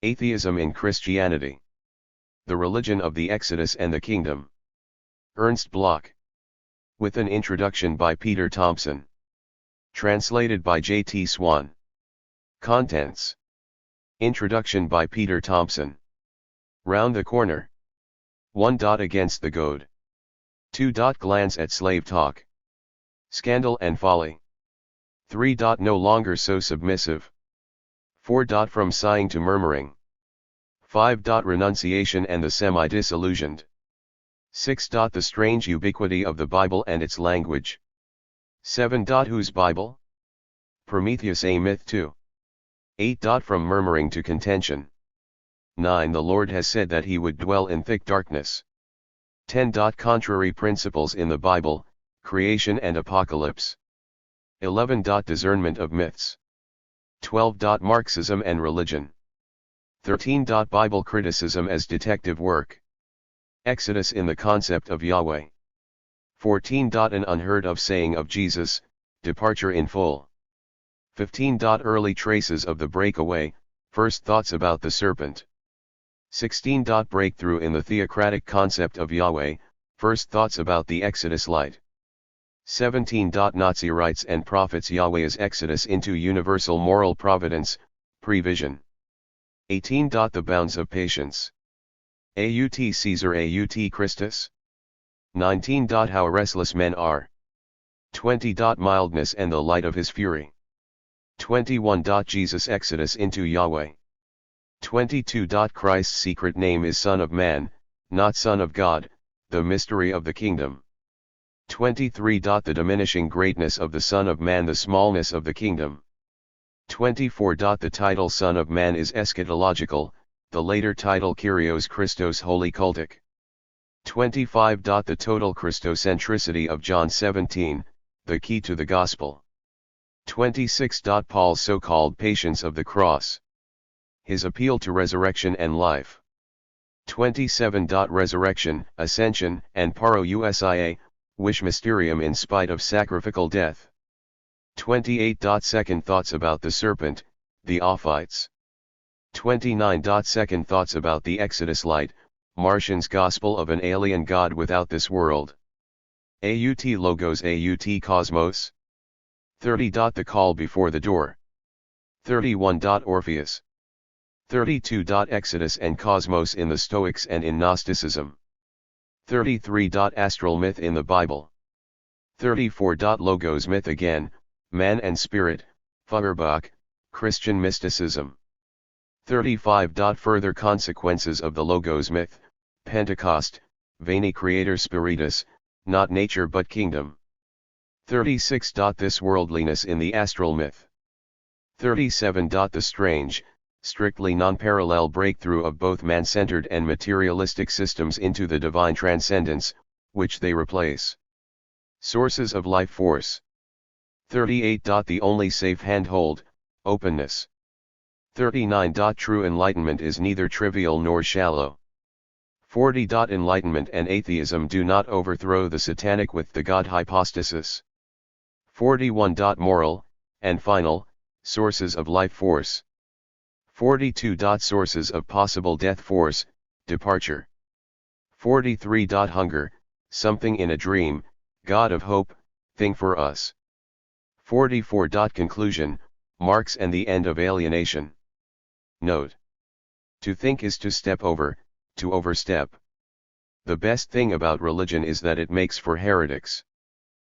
Atheism in Christianity. The Religion of the Exodus and the Kingdom. Ernst Bloch. With an introduction by Peter Thompson. Translated by J.T. Swan. Contents. Introduction by Peter Thompson. Round the corner. 1. Against the goad. 2. Glance at slave talk. Scandal and folly. 3. No longer so submissive. 4. From sighing to murmuring. 5. Renunciation and the semi-disillusioned. 6. The strange ubiquity of the Bible and its language. 7. Whose Bible? Prometheus a myth too. 8. From murmuring to contention. 9. The Lord has said that he would dwell in thick darkness. 10. Contrary principles in the Bible, creation and apocalypse. 11. Discernment of myths. 12. Marxism and religion. 13. Bible criticism as detective work. Exodus in the concept of Yahweh. 14. An unheard of saying of Jesus, departure in full. 15. Early traces of the breakaway, first thoughts about the serpent. 16. Breakthrough in the theocratic concept of Yahweh, first thoughts about the Exodus light. 17. Nazi rights and prophets Yahweh's exodus into universal moral providence, prevision. 18. The bounds of patience. Aut Caesar aut Christus. 19. How restless men are. 20. Mildness and the light of his fury. 21. Jesus exodus into Yahweh. 22. Christ's secret name is Son of Man, not Son of God, the mystery of the kingdom. 23. The diminishing greatness of the Son of Man, the smallness of the kingdom. 24. The title Son of Man is eschatological, the later title Kyrios Christos holy cultic. 25. The total Christocentricity of John 17, the key to the gospel. 26. Paul's so-called patience of the cross. His appeal to resurrection and life. 27. Resurrection, ascension, and parousia, wish mysterium in spite of sacrificial death. 28. Second thoughts about the serpent, the Ophites. 29. Second thoughts about the Exodus light, Martian's gospel of an alien God without this world. Aut logos aut cosmos. 30. The call before the door. 31. Orpheus. 32. Exodus and cosmos in the Stoics and in Gnosticism. 33. Astral myth in the Bible. 34. Logos myth again, man and spirit, Feuerbach, Christian mysticism. 35. Further consequences of the Logos myth, Pentecost, Veni Creator Spiritus, not nature but kingdom. 36. This worldliness in the astral myth. 37. The strange, strictly non-parallel breakthrough of both man-centered and materialistic systems into the divine transcendence, which they replace. Sources of life force. 38. The only safe handhold, openness. 39. True enlightenment is neither trivial nor shallow. 40. Enlightenment and atheism do not overthrow the satanic with the God hypostasis. 41. Moral, and final, sources of life force. 42. Sources of possible death force, departure. 43. Hunger, something in a dream, God of hope, thing for us. 44. Conclusion, Marx and the end of alienation. Note. To think is to step over, to overstep. The best thing about religion is that it makes for heretics.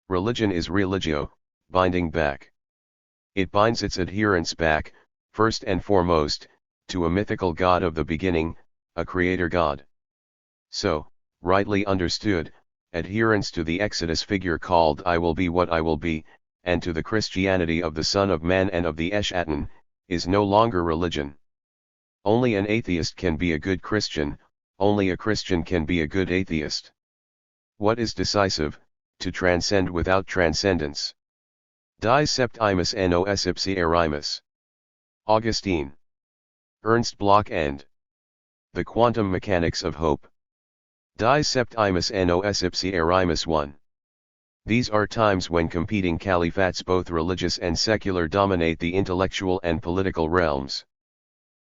Religion is religio, binding back. It binds its adherents back, first and foremost, to a mythical God of the beginning, a creator God. So, rightly understood, adherence to the Exodus figure called I will be what I will be, and to the Christianity of the Son of Man and of the Eshatan, is no longer religion. Only an atheist can be a good Christian, only a Christian can be a good atheist. What is decisive? To transcend without transcendence. Die septimus nos ipsi erimus. Augustine. Ernst Bloch and The Quantum Mechanics of Hope. Die septimus nos ipsi erimus 1. These are times when competing caliphates both religious and secular dominate the intellectual and political realms.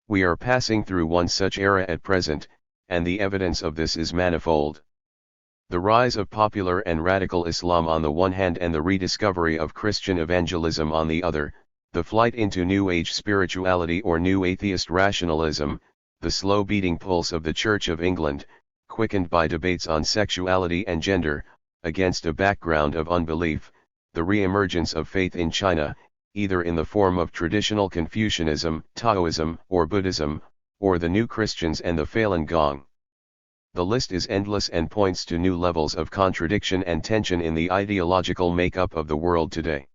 We are passing through one such era at present, and the evidence of this is manifold. The rise of popular and radical Islam on the one hand and the rediscovery of Christian evangelism on the other, the flight into New Age spirituality or New Atheist rationalism, the slow beating pulse of the Church of England, quickened by debates on sexuality and gender, against a background of unbelief, the re-emergence of faith in China, either in the form of traditional Confucianism, Taoism, or Buddhism, or the New Christians and the Falun Gong. The list is endless and points to new levels of contradiction and tension in the ideological makeup of the world today.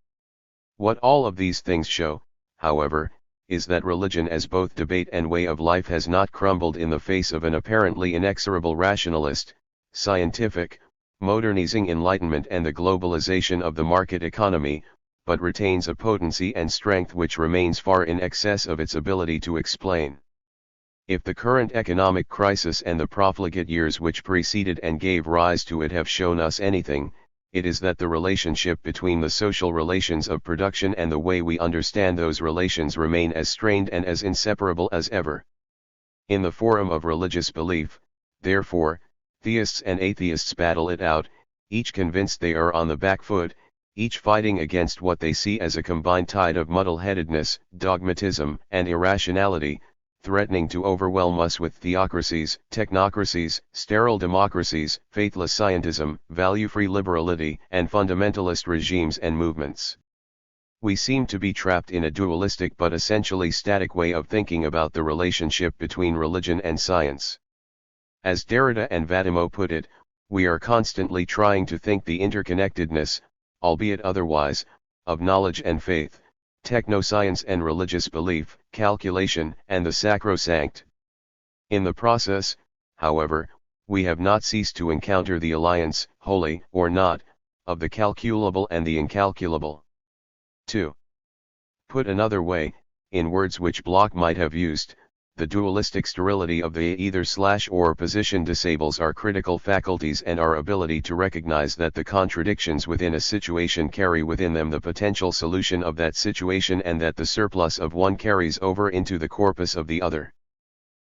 What all of these things show, however, is that religion as both debate and way of life has not crumbled in the face of an apparently inexorable rationalist, scientific, modernizing enlightenment and the globalization of the market economy, but retains a potency and strength which remains far in excess of its ability to explain. If the current economic crisis and the profligate years which preceded and gave rise to it have shown us anything, it is that the relationship between the social relations of production and the way we understand those relations remain as strained and as inseparable as ever. In the forum of religious belief, therefore, theists and atheists battle it out, each convinced they are on the back foot, each fighting against what they see as a combined tide of muddle-headedness, dogmatism, and irrationality, threatening to overwhelm us with theocracies, technocracies, sterile democracies, faithless scientism, value-free liberality, and fundamentalist regimes and movements. We seem to be trapped in a dualistic but essentially static way of thinking about the relationship between religion and science. As Derrida and Vadimo put it, we are constantly trying to think the interconnectedness, albeit otherwise, of knowledge and faith, technoscience and religious belief, calculation and the sacrosanct. In the process, however, we have not ceased to encounter the alliance, holy or not, of the calculable and the incalculable. 2. Put another way, in words which Bloch might have used, the dualistic sterility of the either/or position disables our critical faculties and our ability to recognize that the contradictions within a situation carry within them the potential solution of that situation and that the surplus of one carries over into the corpus of the other.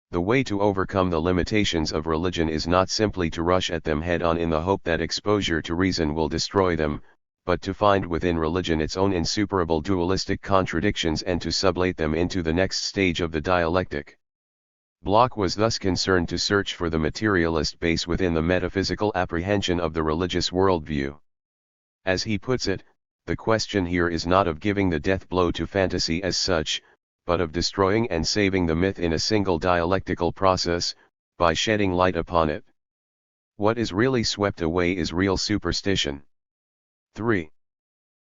The way to overcome the limitations of religion is not simply to rush at them head-on in the hope that exposure to reason will destroy them, but to find within religion its own insuperable dualistic contradictions and to sublate them into the next stage of the dialectic. Bloch was thus concerned to search for the materialist base within the metaphysical apprehension of the religious worldview. As he puts it, the question here is not of giving the death blow to fantasy as such, but of destroying and saving the myth in a single dialectical process, by shedding light upon it. What is really swept away is real superstition. 3.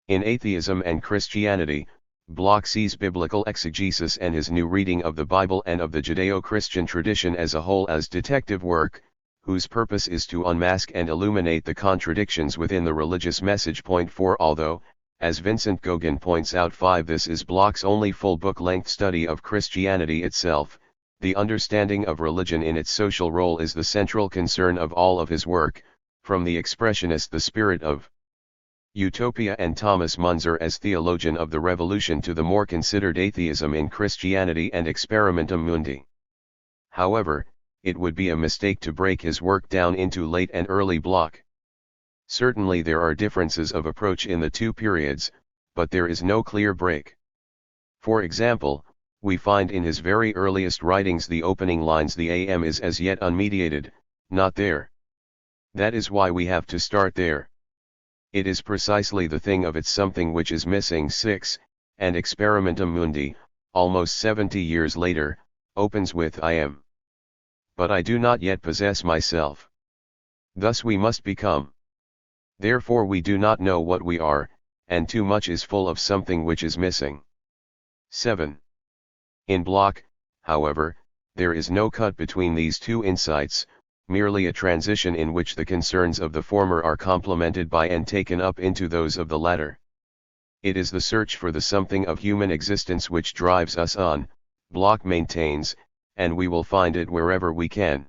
In Atheism and Christianity, Bloch sees biblical exegesis and his new reading of the Bible and of the Judeo-Christian tradition as a whole as detective work, whose purpose is to unmask and illuminate the contradictions within the religious message. Point 4. Although, as Vincent Gauguin points out, 5. This is Bloch's only full book-length study of Christianity itself, the understanding of religion in its social role is the central concern of all of his work, from the expressionist The Spirit of Utopia and Thomas Munzer as theologian of the Revolution to the more considered Atheism in Christianity and Experimentum Mundi. However, it would be a mistake to break his work down into late and early Bloch. Certainly there are differences of approach in the two periods, but there is no clear break. For example, we find in his very earliest writings the opening lines, "The AM is as yet unmediated, not there." That is why we have to start there. It is precisely the thing of its something which is missing. 6. And Experimentum Mundi, almost 70 years later, opens with "I am. But I do not yet possess myself." Thus we must become. Therefore we do not know what we are, and too much is full of something which is missing. 7. In Bloch, however, there is no cut between these two insights, merely a transition in which the concerns of the former are complemented by and taken up into those of the latter. It is the search for the something of human existence which drives us on, Bloch maintains, and we will find it wherever we can.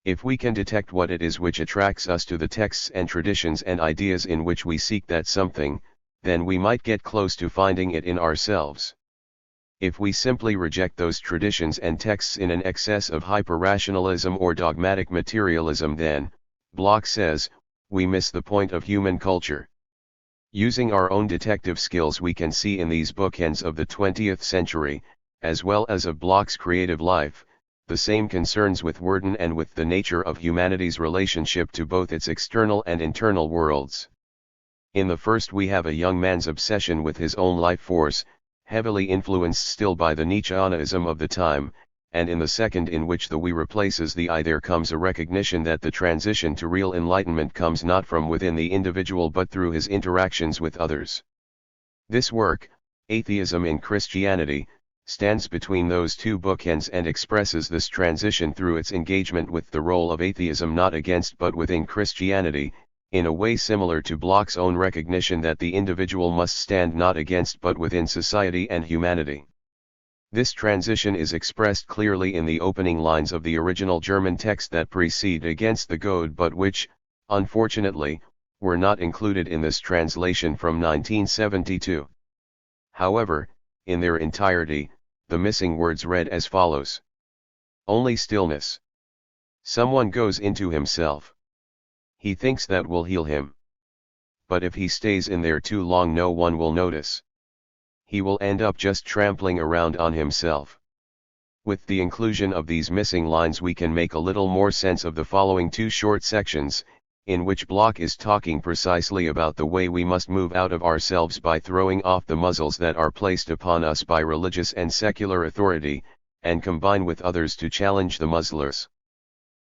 If we can detect what it is which attracts us to the texts and traditions and ideas in which we seek that something, then we might get close to finding it in ourselves. If we simply reject those traditions and texts in an excess of hyper-rationalism or dogmatic materialism, then, Bloch says, we miss the point of human culture. Using our own detective skills, we can see in these bookends of the 20th century, as well as of Bloch's creative life, the same concerns with Werden and with the nature of humanity's relationship to both its external and internal worlds. In the first we have a young man's obsession with his own life force, heavily influenced still by the Nietzscheanism of the time, and in the second, in which the we replaces the I, there comes a recognition that the transition to real enlightenment comes not from within the individual but through his interactions with others. This work, Atheism in Christianity, stands between those two bookends and expresses this transition through its engagement with the role of atheism not against but within Christianity, in a way similar to Bloch's own recognition that the individual must stand not against but within society and humanity. This transition is expressed clearly in the opening lines of the original German text that precede against the goad but which, unfortunately, were not included in this translation from 1972. However, in their entirety, the missing words read as follows. Only stillness. Someone goes into himself. He thinks that will heal him. But if he stays in there too long, no one will notice. He will end up just trampling around on himself. With the inclusion of these missing lines, we can make a little more sense of the following two short sections, in which Bloch is talking precisely about the way we must move out of ourselves by throwing off the muzzles that are placed upon us by religious and secular authority, and combine with others to challenge the muzzlers.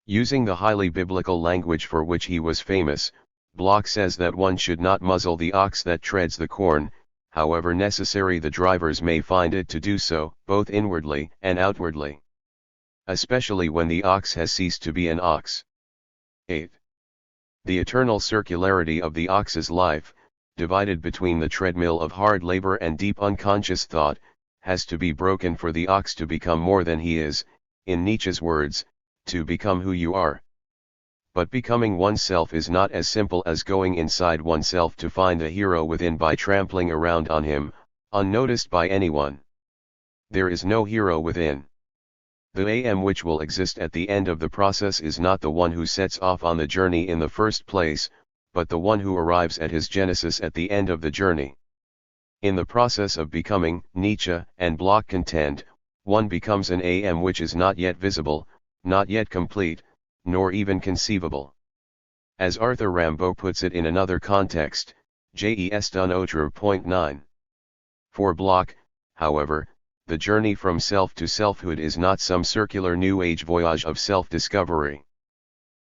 Using the highly biblical language for which he was famous, Bloch says that one should not muzzle the ox that treads the corn, however necessary the drivers may find it to do so, both inwardly and outwardly. Especially when the ox has ceased to be an ox. 8. The eternal circularity of the ox's life, divided between the treadmill of hard labor and deep unconscious thought, has to be broken for the ox to become more than he is, in Nietzsche's words, to become who you are. But becoming oneself is not as simple as going inside oneself to find a hero within by trampling around on him, unnoticed by anyone. There is no hero within. The am which will exist at the end of the process is not the one who sets off on the journey in the first place, but the one who arrives at his genesis at the end of the journey. In the process of becoming, Nietzsche and Bloch contend, one becomes an am which is not yet visible, not yet complete, nor even conceivable. As Arthur Rimbaud puts it in another context, Jes d'un autre point 9. For Bloch, however, the journey from self to selfhood is not some circular New Age voyage of self-discovery.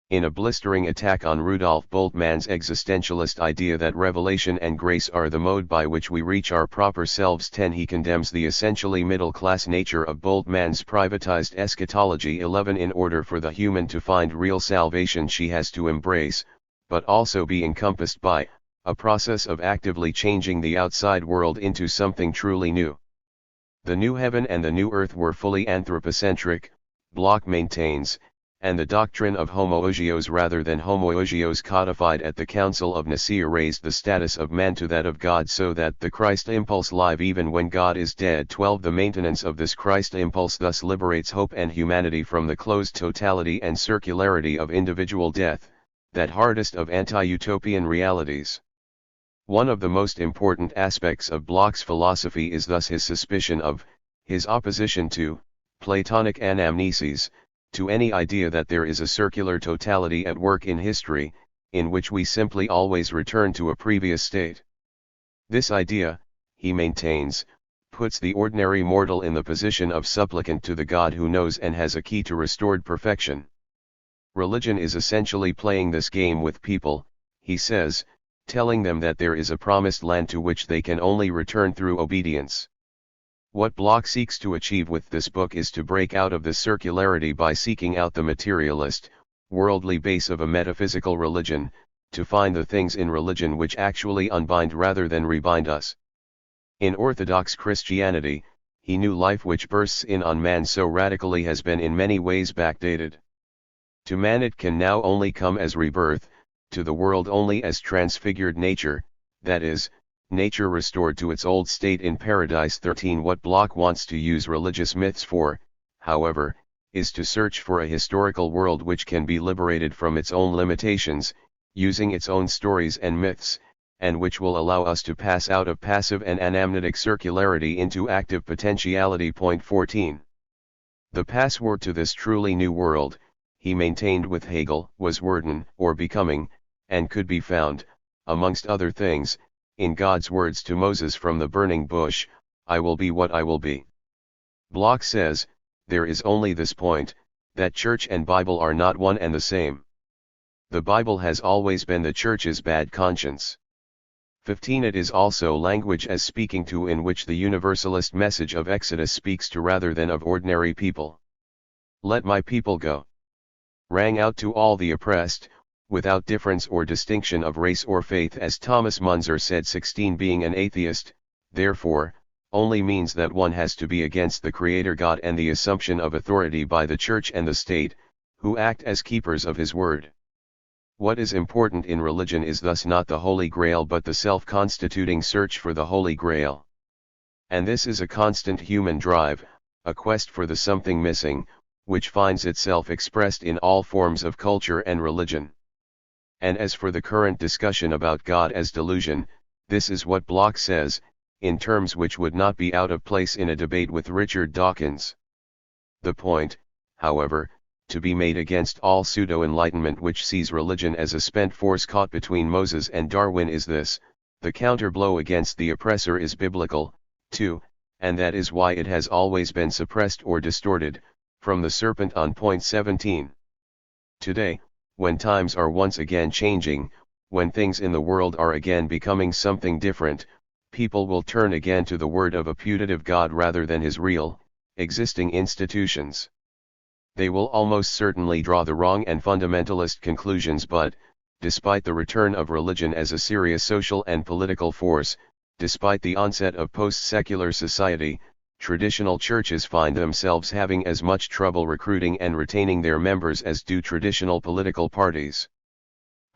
In a blistering attack on Rudolf Bultmann's existentialist idea that revelation and grace are the mode by which we reach our proper selves, he condemns the essentially middle-class nature of Bultmann's privatized eschatology. 11. In order for the human to find real salvation, she has to embrace, but also be encompassed by, a process of actively changing the outside world into something truly new. The new heaven and the new earth were fully anthropocentric, Bloch maintains, and the doctrine of homoousios rather than homoousios codified at the Council of Nicaea raised the status of man to that of God, so that the Christ impulse live even when God is dead. 12. The maintenance of this Christ impulse thus liberates hope and humanity from the closed totality and circularity of individual death, that hardest of anti-utopian realities. One of the most important aspects of Bloch's philosophy is thus his suspicion of, his opposition to, Platonic anamnesis, to any idea that there is a circular totality at work in history, in which we simply always return to a previous state. This idea, he maintains, puts the ordinary mortal in the position of supplicant to the God who knows and has a key to restored perfection. Religion is essentially playing this game with people, he says, telling them that there is a promised land to which they can only return through obedience. What Bloch seeks to achieve with this book is to break out of this circularity by seeking out the materialist, worldly base of a metaphysical religion, to find the things in religion which actually unbind rather than rebind us. In Orthodox Christianity, he knew life which bursts in on man so radically has been in many ways backdated. To man it can now only come as rebirth, to the world only as transfigured nature, that is, nature restored to its old state in Paradise 13. What Bloch wants to use religious myths for, however, is to search for a historical world which can be liberated from its own limitations, using its own stories and myths, and which will allow us to pass out of passive and anamnetic circularity into active potentiality. Point 14. The password to this truly new world, he maintained with Hegel, was werden, or becoming, and could be found, amongst other things, in God's words to Moses from the burning bush, "I will be what I will be." Bloch says, there is only this point, that Church and Bible are not one and the same. The Bible has always been the Church's bad conscience. 15. It is also language as speaking to in which the universalist message of Exodus speaks to rather than of ordinary people. "Let my people go," rang out to all the oppressed, without difference or distinction of race or faith, as Thomas Munzer said. 16. Being an atheist, therefore, only means that one has to be against the Creator God and the assumption of authority by the Church and the State, who act as keepers of His word. What is important in religion is thus not the Holy Grail but the self-constituting search for the Holy Grail. And this is a constant human drive, a quest for the something missing, which finds itself expressed in all forms of culture and religion. And as for the current discussion about God as delusion, this is what Bloch says, in terms which would not be out of place in a debate with Richard Dawkins. The point, however, to be made against all pseudo-enlightenment which sees religion as a spent force caught between Moses and Darwin is this: the counter-blow against the oppressor is biblical, too, and that is why it has always been suppressed or distorted, from the serpent on. Point 17. Today, when times are once again changing, when things in the world are again becoming something different, people will turn again to the word of a putative God rather than his real, existing institutions. They will almost certainly draw the wrong and fundamentalist conclusions, but, despite the return of religion as a serious social and political force, despite the onset of post-secular society, traditional churches find themselves having as much trouble recruiting and retaining their members as do traditional political parties.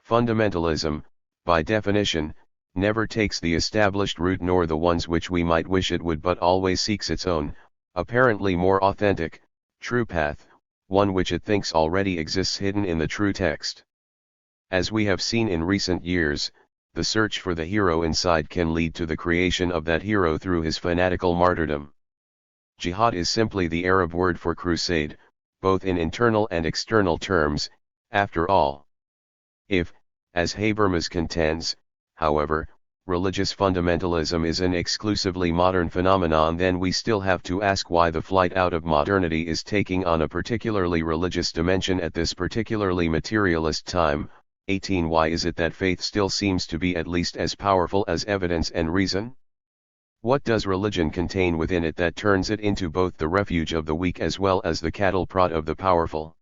Fundamentalism, by definition, never takes the established route nor the ones which we might wish it would, but always seeks its own, apparently more authentic, true path, one which it thinks already exists hidden in the true text. As we have seen in recent years, the search for the hero inside can lead to the creation of that hero through his fanatical martyrdom. Jihad is simply the Arab word for crusade, both in internal and external terms, after all. If, as Habermas contends, however, religious fundamentalism is an exclusively modern phenomenon, then we still have to ask why the flight out of modernity is taking on a particularly religious dimension at this particularly materialist time. 18. Why is it that faith still seems to be at least as powerful as evidence and reason? What does religion contain within it that turns it into both the refuge of the weak as well as the cattle prod of the powerful?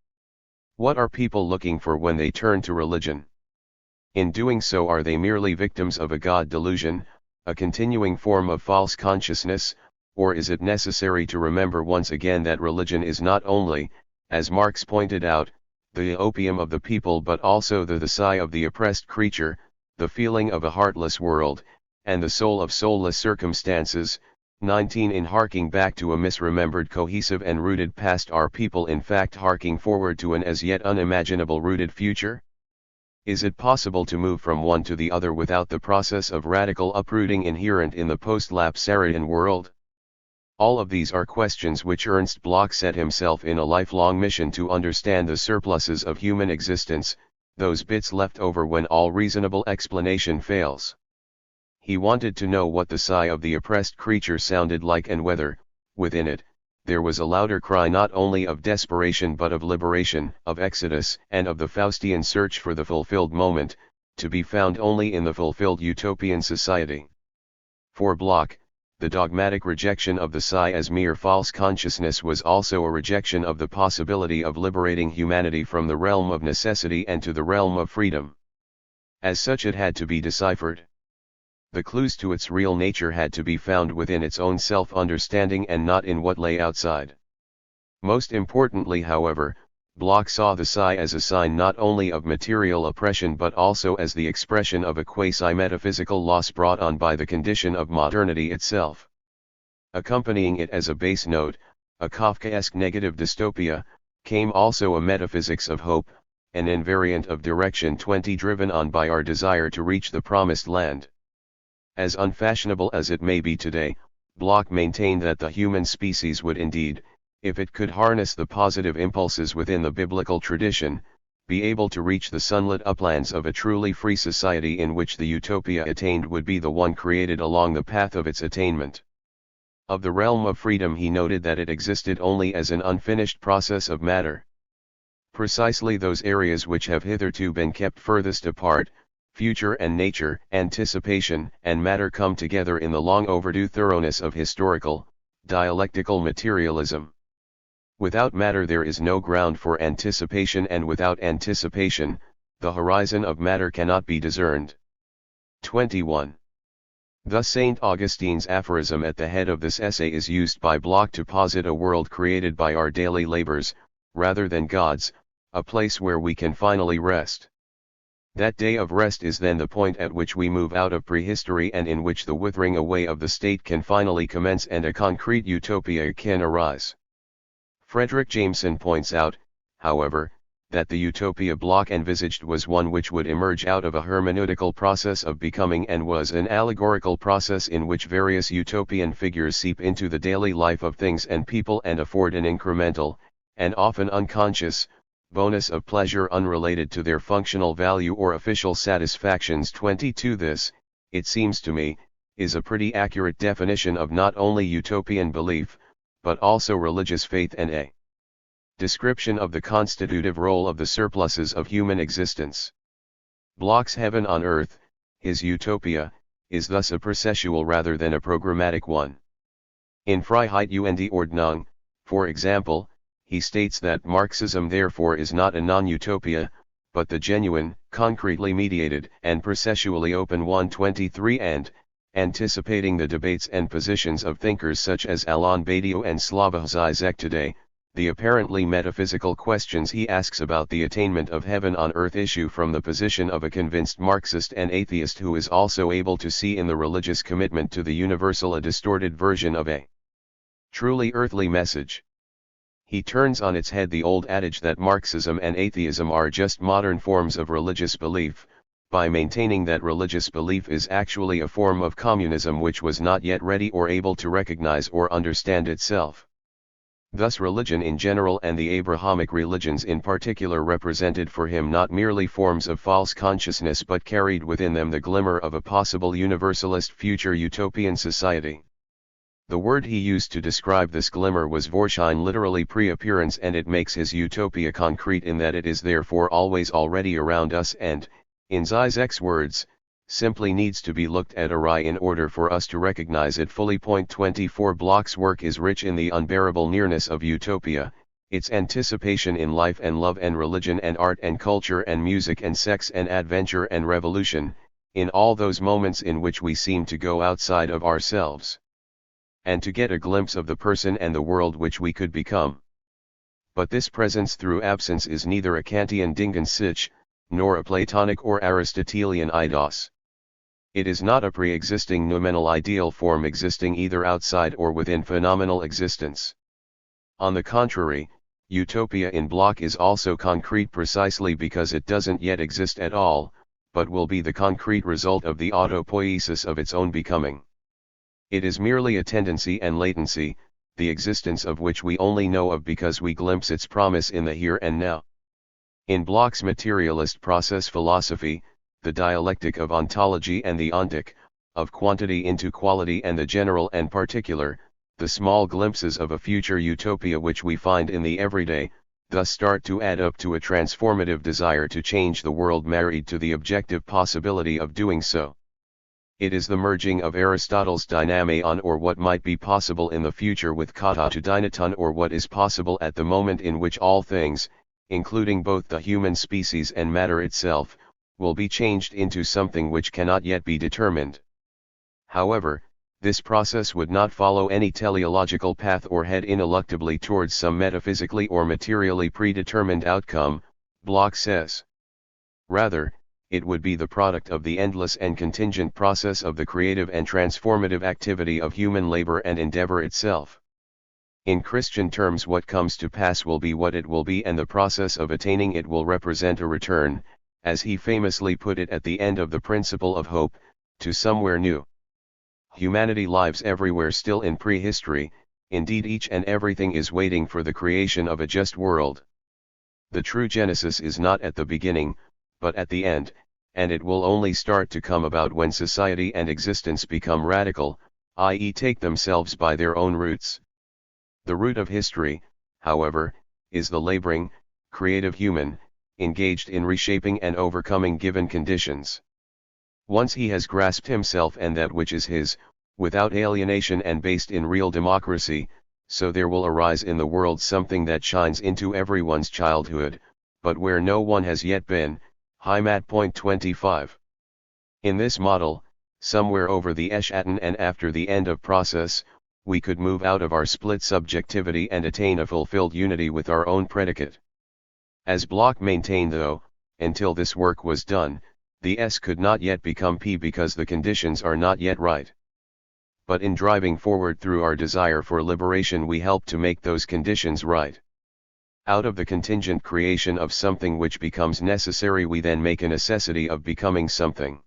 What are people looking for when they turn to religion? In doing so, are they merely victims of a God delusion, a continuing form of false consciousness, or is it necessary to remember once again that religion is not only, as Marx pointed out, the opium of the people but also the sigh of the oppressed creature, the feeling of a heartless world, and the soul of soulless circumstances? 19. In harking back to a misremembered cohesive and rooted past, are people in fact harking forward to an as yet unimaginable rooted future? Is it possible to move from one to the other without the process of radical uprooting inherent in the post-Lapsarian world? All of these are questions which Ernst Bloch set himself in a lifelong mission to understand: the surpluses of human existence, those bits left over when all reasonable explanation fails. He wanted to know what the sigh of the oppressed creature sounded like, and whether, within it, there was a louder cry not only of desperation but of liberation, of exodus, and of the Faustian search for the fulfilled moment, to be found only in the fulfilled utopian society. For Bloch, the dogmatic rejection of the sigh as mere false consciousness was also a rejection of the possibility of liberating humanity from the realm of necessity and to the realm of freedom. As such, it had to be deciphered. The clues to its real nature had to be found within its own self-understanding and not in what lay outside. Most importantly, however, Bloch saw the psi as a sign not only of material oppression but also as the expression of a quasi-metaphysical loss brought on by the condition of modernity itself. Accompanying it as a base note, a Kafkaesque negative dystopia, came also a metaphysics of hope, an invariant of direction 20 driven on by our desire to reach the promised land. As unfashionable as it may be today, Bloch maintained that the human species would indeed, if it could harness the positive impulses within the biblical tradition, be able to reach the sunlit uplands of a truly free society in which the utopia attained would be the one created along the path of its attainment. Of the realm of freedom he noted that it existed only as an unfinished process of matter. Precisely those areas which have hitherto been kept furthest apart, future and nature, anticipation and matter come together in the long overdue thoroughness of historical, dialectical materialism. Without matter there is no ground for anticipation, and without anticipation, the horizon of matter cannot be discerned. 21. Thus St. Augustine's aphorism at the head of this essay is used by Bloch to posit a world created by our daily labors, rather than God's, a place where we can finally rest. That day of rest is then the point at which we move out of prehistory and in which the withering away of the state can finally commence and a concrete utopia can arise. Frederick Jameson points out, however, that the utopia Bloch envisaged was one which would emerge out of a hermeneutical process of becoming and was an allegorical process in which various utopian figures seep into the daily life of things and people and afford an incremental, and often unconscious, bonus of pleasure unrelated to their functional value or official satisfactions. 22. This, it seems to me, is a pretty accurate definition of not only utopian belief, but also religious faith and a description of the constitutive role of the surpluses of human existence. Bloch's heaven on earth, his utopia, is thus a processual rather than a programmatic one. In Freiheit und Ordnung, for example, he states that Marxism therefore is not a non-utopia, but the genuine, concretely mediated and processually open 123 and, anticipating the debates and positions of thinkers such as Alain Badiou and Slavoj Žižek today, the apparently metaphysical questions he asks about the attainment of heaven on earth issue from the position of a convinced Marxist and atheist who is also able to see in the religious commitment to the universal a distorted version of a truly earthly message. He turns on its head the old adage that Marxism and atheism are just modern forms of religious belief, by maintaining that religious belief is actually a form of communism which was not yet ready or able to recognize or understand itself. Thus religion in general and the Abrahamic religions in particular represented for him not merely forms of false consciousness but carried within them the glimmer of a possible universalist future utopian society. The word he used to describe this glimmer was Vorschein, literally pre-appearance, and it makes his utopia concrete in that it is therefore always already around us and, in Žižek's words, simply needs to be looked at awry in order for us to recognize it fully. 24. Bloch's work is rich in the unbearable nearness of utopia, its anticipation in life and love and religion and art and culture and music and sex and adventure and revolution, in all those moments in which we seem to go outside of ourselves, and to get a glimpse of the person and the world which we could become. But this presence through absence is neither a Kantian Dingen sich, nor a Platonic or Aristotelian eidos. It is not a pre-existing noumenal ideal form existing either outside or within phenomenal existence. On the contrary, utopia in Bloch is also concrete precisely because it doesn't yet exist at all, but will be the concrete result of the autopoiesis of its own becoming. It is merely a tendency and latency, the existence of which we only know of because we glimpse its promise in the here and now. In Bloch's materialist process philosophy, the dialectic of ontology and the ontic, of quantity into quality and the general and particular, the small glimpses of a future utopia which we find in the everyday, thus start to add up to a transformative desire to change the world married to the objective possibility of doing so. It is the merging of Aristotle's dynameion, or what might be possible in the future, with kata to dynaton, or what is possible at the moment in which all things, including both the human species and matter itself, will be changed into something which cannot yet be determined. However, This process would not follow any teleological path or head ineluctably towards some metaphysically or materially predetermined outcome, Bloch says. Rather, it would be the product of the endless and contingent process of the creative and transformative activity of human labor and endeavor itself. In Christian terms, what comes to pass will be what it will be, and the process of attaining it will represent a return, as he famously put it at the end of the Principle of Hope, to somewhere new. Humanity lives everywhere still in prehistory, indeed each and everything is waiting for the creation of a just world. The true Genesis is not at the beginning, but at the end, and it will only start to come about when society and existence become radical, i.e. take themselves by their own roots. The root of history, however, is the laboring, creative human, engaged in reshaping and overcoming given conditions. Once he has grasped himself and that which is his, without alienation and based in real democracy, so there will arise in the world something that shines into everyone's childhood, but where no one has yet been. Heimat. 25. In this model, somewhere over the Eschatton and after the end of process, we could move out of our split subjectivity and attain a fulfilled unity with our own predicate. As Bloch maintained, though, until this work was done, the S could not yet become P because the conditions are not yet right. But in driving forward through our desire for liberation, we help to make those conditions right. Out of the contingent creation of something which becomes necessary, we then make a necessity of becoming something.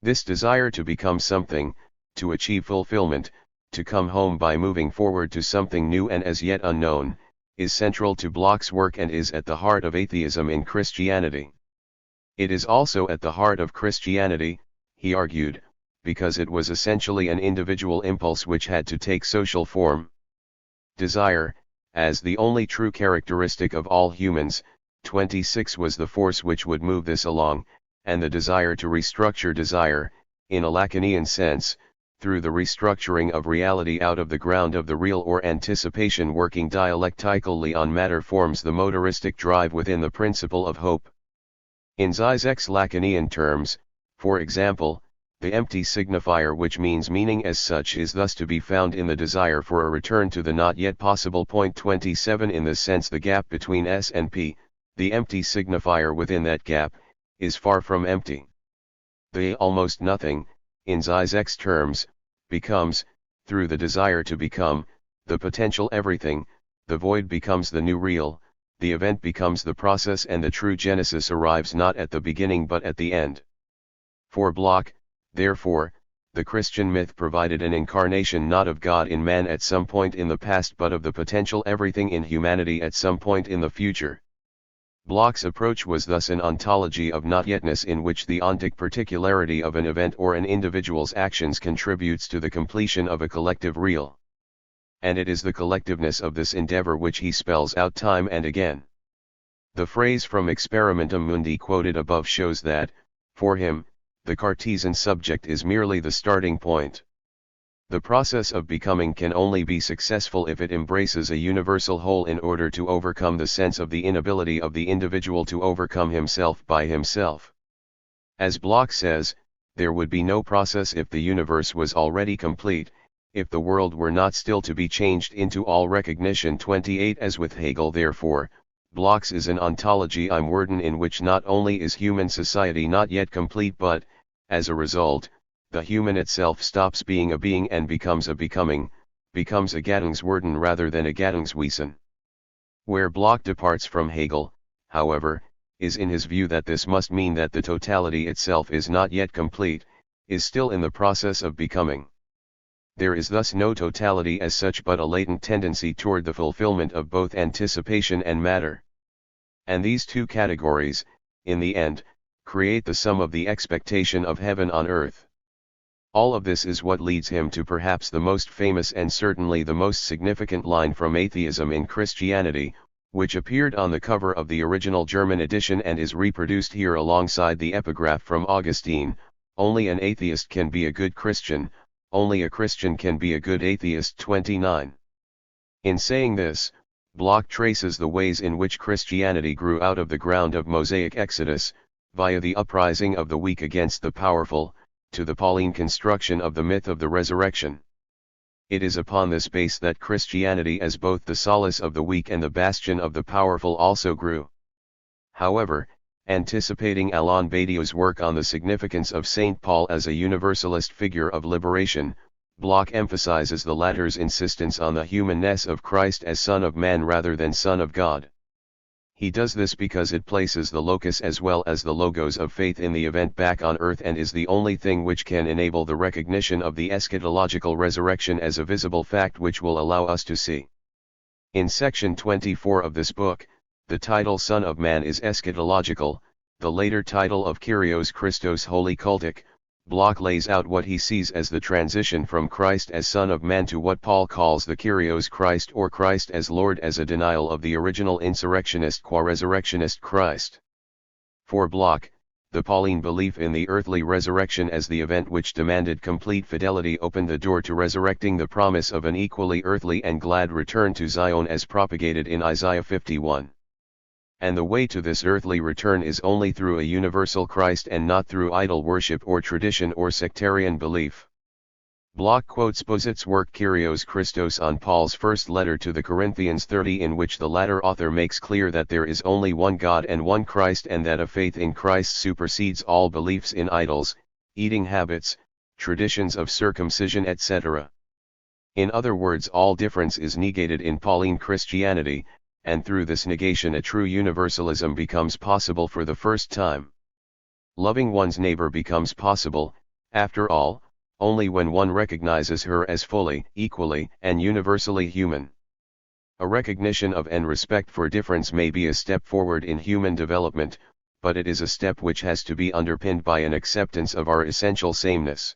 This desire to become something, to achieve fulfillment, to come home by moving forward to something new and as yet unknown, is central to Bloch's work and is at the heart of atheism in Christianity. It is also at the heart of Christianity, he argued, because it was essentially an individual impulse which had to take social form. Desire, as the only true characteristic of all humans, 26 was the force which would move this along, and the desire to restructure desire, in a Lacanian sense, through the restructuring of reality out of the ground of the real or anticipation working dialectically on matter, forms the motoristic drive within the principle of hope. In Zizek's Lacanian terms, for example, the empty signifier which means meaning as such is thus to be found in the desire for a return to the not yet possible. 27. In this sense, the gap between S and P, the empty signifier within that gap, is far from empty. The almost nothing, in Zizek's terms, becomes, through the desire to become, the potential everything. The void becomes the new real, the event becomes the process, and the true Genesis arrives not at the beginning but at the end. For Bloch, therefore, the Christian myth provided an incarnation not of God in man at some point in the past but of the potential everything in humanity at some point in the future. Bloch's approach was thus an ontology of not-yetness in which the ontic particularity of an event or an individual's actions contributes to the completion of a collective real. And it is the collectiveness of this endeavor which he spells out time and again. The phrase from Experimentum Mundi quoted above shows that, for him, the Cartesian subject is merely the starting point. The process of becoming can only be successful if it embraces a universal whole in order to overcome the sense of the inability of the individual to overcome himself by himself. As Bloch says, there would be no process if the universe was already complete, if the world were not still to be changed into all recognition. 28. As with Hegel, therefore, Bloch's is an ontology im Werden in which not only is human society not yet complete but, as a result, the human itself stops being a being and becomes a becoming, becomes a Gattungswerden rather than a Gattungswesen. Where Bloch departs from Hegel, however, is in his view that this must mean that the totality itself is not yet complete, is still in the process of becoming. There is thus no totality as such but a latent tendency toward the fulfillment of both anticipation and matter. And these two categories, in the end, create the sum of the expectation of heaven on earth. All of this is what leads him to perhaps the most famous and certainly the most significant line from Atheism in Christianity, which appeared on the cover of the original German edition and is reproduced here alongside the epigraph from Augustine: "Only an atheist can be a good Christian, only a Christian can be a good atheist." 29. In saying this, Bloch traces the ways in which Christianity grew out of the ground of Mosaic exodus, via the uprising of the weak against the powerful, to the Pauline construction of the myth of the resurrection. It is upon this base that Christianity as both the solace of the weak and the bastion of the powerful also grew. However, anticipating Alain Badiou's work on the significance of St. Paul as a universalist figure of liberation, Bloch emphasizes the latter's insistence on the humanness of Christ as Son of Man rather than Son of God. He does this because it places the locus as well as the logos of faith in the event back on earth and is the only thing which can enable the recognition of the eschatological resurrection as a visible fact which will allow us to see. In section 24 of this book, the title Son of Man is eschatological, the later title of Kyrios Christos wholly cultic. Bloch lays out what he sees as the transition from Christ as Son of Man to what Paul calls the Kyrios Christ or Christ as Lord as a denial of the original insurrectionist qua resurrectionist Christ. For Bloch, the Pauline belief in the earthly resurrection as the event which demanded complete fidelity opened the door to resurrecting the promise of an equally earthly and glad return to Zion as propagated in Isaiah 51. And the way to this earthly return is only through a universal Christ and not through idol worship or tradition or sectarian belief. Bloch quotes Bozit's work Kyrios Christos on Paul's first letter to the Corinthians 30, in which the latter author makes clear that there is only one God and one Christ and that a faith in Christ supersedes all beliefs in idols, eating habits, traditions of circumcision etc. In other words, all difference is negated in Pauline Christianity, and through this negation a true universalism becomes possible for the first time. Loving one's neighbor becomes possible, after all, only when one recognizes her as fully, equally, and universally human. A recognition of and respect for difference may be a step forward in human development, but it is a step which has to be underpinned by an acceptance of our essential sameness.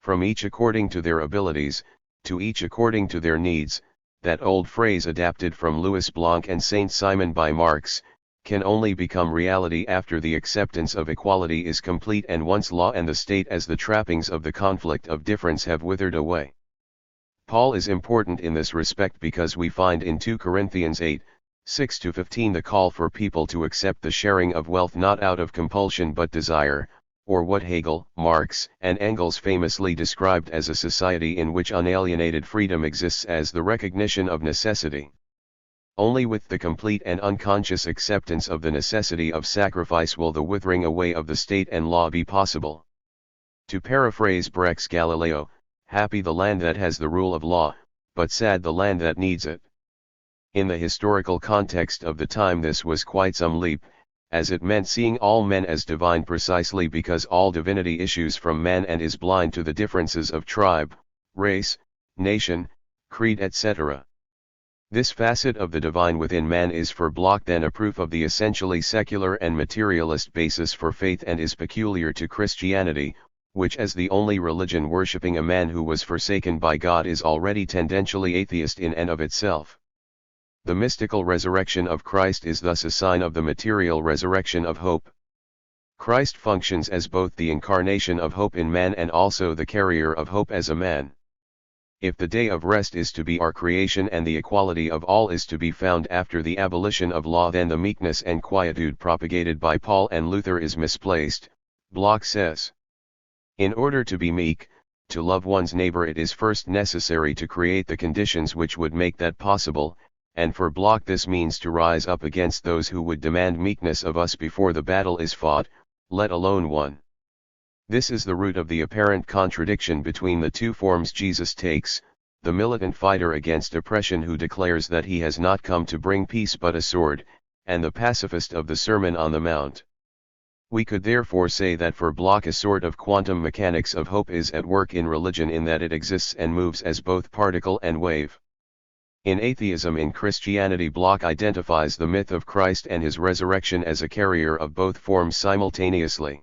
From each according to their abilities, to each according to their needs, that old phrase adapted from Louis Blanc and Saint Simon by Marx, can only become reality after the acceptance of equality is complete and once law and the state as the trappings of the conflict of difference have withered away. Paul is important in this respect because we find in 2 Corinthians 8, 6-15 the call for people to accept the sharing of wealth not out of compulsion but desire, or what Hegel, Marx, and Engels famously described as a society in which unalienated freedom exists as the recognition of necessity. Only with the complete and unconscious acceptance of the necessity of sacrifice will the withering away of the state and law be possible. To paraphrase Brecht's Galileo, happy the land that has the rule of law, but sad the land that needs it. In the historical context of the time this was quite some leap, as it meant seeing all men as divine precisely because all divinity issues from man and is blind to the differences of tribe, race, nation, creed etc. This facet of the divine within man is for Bloch then a proof of the essentially secular and materialist basis for faith and is peculiar to Christianity, which as the only religion worshipping a man who was forsaken by God is already tendentially atheist in and of itself. The mystical resurrection of Christ is thus a sign of the material resurrection of hope. Christ functions as both the incarnation of hope in man and also the carrier of hope as a man. If the day of rest is to be our creation and the equality of all is to be found after the abolition of law, then the meekness and quietude propagated by Paul and Luther is misplaced, Bloch says. In order to be meek, to love one's neighbor, it is first necessary to create the conditions which would make that possible, and for Bloch this means to rise up against those who would demand meekness of us before the battle is fought, let alone won. This is the root of the apparent contradiction between the two forms Jesus takes, the militant fighter against oppression who declares that he has not come to bring peace but a sword, and the pacifist of the Sermon on the Mount. We could therefore say that for Bloch a sort of quantum mechanics of hope is at work in religion in that it exists and moves as both particle and wave. In atheism in Christianity, Bloch identifies the myth of Christ and his resurrection as a carrier of both forms simultaneously.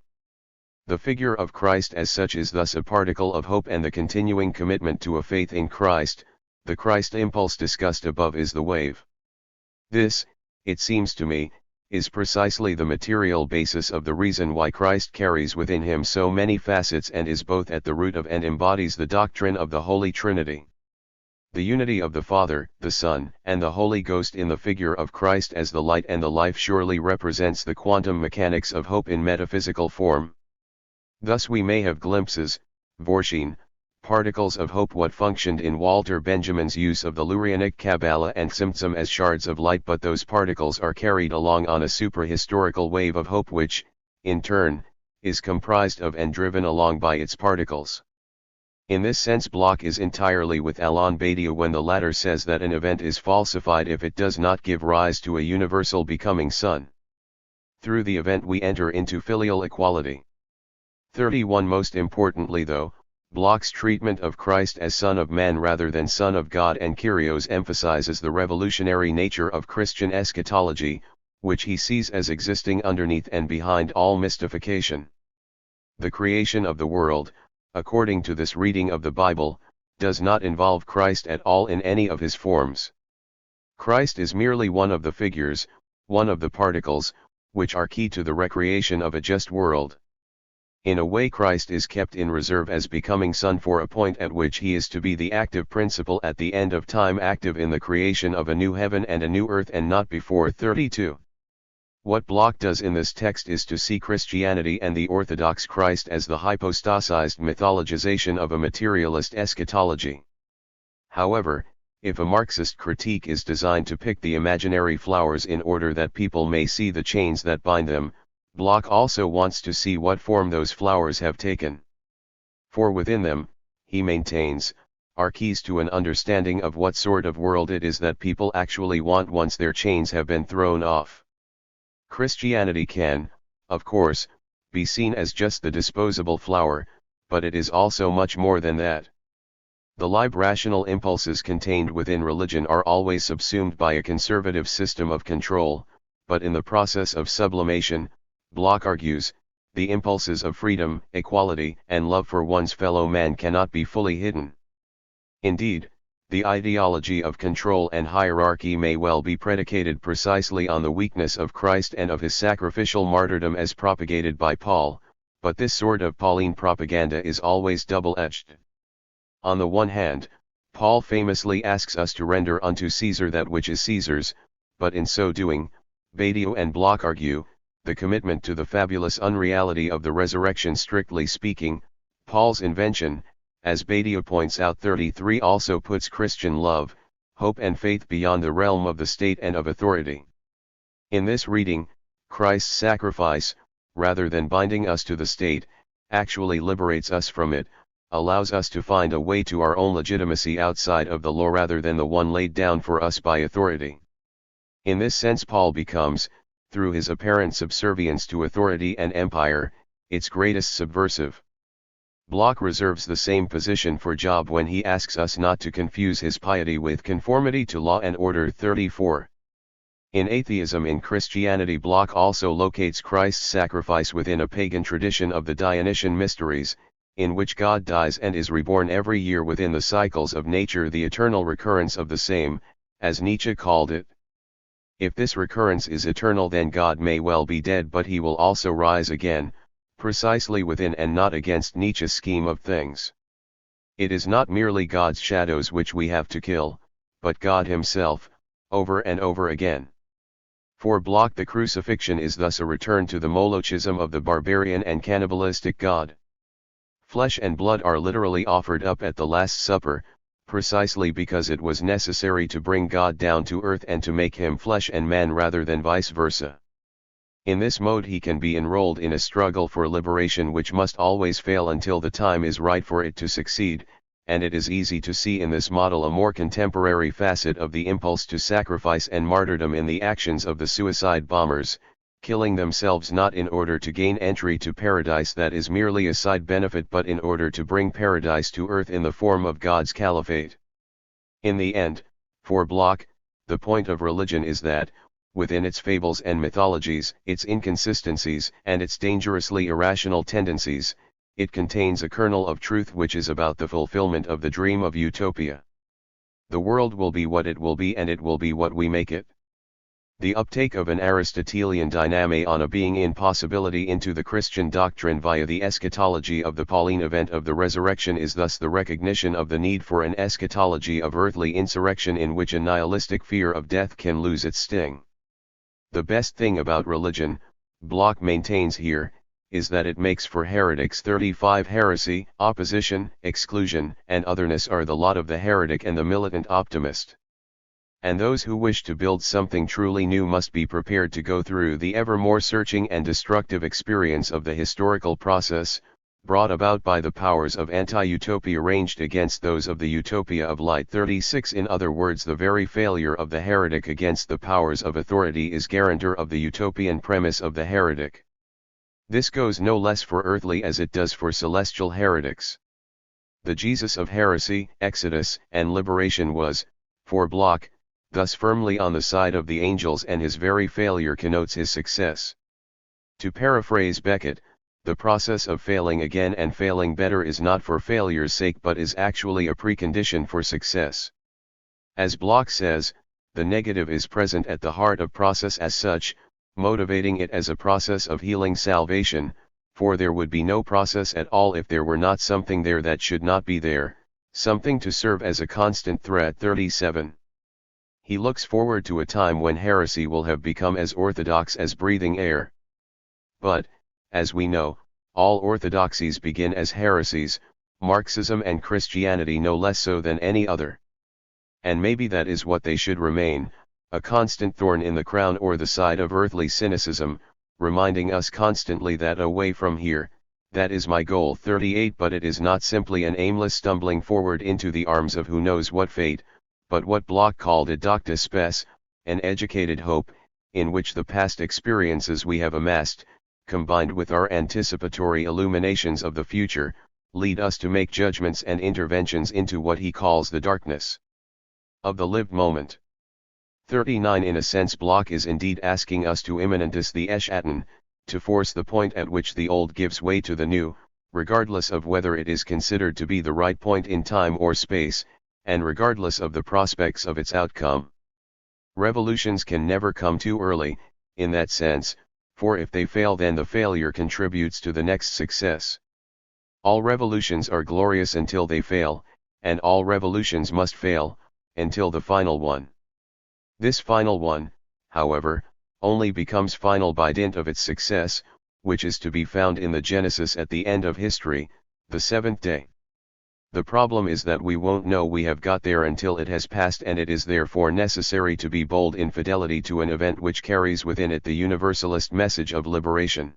The figure of Christ as such is thus a particle of hope, and the continuing commitment to a faith in Christ, the Christ impulse discussed above, is the wave. This, it seems to me, is precisely the material basis of the reason why Christ carries within him so many facets and is both at the root of and embodies the doctrine of the Holy Trinity. The unity of the Father, the Son, and the Holy Ghost in the figure of Christ as the light and the life surely represents the quantum mechanics of hope in metaphysical form. Thus we may have glimpses, Vorschien, particles of hope, what functioned in Walter Benjamin's use of the Lurianic Kabbalah and Tzimtzum as shards of light, but those particles are carried along on a suprahistorical wave of hope which, in turn, is comprised of and driven along by its particles. In this sense Bloch is entirely with Alain Badiou when the latter says that an event is falsified if it does not give rise to a universal becoming Son. Through the event we enter into filial equality. 31. Most importantly though, Bloch's treatment of Christ as Son of Man rather than Son of God and Kyrios emphasizes the revolutionary nature of Christian eschatology, which he sees as existing underneath and behind all mystification. The creation of the world, according to this reading of the Bible, does not involve Christ at all in any of his forms. Christ is merely one of the figures, one of the particles, which are key to the recreation of a just world. In a way Christ is kept in reserve as becoming Son for a point at which he is to be the active principle at the end of time, active in the creation of a new heaven and a new earth, and not before. 32. What Bloch does in this text is to see Christianity and the Orthodox Christ as the hypostasized mythologization of a materialist eschatology. However, if a Marxist critique is designed to pick the imaginary flowers in order that people may see the chains that bind them, Bloch also wants to see what form those flowers have taken. For within them, he maintains, are keys to an understanding of what sort of world it is that people actually want once their chains have been thrown off. Christianity can, of course, be seen as just the disposable flower, but it is also much more than that. The libe-rational impulses contained within religion are always subsumed by a conservative system of control, but in the process of sublimation, Bloch argues, the impulses of freedom, equality, and love for one's fellow man cannot be fully hidden. Indeed, the ideology of control and hierarchy may well be predicated precisely on the weakness of Christ and of his sacrificial martyrdom as propagated by Paul, but this sort of Pauline propaganda is always double-edged. On the one hand, Paul famously asks us to render unto Caesar that which is Caesar's, but in so doing, Badiou and Bloch argue, the commitment to the fabulous unreality of the resurrection, strictly speaking, Paul's invention, as Badiou points out. 33 also puts Christian love, hope and faith beyond the realm of the state and of authority. In this reading, Christ's sacrifice, rather than binding us to the state, actually liberates us from it, allows us to find a way to our own legitimacy outside of the law rather than the one laid down for us by authority. In this sense Paul becomes, through his apparent subservience to authority and empire, its greatest subversive. Bloch reserves the same position for Job when he asks us not to confuse his piety with conformity to law and order. 34. In Atheism in Christianity, Bloch also locates Christ's sacrifice within a pagan tradition of the Dionysian mysteries, in which God dies and is reborn every year within the cycles of nature, the eternal recurrence of the same, as Nietzsche called it. If this recurrence is eternal, then God may well be dead, but he will also rise again, precisely within and not against Nietzsche's scheme of things. It is not merely God's shadows which we have to kill, but God himself, over and over again. For Bloch, the crucifixion is thus a return to the molochism of the barbarian and cannibalistic God. Flesh and blood are literally offered up at the Last Supper, precisely because it was necessary to bring God down to earth and to make him flesh and man rather than vice versa. In this mode he can be enrolled in a struggle for liberation which must always fail until the time is right for it to succeed, and it is easy to see in this model a more contemporary facet of the impulse to sacrifice and martyrdom in the actions of the suicide bombers, killing themselves not in order to gain entry to paradise, that is merely a side benefit, but in order to bring paradise to earth in the form of God's caliphate. In the end, for Bloch, the point of religion is that, within its fables and mythologies, its inconsistencies, and its dangerously irrational tendencies, it contains a kernel of truth which is about the fulfillment of the dream of utopia. The world will be what it will be, and it will be what we make it. The uptake of an Aristotelian dyname on a being impossibility into the Christian doctrine via the eschatology of the Pauline event of the resurrection is thus the recognition of the need for an eschatology of earthly insurrection in which a nihilistic fear of death can lose its sting. The best thing about religion, Bloch maintains here, is that it makes for heretics. 35 Heresy, opposition, exclusion, and otherness are the lot of the heretic and the militant optimist. And those who wish to build something truly new must be prepared to go through the ever more searching and destructive experience of the historical process, brought about by the powers of anti-utopia ranged against those of the utopia of light. 36 In other words, the very failure of the heretic against the powers of authority is guarantor of the utopian premise of the heretic. This goes no less for earthly as it does for celestial heretics. The Jesus of heresy, exodus, and liberation was, for Bloch, thus firmly on the side of the angels, and his very failure connotes his success. To paraphrase Beckett, the process of failing again and failing better is not for failure's sake but is actually a precondition for success. As Bloch says, the negative is present at the heart of process as such, motivating it as a process of healing salvation, for there would be no process at all if there were not something there that should not be there, something to serve as a constant threat. 37. He looks forward to a time when heresy will have become as orthodox as breathing air. But, as we know, all orthodoxies begin as heresies, Marxism and Christianity no less so than any other. And maybe that is what they should remain, a constant thorn in the crown or the side of earthly cynicism, reminding us constantly that away from here, that is my goal. 38 But it is not simply an aimless stumbling forward into the arms of who knows what fate, but what Bloch called a docta spes, an educated hope, in which the past experiences we have amassed, combined with our anticipatory illuminations of the future, lead us to make judgments and interventions into what he calls the darkness of the lived moment. 39 In a sense Bloch is indeed asking us to immanentis the Eschatten, to force the point at which the old gives way to the new, regardless of whether it is considered to be the right point in time or space, and regardless of the prospects of its outcome. Revolutions can never come too early, in that sense, for if they fail then the failure contributes to the next success. All revolutions are glorious until they fail, and all revolutions must fail, until the final one. This final one, however, only becomes final by dint of its success, which is to be found in the Genesis at the end of history, the seventh day. The problem is that we won't know we have got there until it has passed, and it is therefore necessary to be bold in fidelity to an event which carries within it the universalist message of liberation.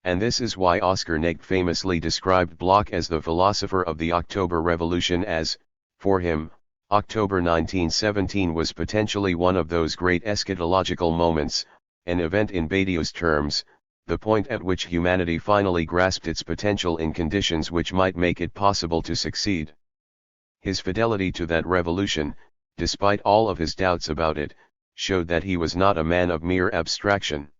And this is why Oscar Negue famously described Bloch as the philosopher of the October Revolution, as, for him, October 1917 was potentially one of those great eschatological moments, an event in Badiou's terms, the point at which humanity finally grasped its potential in conditions which might make it possible to succeed. His fidelity to that revolution, despite all of his doubts about it, showed that he was not a man of mere abstraction.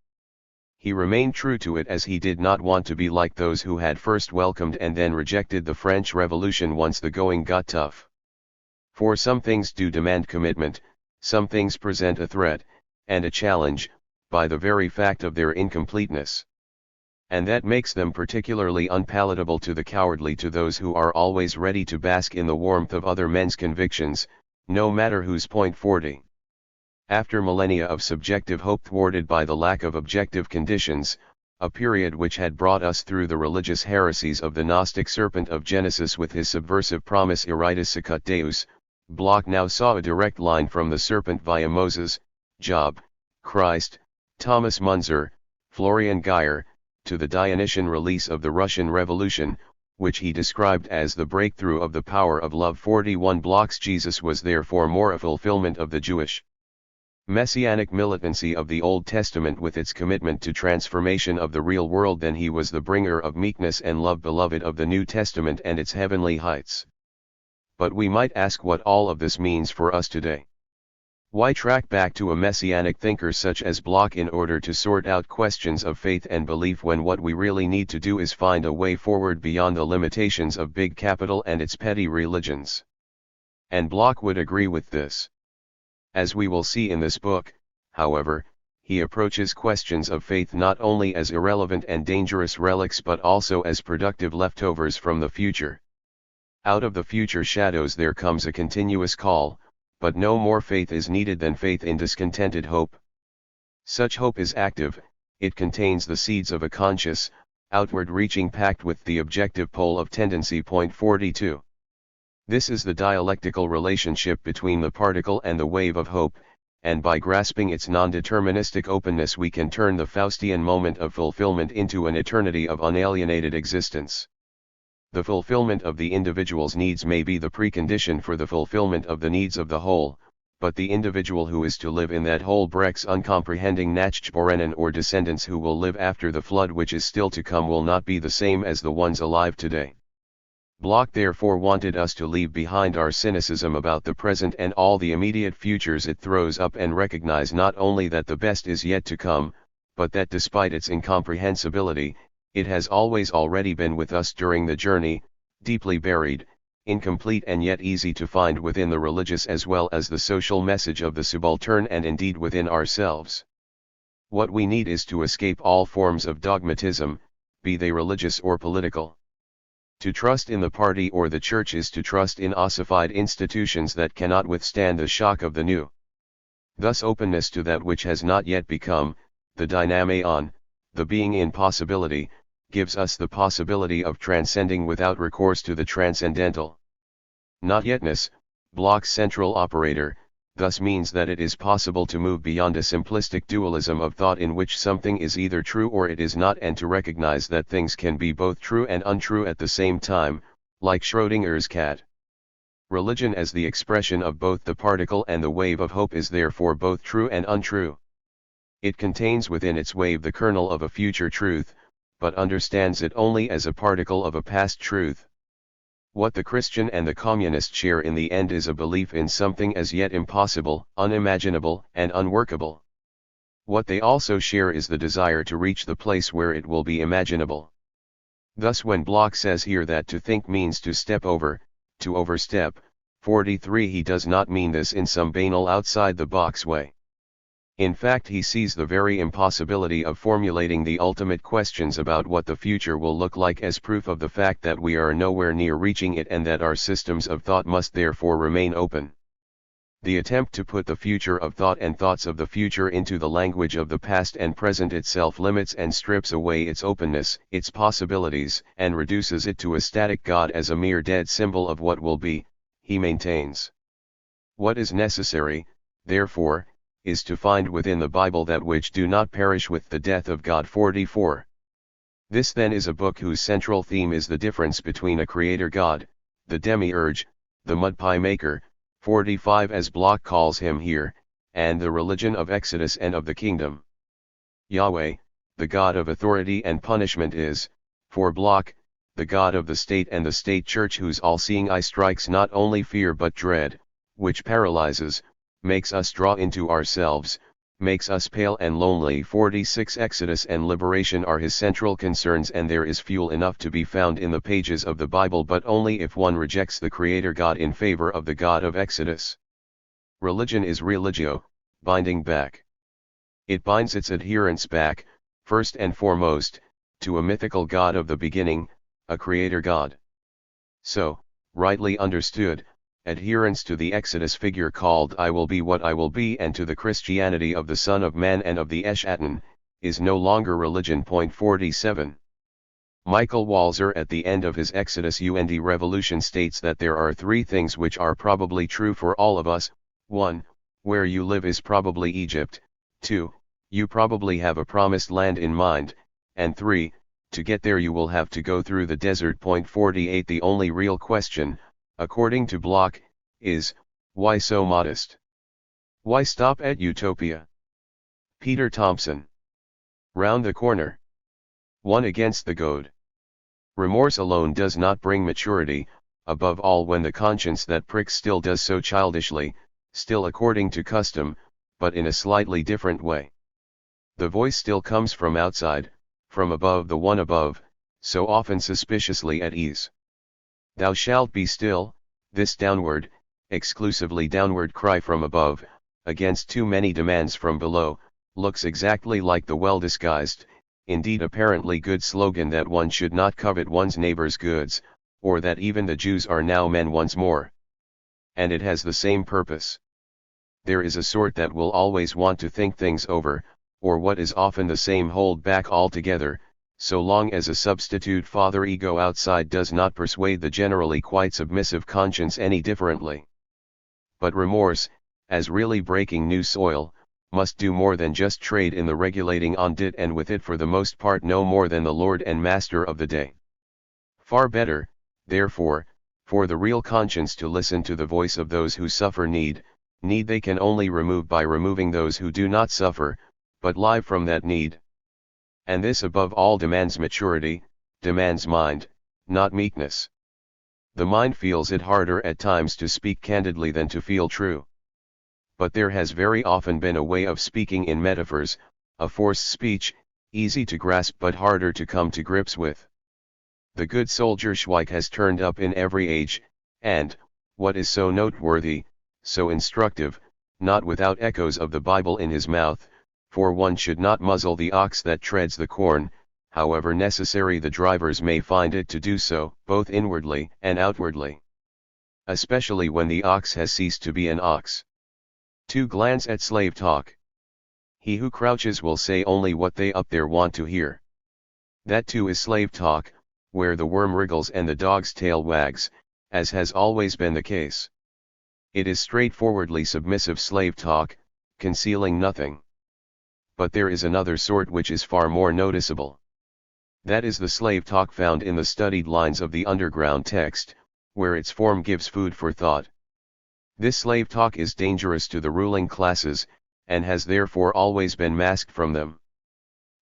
He remained true to it as he did not want to be like those who had first welcomed and then rejected the French Revolution once the going got tough. For some things do demand commitment, some things present a threat, and a challenge, by the very fact of their incompleteness. And that makes them particularly unpalatable to the cowardly, to those who are always ready to bask in the warmth of other men's convictions, no matter whose point. 40. After millennia of subjective hope thwarted by the lack of objective conditions, a period which had brought us through the religious heresies of the Gnostic serpent of Genesis with his subversive promise Iritis sicut Deus, Bloch now saw a direct line from the serpent via Moses, Job, Christ, Thomas Munzer, Florian Geyer, to the Dionysian release of the Russian Revolution, which he described as the breakthrough of the power of love. 41 Bloch's Jesus was therefore more a fulfillment of the Jewish messianic militancy of the Old Testament with its commitment to transformation of the real world than he was the bringer of meekness and love beloved of the New Testament and its heavenly heights. But we might ask what all of this means for us today. Why track back to a messianic thinker such as Bloch in order to sort out questions of faith and belief when what we really need to do is find a way forward beyond the limitations of big capital and its petty religions? And Bloch would agree with this. As we will see in this book, however, he approaches questions of faith not only as irrelevant and dangerous relics but also as productive leftovers from the future. Out of the future shadows there comes a continuous call, but no more faith is needed than faith in discontented hope. Such hope is active, it contains the seeds of a conscious, outward-reaching pact with the objective pole of tendency. 42. This is the dialectical relationship between the particle and the wave of hope, and by grasping its non-deterministic openness we can turn the Faustian moment of fulfillment into an eternity of unalienated existence. The fulfillment of the individual's needs may be the precondition for the fulfillment of the needs of the whole, but the individual who is to live in that whole Brecht's uncomprehending Nachgeborenen or descendants who will live after the flood which is still to come will not be the same as the ones alive today. Bloch therefore wanted us to leave behind our cynicism about the present and all the immediate futures it throws up and recognize not only that the best is yet to come, but that despite its incomprehensibility, it has always already been with us during the journey, deeply buried, incomplete and yet easy to find within the religious as well as the social message of the subaltern and indeed within ourselves. What we need is to escape all forms of dogmatism, be they religious or political. To trust in the party or the church is to trust in ossified institutions that cannot withstand the shock of the new. Thus openness to that which has not yet become, the dynameion, the being in possibility, gives us the possibility of transcending without recourse to the transcendental. Not yetness, Bloch's central operator, thus means that it is possible to move beyond a simplistic dualism of thought in which something is either true or it is not, and to recognize that things can be both true and untrue at the same time, like Schrödinger's cat. Religion as the expression of both the particle and the wave of hope is therefore both true and untrue. It contains within its wave the kernel of a future truth, but understands it only as a particle of a past truth. What the Christian and the communist share in the end is a belief in something as yet impossible, unimaginable, and unworkable. What they also share is the desire to reach the place where it will be imaginable. Thus when Bloch says here that to think means to step over, to overstep, 43, he does not mean this in some banal outside-the-box way. In fact, he sees the very impossibility of formulating the ultimate questions about what the future will look like as proof of the fact that we are nowhere near reaching it and that our systems of thought must therefore remain open. The attempt to put the future of thought and thoughts of the future into the language of the past and present itself limits and strips away its openness, its possibilities, and reduces it to a static God as a mere dead symbol of what will be, he maintains. What is necessary, therefore, is to find within the Bible that which do not perish with the death of God. 44. This then is a book whose central theme is the difference between a creator God, the demiurge, the mud pie maker, 45 as Bloch calls him here, and the religion of Exodus and of the kingdom. Yahweh, the God of authority and punishment is, for Bloch, the God of the state and the state church whose all-seeing eye strikes not only fear but dread, which paralyzes, makes us draw into ourselves, makes us pale and lonely. 46 Exodus and liberation are his central concerns, and there is fuel enough to be found in the pages of the Bible, but only if one rejects the Creator God in favor of the God of Exodus. Religion is religio, binding back. It binds its adherents back, first and foremost, to a mythical God of the beginning, a Creator God. So, rightly understood, adherence to the Exodus figure called I will be what I will be and to the Christianity of the Son of Man and of the Eshatan, is no longer religion. 47. Michael Walzer at the end of his Exodus und Revolution states that there are three things which are probably true for all of us. 1. Where you live is probably Egypt. 2. You probably have a promised land in mind. And 3. To get there you will have to go through the desert. 48. The only real question, according to Bloch, is, why so modest? Why stop at utopia? Peter Thompson. Round the corner. One against the goad. Remorse alone does not bring maturity, above all when the conscience that pricks still does so childishly, still according to custom, but in a slightly different way. The voice still comes from outside, from above the one above, so often suspiciously at ease. Thou shalt be still, this downward, exclusively downward cry from above, against too many demands from below, looks exactly like the well-disguised, indeed apparently good slogan that one should not covet one's neighbor's goods, or that even the Jews are now men once more. And it has the same purpose. There is a sort that will always want to think things over, or what is often the same hold back altogether, so long as a substitute father ego outside does not persuade the generally quite submissive conscience any differently. But remorse, as really breaking new soil, must do more than just trade in the regulating on it and with it for the most part no more than the lord and master of the day. Far better, therefore, for the real conscience to listen to the voice of those who suffer need they can only remove by removing those who do not suffer, but live from that need. And this above all demands maturity, demands mind, not meekness. The mind feels it harder at times to speak candidly than to feel true. But there has very often been a way of speaking in metaphors, a forced speech, easy to grasp but harder to come to grips with. The good soldier Schweik has turned up in every age, and, what is so noteworthy, so instructive, not without echoes of the Bible in his mouth, for one should not muzzle the ox that treads the corn, however necessary the drivers may find it to do so, both inwardly and outwardly. Especially when the ox has ceased to be an ox. To glance at slave talk. He who crouches will say only what they up there want to hear. That too is slave talk, where the worm wriggles and the dog's tail wags, as has always been the case. It is straightforwardly submissive slave talk, concealing nothing. But there is another sort which is far more noticeable. That is the slave talk found in the studied lines of the underground text, where its form gives food for thought. This slave talk is dangerous to the ruling classes, and has therefore always been masked from them.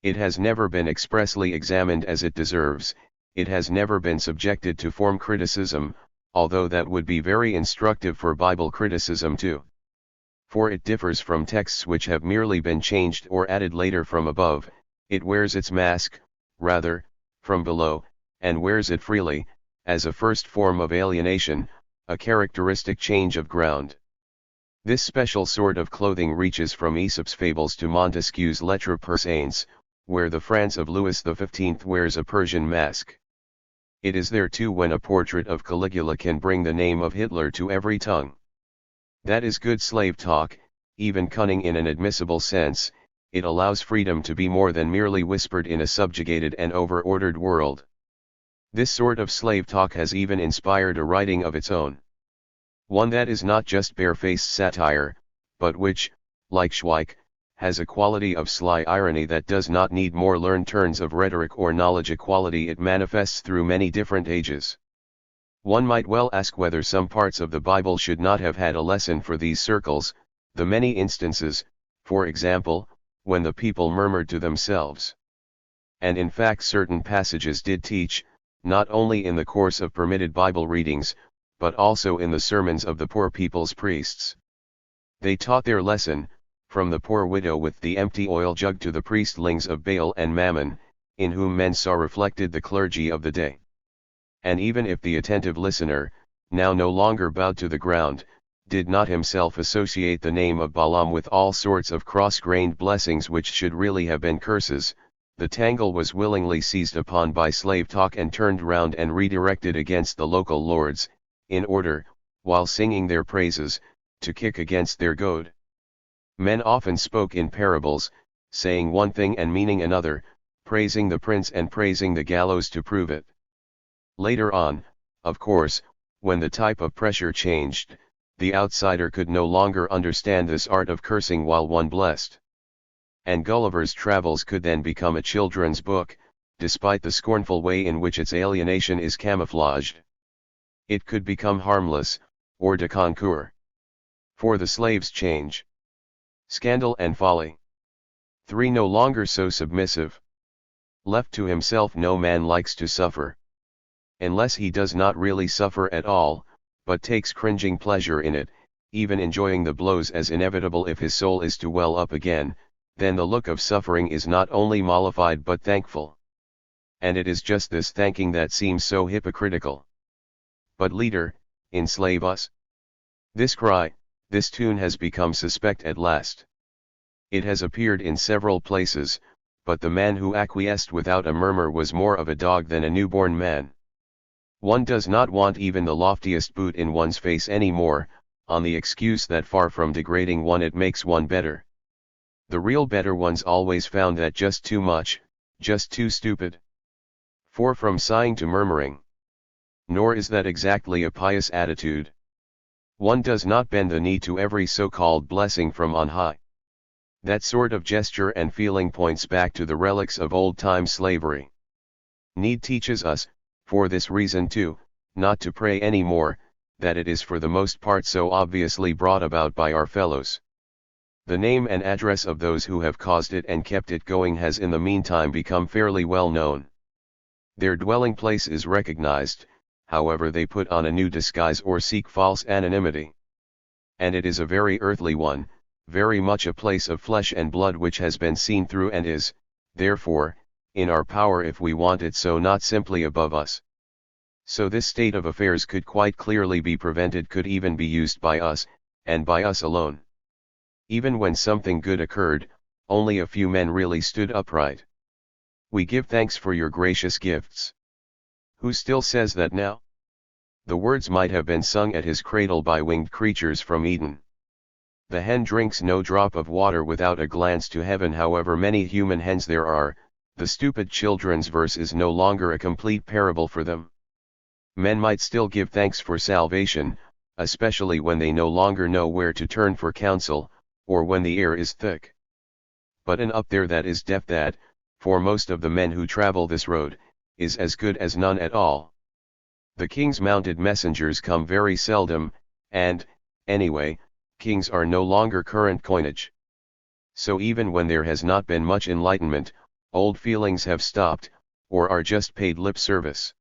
It has never been expressly examined as it deserves, it has never been subjected to form criticism, although that would be very instructive for Bible criticism too. For it differs from texts which have merely been changed or added later from above, it wears its mask, rather, from below, and wears it freely, as a first form of alienation, a characteristic change of ground. This special sort of clothing reaches from Aesop's fables to Montesquieu's Lettres Persanes, where the France of Louis XV wears a Persian mask. It is there too when a portrait of Caligula can bring the name of Hitler to every tongue. That is good slave talk, even cunning in an admissible sense. It allows freedom to be more than merely whispered in a subjugated and over-ordered world. This sort of slave talk has even inspired a writing of its own. One that is not just barefaced satire, but which, like Schweik, has a quality of sly irony that does not need more learned turns of rhetoric or knowledge, a quality it manifests through many different ages. One might well ask whether some parts of the Bible should not have had a lesson for these circles, the many instances, for example, when the people murmured to themselves. And in fact certain passages did teach, not only in the course of permitted Bible readings, but also in the sermons of the poor people's priests. They taught their lesson, from the poor widow with the empty oil jug to the priestlings of Baal and Mammon, in whom men saw reflected the clergy of the day. And even if the attentive listener, now no longer bowed to the ground, did not himself associate the name of Balaam with all sorts of cross-grained blessings which should really have been curses, the tangle was willingly seized upon by slave talk and turned round and redirected against the local lords, in order, while singing their praises, to kick against their goad. Men often spoke in parables, saying one thing and meaning another, praising the prince and praising the gallows to prove it. Later on, of course, when the type of pressure changed, the outsider could no longer understand this art of cursing while one blessed. And Gulliver's Travels could then become a children's book, despite the scornful way in which its alienation is camouflaged. It could become harmless, or de concours. For the slaves change. Scandal and folly. 3. No longer so submissive. Left to himself no man likes to suffer. Unless he does not really suffer at all, but takes cringing pleasure in it, even enjoying the blows as inevitable if his soul is to well up again, then the look of suffering is not only mollified but thankful. And it is just this thanking that seems so hypocritical. But leader, enslave us. This cry, this tune has become suspect at last. It has appeared in several places, but the man who acquiesced without a murmur was more of a dog than a newborn man. One does not want even the loftiest boot in one's face any more, on the excuse that far from degrading one it makes one better. The real better ones always found that just too much, just too stupid. For from sighing to murmuring. Nor is that exactly a pious attitude. One does not bend the knee to every so-called blessing from on high. That sort of gesture and feeling points back to the relics of old-time slavery. Need teaches us, for this reason too, not to pray any more, that it is for the most part so obviously brought about by our fellows. The name and address of those who have caused it and kept it going has in the meantime become fairly well known. Their dwelling place is recognized, however they put on a new disguise or seek false anonymity. And it is a very earthly one, very much a place of flesh and blood which has been seen through and is, therefore, in our power if we want it so, not simply above us. So this state of affairs could quite clearly be prevented, could even be used by us, and by us alone. Even when something good occurred, only a few men really stood upright. We give thanks for your gracious gifts. Who still says that now? The words might have been sung at his cradle by winged creatures from Eden. The hen drinks no drop of water without a glance to heaven. However many human hens there are, the stupid children's verse is no longer a complete parable for them. Men might still give thanks for salvation, especially when they no longer know where to turn for counsel, or when the air is thick. But an up there that is deaf, that, for most of the men who travel this road, is as good as none at all. The king's mounted messengers come very seldom, and, anyway, kings are no longer current coinage. So even when there has not been much enlightenment, old feelings have stopped, or are just paid lip service.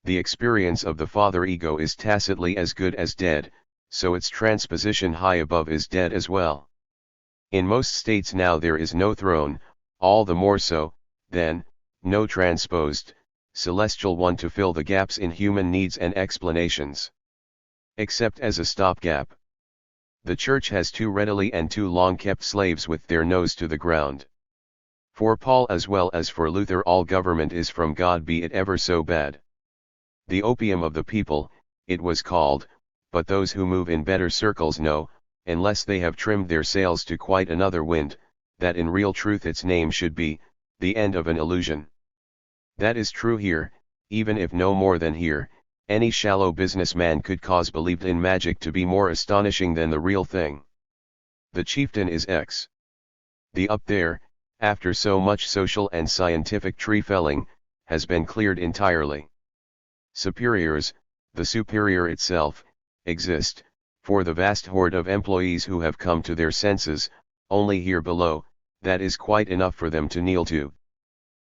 The experience of the father ego is tacitly as good as dead, so its transposition high above is dead as well. In most states now there is no throne, all the more so, then, no transposed, celestial one to fill the gaps in human needs and explanations. Except as a stopgap. The Church has too readily and too long kept slaves with their nose to the ground. For Paul as well as for Luther, all government is from God, be it ever so bad. The opium of the people, it was called, but those who move in better circles know, unless they have trimmed their sails to quite another wind, that in real truth its name should be, the end of an illusion. That is true here, even if no more than here. Any shallow businessman could cause believed in magic to be more astonishing than the real thing. The chieftain is X. The up there, after so much social and scientific tree felling, has been cleared entirely. Superiors, the superior itself, exist, for the vast horde of employees who have come to their senses, only here below, that is quite enough for them to kneel to.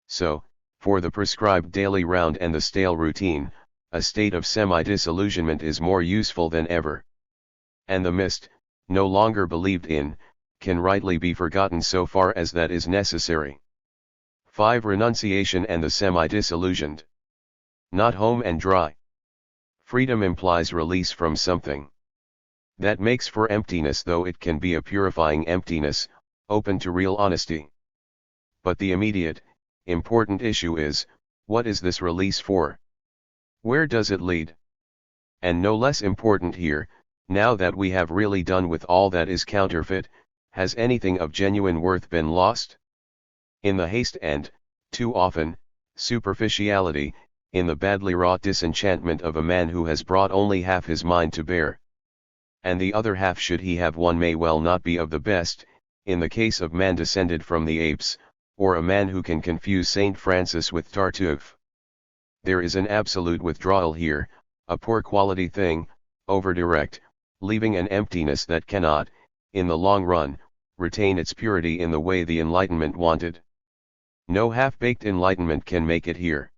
So, for the prescribed daily round and the stale routine, a state of semi-disillusionment is more useful than ever. And the mist, no longer believed in, can rightly be forgotten so far as that is necessary. 5. Renunciation and the semi-disillusioned. Not home and dry. Freedom implies release from something. That makes for emptiness, though it can be a purifying emptiness, open to real honesty. But the immediate, important issue is, what is this release for? Where does it lead? And no less important here, now that we have really done with all that is counterfeit, has anything of genuine worth been lost? In the haste and, too often, superficiality, in the badly wrought disenchantment of a man who has brought only half his mind to bear. And the other half, should he have one, may well not be of the best, in the case of man descended from the apes, or a man who can confuse Saint Francis with Tartuffe. There is an absolute withdrawal here, a poor quality thing, over-direct, leaving an emptiness that cannot, in the long run, retain its purity in the way the Enlightenment wanted. No half-baked enlightenment can make it here.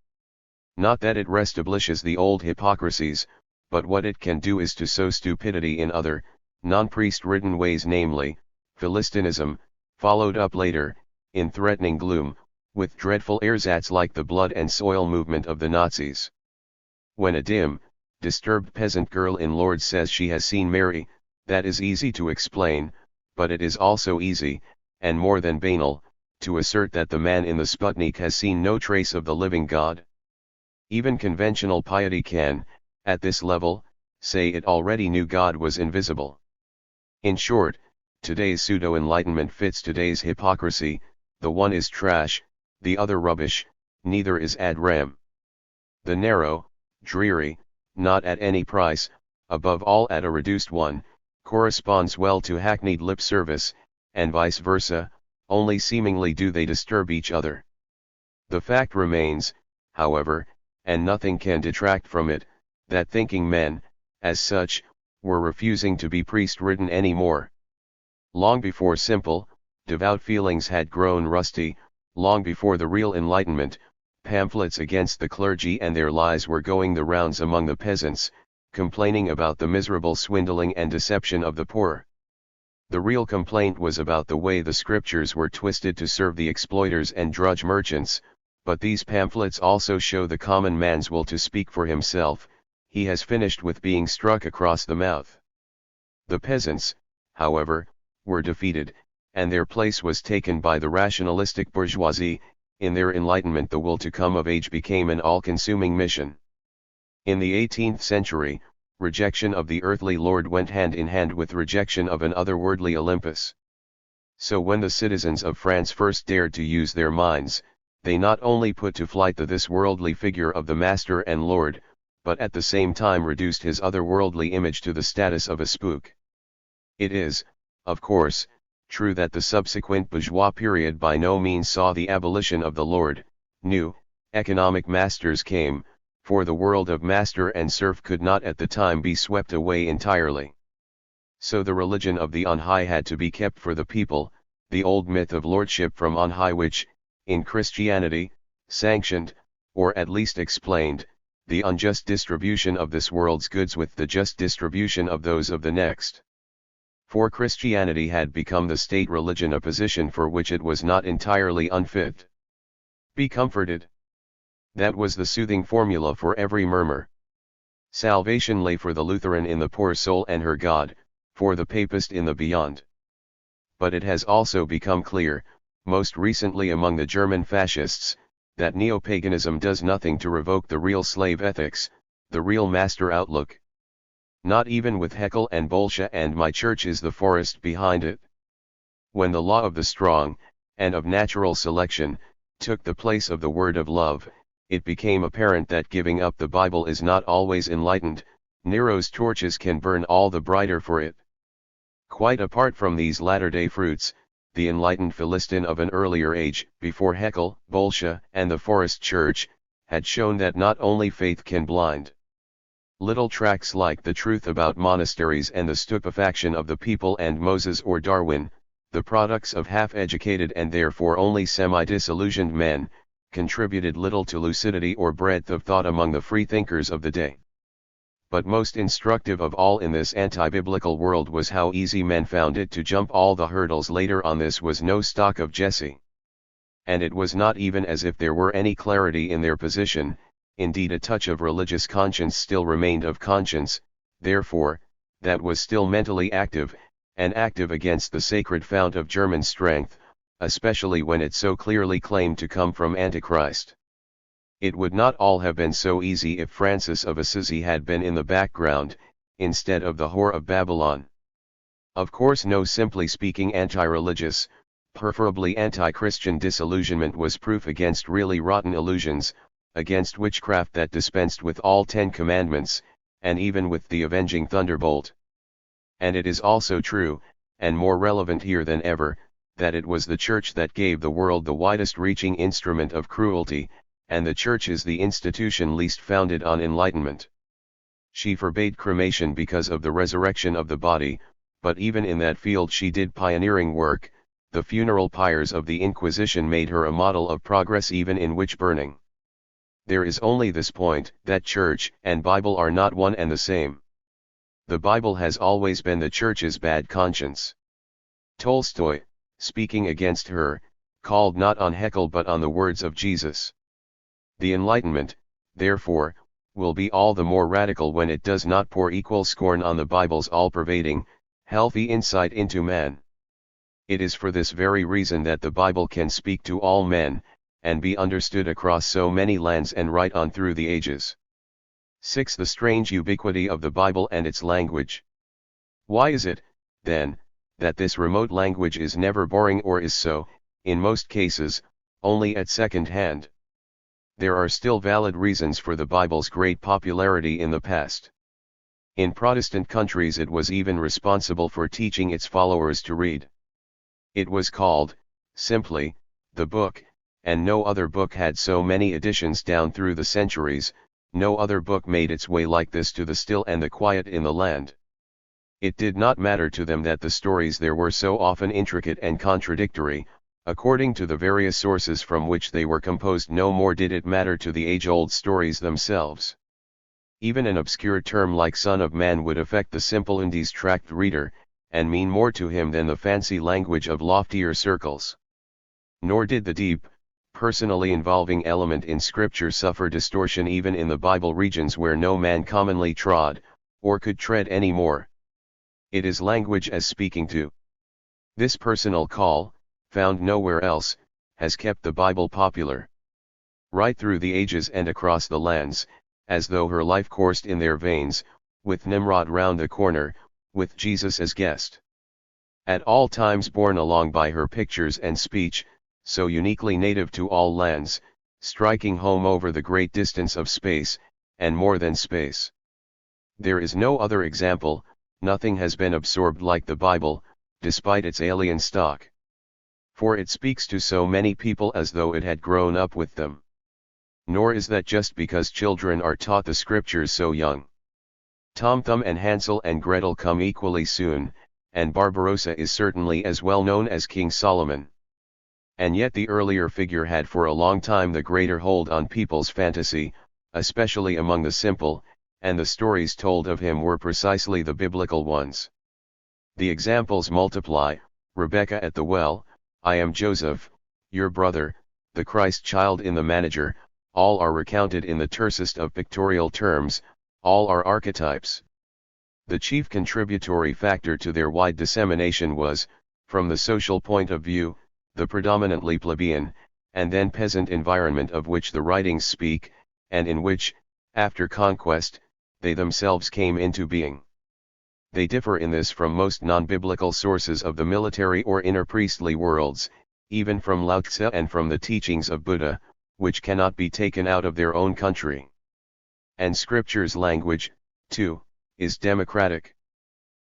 Not that it restablishes the old hypocrisies, but what it can do is to sow stupidity in other, non-priest-ridden ways, namely, Philistinism, followed up later, in threatening gloom, with dreadful ersatz like the blood and soil movement of the Nazis. When a dim, disturbed peasant girl in Lourdes says she has seen Mary, that is easy to explain, but it is also easy, and more than banal, to assert that the man in the Sputnik has seen no trace of the living God. Even conventional piety can, at this level, say it already knew God was invisible. In short, today's pseudo-enlightenment fits today's hypocrisy, the one is trash, the other rubbish, neither is ad rem. The narrow, dreary, not at any price, above all at a reduced one, corresponds well to hackneyed lip service, and vice versa, only seemingly do they disturb each other. The fact remains, however, and nothing can detract from it, that thinking men, as such, were refusing to be priest-ridden any more. Long before simple, devout feelings had grown rusty, long before the real Enlightenment, pamphlets against the clergy and their lies were going the rounds among the peasants, complaining about the miserable swindling and deception of the poor. The real complaint was about the way the scriptures were twisted to serve the exploiters and drudge merchants, but these pamphlets also show the common man's will to speak for himself. He has finished with being struck across the mouth. The peasants, however, were defeated, and their place was taken by the rationalistic bourgeoisie. In their enlightenment the will to come of age became an all-consuming mission. In the 18th century, rejection of the earthly Lord went hand in hand with rejection of an otherworldly Olympus. So when the citizens of France first dared to use their minds, they not only put to flight the this-worldly figure of the Master and Lord, but at the same time reduced his otherworldly image to the status of a spook. It is, of course, true that the subsequent bourgeois period by no means saw the abolition of the Lord. New, economic masters came, for the world of master and serf could not at the time be swept away entirely. So the religion of the on high had to be kept for the people, the old myth of lordship from on high which, in Christianity, sanctioned, or at least explained, the unjust distribution of this world's goods with the just distribution of those of the next. For Christianity had become the state religion, a position for which it was not entirely unfit. Be comforted. That was the soothing formula for every murmur. Salvation lay for the Lutheran in the poor soul and her God, for the Papist in the beyond. But it has also become clear, most recently among the German fascists, that neo-paganism does nothing to revoke the real slave ethics, the real master outlook. Not even with Haeckel and Bolsche and my church is the forest behind it. When the law of the strong, and of natural selection, took the place of the word of love, it became apparent that giving up the Bible is not always enlightened. Nero's torches can burn all the brighter for it. Quite apart from these latter-day fruits, the enlightened Philistine of an earlier age, before Haeckel, Bolsche, and the Forest Church, had shown that not only faith can blind. Little tracts like The Truth About Monasteries and The Stupefaction of the People and Moses or Darwin, the products of half-educated and therefore only semi-disillusioned men, contributed little to lucidity or breadth of thought among the freethinkers of the day. But most instructive of all in this anti-biblical world was how easy men found it to jump all the hurdles later on. This was no stock of Jesse. And it was not even as if there were any clarity in their position. Indeed, a touch of religious conscience still remained of conscience, therefore, that was still mentally active, and active against the sacred fount of German strength, especially when it so clearly claimed to come from Antichrist. It would not all have been so easy if Francis of Assisi had been in the background, instead of the whore of Babylon. Of course, no simply speaking anti-religious, preferably anti-Christian disillusionment was proof against really rotten illusions, against witchcraft that dispensed with all 10 commandments, and even with the avenging thunderbolt. And it is also true, and more relevant here than ever, that it was the Church that gave the world the widest-reaching instrument of cruelty, and the Church is the institution least founded on enlightenment. She forbade cremation because of the resurrection of the body, but even in that field she did pioneering work. The funeral pyres of the Inquisition made her a model of progress even in witch burning. There is only this point, that Church and Bible are not one and the same. The Bible has always been the Church's bad conscience. Tolstoy, speaking against her, called not on Haeckel but on the words of Jesus. The Enlightenment, therefore, will be all the more radical when it does not pour equal scorn on the Bible's all-pervading, healthy insight into man. It is for this very reason that the Bible can speak to all men, and be understood across so many lands and right on through the ages. 6. The strange ubiquity of the Bible and its language. Why is it, then, that this remote language is never boring or is so, in most cases, only at second hand? There are still valid reasons for the Bible's great popularity in the past. In Protestant countries it was even responsible for teaching its followers to read. It was called, simply, the book, and no other book had so many editions down through the centuries. No other book made its way like this to the still and the quiet in the land. It did not matter to them that the stories there were so often intricate and contradictory, according to the various sources from which they were composed. No more did it matter to the age-old stories themselves. Even an obscure term like Son of Man would affect the simple and distracted reader, and mean more to him than the fancy language of loftier circles. Nor did the deep, personally involving element in Scripture suffer distortion even in the Bible regions where no man commonly trod, or could tread any more. It is language as speaking to. This personal call, found nowhere else, has kept the Bible popular. Right through the ages and across the lands, as though her life coursed in their veins, with Nimrod round the corner, with Jesus as guest. At all times borne along by her pictures and speech, so uniquely native to all lands, striking home over the great distance of space, and more than space. There is no other example, nothing has been absorbed like the Bible, despite its alien stock. For it speaks to so many people as though it had grown up with them. Nor is that just because children are taught the Scriptures so young. Tom Thumb and Hansel and Gretel come equally soon, and Barbarossa is certainly as well known as King Solomon. And yet the earlier figure had for a long time the greater hold on people's fantasy, especially among the simple, and the stories told of him were precisely the biblical ones. The examples multiply: Rebecca at the well, I am Joseph, your brother, the Christ child in the manager. All are recounted in the tersest of pictorial terms, all are archetypes. The chief contributory factor to their wide dissemination was, from the social point of view, the predominantly plebeian, and then peasant environment of which the writings speak, and in which, after conquest, they themselves came into being. They differ in this from most non-biblical sources of the military or inner priestly worlds, even from Lao Tzu and from the teachings of Buddha, which cannot be taken out of their own country. And Scripture's language, too, is democratic.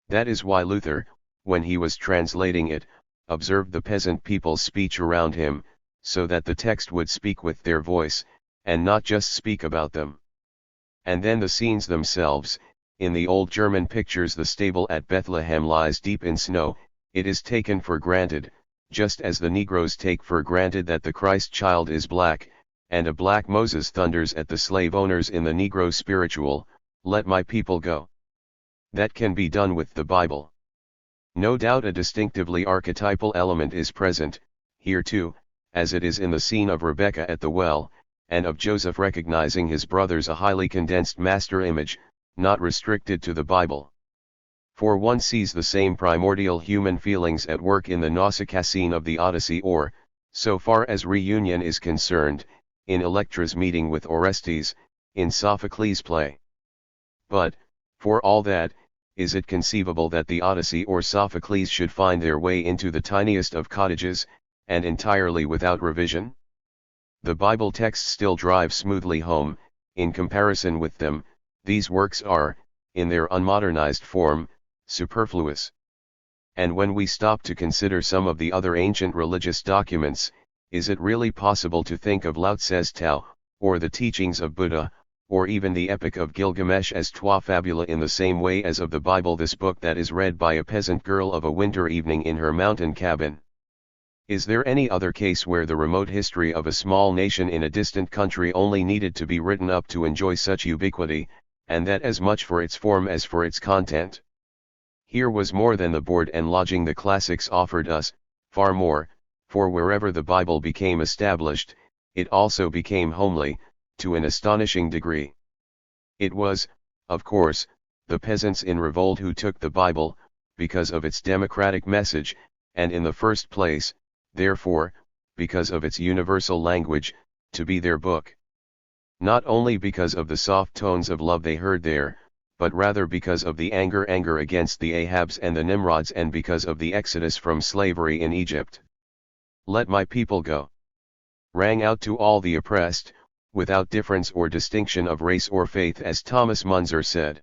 That is why Luther, when he was translating it, observed the peasant people's speech around him, so that the text would speak with their voice, and not just speak about them. And then the scenes themselves: in the old German pictures the stable at Bethlehem lies deep in snow. It is taken for granted, just as the Negroes take for granted that the Christ child is black, and a black Moses thunders at the slave owners in the Negro spiritual, "Let my people go." That can be done with the Bible. No doubt a distinctively archetypal element is present, here too, as it is in the scene of Rebecca at the well, and of Joseph recognizing his brothers, a highly condensed master image, not restricted to the Bible. For one sees the same primordial human feelings at work in the Nausicaa scene of the Odyssey, or, so far as reunion is concerned, in Electra's meeting with Orestes, in Sophocles' play. But, for all that, is it conceivable that the Odyssey or Sophocles should find their way into the tiniest of cottages, and entirely without revision? The Bible text still drives smoothly home. In comparison with them, these works are, in their unmodernized form, superfluous. And when we stop to consider some of the other ancient religious documents, is it really possible to think of Lao Tzu's Tao, or the teachings of Buddha, or even the Epic of Gilgamesh as Trois Fabula in the same way as of the Bible, this book that is read by a peasant girl of a winter evening in her mountain cabin? Is there any other case where the remote history of a small nation in a distant country only needed to be written up to enjoy such ubiquity, and that as much for its form as for its content? Here was more than the board and lodging the classics offered us, far more, for wherever the Bible became established, it also became homely, to an astonishing degree. It was, of course, the peasants in revolt who took the Bible, because of its democratic message, and in the first place, therefore, because of its universal language, to be their book. Not only because of the soft tones of love they heard there, but rather because of the anger against the Ahabs and the Nimrods, and because of the exodus from slavery in Egypt. "Let my people go," rang out to all the oppressed, without difference or distinction of race or faith, as Thomas Munzer said.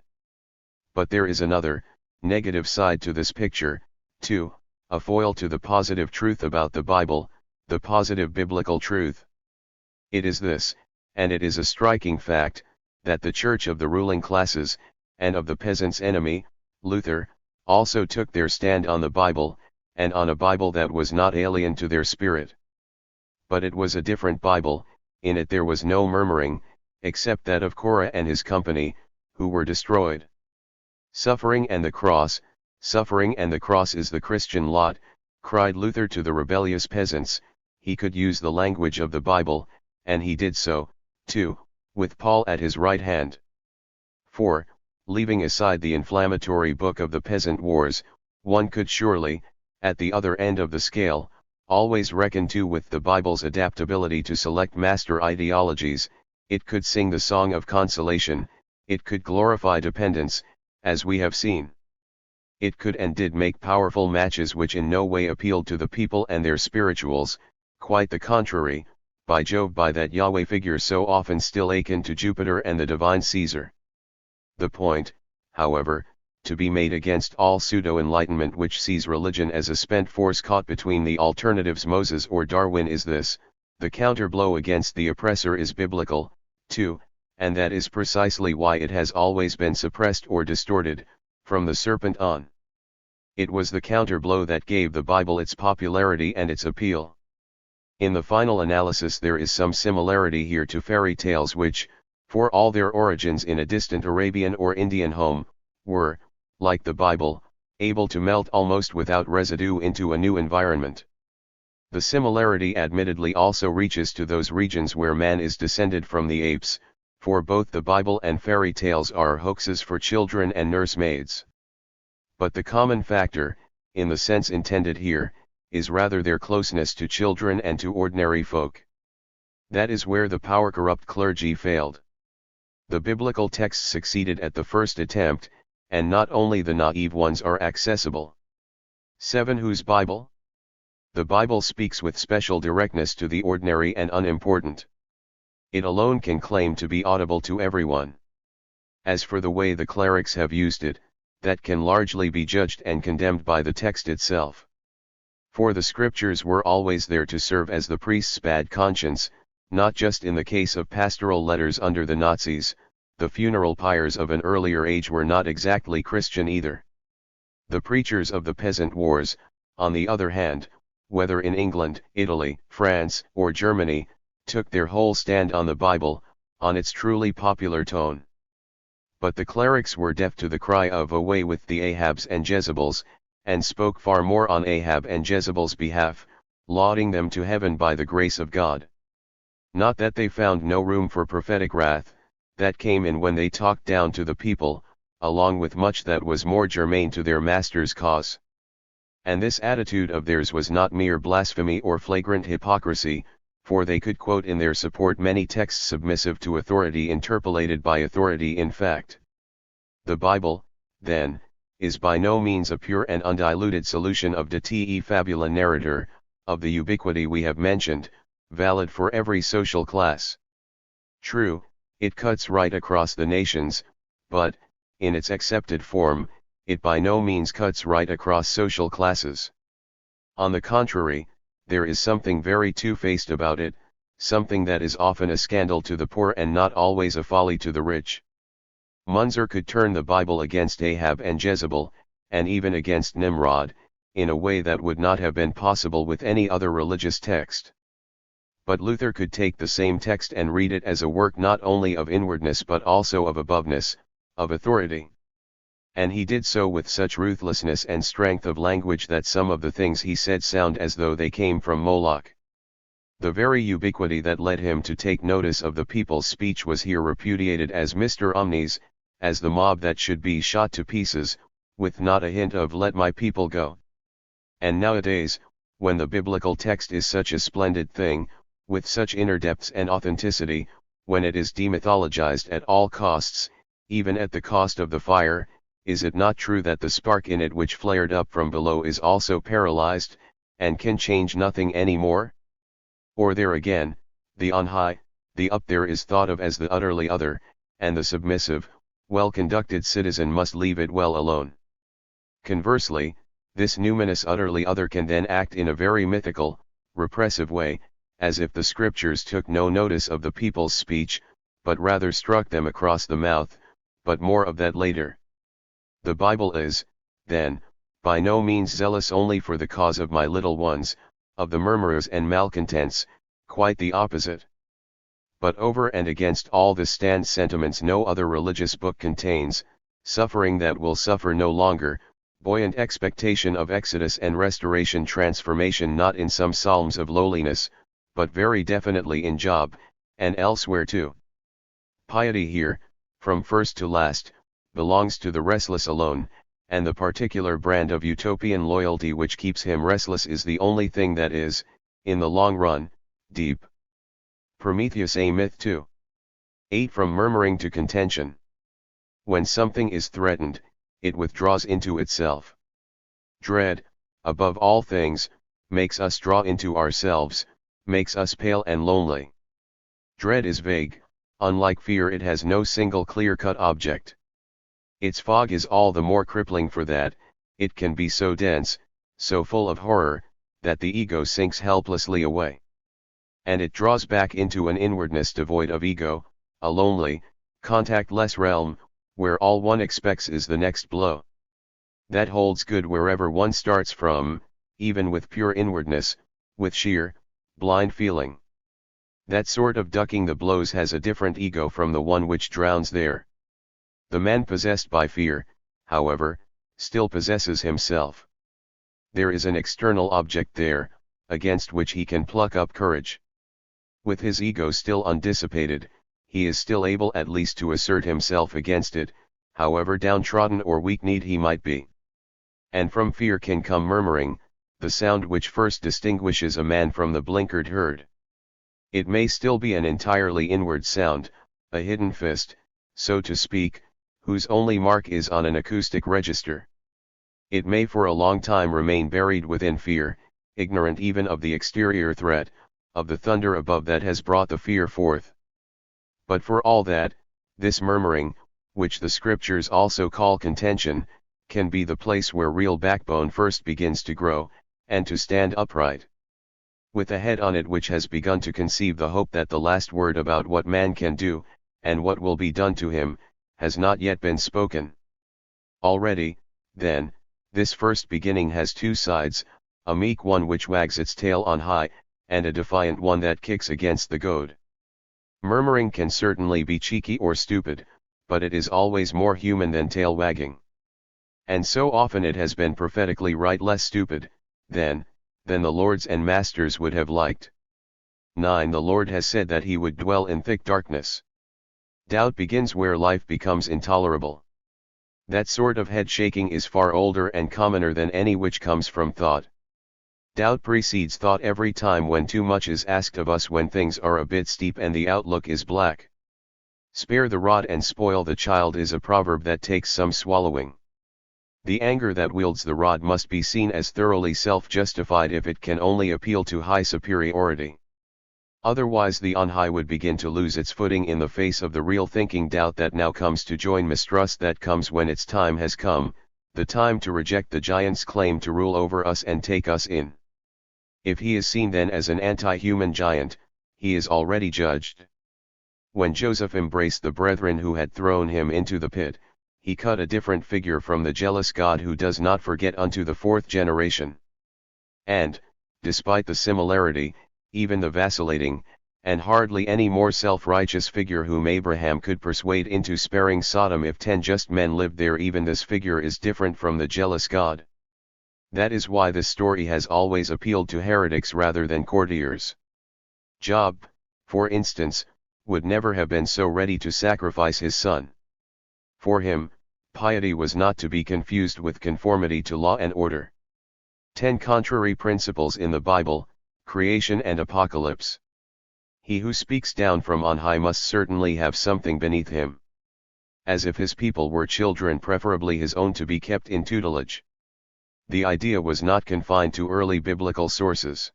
But there is another, negative side to this picture, too, a foil to the positive truth about the Bible, the positive biblical truth. It is this, and it is a striking fact, that the church of the ruling classes, and of the peasants' enemy, Luther, also took their stand on the Bible, and on a Bible that was not alien to their spirit. But it was a different Bible, in it there was no murmuring, except that of Korah and his company, who were destroyed. Suffering and the cross is the Christian lot, cried Luther to the rebellious peasants. He could use the language of the Bible, and he did so, too, with Paul at his right hand. For, leaving aside the inflammatory book of the peasant wars, one could surely, at the other end of the scale, always reckon too with the Bible's adaptability to select master ideologies. It could sing the song of consolation, it could glorify dependence, as we have seen. It could and did make powerful matches which in no way appealed to the people and their spirituals, quite the contrary, by Jove, by that Yahweh figure so often still akin to Jupiter and the divine Caesar. The point, however, to be made against all pseudo-enlightenment which sees religion as a spent force caught between the alternatives Moses or Darwin is this: the counter-blow against the oppressor is biblical, too, and that is precisely why it has always been suppressed or distorted, from the serpent on. It was the counter-blow that gave the Bible its popularity and its appeal. In the final analysis there is some similarity here to fairy tales which, for all their origins in a distant Arabian or Indian home, were, like the Bible, able to melt almost without residue into a new environment. The similarity admittedly also reaches to those regions where man is descended from the apes, for both the Bible and fairy tales are hoaxes for children and nursemaids. But the common factor, in the sense intended here, is rather their closeness to children and to ordinary folk. That is where the power-corrupt clergy failed. The biblical texts succeeded at the first attempt, and not only the naive ones are accessible. 7. Whose Bible? The Bible speaks with special directness to the ordinary and unimportant. It alone can claim to be audible to everyone. As for the way the clerics have used it, that can largely be judged and condemned by the text itself. For the scriptures were always there to serve as the priest's bad conscience, not just in the case of pastoral letters under the Nazis. The funeral pyres of an earlier age were not exactly Christian either. The preachers of the peasant wars, on the other hand, whether in England, Italy, France, or Germany, took their whole stand on the Bible, on its truly popular tone. But the clerics were deaf to the cry of away with the Ahabs and Jezebels, and spoke far more on Ahab and Jezebel's behalf, lauding them to heaven by the grace of God. Not that they found no room for prophetic wrath, that came in when they talked down to the people, along with much that was more germane to their master's cause. And this attitude of theirs was not mere blasphemy or flagrant hypocrisy, for they could quote in their support many texts submissive to authority interpolated by authority in fact. The Bible, then, is by no means a pure and undiluted solution of de te fabula narrator, of the ubiquity we have mentioned, valid for every social class. True, it cuts right across the nations, but, in its accepted form, it by no means cuts right across social classes. On the contrary, there is something very two-faced about it, something that is often a scandal to the poor and not always a folly to the rich. Munzer could turn the Bible against Ahab and Jezebel, and even against Nimrod, in a way that would not have been possible with any other religious text. But Luther could take the same text and read it as a work not only of inwardness but also of aboveness, of authority. And he did so with such ruthlessness and strength of language that some of the things he said sound as though they came from Moloch. The very ubiquity that led him to take notice of the people's speech was here repudiated as Mr. Omnes, as the mob that should be shot to pieces, with not a hint of let my people go. And nowadays, when the biblical text is such a splendid thing, with such inner depths and authenticity, when it is demythologized at all costs, even at the cost of the fire, is it not true that the spark in it which flared up from below is also paralyzed, and can change nothing any more? Or there again, the on high, The up there is thought of as the utterly other, and the submissive, well-conducted citizen must leave it well alone. Conversely, this numinous utterly other can then act in a very mythical, repressive way, as if the scriptures took no notice of the people's speech, but rather struck them across the mouth, but more of that later. The Bible is, then, by no means zealous only for the cause of my little ones, of the murmurers and malcontents, quite the opposite. But over and against all this stand sentiments no other religious book contains, suffering that will suffer no longer, buoyant expectation of exodus and restoration, transformation not in some psalms of lowliness, but very definitely in Job, and elsewhere too. Piety here, from first to last, belongs to the restless alone, and the particular brand of utopian loyalty which keeps him restless is the only thing that is, in the long run, deep. Prometheus a myth too. 8. From murmuring to contention. When something is threatened, it withdraws into itself. Dread, above all things, makes us draw into ourselves, makes us pale and lonely. Dread is vague, unlike fear it has no single clear-cut object. Its fog is all the more crippling for that, it can be so dense, so full of horror, that the ego sinks helplessly away. And it draws back into an inwardness devoid of ego, a lonely, contact-less realm, where all one expects is the next blow. That holds good wherever one starts from, even with pure inwardness, with sheer, blind feeling. That sort of ducking the blows has a different ego from the one which drowns there. The man possessed by fear, however, still possesses himself. There is an external object there, against which he can pluck up courage. With his ego still undissipated, he is still able at least to assert himself against it, however downtrodden or weak-kneed he might be. And from fear can come murmuring, the sound which first distinguishes a man from the blinkered herd. It may still be an entirely inward sound, a hidden fist, so to speak, whose only mark is on an acoustic register. It may for a long time remain buried within fear, ignorant even of the exterior threat, of the thunder above that has brought the fear forth. But for all that, this murmuring, which the scriptures also call contention, can be the place where real backbone first begins to grow, and to stand upright. With a head on it which has begun to conceive the hope that the last word about what man can do, and what will be done to him, has not yet been spoken. Already, then, this first beginning has two sides, a meek one which wags its tail on high, and a defiant one that kicks against the goad. Murmuring can certainly be cheeky or stupid, but it is always more human than tail wagging. And so often it has been prophetically right less stupid, than the lords and masters would have liked. 9. The Lord has said that he would dwell in thick darkness. Doubt begins where life becomes intolerable. That sort of head shaking is far older and commoner than any which comes from thought. Doubt precedes thought every time when too much is asked of us, when things are a bit steep and the outlook is black. Spare the rod and spoil the child is a proverb that takes some swallowing. The anger that wields the rod must be seen as thoroughly self-justified if it can only appeal to high superiority. Otherwise the on high would begin to lose its footing in the face of the real thinking doubt that now comes to join mistrust that comes when its time has come, the time to reject the giant's claim to rule over us and take us in. If he is seen then as an anti-human giant, he is already judged. When Joseph embraced the brethren who had thrown him into the pit, he cut a different figure from the jealous God who does not forget unto the fourth generation. And, despite the similarity, even the vacillating, and hardly any more self-righteous figure whom Abraham could persuade into sparing Sodom if 10 just men lived there, even this figure is different from the jealous God. That is why this story has always appealed to heretics rather than courtiers. Job, for instance, would never have been so ready to sacrifice his son. For him, piety was not to be confused with conformity to law and order. 10 contrary principles in the Bible, creation and apocalypse. He who speaks down from on high must certainly have something beneath him. As if his people were children, preferably his own, to be kept in tutelage. The idea was not confined to early biblical sources.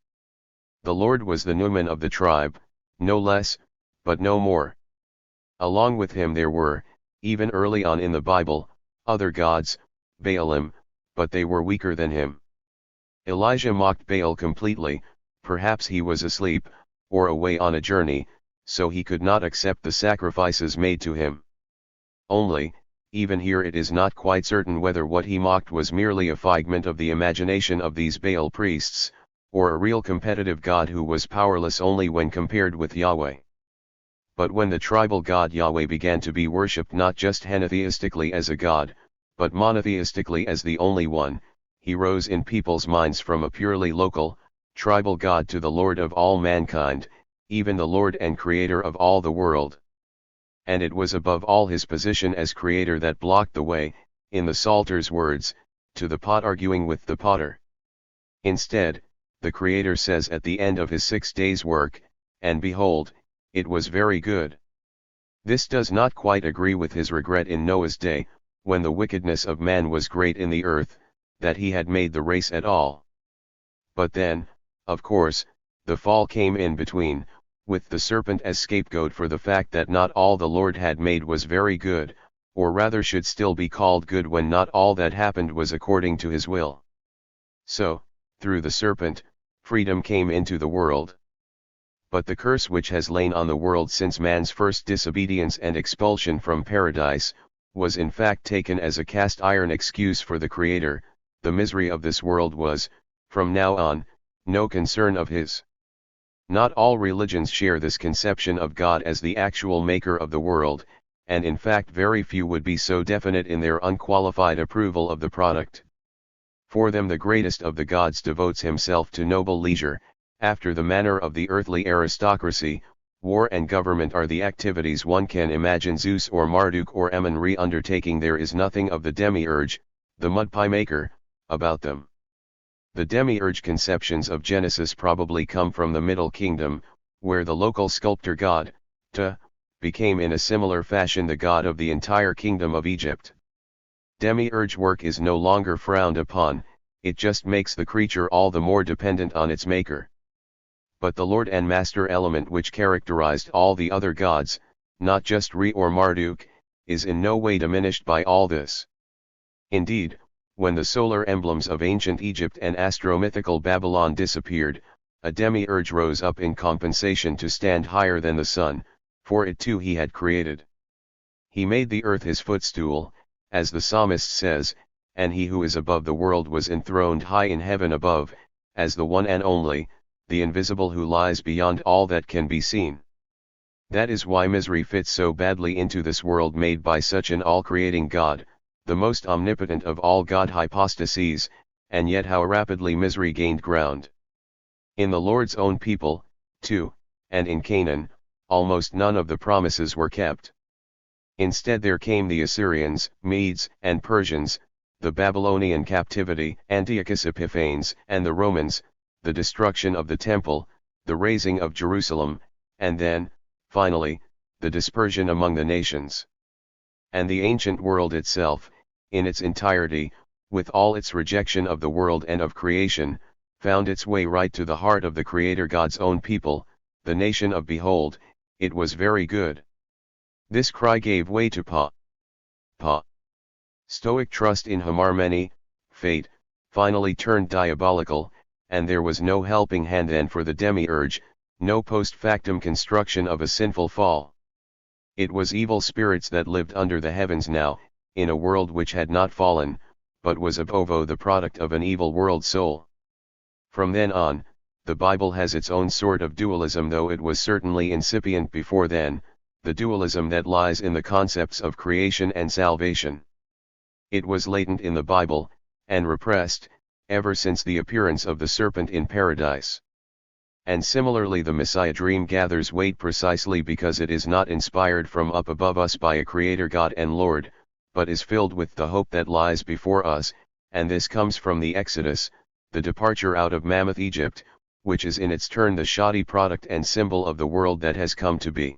The Lord was the Numen of the tribe, no less, but no more. Along with him there were, even early on in the Bible, other gods, Baalim, but they were weaker than him. Elijah mocked Baal completely, perhaps he was asleep, or away on a journey, so he could not accept the sacrifices made to him. Only, even here it is not quite certain whether what he mocked was merely a figment of the imagination of these Baal priests, or a real competitive god who was powerless only when compared with Yahweh. But when the tribal god Yahweh began to be worshipped not just henotheistically as a god, but monotheistically as the only one, he rose in people's minds from a purely local, tribal god to the Lord of all mankind, even the Lord and Creator of all the world. And it was above all his position as Creator that blocked the way, in the Psalter's words, to the pot arguing with the potter. Instead, the Creator says at the end of his 6 days' work, and behold, it was very good. This does not quite agree with his regret in Noah's day, when the wickedness of man was great in the earth, that he had made the race at all. But then, of course, the fall came in between, with the serpent as scapegoat for the fact that not all the Lord had made was very good, or rather should still be called good when not all that happened was according to his will. So, through the serpent, freedom came into the world. But the curse which has lain on the world since man's first disobedience and expulsion from paradise, was in fact taken as a cast iron excuse for the Creator. The misery of this world was, from now on, no concern of his. Not all religions share this conception of God as the actual maker of the world, and in fact very few would be so definite in their unqualified approval of the product. For them the greatest of the gods devotes himself to noble leisure, after the manner of the earthly aristocracy. War and government are the activities one can imagine Zeus or Marduk or Amun-Re undertaking. There is nothing of the demiurge, the mud pie maker, about them. The demiurge conceptions of Genesis probably come from the Middle Kingdom, where the local sculptor god, Ptah, became in a similar fashion the god of the entire kingdom of Egypt. Demiurge work is no longer frowned upon, it just makes the creature all the more dependent on its maker. But the Lord and Master element which characterized all the other gods, not just Re or Marduk, is in no way diminished by all this. Indeed, when the solar emblems of ancient Egypt and astromythical Babylon disappeared, a demiurge rose up in compensation to stand higher than the sun, for it too he had created. He made the earth his footstool, as the psalmist says, and he who is above the world was enthroned high in heaven above, as the one and only, the invisible who lies beyond all that can be seen. That is why misery fits so badly into this world made by such an all-creating God, the most omnipotent of all God hypostases, and yet how rapidly misery gained ground. In the Lord's own people, too, and in Canaan, almost none of the promises were kept. Instead there came the Assyrians, Medes, and Persians, the Babylonian captivity, Antiochus Epiphanes, and the Romans, the destruction of the temple, the razing of Jerusalem, and then, finally, the dispersion among the nations. And the ancient world itself, in its entirety, with all its rejection of the world and of creation, found its way right to the heart of the Creator God's own people, the nation of behold, it was very good. This cry gave way to Stoic trust in harmony, fate, finally turned diabolical, and there was no helping hand then for the demiurge, no post factum construction of a sinful fall. It was evil spirits that lived under the heavens now, in a world which had not fallen, but was above the product of an evil world soul. From then on, the Bible has its own sort of dualism, though it was certainly incipient before then, the dualism that lies in the concepts of creation and salvation. It was latent in the Bible, and repressed, ever since the appearance of the serpent in paradise. And similarly the Messiah dream gathers weight precisely because it is not inspired from up above us by a Creator God and Lord, but is filled with the hope that lies before us, and this comes from the Exodus, the departure out of Mammoth Egypt, which is in its turn the shoddy product and symbol of the world that has come to be.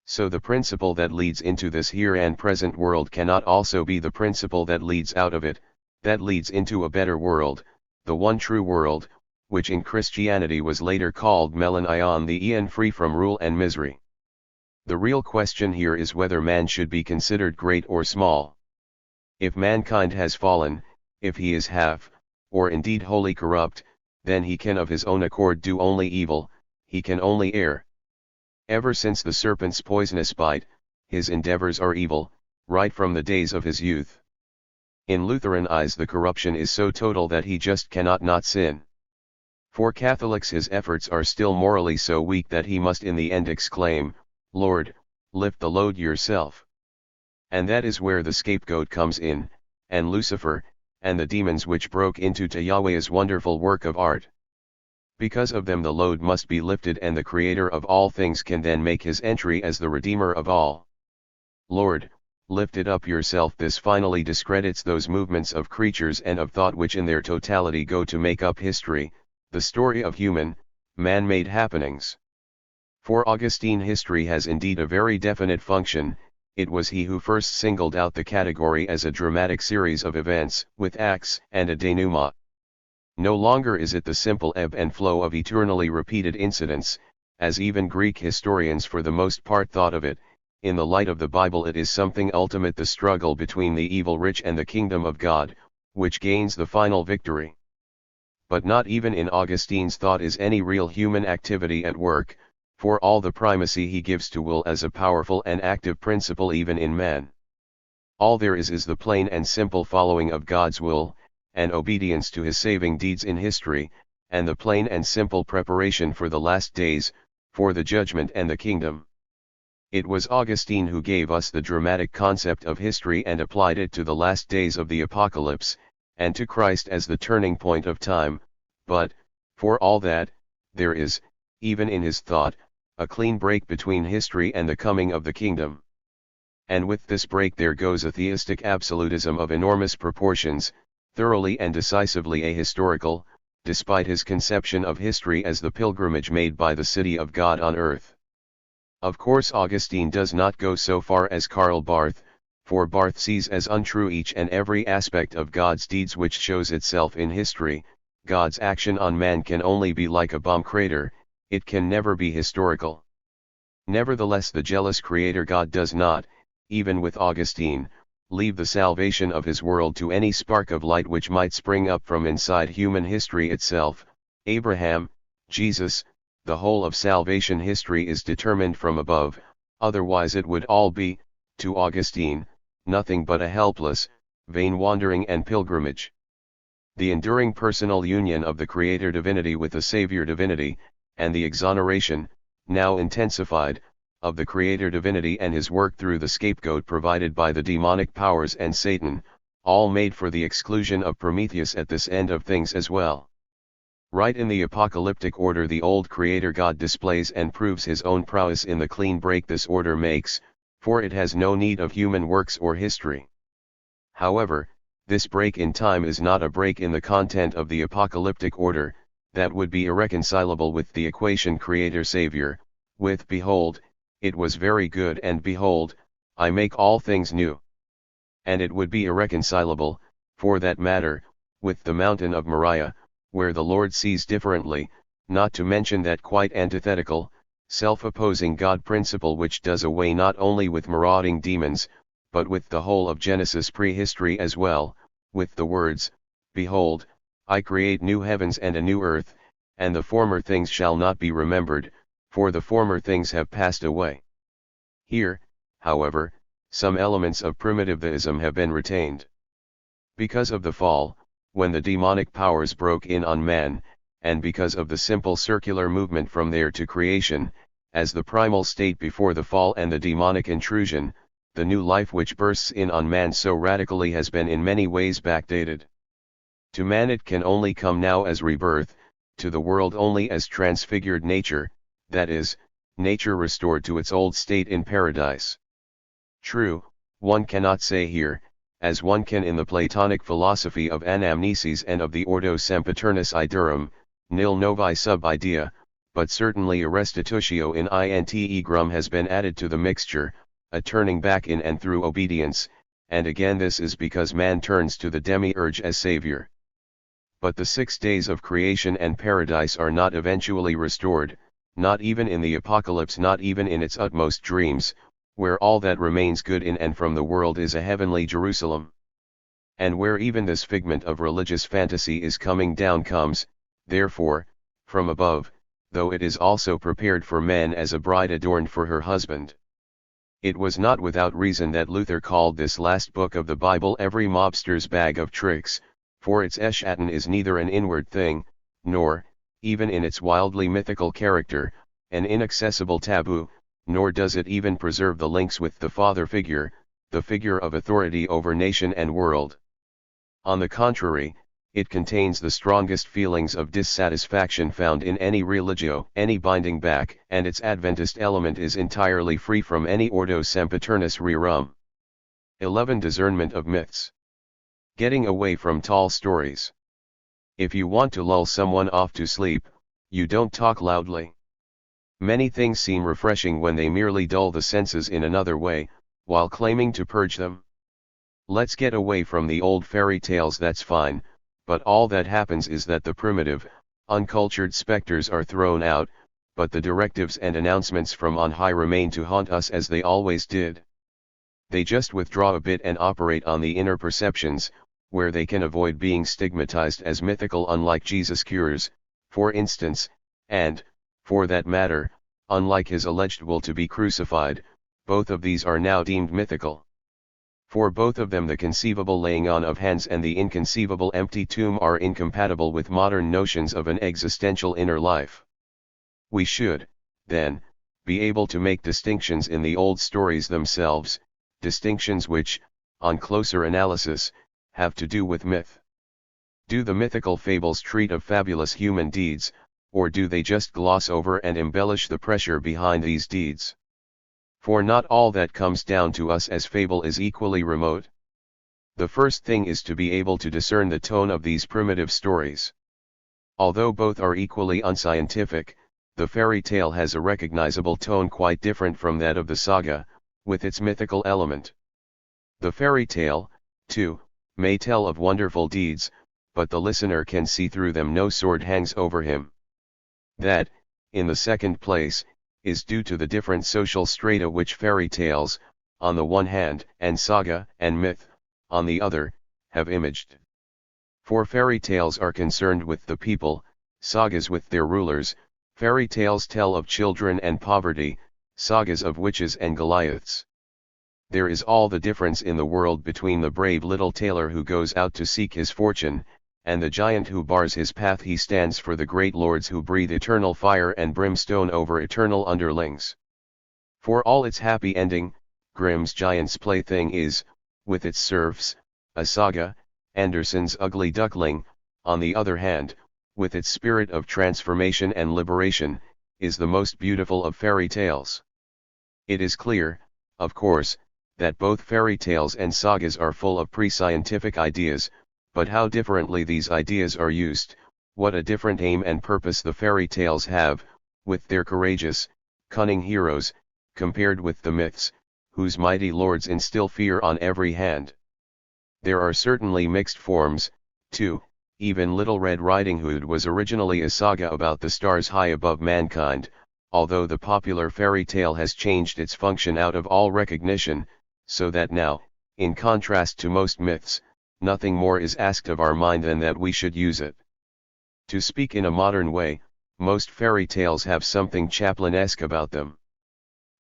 So the principle that leads into this here and present world cannot also be the principle that leads out of it, that leads into a better world, the one true world, which in Christianity was later called Melanion, the Aeon free from rule and misery. The real question here is whether man should be considered great or small. If mankind has fallen, if he is half, or indeed wholly corrupt, then he can of his own accord do only evil, he can only err. Ever since the serpent's poisonous bite, his endeavors are evil, right from the days of his youth. In Lutheran eyes the corruption is so total that he just cannot not sin. For Catholics his efforts are still morally so weak that he must in the end exclaim, "Lord, lift the load yourself." And that is where the scapegoat comes in, and Lucifer, and the demons which broke into Yahweh's wonderful work of art. Because of them the load must be lifted, and the Creator of all things can then make his entry as the Redeemer of all. Lord, lift it up yourself. This finally discredits those movements of creatures and of thought which in their totality go to make up history, the story of human, man-made happenings. For Augustine history has indeed a very definite function. It was he who first singled out the category as a dramatic series of events, with acts and a denouement. No longer is it the simple ebb and flow of eternally repeated incidents, as even Greek historians for the most part thought of it. In the light of the Bible it is something ultimate, the struggle between the evil rich and the kingdom of God, which gains the final victory. But not even in Augustine's thought is any real human activity at work, for all the primacy he gives to will as a powerful and active principle even in man. All there is the plain and simple following of God's will, and obedience to his saving deeds in history, and the plain and simple preparation for the last days, for the judgment and the kingdom. It was Augustine who gave us the dramatic concept of history and applied it to the last days of the apocalypse, and to Christ as the turning point of time. But, for all that, there is, even in his thought, a clean break between history and the coming of the kingdom. And with this break there goes a theistic absolutism of enormous proportions, thoroughly and decisively ahistorical, despite his conception of history as the pilgrimage made by the city of God on earth. Of course Augustine does not go so far as Karl Barth, for Barth sees as untrue each and every aspect of God's deeds which shows itself in history. God's action on man can only be like a bomb crater, it can never be historical. Nevertheless the jealous Creator God does not, even with Augustine, leave the salvation of his world to any spark of light which might spring up from inside human history itself. Abraham, Jesus, the whole of salvation history is determined from above, otherwise it would all be, to Augustine, nothing but a helpless, vain wandering and pilgrimage. The enduring personal union of the Creator divinity with the Savior divinity, and the exoneration, now intensified, of the Creator divinity and his work through the scapegoat provided by the demonic powers and Satan, all made for the exclusion of Prometheus at this end of things as well. Right in the apocalyptic order the old Creator God displays and proves his own prowess in the clean break this order makes, for it has no need of human works or history. However, this break in time is not a break in the content of the apocalyptic order, that would be irreconcilable with the equation Creator-Savior, with "Behold, it was very good, and behold, I make all things new." And it would be irreconcilable, for that matter, with the mountain of Moriah, where the Lord sees differently, not to mention that quite antithetical, self-opposing God principle which does away not only with marauding demons, but with the whole of Genesis prehistory as well, with the words, "Behold, I create new heavens and a new earth, and the former things shall not be remembered, for the former things have passed away." Here, however, some elements of primitivism have been retained. Because of the fall, when the demonic powers broke in on man, and because of the simple circular movement from there to creation, as the primal state before the fall and the demonic intrusion, the new life which bursts in on man so radically has been in many ways backdated. To man it can only come now as rebirth, to the world only as transfigured nature, that is, nature restored to its old state in paradise. True, one cannot say here, as one can in the Platonic philosophy of anamnesis and of the Ordo Sempiternus Iderum, nil novi sub idea, but certainly a restitutio in integrum has been added to the mixture, a turning back in and through obedience, and again this is because man turns to the demiurge as Savior. But the 6 days of creation and paradise are not eventually restored, not even in the apocalypse, not even in its utmost dreams, where all that remains good in and from the world is a heavenly Jerusalem. And where even this figment of religious fantasy is coming down comes, therefore, from above, though it is also prepared for men as a bride adorned for her husband. It was not without reason that Luther called this last book of the Bible every mobster's bag of tricks, for its Eschaton is neither an inward thing, nor, even in its wildly mythical character, an inaccessible taboo, nor does it even preserve the links with the father figure, the figure of authority over nation and world. On the contrary, it contains the strongest feelings of dissatisfaction found in any religio, any binding back, and its Adventist element is entirely free from any ordo sempiternus rerum. 11. Discernment of myths. Getting away from tall stories. If you want to lull someone off to sleep, you don't talk loudly. Many things seem refreshing when they merely dull the senses in another way, while claiming to purge them. Let's get away from the old fairy tales, that's fine, but all that happens is that the primitive, uncultured specters are thrown out, but the directives and announcements from on high remain to haunt us as they always did. They just withdraw a bit and operate on the inner perceptions, where they can avoid being stigmatized as mythical, unlike Jesus' cures, for instance, and, for that matter, unlike his alleged will to be crucified. Both of these are now deemed mythical. For both of them the conceivable laying on of hands and the inconceivable empty tomb are incompatible with modern notions of an existential inner life. We should, then, be able to make distinctions in the old stories themselves, distinctions which, on closer analysis, have to do with myth. Do the mythical fables treat of fabulous human deeds, or do they just gloss over and embellish the pressure behind these deeds? For not all that comes down to us as fable is equally remote. The first thing is to be able to discern the tone of these primitive stories. Although both are equally unscientific, the fairy tale has a recognizable tone quite different from that of the saga, with its mythical element. The fairy tale, too, may tell of wonderful deeds, but the listener can see through them, no sword hangs over him. That, in the second place, is due to the different social strata which fairy tales, on the one hand, and saga and myth, on the other, have imaged. For fairy tales are concerned with the people, sagas with their rulers. Fairy tales tell of children and poverty, sagas of witches and Goliaths. There is all the difference in the world between the brave little tailor who goes out to seek his fortune, and the giant who bars his path. He stands for the great lords who breathe eternal fire and brimstone over eternal underlings. For all its happy ending, Grimm's Giant's Plaything is, with its serfs, a saga. Andersen's Ugly Duckling, on the other hand, with its spirit of transformation and liberation, is the most beautiful of fairy tales. It is clear, of course, that both fairy tales and sagas are full of pre-scientific ideas, but how differently these ideas are used, what a different aim and purpose the fairy tales have, with their courageous, cunning heroes, compared with the myths, whose mighty lords instill fear on every hand. There are certainly mixed forms, too. Even Little Red Riding Hood was originally a saga about the stars high above mankind, although the popular fairy tale has changed its function out of all recognition, so that now, in contrast to most myths, nothing more is asked of our mind than that we should use it. To speak in a modern way, most fairy tales have something Chaplinesque about them.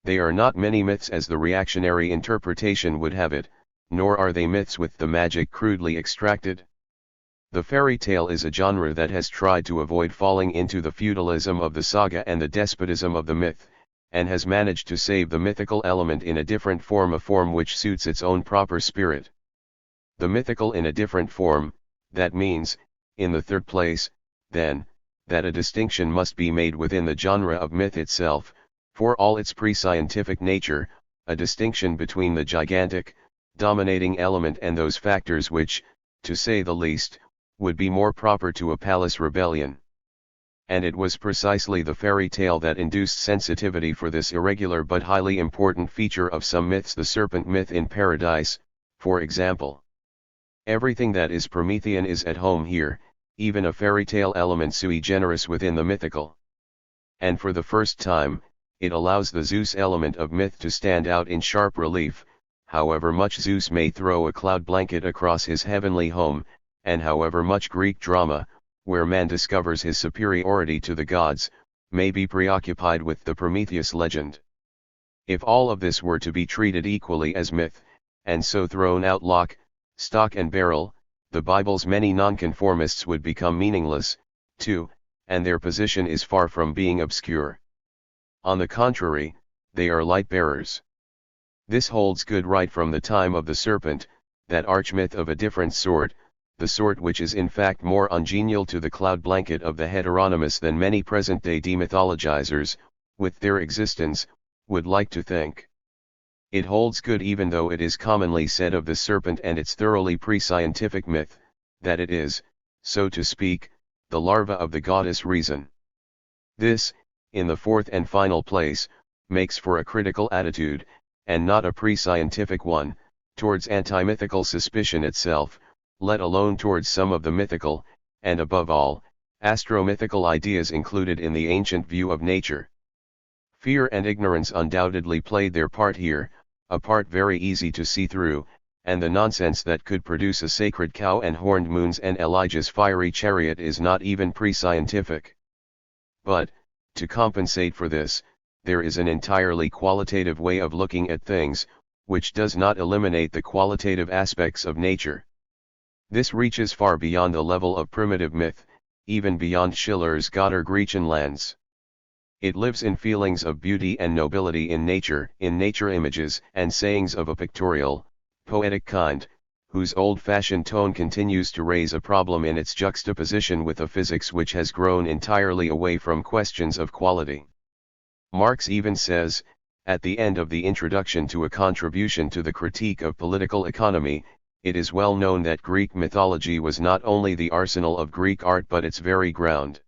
They are not many myths as the reactionary interpretation would have it, nor are they myths with the magic crudely extracted. The fairy tale is a genre that has tried to avoid falling into the feudalism of the saga and the despotism of the myth, and has managed to save the mythical element in a different form, a form which suits its own proper spirit. The mythical in a different form, that means, in the third place, then, that a distinction must be made within the genre of myth itself, for all its pre-scientific nature, a distinction between the gigantic, dominating element and those factors which, to say the least, would be more proper to a palace rebellion. And it was precisely the fairy tale that induced sensitivity for this irregular but highly important feature of some myths, the serpent myth in Paradise, for example. Everything that is Promethean is at home here, even a fairy tale element sui generis within the mythical. and for the first time, it allows the Zeus element of myth to stand out in sharp relief, however much Zeus may throw a cloud blanket across his heavenly home, and however much Greek drama, where man discovers his superiority to the gods, may be preoccupied with the Prometheus legend. If all of this were to be treated equally as myth, and so thrown out lock, stock and barrel, the Bible's many nonconformists would become meaningless, too, and their position is far from being obscure. On the contrary, they are light-bearers. This holds good right from the time of the serpent, that arch-myth of a different sort, the sort which is in fact more ungenial to the cloud blanket of the heteronymous than many present-day demythologizers, with their existence, would like to think. It holds good even though it is commonly said of the serpent and its thoroughly pre-scientific myth, that it is, so to speak, the larva of the goddess reason. This, in the fourth and final place, makes for a critical attitude, and not a pre-scientific one, towards anti-mythical suspicion itself, let alone towards some of the mythical, and above all, astro-mythical ideas included in the ancient view of nature. Fear and ignorance undoubtedly played their part here, a part very easy to see through, and the nonsense that could produce a sacred cow and horned moons and Elijah's fiery chariot is not even pre-scientific. But, to compensate for this, there is an entirely qualitative way of looking at things, which does not eliminate the qualitative aspects of nature. This reaches far beyond the level of primitive myth, even beyond Schiller's Götter Griechenlands. It lives in feelings of beauty and nobility in nature images and sayings of a pictorial, poetic kind, whose old-fashioned tone continues to raise a problem in its juxtaposition with a physics which has grown entirely away from questions of quality. Marx even says, at the end of the introduction to a contribution to the critique of political economy, it is well known that Greek mythology was not only the arsenal of Greek art but its very ground.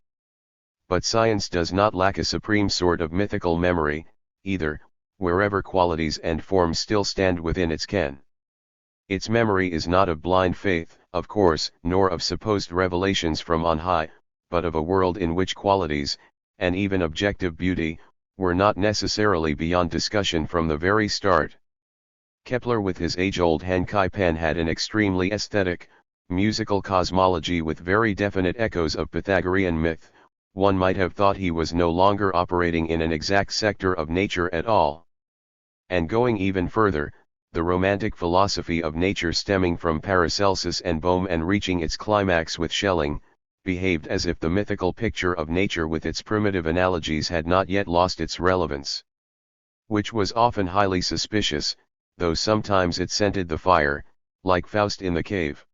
But science does not lack a supreme sort of mythical memory, either, wherever qualities and forms still stand within its ken. Its memory is not of blind faith, of course, nor of supposed revelations from on high, but of a world in which qualities, and even objective beauty, were not necessarily beyond discussion from the very start. Kepler with his age-old Henkai pen had an extremely aesthetic, musical cosmology with very definite echoes of Pythagorean myth. One might have thought he was no longer operating in an exact sector of nature at all. And going even further, the romantic philosophy of nature stemming from Paracelsus and Bohm and reaching its climax with Schelling, behaved as if the mythical picture of nature with its primitive analogies had not yet lost its relevance. Which was often highly suspicious, though sometimes it scented the fire, like Faust in the cave.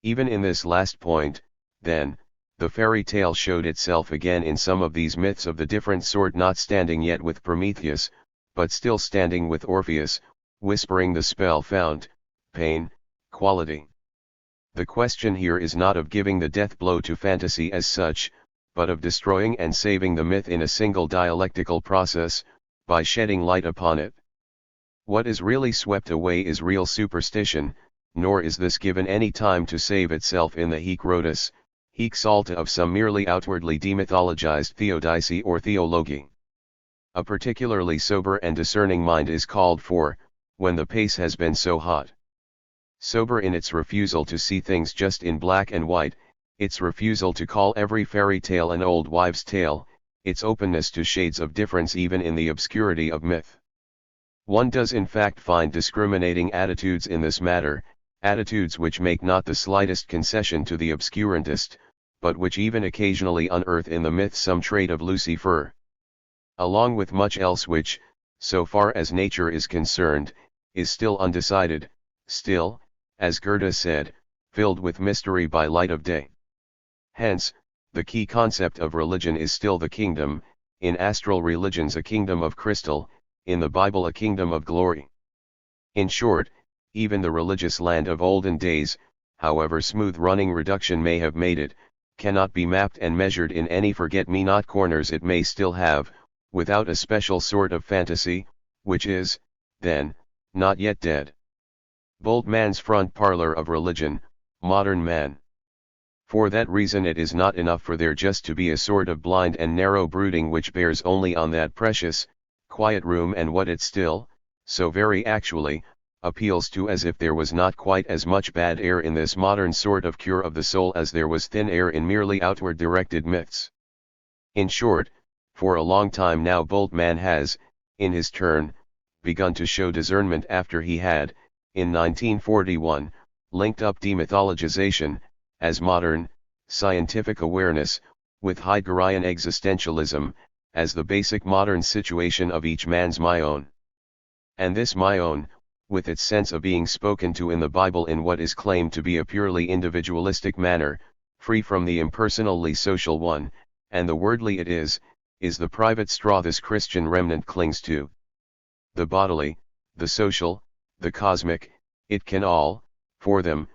Even in this last point, then, the fairy tale showed itself again in some of these myths of the different sort not standing yet with Prometheus, but still standing with Orpheus, whispering the spell-found, pain, quality. The question here is not of giving the death blow to fantasy as such, but of destroying and saving the myth in a single dialectical process, by shedding light upon it. What is really swept away is real superstition, nor is this given any time to save itself in the hic rhodus, hic salta of some merely outwardly demythologized theodicy or theology. A particularly sober and discerning mind is called for, when the pace has been so hot. Sober in its refusal to see things just in black and white, its refusal to call every fairy tale an old wives' tale, its openness to shades of difference even in the obscurity of myth. One does in fact find discriminating attitudes in this matter, attitudes which make not the slightest concession to the obscurantist, but which even occasionally unearth in the myth some trait of Lucifer. Along with much else which, so far as nature is concerned, is still undecided, still, as Goethe said, filled with mystery by light of day. Hence, the key concept of religion is still the kingdom, in astral religions a kingdom of crystal, in the Bible a kingdom of glory. In short, even the religious land of olden days, however smooth-running reduction may have made it, cannot be mapped and measured in any forget-me-not corners it may still have, without a special sort of fantasy, which is, then, not yet dead. Bold man's front parlor of religion, modern man. For that reason it is not enough for there just to be a sort of blind and narrow brooding which bears only on that precious, quiet room and what it still, so very actually, appeals to, as if there was not quite as much bad air in this modern sort of cure of the soul as there was thin air in merely outward directed myths. In short, for a long time now Bultmann has, in his turn, begun to show discernment after he had, in 1941, linked up demythologization, as modern, scientific awareness, with Heideggerian existentialism, as the basic modern situation of each man's my own. And this my own, with its sense of being spoken to in the Bible in what is claimed to be a purely individualistic manner, free from the impersonally social one, and the wordly it is the private straw this Christian remnant clings to. The bodily, the social, the cosmic, it can all, for them,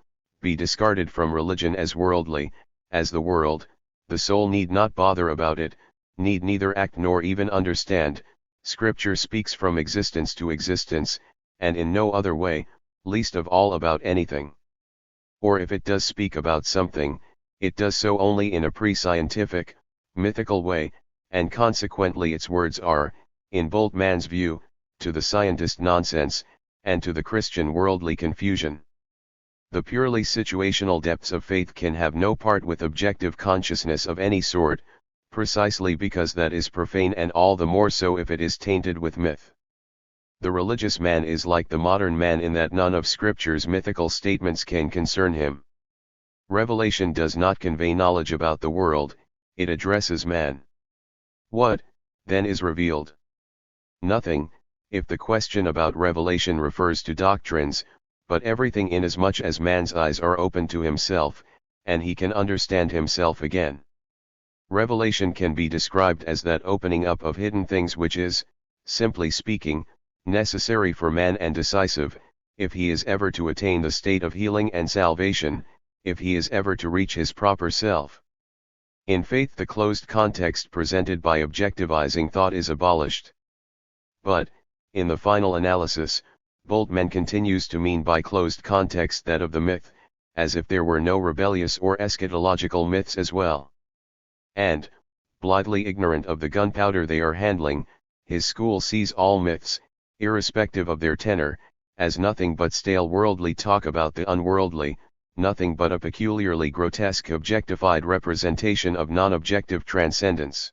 be discarded from religion as worldly, as the world. The soul need not bother about it, need neither act nor even understand. Scripture speaks from existence to existence, and in no other way, least of all about anything. Or if it does speak about something, it does so only in a pre-scientific, mythical way, and consequently its words are, in Bultmann's view, to the scientist nonsense, and to the Christian worldly confusion. The purely situational depths of faith can have no part with objective consciousness of any sort, precisely because that is profane, and all the more so if it is tainted with myth. The religious man is like the modern man in that none of Scripture's mythical statements can concern him. Revelation does not convey knowledge about the world, it addresses man. What, then, is revealed? Nothing, if the question about revelation refers to doctrines, but everything, inasmuch as man's eyes are open to himself, and he can understand himself again. Revelation can be described as that opening up of hidden things which is, simply speaking, necessary for man and decisive, if he is ever to attain the state of healing and salvation, if he is ever to reach his proper self. In faith the closed context presented by objectivizing thought is abolished. But, in the final analysis, Bultmann continues to mean by closed context that of the myth, as if there were no rebellious or eschatological myths as well. And, blithely ignorant of the gunpowder they are handling, his school sees all myths, irrespective of their tenor, as nothing but stale worldly talk about the unworldly, nothing but a peculiarly grotesque objectified representation of non-objective transcendence.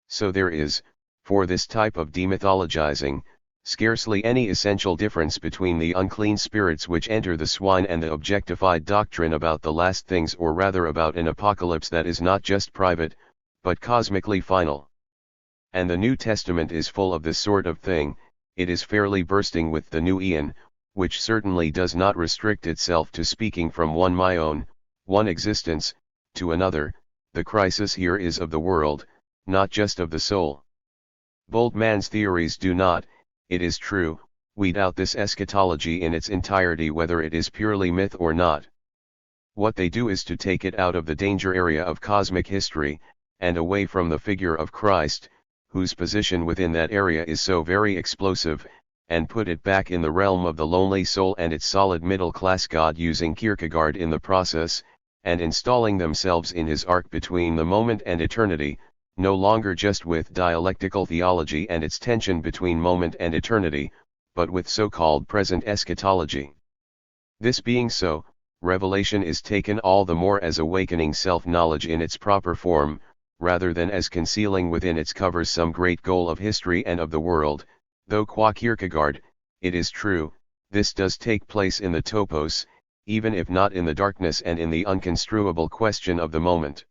So there is, for this type of demythologizing, scarcely any essential difference between the unclean spirits which enter the swine and the objectified doctrine about the last things, or rather about an apocalypse that is not just private, but cosmically final. And the New Testament is full of this sort of thing. It is fairly bursting with the new eon, which certainly does not restrict itself to speaking from one my own, one existence, to another. The crisis here is of the world, not just of the soul. Bultmann's theories do not, it is true, weed out this eschatology in its entirety, whether it is purely myth or not. What they do is to take it out of the danger area of cosmic history, and away from the figure of Christ, whose position within that area is so very explosive, and put it back in the realm of the lonely soul and its solid middle-class God, using Kierkegaard in the process, and installing themselves in his ark between the moment and eternity, no longer just with dialectical theology and its tension between moment and eternity, but with so-called present eschatology. This being so, revelation is taken all the more as awakening self-knowledge in its proper form, rather than as concealing within its covers some great goal of history and of the world, though qua Kierkegaard, it is true, this does take place in the topos, even if not in the darkness and in the unconstruable question of the moment.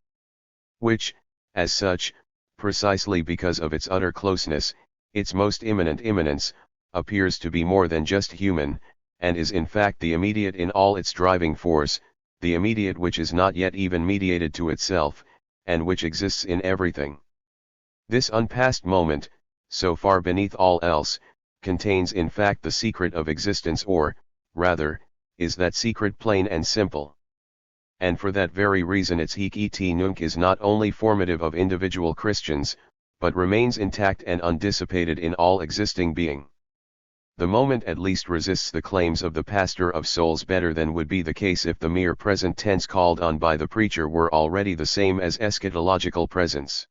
Which, as such, precisely because of its utter closeness, its most imminent immanence, appears to be more than just human, and is in fact the immediate in all its driving force, the immediate which is not yet even mediated to itself, and which exists in everything. This unpassed moment, so far beneath all else, contains in fact the secret of existence, or, rather, is that secret plain and simple. And for that very reason its Hic et Nunc is not only formative of individual Christians, but remains intact and undissipated in all existing being. The moment at least resists the claims of the pastor of souls better than would be the case if the mere present tense called on by the preacher were already the same as eschatological presence.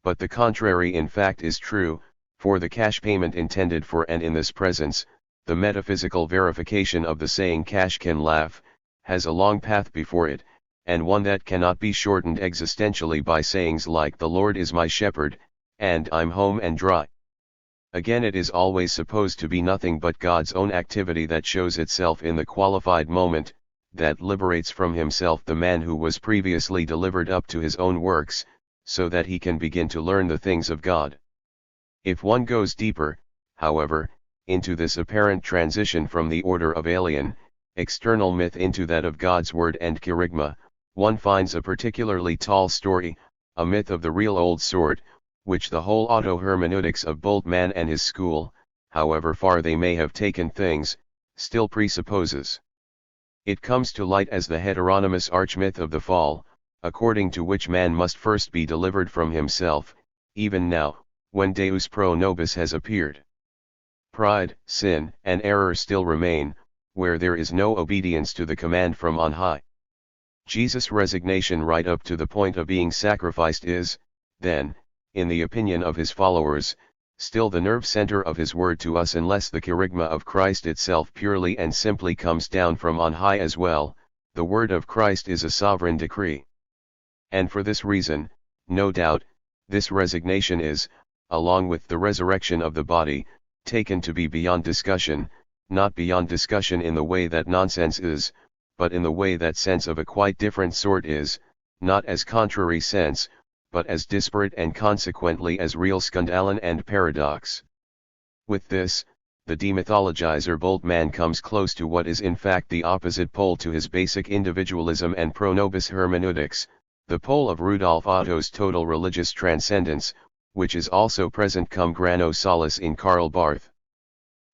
But the contrary in fact is true, for the cash payment intended for and in this presence, the metaphysical verification of the saying cash can laugh, has a long path before it, and one that cannot be shortened existentially by sayings like the Lord is my shepherd, and I'm home and dry. Again, it is always supposed to be nothing but God's own activity that shows itself in the qualified moment, that liberates from himself the man who was previously delivered up to his own works, so that he can begin to learn the things of God. If one goes deeper, however, into this apparent transition from the order of alien, external myth into that of God's word and kerygma, one finds a particularly tall story, a myth of the real old sort, which the whole auto-hermeneutics of Bultmann and his school, however far they may have taken things, still presupposes. It comes to light as the heteronymous arch-myth of the fall, according to which man must first be delivered from himself, even now, when Deus pro nobis has appeared. Pride, sin, and error still remain, where there is no obedience to the command from on high. Jesus' resignation right up to the point of being sacrificed is, then, in the opinion of his followers, still the nerve center of his word to us unless the kerygma of Christ itself purely and simply comes down from on high as well. The word of Christ is a sovereign decree. And for this reason, no doubt, this resignation is, along with the resurrection of the body, taken to be beyond discussion, not beyond discussion in the way that nonsense is, but in the way that sense of a quite different sort is, not as contrary sense, but as disparate and consequently as real skandalen and paradox. With this, the demythologizer Bultmann comes close to what is in fact the opposite pole to his basic individualism and pro nobis hermeneutics, the pole of Rudolf Otto's total religious transcendence, which is also present cum grano salis in Karl Barth.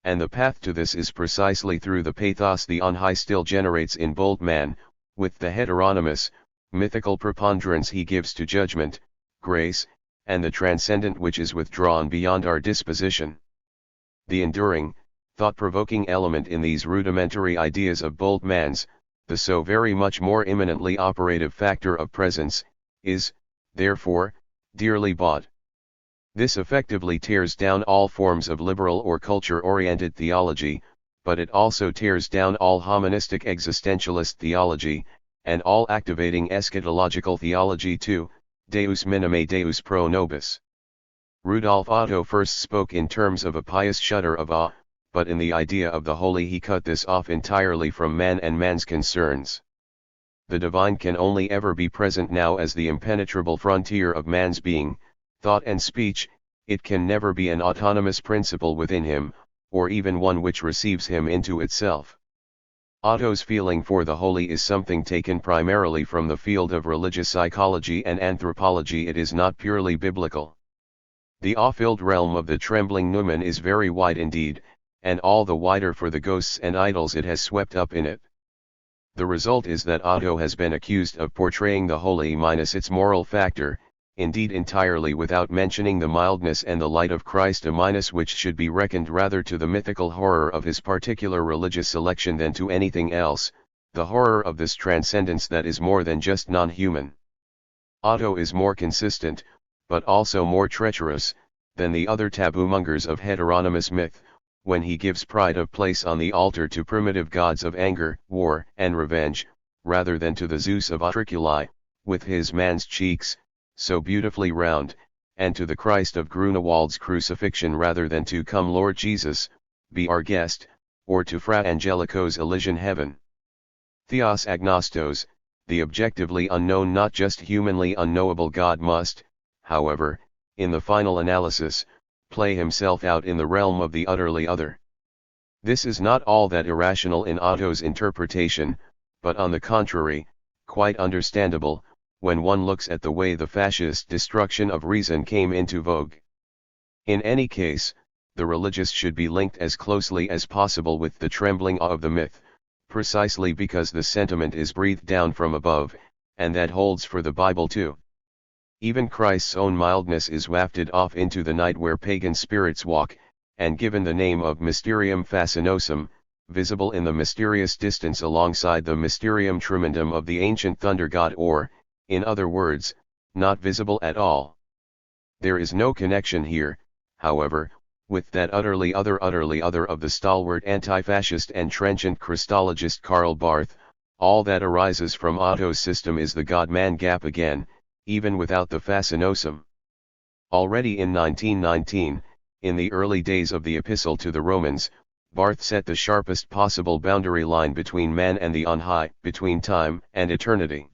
And the path to this is precisely through the pathos the on high still generates in Bultmann, with the heteronymous, mythical preponderance he gives to judgment, grace, and the transcendent which is withdrawn beyond our disposition. The enduring, thought-provoking element in these rudimentary ideas of Bultmann's, the so very much more imminently operative factor of presence, is, therefore, dearly bought. This effectively tears down all forms of liberal or culture-oriented theology, but it also tears down all hoministic existentialist theology, and all activating eschatological theology too, Deus minime Deus pro nobis. Rudolf Otto first spoke in terms of a pious shudder of awe, but in the idea of the holy he cut this off entirely from man and man's concerns. The divine can only ever be present now as the impenetrable frontier of man's being, thought and speech. It can never be an autonomous principle within him, or even one which receives him into itself. Otto's feeling for the holy is something taken primarily from the field of religious psychology and anthropology. It is not purely biblical. The awe-filled realm of the trembling Numen is very wide indeed, and all the wider for the ghosts and idols it has swept up in it. The result is that Otto has been accused of portraying the holy minus its moral factor, indeed entirely without mentioning the mildness and the light of Christ, a minus which should be reckoned rather to the mythical horror of his particular religious selection than to anything else, the horror of this transcendence that is more than just non-human. Otto is more consistent, but also more treacherous, than the other taboo-mongers of heteronymous myth, when he gives pride of place on the altar to primitive gods of anger, war, and revenge, rather than to the Zeus of Utriculi, with his man's cheeks, so beautifully round, and to the Christ of Grunewald's crucifixion rather than to "Come Lord Jesus, be our guest," or to Fra Angelico's Elysian heaven. Theos agnostos, the objectively unknown, not just humanly unknowable God must, however, in the final analysis, play himself out in the realm of the utterly other. This is not all that irrational in Otto's interpretation, but on the contrary, quite understandable, when one looks at the way the fascist destruction of reason came into vogue. In any case, the religious should be linked as closely as possible with the trembling awe of the myth, precisely because the sentiment is breathed down from above, and that holds for the Bible too. Even Christ's own mildness is wafted off into the night where pagan spirits walk, and given the name of Mysterium Fascinosum, visible in the mysterious distance alongside the Mysterium Tremendum of the ancient thunder god, or, in other words, not visible at all. There is no connection here, however, with that utterly other of the stalwart anti-fascist and trenchant Christologist Karl Barth. All that arises from Otto's system is the God-man gap again, even without the Fascinosum. Already in 1919, in the early days of the Epistle to the Romans, Barth set the sharpest possible boundary line between man and the on high, between time and eternity.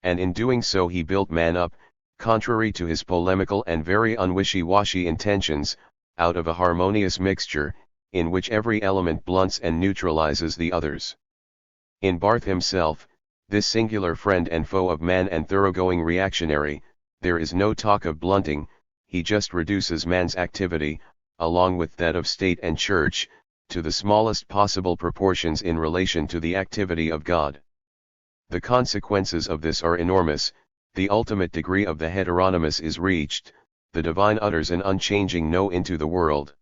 And in doing so he built man up, contrary to his polemical and very unwishy-washy intentions, out of a harmonious mixture, in which every element blunts and neutralizes the others. In Barth himself, this singular friend and foe of man and thoroughgoing reactionary, there is no talk of blunting, he just reduces man's activity, along with that of state and church, to the smallest possible proportions in relation to the activity of God. The consequences of this are enormous. The ultimate degree of the heteronymous is reached, the divine utters an unchanging no into the world.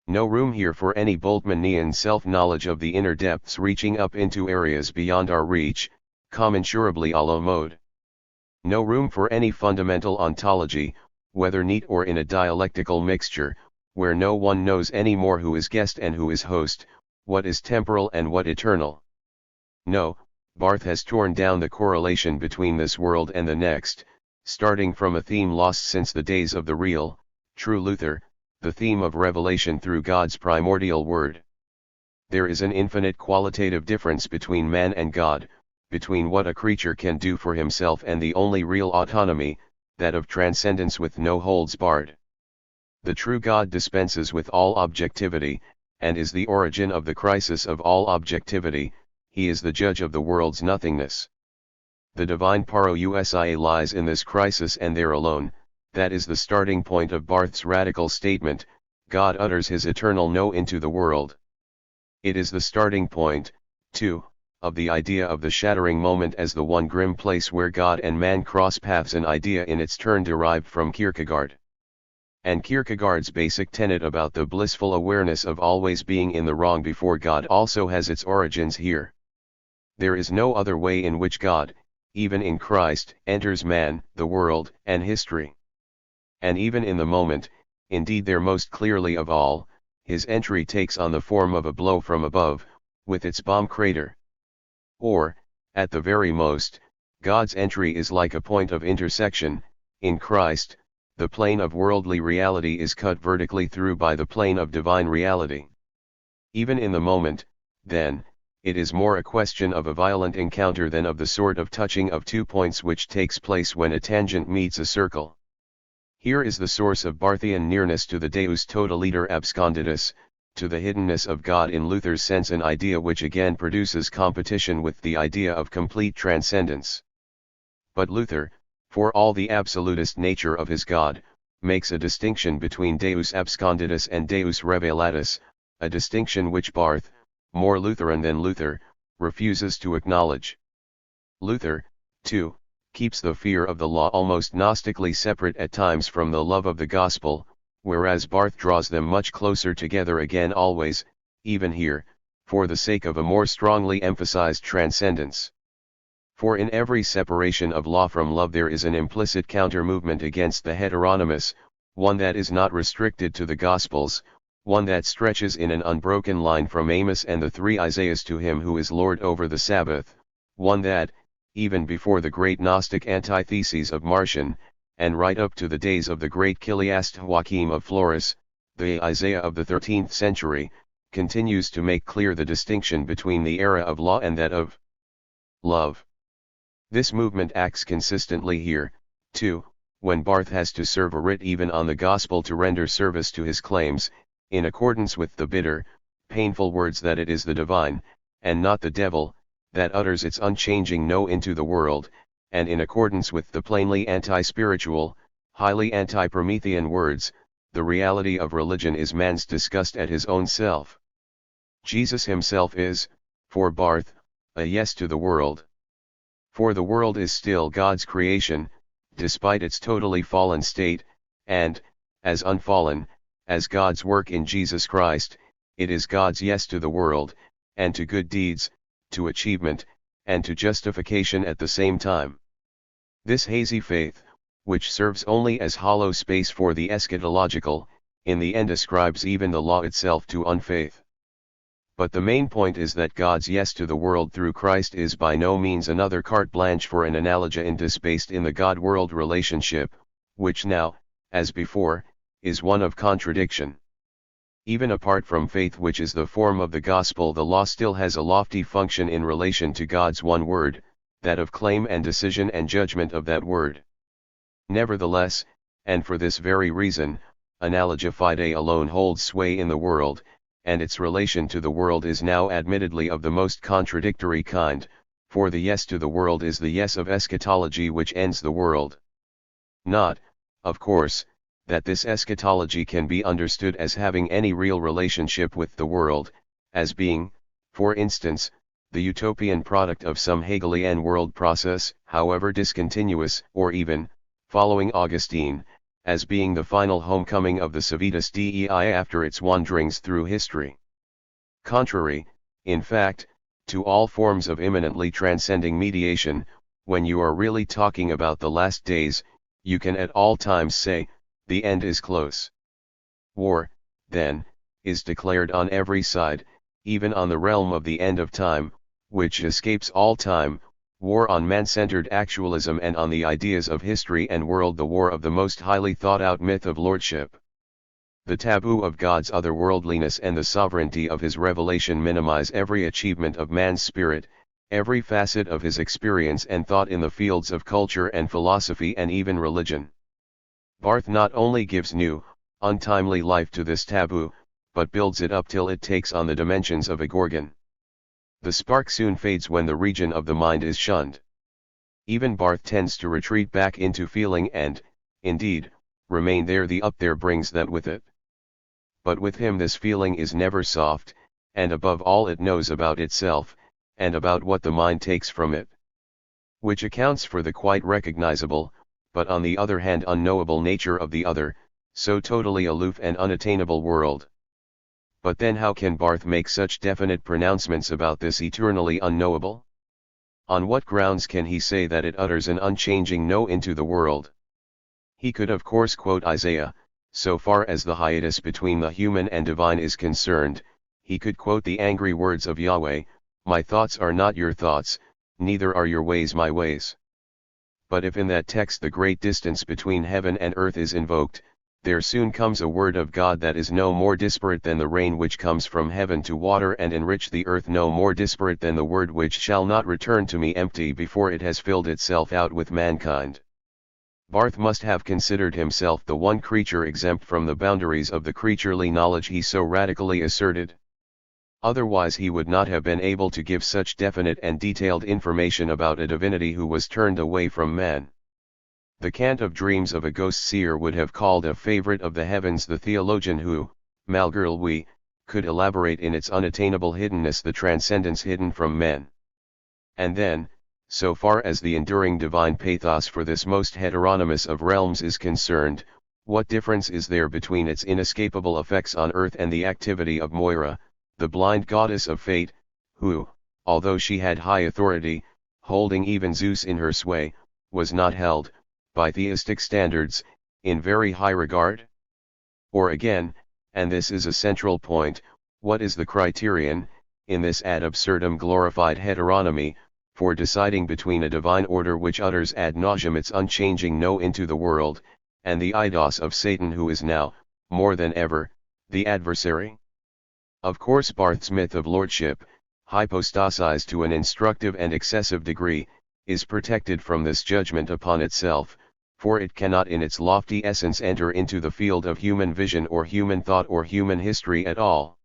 No room here for any Boltzmannian self-knowledge of the inner depths reaching up into areas beyond our reach, commensurably a la mode. No room for any fundamental ontology, whether neat or in a dialectical mixture, where no one knows any more who is guest and who is host, what is temporal and what eternal. No, Barth has torn down the correlation between this world and the next, starting from a theme lost since the days of the real, true Luther, the theme of revelation through God's primordial word. There is an infinite qualitative difference between man and God, between what a creature can do for himself and the only real autonomy, that of transcendence with no holds barred. The true God dispenses with all objectivity, and is the origin of the crisis of all objectivity. He is the judge of the world's nothingness. The divine parousia lies in this crisis and there alone. That is the starting point of Barth's radical statement, God utters his eternal no into the world. It is the starting point, too, of the idea of the shattering moment as the one grim place where God and man cross paths, an idea in its turn derived from Kierkegaard. And Kierkegaard's basic tenet about the blissful awareness of always being in the wrong before God also has its origins here. There is no other way in which God, even in Christ, enters man, the world, and history. And even in the moment, indeed there most clearly of all, his entry takes on the form of a blow from above, with its bomb crater. Or, at the very most, God's entry is like a point of intersection. In Christ, the plane of worldly reality is cut vertically through by the plane of divine reality. Even in the moment, then, it is more a question of a violent encounter than of the sort of touching of 2 points which takes place when a tangent meets a circle. Here is the source of Barthian nearness to the Deus totaliter absconditus, to the hiddenness of God in Luther's sense, an idea which again produces competition with the idea of complete transcendence. But Luther, for all the absolutist nature of his God, makes a distinction between Deus absconditus and Deus revelatus, a distinction which Barth, more Lutheran than Luther, refuses to acknowledge. Luther, too, keeps the fear of the law almost gnostically separate at times from the love of the gospel, whereas Barth draws them much closer together again always, even here, for the sake of a more strongly emphasized transcendence. For in every separation of law from love there is an implicit counter-movement against the heteronymous, one that is not restricted to the Gospels, one that stretches in an unbroken line from Amos and the 3 Isaiahs to him who is Lord over the Sabbath, one that, even before the great Gnostic antitheses of Marcion, and right up to the days of the great Chiliast Joachim of Flores, the Isaiah of the 13th century, continues to make clear the distinction between the era of law and that of love. This movement acts consistently here, too, when Barth has to serve a writ even on the gospel to render service to his claims, in accordance with the bitter, painful words that it is the divine, and not the devil, that utters its unchanging no into the world, and in accordance with the plainly anti-spiritual, highly anti-Promethean words, the reality of religion is man's disgust at his own self. Jesus himself is, for Barth, a yes to the world. For the world is still God's creation, despite its totally fallen state, and, as unfallen, as God's work in Jesus Christ, it is God's yes to the world, and to good deeds, to achievement, and to justification at the same time. This hazy faith, which serves only as hollow space for the eschatological, in the end ascribes even the law itself to unfaith. But the main point is that God's yes to the world through Christ is by no means another carte blanche for an analogia indis based in the God-world relationship, which now, as before, is one of contradiction. Even apart from faith, which is the form of the gospel, the law still has a lofty function in relation to God's one word, that of claim and decision and judgment of that word. Nevertheless, and for this very reason, analogia fide alone holds sway in the world, and its relation to the world is now admittedly of the most contradictory kind, for the yes to the world is the yes of eschatology which ends the world. Not, of course, that this eschatology can be understood as having any real relationship with the world, as being, for instance, the utopian product of some Hegelian world process, however discontinuous, or even, following Augustine, as being the final homecoming of the Civitas Dei after its wanderings through history. Contrary, in fact, to all forms of immanently transcending mediation, when you are really talking about the last days, you can at all times say, the end is close. War, then, is declared on every side, even on the realm of the end of time, which escapes all time, war on man-centered actualism and on the ideas of history and world, the war of the most highly thought-out myth of lordship. The taboo of God's otherworldliness and the sovereignty of his revelation minimize every achievement of man's spirit, every facet of his experience and thought in the fields of culture and philosophy and even religion. Barth not only gives new, untimely life to this taboo, but builds it up till it takes on the dimensions of a gorgon. The spark soon fades when the region of the mind is shunned. Even Barth tends to retreat back into feeling and, indeed, remain there. The up there brings that with it. But with him this feeling is never soft, and above all it knows about itself, and about what the mind takes from it. Which accounts for the quite recognizable, but on the other hand unknowable nature of the other, so totally aloof and unattainable world. But then how can Barth make such definite pronouncements about this eternally unknowable? On what grounds can he say that it utters an unchanging no into the world? He could of course quote Isaiah, so far as the hiatus between the human and divine is concerned. He could quote the angry words of Yahweh, "My thoughts are not your thoughts, neither are your ways my ways." But if in that text the great distance between heaven and earth is invoked, there soon comes a word of God that is no more disparate than the rain which comes from heaven to water and enrich the earth, no more disparate than the word which shall not return to me empty before it has filled itself out with mankind. Barth must have considered himself the one creature exempt from the boundaries of the creaturely knowledge he so radically asserted. Otherwise he would not have been able to give such definite and detailed information about a divinity who was turned away from man. The cant of dreams of a ghost seer would have called a favorite of the heavens the theologian who, malgré lui, could elaborate in its unattainable hiddenness the transcendence hidden from men. And then, so far as the enduring divine pathos for this most heteronymous of realms is concerned, what difference is there between its inescapable effects on earth and the activity of Moira, the blind goddess of fate, who, although she had high authority, holding even Zeus in her sway, was not held, by theistic standards, in very high regard? Or again, and this is a central point, what is the criterion, in this ad absurdum glorified heteronomy, for deciding between a divine order which utters ad nauseam its unchanging no into the world, and the eidos of Satan who is now, more than ever, the adversary? Of course Barth's myth of lordship, hypostasized to an instructive and excessive degree, is protected from this judgment upon itself, for it cannot in its lofty essence enter into the field of human vision or human thought or human history at all.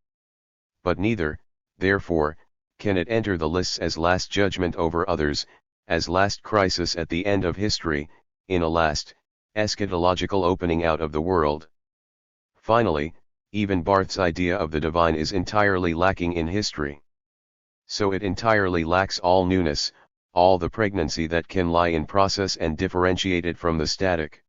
But neither, therefore, can it enter the lists as last judgment over others, as last crisis at the end of history, in a last, eschatological opening out of the world. Finally, even Barth's idea of the divine is entirely lacking in history. So it entirely lacks all newness, all the pregnancy that can lie in process and differentiate it from the static.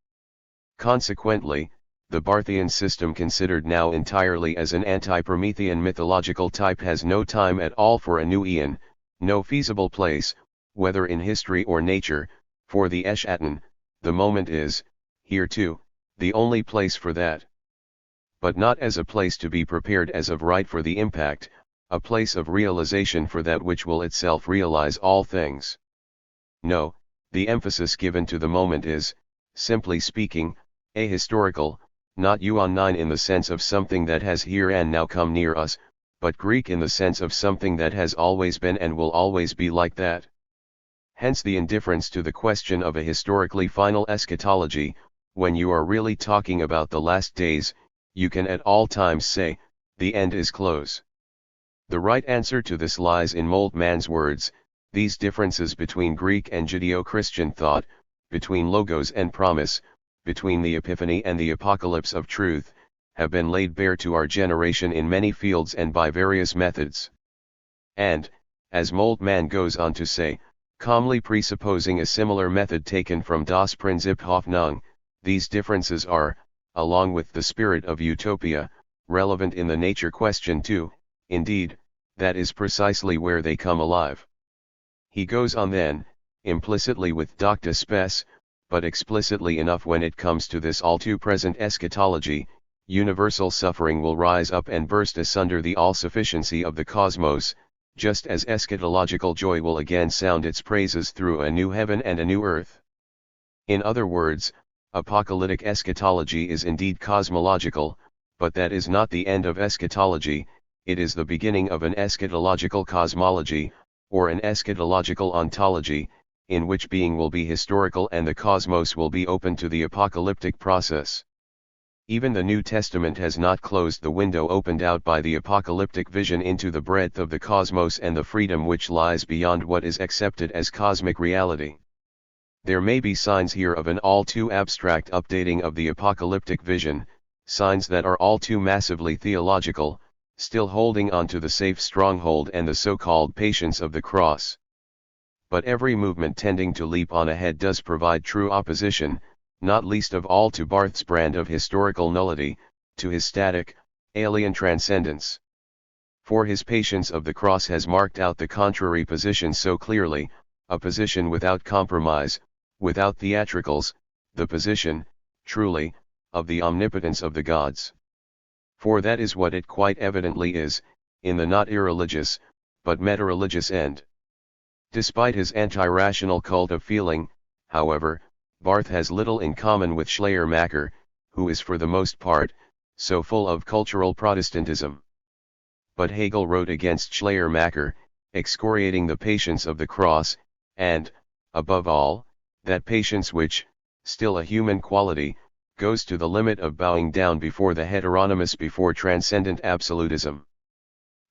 Consequently, the Barthian system considered now entirely as an anti-Promethean mythological type has no time at all for a new eon, no feasible place, whether in history or nature, for the Eschaton. The moment is, here too, the only place for that. But not as a place to be prepared as of right for the impact, a place of realization for that which will itself realize all things. No, the emphasis given to the moment is, simply speaking, ahistorical, not euon in the sense of something that has here and now come near us, but Greek in the sense of something that has always been and will always be like that. Hence the indifference to the question of a historically final eschatology. When you are really talking about the last days, you can at all times say, the end is close. The right answer to this lies in Moltmann's words. These differences between Greek and Judeo-Christian thought, between logos and promise, between the epiphany and the apocalypse of truth, have been laid bare to our generation in many fields and by various methods. And, as Moltmann goes on to say, calmly presupposing a similar method taken from Das Prinzip Hoffnung, these differences are, along with the spirit of utopia, relevant in the nature question too. Indeed, that is precisely where they come alive. He goes on then, implicitly with Dr. Spes, but explicitly enough when it comes to this all-too-present eschatology. Universal suffering will rise up and burst asunder the all-sufficiency of the cosmos, just as eschatological joy will again sound its praises through a new heaven and a new earth. In other words, apocalyptic eschatology is indeed cosmological, but that is not the end of eschatology, it is the beginning of an eschatological cosmology, or an eschatological ontology, in which being will be historical and the cosmos will be open to the apocalyptic process. Even the New Testament has not closed the window opened out by the apocalyptic vision into the breadth of the cosmos and the freedom which lies beyond what is accepted as cosmic reality. There may be signs here of an all too abstract updating of the apocalyptic vision, signs that are all too massively theological, still holding on to the safe stronghold and the so-called patience of the cross. But every movement tending to leap on ahead does provide true opposition, not least of all to Barth's brand of historical nullity, to his static, alien transcendence. For his patience of the cross has marked out the contrary position so clearly, a position without compromise, without theatricals, the position, truly, of the omnipotence of the gods. For that is what it quite evidently is, in the not irreligious, but meta-religious end. Despite his anti-rational cult of feeling, however, Barth has little in common with Schleiermacher, who is for the most part, so full of cultural Protestantism. But Hegel wrote against Schleiermacher, excoriating the patience of the cross, and, above all, that patience which, still a human quality, goes to the limit of bowing down before the heteronymous, before transcendent absolutism.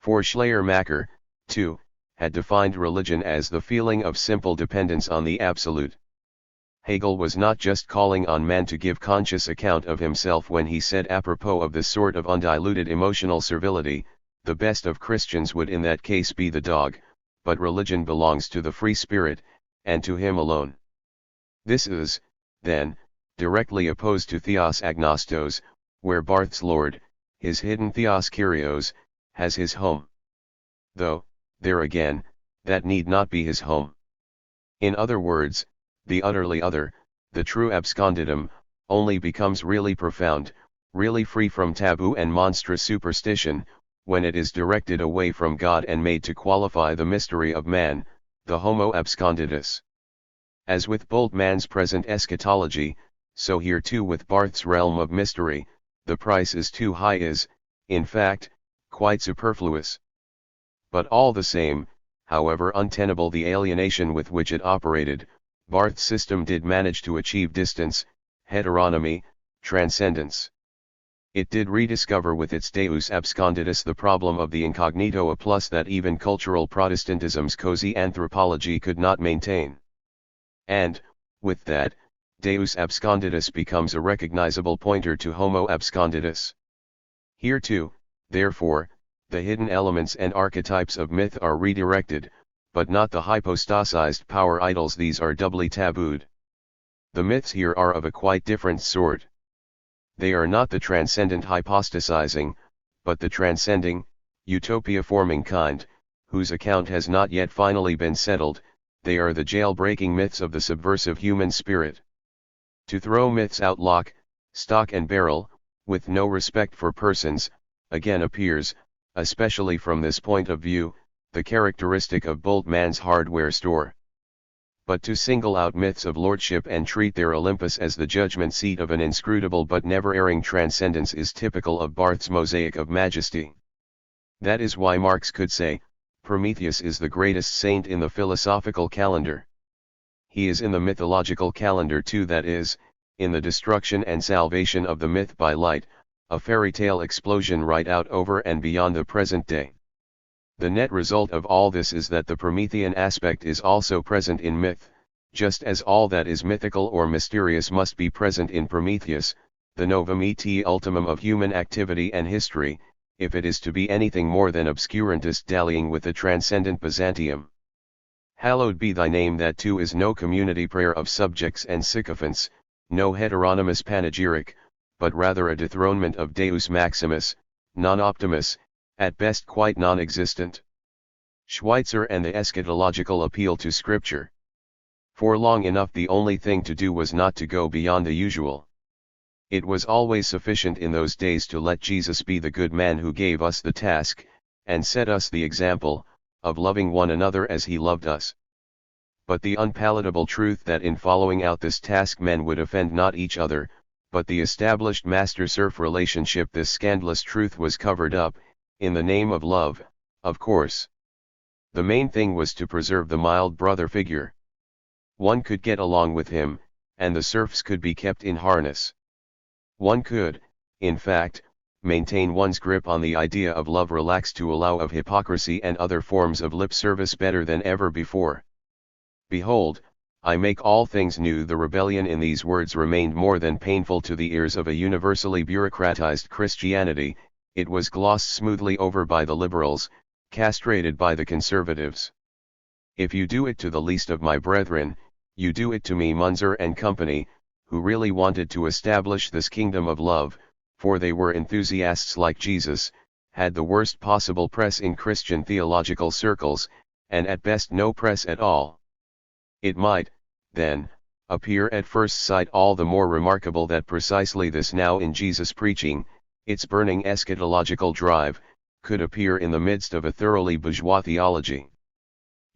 For Schleiermacher, too, had defined religion as the feeling of simple dependence on the absolute. Hegel was not just calling on man to give conscious account of himself when he said apropos of this sort of undiluted emotional servility, the best of Christians would in that case be the dog, but religion belongs to the free spirit, and to him alone. This is, then, directly opposed to Theos Agnostos, where Barth's Lord, his hidden Theos Kyrios, has his home. Though, there again, that need not be his home. In other words, the utterly other, the true absconditum, only becomes really profound, really free from taboo and monstrous superstition, when it is directed away from God and made to qualify the mystery of man, the homo absconditus. As with Moltmann's present eschatology, so here too with Barth's realm of mystery, the price is too high is, in fact, quite superfluous. But all the same, however untenable the alienation with which it operated, Barth's system did manage to achieve distance, heteronomy, transcendence. It did rediscover with its Deus absconditus the problem of the incognito, a plus that even cultural Protestantism's cozy anthropology could not maintain. And, with that, Deus absconditus becomes a recognizable pointer to homo absconditus. Here too, therefore, the hidden elements and archetypes of myth are redirected, but not the hypostasized power idols. These are doubly tabooed. The myths here are of a quite different sort. They are not the transcendent hypostasizing, but the transcending, utopia-forming kind, whose account has not yet finally been settled. They are the jail-breaking myths of the subversive human spirit. To throw myths out lock, stock and barrel, with no respect for persons, again appears, especially from this point of view, the characteristic of Boltman's hardware store. But to single out myths of lordship and treat their Olympus as the judgment seat of an inscrutable but never-erring transcendence is typical of Barth's mosaic of majesty. That is why Marx could say, Prometheus is the greatest saint in the philosophical calendar. He is in the mythological calendar too, that is, in the destruction and salvation of the myth by light, a fairy tale explosion right out over and beyond the present day. The net result of all this is that the Promethean aspect is also present in myth, just as all that is mythical or mysterious must be present in Prometheus, the novum et ultimum of human activity and history, if it is to be anything more than obscurantist dallying with the transcendent Byzantium. Hallowed be thy name, that too is no community prayer of subjects and sycophants, no heteronymous panegyric, but rather a dethronement of Deus Maximus, non-optimus, at best quite non-existent. Schweitzer and the eschatological appeal to Scripture. For long enough the only thing to do was not to go beyond the usual. It was always sufficient in those days to let Jesus be the good man who gave us the task, and set us the example, of loving one another as he loved us. But the unpalatable truth that in following out this task men would offend not each other, but the established master-serf relationship, this scandalous truth was covered up, in the name of love, of course. The main thing was to preserve the mild brother figure. One could get along with him, and the serfs could be kept in harness. One could, in fact, maintain one's grip on the idea of love relaxed to allow of hypocrisy and other forms of lip service better than ever before. Behold, I make all things new. The rebellion in these words remained more than painful to the ears of a universally bureaucratized Christianity. It was glossed smoothly over by the liberals, castrated by the conservatives. If you do it to the least of my brethren, you do it to me. Munzer and company, who really wanted to establish this kingdom of love, for they were enthusiasts like Jesus, had the worst possible press in Christian theological circles, and at best no press at all. It might, then, appear at first sight all the more remarkable that precisely this now in Jesus preaching, its burning eschatological drive, could appear in the midst of a thoroughly bourgeois theology.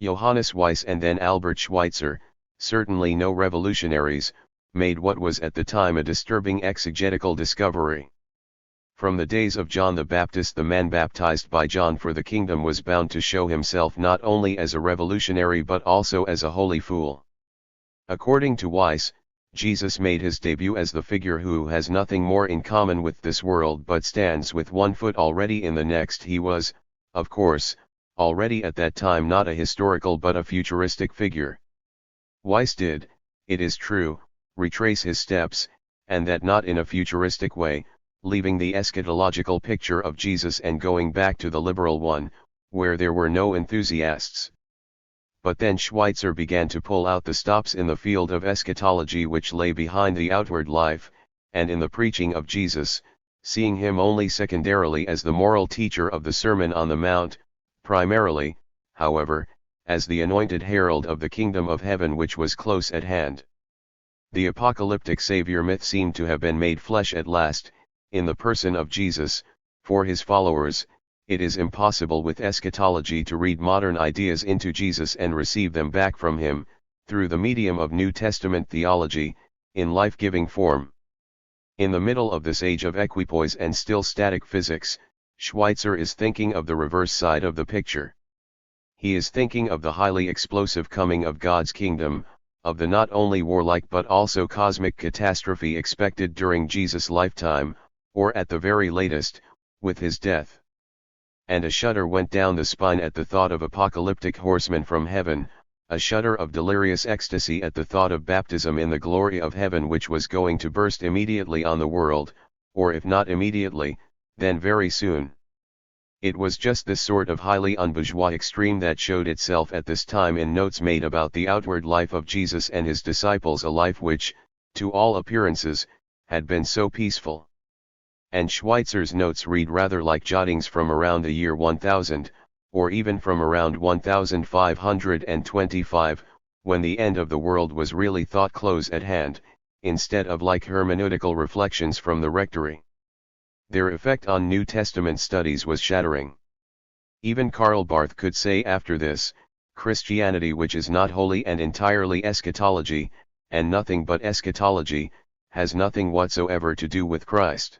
Johannes Weiss and then Albert Schweitzer, certainly no revolutionaries, made what was at the time a disturbing exegetical discovery. From the days of John the Baptist, the man baptized by John for the kingdom was bound to show himself not only as a revolutionary but also as a holy fool. According to Weiss, Jesus made his debut as the figure who has nothing more in common with this world but stands with one foot already in the next. He was, of course, already at that time not a historical but a futuristic figure. Weiss did, it is true, retrace his steps, and that not in a futuristic way, leaving the eschatological picture of Jesus and going back to the liberal one, where there were no enthusiasts. But then Schweitzer began to pull out the stops in the field of eschatology which lay behind the outward life, and in the preaching of Jesus, seeing him only secondarily as the moral teacher of the Sermon on the Mount, primarily, however, as the anointed herald of the kingdom of heaven which was close at hand. The apocalyptic Savior myth seemed to have been made flesh at last, in the person of Jesus. For his followers, it is impossible with eschatology to read modern ideas into Jesus and receive them back from him, through the medium of New Testament theology, in life-giving form. In the middle of this age of equipoise and still static physics, Schweitzer is thinking of the reverse side of the picture. He is thinking of the highly explosive coming of God's kingdom, of the not only warlike but also cosmic catastrophe expected during Jesus' lifetime, or at the very latest, with his death. And a shudder went down the spine at the thought of apocalyptic horsemen from heaven, a shudder of delirious ecstasy at the thought of baptism in the glory of heaven which was going to burst immediately on the world, or if not immediately, then very soon. It was just this sort of highly unbourgeois extreme that showed itself at this time in notes made about the outward life of Jesus and his disciples, a life which, to all appearances, had been so peaceful. and Schweitzer's notes read rather like jottings from around the year 1000, or even from around 1525, when the end of the world was really thought close at hand, instead of like hermeneutical reflections from the rectory. Their effect on New Testament studies was shattering. Even Karl Barth could say after this, Christianity which is not wholly and entirely eschatology, and nothing but eschatology, has nothing whatsoever to do with Christ.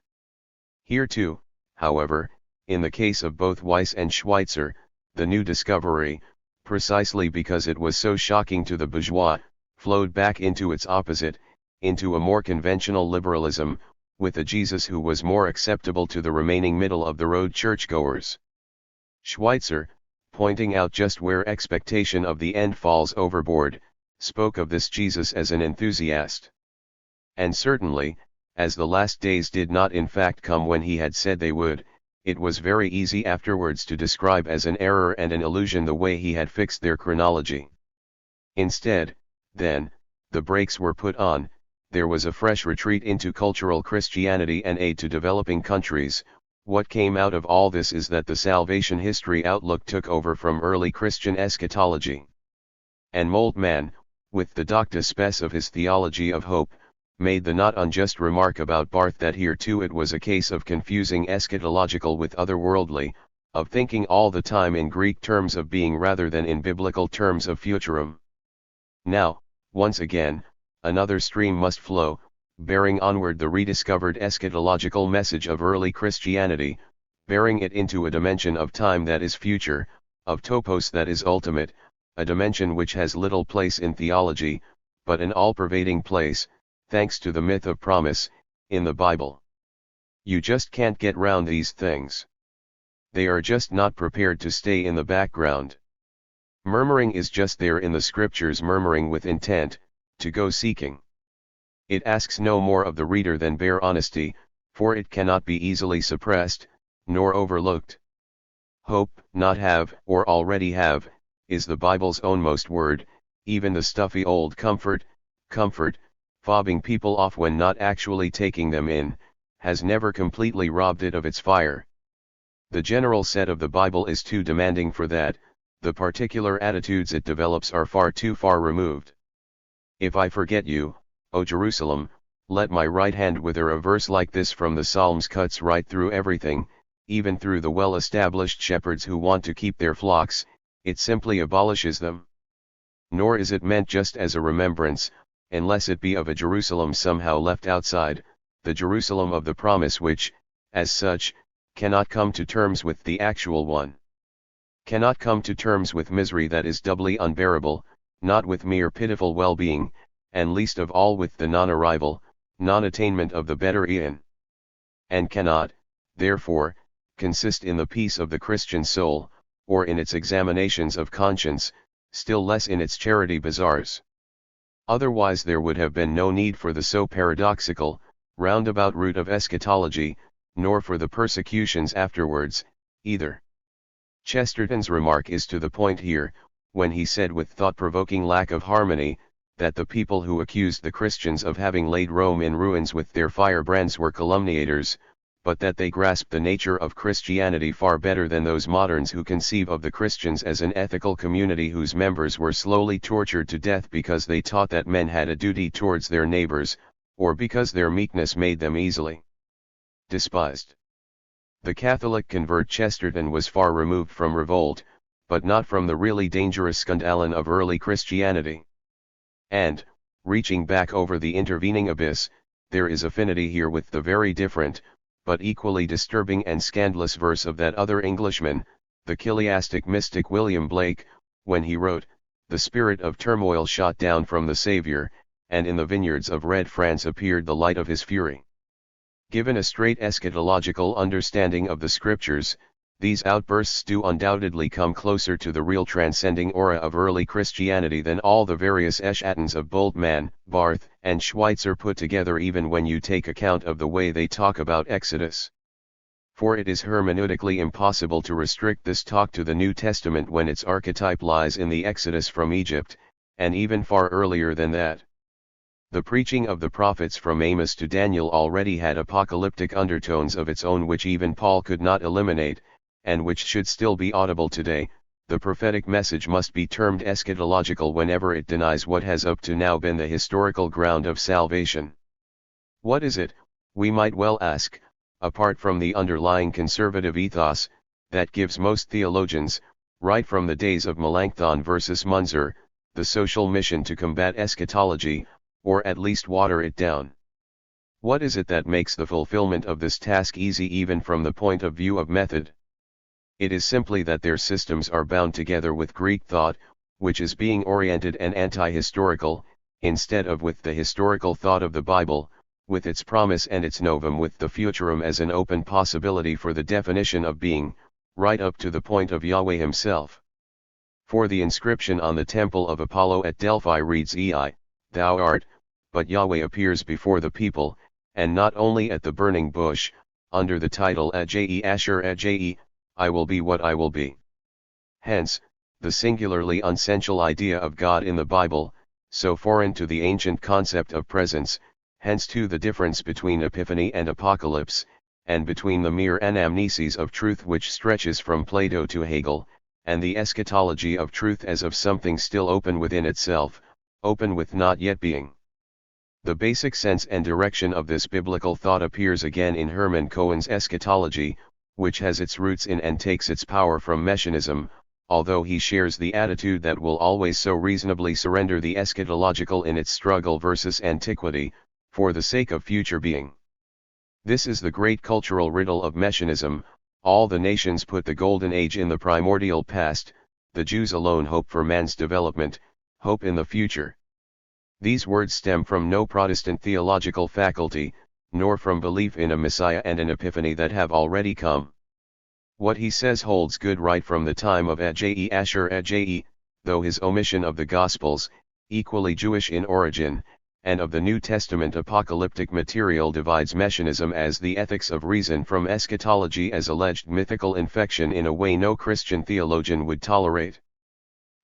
Here too, however, in the case of both Weiss and Schweitzer, the new discovery, precisely because it was so shocking to the bourgeois, flowed back into its opposite, into a more conventional liberalism, with a Jesus who was more acceptable to the remaining middle-of-the-road churchgoers. Schweitzer, pointing out just where expectation of the end falls overboard, spoke of this Jesus as an enthusiast. And certainly, as the last days did not in fact come when he had said they would, it was very easy afterwards to describe as an error and an illusion the way he had fixed their chronology. Instead, then, the brakes were put on, there was a fresh retreat into cultural Christianity and aid to developing countries. What came out of all this is that the salvation history outlook took over from early Christian eschatology. And Moltmann, with the docta spes of his theology of hope, made the not unjust remark about Barth that here too it was a case of confusing eschatological with otherworldly, of thinking all the time in Greek terms of being rather than in biblical terms of futurum. Now, once again, another stream must flow, bearing onward the rediscovered eschatological message of early Christianity, bearing it into a dimension of time that is future, of topos that is ultimate, a dimension which has little place in theology, but an all-pervading place, thanks to the myth of promise, in the Bible. You just can't get round these things. They are just not prepared to stay in the background. Murmuring is just there in the scriptures, murmuring with intent, to go seeking. It asks no more of the reader than bare honesty, for it cannot be easily suppressed, nor overlooked. Hope, not have, or already have, is the Bible's ownmost word, even the stuffy old comfort, fobbing people off when not actually taking them in, has never completely robbed it of its fire. The general set of the Bible is too demanding for that, the particular attitudes it develops are far too far removed. If I forget you, O Jerusalem, let my right hand wither. A verse like this from the Psalms cuts right through everything, even through the well-established shepherds who want to keep their flocks, it simply abolishes them. Nor is it meant just as a remembrance, unless it be of a Jerusalem somehow left outside, the Jerusalem of the promise which, as such, cannot come to terms with the actual one. Cannot come to terms with misery that is doubly unbearable, not with mere pitiful well-being, and least of all with the non-arrival, non-attainment of the better eon. And cannot, therefore, consist in the peace of the Christian soul, or in its examinations of conscience, still less in its charity bazaars. Otherwise there would have been no need for the so paradoxical, roundabout route of eschatology, nor for the persecutions afterwards, either. Chesterton's remark is to the point here, when he said with thought-provoking lack of harmony, that the people who accused the Christians of having laid Rome in ruins with their firebrands were calumniators, but that they grasped the nature of Christianity far better than those moderns who conceive of the Christians as an ethical community whose members were slowly tortured to death because they taught that men had a duty towards their neighbors, or because their meekness made them easily despised. The Catholic convert Chesterton was far removed from revolt, but not from the really dangerous skandalen of early Christianity. And, reaching back over the intervening abyss, there is affinity here with the very different, but equally disturbing and scandalous verse of that other Englishman, the chiliastic mystic William Blake, when he wrote, "The spirit of turmoil shot down from the Saviour, and in the vineyards of red France appeared the light of his fury." Given a straight eschatological understanding of the scriptures, these outbursts do undoubtedly come closer to the real transcending aura of early Christianity than all the various eschatons of Moltmann, Barth, and Schweitzer put together, even when you take account of the way they talk about Exodus. For it is hermeneutically impossible to restrict this talk to the New Testament when its archetype lies in the Exodus from Egypt, and even far earlier than that. The preaching of the prophets from Amos to Daniel already had apocalyptic undertones of its own which even Paul could not eliminate, and which should still be audible today. The prophetic message must be termed eschatological whenever it denies what has up to now been the historical ground of salvation. What is it, we might well ask, apart from the underlying conservative ethos, that gives most theologians, right from the days of Melanchthon versus Munzer, the social mission to combat eschatology, or at least water it down? What is it that makes the fulfillment of this task easy even from the point of view of method? It is simply that their systems are bound together with Greek thought, which is being oriented and anti-historical, instead of with the historical thought of the Bible, with its promise and its novum, with the futurum as an open possibility for the definition of being, right up to the point of Yahweh himself. For the inscription on the temple of Apollo at Delphi reads Ei, thou art, but Yahweh appears before the people, and not only at the burning bush, under the title Ajae Asher Ajae, I will be what I will be. Hence, the singularly unessential idea of God in the Bible, so foreign to the ancient concept of presence, hence too the difference between Epiphany and Apocalypse, and between the mere anamnesis of truth which stretches from Plato to Hegel, and the eschatology of truth as of something still open within itself, open with not yet being. The basic sense and direction of this biblical thought appears again in Hermann Cohen's eschatology, which has its roots in and takes its power from Messianism, although he shares the attitude that will always so reasonably surrender the eschatological in its struggle versus antiquity, for the sake of future being. This is the great cultural riddle of Messianism. All the nations put the golden age in the primordial past, the Jews alone hope for man's development, hope in the future. These words stem from no Protestant theological faculty, nor from belief in a Messiah and an Epiphany that have already come. What he says holds good right from the time of Ajae Asher Ajae, though his omission of the Gospels, equally Jewish in origin, and of the New Testament apocalyptic material divides Messianism as the ethics of reason from eschatology as alleged mythical infection in a way no Christian theologian would tolerate.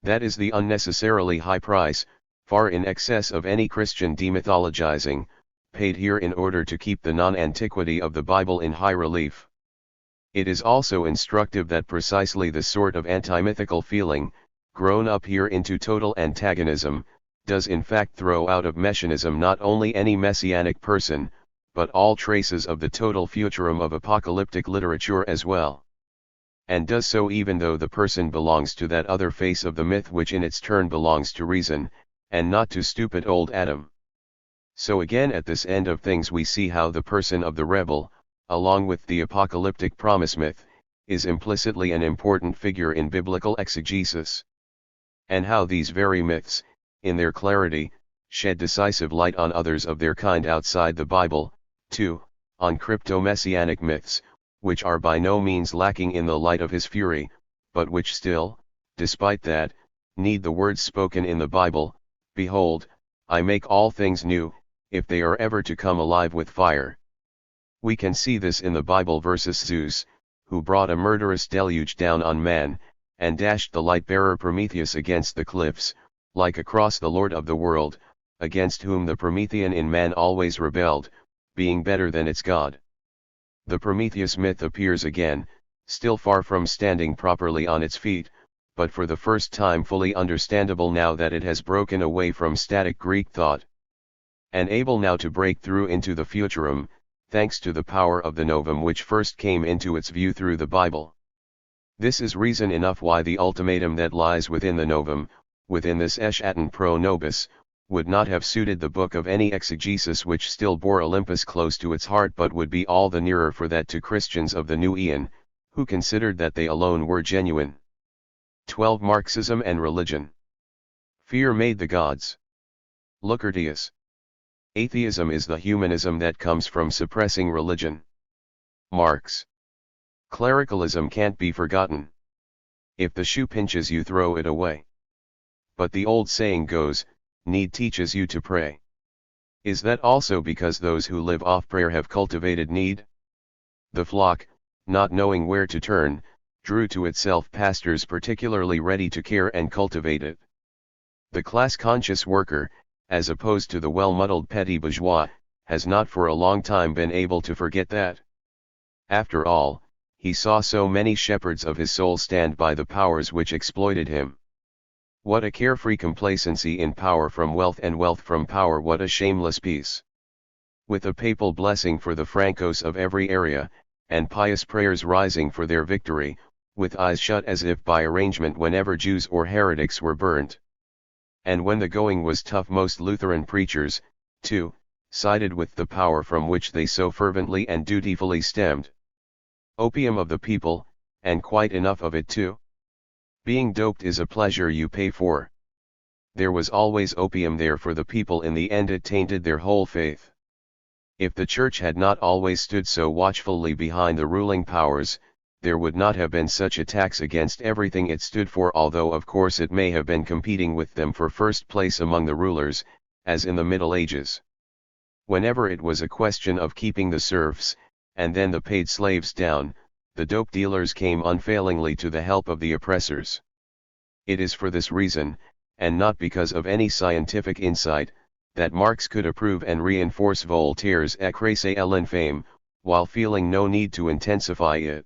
That is the unnecessarily high price, far in excess of any Christian demythologizing, paid here in order to keep the non-antiquity of the Bible in high relief. It is also instructive that precisely the sort of anti-mythical feeling, grown up here into total antagonism, does in fact throw out of Messianism not only any messianic person, but all traces of the total futurum of apocalyptic literature as well. And does so even though the person belongs to that other face of the myth which in its turn belongs to reason, and not to stupid old Adam. So again at this end of things we see how the person of the rebel, along with the apocalyptic promise myth, is implicitly an important figure in biblical exegesis. And how these very myths, in their clarity, shed decisive light on others of their kind outside the Bible, too, on crypto-messianic myths, which are by no means lacking in the light of his fury, but which still, despite that, need the words spoken in the Bible, behold, I make all things new, if they are ever to come alive with fire. We can see this in the Bible versus Zeus, who brought a murderous deluge down on man, and dashed the light-bearer Prometheus against the cliffs, like across the Lord of the world, against whom the Promethean in man always rebelled, being better than its God. The Prometheus myth appears again, still far from standing properly on its feet, but for the first time fully understandable now that it has broken away from static Greek thought, and able now to break through into the futurum, thanks to the power of the novum which first came into its view through the Bible. This is reason enough why the ultimatum that lies within the novum, within this eschaton pro nobis, would not have suited the book of any exegesis which still bore Olympus close to its heart but would be all the nearer for that to Christians of the new eon, who considered that they alone were genuine. 12. Marxism and religion. Fear made the gods. Lucretius. Atheism is the humanism that comes from suppressing religion. Marx. Clericalism can't be forgotten. If the shoe pinches you, throw it away. But the old saying goes, need teaches you to pray. Is that also because those who live off prayer have cultivated need? The flock, not knowing where to turn, drew to itself pastors particularly ready to care and cultivate it. The class-conscious worker, as opposed to the well-muddled petty bourgeois, has not for a long time been able to forget that. After all, he saw so many shepherds of his soul stand by the powers which exploited him. What a carefree complacency in power from wealth and wealth from power, what a shameless peace. With a papal blessing for the Francos of every area, and pious prayers rising for their victory, with eyes shut as if by arrangement whenever Jews or heretics were burnt. And when the going was tough, most Lutheran preachers, too, sided with the power from which they so fervently and dutifully stemmed. Opium of the people, and quite enough of it too. Being doped is a pleasure you pay for. There was always opium there for the people. In the end it tainted their whole faith. If the Church had not always stood so watchfully behind the ruling powers, there would not have been such attacks against everything it stood for, although of course it may have been competing with them for first place among the rulers, as in the Middle Ages. Whenever it was a question of keeping the serfs, and then the paid slaves down, the dope dealers came unfailingly to the help of the oppressors. It is for this reason, and not because of any scientific insight, that Marx could approve and reinforce Voltaire's écrasez l'infâme, while feeling no need to intensify it.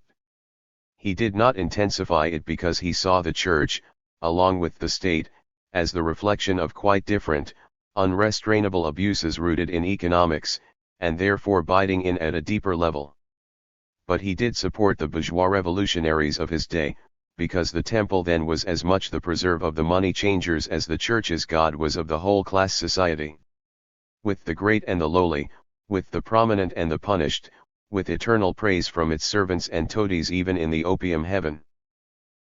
He did not intensify it because he saw the Church, along with the State, as the reflection of quite different, unrestrainable abuses rooted in economics, and therefore biting in at a deeper level. But he did support the bourgeois revolutionaries of his day, because the temple then was as much the preserve of the money changers as the Church's God was of the whole class society. With the great and the lowly, with the prominent and the punished, with eternal praise from its servants and toadies even in the opium heaven.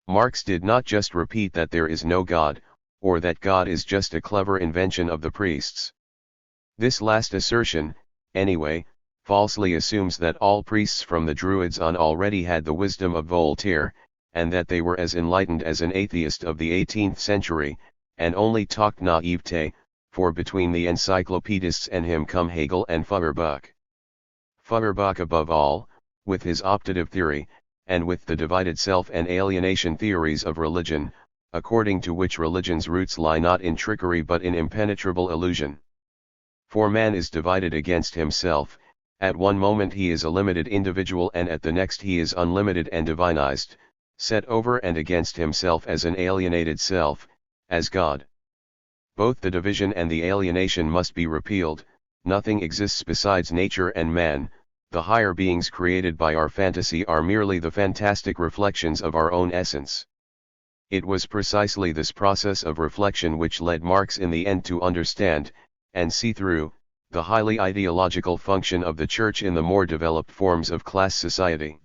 Marx did not just repeat that there is no God, or that God is just a clever invention of the priests. This last assertion, anyway, falsely assumes that all priests from the Druids on already had the wisdom of Voltaire, and that they were as enlightened as an atheist of the 18th century, and only talked naivete, for between the encyclopedists and him come Hegel and Feuerbach. Feuerbach above all, with his optative theory, and with the divided self and alienation theories of religion, according to which religion's roots lie not in trickery but in impenetrable illusion. For man is divided against himself, at one moment he is a limited individual and at the next he is unlimited and divinized, set over and against himself as an alienated self, as God. Both the division and the alienation must be repealed. Nothing exists besides nature and man. The higher beings created by our fantasy are merely the fantastic reflections of our own essence. It was precisely this process of reflection which led Marx in the end to understand, and see through, the highly ideological function of the Church in the more developed forms of class society.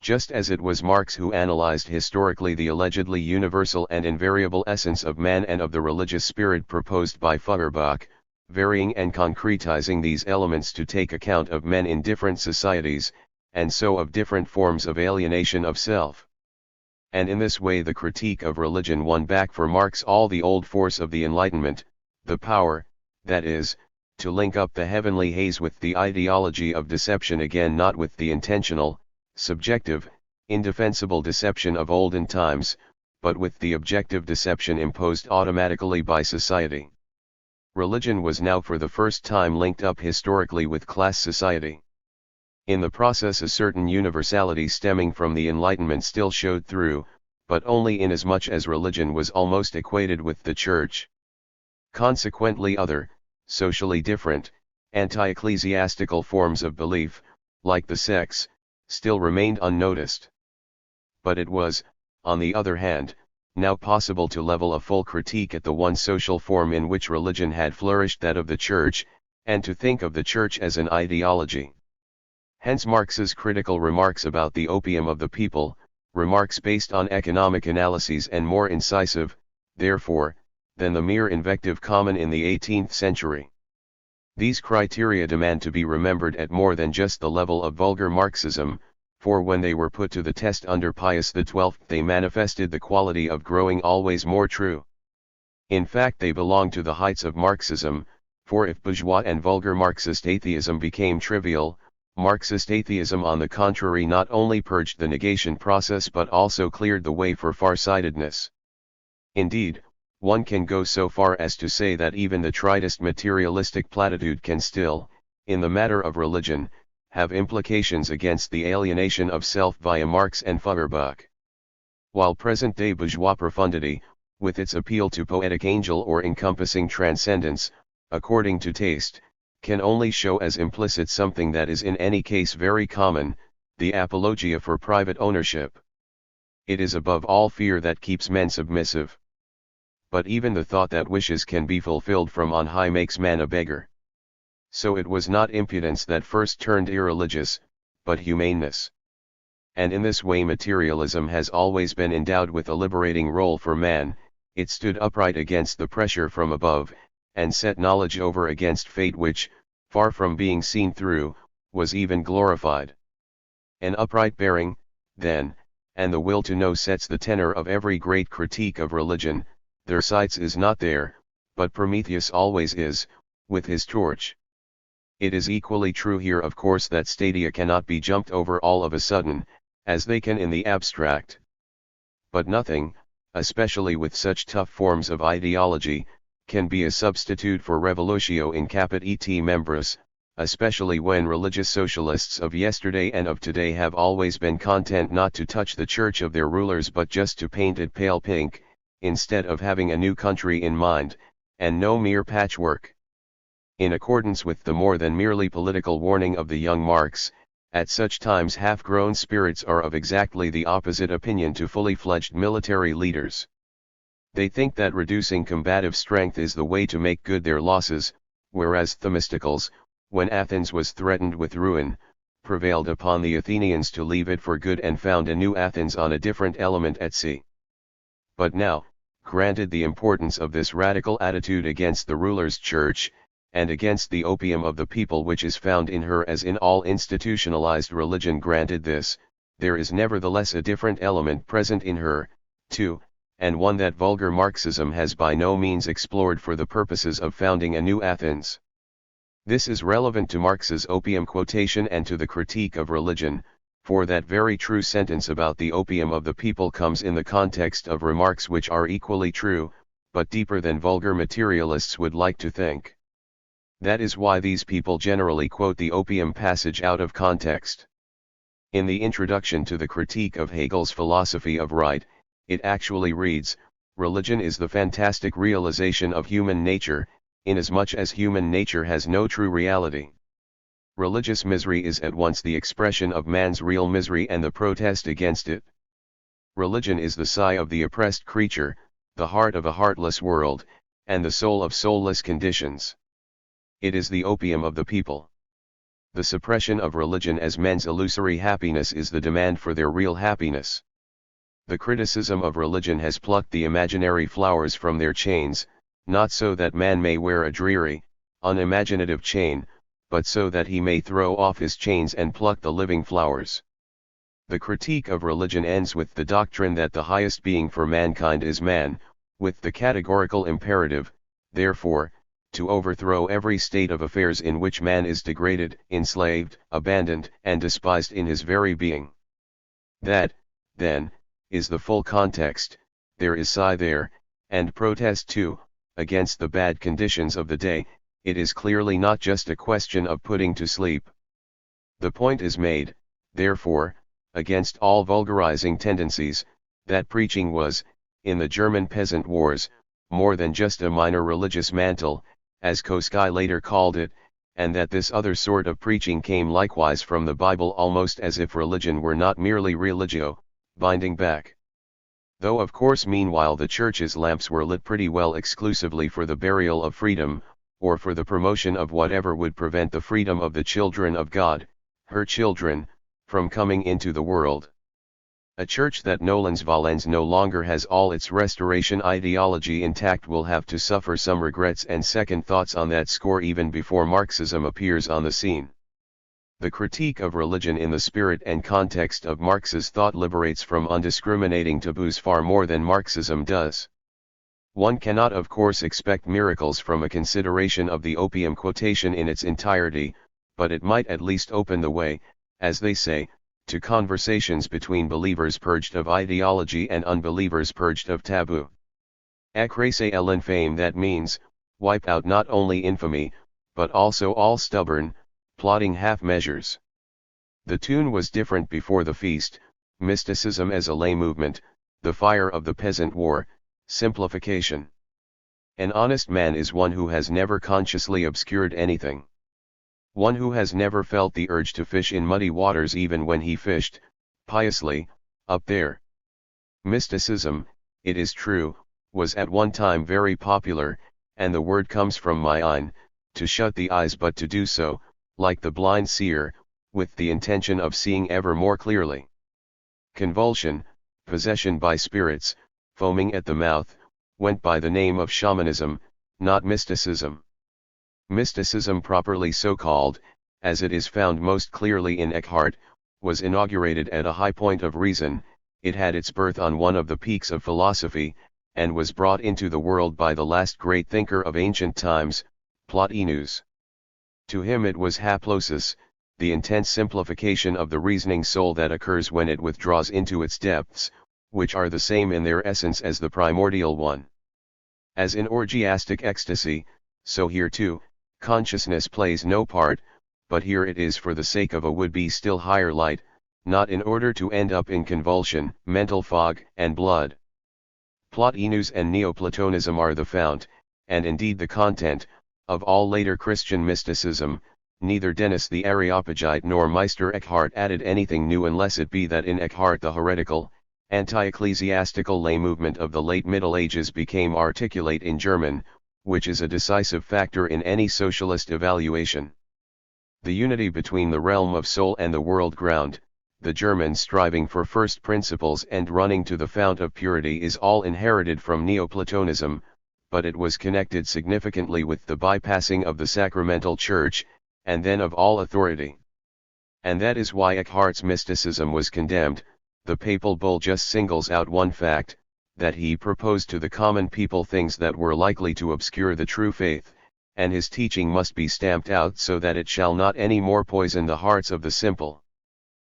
Just as it was Marx who analyzed historically the allegedly universal and invariable essence of man and of the religious spirit proposed by Feuerbach, varying and concretizing these elements to take account of men in different societies, and so of different forms of alienation of self. And in this way the critique of religion won back for Marx all the old force of the Enlightenment, the power, that is, to link up the heavenly haze with the ideology of deception again, not with the intentional, subjective, indefensible deception of olden times, but with the objective deception imposed automatically by society. Religion was now for the first time linked up historically with class society. In the process a certain universality stemming from the Enlightenment still showed through, but only inasmuch as religion was almost equated with the Church. Consequently other, socially different, anti-ecclesiastical forms of belief, like the sects, still remained unnoticed. But it was, on the other hand, now possible to level a full critique at the one social form in which religion had flourished, that of the Church, and to think of the Church as an ideology. Hence Marx's critical remarks about the opium of the people, remarks based on economic analyses and more incisive, therefore, than the mere invective common in the 18th century. These criteria demand to be remembered at more than just the level of vulgar Marxism, for when they were put to the test under Pius XII they manifested the quality of growing always more true. In fact they belong to the heights of Marxism, for if bourgeois and vulgar Marxist atheism became trivial, Marxist atheism on the contrary not only purged the negation process but also cleared the way for farsightedness. Indeed, One can go so far as to say that even the tritest materialistic platitude can still, in the matter of religion, have implications against the alienation of self via Marx and Feuerbach. While present-day bourgeois profundity, with its appeal to poetic angel or encompassing transcendence, according to taste, can only show as implicit something that is in any case very common, the apologia for private ownership. It is above all fear that keeps men submissive. But even the thought that wishes can be fulfilled from on high makes man a beggar. So it was not impudence that first turned irreligious, but humaneness. And in this way materialism has always been endowed with a liberating role for man. It stood upright against the pressure from above, and set knowledge over against fate which, far from being seen through, was even glorified. An upright bearing, then, and the will to know sets the tenor of every great critique of religion. Thersites is not there, but Prometheus always is, with his torch. It is equally true here of course that stadia cannot be jumped over all of a sudden, as they can in the abstract. But nothing, especially with such tough forms of ideology, can be a substitute for revolutio in caput et membris, especially when religious socialists of yesterday and of today have always been content not to touch the church of their rulers but just to paint it pale pink, instead of having a new country in mind, and no mere patchwork. In accordance with the more than merely political warning of the young Marx, at such times half-grown spirits are of exactly the opposite opinion to fully fledged military leaders. They think that reducing combative strength is the way to make good their losses, whereas Themistocles, when Athens was threatened with ruin, prevailed upon the Athenians to leave it for good and found a new Athens on a different element at sea. But now, granted the importance of this radical attitude against the ruler's church, and against the opium of the people which is found in her as in all institutionalized religion, granted this, there is nevertheless a different element present in her, too, and one that vulgar Marxism has by no means explored for the purposes of founding a new Athens. This is relevant to Marx's opium quotation and to the critique of religion, for that very true sentence about the opium of the people comes in the context of remarks which are equally true, but deeper than vulgar materialists would like to think. That is why these people generally quote the opium passage out of context. In the introduction to the critique of Hegel's philosophy of right, it actually reads, "Religion is the fantastic realization of human nature, inasmuch as human nature has no true reality. Religious misery is at once the expression of man's real misery and the protest against it. Religion is the sigh of the oppressed creature, the heart of a heartless world, and the soul of soulless conditions. It is the opium of the people. The suppression of religion as men's illusory happiness is the demand for their real happiness. The criticism of religion has plucked the imaginary flowers from their chains, not so that man may wear a dreary, unimaginative chain, but so that he may throw off his chains and pluck the living flowers. The critique of religion ends with the doctrine that the highest being for mankind is man, with the categorical imperative, therefore, to overthrow every state of affairs in which man is degraded, enslaved, abandoned, and despised in his very being. That, then, is the full context. There is sigh there, and protest too, against the bad conditions of the day. It is clearly not just a question of putting to sleep. The point is made, therefore, against all vulgarizing tendencies, that preaching was, in the German peasant wars, more than just a minor religious mantle, as Koskai later called it, and that this other sort of preaching came likewise from the Bible, almost as if religion were not merely religio, binding back. Though of course meanwhile the church's lamps were lit pretty well exclusively for the burial of freedom, or for the promotion of whatever would prevent the freedom of the children of God, her children, from coming into the world. A church that nolens volens no longer has all its restoration ideology intact will have to suffer some regrets and second thoughts on that score even before Marxism appears on the scene. The critique of religion in the spirit and context of Marx's thought liberates from undiscriminating taboos far more than Marxism does. One cannot of course expect miracles from a consideration of the opium quotation in its entirety, but it might at least open the way, as they say, to conversations between believers purged of ideology and unbelievers purged of taboo. Acrase elen fame, that means, wipe out not only infamy, but also all stubborn, plotting half-measures. The tune was different before the feast, mysticism as a lay movement, the fire of the peasant war, simplification. An honest man is one who has never consciously obscured anything. One who has never felt the urge to fish in muddy waters even when he fished, piously, up there. Mysticism, it is true, was at one time very popular, and the word comes from myein, to shut the eyes, but to do so, like the blind seer, with the intention of seeing ever more clearly. Convulsion, possession by spirits, foaming at the mouth, went by the name of shamanism, not mysticism. Mysticism, properly so called, as it is found most clearly in Eckhart, was inaugurated at a high point of reason. It had its birth on one of the peaks of philosophy, and was brought into the world by the last great thinker of ancient times, Plotinus. To him it was haplosis, the intense simplification of the reasoning soul that occurs when it withdraws into its depths, which are the same in their essence as the primordial one. As in orgiastic ecstasy, so here too, consciousness plays no part, but here it is for the sake of a would-be still higher light, not in order to end up in convulsion, mental fog, and blood. Plotinus and Neoplatonism are the fount, and indeed the content, of all later Christian mysticism. Neither Denis the Areopagite nor Meister Eckhart added anything new, unless it be that in Eckhart the heretical, anti-ecclesiastical lay movement of the late Middle Ages became articulate in German, which is a decisive factor in any socialist evaluation. The unity between the realm of soul and the world ground, the Germans striving for first principles and running to the fount of purity, is all inherited from Neoplatonism, but it was connected significantly with the bypassing of the sacramental church, and then of all authority. And that is why Eckhart's mysticism was condemned. The papal bull just singles out one fact, that he proposed to the common people things that were likely to obscure the true faith, and his teaching must be stamped out so that it shall not any more poison the hearts of the simple.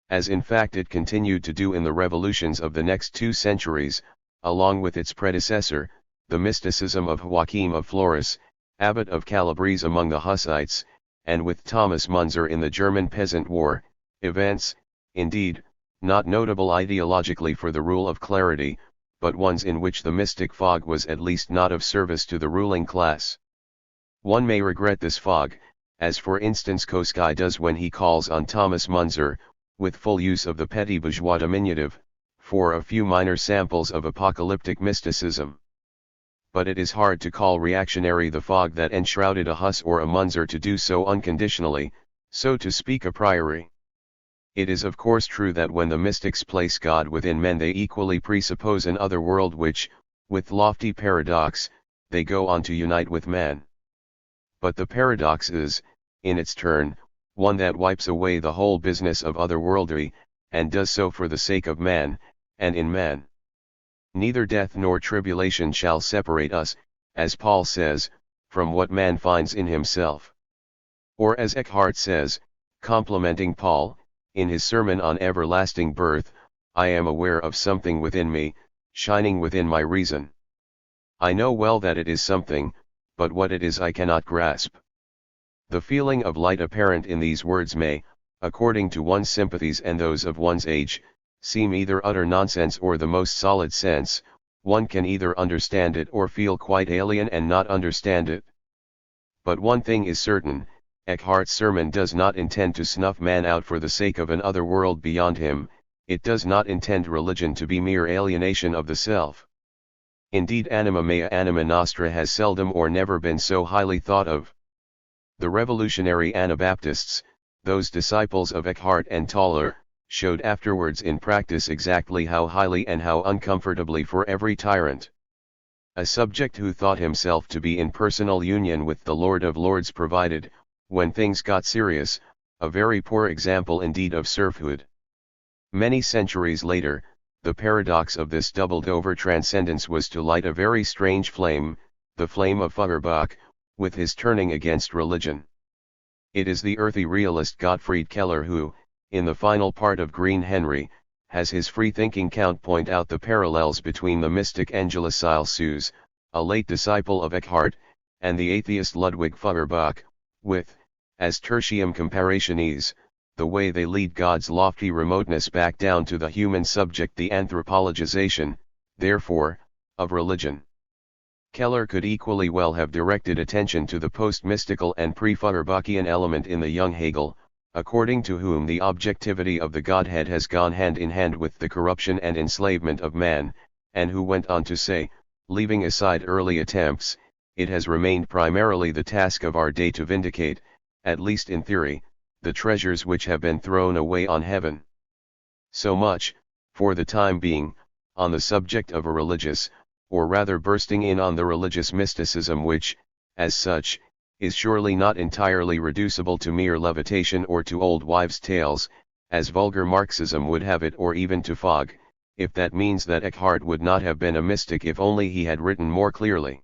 As in fact it continued to do in the revolutions of the next 2 centuries, along with its predecessor, the mysticism of Joachim of Flores, abbot of Calabrese among the Hussites, and with Thomas Munzer in the German Peasant War, events, indeed, not notable ideologically for the rule of clarity, but ones in which the mystic fog was at least not of service to the ruling class. One may regret this fog, as for instance Koski does when he calls on Thomas Munzer, with full use of the petit bourgeois diminutive, for a few minor samples of apocalyptic mysticism. But it is hard to call reactionary the fog that enshrouded a Huss or a Munzer, to do so unconditionally, so to speak a priori. It is of course true that when the mystics place God within men they equally presuppose an other world which, with lofty paradox, they go on to unite with man. But the paradox is, in its turn, one that wipes away the whole business of otherworldry, and does so for the sake of man, and in man. Neither death nor tribulation shall separate us, as Paul says, from what man finds in himself. Or as Eckhart says, complimenting Paul, in his sermon on everlasting birth, I am aware of something within me, shining within my reason. I know well that it is something, but what it is I cannot grasp. The feeling of light apparent in these words may, according to one's sympathies and those of one's age, seem either utter nonsense or the most solid sense. One can either understand it or feel quite alien and not understand it. But one thing is certain, Eckhart's sermon does not intend to snuff man out for the sake of an other world beyond him. It does not intend religion to be mere alienation of the self. Indeed, anima mea anima nostra has seldom or never been so highly thought of. The revolutionary Anabaptists, those disciples of Eckhart and Toller, showed afterwards in practice exactly how highly and how uncomfortably for every tyrant. A subject who thought himself to be in personal union with the Lord of Lords provided, when things got serious, a very poor example indeed of serfhood. Many centuries later, the paradox of this doubled-over transcendence was to light a very strange flame, the flame of Feuerbach, with his turning against religion. It is the earthy realist Gottfried Keller who, in the final part of Green Henry, has his free-thinking count point out the parallels between the mystic Angelus Suze, a late disciple of Eckhart, and the atheist Ludwig Feuerbach, with, as tertium comparationis, the way they lead God's lofty remoteness back down to the human subject, the anthropologization, therefore, of religion. Keller could equally well have directed attention to the post-mystical and pre-Feuerbachian element in the young Hegel, according to whom the objectivity of the Godhead has gone hand in hand with the corruption and enslavement of man, and who went on to say, leaving aside early attempts, it has remained primarily the task of our day to vindicate, at least in theory, the treasures which have been thrown away on heaven. So much, for the time being, on the subject of a religious, or rather bursting in on the religious mysticism which, as such, is surely not entirely reducible to mere levitation or to old wives' tales, as vulgar Marxism would have it, or even to fog, if that means that Eckhart would not have been a mystic if only he had written more clearly.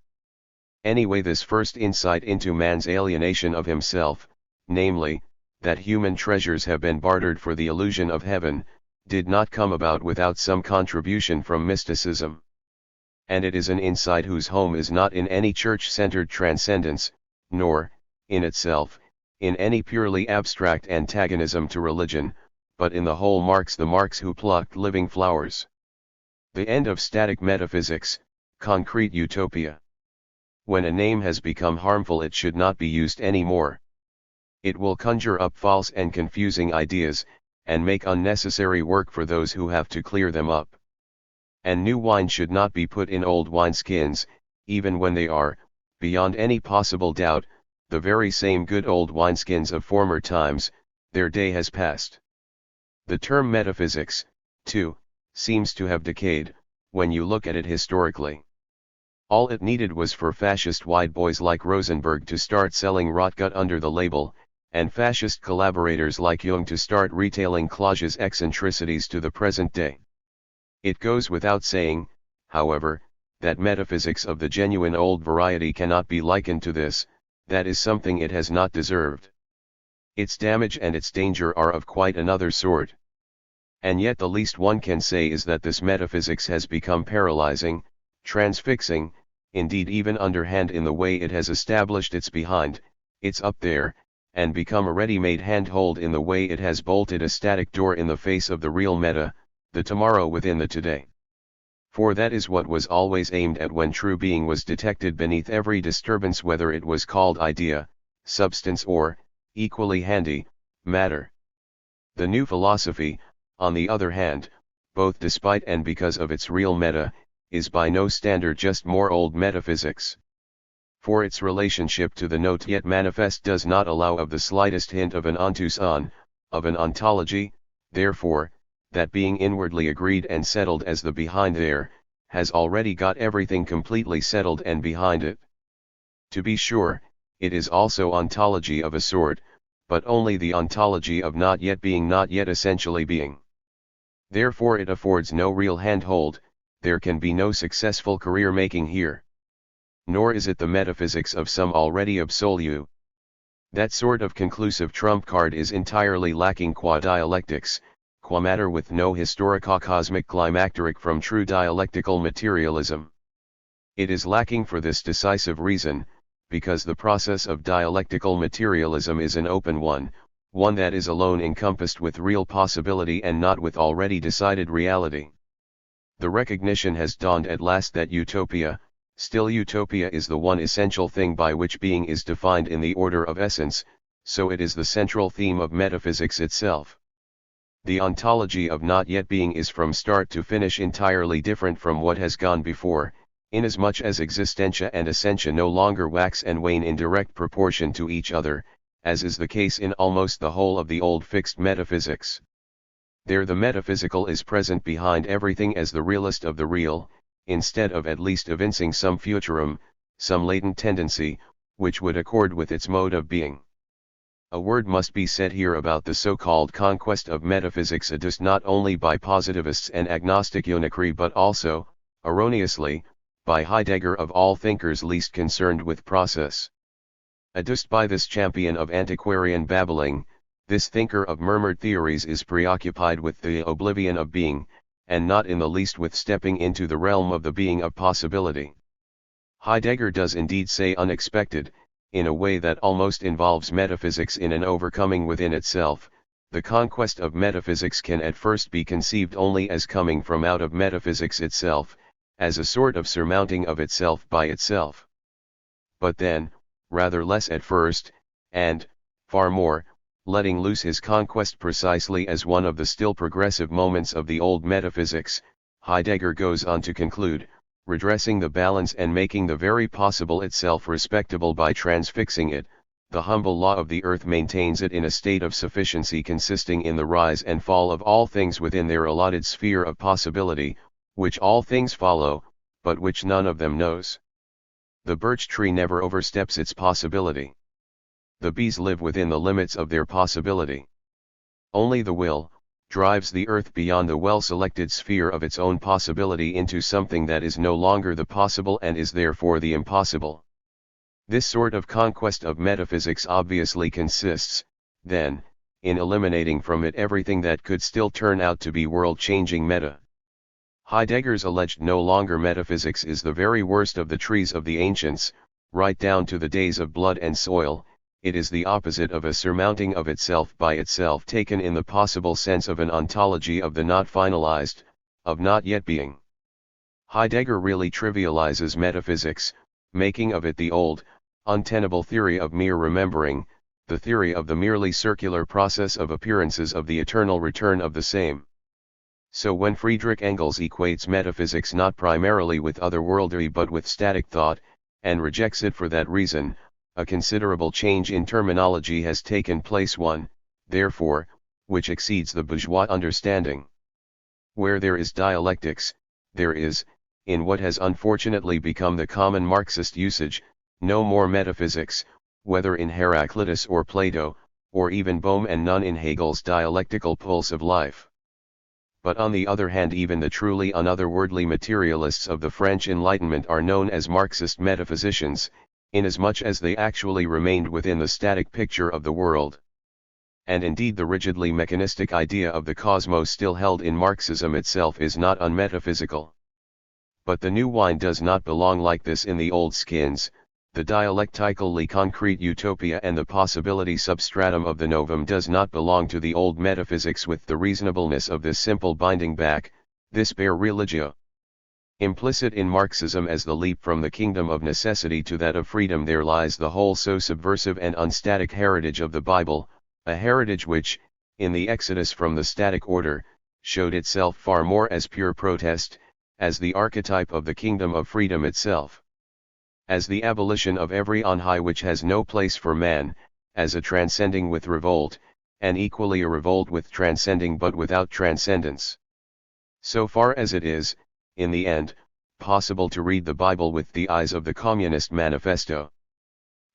Anyway, this first insight into man's alienation of himself, namely, that human treasures have been bartered for the illusion of heaven, did not come about without some contribution from mysticism. And it is an insight whose home is not in any church-centered transcendence, nor, in itself, in any purely abstract antagonism to religion, but in the whole Marx, the Marx who plucked living flowers. The end of static metaphysics, concrete utopia. When a name has become harmful, it should not be used any more. It will conjure up false and confusing ideas, and make unnecessary work for those who have to clear them up. And new wine should not be put in old wineskins, even when they are, beyond any possible doubt, the very same good old wineskins of former times. Their day has passed. The term metaphysics, too, seems to have decayed, when you look at it historically. All it needed was for fascist wide boys like Rosenberg to start selling rotgut under the label, and fascist collaborators like Jung to start retailing Klage's eccentricities to the present day. It goes without saying, however, that metaphysics of the genuine old variety cannot be likened to this. That is something it has not deserved. Its damage and its danger are of quite another sort. And yet the least one can say is that this metaphysics has become paralyzing, transfixing, indeed even underhand in the way it has established its behind, its up there, and become a ready-made handhold in the way it has bolted a static door in the face of the real meta, the tomorrow within the today. For that is what was always aimed at when true being was detected beneath every disturbance, whether it was called idea, substance, or, equally handy, matter. The new philosophy, on the other hand, both despite and because of its real meta, is by no standard just more old metaphysics. For its relationship to the not yet manifest does not allow of the slightest hint of an ontus on, of an ontology, therefore, that being inwardly agreed and settled as the behind there, has already got everything completely settled and behind it. To be sure, it is also ontology of a sort, but only the ontology of not yet being, not yet essentially being. Therefore it affords no real handhold, there can be no successful career making here. Nor is it the metaphysics of some already absolute. That sort of conclusive trump card is entirely lacking qua dialectics, qua matter, with no historico-cosmic climacteric from true dialectical materialism. It is lacking for this decisive reason, because the process of dialectical materialism is an open one, one that is alone encompassed with real possibility and not with already decided reality. The recognition has dawned at last that utopia, still utopia, is the one essential thing by which being is defined in the order of essence, so it is the central theme of metaphysics itself. The ontology of not yet being is from start to finish entirely different from what has gone before, inasmuch as existentia and essentia no longer wax and wane in direct proportion to each other, as is the case in almost the whole of the old fixed metaphysics. There the metaphysical is present behind everything as the realist of the real, instead of at least evincing some futurum, some latent tendency, which would accord with its mode of being. A word must be said here about the so-called conquest of metaphysics adduced not only by positivists and agnostic eunuchry but also, erroneously, by Heidegger of all thinkers least concerned with process. Adduced by this champion of antiquarian babbling, this thinker of murmured theories is preoccupied with the oblivion of being, and not in the least with stepping into the realm of the being of possibility. Heidegger does indeed say unexpected, in a way that almost involves metaphysics in an overcoming within itself. The conquest of metaphysics can at first be conceived only as coming from out of metaphysics itself, as a sort of surmounting of itself by itself. But then, rather less at first, and, far more, letting loose his conquest precisely as one of the still progressive moments of the old metaphysics, Heidegger goes on to conclude, redressing the balance and making the very possible itself respectable by transfixing it, the humble law of the earth maintains it in a state of sufficiency consisting in the rise and fall of all things within their allotted sphere of possibility, which all things follow, but which none of them knows. The birch tree never oversteps its possibility. The bees live within the limits of their possibility. Only the will drives the earth beyond the well-selected sphere of its own possibility into something that is no longer the possible and is therefore the impossible. This sort of conquest of metaphysics obviously consists, then, in eliminating from it everything that could still turn out to be world-changing meta. Heidegger's alleged no longer metaphysics is the very worst of the trees of the ancients, right down to the days of blood and soil. It is the opposite of a surmounting of itself by itself taken in the possible sense of an ontology of the not finalized, of not yet being. Heidegger really trivializes metaphysics, making of it the old, untenable theory of mere remembering, the theory of the merely circular process of appearances of the eternal return of the same. So when Friedrich Engels equates metaphysics not primarily with otherworldly but with static thought, and rejects it for that reason, a considerable change in terminology has taken place, one, therefore, which exceeds the bourgeois understanding. Where there is dialectics, there is, in what has unfortunately become the common Marxist usage, no more metaphysics, whether in Heraclitus or Plato, or even Bohm, and none in Hegel's dialectical pulse of life. But on the other hand, even the truly unotherworldly materialists of the French Enlightenment are known as Marxist metaphysicians, inasmuch as they actually remained within the static picture of the world. And indeed the rigidly mechanistic idea of the cosmos still held in Marxism itself is not unmetaphysical. But the new wine does not belong like this in the old skins. The dialectically concrete utopia and the possibility substratum of the novum does not belong to the old metaphysics with the reasonableness of this simple binding back, this bare religio. Implicit in Marxism as the leap from the kingdom of necessity to that of freedom there lies the whole so subversive and unstatic heritage of the Bible, a heritage which, in the exodus from the static order, showed itself far more as pure protest, as the archetype of the kingdom of freedom itself. As the abolition of every on high which has no place for man, as a transcending with revolt, and equally a revolt with transcending but without transcendence. So far as it is, in the end, possible to read the Bible with the eyes of the Communist Manifesto.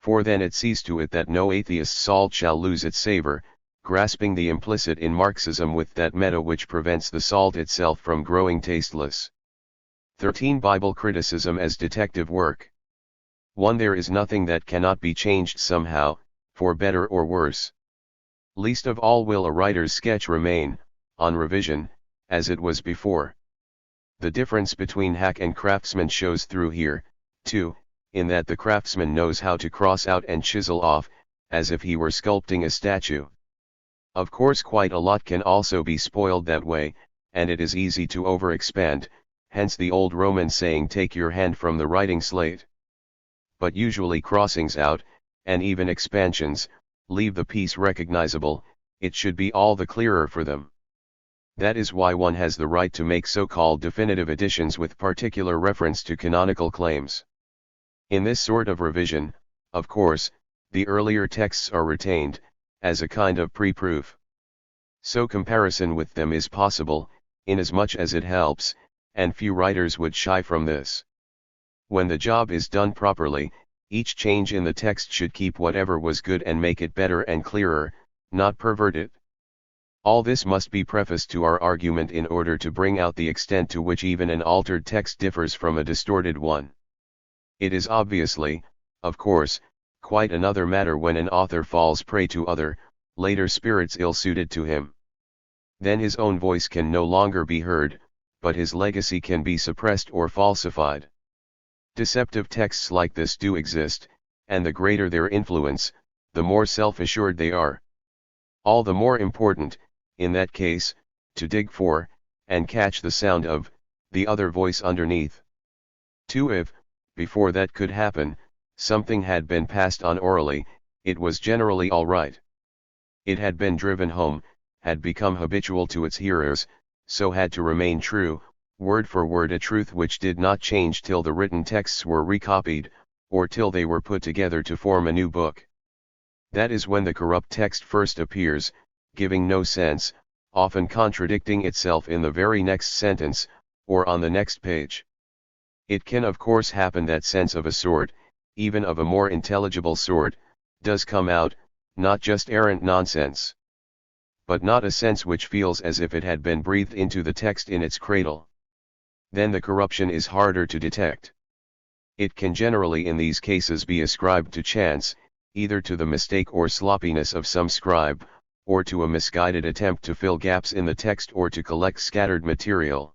For then it sees to it that no atheist's salt shall lose its savor, grasping the implicit in Marxism with that meta which prevents the salt itself from growing tasteless. 13. Bible criticism as detective work. 1. There is nothing that cannot be changed somehow, for better or worse. Least of all will a writer's sketch remain, on revision, as it was before. The difference between hack and craftsman shows through here, too, in that the craftsman knows how to cross out and chisel off, as if he were sculpting a statue. Of course quite a lot can also be spoiled that way, and it is easy to overexpand, hence the old Roman saying take your hand from the writing slate. But usually crossings out, and even expansions, leave the piece recognizable, it should be all the clearer for them. That is why one has the right to make so-called definitive additions with particular reference to canonical claims. In this sort of revision, of course, the earlier texts are retained, as a kind of pre-proof. So comparison with them is possible, inasmuch as it helps, and few writers would shy from this. When the job is done properly, each change in the text should keep whatever was good and make it better and clearer, not pervert it. All this must be prefaced to our argument in order to bring out the extent to which even an altered text differs from a distorted one. It is obviously, of course, quite another matter when an author falls prey to other, later spirits ill-suited to him. Then his own voice can no longer be heard, but his legacy can be suppressed or falsified. Deceptive texts like this do exist, and the greater their influence, the more self-assured they are. All the more important, in that case, to dig for, and catch the sound of, the other voice underneath. 2. If, before that could happen, something had been passed on orally, it was generally all right. It had been driven home, had become habitual to its hearers, so had to remain true, word for word, a truth which did not change till the written texts were recopied, or till they were put together to form a new book. That is when the corrupt text first appears, giving no sense, often contradicting itself in the very next sentence, or on the next page. It can of course happen that sense of a sort, even of a more intelligible sort, does come out, not just errant nonsense, but not a sense which feels as if it had been breathed into the text in its cradle. Then the corruption is harder to detect. It can generally in these cases be ascribed to chance, either to the mistake or sloppiness of some scribe, or to a misguided attempt to fill gaps in the text or to collect scattered material.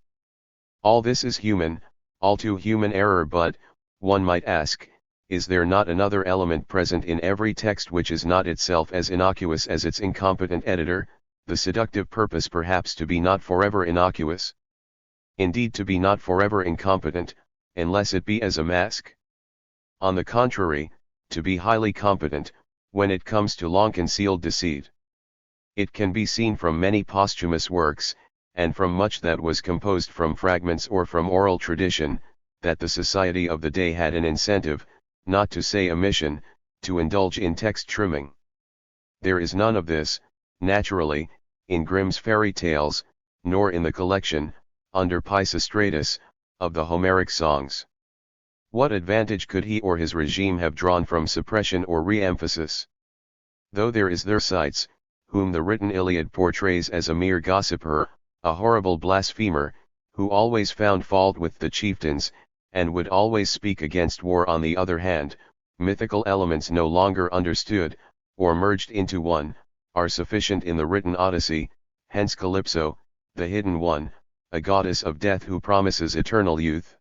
All this is human, all too human error, but, one might ask, is there not another element present in every text which is not itself as innocuous as its incompetent editor, the seductive purpose perhaps to be not forever innocuous? Indeed, to be not forever incompetent, unless it be as a mask? On the contrary, to be highly competent, when it comes to long-concealed deceit. It can be seen from many posthumous works, and from much that was composed from fragments or from oral tradition, that the society of the day had an incentive, not to say a mission, to indulge in text trimming. There is none of this, naturally, in Grimm's fairy tales, nor in the collection, under Pisistratus, of the Homeric songs. What advantage could he or his regime have drawn from suppression or re-emphasis? Though there is Thersites, whom the written Iliad portrays as a mere gossiper, a horrible blasphemer, who always found fault with the chieftains, and would always speak against war. On the other hand, mythical elements no longer understood, or merged into one, are sufficient in the written Odyssey, hence Calypso, the hidden one, a goddess of death who promises eternal youth.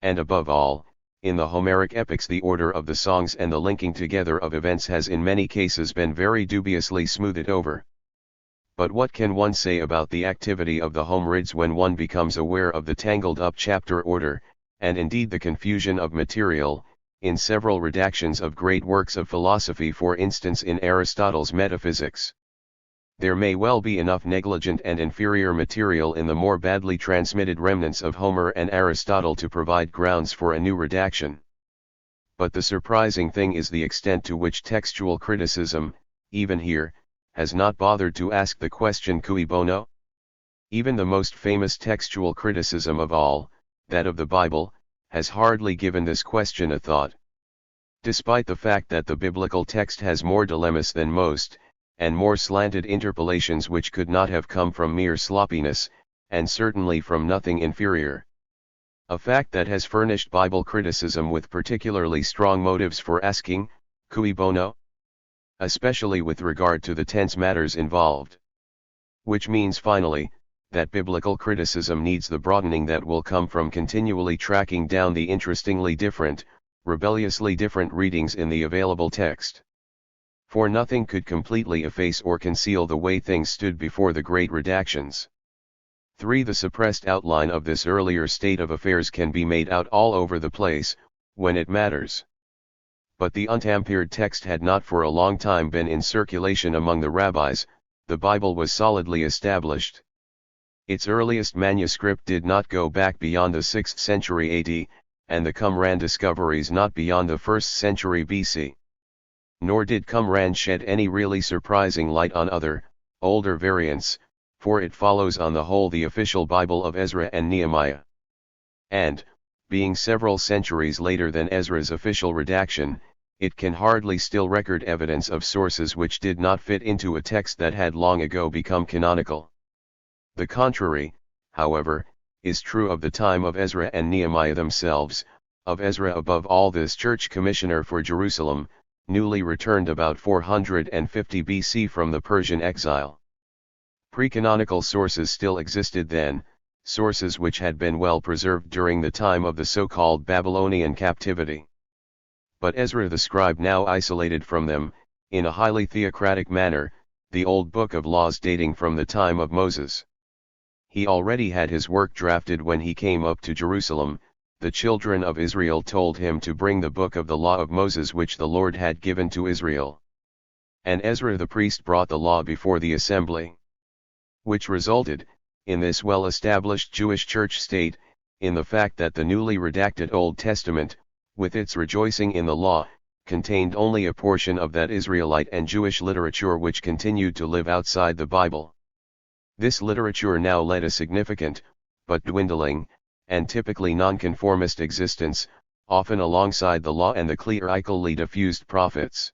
And above all, in the Homeric epics the order of the songs and the linking together of events has in many cases been very dubiously smoothed over. But what can one say about the activity of the Homerids when one becomes aware of the tangled-up chapter order, and indeed the confusion of material, in several redactions of great works of philosophy, for instance in Aristotle's Metaphysics? There may well be enough negligent and inferior material in the more badly transmitted remnants of Homer and Aristotle to provide grounds for a new redaction. But the surprising thing is the extent to which textual criticism, even here, has not bothered to ask the question cui bono? Even the most famous textual criticism of all, that of the Bible, has hardly given this question a thought. Despite the fact that the biblical text has more dilemmas than most, and more slanted interpolations which could not have come from mere sloppiness, and certainly from nothing inferior. A fact that has furnished Bible criticism with particularly strong motives for asking, cui bono? Especially with regard to the tense matters involved. Which means finally, that biblical criticism needs the broadening that will come from continually tracking down the interestingly different, rebelliously different readings in the available text. For nothing could completely efface or conceal the way things stood before the great redactions. 3. The suppressed outline of this earlier state of affairs can be made out all over the place, when it matters. But the untampered text had not for a long time been in circulation among the rabbis, the Bible was solidly established. Its earliest manuscript did not go back beyond the 6th century AD, and the Qumran discoveries not beyond the 1st century BC. Nor did Qumran shed any really surprising light on other, older variants, for it follows on the whole the official Bible of Ezra and Nehemiah. And, being several centuries later than Ezra's official redaction, it can hardly still record evidence of sources which did not fit into a text that had long ago become canonical. The contrary, however, is true of the time of Ezra and Nehemiah themselves, of Ezra above all, this church commissioner for Jerusalem, newly returned about 450 BC from the Persian exile. Pre-canonical sources still existed then, sources which had been well preserved during the time of the so-called Babylonian captivity. But Ezra the scribe now isolated from them, in a highly theocratic manner, the old book of laws dating from the time of Moses. He already had his work drafted when he came up to Jerusalem. The children of Israel told him to bring the book of the law of Moses which the Lord had given to Israel. And Ezra the priest brought the law before the assembly. Which resulted, in this well-established Jewish church state, in the fact that the newly redacted Old Testament, with its rejoicing in the law, contained only a portion of that Israelite and Jewish literature which continued to live outside the Bible. This literature now led a significant, but dwindling, and typically nonconformist existence, often alongside the law and the clerically diffused prophets.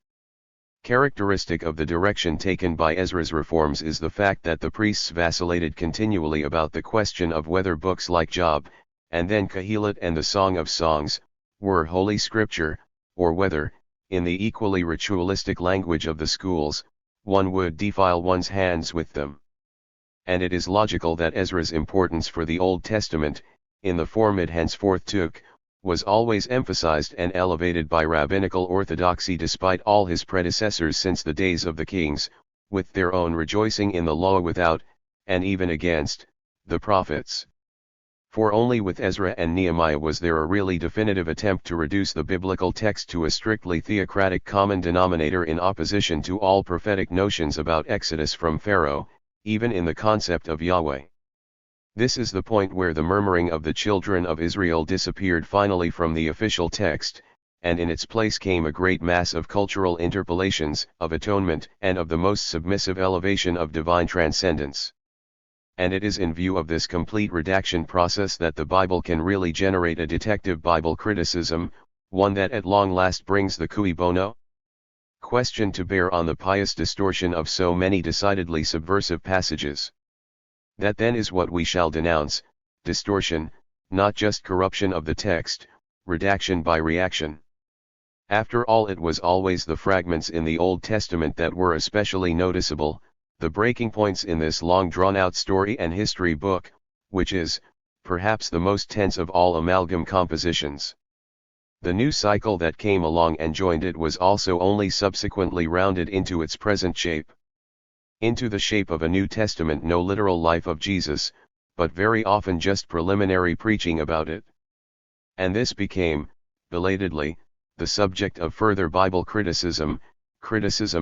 Characteristic of the direction taken by Ezra's reforms is the fact that the priests vacillated continually about the question of whether books like Job, and then Kohelet and the Song of Songs, were Holy Scripture, or whether, in the equally ritualistic language of the schools, one would defile one's hands with them. And it is logical that Ezra's importance for the Old Testament, in the form it henceforth took, was always emphasized and elevated by rabbinical orthodoxy despite all his predecessors since the days of the kings, with their own rejoicing in the law without, and even against, the prophets. For only with Ezra and Nehemiah was there a really definitive attempt to reduce the biblical text to a strictly theocratic common denominator in opposition to all prophetic notions about exodus from Pharaoh, even in the concept of Yahweh. This is the point where the murmuring of the children of Israel disappeared finally from the official text, and in its place came a great mass of cultural interpolations, of atonement, and of the most submissive elevation of divine transcendence. And it is in view of this complete redaction process that the Bible can really generate a detective Bible criticism, one that at long last brings the cui bono question to bear on the pious distortion of so many decidedly subversive passages. That then is what we shall denounce, distortion, not just corruption of the text, redaction by reaction. After all, it was always the fragments in the Old Testament that were especially noticeable, the breaking points in this long drawn-out story and history book, which is, perhaps the most tense of all amalgam compositions. The new cycle that came along and joined it was also only subsequently rounded into its present shape. Into the shape of a New Testament, no literal life of Jesus, but very often just preliminary preaching about it. And this became, belatedly, the subject of further Bible criticism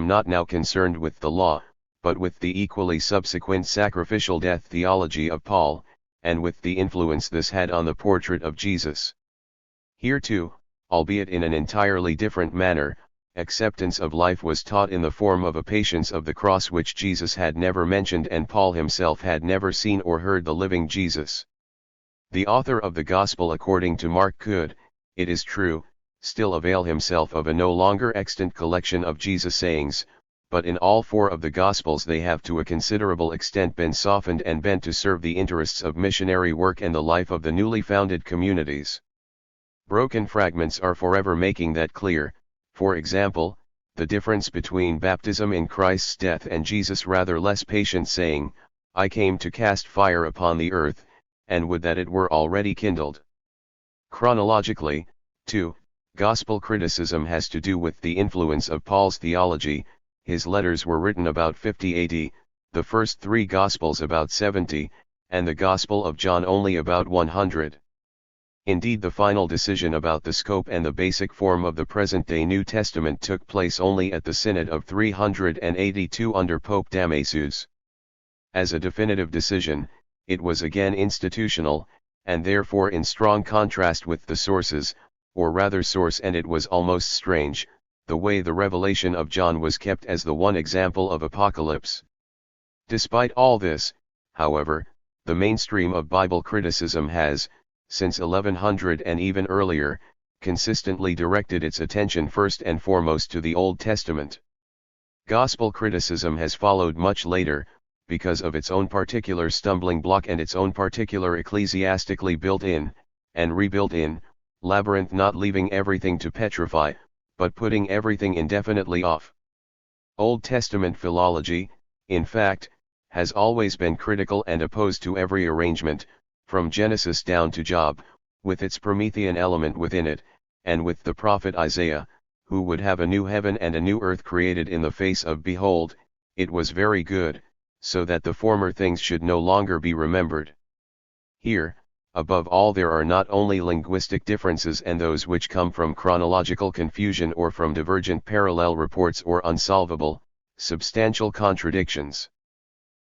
not now concerned with the law, but with the equally subsequent sacrificial death theology of Paul, and with the influence this had on the portrait of Jesus. Here too, albeit in an entirely different manner, acceptance of life was taught in the form of a patience of the cross which Jesus had never mentioned and Paul himself had never seen or heard the living Jesus. The author of the Gospel according to Mark could, it is true, still avail himself of a no longer extant collection of Jesus' sayings, but in all four of the Gospels they have to a considerable extent been softened and bent to serve the interests of missionary work and the life of the newly founded communities. Broken fragments are forever making that clear. For example, the difference between baptism in Christ's death and Jesus' rather less patient saying, "I came to cast fire upon the earth, and would that it were already kindled." Chronologically, too, gospel criticism has to do with the influence of Paul's theology. His letters were written about 50 AD, the first three Gospels about 70, and the Gospel of John only about 100. Indeed, the final decision about the scope and the basic form of the present-day New Testament took place only at the Synod of 382 under Pope Damasus. As a definitive decision, it was again institutional, and therefore in strong contrast with the sources, or rather source, and it was almost strange, the way the revelation of John was kept as the one example of apocalypse. Despite all this, however, the mainstream of Bible criticism has, since 1100 and even earlier, consistently directed its attention first and foremost to the Old Testament. Gospel criticism has followed much later, because of its own particular stumbling block and its own particular ecclesiastically built-in, and rebuilt-in, labyrinth, not leaving everything to petrify, but putting everything indefinitely off. Old Testament philology, in fact, has always been critical and opposed to every arrangement, from Genesis down to Job, with its Promethean element within it, and with the prophet Isaiah, who would have a new heaven and a new earth created in the face of behold, it was very good, so that the former things should no longer be remembered. Here, above all, there are not only linguistic differences and those which come from chronological confusion or from divergent parallel reports or unsolvable, substantial contradictions.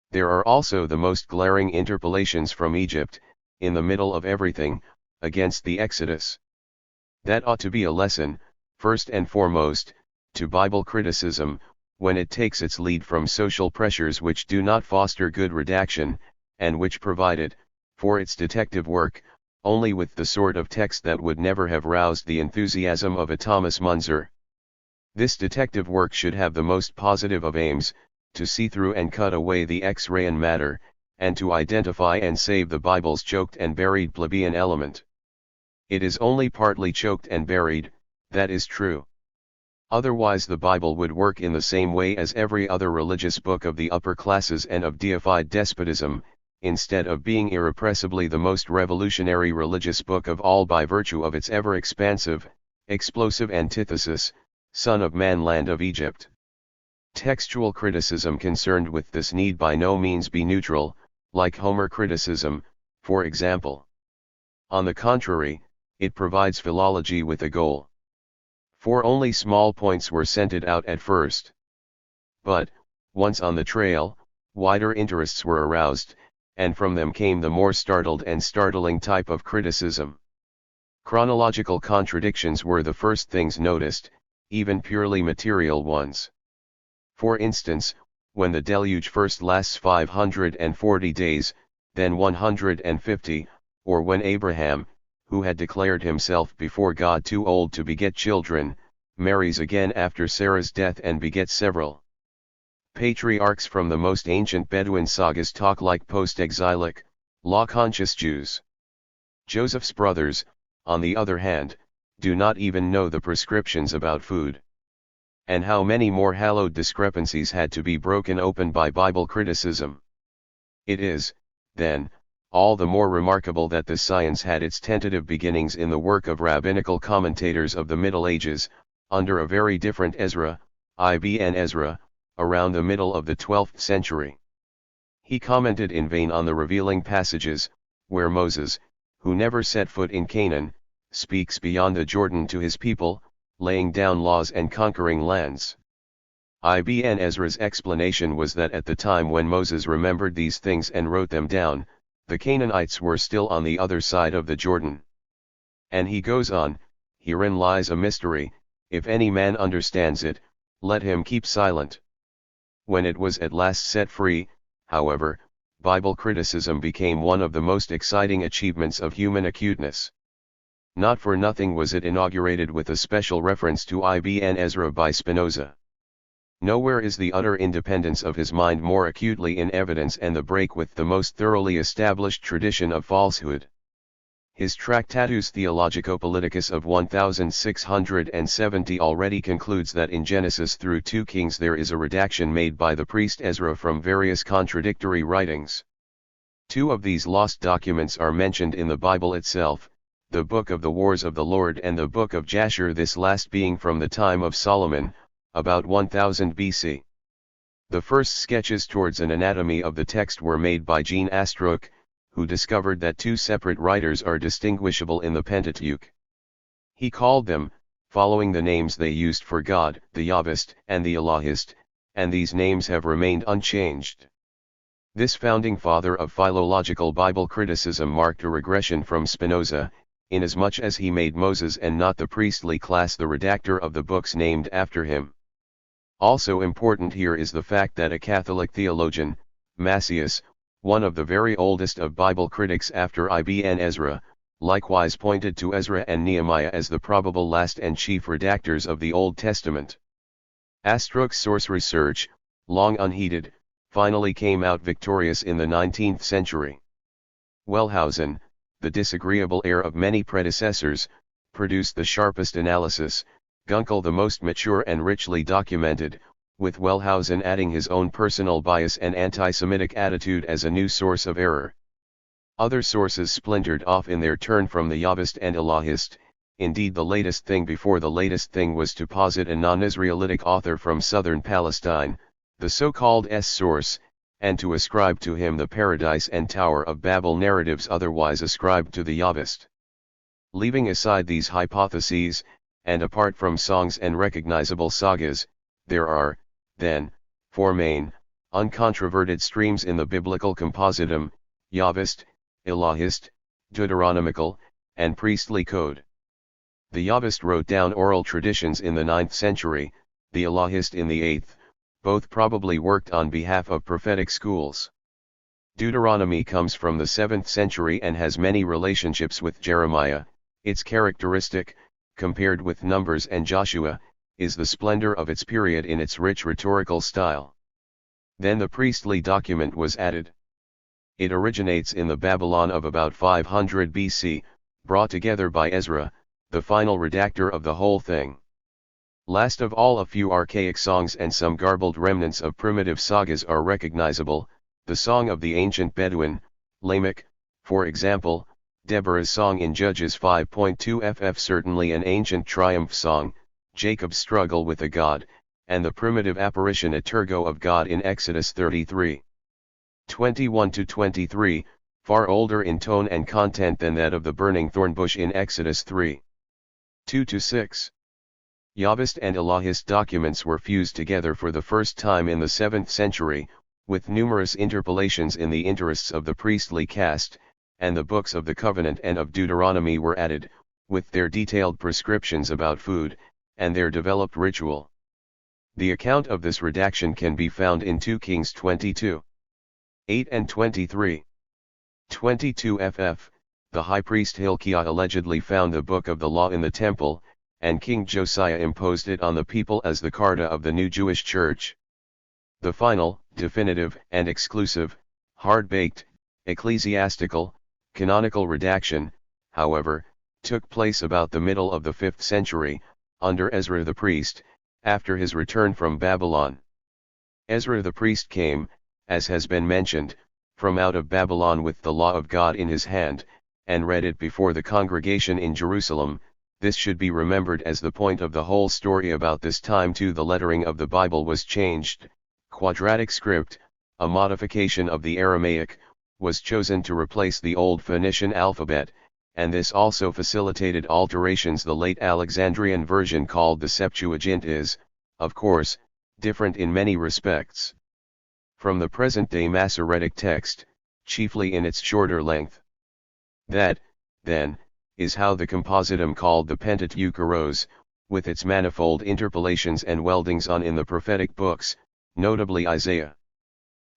There are also the most glaring interpolations from Egypt, in the middle of everything, against the Exodus. That ought to be a lesson, first and foremost, to Bible criticism, when it takes its lead from social pressures which do not foster good redaction, and which provided, for its detective work, only with the sort of text that would never have roused the enthusiasm of a Thomas Munzer. This detective work should have the most positive of aims, to see through and cut away the X-rayan matter, and to identify and save the Bible's choked and buried plebeian element. It is only partly choked and buried, that is true. Otherwise the Bible would work in the same way as every other religious book of the upper classes and of deified despotism, instead of being irrepressibly the most revolutionary religious book of all by virtue of its ever-expansive, explosive antithesis, Son of Man, Land of Egypt. Textual criticism concerned with this need by no means be neutral, like Homer criticism, for example. On the contrary, it provides philology with a goal. For only small points were scented out at first. But, once on the trail, wider interests were aroused, and from them came the more startled and startling type of criticism. Chronological contradictions were the first things noticed, even purely material ones. For instance, when the deluge first lasts 540 days, then 150, or when Abraham, who had declared himself before God too old to beget children, marries again after Sarah's death and begets several. Patriarchs from the most ancient Bedouin sagas talk like post-exilic, law-conscious Jews. Joseph's brothers, on the other hand, do not even know the prescriptions about food. And how many more hallowed discrepancies had to be broken open by Bible criticism. It is, then, all the more remarkable that this science had its tentative beginnings in the work of rabbinical commentators of the Middle Ages, under a very different Ezra, Ibn Ezra, around the middle of the 12th century. He commented in vain on the revealing passages, where Moses, who never set foot in Canaan, speaks beyond the Jordan to his people, laying down laws and conquering lands. Ibn Ezra's explanation was that at the time when Moses remembered these things and wrote them down, the Canaanites were still on the other side of the Jordan. And he goes on, herein lies a mystery, if any man understands it, let him keep silent. When it was at last set free, however, Bible criticism became one of the most exciting achievements of human acuteness. Not for nothing was it inaugurated with a special reference to Ibn Ezra by Spinoza. Nowhere is the utter independence of his mind more acutely in evidence and the break with the most thoroughly established tradition of falsehood. His Tractatus Theologico-Politicus of 1670 already concludes that in Genesis through 2 Kings there is a redaction made by the priest Ezra from various contradictory writings. 2 of these lost documents are mentioned in the Bible itself, the Book of the Wars of the Lord and the Book of Jasher, this last being from the time of Solomon, about 1000 BC. The first sketches towards an anatomy of the text were made by Jean Astruc, who discovered that 2 separate writers are distinguishable in the Pentateuch. He called them, following the names they used for God, the Yahvist and the Elohist, and these names have remained unchanged. This founding father of philological Bible criticism marked a regression from Spinoza, inasmuch as he made Moses and not the priestly class the redactor of the books named after him. Also important here is the fact that a Catholic theologian, Macias, one of the very oldest of Bible critics after Ibn Ezra, likewise pointed to Ezra and Nehemiah as the probable last and chief redactors of the Old Testament. Astruc's source research, long unheeded, finally came out victorious in the 19th century. Wellhausen, the disagreeable heir of many predecessors, produced the sharpest analysis, Gunkel the most mature and richly documented, with Wellhausen adding his own personal bias and anti-Semitic attitude as a new source of error. Other sources splintered off in their turn from the Yahvist and Allahist. Indeed, the latest thing before the latest thing was to posit a non-Israelitic author from southern Palestine, the so-called S-source, and to ascribe to him the Paradise and Tower of Babel narratives otherwise ascribed to the Yahvist. Leaving aside these hypotheses, and apart from songs and recognizable sagas, there are, then, four main, uncontroverted streams in the biblical compositum: Yahvist, Ilahist, Deuteronomical, and priestly code. The Yahvist wrote down oral traditions in the 9th century, the Ilahist in the 8th, both probably worked on behalf of prophetic schools. Deuteronomy comes from the 7th century and has many relationships with Jeremiah. Its characteristic, compared with Numbers and Joshua, is the splendor of its period in its rich rhetorical style. Then the priestly document was added. It originates in the Babylon of about 500 BC, brought together by Ezra, the final redactor of the whole thing. Last of all, a few archaic songs and some garbled remnants of primitive sagas are recognizable: the song of the ancient Bedouin, Lamech, for example, Deborah's song in Judges 5.2 ff, certainly an ancient triumph song, Jacob's struggle with a god, and the primitive apparition at Turgo of God in Exodus 33. 21-23, far older in tone and content than that of the burning thorn bush in Exodus 3. 2-6. Yahvist and Ilahist documents were fused together for the first time in the 7th century, with numerous interpolations in the interests of the priestly caste, and the books of the Covenant and of Deuteronomy were added, with their detailed prescriptions about food, and their developed ritual. The account of this redaction can be found in 2 Kings 22. 8 and 23. 22 ff, the high priest Hilkiah allegedly found the book of the law in the temple, and King Josiah imposed it on the people as the Charta of the new Jewish Church. The final, definitive, and exclusive, hard-baked, ecclesiastical, canonical redaction, however, took place about the middle of the 5th century, under Ezra the priest, after his return from Babylon. Ezra the priest came, as has been mentioned, from out of Babylon with the law of God in his hand, and read it before the congregation in Jerusalem. This should be remembered as the point of the whole story. About this time too the lettering of the Bible was changed. Quadratic script, a modification of the Aramaic, was chosen to replace the old Phoenician alphabet, and this also facilitated alterations. The late Alexandrian version, called the Septuagint, is, of course, different in many respects from the present-day Masoretic text, chiefly in its shorter length. That, then, is how the compositum called the Pentateuch arose, with its manifold interpolations and weldings on in the prophetic books, notably Isaiah.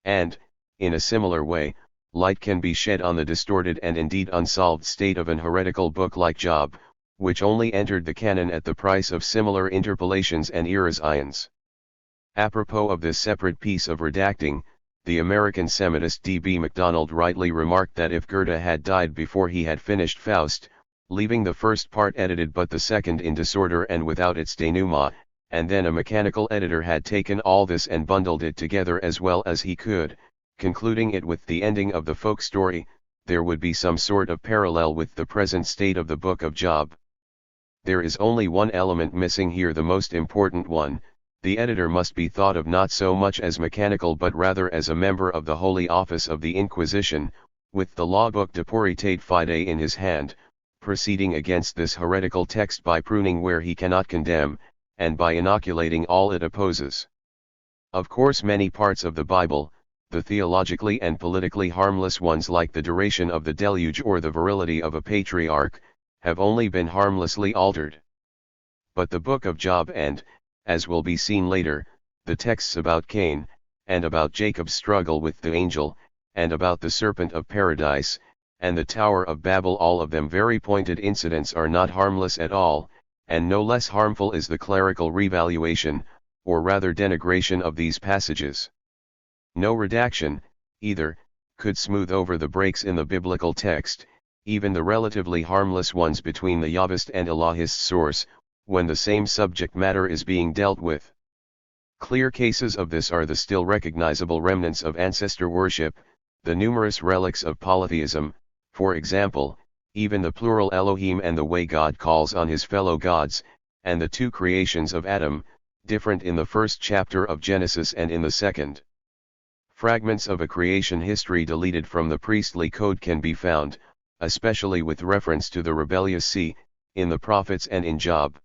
And, in a similar way, light can be shed on the distorted and indeed unsolved state of an heretical book like Job, which only entered the canon at the price of similar interpolations and errors. Apropos of this separate piece of redacting, the American Semitist D.B. MacDonald rightly remarked that if Goethe had died before he had finished Faust, leaving the first part edited but the second in disorder and without its denouement, and then a mechanical editor had taken all this and bundled it together as well as he could, concluding it with the ending of the folk story, there would be some sort of parallel with the present state of the book of Job. There is only one element missing here, the most important one. The editor must be thought of not so much as mechanical but rather as a member of the Holy Office of the Inquisition, with the law book De Puritate Fide in his hand, proceeding against this heretical text by pruning where he cannot condemn, and by inoculating all it opposes. Of course, many parts of the Bible, the theologically and politically harmless ones like the duration of the deluge or the virility of a patriarch, have only been harmlessly altered. But the book of Job and, as will be seen later, the texts about Cain, and about Jacob's struggle with the angel, and about the serpent of paradise, and the Tower of Babel, all of them very pointed incidents, are not harmless at all, and no less harmful is the clerical revaluation, or rather denigration of these passages. No redaction, either, could smooth over the breaks in the biblical text, even the relatively harmless ones between the Yahvist and Ilahist source, when the same subject matter is being dealt with. Clear cases of this are the still recognizable remnants of ancestor worship, the numerous relics of polytheism, For example, even the plural Elohim and the way God calls on his fellow gods, and the two creations of Adam, different in the first chapter of Genesis and in the second. Fragments of a creation history deleted from the priestly code can be found, especially with reference to the rebellious sea, in the prophets and in Job.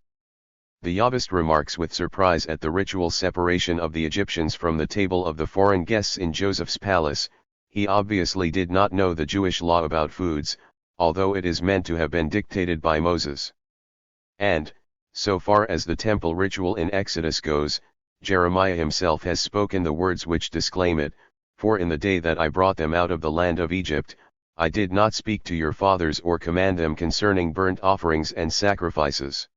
The Yahwist remarks with surprise at the ritual separation of the Egyptians from the table of the foreign guests in Joseph's palace. He obviously did not know the Jewish law about foods, although it is meant to have been dictated by Moses. And, so far as the temple ritual in Exodus goes, Jeremiah himself has spoken the words which disclaim it, "For in the day that I brought them out of the land of Egypt, I did not speak to your fathers or command them concerning burnt offerings and sacrifices."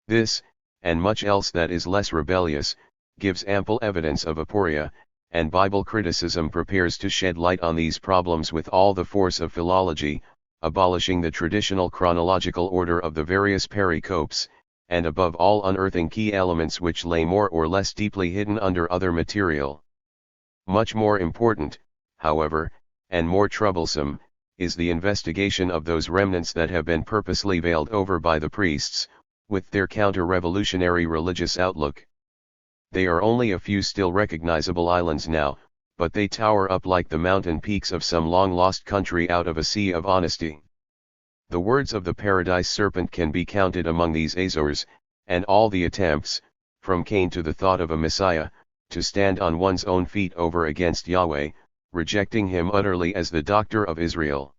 This, and much else that is less rebellious, gives ample evidence of aporia, and Bible criticism prepares to shed light on these problems with all the force of philology, abolishing the traditional chronological order of the various pericopes, and above all unearthing key elements which lay more or less deeply hidden under other material. Much more important, however, and more troublesome, is the investigation of those remnants that have been purposely veiled over by the priests, with their counter-revolutionary religious outlook. They are only a few still recognizable islands now, but they tower up like the mountain peaks of some long-lost country out of a sea of honesty. The words of the paradise serpent can be counted among these Azores, and all the attempts, from Cain to the thought of a Messiah, to stand on one's own feet over against Yahweh, rejecting him utterly as the doctor of Israel.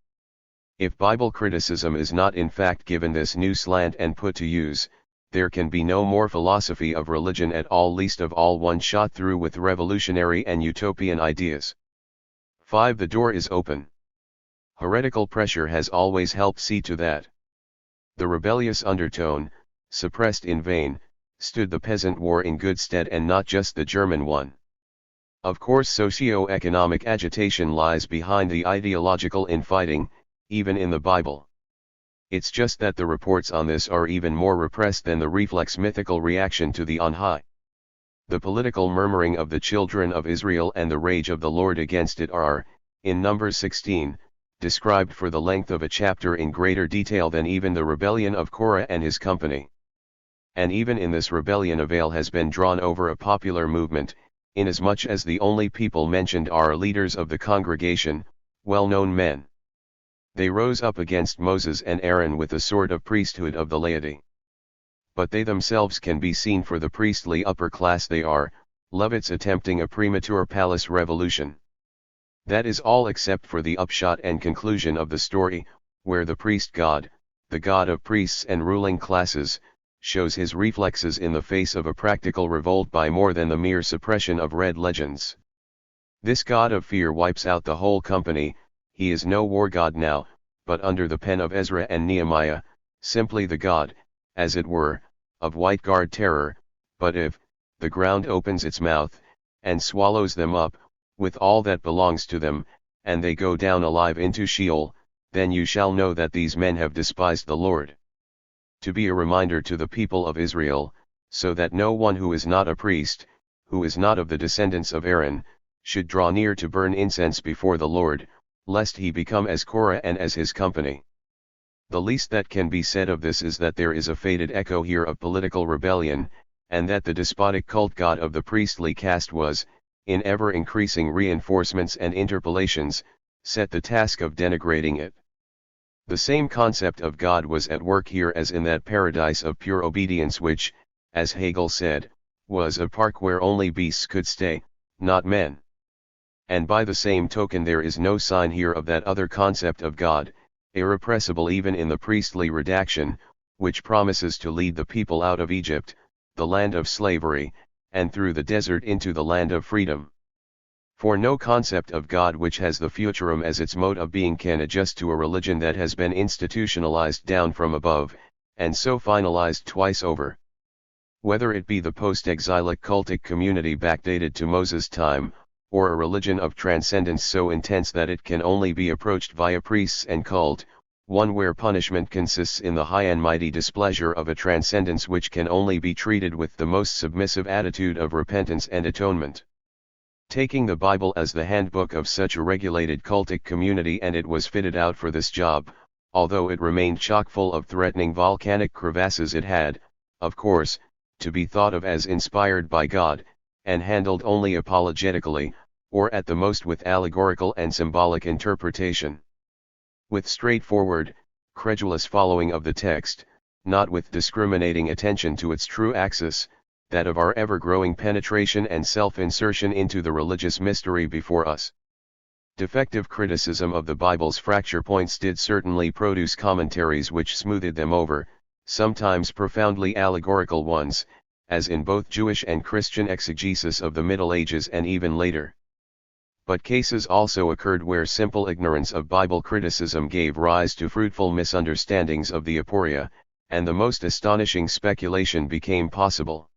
If Bible criticism is not in fact given this new slant and put to use, there can be no more philosophy of religion at all, least of all one shot through with revolutionary and utopian ideas. 5. The door is open. Heretical pressure has always helped see to that. The rebellious undertone, suppressed in vain, stood the peasant war in good stead, and not just the German one. Of course, socio-economic agitation lies behind the ideological infighting, even in the Bible. It's just that the reports on this are even more repressed than the reflex mythical reaction to the on high. The political murmuring of the children of Israel and the rage of the Lord against it are, in Numbers 16, described for the length of a chapter in greater detail than even the rebellion of Korah and his company. And even in this rebellion a veil has been drawn over a popular movement, inasmuch as the only people mentioned are leaders of the congregation, well-known men. They rose up against Moses and Aaron with the sword of priesthood of the laity. But they themselves can be seen for the priestly upper class they are, Levites attempting a premature palace revolution. That is all except for the upshot and conclusion of the story, where the priest god, the god of priests and ruling classes, shows his reflexes in the face of a practical revolt by more than the mere suppression of red legends. This god of fear wipes out the whole company. He is no war god now, but under the pen of Ezra and Nehemiah, simply the god, as it were, of white guard terror. But if the ground opens its mouth, and swallows them up, with all that belongs to them, and they go down alive into Sheol, then you shall know that these men have despised the Lord. To be a reminder to the people of Israel, so that no one who is not a priest, who is not of the descendants of Aaron, should draw near to burn incense before the Lord, lest he become as Korah and as his company. The least that can be said of this is that there is a faded echo here of political rebellion, and that the despotic cult god of the priestly caste was, in ever-increasing reinforcements and interpolations, set the task of denigrating it. The same concept of God was at work here as in that paradise of pure obedience which, as Hegel said, was a park where only beasts could stay, not men. And by the same token there is no sign here of that other concept of God, irrepressible even in the priestly redaction, which promises to lead the people out of Egypt, the land of slavery, and through the desert into the land of freedom. For no concept of God which has the futurum as its mode of being can adjust to a religion that has been institutionalized down from above, and so finalized twice over. Whether it be the post-exilic cultic community backdated to Moses' time, or a religion of transcendence so intense that it can only be approached via priests and cult, one where punishment consists in the high and mighty displeasure of a transcendence which can only be treated with the most submissive attitude of repentance and atonement. Taking the Bible as the handbook of such a regulated cultic community, and it was fitted out for this job, although it remained chock full of threatening volcanic crevasses. It had, of course, to be thought of as inspired by God, and handled only apologetically, or at the most with allegorical and symbolic interpretation. With straightforward, credulous following of the text, not with discriminating attention to its true axis, that of our ever-growing penetration and self-insertion into the religious mystery before us. Defective criticism of the Bible's fracture points did certainly produce commentaries which smoothed them over, sometimes profoundly allegorical ones, as in both Jewish and Christian exegesis of the Middle Ages and even later. But cases also occurred where simple ignorance of Bible criticism gave rise to fruitful misunderstandings of the aporia, and the most astonishing speculation became possible.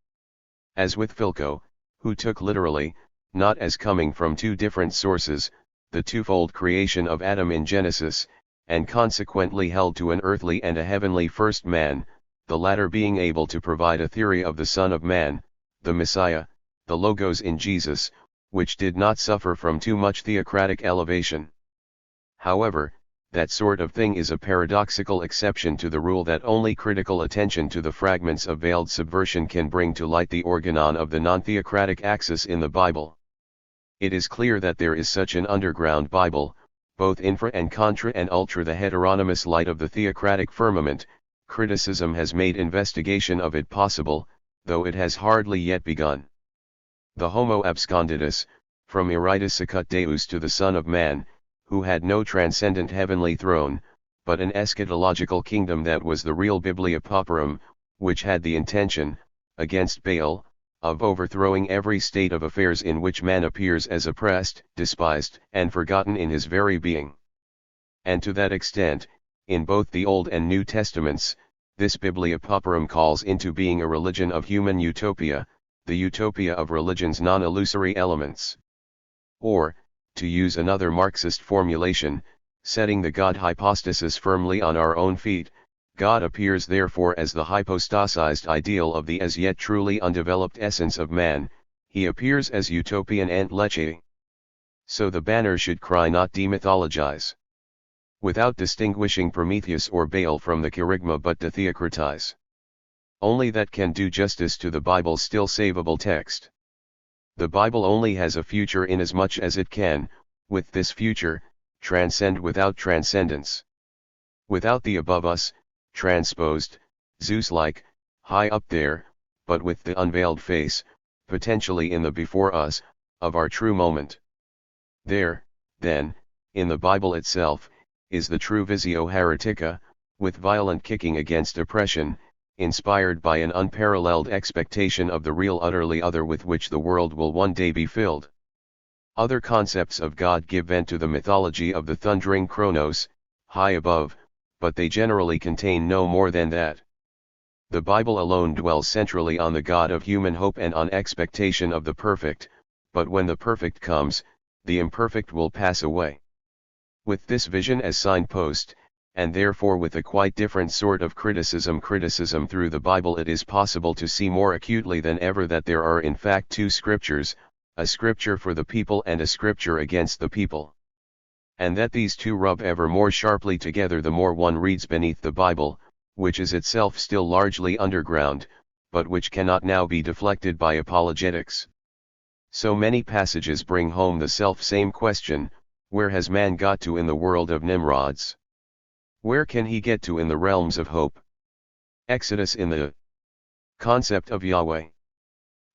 As with Philco, who took literally, not as coming from two different sources, the twofold creation of Adam in Genesis, and consequently held to an earthly and a heavenly first man, the latter being able to provide a theory of the Son of Man, the Messiah, the Logos in Jesus, which did not suffer from too much theocratic elevation. However, that sort of thing is a paradoxical exception to the rule that only critical attention to the fragments of veiled subversion can bring to light the organon of the non-theocratic axis in the Bible. It is clear that there is such an underground Bible, both infra and contra and ultra the heteronymous light of the theocratic firmament. Criticism has made investigation of it possible, though it has hardly yet begun. The Homo absconditus, from Iritus Sicut Deus to the Son of Man, who had no transcendent heavenly throne, but an eschatological kingdom that was the real Biblia Pauperum, which had the intention, against Baal, of overthrowing every state of affairs in which man appears as oppressed, despised, and forgotten in his very being. And to that extent, in both the Old and New Testaments, this Biblia Pauperum calls into being a religion of human utopia, the utopia of religion's non-illusory elements. Or, to use another Marxist formulation, setting the God hypostasis firmly on our own feet, God appears therefore as the hypostasized ideal of the as yet truly undeveloped essence of man, he appears as utopian ante leche. So the banner should cry not demythologize. Without distinguishing Prometheus or Baal from the kerygma but to theocratize. Only that can do justice to the Bible's still savable text. The Bible only has a future inasmuch as it can, with this future, transcend without transcendence. Without the above us, transposed, Zeus-like, high up there, but with the unveiled face, potentially in the before us, of our true moment. There, then, in the Bible itself, is the true visio heretica, with violent kicking against oppression, inspired by an unparalleled expectation of the real utterly other with which the world will one day be filled. Other concepts of God give vent to the mythology of the thundering Chronos, high above, but they generally contain no more than that. The Bible alone dwells centrally on the God of human hope and on expectation of the perfect, but when the perfect comes, the imperfect will pass away. With this vision as signpost, and therefore with a quite different sort of criticism through the Bible, it is possible to see more acutely than ever that there are in fact two scriptures, a scripture for the people and a scripture against the people. And that these two rub ever more sharply together the more one reads beneath the Bible, which is itself still largely underground, but which cannot now be deflected by apologetics. So many passages bring home the self-same question: where has man got to in the world of Nimrods? Where can he get to in the realms of hope? Exodus in the concept of Yahweh.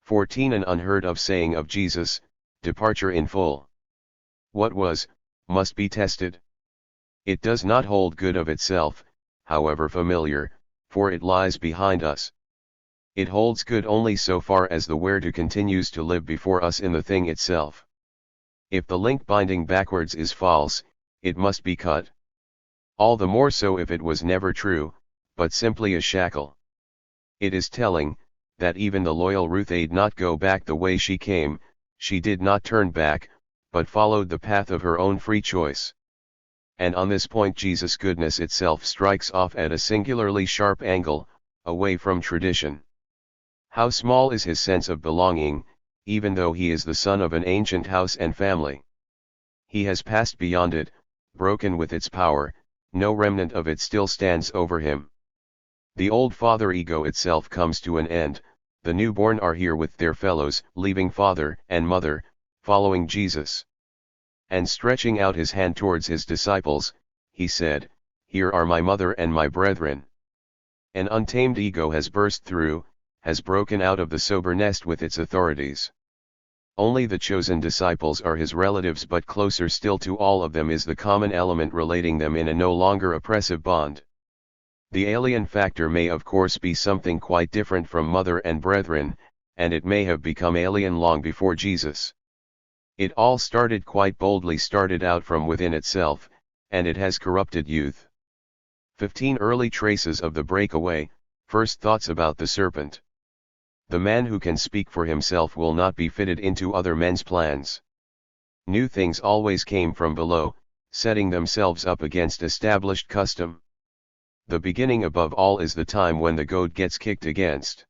14 An unheard of saying of Jesus, departure in full. What was, must be tested. It does not hold good of itself, however familiar, for it lies behind us. It holds good only so far as the where-to continues to live before us in the thing itself. If the link binding backwards is false, it must be cut. All the more so if it was never true, but simply a shackle. It is telling, that even the loyal Ruth did not go back the way she came, she did not turn back, but followed the path of her own free choice. And on this point Jesus' goodness itself strikes off at a singularly sharp angle, away from tradition. How small is his sense of belonging, even though he is the son of an ancient house and family. He has passed beyond it, broken with its power, no remnant of it still stands over him. The old father ego itself comes to an end, the newborn are here with their fellows, leaving father and mother, following Jesus. And stretching out his hand towards his disciples, he said, "Here are my mother and my brethren." An untamed ego has burst through, has broken out of the sober nest with its authorities. Only the chosen disciples are his relatives, but closer still to all of them is the common element relating them in a no longer oppressive bond. The alien factor may of course be something quite different from mother and brethren, and it may have become alien long before Jesus. It all quite boldly started out from within itself, and it has corrupted youth. 15 Early traces of the breakaway. First thoughts about the serpent. The man who can speak for himself will not be fitted into other men's plans. New things always came from below, setting themselves up against established custom. The beginning above all is the time when the goat gets kicked against.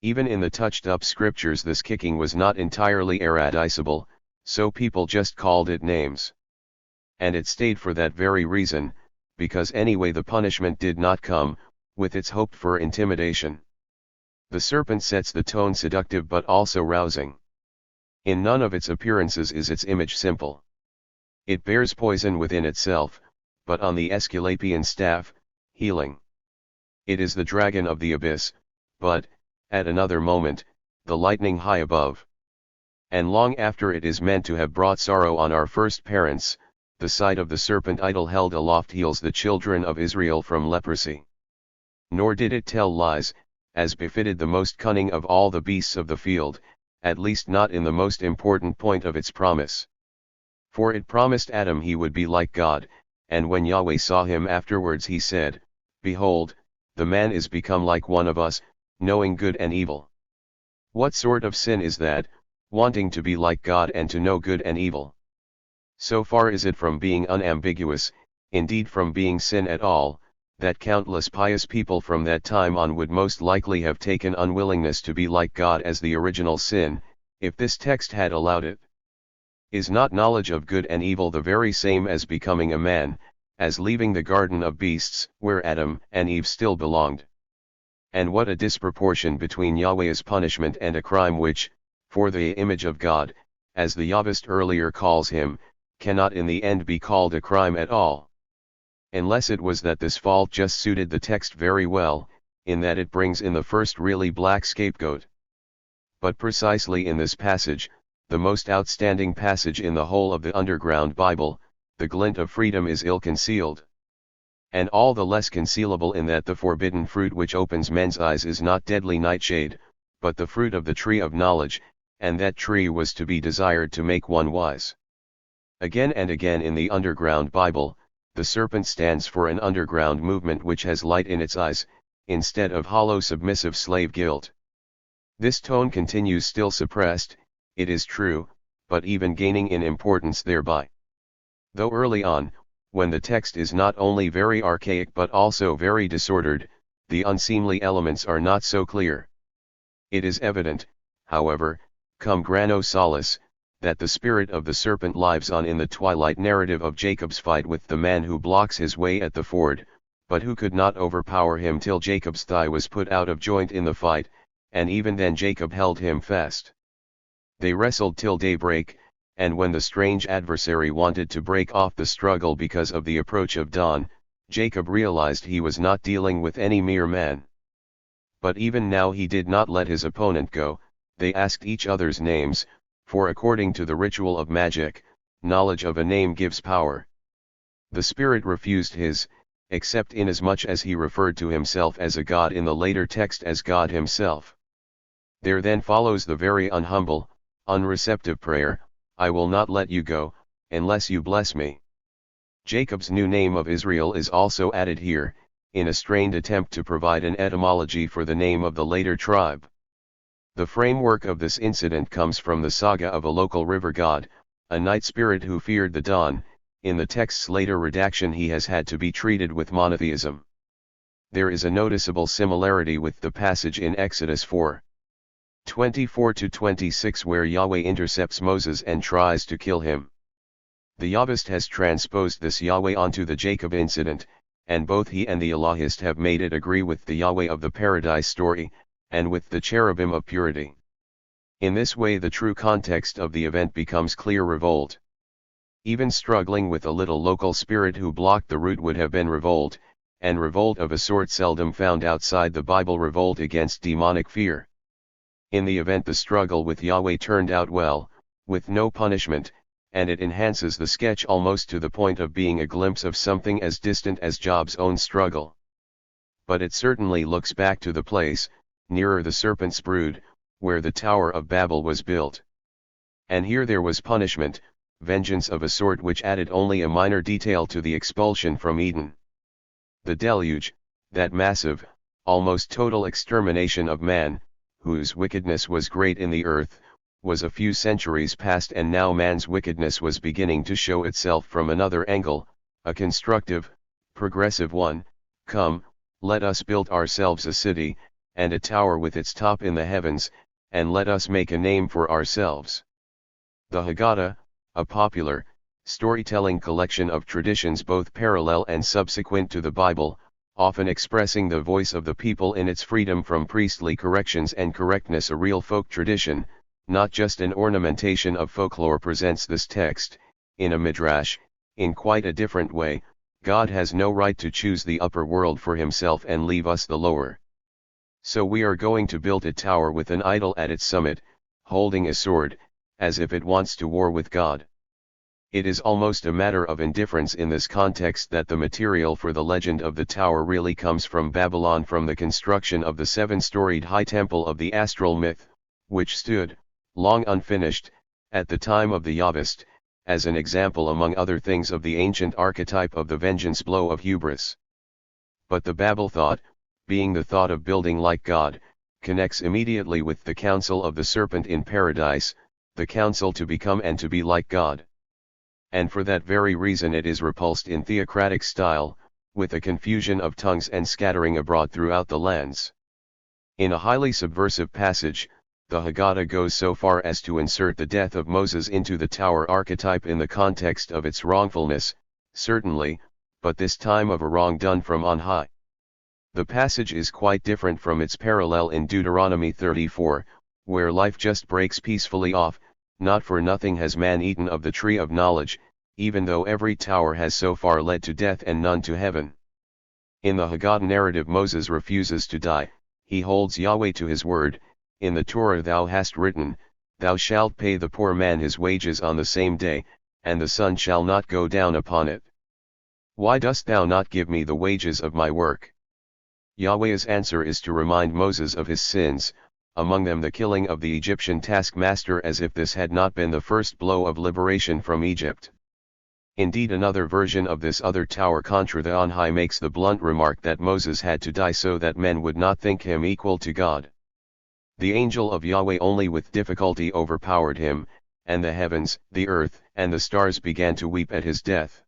Even in the touched-up scriptures this kicking was not entirely eradicable, so people just called it names. And it stayed for that very reason, because anyway the punishment did not come, with its hoped-for intimidation. The serpent sets the tone seductive but also rousing. In none of its appearances is its image simple. It bears poison within itself, but on the Aesculapian staff, healing. It is the dragon of the abyss, but, at another moment, the lightning high above. And long after it is meant to have brought sorrow on our first parents, the sight of the serpent idol held aloft heals the children of Israel from leprosy. Nor did it tell lies, as befitted the most cunning of all the beasts of the field, at least not in the most important point of its promise. For it promised Adam he would be like God, and when Yahweh saw him afterwards he said, "Behold, the man is become like one of us, knowing good and evil." What sort of sin is that, wanting to be like God and to know good and evil? So far is it from being unambiguous, indeed from being sin at all, that countless pious people from that time on would most likely have taken unwillingness to be like God as the original sin, if this text had allowed it. Is not knowledge of good and evil the very same as becoming a man, as leaving the garden of beasts, where Adam and Eve still belonged? And what a disproportion between Yahweh's punishment and a crime which, for the image of God, as the Yahwist earlier calls him, cannot in the end be called a crime at all. Unless it was that this fault just suited the text very well, in that it brings in the first really black scapegoat. But precisely in this passage, the most outstanding passage in the whole of the underground Bible, the glint of freedom is ill-concealed. And all the less concealable in that the forbidden fruit which opens men's eyes is not deadly nightshade, but the fruit of the tree of knowledge, and that tree was to be desired to make one wise. Again and again in the underground Bible, the serpent stands for an underground movement which has light in its eyes, instead of hollow submissive slave guilt. This tone continues still suppressed, it is true, but even gaining in importance thereby. Though early on, when the text is not only very archaic but also very disordered, the unseemly elements are not so clear. It is evident, however, cum grano salis, that the spirit of the serpent lives on in the twilight narrative of Jacob's fight with the man who blocks his way at the ford, but who could not overpower him till Jacob's thigh was put out of joint in the fight, and even then Jacob held him fast. They wrestled till daybreak, and when the strange adversary wanted to break off the struggle because of the approach of dawn, Jacob realized he was not dealing with any mere man. But even now he did not let his opponent go. They asked each other's names, for according to the ritual of magic, knowledge of a name gives power. The spirit refused his, except inasmuch as he referred to himself as a god in the later text as God himself. There then follows the very unhumble, unreceptive prayer, "I will not let you go, unless you bless me." Jacob's new name of Israel is also added here, in a strained attempt to provide an etymology for the name of the later tribe. The framework of this incident comes from the saga of a local river god, a night spirit who feared the dawn. In the text's later redaction he has had to be treated with monotheism. There is a noticeable similarity with the passage in Exodus 4. 24-26 where Yahweh intercepts Moses and tries to kill him. The Yahwist has transposed this Yahweh onto the Jacob incident, and both he and the Allahist have made it agree with the Yahweh of the Paradise story, and with the cherubim of purity. In this way the true context of the event becomes clear revolt. Even struggling with a little local spirit who blocked the route would have been revolt, and revolt of a sort seldom found outside the Bible, revolt against demonic fear. In the event the struggle with Yahweh turned out well, with no punishment, and it enhances the sketch almost to the point of being a glimpse of something as distant as Job's own struggle. But it certainly looks back to the place, nearer the serpent's brood, where the Tower of Babel was built. And here there was punishment, vengeance of a sort which added only a minor detail to the expulsion from Eden. The deluge, that massive, almost total extermination of man, whose wickedness was great in the earth, was a few centuries past, and now man's wickedness was beginning to show itself from another angle, a constructive, progressive one. Come, let us build ourselves a city, and a tower with its top in the heavens, and let us make a name for ourselves. The Haggadah, a popular, storytelling collection of traditions both parallel and subsequent to the Bible, often expressing the voice of the people in its freedom from priestly corrections and correctness, a real folk tradition, not just an ornamentation of folklore, presents this text, in a midrash, in quite a different way. God has no right to choose the upper world for himself and leave us the lower. So we are going to build a tower with an idol at its summit, holding a sword, as if it wants to war with God. It is almost a matter of indifference in this context that the material for the legend of the tower really comes from Babylon, from the construction of the seven-storied high temple of the astral myth, which stood, long unfinished, at the time of the Yahwist, as an example among other things of the ancient archetype of the vengeance blow of hubris. But the Babel thought, being the thought of building like God, connects immediately with the counsel of the serpent in paradise, the counsel to become and to be like God. And for that very reason it is repulsed in theocratic style, with a confusion of tongues and scattering abroad throughout the lands. In a highly subversive passage, the Haggadah goes so far as to insert the death of Moses into the tower archetype in the context of its wrongfulness, certainly, but this time of a wrong done from on high. The passage is quite different from its parallel in Deuteronomy 34, where life just breaks peacefully off. Not for nothing has man eaten of the tree of knowledge, even though every tower has so far led to death and none to heaven. In the Haggadah narrative Moses refuses to die, he holds Yahweh to his word. In the Torah thou hast written, thou shalt pay the poor man his wages on the same day, and the sun shall not go down upon it. Why dost thou not give me the wages of my work? Yahweh's answer is to remind Moses of his sins, among them the killing of the Egyptian taskmaster, as if this had not been the first blow of liberation from Egypt. Indeed, another version of this other tower contra the on high makes the blunt remark that Moses had to die so that men would not think him equal to God. The angel of Yahweh only with difficulty overpowered him, and the heavens, the earth, and the stars began to weep at his death.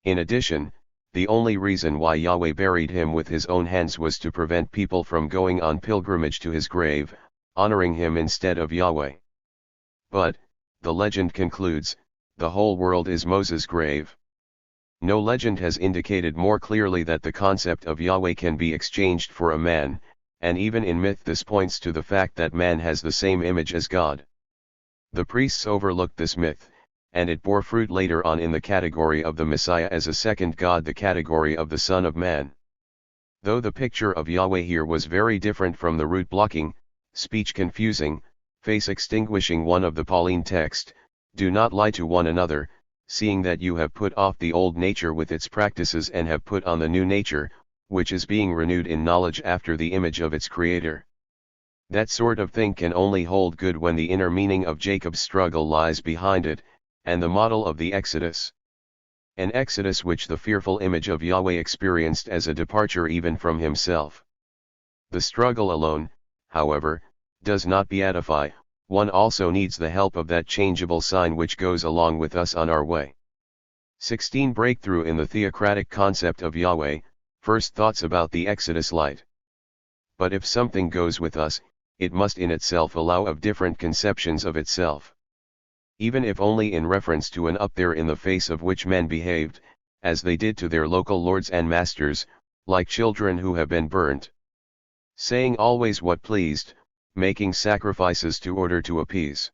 In addition, the only reason why Yahweh buried him with his own hands was to prevent people from going on pilgrimage to his grave, honoring him instead of Yahweh. But, the legend concludes, the whole world is Moses' grave. No legend has indicated more clearly that the concept of Yahweh can be exchanged for a man, and even in myth this points to the fact that man has the same image as God. The priests overlooked this myth, and it bore fruit later on in the category of the Messiah as a second God, the category of the Son of Man. Though the picture of Yahweh here was very different from the root blocking, speech confusing, face extinguishing one of the Pauline text, do not lie to one another, seeing that you have put off the old nature with its practices and have put on the new nature, which is being renewed in knowledge after the image of its Creator. That sort of thing can only hold good when the inner meaning of Jacob's struggle lies behind it, and the model of the Exodus. An Exodus which the fearful image of Yahweh experienced as a departure even from himself. The struggle alone, however, does not beatify, one also needs the help of that changeable sign which goes along with us on our way. 16. Breakthrough in the theocratic concept of Yahweh. First thoughts about the Exodus light. But if something goes with us, it must in itself allow of different conceptions of itself. Even if only in reference to an up there in the face of which men behaved, as they did to their local lords and masters, like children who have been burnt. Saying always what pleased, making sacrifices to order to appease.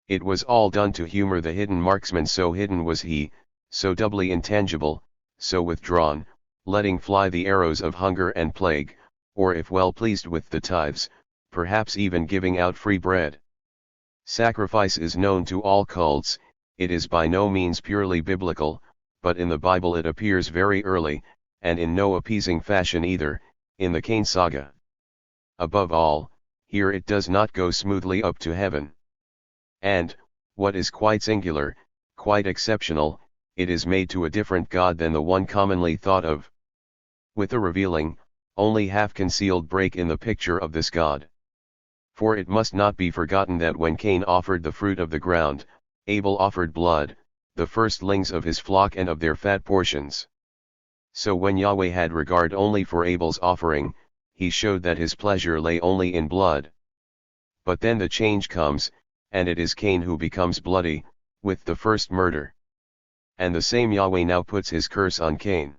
It was all done to humor the hidden marksman, so hidden was he, so doubly intangible, so withdrawn, letting fly the arrows of hunger and plague, or if well pleased with the tithes, perhaps even giving out free bread. Sacrifice is known to all cults, it is by no means purely biblical, but in the Bible it appears very early, and in no appeasing fashion either, in the Cain saga. Above all, here it does not go smoothly up to heaven. And, what is quite singular, quite exceptional, it is made to a different God than the one commonly thought of. With a revealing, only half-concealed break in the picture of this God. For it must not be forgotten that when Cain offered the fruit of the ground, Abel offered blood, the firstlings of his flock and of their fat portions. So when Yahweh had regard only for Abel's offering, he showed that his pleasure lay only in blood. But then the change comes, and it is Cain who becomes bloody, with the first murder. And the same Yahweh now puts his curse on Cain.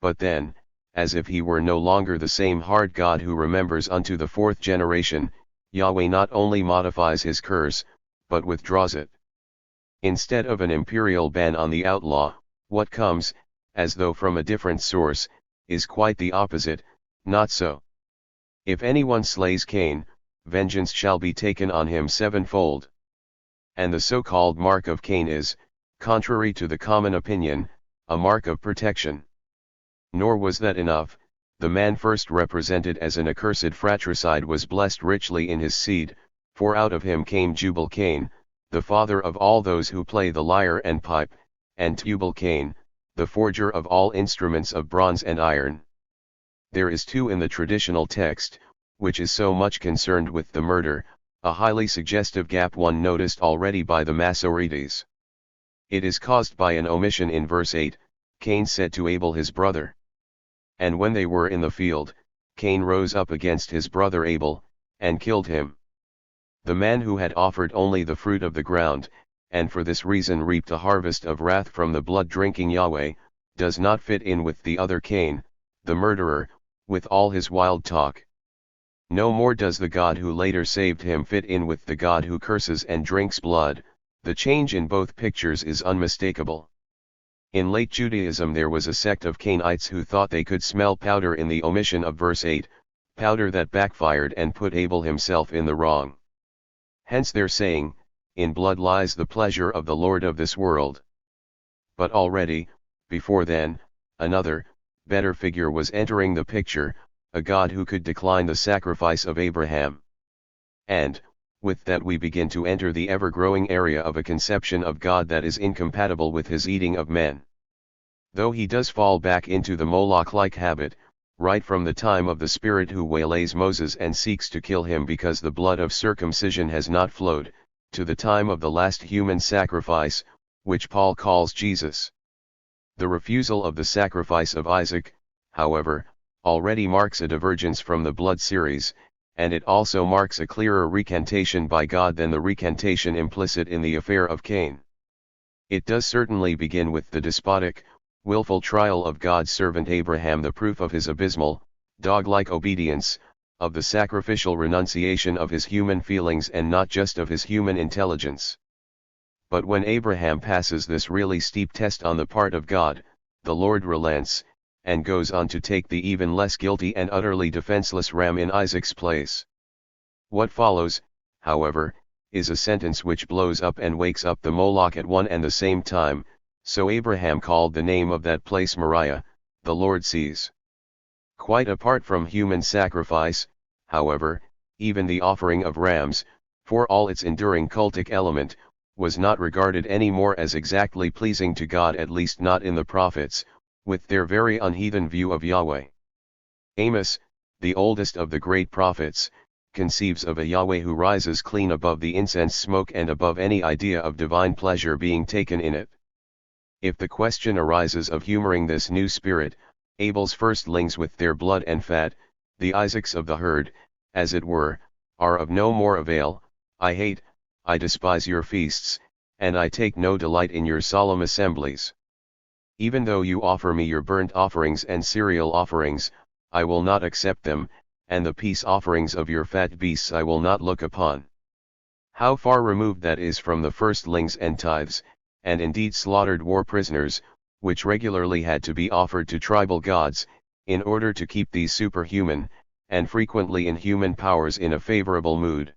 But then, as if he were no longer the same hard God who remembers unto the fourth generation, Yahweh not only modifies his curse, but withdraws it. Instead of an imperial ban on the outlaw, what comes, as though from a different source, is quite the opposite. Not so. If anyone slays Cain, vengeance shall be taken on him sevenfold. And the so-called mark of Cain is, contrary to the common opinion, a mark of protection. Nor was that enough, the man first represented as an accursed fratricide was blessed richly in his seed, for out of him came Jubal-Cain, the father of all those who play the lyre and pipe, and Tubal-Cain, the forger of all instruments of bronze and iron. There is too in the traditional text, which is so much concerned with the murder, a highly suggestive gap one noticed already by the Masoretes. It is caused by an omission in verse 8, Cain said to Abel his brother. And when they were in the field, Cain rose up against his brother Abel, and killed him. The man who had offered only the fruit of the ground, and for this reason reaped a harvest of wrath from the blood-drinking Yahweh, does not fit in with the other Cain, the murderer, with all his wild talk. No more does the God who later saved him fit in with the God who curses and drinks blood. The change in both pictures is unmistakable. In late Judaism there was a sect of Cainites who thought they could smell powder in the omission of verse 8, powder that backfired and put Abel himself in the wrong. Hence their saying, in blood lies the pleasure of the Lord of this world. But already, before then, another, better figure was entering the picture, a God who could decline the sacrifice of Abraham. And, with that we begin to enter the ever-growing area of a conception of God that is incompatible with his eating of men. Though he does fall back into the Moloch-like habit, right from the time of the Spirit who waylays Moses and seeks to kill him because the blood of circumcision has not flowed, to the time of the last human sacrifice, which Paul calls Jesus. The refusal of the sacrifice of Isaac, however, already marks a divergence from the blood series, and it also marks a clearer recantation by God than the recantation implicit in the affair of Cain. It does certainly begin with the despotic, willful trial of God's servant Abraham, the proof of his abysmal, dog-like obedience, of the sacrificial renunciation of his human feelings and not just of his human intelligence. But when Abraham passes this really steep test on the part of God, the Lord relents, and goes on to take the even less guilty and utterly defenseless ram in Isaac's place. What follows, however, is a sentence which blows up and wakes up the Moloch at one and the same time. So Abraham called the name of that place Moriah, the Lord sees. Quite apart from human sacrifice, however, even the offering of rams, for all its enduring cultic element, was not regarded any more as exactly pleasing to God, at least not in the prophets, with their very unheathen view of Yahweh. Amos, the oldest of the great prophets, conceives of a Yahweh who rises clean above the incense smoke and above any idea of divine pleasure being taken in it. If the question arises of humoring this new spirit, Abel's firstlings with their blood and fat, the Isaacs of the herd, as it were, are of no more avail. I despise your feasts, and I take no delight in your solemn assemblies. Even though you offer me your burnt offerings and cereal offerings, I will not accept them, and the peace offerings of your fat beasts I will not look upon. How far removed that is from the firstlings and tithes, and indeed slaughtered war prisoners, which regularly had to be offered to tribal gods, in order to keep these superhuman, and frequently inhuman powers in a favorable mood.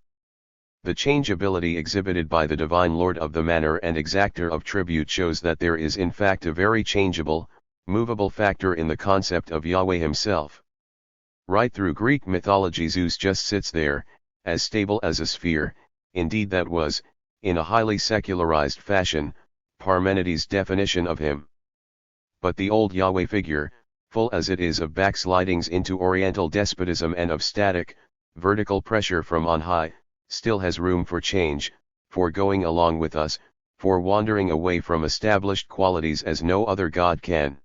The changeability exhibited by the divine lord of the manor and exactor of tribute shows that there is in fact a very changeable, movable factor in the concept of Yahweh himself. Right through Greek mythology Zeus just sits there, as stable as a sphere. Indeed that was, in a highly secularized fashion, Parmenides' definition of him. But the old Yahweh figure, full as it is of backslidings into Oriental despotism and of static, vertical pressure from on high, still has room for change, for going along with us, for wandering away from established qualities as no other God can.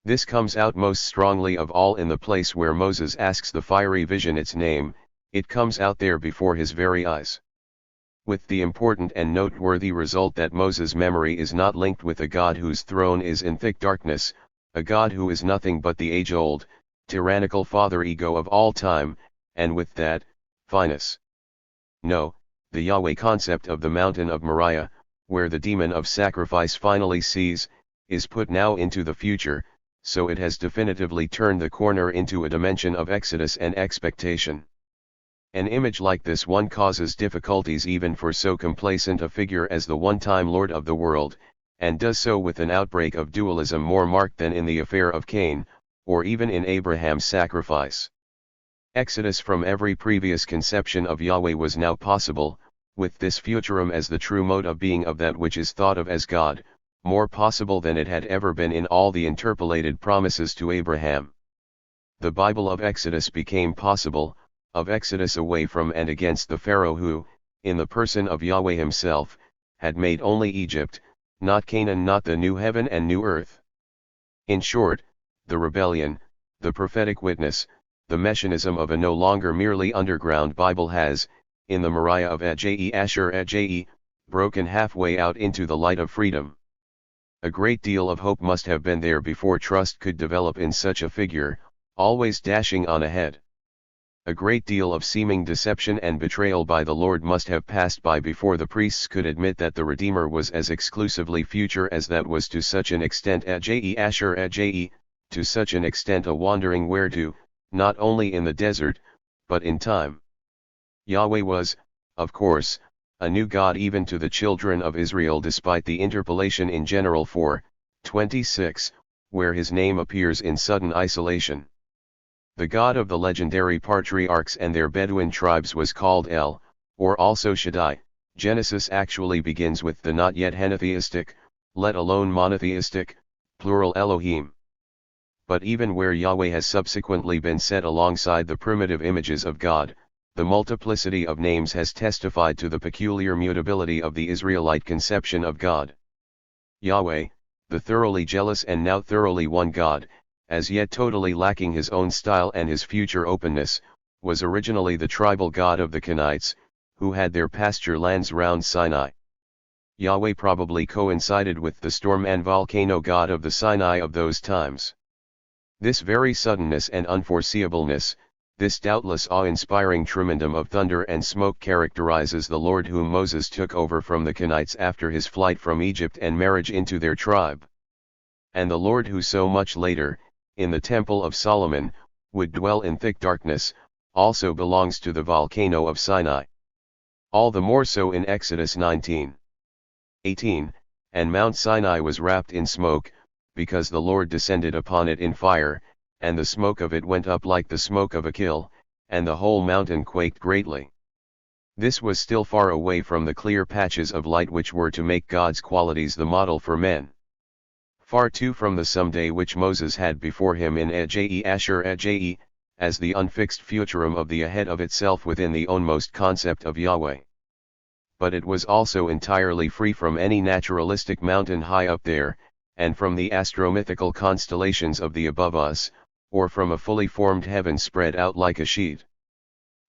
This comes out most strongly of all in the place where Moses asks the fiery vision its name. It comes out there before his very eyes. With the important and noteworthy result that Moses' memory is not linked with a God whose throne is in thick darkness, a God who is nothing but the age-old, tyrannical father ego of all time, and with that, fineness. No, the Yahweh concept of the mountain of Moriah, where the demon of sacrifice finally sees, is put now into the future, so it has definitively turned the corner into a dimension of exodus and expectation. An image like this one causes difficulties even for so complacent a figure as the one-time Lord of the world, and does so with an outbreak of dualism more marked than in the affair of Cain, or even in Abraham's sacrifice. Exodus from every previous conception of Yahweh was now possible, with this futurum as the true mode of being of that which is thought of as God, more possible than it had ever been in all the interpolated promises to Abraham. The Bible of Exodus became possible, of exodus away from and against the Pharaoh who, in the person of Yahweh himself, had made only Egypt, not Canaan, not the new heaven and new earth. In short, the rebellion, the prophetic witness, the messianism of a no longer merely underground Bible has, in the Moriah of Asher broken halfway out into the light of freedom. A great deal of hope must have been there before trust could develop in such a figure, always dashing on ahead. A great deal of seeming deception and betrayal by the Lord must have passed by before the priests could admit that the Redeemer was as exclusively future as that was to such an extent Asher to such an extent a wandering where to, not only in the desert, but in time. Yahweh was, of course, a new God even to the children of Israel despite the interpolation in general 4:26, where his name appears in sudden isolation. The God of the legendary patriarchs and their Bedouin tribes was called El, or also Shaddai. Genesis actually begins with the not yet henotheistic, let alone monotheistic, plural Elohim. But even where Yahweh has subsequently been set alongside the primitive images of God, the multiplicity of names has testified to the peculiar mutability of the Israelite conception of God. Yahweh, the thoroughly jealous and now thoroughly one God, as yet totally lacking his own style and his future openness, was originally the tribal god of the Kenites, who had their pasture lands round Sinai. Yahweh probably coincided with the storm and volcano god of the Sinai of those times. This very suddenness and unforeseeableness, this doubtless awe-inspiring tremendum of thunder and smoke characterizes the Lord whom Moses took over from the Kenites after his flight from Egypt and marriage into their tribe. And the Lord who so much later, in the Temple of Solomon, would dwell in thick darkness, also belongs to the volcano of Sinai. All the more so in Exodus 19:18, and Mount Sinai was wrapped in smoke, because the Lord descended upon it in fire, and the smoke of it went up like the smoke of a kill, and the whole mountain quaked greatly. This was still far away from the clear patches of light which were to make God's qualities the model for men. Far too from the someday which Moses had before him in Asher as the unfixed futurum of the ahead of itself within the ownmost concept of Yahweh. But it was also entirely free from any naturalistic mountain high up there, and from the astromythical constellations of the above us, or from a fully formed heaven spread out like a sheet.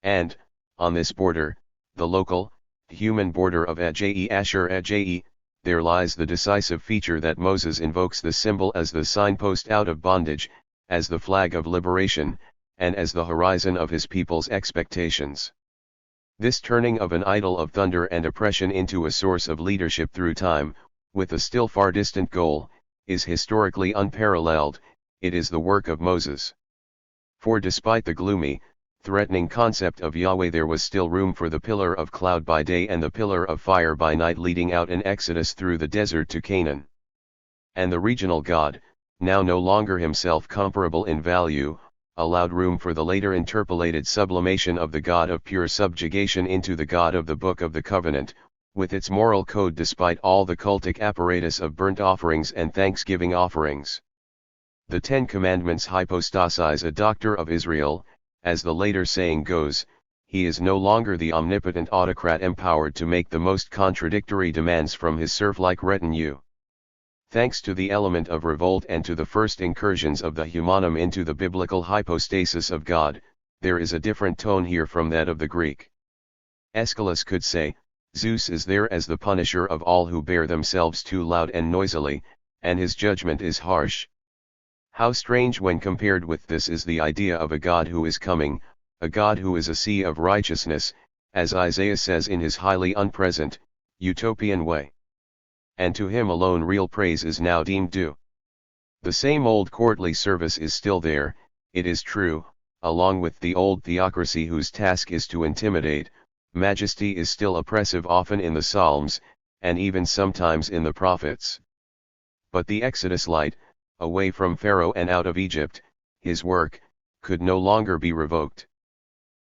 And, On this border, the local, human border of Ajayi Asher Ajayi, there lies the decisive feature that Moses invokes the symbol as the signpost out of bondage, as the flag of liberation, and as the horizon of his people's expectations. This turning of an idol of thunder and oppression into a source of leadership through time, with a still far distant goal, is historically unparalleled. It is the work of Moses. For despite the gloomy, threatening concept of Yahweh, there was still room for the pillar of cloud by day and the pillar of fire by night leading out in Exodus through the desert to Canaan. And the regional God, now no longer himself comparable in value, allowed room for the later interpolated sublimation of the God of pure subjugation into the God of the Book of the Covenant, with its moral code despite all the cultic apparatus of burnt offerings and thanksgiving offerings. The Ten Commandments hypostasize a doctor of Israel, as the later saying goes, he is no longer the omnipotent autocrat empowered to make the most contradictory demands from his serf-like retinue. Thanks to the element of revolt and to the first incursions of the humanum into the biblical hypostasis of God, there is a different tone here from that of the Greek. Aeschylus could say, Zeus is there as the punisher of all who bear themselves too loud and noisily, and his judgment is harsh. How strange when compared with this is the idea of a God who is coming, a God who is a sea of righteousness, as Isaiah says in his highly unpresent, utopian way. And to him alone real praise is now deemed due. The same old courtly service is still there, it is true, along with the old theocracy whose task is to intimidate. Majesty is still oppressive often in the Psalms, and even sometimes in the prophets. But the Exodus light, away from Pharaoh and out of Egypt, his work, could no longer be revoked.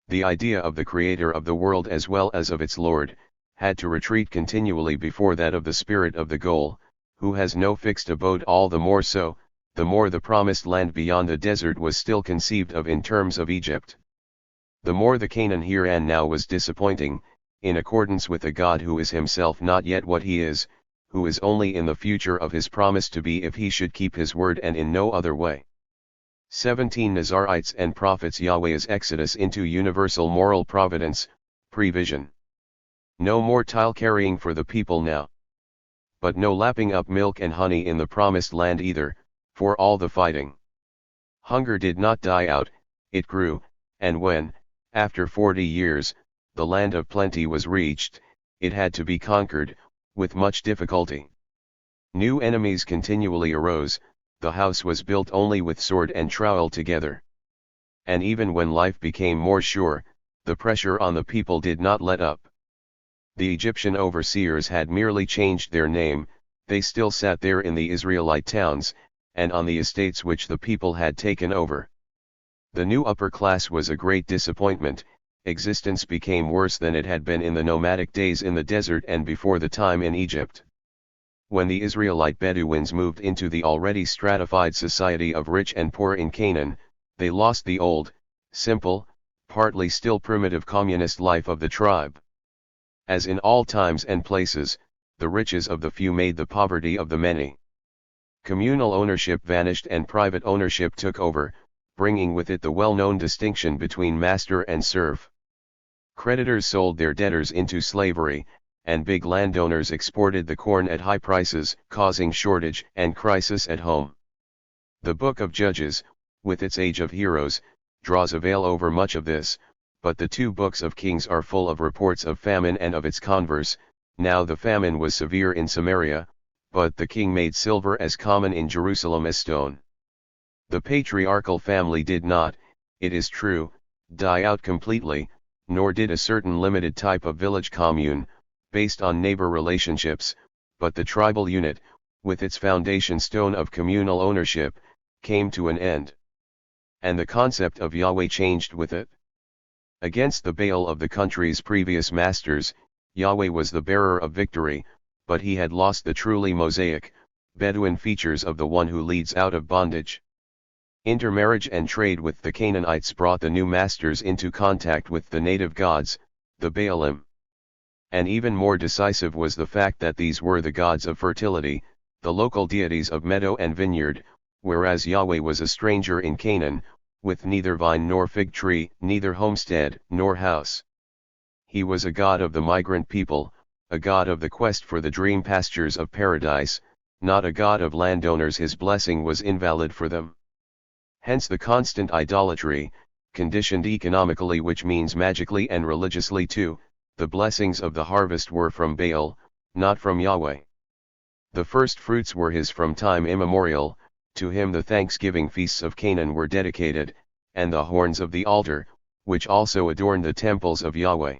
The idea of the Creator of the world as well as of its Lord, had to retreat continually before that of the Spirit of the goal, who has no fixed abode. All the more so, the more the promised land beyond the desert was still conceived of in terms of Egypt. The more the Canaan here and now was disappointing, in accordance with a God who is himself not yet what he is, who is only in the future of his promise to be if he should keep his word and in no other way. 17 Nazarites and Prophets. Yahweh's exodus into universal moral providence, prevision. No more tile carrying for the people now. But no lapping up milk and honey in the promised land either, for all the fighting. Hunger did not die out, it grew, and when, after 40 years, the land of plenty was reached, it had to be conquered, with much difficulty. New enemies continually arose, the house was built only with sword and trowel together. And even when life became more sure, the pressure on the people did not let up. The Egyptian overseers had merely changed their name, they still sat there in the Israelite towns, and on the estates which the people had taken over. The new upper class was a great disappointment. Existence became worse than it had been in the nomadic days in the desert and before the time in Egypt. When the Israelite Bedouins moved into the already stratified society of rich and poor in Canaan, they lost the old, simple, partly still primitive communist life of the tribe. As in all times and places, the riches of the few made the poverty of the many. Communal ownership vanished and private ownership took over, bringing with it the well-known distinction between master and serf. Creditors sold their debtors into slavery, and big landowners exported the corn at high prices, causing shortage and crisis at home. The Book of Judges, with its age of heroes, draws a veil over much of this, but the two books of Kings are full of reports of famine and of its converse. Now the famine was severe in Samaria, but the king made silver as common in Jerusalem as stone. The patriarchal family did not, it is true, die out completely, nor did a certain limited type of village commune, based on neighbor relationships, but the tribal unit, with its foundation stone of communal ownership, came to an end. And the concept of Yahweh changed with it. Against the Baal of the country's previous masters, Yahweh was the bearer of victory, but he had lost the truly Mosaic, Bedouin features of the one who leads out of bondage. Intermarriage and trade with the Canaanites brought the new masters into contact with the native gods, the Baalim. And even more decisive was the fact that these were the gods of fertility, the local deities of meadow and vineyard, whereas Yahweh was a stranger in Canaan, with neither vine nor fig tree, neither homestead nor house. he was a god of the migrant people, a god of the quest for the dream pastures of paradise, not a god of landowners. His blessing was invalid for them. Hence the constant idolatry, conditioned economically, which means magically and religiously too. The blessings of the harvest were from Baal, not from Yahweh. The first fruits were his from time immemorial, to him the thanksgiving feasts of Canaan were dedicated, and the horns of the altar, which also adorned the temples of Yahweh.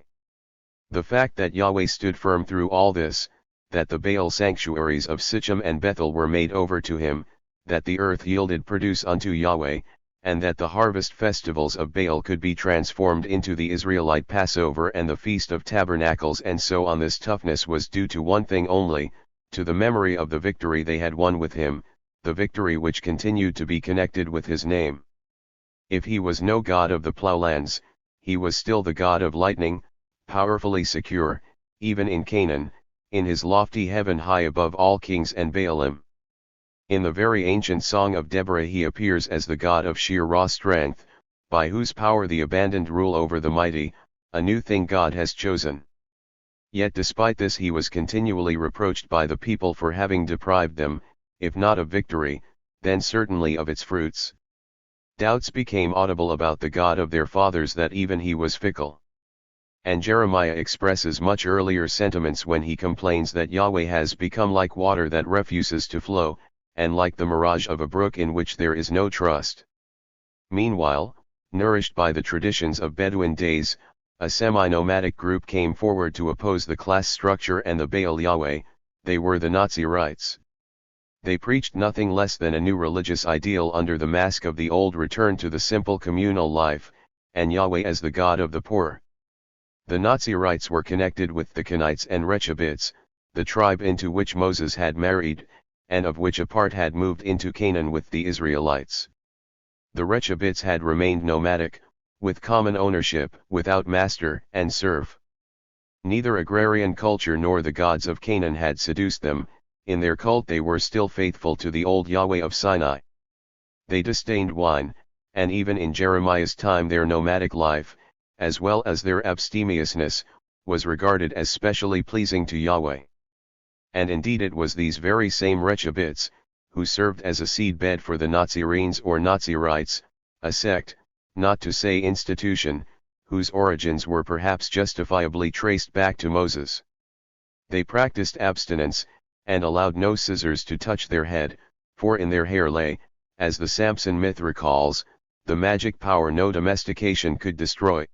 The fact that Yahweh stood firm through all this, that the Baal sanctuaries of Sichem and Bethel were made over to him, that the earth yielded produce unto Yahweh, and that the harvest festivals of Baal could be transformed into the Israelite Passover and the Feast of Tabernacles and so on. This toughness was due to one thing only, to the memory of the victory they had won with him, the victory which continued to be connected with his name. If he was no god of the plowlands, he was still the god of lightning, powerfully secure, even in Canaan, in his lofty heaven high above all kings and Baalim. In the very ancient Song of Deborah he appears as the god of sheer raw strength, by whose power the abandoned rule over the mighty, a new thing God has chosen. Yet despite this he was continually reproached by the people for having deprived them, if not of victory, then certainly of its fruits. Doubts became audible about the God of their fathers, that even he was fickle. And Jeremiah expresses much earlier sentiments when he complains that Yahweh has become like water that refuses to flow, and like the mirage of a brook in which there is no trust. Meanwhile, nourished by the traditions of Bedouin days, a semi-nomadic group came forward to oppose the class structure and the Baal Yahweh. They were the Nazirites. They preached nothing less than a new religious ideal under the mask of the old return to the simple communal life, and Yahweh as the God of the poor. The Nazirites were connected with the Kenites and Rechabites, the tribe into which Moses had married, and of which a part had moved into Canaan with the Israelites. The Rechabites had remained nomadic, with common ownership, without master and serf. Neither agrarian culture nor the gods of Canaan had seduced them. In their cult they were still faithful to the old Yahweh of Sinai. They disdained wine, and even in Jeremiah's time their nomadic life, as well as their abstemiousness, was regarded as specially pleasing to Yahweh. And indeed it was these very same Rechabites, who served as a seedbed for the Nazirenes or Nazirites, a sect, not to say institution, whose origins were perhaps justifiably traced back to Moses. They practiced abstinence, and allowed no scissors to touch their head, for in their hair lay, as the Samson myth recalls, the magic power no domestication could destroy.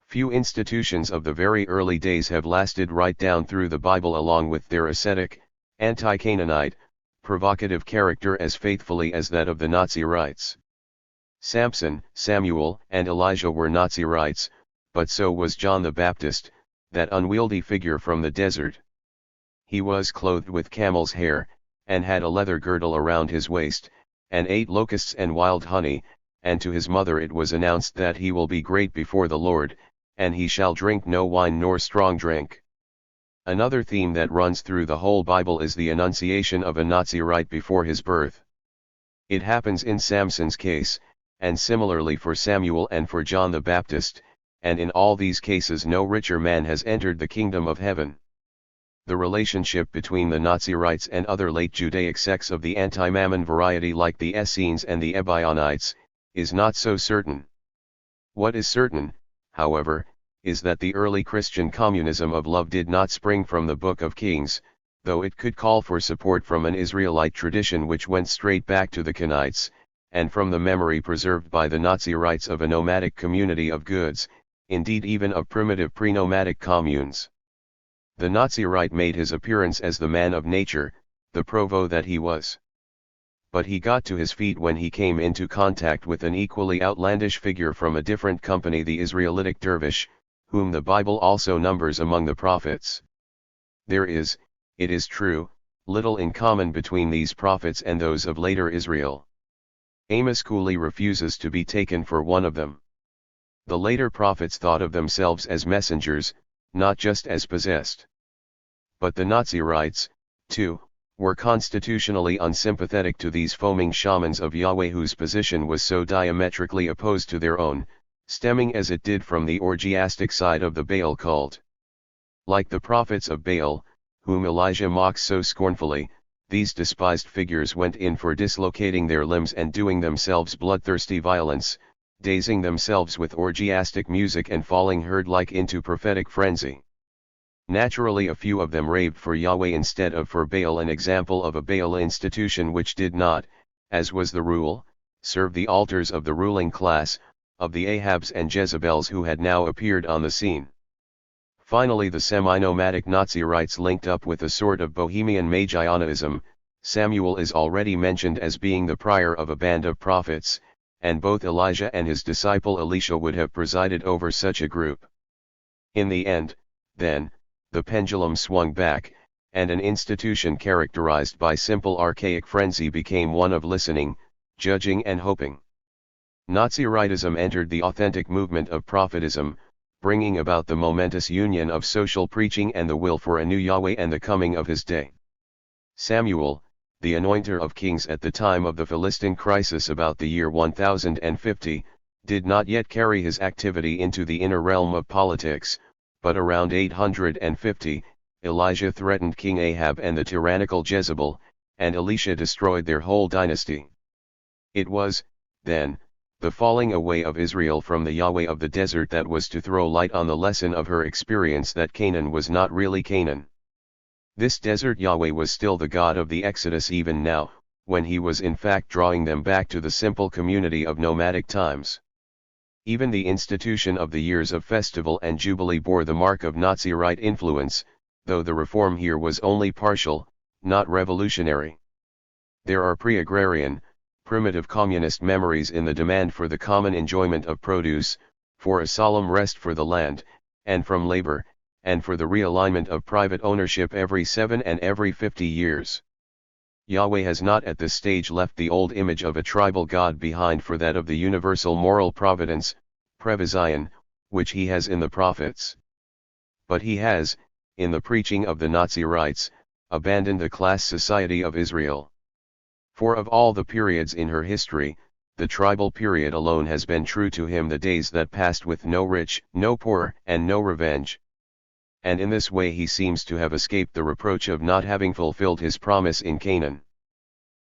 Few institutions of the very early days have lasted right down through the Bible, along with their ascetic, anti-Canaanite, provocative character as faithfully as that of the Nazirites. Samson, Samuel, and Elijah were Nazirites, but so was John the Baptist, that unwieldy figure from the desert. He was clothed with camel's hair, and had a leather girdle around his waist, and ate locusts and wild honey, and to his mother it was announced that he will be great before the Lord, and he shall drink no wine nor strong drink. Another theme that runs through the whole Bible is the annunciation of a Nazirite before his birth. It happens in Samson's case, and similarly for Samuel and for John the Baptist, and in all these cases no richer man has entered the kingdom of heaven. The relationship between the Nazirites and other late Judaic sects of the anti-Mammon variety like the Essenes and the Ebionites, is not so certain. What is certain, however, is that the early Christian communism of love did not spring from the Book of Kings, though it could call for support from an Israelite tradition which went straight back to the Kenites, and from the memory preserved by the Nazirites of a nomadic community of goods, indeed even of primitive pre-nomadic communes. The Nazirite made his appearance as the man of nature, the provo that he was. But he got to his feet when he came into contact with an equally outlandish figure from a different company, the Israelitic dervish, whom the Bible also numbers among the prophets. There is, it is true, little in common between these prophets and those of later Israel. Amos coolly refuses to be taken for one of them. The later prophets thought of themselves as messengers, not just as possessed. But the Nazirites, too, were constitutionally unsympathetic to these foaming shamans of Yahweh whose position was so diametrically opposed to their own, stemming as it did from the orgiastic side of the Baal cult. Like the prophets of Baal, whom Elijah mocks so scornfully, these despised figures went in for dislocating their limbs and doing themselves bloodthirsty violence, dazing themselves with orgiastic music and falling herd-like into prophetic frenzy. Naturally a few of them raved for Yahweh instead of for Baal, an example of a Baal institution which did not, as was the rule, serve the altars of the ruling class, of the Ahabs and Jezebels who had now appeared on the scene. Finally the semi-nomadic Nazirites linked up with a sort of Bohemian Magianism. Samuel is already mentioned as being the prior of a band of prophets, and both Elijah and his disciple Elisha would have presided over such a group. In the end, then, the pendulum swung back, and an institution characterized by simple archaic frenzy became one of listening, judging and hoping. Naziritism entered the authentic movement of prophetism, bringing about the momentous union of social preaching and the will for a new Yahweh and the coming of his day. Samuel, the anointer of kings at the time of the Philistine crisis about the year 1050, did not yet carry his activity into the inner realm of politics, but around 850, Elijah threatened King Ahab and the tyrannical Jezebel, and Elisha destroyed their whole dynasty. It was, then, the falling away of Israel from the Yahweh of the desert that was to throw light on the lesson of her experience that Canaan was not really Canaan. This desert Yahweh was still the God of the Exodus even now, when he was in fact drawing them back to the simple community of nomadic times. Even the institution of the years of festival and jubilee bore the mark of Nazirite influence, though the reform here was only partial, not revolutionary. There are pre-agrarian, primitive communist memories in the demand for the common enjoyment of produce, for a solemn rest for the land, and from labor, and for the realignment of private ownership every 7 and every 50 years. Yahweh has not at this stage left the old image of a tribal God behind for that of the universal moral providence, prevision, which he has in the prophets. But he has, in the preaching of the Nazirites, abandoned the class society of Israel. For of all the periods in her history, the tribal period alone has been true to him, the days that passed with no rich, no poor, and no revenge. And in this way he seems to have escaped the reproach of not having fulfilled his promise in Canaan.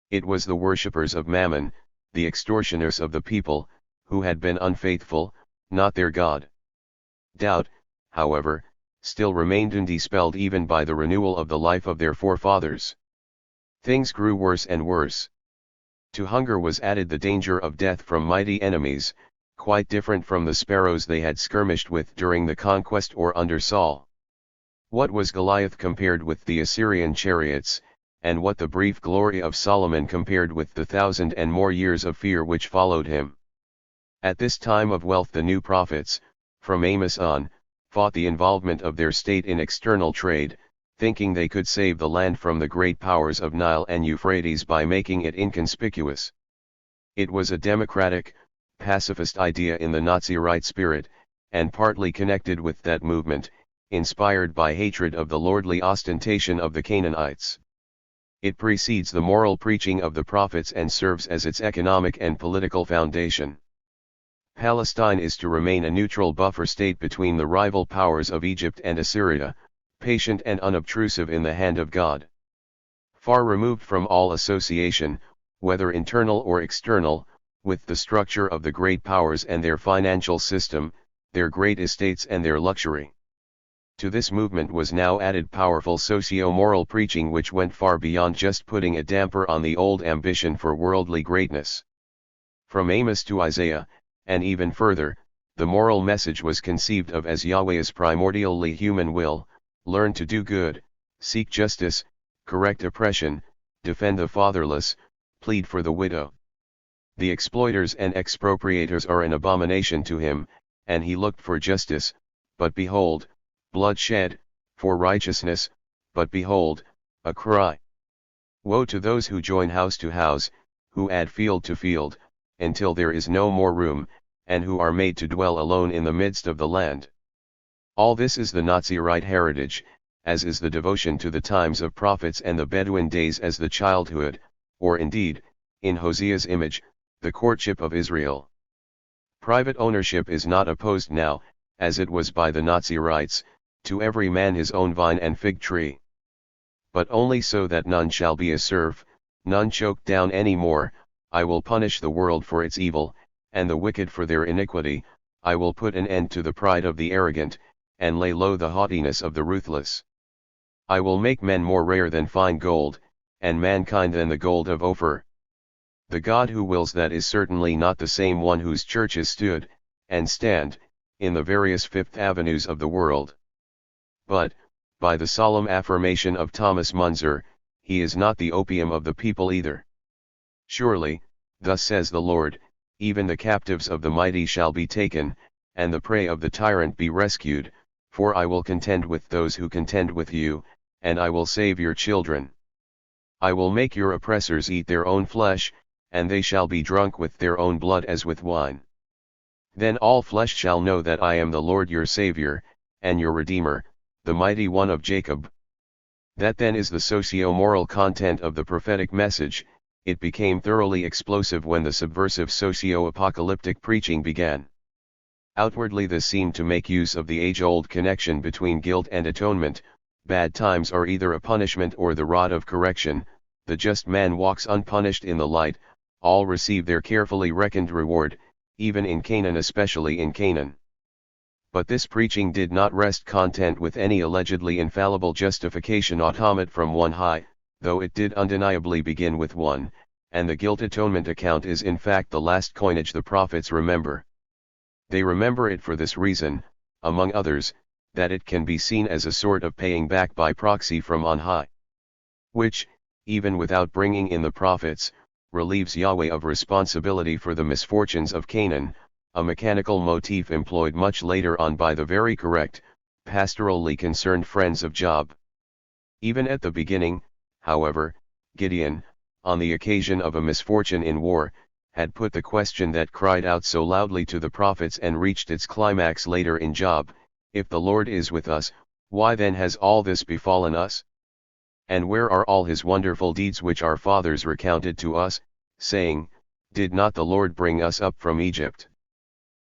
It was the worshippers of Mammon, the extortioners of the people, who had been unfaithful, not their God. Doubt, however, still remained undispelled even by the renewal of the life of their forefathers. Things grew worse and worse. To hunger was added the danger of death from mighty enemies, quite different from the sparrows they had skirmished with during the conquest or under Saul. What was Goliath compared with the Assyrian chariots, and what the brief glory of Solomon compared with the 1,000 and more years of fear which followed him? At this time of wealth the new prophets, from Amos on, fought the involvement of their state in external trade, thinking they could save the land from the great powers of Nile and Euphrates by making it inconspicuous. It was a democratic, pacifist idea in the Nazirite spirit, and partly connected with that movement, inspired by hatred of the lordly ostentation of the Canaanites. It precedes the moral preaching of the prophets and serves as its economic and political foundation. Palestine is to remain a neutral buffer state between the rival powers of Egypt and Assyria, patient and unobtrusive in the hand of God. Far removed from all association, whether internal or external, with the structure of the great powers and their financial system, their great estates and their luxury. To this movement was now added powerful socio-moral preaching which went far beyond just putting a damper on the old ambition for worldly greatness. From Amos to Isaiah, and even further, the moral message was conceived of as Yahweh's primordially human will: learn to do good, seek justice, correct oppression, defend the fatherless, plead for the widow. The exploiters and expropriators are an abomination to him, and he looked for justice, but behold, bloodshed, for righteousness, but behold, a cry. Woe to those who join house to house, who add field to field, until there is no more room, and who are made to dwell alone in the midst of the land. All this is the Nazirite heritage, as is the devotion to the times of prophets and the Bedouin days as the childhood, or indeed, in Hosea's image, the courtship of Israel. Private ownership is not opposed now, as it was by the Nazi rights, to every man his own vine and fig tree. But only so that none shall be a serf, none choked down any more. I will punish the world for its evil, and the wicked for their iniquity. I will put an end to the pride of the arrogant, and lay low the haughtiness of the ruthless. I will make men more rare than fine gold, and mankind than the gold of Ophir. The God who wills that is certainly not the same one whose churches stood, and stand, in the various Fifth Avenues of the world. But, by the solemn affirmation of Thomas Munzer, he is not the opium of the people either. Surely, thus says the Lord, even the captives of the mighty shall be taken, and the prey of the tyrant be rescued, for I will contend with those who contend with you, and I will save your children. I will make your oppressors eat their own flesh, and they shall be drunk with their own blood as with wine. Then all flesh shall know that I am the Lord your Savior, and your Redeemer, the Mighty One of Jacob. That then is the socio-moral content of the prophetic message. It became thoroughly explosive when the subversive socio-apocalyptic preaching began. Outwardly this seemed to make use of the age-old connection between guilt and atonement. Bad times are either a punishment or the rod of correction. The just man walks unpunished in the light, all receive their carefully reckoned reward, even in Canaan, especially in Canaan. But this preaching did not rest content with any allegedly infallible justification automate from one high, though it did undeniably begin with one, and the guilt atonement account is in fact the last coinage the prophets remember. They remember it for this reason, among others, that it can be seen as a sort of paying back by proxy from on high, which, even without bringing in the prophets, relieves Yahweh of responsibility for the misfortunes of Canaan, a mechanical motif employed much later on by the very correct, pastorally concerned friends of Job. Even at the beginning, however, Gideon, on the occasion of a misfortune in war, had put the question that cried out so loudly to the prophets and reached its climax later in Job, if the Lord is with us, why then has all this befallen us? And where are all his wonderful deeds which our fathers recounted to us, saying, did not the Lord bring us up from Egypt?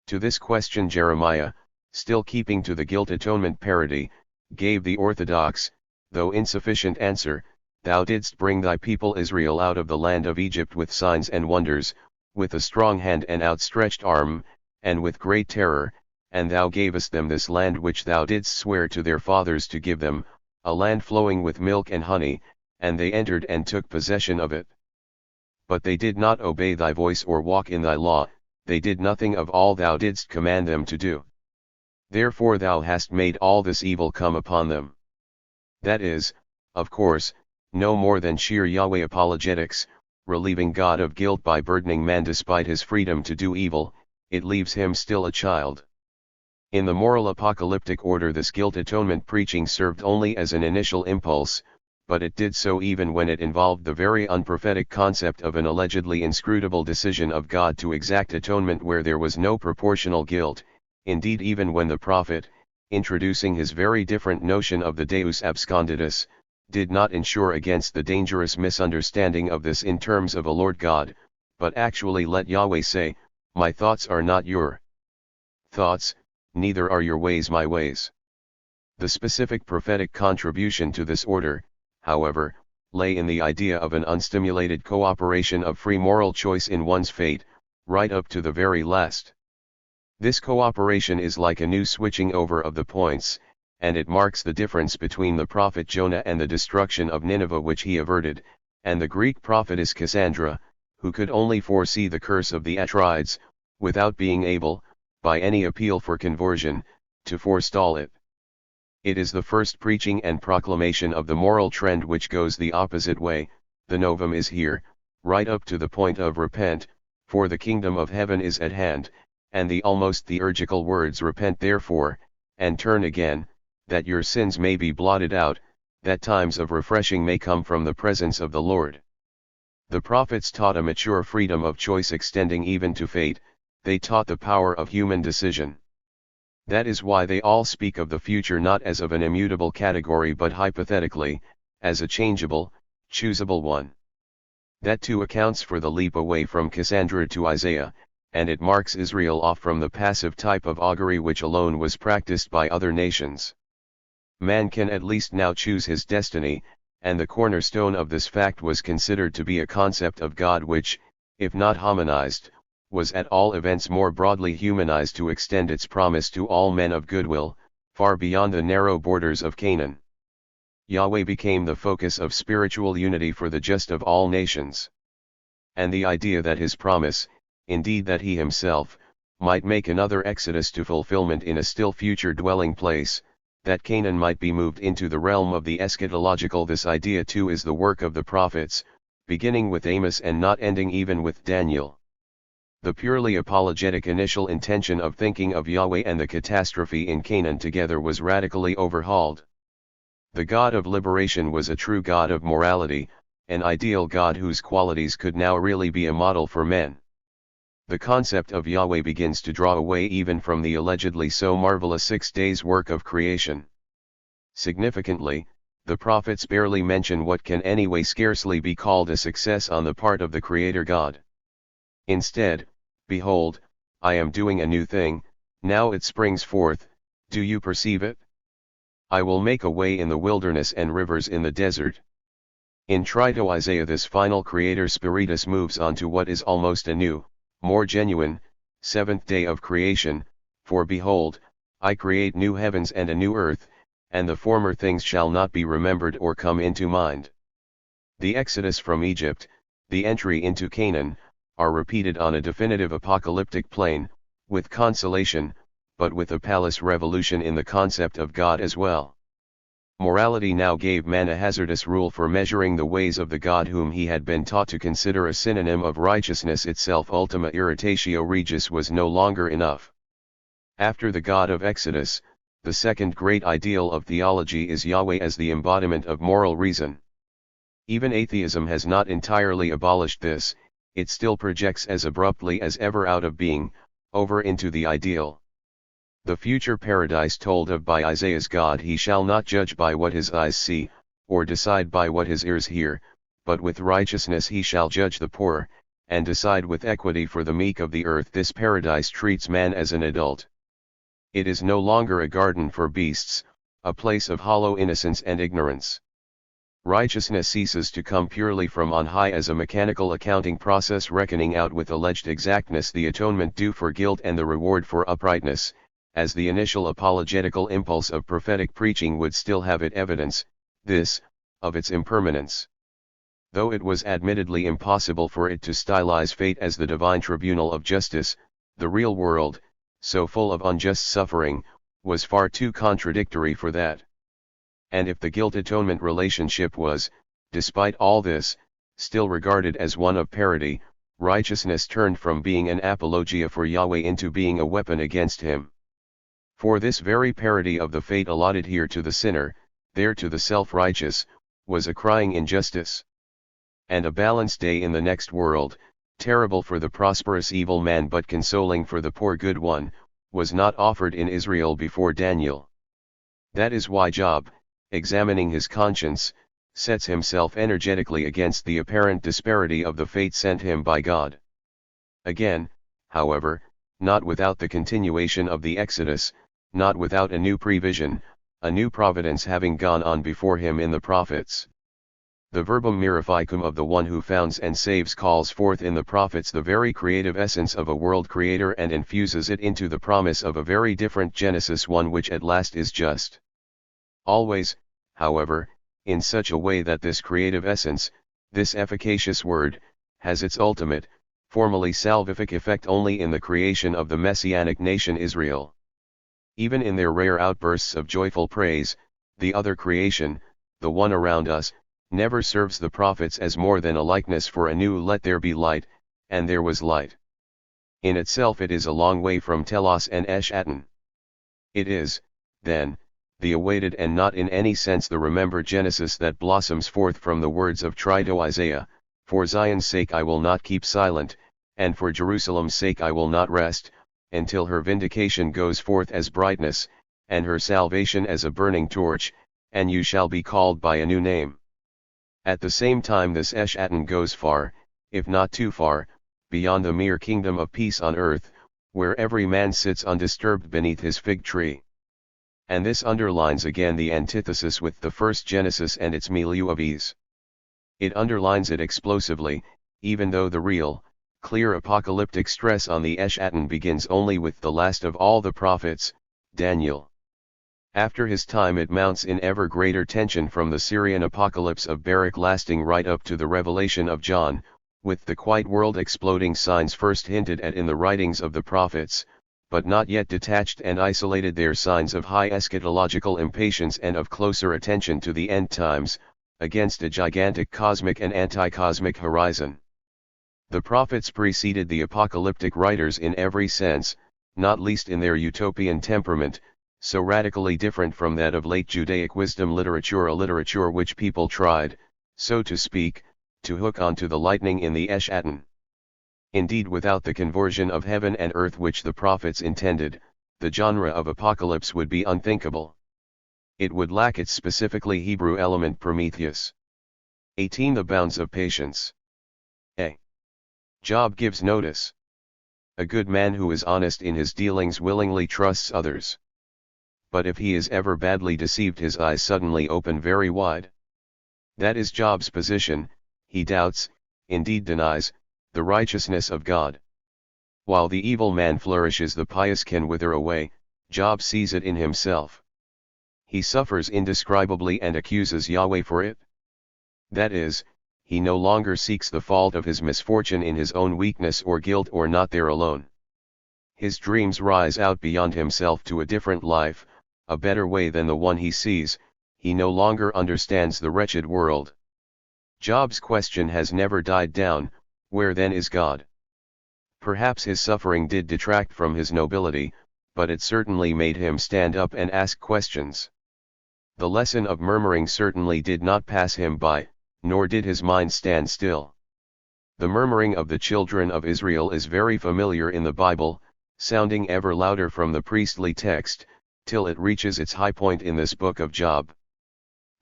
To this question Jeremiah, still keeping to the guilt atonement parody, gave the orthodox, though insufficient answer, Thou didst bring thy people Israel out of the land of Egypt with signs and wonders, with a strong hand and outstretched arm, and with great terror, and thou gavest them this land which thou didst swear to their fathers to give them, a land flowing with milk and honey, and they entered and took possession of it. But they did not obey thy voice or walk in thy law, they did nothing of all thou didst command them to do. Therefore thou hast made all this evil come upon them. That is, of course, no more than sheer Yahweh apologetics, relieving God of guilt by burdening man despite his freedom to do evil. It leaves him still a child. In the moral apocalyptic order this guilt atonement preaching served only as an initial impulse, but it did so even when it involved the very unprophetic concept of an allegedly inscrutable decision of God to exact atonement where there was no proportional guilt. Indeed, even when the prophet, introducing his very different notion of the Deus absconditus, did not insure against the dangerous misunderstanding of this in terms of a Lord God, but actually let Yahweh say, my thoughts are not your thoughts, neither are your ways my ways. The specific prophetic contribution to this order, however, lay in the idea of an unstimulated cooperation of free moral choice in one's fate, right up to the very last. This cooperation is like a new switching over of the points, and it marks the difference between the prophet Jonah and the destruction of Nineveh which he averted, and the Greek prophetess Cassandra, who could only foresee the curse of the Atrides, without being able, by any appeal for conversion, to forestall it. It is the first preaching and proclamation of the moral trend which goes the opposite way. The novum is here, right up to the point of repent, for the kingdom of heaven is at hand, and the almost theurgical words repent therefore, and turn again, that your sins may be blotted out, that times of refreshing may come from the presence of the Lord. The prophets taught a mature freedom of choice extending even to fate. They taught the power of human decision. That is why they all speak of the future not as of an immutable category but hypothetically, as a changeable, choosable one. That too accounts for the leap away from Cassandra to Isaiah, and it marks Israel off from the passive type of augury which alone was practiced by other nations. Man can at least now choose his destiny, and the cornerstone of this fact was considered to be a concept of God which, if not humanized, was at all events more broadly humanized to extend its promise to all men of goodwill, far beyond the narrow borders of Canaan. Yahweh became the focus of spiritual unity for the just of all nations. And the idea that his promise, indeed that he himself, might make another exodus to fulfillment in a still future dwelling place, that Canaan might be moved into the realm of the eschatological, this idea too is the work of the prophets, beginning with Amos and not ending even with Daniel. The purely apologetic initial intention of thinking of Yahweh and the catastrophe in Canaan together was radically overhauled. The God of liberation was a true God of morality, an ideal God whose qualities could now really be a model for men. The concept of Yahweh begins to draw away even from the allegedly so marvelous 6 days' work of creation. Significantly, the prophets barely mention what can anyway scarcely be called a success on the part of the Creator God. Instead, behold, I am doing a new thing, now it springs forth, do you perceive it? I will make a way in the wilderness and rivers in the desert. In Trito-Isaiah this final Creator Spiritus moves on to what is almost a new, more genuine, 7th day of creation, for behold, I create new heavens and a new earth, and the former things shall not be remembered or come into mind. The exodus from Egypt, the entry into Canaan, are repeated on a definitive apocalyptic plane, with consolation, but with a palace revolution in the concept of God as well. Morality now gave man a hazardous rule for measuring the ways of the God whom he had been taught to consider a synonym of righteousness itself. Ultima irritatio regis was no longer enough. After the God of Exodus, the second great ideal of theology is Yahweh as the embodiment of moral reason. Even atheism has not entirely abolished this, it still projects as abruptly as ever out of being, over into the ideal. The future paradise told of by Isaiah's God, he shall not judge by what his eyes see, or decide by what his ears hear, but with righteousness he shall judge the poor, and decide with equity for the meek of the earth. This paradise treats man as an adult. It is no longer a garden for beasts, a place of hollow innocence and ignorance. Righteousness ceases to come purely from on high as a mechanical accounting process reckoning out with alleged exactness the atonement due for guilt and the reward for uprightness, as the initial apologetical impulse of prophetic preaching would still have it evidence, this, of its impermanence. Though it was admittedly impossible for it to stylize fate as the divine tribunal of justice, the real world, so full of unjust suffering, was far too contradictory for that. And if the guilt-atonement relationship was, despite all this, still regarded as one of parity, righteousness turned from being an apologia for Yahweh into being a weapon against him. For this very parity of the fate allotted here to the sinner, there to the self-righteous, was a crying injustice. And a balanced day in the next world, terrible for the prosperous evil man but consoling for the poor good one, was not offered in Israel before Daniel. That is why Job, examining his conscience, sets himself energetically against the apparent disparity of the fate sent him by God. Again, however, not without the continuation of the Exodus, not without a new prevision, a new providence having gone on before him in the prophets. The verbum mirificum of the one who founds and saves calls forth in the prophets the very creative essence of a world creator and infuses it into the promise of a very different Genesis, one which at last is just. Always, however, in such a way that this creative essence, this efficacious word, has its ultimate, formally salvific effect only in the creation of the messianic nation Israel. Even in their rare outbursts of joyful praise, the other creation, the one around us, never serves the prophets as more than a likeness for a new "let there be light," and there was light. In itself it is a long way from telos and eschaton. It is, then, the awaited and not in any sense the remembered Genesis that blossoms forth from the words of Trito-Isaiah, "For Zion's sake I will not keep silent, and for Jerusalem's sake I will not rest, until her vindication goes forth as brightness, and her salvation as a burning torch, and you shall be called by a new name." At the same time this eschaton goes far, if not too far, beyond the mere kingdom of peace on earth, where every man sits undisturbed beneath his fig tree. And this underlines again the antithesis with the first Genesis and its milieu of ease. It underlines it explosively, even though the real, clear apocalyptic stress on the Eschaton begins only with the last of all the prophets, Daniel. After his time it mounts in ever greater tension from the Syrian apocalypse of Baruch lasting right up to the revelation of John, with the quite world-exploding signs first hinted at in the writings of the prophets, but not yet detached and isolated. Their signs of high eschatological impatience and of closer attention to the end times, against a gigantic cosmic and anti-cosmic horizon. The prophets preceded the apocalyptic writers in every sense, not least in their utopian temperament, so radically different from that of late Judaic wisdom literature, a literature which people tried, so to speak, to hook onto the lightning in the Eschaton. Indeed, without the conversion of heaven and earth which the prophets intended, the genre of apocalypse would be unthinkable. It would lack its specifically Hebrew element Prometheus. 18. The bounds of patience. A. Job gives notice. A good man who is honest in his dealings willingly trusts others. But if he is ever badly deceived, his eyes suddenly open very wide. That is Job's position. He doubts, indeed denies, the righteousness of God. While the evil man flourishes, the pious can wither away. Job sees it in himself. He suffers indescribably and accuses Yahweh for it. That is, he no longer seeks the fault of his misfortune in his own weakness or guilt, or not there alone. His dreams rise out beyond himself to a different life, a better way than the one he sees. He no longer understands the wretched world. Job's question has never died down: where then is God? Perhaps his suffering did detract from his nobility, but it certainly made him stand up and ask questions. The lesson of murmuring certainly did not pass him by, nor did his mind stand still. The murmuring of the children of Israel is very familiar in the Bible, sounding ever louder from the priestly text, till it reaches its high point in this book of Job.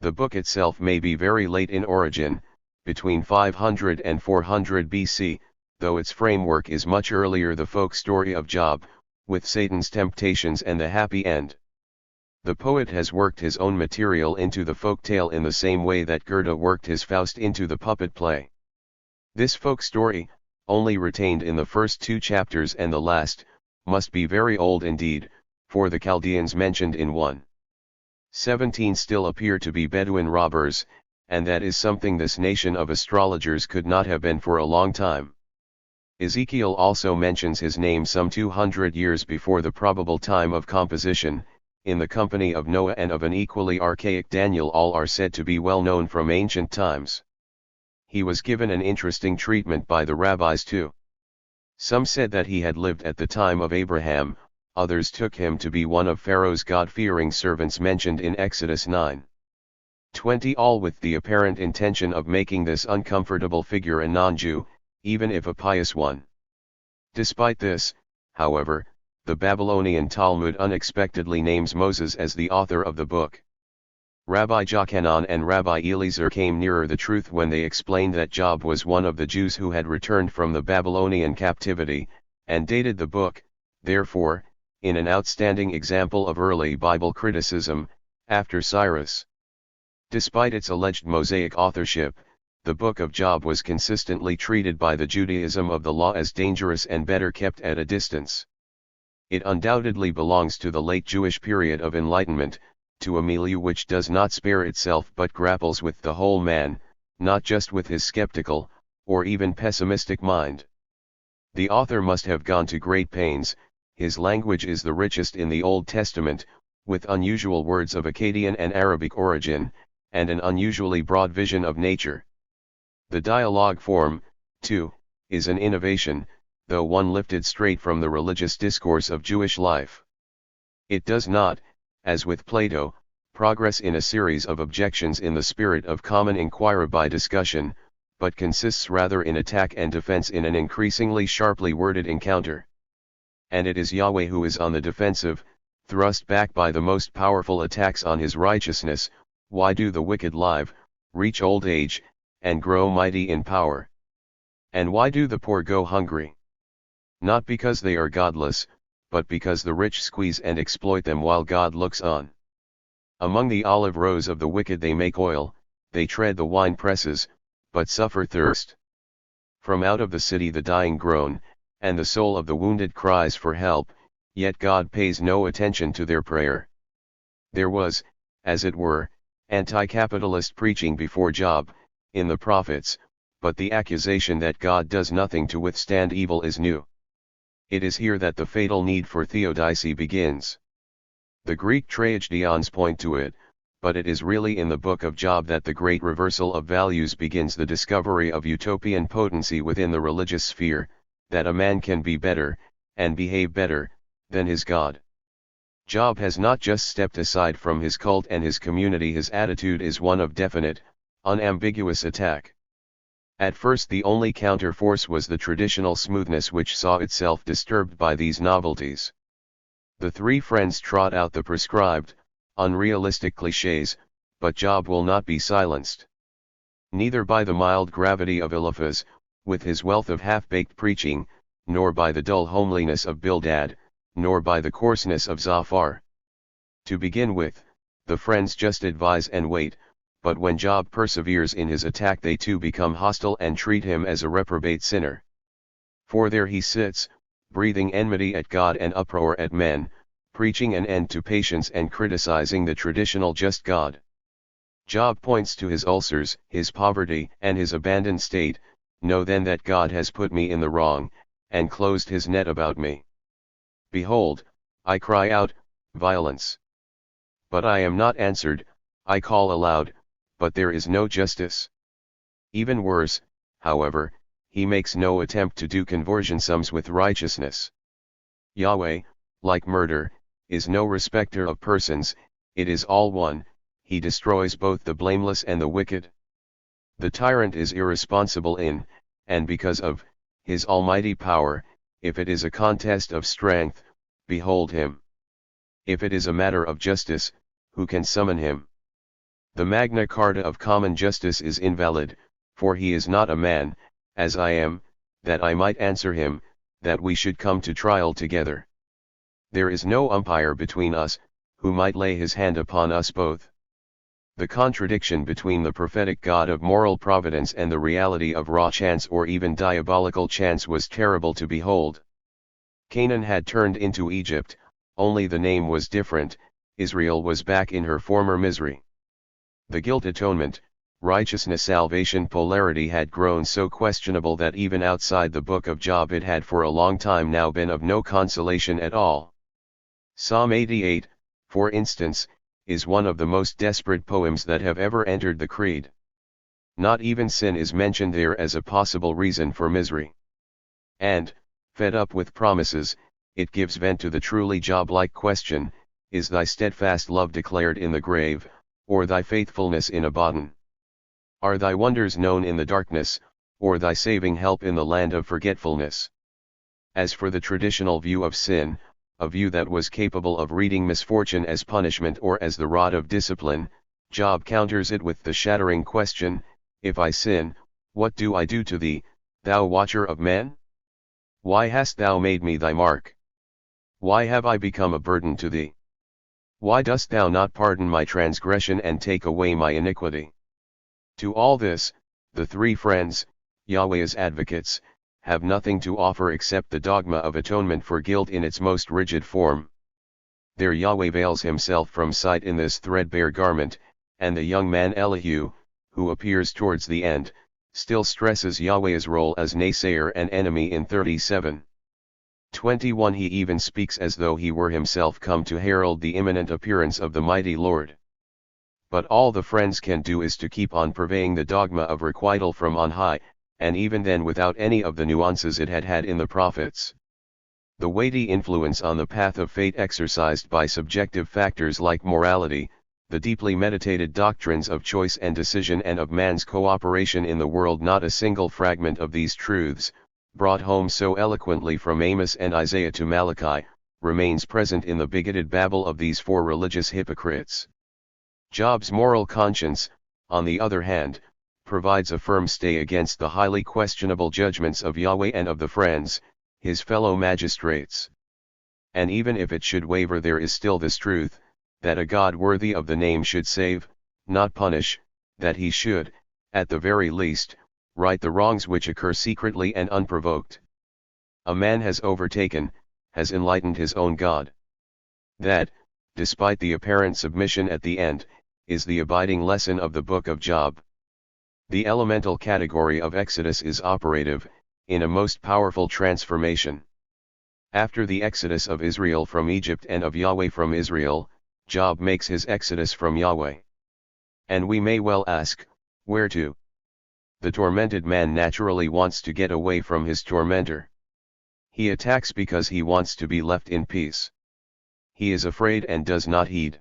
The book itself may be very late in origin, between 500 and 400 BC, though its framework is much earlier, the folk story of Job, with Satan's temptations and the happy end. The poet has worked his own material into the folk tale in the same way that Goethe worked his Faust into the puppet play. This folk story, only retained in the first 2 chapters and the last, must be very old indeed, for the Chaldeans mentioned in 1:17 still appear to be Bedouin robbers, and that is something this nation of astrologers could not have been for a long time. Ezekiel also mentions his name some 200 years before the probable time of composition, in the company of Noah and of an equally archaic Daniel. All are said to be well known from ancient times. He was given an interesting treatment by the rabbis too. Some said that he had lived at the time of Abraham, others took him to be one of Pharaoh's God-fearing servants mentioned in Exodus 9:20, all with the apparent intention of making this uncomfortable figure a non-Jew, even if a pious one. Despite this, however, the Babylonian Talmud unexpectedly names Moses as the author of the book. Rabbi Jochanan and Rabbi Eliezer came nearer the truth when they explained that Job was one of the Jews who had returned from the Babylonian captivity, and dated the book, therefore, in an outstanding example of early Bible criticism, after Cyrus. Despite its alleged Mosaic authorship, the Book of Job was consistently treated by the Judaism of the law as dangerous and better kept at a distance. It undoubtedly belongs to the late Jewish period of enlightenment, to a milieu which does not spare itself but grapples with the whole man, not just with his skeptical, or even pessimistic mind. The author must have gone to great pains. His language is the richest in the Old Testament, with unusual words of Akkadian and Arabic origin, and an unusually broad vision of nature. The dialogue form, too, is an innovation, though one lifted straight from the religious discourse of Jewish life. It does not, as with Plato, progress in a series of objections in the spirit of common inquiry by discussion, but consists rather in attack and defense in an increasingly sharply worded encounter. And it is Yahweh who is on the defensive, thrust back by the most powerful attacks on his righteousness. Why do the wicked live, reach old age, and grow mighty in power? And why do the poor go hungry? Not because they are godless, but because the rich squeeze and exploit them while God looks on. Among the olive rows of the wicked they make oil, they tread the wine presses, but suffer thirst. From out of the city the dying groan, and the soul of the wounded cries for help, yet God pays no attention to their prayer. There was, as it were, anti-capitalist preaching before Job, in the prophets, but the accusation that God does nothing to withstand evil is new. It is here that the fatal need for theodicy begins. The Greek tragedians point to it, but it is really in the book of Job that the great reversal of values begins, the discovery of utopian potency within the religious sphere, that a man can be better, and behave better, than his God. Job has not just stepped aside from his cult and his community, his attitude is one of definite, unambiguous attack. At first the only counterforce was the traditional smoothness which saw itself disturbed by these novelties. The three friends trot out the prescribed, unrealistic clichés, but Job will not be silenced. Neither by the mild gravity of Eliphaz, with his wealth of half-baked preaching, nor by the dull homeliness of Bildad, nor by the coarseness of Zophar. To begin with, the friends just advise and wait, but when Job perseveres in his attack they too become hostile and treat him as a reprobate sinner. For there he sits, breathing enmity at God and uproar at men, preaching an end to patience and criticizing the traditional just God. Job points to his ulcers, his poverty, and his abandoned state. Know then that God has put me in the wrong, and closed his net about me. Behold, I cry out, violence. But I am not answered, I call aloud, but there is no justice. Even worse, however, he makes no attempt to do conversion sums with righteousness. Yahweh, like murder, is no respecter of persons, it is all one, he destroys both the blameless and the wicked. The tyrant is irresponsible in, and because of, his almighty power. If it is a contest of strength, behold him. If it is a matter of justice, who can summon him? The Magna Carta of common justice is invalid, for he is not a man, as I am, that I might answer him, that we should come to trial together. There is no umpire between us, who might lay his hand upon us both. The contradiction between the prophetic God of moral providence and the reality of raw chance or even diabolical chance was terrible to behold. Canaan had turned into Egypt, only the name was different. Israel was back in her former misery. The guilt atonement, righteousness salvation polarity had grown so questionable that even outside the book of Job it had for a long time now been of no consolation at all. Psalm 88, for instance, is one of the most desperate poems that have ever entered the creed. Not even sin is mentioned there as a possible reason for misery. And, fed up with promises, it gives vent to the truly Job-like question, is thy steadfast love declared in the grave, or thy faithfulness in Abaddon? Are thy wonders known in the darkness, or thy saving help in the land of forgetfulness? As for the traditional view of sin, a view that was capable of reading misfortune as punishment or as the rod of discipline, Job counters it with the shattering question, if I sin, what do I do to thee, thou watcher of men? Why hast thou made me thy mark? Why have I become a burden to thee? Why dost thou not pardon my transgression and take away my iniquity? To all this, the three friends, Yahweh's advocates, have nothing to offer except the dogma of atonement for guilt in its most rigid form. There Yahweh veils himself from sight in this threadbare garment, and the young man Elihu, who appears towards the end, still stresses Yahweh's role as naysayer and enemy in 37:21. He even speaks as though he were himself come to herald the imminent appearance of the mighty Lord. But all the friends can do is to keep on purveying the dogma of requital from on high, and even then without any of the nuances it had had in the prophets. The weighty influence on the path of fate exercised by subjective factors like morality, the deeply meditated doctrines of choice and decision and of man's cooperation in the world, not a single fragment of these truths, brought home so eloquently from Amos and Isaiah to Malachi, remains present in the bigoted babble of these four religious hypocrites. Job's moral conscience, on the other hand, provides a firm stay against the highly questionable judgments of Yahweh and of the friends, his fellow magistrates. And even if it should waver, there is still this truth, that a God worthy of the name should save, not punish, that he should, at the very least, right the wrongs which occur secretly and unprovoked. A man has overtaken, has enlightened his own God. That, despite the apparent submission at the end, is the abiding lesson of the book of Job. The elemental category of Exodus is operative, in a most powerful transformation. After the exodus of Israel from Egypt and of Yahweh from Israel, Job makes his exodus from Yahweh. And we may well ask, where to? The tormented man naturally wants to get away from his tormentor. He attacks because he wants to be left in peace. He is afraid and does not heed.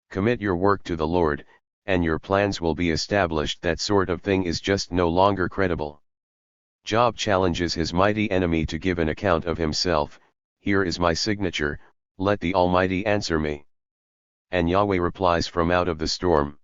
Commit your work to the Lord, and your plans will be established. That sort of thing is just no longer credible. Job challenges his mighty enemy to give an account of himself. Here is my signature, let the Almighty answer me. And Yahweh replies from out of the storm.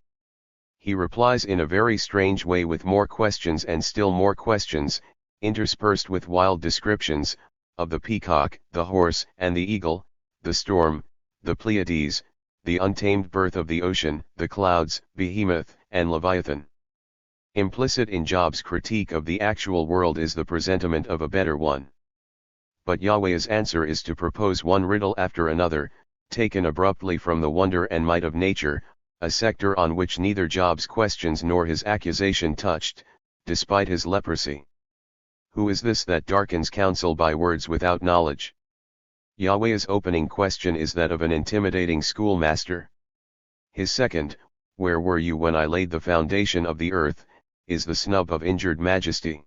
He replies in a very strange way, with more questions and still more questions, interspersed with wild descriptions, of the peacock, the horse and the eagle, the storm, the Pleiades, the untamed birth of the ocean, the clouds, behemoth, and Leviathan. Implicit in Job's critique of the actual world is the presentiment of a better one. But Yahweh's answer is to propose one riddle after another, taken abruptly from the wonder and might of nature, a sector on which neither Job's questions nor his accusation touched, despite his leprosy. Who is this that darkens counsel by words without knowledge? Yahweh's opening question is that of an intimidating schoolmaster. His second, where were you when I laid the foundation of the earth, is the snub of injured majesty.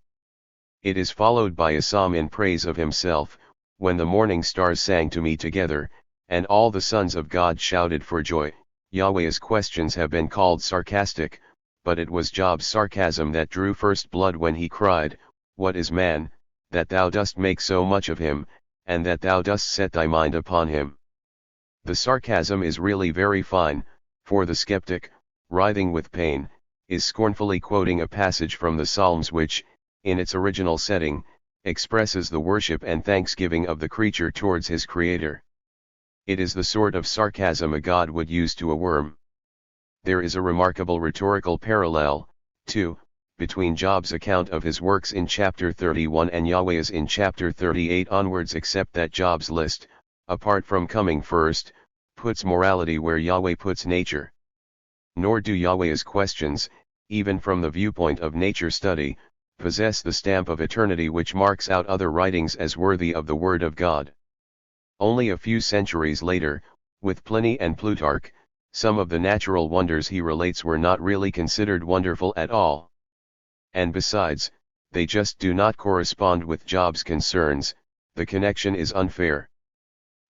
It is followed by a psalm in praise of himself, when the morning stars sang to me together, and all the sons of God shouted for joy. Yahweh's questions have been called sarcastic, but it was Job's sarcasm that drew first blood when he cried, "What is man, that thou dost make so much of him, and that thou dost set thy mind upon him?" The sarcasm is really very fine, for the skeptic, writhing with pain, is scornfully quoting a passage from the Psalms which, in its original setting, expresses the worship and thanksgiving of the creature towards his Creator. It is the sort of sarcasm a god would use to a worm. There is a remarkable rhetorical parallel, too, between Job's account of his works in chapter 31 and Yahweh's in chapter 38 onwards, except that Job's list, apart from coming first, puts morality where Yahweh puts nature. Nor do Yahweh's questions, even from the viewpoint of nature study, possess the stamp of eternity which marks out other writings as worthy of the Word of God. Only a few centuries later, with Pliny and Plutarch, some of the natural wonders he relates were not really considered wonderful at all. And besides, they just do not correspond with Job's concerns. The connection is unfair.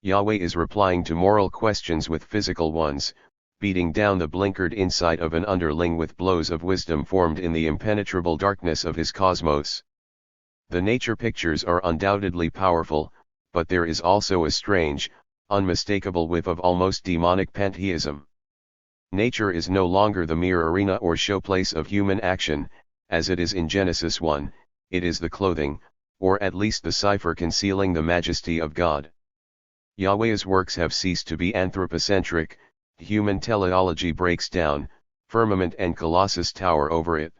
Yahweh is replying to moral questions with physical ones, beating down the blinkered insight of an underling with blows of wisdom formed in the impenetrable darkness of his cosmos. The nature pictures are undoubtedly powerful, but there is also a strange, unmistakable whiff of almost demonic pantheism. Nature is no longer the mere arena or showplace of human action, as it is in Genesis 1, it is the clothing, or at least the cipher concealing the majesty of God. Yahweh's works have ceased to be anthropocentric, human teleology breaks down, firmament and colossus tower over it.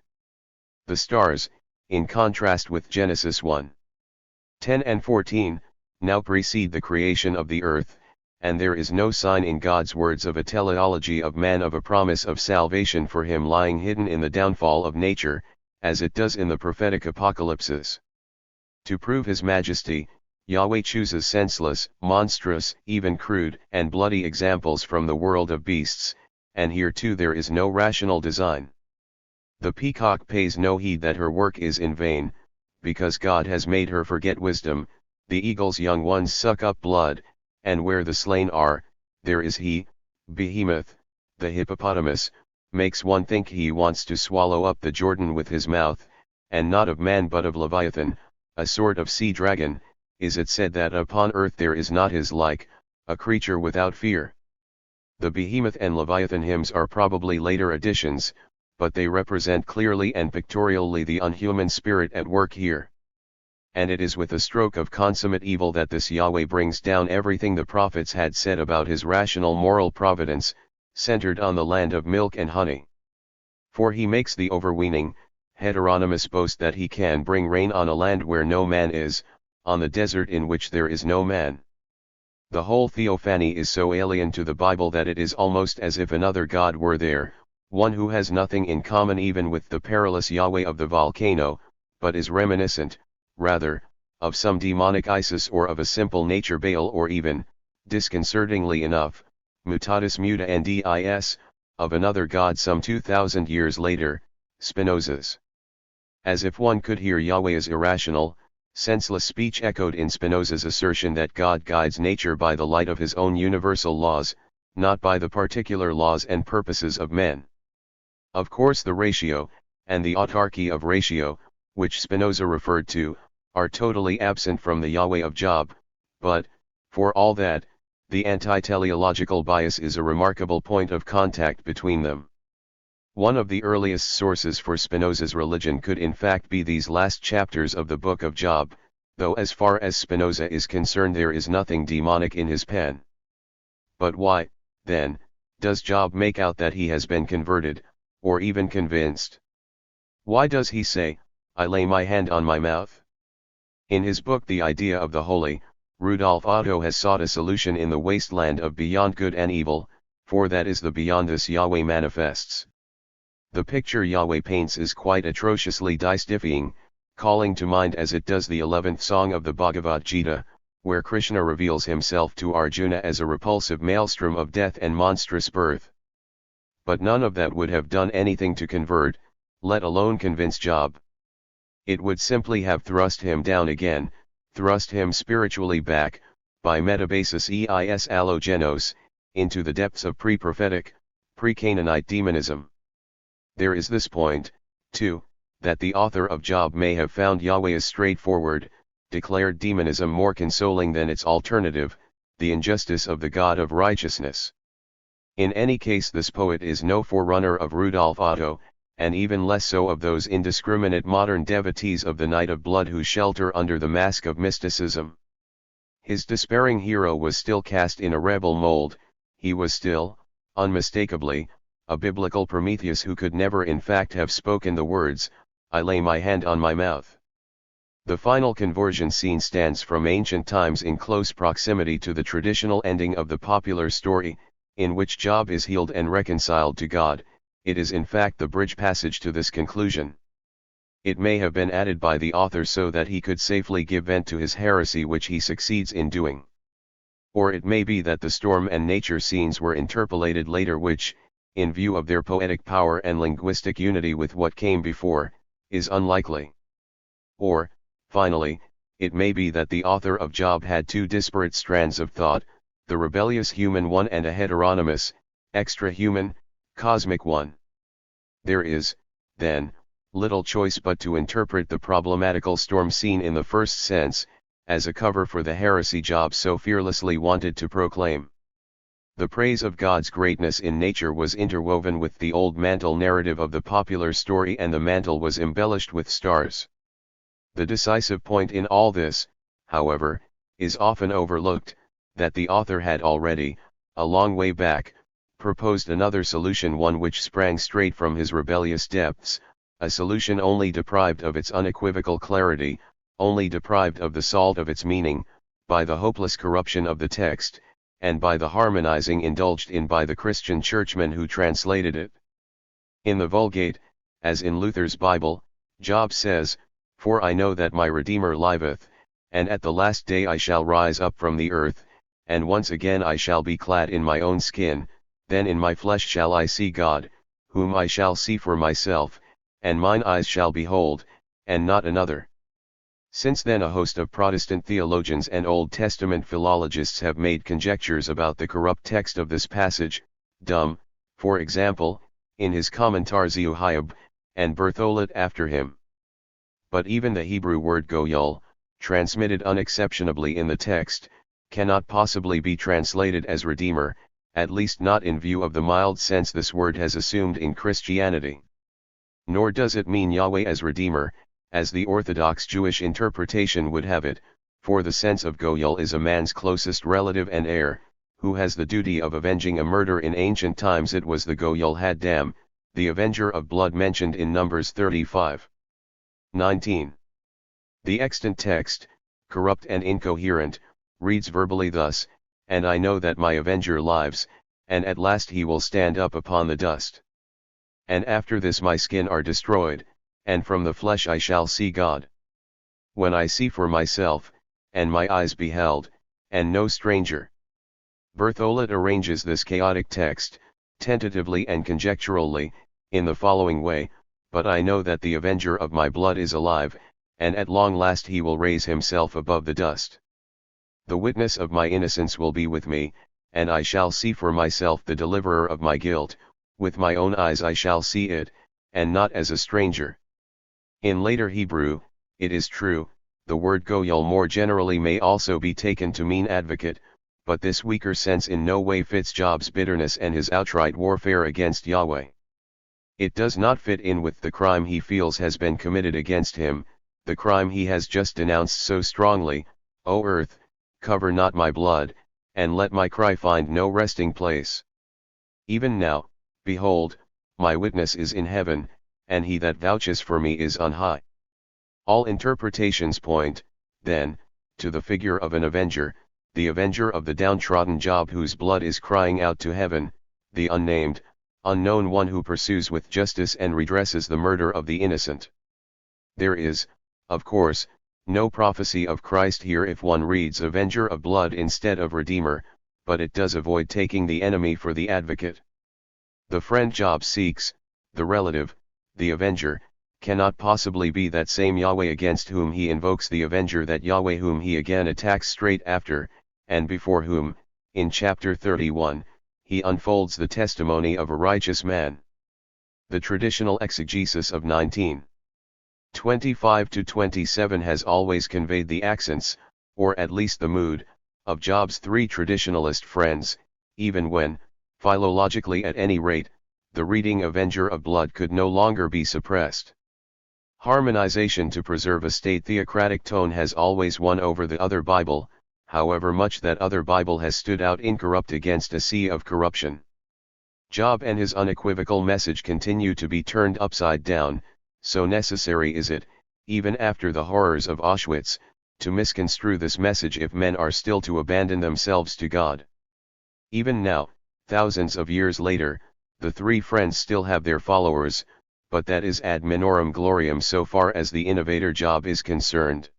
The stars, in contrast with Genesis 1:10 and 14, now precede the creation of the earth, and there is no sign in God's words of a teleology of man, of a promise of salvation for him lying hidden in the downfall of nature, as it does in the prophetic apocalypses. To prove his majesty, Yahweh chooses senseless, monstrous, even crude and bloody examples from the world of beasts, and here too there is no rational design. The peacock pays no heed that her work is in vain, because God has made her forget wisdom. The eagle's young ones suck up blood, and where the slain are, there is he. Behemoth, the hippopotamus, makes one think he wants to swallow up the Jordan with his mouth, and not of man but of Leviathan, a sort of sea dragon. Is it said that upon earth there is not his like, a creature without fear? The Behemoth and Leviathan hymns are probably later additions, but they represent clearly and pictorially the unhuman spirit at work here. And it is with a stroke of consummate evil that this Yahweh brings down everything the prophets had said about his rational moral providence, centered on the land of milk and honey. For he makes the overweening, heteronymous boast that he can bring rain on a land where no man is, on the desert in which there is no man. The whole theophany is so alien to the Bible that it is almost as if another God were there, one who has nothing in common even with the perilous Yahweh of the volcano, but is reminiscent, rather, of some demonic Isis or of a simple nature Baal or even, disconcertingly enough, mutatis mutandis, of another God some 2,000 years later, Spinoza's. As if one could hear Yahweh's irrational, senseless speech echoed in Spinoza's assertion that God guides nature by the light of his own universal laws, not by the particular laws and purposes of men. Of course the ratio, and the autarky of ratio, which Spinoza referred to, are totally absent from the Yahweh of Job, but, for all that, the anti-teleological bias is a remarkable point of contact between them. One of the earliest sources for Spinoza's religion could in fact be these last chapters of the book of Job, though as far as Spinoza is concerned there is nothing demonic in his pen. But why, then, does Job make out that he has been converted, or even convinced? Why does he say, "I lay my hand on my mouth"? In his book The Idea of the Holy, Rudolf Otto has sought a solution in the wasteland of beyond good and evil, for that is the beyond this Yahweh manifests. The picture Yahweh paints is quite atrociously dysthyphying, calling to mind as it does the 11th song of the Bhagavad Gita, where Krishna reveals himself to Arjuna as a repulsive maelstrom of death and monstrous birth. But none of that would have done anything to convert, let alone convince Job. It would simply have thrust him down again, thrust him spiritually back, by metabasis eis allogenos, into the depths of pre-prophetic, pre-Canaanite demonism. There is this point, too, that the author of Job may have found Yahweh's straightforward, declared demonism more consoling than its alternative, the injustice of the God of righteousness. In any case this poet is no forerunner of Rudolf Otto, and even less so of those indiscriminate modern devotees of the night of blood who shelter under the mask of mysticism. His despairing hero was still cast in a rebel mold, he was still, unmistakably, a biblical Prometheus who could never in fact have spoken the words, "I lay my hand on my mouth." The final conversion scene stands from ancient times in close proximity to the traditional ending of the popular story, in which Job is healed and reconciled to God. It is in fact the bridge passage to this conclusion. It may have been added by the author so that he could safely give vent to his heresy, which he succeeds in doing. Or it may be that the storm and nature scenes were interpolated later, which, in view of their poetic power and linguistic unity with what came before, is unlikely. Or, finally, it may be that the author of Job had two disparate strands of thought, the rebellious human one and a heteronymous, extra-human, cosmic one. There is, then, little choice but to interpret the problematical storm scene in the first sense, as a cover for the heresy Job so fearlessly wanted to proclaim. The praise of God's greatness in nature was interwoven with the old mantle narrative of the popular story, and the mantle was embellished with stars. The decisive point in all this, however, is often overlooked, that the author had already, a long way back, proposed another solution, one which sprang straight from his rebellious depths, a solution only deprived of its unequivocal clarity, only deprived of the salt of its meaning, by the hopeless corruption of the text, and by the harmonizing indulged in by the Christian churchmen who translated it. In the Vulgate, as in Luther's Bible, Job says, "For I know that my Redeemer liveth, and at the last day I shall rise up from the earth, and once again I shall be clad in my own skin, then in my flesh shall I see God, whom I shall see for myself, and mine eyes shall behold, and not another." Since then a host of Protestant theologians and Old Testament philologists have made conjectures about the corrupt text of this passage, Dumm, for example, in his Commentar Zeuhayb, and Berthollet after him. But even the Hebrew word goyal, transmitted unexceptionably in the text, cannot possibly be translated as Redeemer, at least not in view of the mild sense this word has assumed in Christianity. Nor does it mean Yahweh as Redeemer, as the Orthodox Jewish interpretation would have it, for the sense of Goyal is a man's closest relative and heir, who has the duty of avenging a murder. In ancient times it was the Goyal Haddam, the avenger of blood mentioned in Numbers 35:19. The extant text, corrupt and incoherent, reads verbally thus, "And I know that my avenger lives, and at last he will stand up upon the dust. And after this my skin are destroyed, and from the flesh I shall see God. When I see for myself, and my eyes beheld, and no stranger." Berthollet arranges this chaotic text, tentatively and conjecturally, in the following way: "But I know that the avenger of my blood is alive, and at long last he will raise himself above the dust. The witness of my innocence will be with me, and I shall see for myself the deliverer of my guilt, with my own eyes I shall see it, and not as a stranger." In later Hebrew, it is true, the word Goyal more generally may also be taken to mean advocate, but this weaker sense in no way fits Job's bitterness and his outright warfare against Yahweh. It does not fit in with the crime he feels has been committed against him, the crime he has just denounced so strongly: "O earth, cover not my blood, and let my cry find no resting place. Even now, behold, my witness is in heaven, and he that vouches for me is on high." All interpretations point, then, to the figure of an avenger, the avenger of the downtrodden Job, whose blood is crying out to heaven, the unnamed, unknown one who pursues with justice and redresses the murder of the innocent. There is, of course, no prophecy of Christ here if one reads avenger of blood instead of redeemer, but it does avoid taking the enemy for the advocate. The friend Job seeks, the relative, the avenger, cannot possibly be that same Yahweh against whom he invokes the avenger, that Yahweh whom he again attacks straight after, and before whom, in chapter 31, he unfolds the testimony of a righteous man. The traditional exegesis of 19:25-27 has always conveyed the accents, or at least the mood, of Job's three traditionalist friends, even when, philologically at any rate, the reading avenger of blood could no longer be suppressed. Harmonization to preserve a state theocratic tone has always won over the other Bible, however much that other Bible has stood out incorrupt against a sea of corruption. Job and his unequivocal message continue to be turned upside down, so necessary is it, even after the horrors of Auschwitz, to misconstrue this message if men are still to abandon themselves to God. Even now, thousands of years later, the three friends still have their followers, but that is ad minorem gloriam so far as the innovator Job is concerned.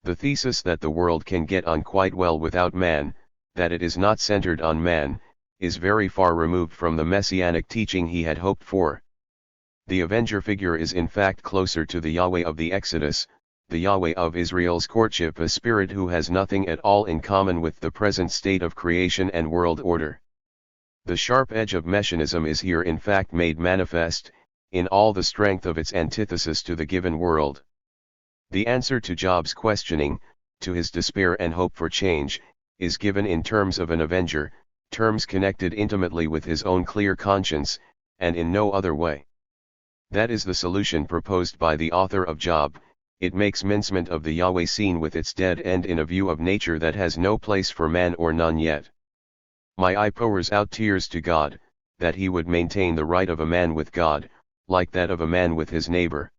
The thesis that the world can get on quite well without man, that it is not centered on man, is very far removed from the messianic teaching he had hoped for. The avenger figure is in fact closer to the Yahweh of the Exodus, the Yahweh of Israel's courtship, a spirit who has nothing at all in common with the present state of creation and world order. The sharp edge of messianism is here in fact made manifest, in all the strength of its antithesis to the given world. The answer to Job's questioning, to his despair and hope for change, is given in terms of an avenger, terms connected intimately with his own clear conscience, and in no other way. That is the solution proposed by the author of Job. It makes mincement of the Yahweh scene with its dead end in a view of nature that has no place for man or none yet. My eye pours out tears to God, that he would maintain the right of a man with God, like that of a man with his neighbor.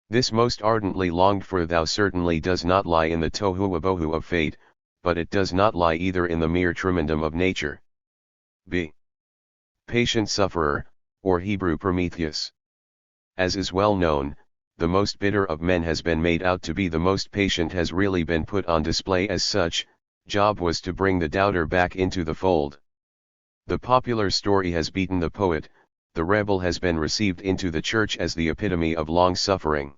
This most ardently longed for thou certainly does not lie in the tohu wabohu of fate, but it does not lie either in the mere tremendum of nature. B. Patient sufferer, or Hebrew Prometheus. As is well known, the most bitter of men has been made out to be the most patient, has really been put on display as such. Job was to bring the doubter back into the fold. The popular story has beaten the poet, the rebel has been received into the church as the epitome of long-suffering.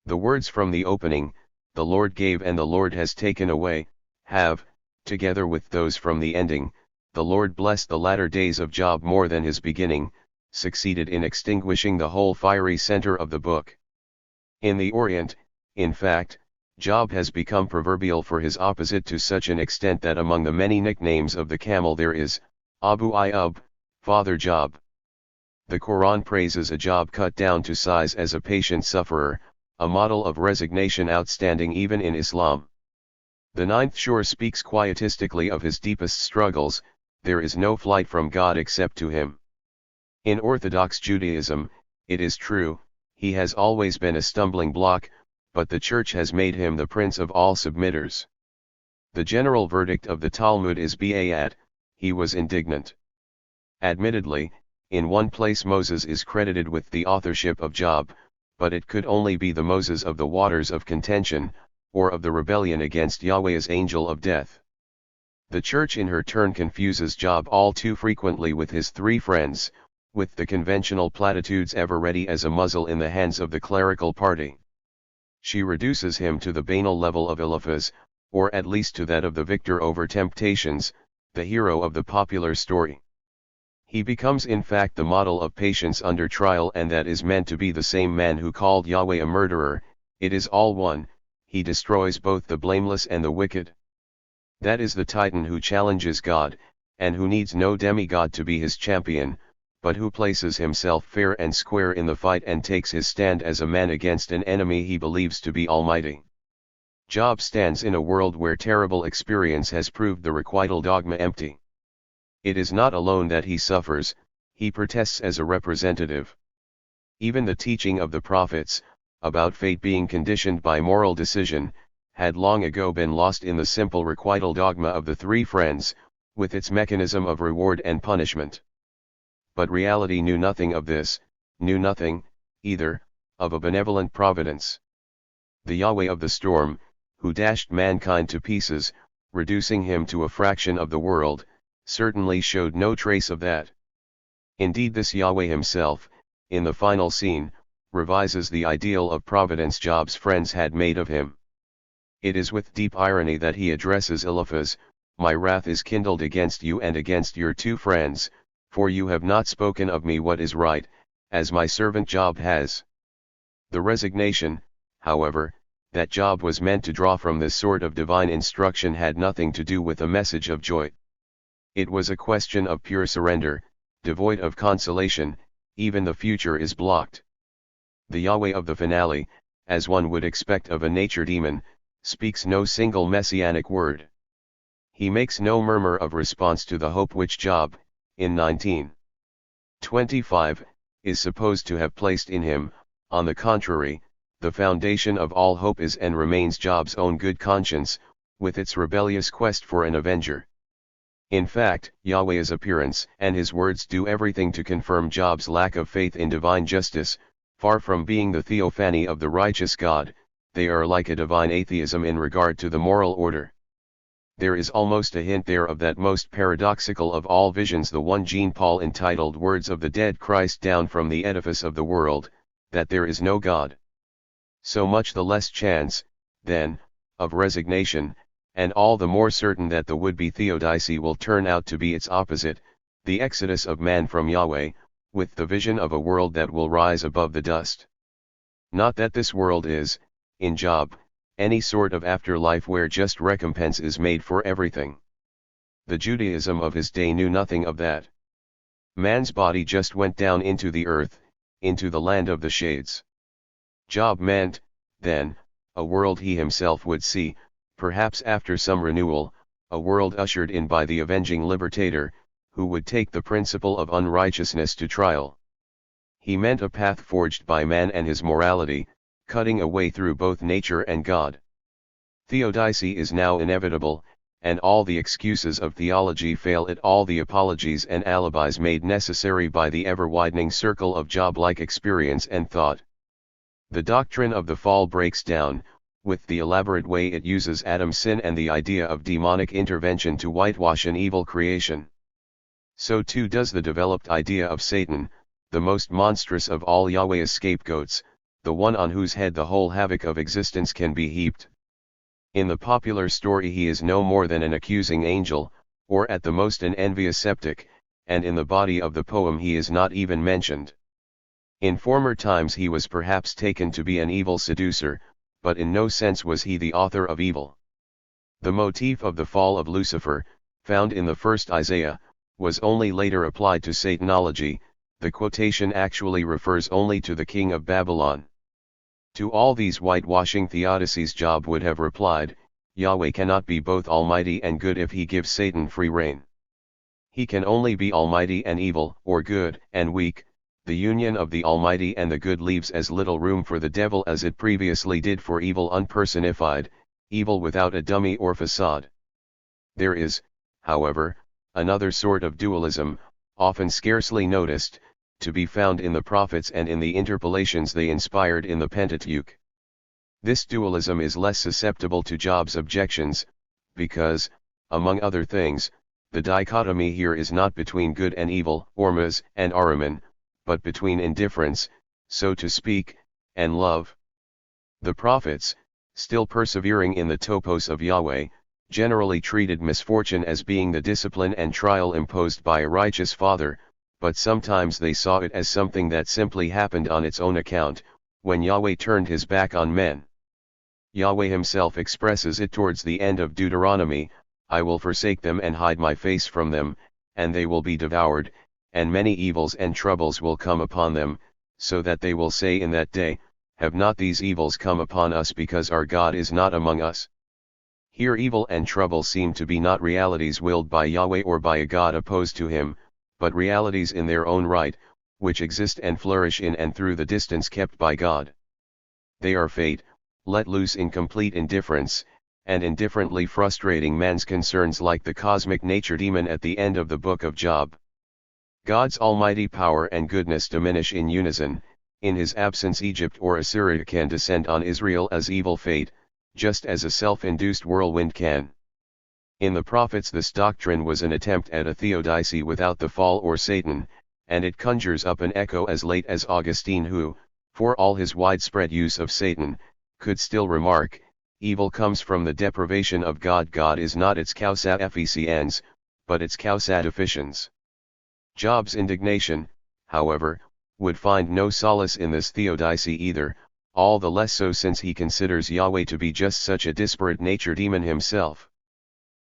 The words from the opening, "The Lord gave and the Lord has taken away," have, together with those from the ending, "The Lord blessed the latter days of Job more than his beginning," succeeded in extinguishing the whole fiery center of the book. In the Orient, in fact, Job has become proverbial for his opposite to such an extent that among the many nicknames of the camel there is, Abu Ayyub, Father Job. The Quran praises a Job cut down to size as a patient sufferer, a model of resignation outstanding even in Islam. The ninth surah speaks quietistically of his deepest struggles. There is no flight from God except to him. In Orthodox Judaism, it is true, he has always been a stumbling block, but the Church has made him the prince of all submitters. The general verdict of the Talmud is Ba'at, he was indignant. Admittedly, in one place Moses is credited with the authorship of Job, but it could only be the Moses of the waters of contention, or of the rebellion against Yahweh's angel of death. The Church in her turn confuses Job all too frequently with his three friends, with the conventional platitudes ever ready as a muzzle in the hands of the clerical party. She reduces him to the banal level of Eliphaz, or at least to that of the victor over temptations, the hero of the popular story. He becomes in fact the model of patience under trial, and that is meant to be the same man who called Yahweh a murderer. It is all one, he destroys both the blameless and the wicked. That is the Titan who challenges God, and who needs no demigod to be his champion, but who places himself fair and square in the fight and takes his stand as a man against an enemy he believes to be almighty. Job stands in a world where terrible experience has proved the requital dogma empty. It is not alone that he suffers, he protests as a representative. Even the teaching of the prophets, about fate being conditioned by moral decision, had long ago been lost in the simple requital dogma of the three friends, with its mechanism of reward and punishment. But reality knew nothing of this, knew nothing, either, of a benevolent providence. The Yahweh of the storm, who dashed mankind to pieces, reducing him to a fraction of the world, certainly showed no trace of that. Indeed, this Yahweh himself, in the final scene, revises the ideal of providence Job's friends had made of him. It is with deep irony that he addresses Eliphaz, "My wrath is kindled against you and against your two friends, for you have not spoken of me what is right, as my servant Job has." The resignation, however, that Job was meant to draw from this sort of divine instruction had nothing to do with a message of joy. It was a question of pure surrender, devoid of consolation. Even the future is blocked. The Yahweh of the finale, as one would expect of a nature demon, speaks no single messianic word. He makes no murmur of response to the hope which Job, in 19:25, is supposed to have placed in him. On the contrary, the foundation of all hope is and remains Job's own good conscience, with its rebellious quest for an avenger. In fact, Yahweh's appearance and his words do everything to confirm Job's lack of faith in divine justice. Far from being the theophany of the righteous God, they are like a divine atheism in regard to the moral order. There is almost a hint there of that most paradoxical of all visions, the one Jean Paul entitled "Words of the Dead Christ Down from the Edifice of the World," that there is no God. So much the less chance, then, of resignation, and all the more certain that the would-be theodicy will turn out to be its opposite, the exodus of man from Yahweh, with the vision of a world that will rise above the dust. Not that this world is, in Job, any sort of afterlife where just recompense is made for everything. The Judaism of his day knew nothing of that. Man's body just went down into the earth, into the land of the shades. Job meant, then, a world he himself would see, perhaps after some renewal, a world ushered in by the avenging liberator, who would take the principle of unrighteousness to trial. He meant a path forged by man and his morality, cutting a way through both nature and God. Theodicy is now inevitable, and all the excuses of theology fail it, all the apologies and alibis made necessary by the ever-widening circle of Job-like experience and thought. The doctrine of the fall breaks down, with the elaborate way it uses Adam's sin and the idea of demonic intervention to whitewash an evil creation. So too does the developed idea of Satan, the most monstrous of all Yahweh's scapegoats, the one on whose head the whole havoc of existence can be heaped. In the popular story he is no more than an accusing angel, or at the most an envious sceptic, and in the body of the poem he is not even mentioned. In former times he was perhaps taken to be an evil seducer, but in no sense was he the author of evil. The motif of the fall of Lucifer, found in the first Isaiah, was only later applied to Satanology, the quotation actually refers only to the king of Babylon. To all these whitewashing theodicies Job would have replied, Yahweh cannot be both almighty and good if he gives Satan free rein. He can only be almighty and evil, or good and weak. The union of the almighty and the good leaves as little room for the devil as it previously did for evil unpersonified, evil without a dummy or facade. There is, however, another sort of dualism, often scarcely noticed, to be found in the prophets and in the interpolations they inspired in the Pentateuch. This dualism is less susceptible to Job's objections, because, among other things, the dichotomy here is not between good and evil, Ormuz and Ahriman, but between indifference, so to speak, and love. The prophets, still persevering in the topos of Yahweh, generally treated misfortune as being the discipline and trial imposed by a righteous father, but sometimes they saw it as something that simply happened on its own account, when Yahweh turned his back on men. Yahweh himself expresses it towards the end of Deuteronomy, I will forsake them and hide my face from them, and they will be devoured, and many evils and troubles will come upon them, so that they will say in that day, have not these evils come upon us because our God is not among us? Here evil and trouble seem to be not realities willed by Yahweh or by a God opposed to him, but realities in their own right, which exist and flourish in and through the distance kept by God. They are fate, let loose in complete indifference, and indifferently frustrating man's concerns like the cosmic nature demon at the end of the book of Job. God's almighty power and goodness diminish in unison. In his absence Egypt or Assyria can descend on Israel as evil fate, just as a self-induced whirlwind can. In the prophets this doctrine was an attempt at a theodicy without the fall or Satan, and it conjures up an echo as late as Augustine who, for all his widespread use of Satan, could still remark, evil comes from the deprivation of God. God is not its causa efficiens, but its causa deficiens. Job's indignation, however, would find no solace in this theodicy either, all the less so since he considers Yahweh to be just such a disparate nature demon himself.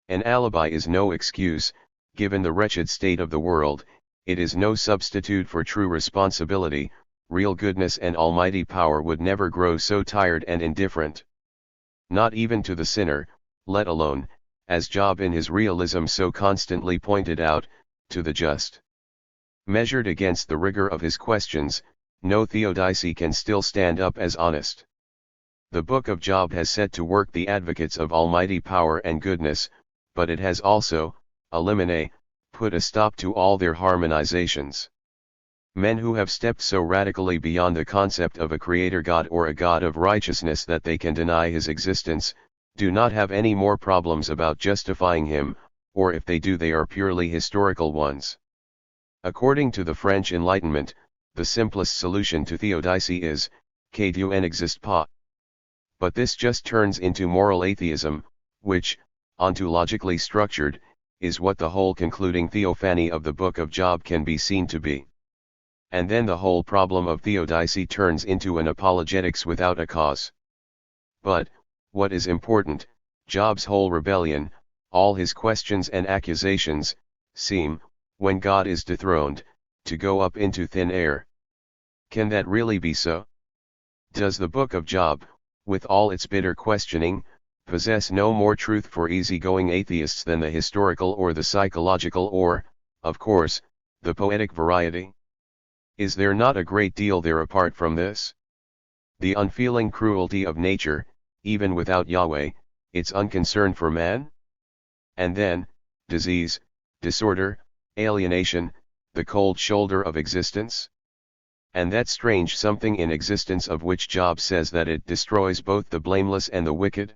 An alibi is no excuse, given the wretched state of the world, it is no substitute for true responsibility, real goodness and almighty power would never grow so tired and indifferent. Not even to the sinner, let alone, as Job in his realism so constantly pointed out, to the just. Measured against the rigor of his questions, no theodicy can still stand up as honest. The book of Job has set to work the advocates of almighty power and goodness, but it has also, eliminate, put a stop to all their harmonizations. Men who have stepped so radically beyond the concept of a creator God or a God of righteousness that they can deny his existence, do not have any more problems about justifying him, or if they do they are purely historical ones. According to the French Enlightenment, the simplest solution to theodicy is, que Dieu n'existe pas. But this just turns into moral atheism, which, ontologically structured, is what the whole concluding theophany of the book of Job can be seen to be. And then the whole problem of theodicy turns into an apologetics without a cause. But, what is important, Job's whole rebellion, all his questions and accusations, seem, when God is dethroned, to go up into thin air. Can that really be so? Does the book of Job, with all its bitter questioning, possess no more truth for easygoing atheists than the historical or the psychological or, of course, the poetic variety? Is there not a great deal there apart from this? The unfeeling cruelty of nature, even without Yahweh, its unconcern for man? And then, disease, disorder, alienation, the cold shoulder of existence? And that strange something in existence of which Job says that it destroys both the blameless and the wicked?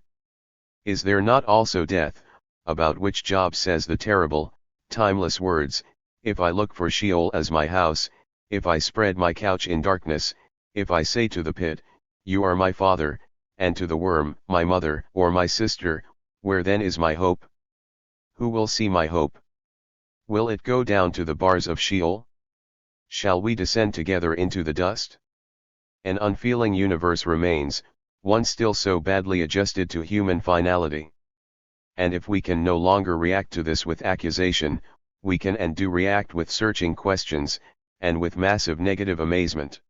Is there not also death, about which Job says the terrible, timeless words, if I look for Sheol as my house, if I spread my couch in darkness, if I say to the pit, you are my father, and to the worm, my mother or my sister, where then is my hope? Who will see my hope? Will it go down to the bars of Sheol? Shall we descend together into the dust? An unfeeling universe remains, one still so badly adjusted to human finality. And if we can no longer react to this with accusation, we can and do react with searching questions, and with massive negative amazement.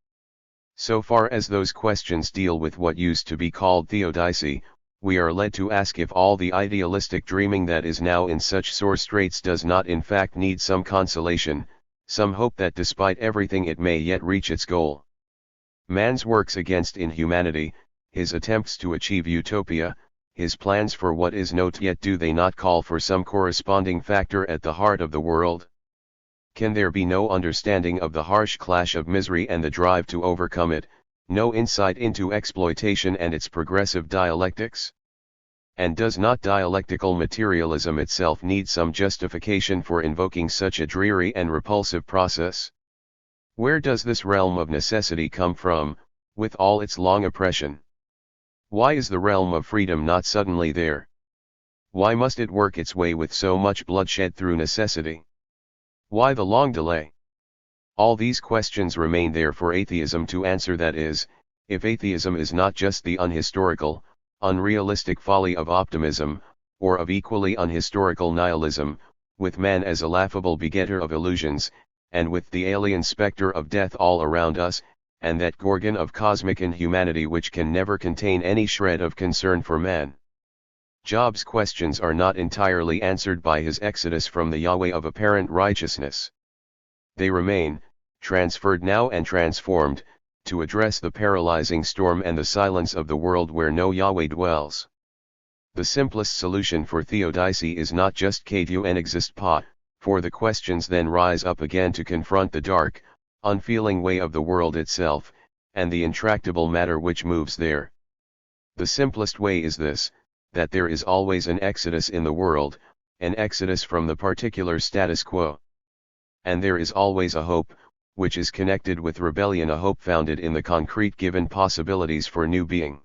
So far as those questions deal with what used to be called theodicy, we are led to ask if all the idealistic dreaming that is now in such sore straits does not in fact need some consolation, some hope that despite everything it may yet reach its goal. Man's works against inhumanity, his attempts to achieve utopia, his plans for what is not yet, do they not call for some corresponding factor at the heart of the world? Can there be no understanding of the harsh clash of misery and the drive to overcome it, no insight into exploitation and its progressive dialectics? And does not dialectical materialism itself need some justification for invoking such a dreary and repulsive process? Where does this realm of necessity come from, with all its long oppression? Why is the realm of freedom not suddenly there? Why must it work its way with so much bloodshed through necessity? Why the long delay? All these questions remain there for atheism to answer, that is, if atheism is not just the unhistorical, unrealistic folly of optimism, or of equally unhistorical nihilism, with man as a laughable begetter of illusions, and with the alien specter of death all around us, and that gorgon of cosmic inhumanity which can never contain any shred of concern for man. Job's questions are not entirely answered by his exodus from the Yahweh of apparent righteousness. They remain, transferred now and transformed, to address the paralyzing storm and the silence of the world where no Yahweh dwells. The simplest solution for theodicy is not just Katu exist pa, for the questions then rise up again to confront the dark, unfeeling way of the world itself, and the intractable matter which moves there. The simplest way is this, that there is always an exodus in the world, an exodus from the particular status quo. And there is always a hope, which is connected with rebellion, a hope founded in the concrete given possibilities for new being.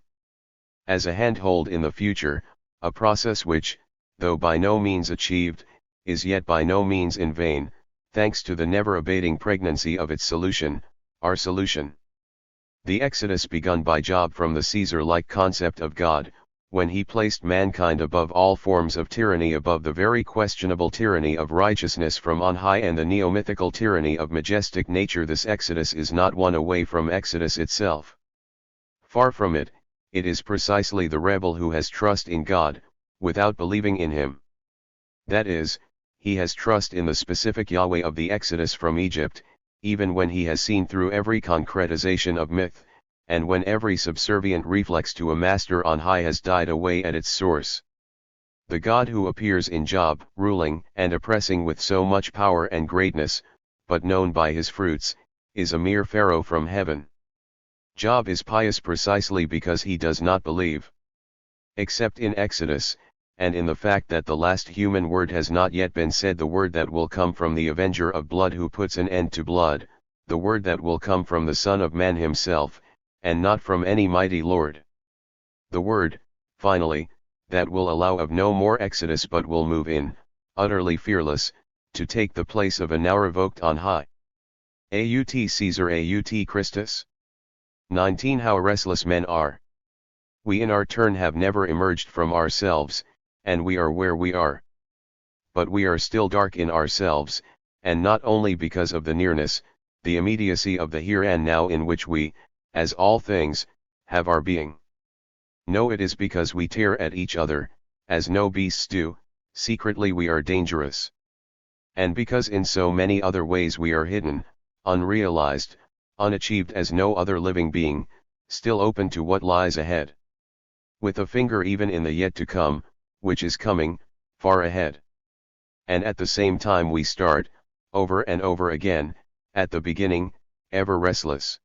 As a handhold in the future, a process which, though by no means achieved, is yet by no means in vain, thanks to the never-abating pregnancy of its solution, our solution. The exodus begun by Job from the Caesar-like concept of God, when he placed mankind above all forms of tyranny, above the very questionable tyranny of righteousness from on high and the neo-mythical tyranny of majestic nature. This exodus is not one away from exodus itself. Far from it, it is precisely the rebel who has trust in God, without believing in him. That is, he has trust in the specific Yahweh of the exodus from Egypt, even when he has seen through every concretization of myth, and when every subservient reflex to a master on high has died away at its source. The God who appears in Job, ruling and oppressing with so much power and greatness, but known by his fruits, is a mere Pharaoh from heaven. Job is pious precisely because he does not believe. Except in Exodus, and in the fact that the last human word has not yet been said, the word that will come from the avenger of blood who puts an end to blood, the word that will come from the Son of Man himself, and not from any mighty lord. The word, finally, that will allow of no more exodus but will move in, utterly fearless, to take the place of a now revoked on high. Aut Caesar aut Christus. 19. How restless men are. We in our turn have never emerged from ourselves, and we are where we are. But we are still dark in ourselves, and not only because of the nearness, the immediacy of the here and now in which we, as all things, have our being. No, it is because we tear at each other, as no beasts do, secretly we are dangerous. And because in so many other ways we are hidden, unrealized, unachieved as no other living being, still open to what lies ahead. With a finger even in the yet to come, which is coming, far ahead. And at the same time we start, over and over again, at the beginning, ever restless.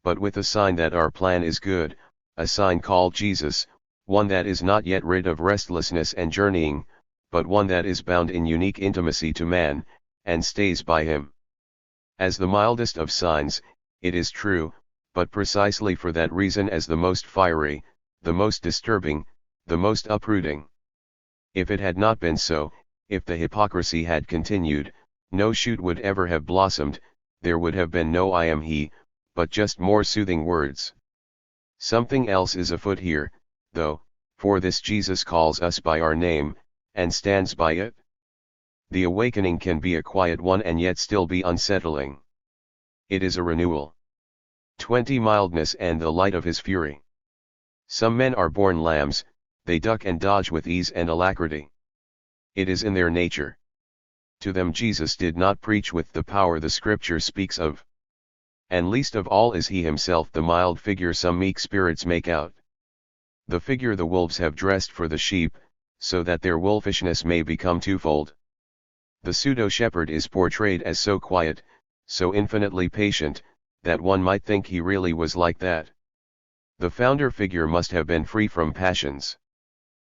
But with a sign that our plan is good, a sign called Jesus, one that is not yet rid of restlessness and journeying, but one that is bound in unique intimacy to man, and stays by him. As the mildest of signs, it is true, but precisely for that reason as the most fiery, the most disturbing, the most uprooting. If it had not been so, if the hypocrisy had continued, no shoot would ever have blossomed, there would have been no I am he, but just more soothing words. Something else is afoot here, though, for this Jesus calls us by our name, and stands by it. The awakening can be a quiet one and yet still be unsettling. it is a renewal. 20 Mildness and the light of his fury. Some men are born lambs, they duck and dodge with ease and alacrity. It is in their nature. To them Jesus did not preach with the power the Scripture speaks of. And least of all is he himself the mild figure some meek spirits make out. The figure the wolves have dressed for the sheep, so that their wolfishness may become twofold. The pseudo-shepherd is portrayed as so quiet, so infinitely patient, that one might think he really was like that. The founder figure must have been free from passions.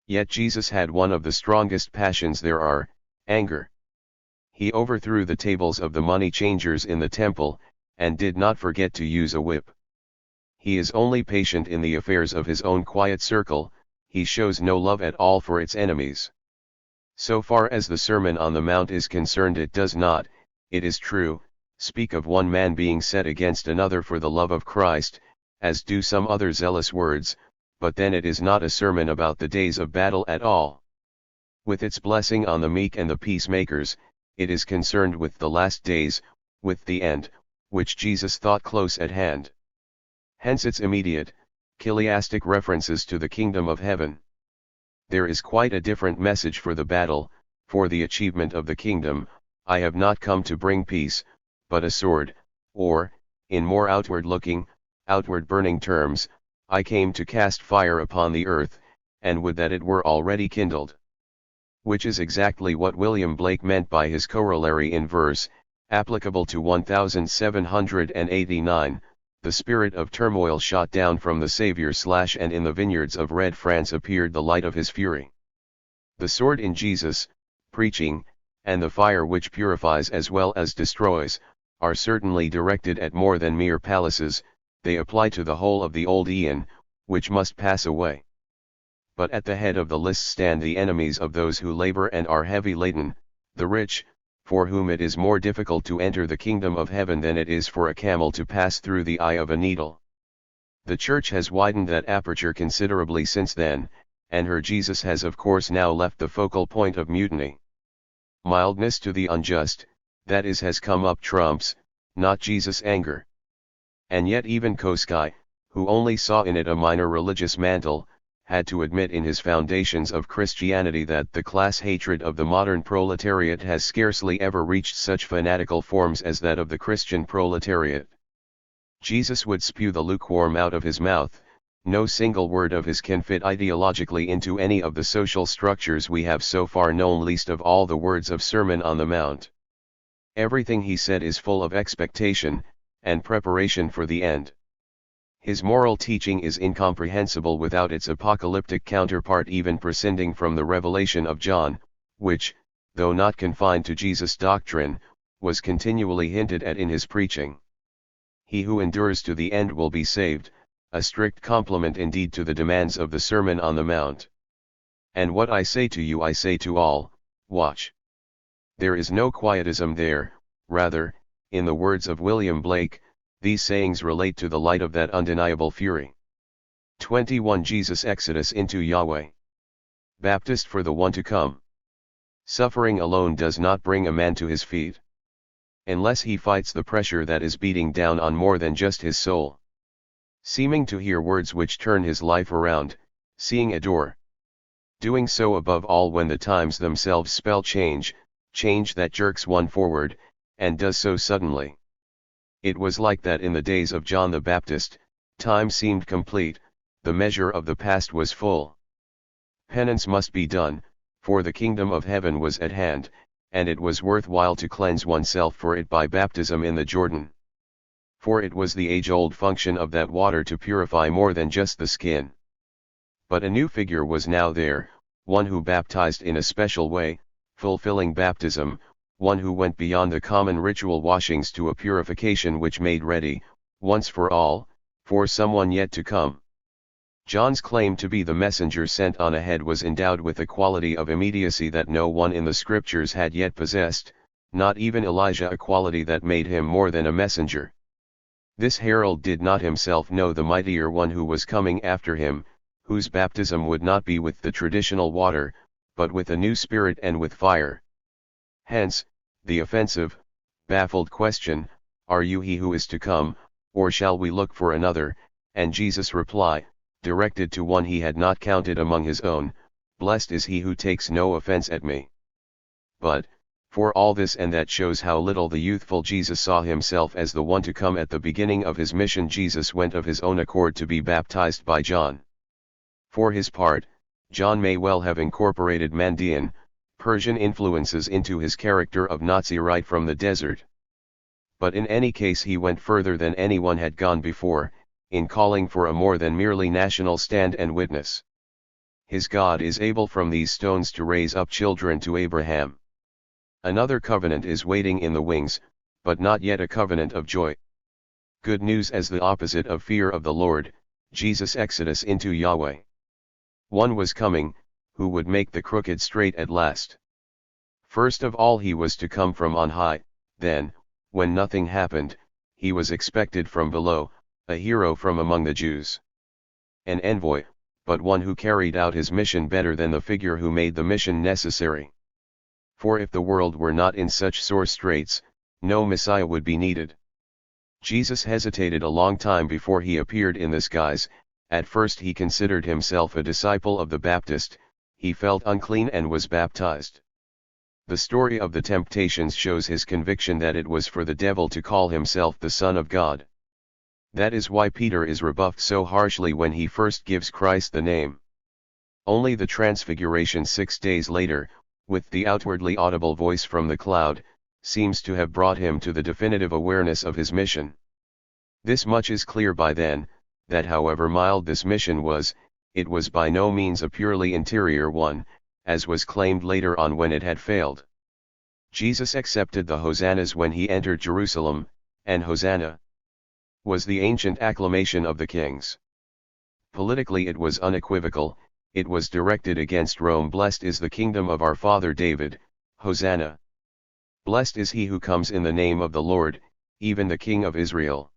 Yet Jesus had one of the strongest passions there are, anger. He overthrew the tables of the money changers in the temple, and did not forget to use a whip. He is only patient in the affairs of his own quiet circle, he shows no love at all for its enemies. So far as the Sermon on the Mount is concerned, it does not, it is true, speak of one man being set against another for the love of Christ, as do some other zealous words, but then it is not a sermon about the days of battle at all. With its blessing on the meek and the peacemakers, it is concerned with the last days, with the end, which Jesus thought close at hand. Hence its immediate, chiastic references to the kingdom of heaven. There is quite a different message for the battle, for the achievement of the kingdom. I have not come to bring peace, but a sword, or, in more outward-looking, outward-burning terms, I came to cast fire upon the earth, and would that it were already kindled. Which is exactly what William Blake meant by his corollary in verse, applicable to 1789, the spirit of turmoil shot down from the Saviour / and in the vineyards of red France appeared the light of his fury. The sword in Jesus, preaching, and the fire which purifies as well as destroys, are certainly directed at more than mere palaces, they apply to the whole of the old Eon, which must pass away. But at the head of the list stand the enemies of those who labor and are heavy laden, the rich, for whom it is more difficult to enter the kingdom of heaven than it is for a camel to pass through the eye of a needle. The Church has widened that aperture considerably since then, and her Jesus has of course now left the focal point of mutiny. Mildness to the unjust, that is, has come up trumps, not Jesus' anger. And yet even Koskai, who only saw in it a minor religious mantle, had to admit in his Foundations of Christianity that the class hatred of the modern proletariat has scarcely ever reached such fanatical forms as that of the Christian proletariat. Jesus would spew the lukewarm out of his mouth, no single word of his can fit ideologically into any of the social structures we have so far known, least of all the words of Sermon on the Mount. Everything he said is full of expectation, and preparation for the end. His moral teaching is incomprehensible without its apocalyptic counterpart, even prescinding from the revelation of John, which, though not confined to Jesus' doctrine, was continually hinted at in his preaching. He who endures to the end will be saved, a strict complement indeed to the demands of the Sermon on the Mount. And what I say to you I say to all, watch. There is no quietism there, rather, in the words of William Blake, these sayings relate to the light of that undeniable fury. 21 Jesus Exodus into Yahweh. Baptist for the one to come. Suffering alone does not bring a man to his feet. Unless he fights the pressure that is beating down on more than just his soul. Seeming to hear words which turn his life around, seeing a door. Doing so above all when the times themselves spell change, change that jerks one forward, and does so suddenly. It was like that in the days of John the Baptist, time seemed complete, the measure of the past was full. Penance must be done, for the kingdom of heaven was at hand, and it was worthwhile to cleanse oneself for it by baptism in the Jordan. For it was the age-old function of that water to purify more than just the skin. But a new figure was now there, one who baptized in a special way, fulfilling baptism, one who went beyond the common ritual washings to a purification which made ready, once for all, for someone yet to come. John's claim to be the messenger sent on ahead was endowed with a quality of immediacy that no one in the scriptures had yet possessed, not even Elijah, a quality that made him more than a messenger. This herald did not himself know the mightier one who was coming after him, whose baptism would not be with the traditional water, but with a new spirit and with fire. Hence, the offensive, baffled question, "Are you he who is to come, or shall we look for another?" And Jesus' reply, directed to one he had not counted among his own, "Blessed is he who takes no offense at me." But, for all this and that shows how little the youthful Jesus saw himself as the one to come at the beginning of his mission, Jesus went of his own accord to be baptized by John. For his part, John may well have incorporated Mandean, Persian influences into his character of Nazi right from the desert. But in any case he went further than anyone had gone before, in calling for a more than merely national stand and witness. His God is able from these stones to raise up children to Abraham. Another covenant is waiting in the wings, but not yet a covenant of joy. Good news as the opposite of fear of the Lord, Jesus' exodus into Yahweh. One was coming, who would make the crooked straight at last. First of all he was to come from on high, then, when nothing happened, he was expected from below, a hero from among the Jews. An envoy, but one who carried out his mission better than the figure who made the mission necessary. For if the world were not in such sore straits, no Messiah would be needed. Jesus hesitated a long time before he appeared in this guise. At first he considered himself a disciple of the Baptist, he felt unclean and was baptized. The story of the temptations shows his conviction that it was for the devil to call himself the Son of God. That is why Peter is rebuffed so harshly when he first gives Christ the name. Only the Transfiguration 6 days later, with the outwardly audible voice from the cloud, seems to have brought him to the definitive awareness of his mission. This much is clear by then, that however mild this mission was, it was by no means a purely interior one, as was claimed later on when it had failed. Jesus accepted the hosannas when he entered Jerusalem, and Hosanna was the ancient acclamation of the kings. Politically it was unequivocal, it was directed against Rome. Blessed is the kingdom of our father David, Hosanna. Blessed is he who comes in the name of the Lord, even the King of Israel.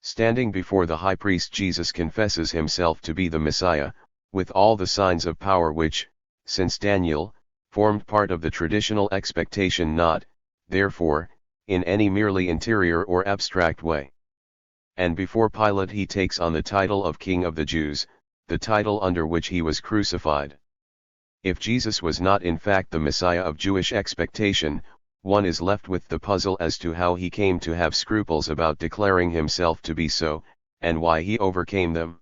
Standing before the high priest, Jesus confesses himself to be the Messiah, with all the signs of power which, since Daniel, formed part of the traditional expectation, not, therefore, in any merely interior or abstract way. And before Pilate he takes on the title of King of the Jews, the title under which he was crucified. If Jesus was not in fact the Messiah of Jewish expectation, one is left with the puzzle as to how he came to have scruples about declaring himself to be so, and why he overcame them.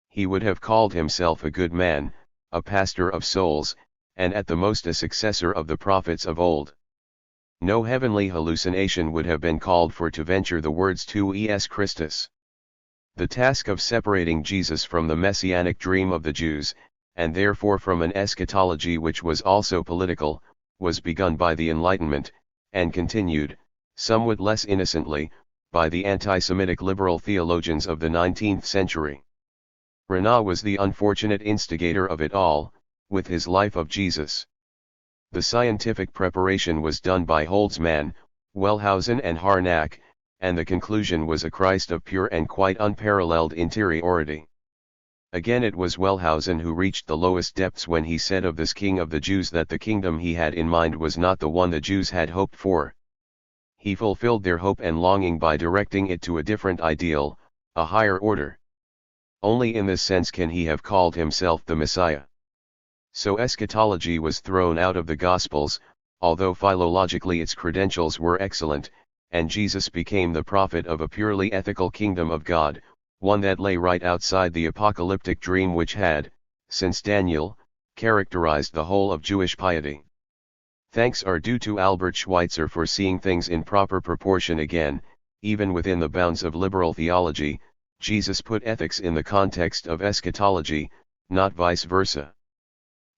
He would have called himself a good man, a pastor of souls, and at the most a successor of the prophets of old. No heavenly hallucination would have been called for to venture the words tu es Christus. The task of separating Jesus from the messianic dream of the Jews, and therefore from an eschatology which was also political, was begun by the Enlightenment, and continued, somewhat less innocently, by the anti-Semitic liberal theologians of the 19th century. Renan was the unfortunate instigator of it all, with his Life of Jesus. The scientific preparation was done by Holtzmann, Wellhausen and Harnack, and the conclusion was a Christ of pure and quite unparalleled interiority. Again it was Wellhausen who reached the lowest depths when he said of this King of the Jews that the kingdom he had in mind was not the one the Jews had hoped for. He fulfilled their hope and longing by directing it to a different ideal, a higher order. Only in this sense can he have called himself the Messiah. So eschatology was thrown out of the Gospels, although philologically its credentials were excellent, and Jesus became the prophet of a purely ethical kingdom of God, one that lay right outside the apocalyptic dream which had, since Daniel, characterized the whole of Jewish piety. Thanks are due to Albert Schweitzer for seeing things in proper proportion again. Even within the bounds of liberal theology, Jesus put ethics in the context of eschatology, not vice versa.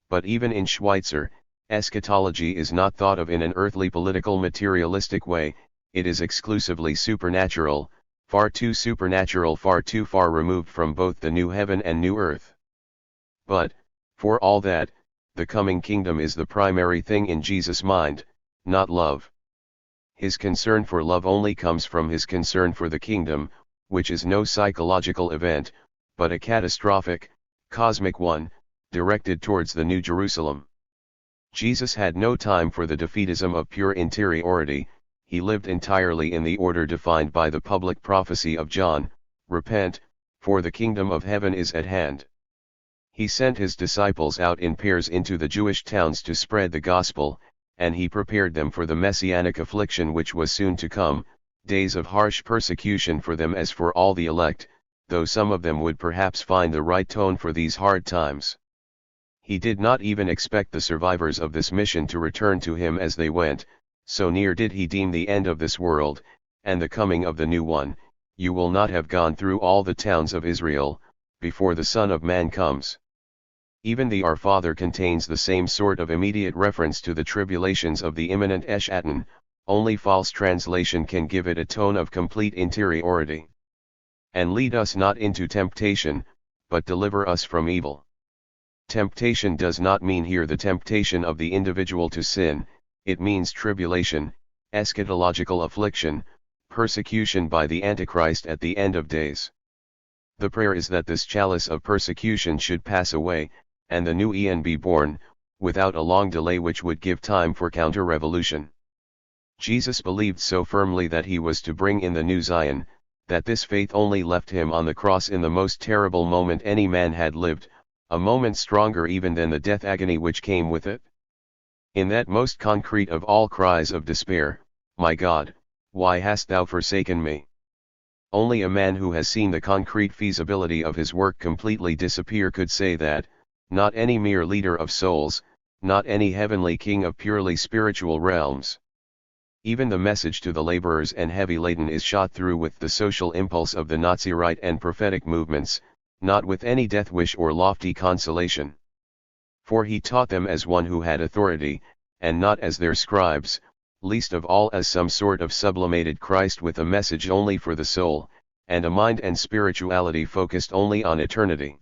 But even in Schweitzer, eschatology is not thought of in an earthly political materialistic way, it is exclusively supernatural, far too supernatural, far too far removed from both the new heaven and new earth. But, for all that, the coming kingdom is the primary thing in Jesus' mind, not love. His concern for love only comes from his concern for the kingdom, which is no psychological event, but a catastrophic, cosmic one, directed towards the New Jerusalem. Jesus had no time for the defeatism of pure interiority, he lived entirely in the order defined by the public prophecy of John, "Repent, for the kingdom of heaven is at hand." He sent his disciples out in pairs into the Jewish towns to spread the gospel, and he prepared them for the messianic affliction which was soon to come, days of harsh persecution for them as for all the elect, though some of them would perhaps find the right tone for these hard times. He did not even expect the survivors of this mission to return to him as they went, so near did he deem the end of this world, and the coming of the new one. "You will not have gone through all the towns of Israel, before the Son of Man comes." Even the Our Father contains the same sort of immediate reference to the tribulations of the imminent Eschaton, only false translation can give it a tone of complete interiority. "And lead us not into temptation, but deliver us from evil." Temptation does not mean here the temptation of the individual to sin, it means tribulation, eschatological affliction, persecution by the Antichrist at the end of days. The prayer is that this chalice of persecution should pass away, and the new Eon be born, without a long delay which would give time for counter-revolution. Jesus believed so firmly that he was to bring in the new Zion, that this faith only left him on the cross in the most terrible moment any man had lived, a moment stronger even than the death agony which came with it. In that most concrete of all cries of despair, "My God, why hast thou forsaken me?" Only a man who has seen the concrete feasibility of his work completely disappear could say that, not any mere leader of souls, not any heavenly king of purely spiritual realms. Even the message to the laborers and heavy laden is shot through with the social impulse of the Nazi right and prophetic movements, not with any death wish or lofty consolation. For he taught them as one who had authority, and not as their scribes, least of all as some sort of sublimated Christ with a message only for the soul, and a mind and spirituality focused only on eternity.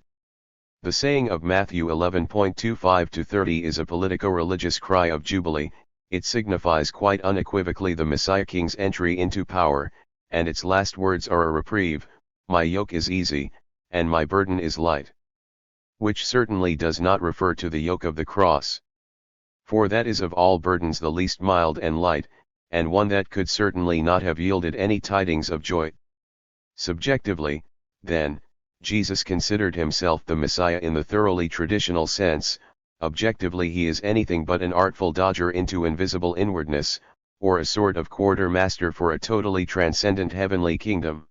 The saying of Matthew 11:25-30 is a politico-religious cry of jubilee. It signifies quite unequivocally the Messiah King's entry into power, and its last words are a reprieve, "My yoke is easy, and my burden is light," which certainly does not refer to the yoke of the cross. For that is of all burdens the least mild and light, and one that could certainly not have yielded any tidings of joy. Subjectively, then, Jesus considered himself the Messiah in the thoroughly traditional sense. Objectively he is anything but an artful dodger into invisible inwardness, or a sort of quartermaster for a totally transcendent heavenly kingdom.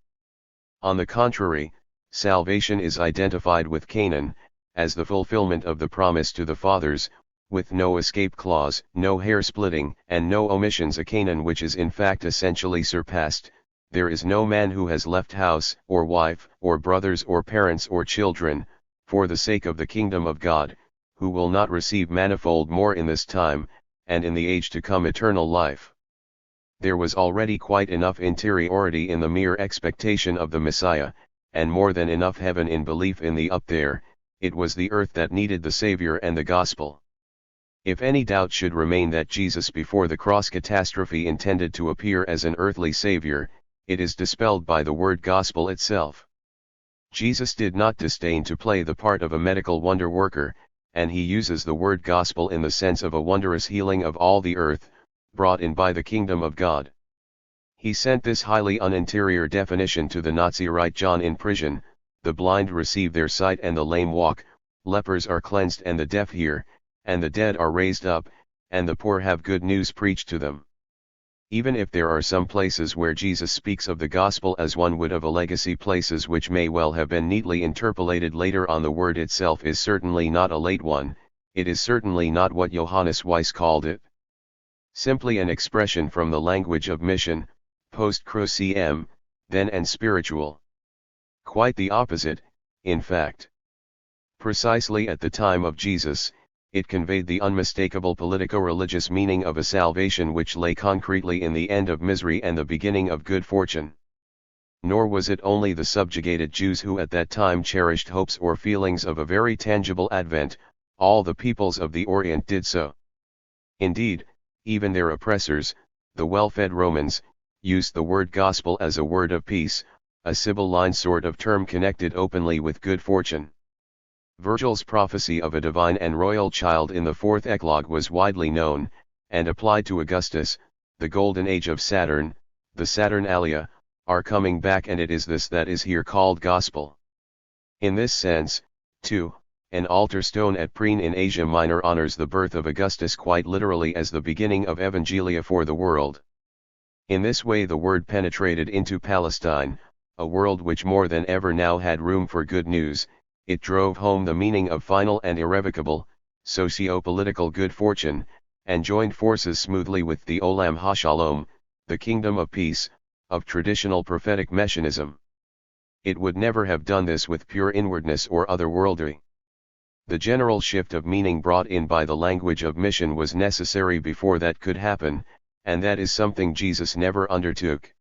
On the contrary, salvation is identified with Canaan, as the fulfillment of the promise to the fathers, with no escape clause, no hair-splitting, and no omissions. A Canaan which is in fact essentially surpassed. There is no man who has left house, or wife, or brothers or parents or children, for the sake of the kingdom of God, who will not receive manifold more in this time, and in the age to come eternal life. There was already quite enough interiority in the mere expectation of the Messiah, and more than enough heaven in belief in the up there. It was the earth that needed the Savior and the gospel. If any doubt should remain that Jesus before the cross catastrophe intended to appear as an earthly Savior, it is dispelled by the word gospel itself. Jesus did not disdain to play the part of a medical wonder worker, and he uses the word gospel in the sense of a wondrous healing of all the earth, brought in by the kingdom of God. He sent this highly uninterior definition to the Nazi right John in prison: "The blind receive their sight and the lame walk, lepers are cleansed and the deaf hear, and the dead are raised up, and the poor have good news preached to them." Even if there are some places where Jesus speaks of the gospel as one would of a legacy, places which may well have been neatly interpolated later on, the word itself is certainly not a late one. It is certainly not what Johannes Weiss called it. Simply an expression from the language of mission, post cruciam, then and spiritual. Quite the opposite, in fact. Precisely at the time of Jesus, it conveyed the unmistakable politico-religious meaning of a salvation which lay concretely in the end of misery and the beginning of good fortune. Nor was it only the subjugated Jews who at that time cherished hopes or feelings of a very tangible advent. All the peoples of the Orient did so. Indeed, even their oppressors, the well-fed Romans, used the word gospel as a word of peace, a Sibylline sort of term connected openly with good fortune. Virgil's prophecy of a divine and royal child in the fourth eclogue was widely known, and applied to Augustus, the golden age of Saturn, the Saturnalia, are coming back, and it is this that is here called gospel. In this sense, too, an altar stone at Priene in Asia Minor honors the birth of Augustus quite literally as the beginning of Evangelia for the world. In this way the word penetrated into Palestine, a world which more than ever now had room for good news. It drove home the meaning of final and irrevocable, socio-political good fortune, and joined forces smoothly with the Olam HaShalom, the kingdom of peace, of traditional prophetic messianism. It would never have done this with pure inwardness or otherworldly. The general shift of meaning brought in by the language of mission was necessary before that could happen, and that is something Jesus never undertook.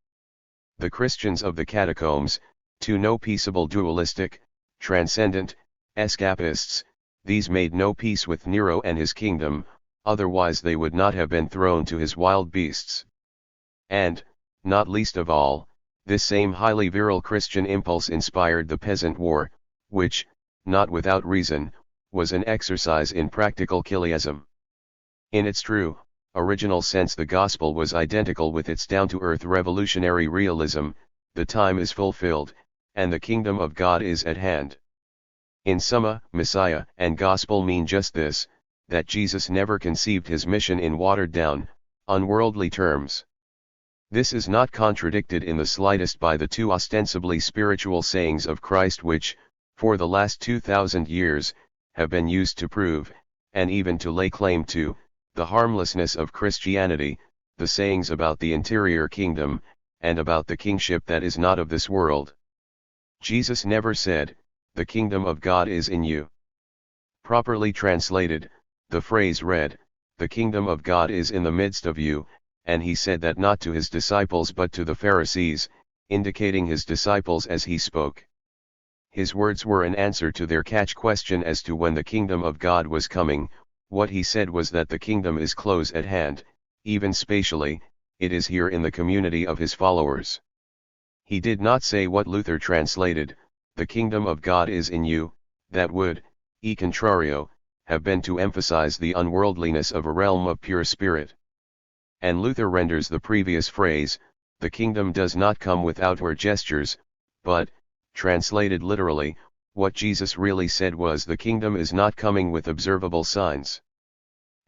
The Christians of the catacombs, too, no peaceable dualistic, transcendent, escapists, these made no peace with Nero and his kingdom, otherwise they would not have been thrown to his wild beasts. And, not least of all, this same highly virile Christian impulse inspired the Peasant War, which, not without reason, was an exercise in practical killism. In its true, original sense the gospel was identical with its down-to-earth revolutionary realism. The time is fulfilled, and the kingdom of God is at hand. In summa, Messiah and gospel mean just this, that Jesus never conceived his mission in watered-down, unworldly terms. This is not contradicted in the slightest by the two ostensibly spiritual sayings of Christ which, for the last 2,000 years, have been used to prove, and even to lay claim to, the harmlessness of Christianity, the sayings about the interior kingdom, and about the kingship that is not of this world. Jesus never said, "The kingdom of God is in you." Properly translated, the phrase read, "The kingdom of God is in the midst of you," and he said that not to his disciples but to the Pharisees, indicating his disciples as he spoke. His words were an answer to their catch question as to when the kingdom of God was coming. What he said was that the kingdom is close at hand, even spatially, it is here in the community of his followers. He did not say what Luther translated, "The kingdom of God is in you," that would, e contrario, have been to emphasize the unworldliness of a realm of pure spirit. And Luther renders the previous phrase, "The kingdom does not come with outward gestures," but, translated literally, what Jesus really said was the kingdom is not coming with observable signs.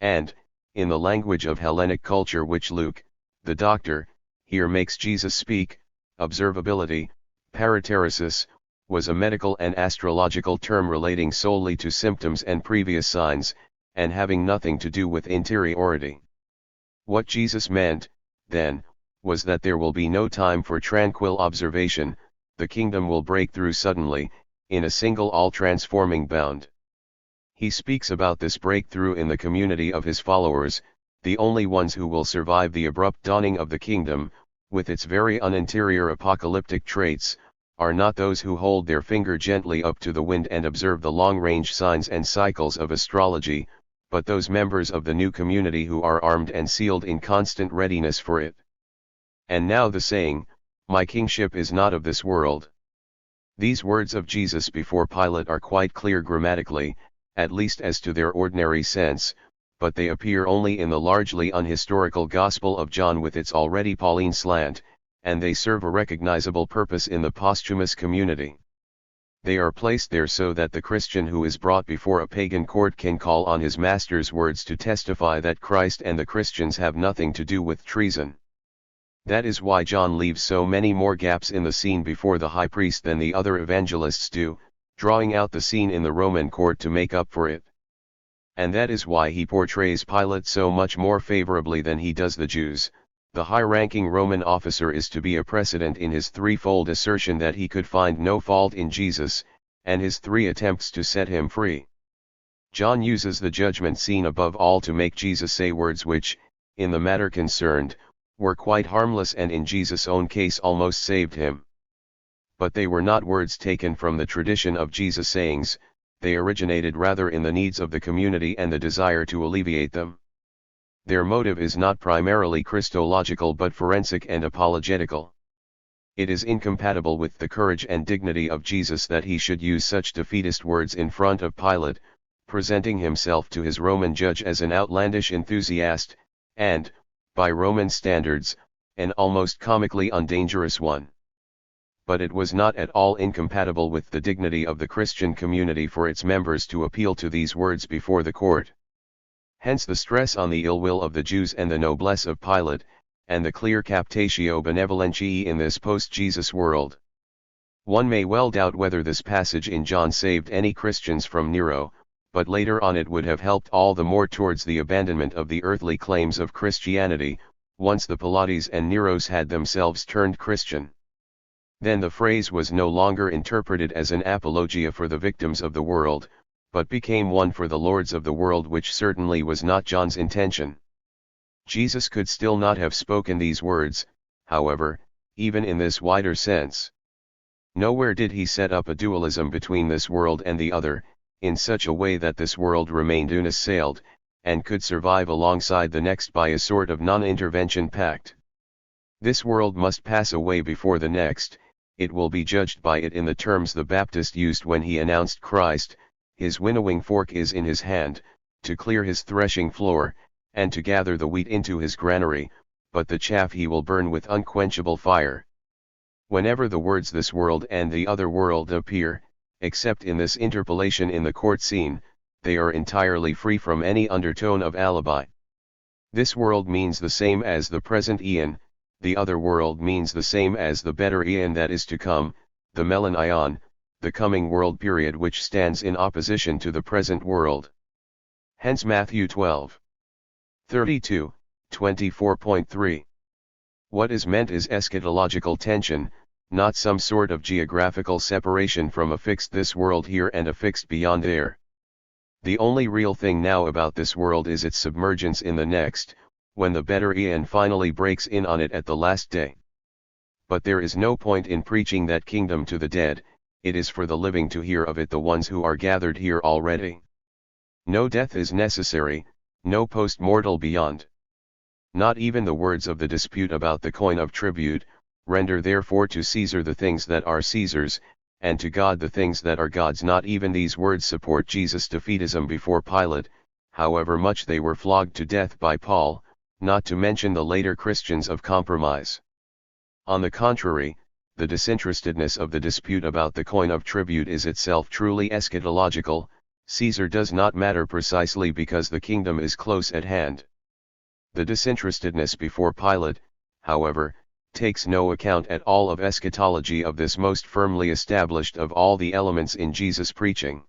And, in the language of Hellenic culture which Luke, the doctor, here makes Jesus speak, observability, parateresis, was a medical and astrological term relating solely to symptoms and previous signs, and having nothing to do with interiority. What Jesus meant, then, was that there will be no time for tranquil observation, the kingdom will break through suddenly, in a single all-transforming bound. He speaks about this breakthrough in the community of his followers, the only ones who will survive the abrupt dawning of the kingdom, with its very uninterior apocalyptic traits, are not those who hold their finger gently up to the wind and observe the long-range signs and cycles of astrology, but those members of the new community who are armed and sealed in constant readiness for it. And now the saying, "My kingship is not of this world." These words of Jesus before Pilate are quite clear grammatically, at least as to their ordinary sense, but they appear only in the largely unhistorical Gospel of John with its already Pauline slant, and they serve a recognizable purpose in the posthumous community. They are placed there so that the Christian who is brought before a pagan court can call on his master's words to testify that Christ and the Christians have nothing to do with treason. That is why John leaves so many more gaps in the scene before the high priest than the other evangelists do, drawing out the scene in the Roman court to make up for it. And that is why he portrays Pilate so much more favorably than he does the Jews. The high-ranking Roman officer is to be a precedent in his threefold assertion that he could find no fault in Jesus, and his three attempts to set him free. John uses the judgment scene above all to make Jesus say words which, in the matter concerned, were quite harmless and in Jesus' own case almost saved him. But they were not words taken from the tradition of Jesus' sayings, they originated rather in the needs of the community and the desire to alleviate them. Their motive is not primarily Christological but forensic and apologetical. It is incompatible with the courage and dignity of Jesus that he should use such defeatist words in front of Pilate, presenting himself to his Roman judge as an outlandish enthusiast, and, by Roman standards, an almost comically undangerous one. But it was not at all incompatible with the dignity of the Christian community for its members to appeal to these words before the court. Hence the stress on the ill will of the Jews and the noblesse of Pilate, and the clear captatio benevolentiae in this post-Jesus world. One may well doubt whether this passage in John saved any Christians from Nero, but later on it would have helped all the more towards the abandonment of the earthly claims of Christianity, once the Pilates and Neros had themselves turned Christian. Then the phrase was no longer interpreted as an apologia for the victims of the world, but became one for the lords of the world, which certainly was not John's intention. Jesus could still not have spoken these words, however, even in this wider sense. Nowhere did he set up a dualism between this world and the other, in such a way that this world remained unassailed, and could survive alongside the next by a sort of non-intervention pact. This world must pass away before the next. It will be judged by it in the terms the Baptist used when he announced Christ: his winnowing fork is in his hand, to clear his threshing floor, and to gather the wheat into his granary, but the chaff he will burn with unquenchable fire. Whenever the words this world and the other world appear, except in this interpolation in the court scene, they are entirely free from any undertone of alibi. This world means the same as the present eon, the other world means the same as the better eon that is to come, the millennion, the coming world period, which stands in opposition to the present world. Hence Matthew 12:32, 24.3. What is meant is eschatological tension, not some sort of geographical separation from a fixed this world here and a fixed beyond there. The only real thing now about this world is its submergence in the next, when the better eon finally breaks in on it at the last day. But there is no point in preaching that kingdom to the dead, it is for the living to hear of it, the ones who are gathered here already. No death is necessary, no post-mortal beyond. Not even the words of the dispute about the coin of tribute: render therefore to Caesar the things that are Caesar's, and to God the things that are God's. Not even these words support Jesus' defeatism before Pilate, however much they were flogged to death by Paul, not to mention the later Christians of compromise. On the contrary, the disinterestedness of the dispute about the coin of tribute is itself truly eschatological. Caesar does not matter precisely because the kingdom is close at hand. The disinterestedness before Pilate, however, takes no account at all of eschatology, of this most firmly established of all the elements in Jesus' preaching.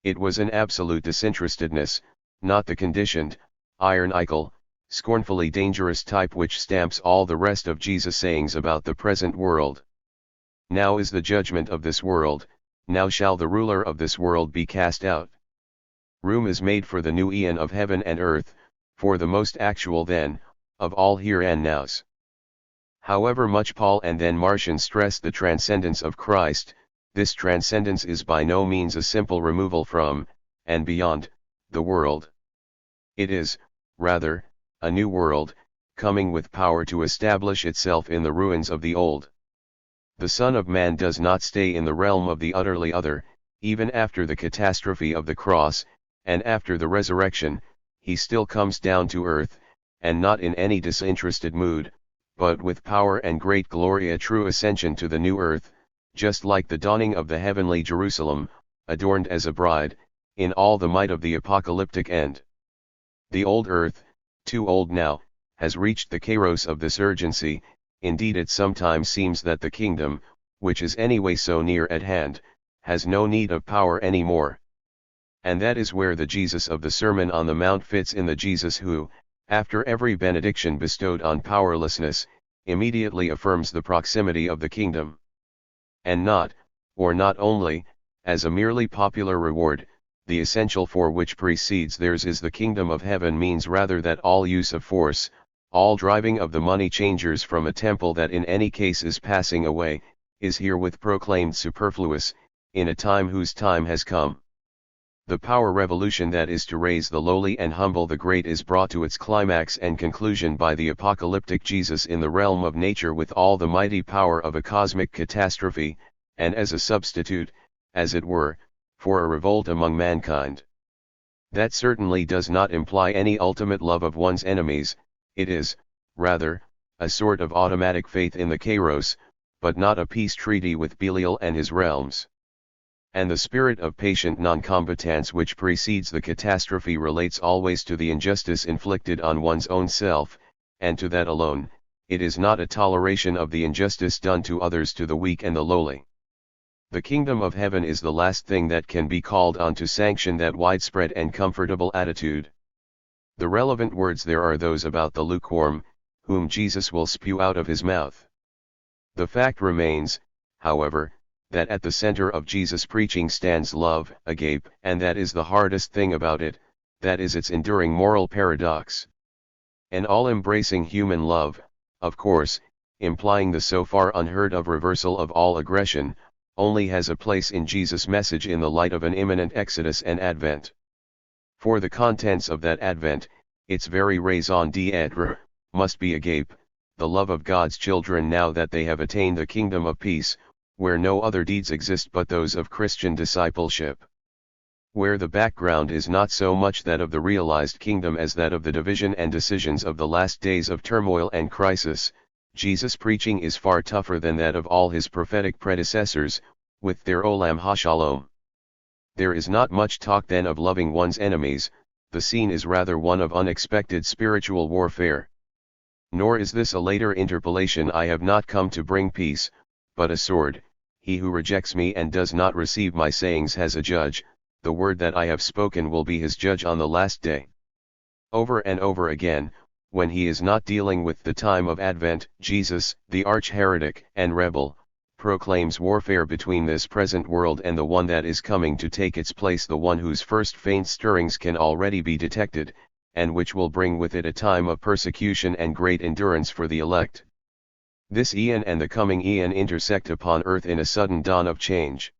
It was an absolute disinterestedness, not the conditioned, ironical, scornfully dangerous type which stamps all the rest of Jesus' sayings about the present world. Now is the judgment of this world, now shall the ruler of this world be cast out. Room is made for the new eon of heaven and earth, for the most actual then, of all here and nows. However much Paul and then Marcion stress the transcendence of Christ, this transcendence is by no means a simple removal from, and beyond, the world. It is, rather, a new world, coming with power to establish itself in the ruins of the old. The Son of Man does not stay in the realm of the utterly other, even after the catastrophe of the cross, and after the resurrection, he still comes down to earth, and not in any disinterested mood, but with power and great glory, a true ascension to the new earth, just like the dawning of the heavenly Jerusalem, adorned as a bride, in all the might of the apocalyptic end. The old earth, too old now, has reached the kairos of this urgency. Indeed, it sometimes seems that the kingdom, which is anyway so near at hand, has no need of power any more. And that is where the Jesus of the Sermon on the Mount fits in, the Jesus who, after every benediction bestowed on powerlessness, immediately affirms the proximity of the kingdom. And not, or not only, as a merely popular reward, the essential for which precedes theirs is the kingdom of heaven, means rather that all use of force, all driving of the money changers from a temple that in any case is passing away, is herewith proclaimed superfluous, in a time whose time has come. The power revolution that is to raise the lowly and humble the great is brought to its climax and conclusion by the apocalyptic Jesus in the realm of nature with all the mighty power of a cosmic catastrophe, and as a substitute, as it were, for a revolt among mankind. That certainly does not imply any ultimate love of one's enemies. It is, rather, a sort of automatic faith in the kairos, but not a peace treaty with Belial and his realms. And the spirit of patient non-combatance which precedes the catastrophe relates always to the injustice inflicted on one's own self, and to that alone. It is not a toleration of the injustice done to others, to the weak and the lowly. The kingdom of heaven is the last thing that can be called on to sanction that widespread and comfortable attitude. The relevant words there are those about the lukewarm, whom Jesus will spew out of his mouth. The fact remains, however, that at the center of Jesus' preaching stands love, agape, and that is the hardest thing about it, that is its enduring moral paradox. An all-embracing human love, of course, implying the so far unheard of reversal of all aggression, only has a place in Jesus' message in the light of an imminent exodus and advent. For the contents of that advent, its very raison d'être, must be agape, the love of God's children now that they have attained the kingdom of peace, where no other deeds exist but those of Christian discipleship. Where the background is not so much that of the realized kingdom as that of the division and decisions of the last days of turmoil and crisis, Jesus' preaching is far tougher than that of all his prophetic predecessors, with their Olam HaShalom. There is not much talk then of loving one's enemies, the scene is rather one of unexpected spiritual warfare. Nor is this a later interpolation: I have not come to bring peace, but a sword. He who rejects me and does not receive my sayings has a judge. The word that I have spoken will be his judge on the last day. Over and over again, when he is not dealing with the time of Advent, Jesus, the arch-heretic and rebel, proclaims warfare between this present world and the one that is coming to take its place, the one whose first faint stirrings can already be detected, and which will bring with it a time of persecution and great endurance for the elect. This eon and the coming eon intersect upon earth in a sudden dawn of change.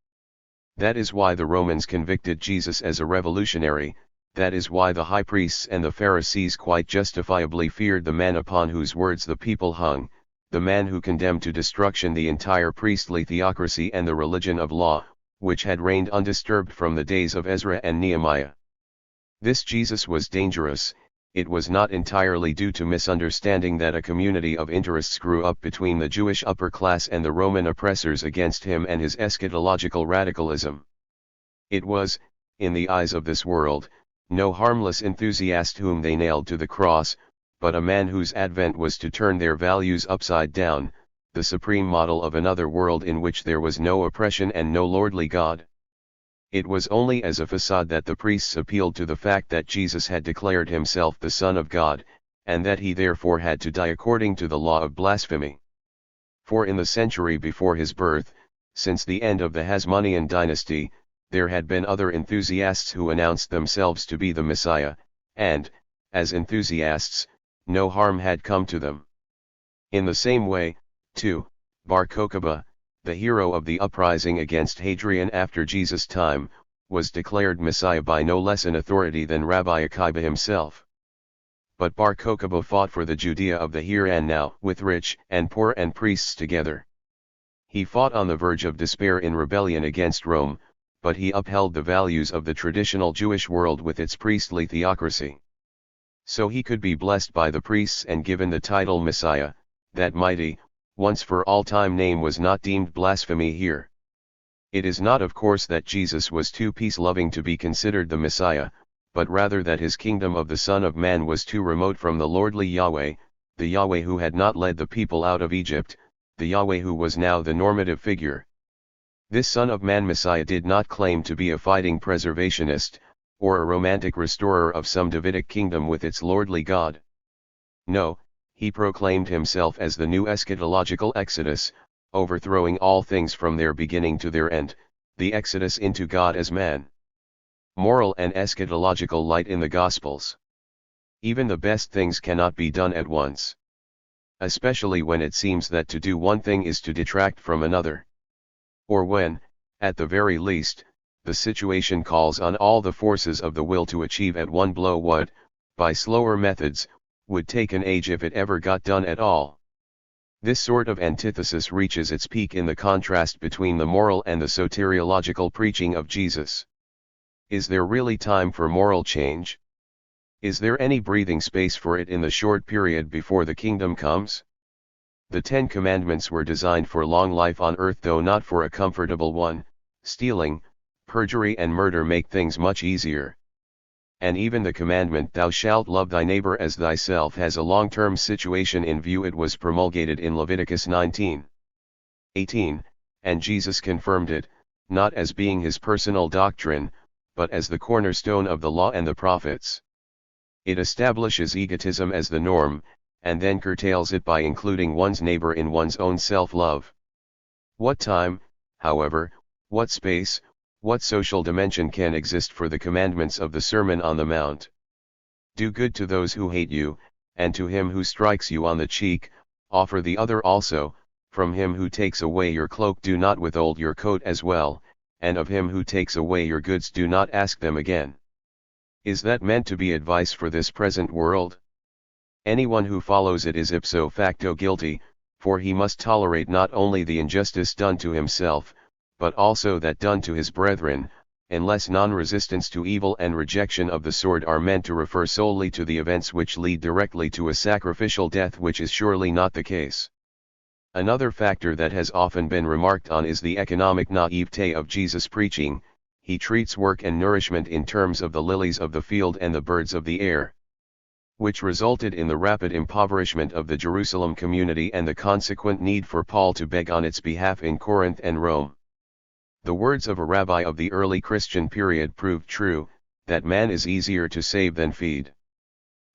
That is why the Romans convicted Jesus as a revolutionary, that is why the high priests and the Pharisees quite justifiably feared the man upon whose words the people hung, the man who condemned to destruction the entire priestly theocracy and the religion of law, which had reigned undisturbed from the days of Ezra and Nehemiah. This Jesus was dangerous. It was not entirely due to misunderstanding that a community of interests grew up between the Jewish upper class and the Roman oppressors against him and his eschatological radicalism. It was, in the eyes of this world, no harmless enthusiast whom they nailed to the cross, but a man whose advent was to turn their values upside down, the supreme model of another world in which there was no oppression and no lordly God. It was only as a facade that the priests appealed to the fact that Jesus had declared himself the Son of God, and that he therefore had to die according to the law of blasphemy. For in the century before his birth, since the end of the Hasmonean dynasty, there had been other enthusiasts who announced themselves to be the Messiah, and, as enthusiasts, no harm had come to them. In the same way, too, Bar Kokhba, the hero of the uprising against Hadrian after Jesus' time, was declared Messiah by no less an authority than Rabbi Akiba himself. But Bar Kokhba fought for the Judea of the here and now, with rich and poor and priests together. He fought on the verge of despair in rebellion against Rome, but he upheld the values of the traditional Jewish world with its priestly theocracy. So he could be blessed by the priests and given the title Messiah. That mighty, once for all time name was not deemed blasphemy here. It is not, of course, that Jesus was too peace-loving to be considered the Messiah, but rather that his kingdom of the Son of Man was too remote from the lordly Yahweh, the Yahweh who had not led the people out of Egypt, the Yahweh who was now the normative figure. This Son of Man Messiah did not claim to be a fighting preservationist, or a romantic restorer of some Davidic kingdom with its lordly God. No, he proclaimed himself as the new eschatological exodus, overthrowing all things from their beginning to their end, the exodus into God as man. Moral and eschatological light in the Gospels. Even the best things cannot be done at once. Especially when it seems that to do one thing is to detract from another. Or when, at the very least, the situation calls on all the forces of the will to achieve at one blow what, by slower methods, would take an age if it ever got done at all. This sort of antithesis reaches its peak in the contrast between the moral and the soteriological preaching of Jesus. Is there really time for moral change? Is there any breathing space for it in the short period before the kingdom comes? The 10 Commandments were designed for long life on earth, though not for a comfortable one. Stealing, perjury and murder make things much easier. And even the commandment, "Thou shalt love thy neighbor as thyself," has a long-term situation in view. It was promulgated in Leviticus 19:18, and Jesus confirmed it, not as being his personal doctrine, but as the cornerstone of the law and the prophets. It establishes egotism as the norm, and then curtails it by including one's neighbor in one's own self-love. What time, however, what space, what social dimension can exist for the commandments of the Sermon on the Mount? Do good to those who hate you, and to him who strikes you on the cheek, offer the other also. From him who takes away your cloak do not withhold your coat as well, and of him who takes away your goods do not ask them again. Is that meant to be advice for this present world? Anyone who follows it is ipso facto guilty, for he must tolerate not only the injustice done to himself, but also that done to his brethren, unless non-resistance to evil and rejection of the sword are meant to refer solely to the events which lead directly to a sacrificial death, which is surely not the case. Another factor that has often been remarked on is the economic naivete of Jesus' preaching. He treats work and nourishment in terms of the lilies of the field and the birds of the air, which resulted in the rapid impoverishment of the Jerusalem community and the consequent need for Paul to beg on its behalf in Corinth and Rome. The words of a rabbi of the early Christian period proved true, that man is easier to save than feed.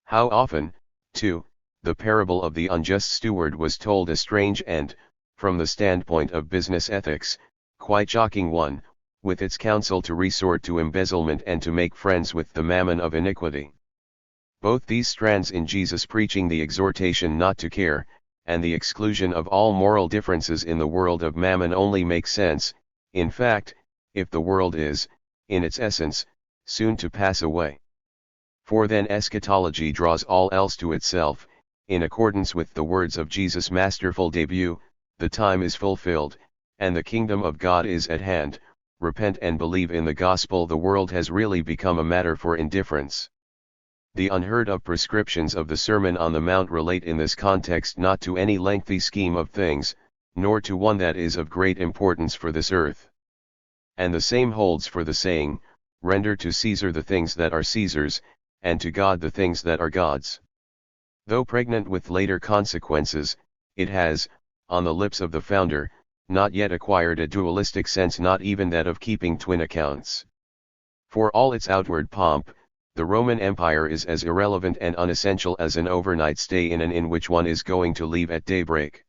How often, too, the parable of the unjust steward was told, a strange and, from the standpoint of business ethics, quite shocking one, with its counsel to resort to embezzlement and to make friends with the mammon of iniquity. Both these strands in Jesus' preaching, the exhortation not to care, and the exclusion of all moral differences in the world of mammon, only make sense, in fact, if the world is, in its essence, soon to pass away. For then eschatology draws all else to itself, in accordance with the words of Jesus' masterful debut, "The time is fulfilled, and the kingdom of God is at hand. Repent and believe in the gospel." The world has really become a matter for indifference. The unheard of prescriptions of the Sermon on the Mount relate in this context not to any lengthy scheme of things, nor to one that is of great importance for this earth. And the same holds for the saying, "Render to Caesar the things that are Caesar's, and to God the things that are God's." Though pregnant with later consequences, it has, on the lips of the founder, not yet acquired a dualistic sense, not even that of keeping twin accounts. For all its outward pomp, the Roman Empire is as irrelevant and unessential as an overnight stay in an inn which one is going to leave at daybreak.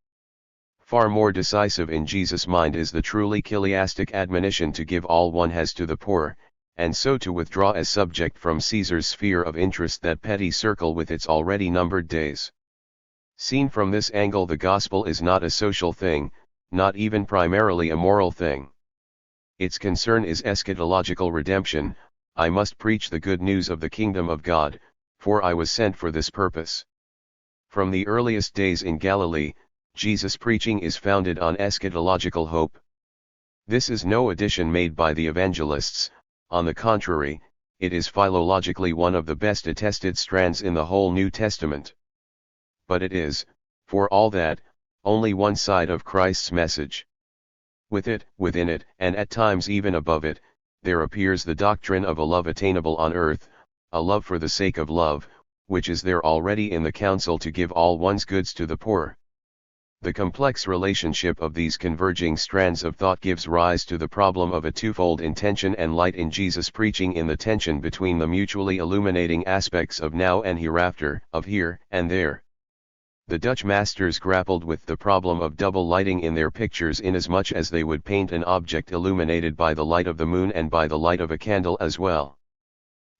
Far more decisive in Jesus' mind is the truly chiliastic admonition to give all one has to the poor, and so to withdraw as subject from Caesar's sphere of interest that petty circle with its already numbered days. Seen from this angle, the gospel is not a social thing, not even primarily a moral thing. Its concern is eschatological redemption. "I must preach the good news of the kingdom of God, for I was sent for this purpose." From the earliest days in Galilee, Jesus' preaching is founded on eschatological hope. This is no addition made by the evangelists. On the contrary, it is philologically one of the best attested strands in the whole New Testament. But it is, for all that, only one side of Christ's message. With it, within it, and at times even above it, there appears the doctrine of a love attainable on earth, a love for the sake of love, which is there already in the counsel to give all one's goods to the poor. The complex relationship of these converging strands of thought gives rise to the problem of a twofold intention and light in Jesus' preaching, in the tension between the mutually illuminating aspects of now and hereafter, of here and there. The Dutch masters grappled with the problem of double lighting in their pictures, inasmuch as they would paint an object illuminated by the light of the moon and by the light of a candle as well.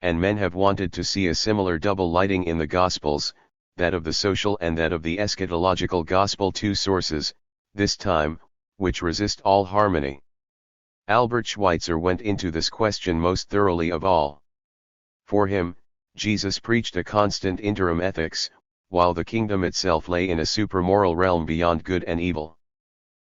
And men have wanted to see a similar double lighting in the Gospels, that of the social and that of the eschatological gospel, two sources, this time, which resist all harmony. Albert Schweitzer went into this question most thoroughly of all. For him, Jesus preached a constant interim ethics, while the kingdom itself lay in a supramoral realm beyond good and evil.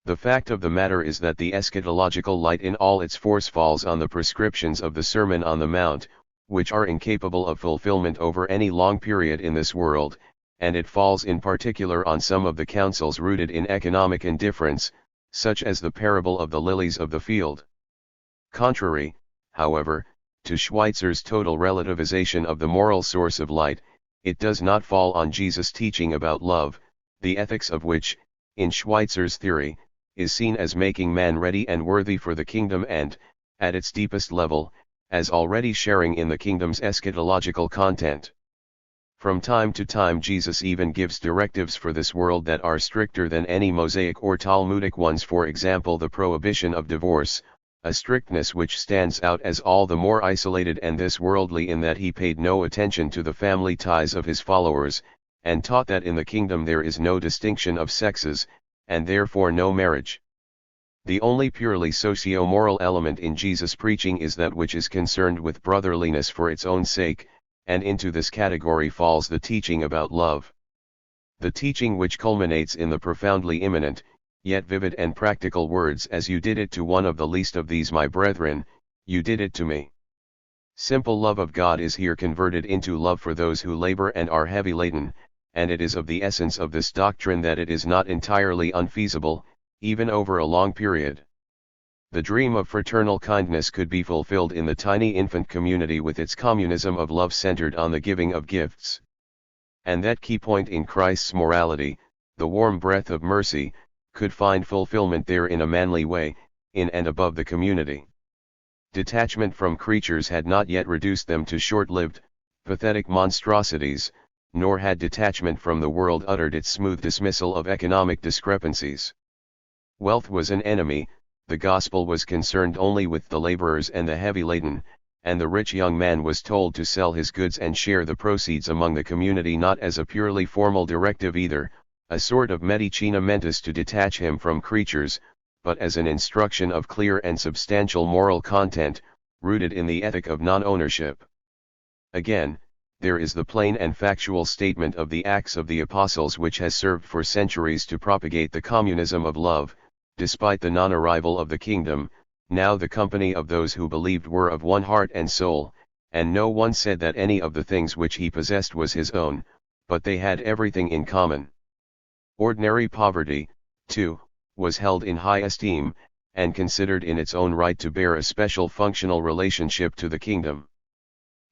The fact of the matter is that the eschatological light in all its force falls on the prescriptions of the Sermon on the Mount, which are incapable of fulfillment over any long period in this world, and it falls in particular on some of the counsels rooted in economic indifference, such as the parable of the lilies of the field. Contrary, however, to Schweitzer's total relativization of the moral source of light, it does not fall on Jesus' teaching about love, the ethics of which, in Schweitzer's theory, is seen as making man ready and worthy for the kingdom and, at its deepest level, as already sharing in the kingdom's eschatological content. From time to time Jesus even gives directives for this world that are stricter than any Mosaic or Talmudic ones, for example the prohibition of divorce, a strictness which stands out as all the more isolated and this worldly in that he paid no attention to the family ties of his followers, and taught that in the kingdom there is no distinction of sexes, and therefore no marriage. The only purely socio-moral element in Jesus' preaching is that which is concerned with brotherliness for its own sake, and into this category falls the teaching about love. The teaching which culminates in the profoundly imminent, yet vivid and practical words, "As you did it to one of the least of these my brethren, you did it to me." Simple love of God is here converted into love for those who labor and are heavy laden, and it is of the essence of this doctrine that it is not entirely unfeasible, even over a long period. The dream of fraternal kindness could be fulfilled in the tiny infant community with its communism of love centered on the giving of gifts. And that key point in Christ's morality, the warm breath of mercy, could find fulfillment there in a manly way, in and above the community. Detachment from creatures had not yet reduced them to short-lived, pathetic monstrosities, nor had detachment from the world uttered its smooth dismissal of economic discrepancies. Wealth was an enemy, the gospel was concerned only with the laborers and the heavy laden, and the rich young man was told to sell his goods and share the proceeds among the community, not as a purely formal directive either, a sort of medicina mentis to detach him from creatures, but as an instruction of clear and substantial moral content, rooted in the ethic of non-ownership. Again, there is the plain and factual statement of the Acts of the Apostles, which has served for centuries to propagate the communism of love. Despite the non-arrival of the kingdom, now the company of those who believed were of one heart and soul, and no one said that any of the things which he possessed was his own, but they had everything in common. Ordinary poverty, too, was held in high esteem, and considered in its own right to bear a special functional relationship to the kingdom.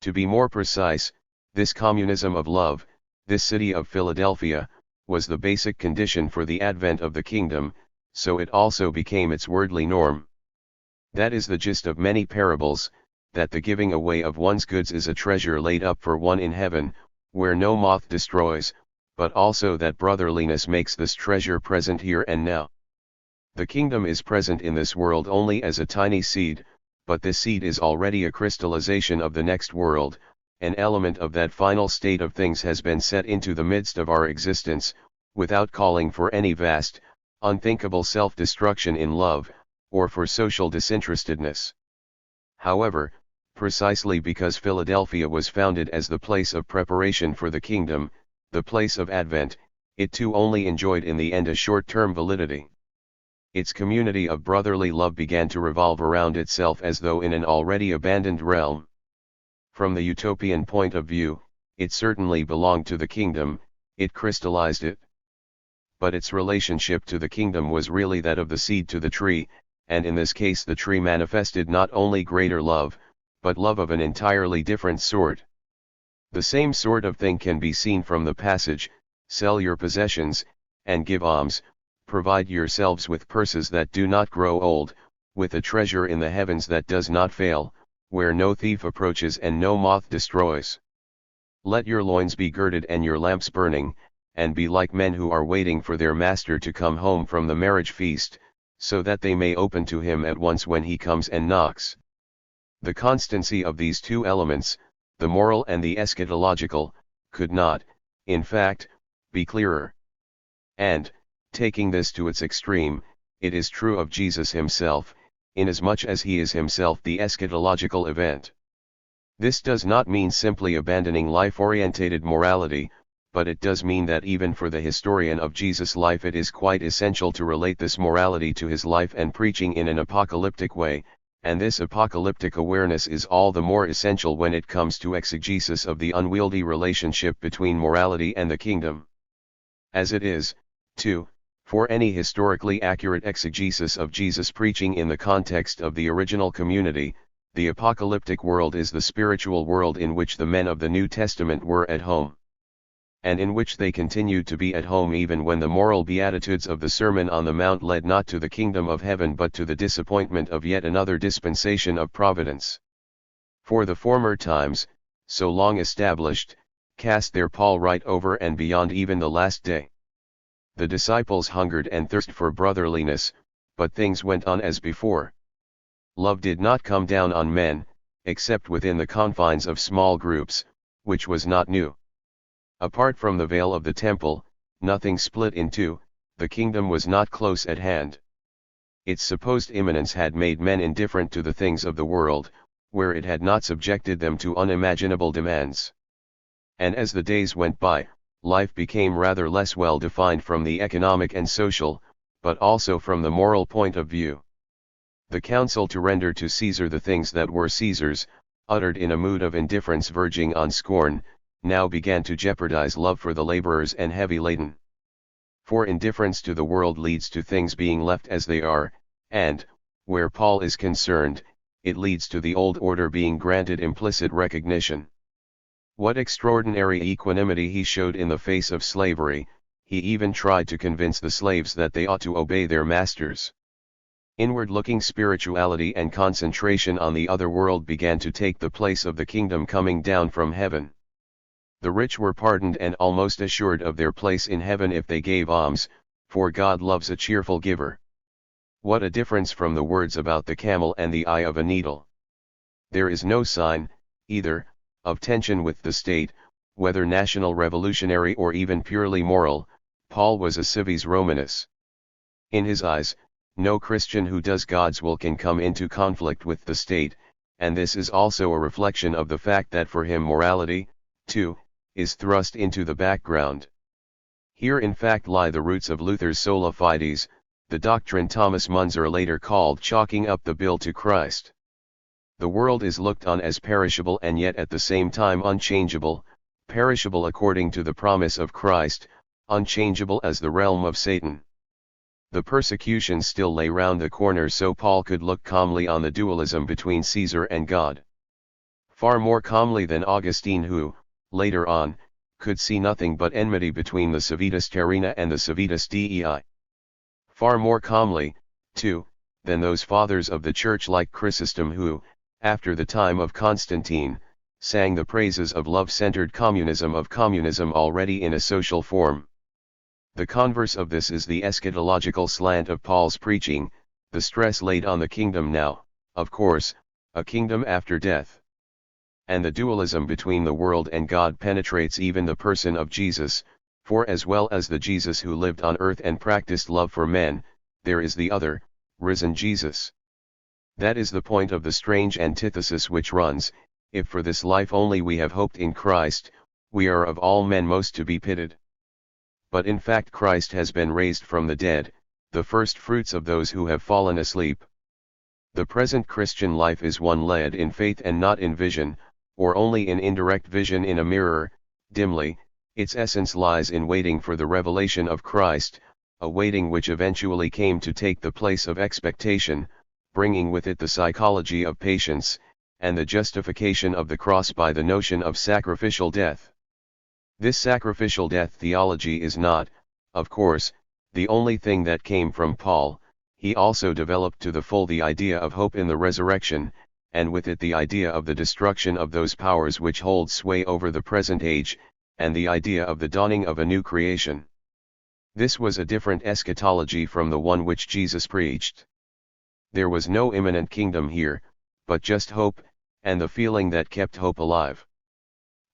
To be more precise, this communism of love, this city of Philadelphia, was the basic condition for the advent of the kingdom, so it also became its wordly norm. That is the gist of many parables, that the giving away of one's goods is a treasure laid up for one in heaven, where no moth destroys, but also that brotherliness makes this treasure present here and now. The kingdom is present in this world only as a tiny seed, but this seed is already a crystallization of the next world. An element of that final state of things has been set into the midst of our existence, without calling for any vast, unthinkable self-destruction in love, or for social disinterestedness. However, precisely because Philadelphia was founded as the place of preparation for the kingdom, the place of advent, it too only enjoyed in the end a short-term validity. Its community of brotherly love began to revolve around itself as though in an already abandoned realm. From the utopian point of view, it certainly belonged to the kingdom, it crystallized it. But its relationship to the kingdom was really that of the seed to the tree, and in this case the tree manifested not only greater love, but love of an entirely different sort. The same sort of thing can be seen from the passage, "Sell your possessions, and give alms, provide yourselves with purses that do not grow old, with a treasure in the heavens that does not fail, where no thief approaches and no moth destroys. Let your loins be girded and your lamps burning, and be like men who are waiting for their master to come home from the marriage feast, so that they may open to him at once when he comes and knocks." The constancy of these two elements, the moral and the eschatological, could not, in fact, be clearer. And, taking this to its extreme, it is true of Jesus himself, inasmuch as he is himself the eschatological event. This does not mean simply abandoning life-orientated morality, but it does mean that even for the historian of Jesus' life it is quite essential to relate this morality to his life and preaching in an apocalyptic way, and this apocalyptic awareness is all the more essential when it comes to exegesis of the unwieldy relationship between morality and the kingdom. As it is, too, for any historically accurate exegesis of Jesus' preaching in the context of the original community, the apocalyptic world is the spiritual world in which the men of the New Testament were at home, and in which they continued to be at home even when the moral beatitudes of the Sermon on the Mount led not to the kingdom of heaven but to the disappointment of yet another dispensation of providence. For the former times, so long established, cast their pall right over and beyond even the last day. The disciples hungered and thirsted for brotherliness, but things went on as before. Love did not come down on men, except within the confines of small groups, which was not new. Apart from the veil of the temple, nothing split in two, the kingdom was not close at hand. Its supposed imminence had made men indifferent to the things of the world, where it had not subjected them to unimaginable demands. And as the days went by, life became rather less well defined from the economic and social, but also from the moral point of view. The counsel to render to Caesar the things that were Caesar's, uttered in a mood of indifference verging on scorn, now began to jeopardize love for the laborers and heavy laden. For indifference to the world leads to things being left as they are, and, where Paul is concerned, it leads to the old order being granted implicit recognition. What extraordinary equanimity he showed in the face of slavery, he even tried to convince the slaves that they ought to obey their masters. Inward-looking spirituality and concentration on the other world began to take the place of the kingdom coming down from heaven. The rich were pardoned and almost assured of their place in heaven if they gave alms, for God loves a cheerful giver. What a difference from the words about the camel and the eye of a needle. There is no sign, either, of tension with the state, whether national revolutionary or even purely moral. Paul was a civis Romanus. In his eyes, no Christian who does God's will can come into conflict with the state, and this is also a reflection of the fact that for him morality, too, is thrust into the background. Here in fact lie the roots of Luther's sola fides, the doctrine Thomas Munzer later called chalking up the bill to Christ. The world is looked on as perishable and yet at the same time unchangeable, perishable according to the promise of Christ, unchangeable as the realm of Satan. The persecution still lay round the corner, so Paul could look calmly on the dualism between Caesar and God. Far more calmly than Augustine, who, later on, could see nothing but enmity between the Civitas Terrena and the Civitas Dei. Far more calmly, too, than those fathers of the church like Chrysostom who, after the time of Constantine, sang the praises of love-centered communism already in a social form. The converse of this is the eschatological slant of Paul's preaching, the stress laid on the kingdom now, of course, a kingdom after death. And the dualism between the world and God penetrates even the person of Jesus, for as well as the Jesus who lived on earth and practiced love for men, there is the other, risen Jesus. That is the point of the strange antithesis which runs, if for this life only we have hoped in Christ, we are of all men most to be pitied. But in fact Christ has been raised from the dead, the first fruits of those who have fallen asleep. The present Christian life is one led in faith and not in vision, or only in indirect vision in a mirror, dimly. Its essence lies in waiting for the revelation of Christ, a waiting which eventually came to take the place of expectation, bringing with it the psychology of patience, and the justification of the cross by the notion of sacrificial death. This sacrificial death theology is not, of course, the only thing that came from Paul. He also developed to the full the idea of hope in the resurrection, and with it the idea of the destruction of those powers which hold sway over the present age, and the idea of the dawning of a new creation. This was a different eschatology from the one which Jesus preached. There was no imminent kingdom here, but just hope, and the feeling that kept hope alive.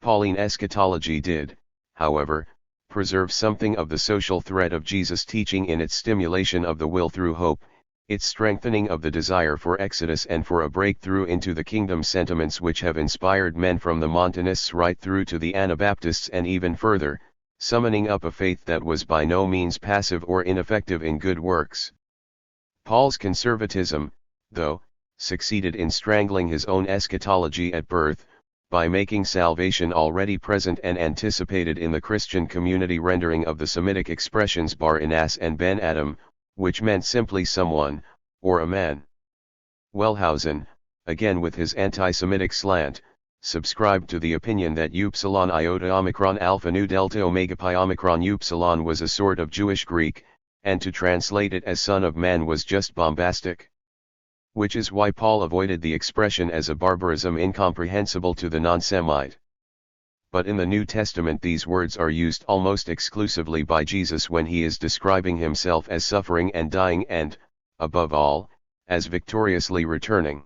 Pauline eschatology did, however, preserve something of the social thread of Jesus' teaching in its stimulation of the will through hope, its strengthening of the desire for exodus and for a breakthrough into the kingdom sentiments which have inspired men from the Montanists right through to the Anabaptists and even further, summoning up a faith that was by no means passive or ineffective in good works. Paul's conservatism, though, succeeded in strangling his own eschatology at birth, by making salvation already present and anticipated in the Christian community rendering of the Semitic expressions bar Inas and Ben Adam, which meant simply someone, or a man. Wellhausen, again with his anti-Semitic slant, subscribed to the opinion that upsilon iota omicron alpha nu delta omega pi omicron upsilon was a sort of Jewish Greek, and to translate it as Son of Man was just bombastic. Which is why Paul avoided the expression as a barbarism incomprehensible to the non-Semite. But in the New Testament these words are used almost exclusively by Jesus when he is describing himself as suffering and dying and, above all, as victoriously returning.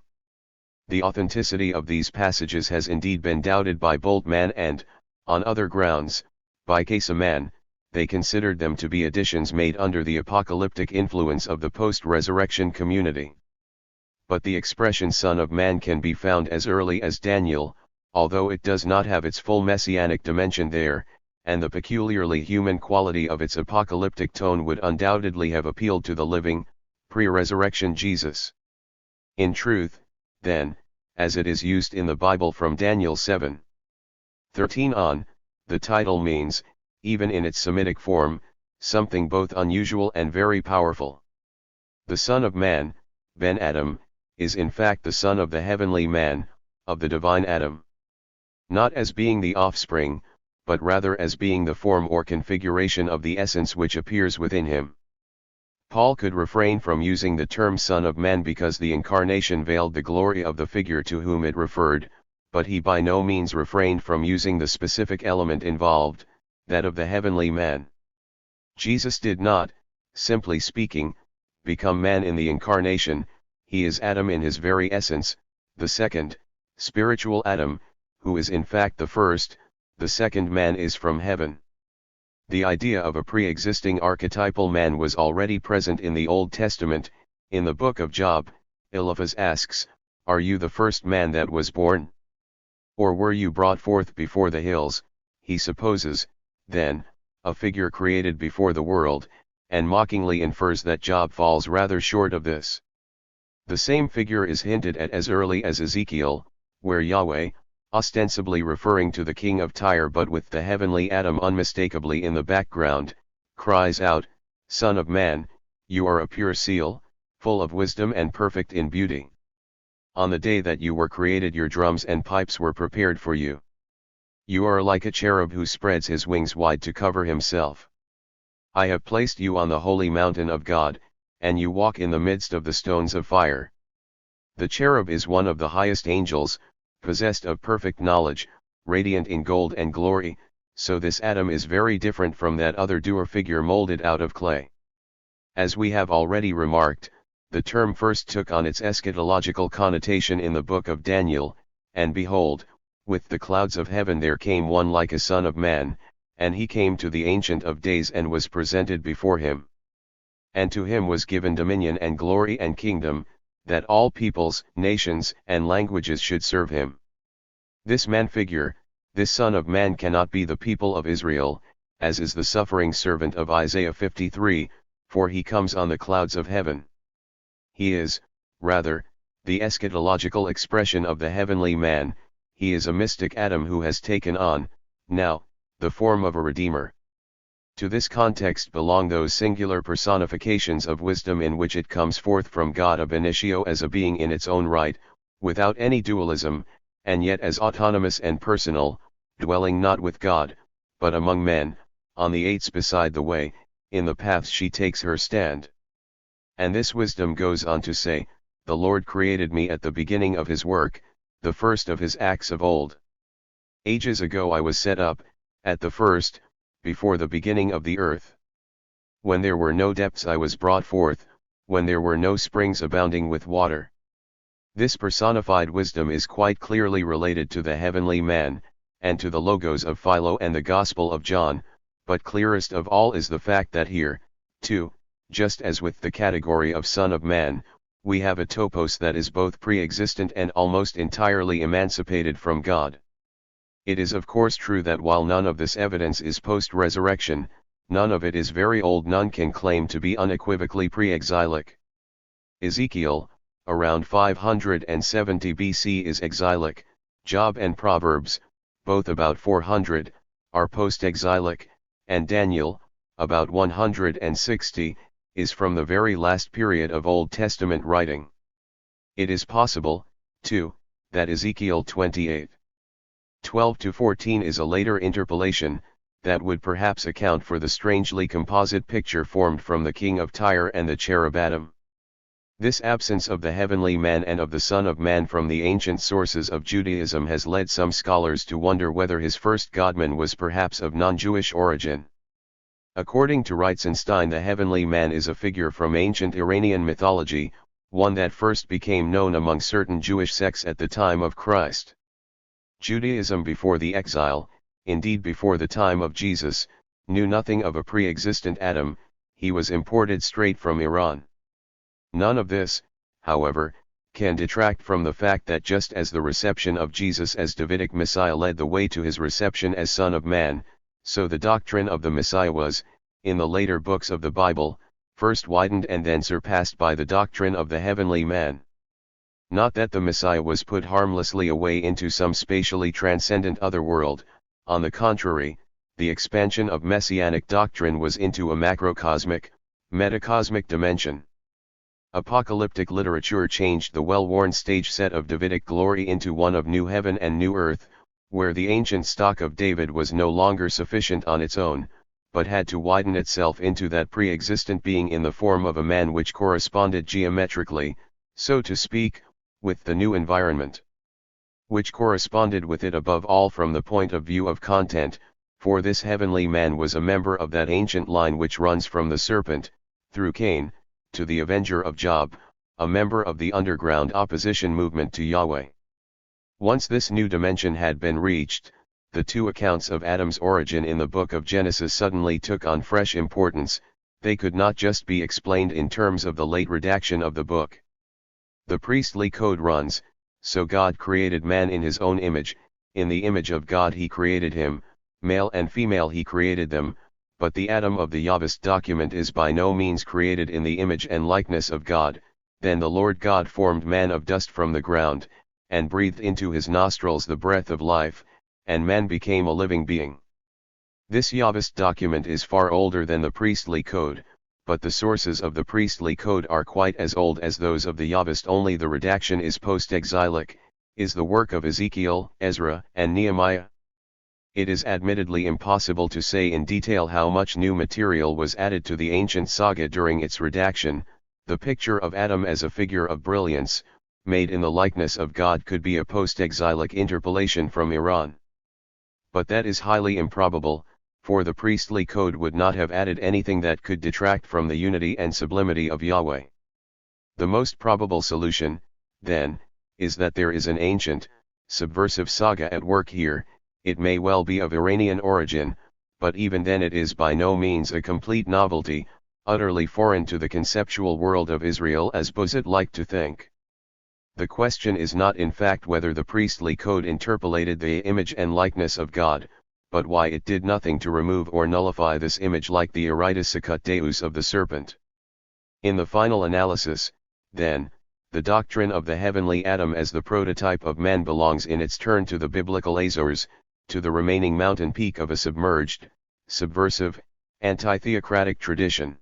The authenticity of these passages has indeed been doubted by Bultmann and, on other grounds, by Caseman. They considered them to be additions made under the apocalyptic influence of the post-resurrection community. But the expression Son of Man can be found as early as Daniel, although it does not have its full messianic dimension there, and the peculiarly human quality of its apocalyptic tone would undoubtedly have appealed to the living, pre-resurrection Jesus. In truth, then, as it is used in the Bible from Daniel 7:13 on, the title means, even in its Semitic form, something both unusual and very powerful. The Son of Man, Ben Adam, is in fact the son of the heavenly man, of the divine Adam. Not as being the offspring, but rather as being the form or configuration of the essence which appears within him. Paul could refrain from using the term Son of Man because the incarnation veiled the glory of the figure to whom it referred, but he by no means refrained from using the specific element involved, that of the heavenly man. Jesus did not, simply speaking, become man in the incarnation. He is Adam in his very essence, the second, spiritual Adam, who is in fact the first. The second man is from heaven. The idea of a pre-existing archetypal man was already present in the Old Testament. In the book of Job, Eliphaz asks, "Are you the first man that was born? Or were you brought forth before the hills?" He supposes, then, a figure created before the world, and mockingly infers that Job falls rather short of this. The same figure is hinted at as early as Ezekiel, where Yahweh, ostensibly referring to the king of Tyre but with the heavenly Adam unmistakably in the background, cries out, "Son of man, you are a pure seal, full of wisdom and perfect in beauty. On the day that you were created your drums and pipes were prepared for you. You are like a cherub who spreads his wings wide to cover himself. I have placed you on the holy mountain of God, and you walk in the midst of the stones of fire." The cherub is one of the highest angels, possessed of perfect knowledge, radiant in gold and glory, so this Adam is very different from that other doer figure molded out of clay. As we have already remarked, the term first took on its eschatological connotation in the book of Daniel, and behold, with the clouds of heaven there came one like a son of man, and he came to the Ancient of Days and was presented before him. And to him was given dominion and glory and kingdom, that all peoples, nations, and languages should serve him. This man figure, this Son of Man cannot be the people of Israel, as is the suffering servant of Isaiah 53, for he comes on the clouds of heaven. He is, rather, the eschatological expression of the heavenly man. He is a mystic Adam who has taken on, now, the form of a Redeemer. To this context belong those singular personifications of wisdom in which it comes forth from God ab initio as a being in its own right, without any dualism, and yet as autonomous and personal, dwelling not with God, but among men, on the eights beside the way, in the paths she takes her stand. And this wisdom goes on to say, "The Lord created me at the beginning of his work, the first of his acts of old. Ages ago I was set up, at the first, before the beginning of the earth. When there were no depths I was brought forth, when there were no springs abounding with water." This personified wisdom is quite clearly related to the heavenly man, and to the Logos of Philo and the Gospel of John, but clearest of all is the fact that here, too, just as with the category of Son of Man, we have a topos that is both pre-existent and almost entirely emancipated from God. It is of course true that while none of this evidence is post-resurrection, none of it is very old. None can claim to be unequivocally pre-exilic. Ezekiel, around 570 BC is exilic. Job and Proverbs, both about 400, are post-exilic, and Daniel, about 160, is from the very last period of Old Testament writing. It is possible, too, that Ezekiel 28:12-14 is a later interpolation, that would perhaps account for the strangely composite picture formed from the king of Tyre and the cherubim. This absence of the heavenly man and of the Son of Man from the ancient sources of Judaism has led some scholars to wonder whether his first godman was perhaps of non-Jewish origin. According to Reitzenstein, the heavenly man is a figure from ancient Iranian mythology, one that first became known among certain Jewish sects at the time of Christ. Judaism before the exile, indeed before the time of Jesus, knew nothing of a pre-existent Adam. He was imported straight from Iran. None of this, however, can detract from the fact that just as the reception of Jesus as Davidic Messiah led the way to his reception as Son of Man, so the doctrine of the Messiah was, in the later books of the Bible, first widened and then surpassed by the doctrine of the heavenly man. Not that the Messiah was put harmlessly away into some spatially transcendent other world, on the contrary, the expansion of messianic doctrine was into a macrocosmic, metacosmic dimension. Apocalyptic literature changed the well-worn stage set of Davidic glory into one of new heaven and new earth, where the ancient stock of David was no longer sufficient on its own, but had to widen itself into that pre-existent being in the form of a man which corresponded geometrically, so to speak, with the new environment. Which corresponded with it above all from the point of view of content, for this heavenly man was a member of that ancient line which runs from the serpent, through Cain, to the avenger of Job, a member of the underground opposition movement to Yahweh. Once this new dimension had been reached, the two accounts of Adam's origin in the book of Genesis suddenly took on fresh importance. They could not just be explained in terms of the late redaction of the book. The priestly code runs, so God created man in his own image, in the image of God he created him, male and female he created them, but the Adam of the Yahvist document is by no means created in the image and likeness of God. Then the Lord God formed man of dust from the ground, and breathed into his nostrils the breath of life, and man became a living being. This Yahvist document is far older than the priestly code, but the sources of the priestly code are quite as old as those of the Yahvist, only the redaction is post-exilic, is the work of Ezekiel, Ezra, and Nehemiah. It is admittedly impossible to say in detail how much new material was added to the ancient saga during its redaction. The picture of Adam as a figure of brilliance, made in the likeness of God, could be a post-exilic interpolation from Iran. But that is highly improbable, for the priestly code would not have added anything that could detract from the unity and sublimity of Yahweh. The most probable solution, then, is that there is an ancient, subversive saga at work here. It may well be of Iranian origin, but even then it is by no means a complete novelty, utterly foreign to the conceptual world of Israel as Bozet liked to think. The question is not in fact whether the priestly code interpolated the image and likeness of God, but why it did nothing to remove or nullify this image like the Eritis Sicut Deus of the serpent. In the final analysis, then, the doctrine of the heavenly Adam as the prototype of man belongs in its turn to the biblical Azores, to the remaining mountain peak of a submerged, subversive, anti-theocratic tradition.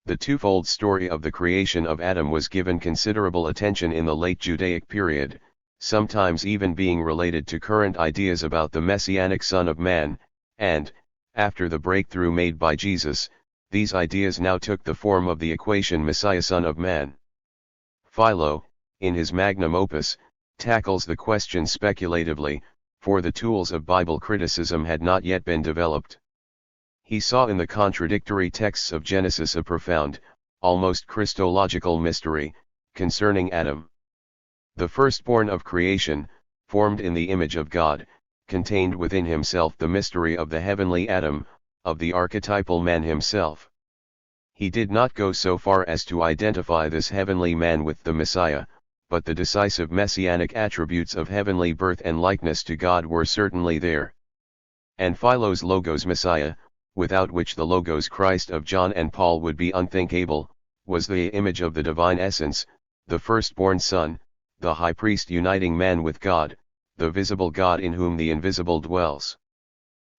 The twofold story of the creation of Adam was given considerable attention in the late Judaic period, sometimes even being related to current ideas about the Messianic Son of Man, and, after the breakthrough made by Jesus, these ideas now took the form of the equation Messiah Son of Man. Philo, in his magnum opus, tackles the question speculatively, for the tools of Bible criticism had not yet been developed. He saw in the contradictory texts of Genesis a profound, almost Christological mystery, concerning Adam. The firstborn of creation, formed in the image of God, contained within himself the mystery of the heavenly Adam, of the archetypal man himself. He did not go so far as to identify this heavenly man with the Messiah, but the decisive messianic attributes of heavenly birth and likeness to God were certainly there. And Philo's Logos Messiah, without which the Logos Christ of John and Paul would be unthinkable, was the image of the divine essence, the firstborn Son, the high priest uniting man with God, the visible God in whom the invisible dwells.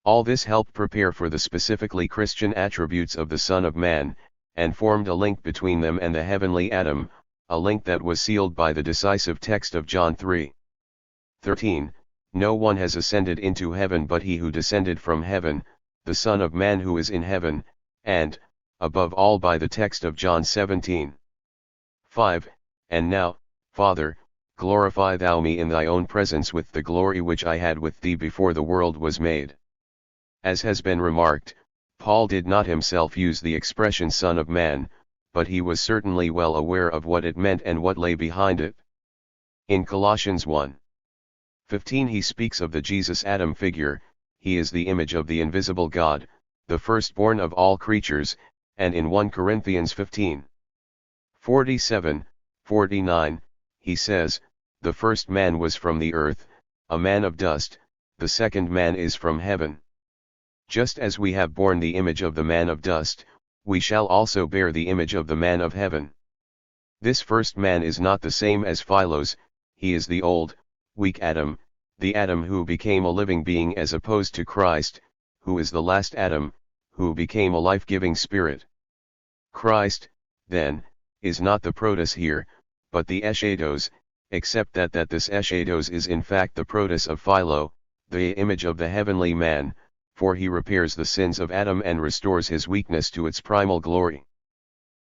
All this helped prepare for the specifically Christian attributes of the Son of Man, and formed a link between them and the heavenly Adam, a link that was sealed by the decisive text of John 3:13, "No one has ascended into heaven but he who descended from heaven, the Son of Man who is in heaven," and, above all by the text of John 17:5, "And now, Father, glorify thou me in thy own presence with the glory which I had with thee before the world was made." As has been remarked, Paul did not himself use the expression Son of Man, but he was certainly well aware of what it meant and what lay behind it. In Colossians 1:15 he speaks of the Jesus Adam figure, he is the image of the invisible God, the firstborn of all creatures, and in 1 Corinthians 15:47-49, he says, "The first man was from the earth, a man of dust, the second man is from heaven. Just as we have borne the image of the man of dust, we shall also bear the image of the man of heaven." This first man is not the same as Philos, he is the old, weak Adam, the Adam who became a living being as opposed to Christ, who is the last Adam, who became a life-giving spirit. Christ, then, is not the protos here, but the eschatos, except that this eschatos is in fact the protos of Philo, the image of the heavenly man, for he repairs the sins of Adam and restores his weakness to its primal glory.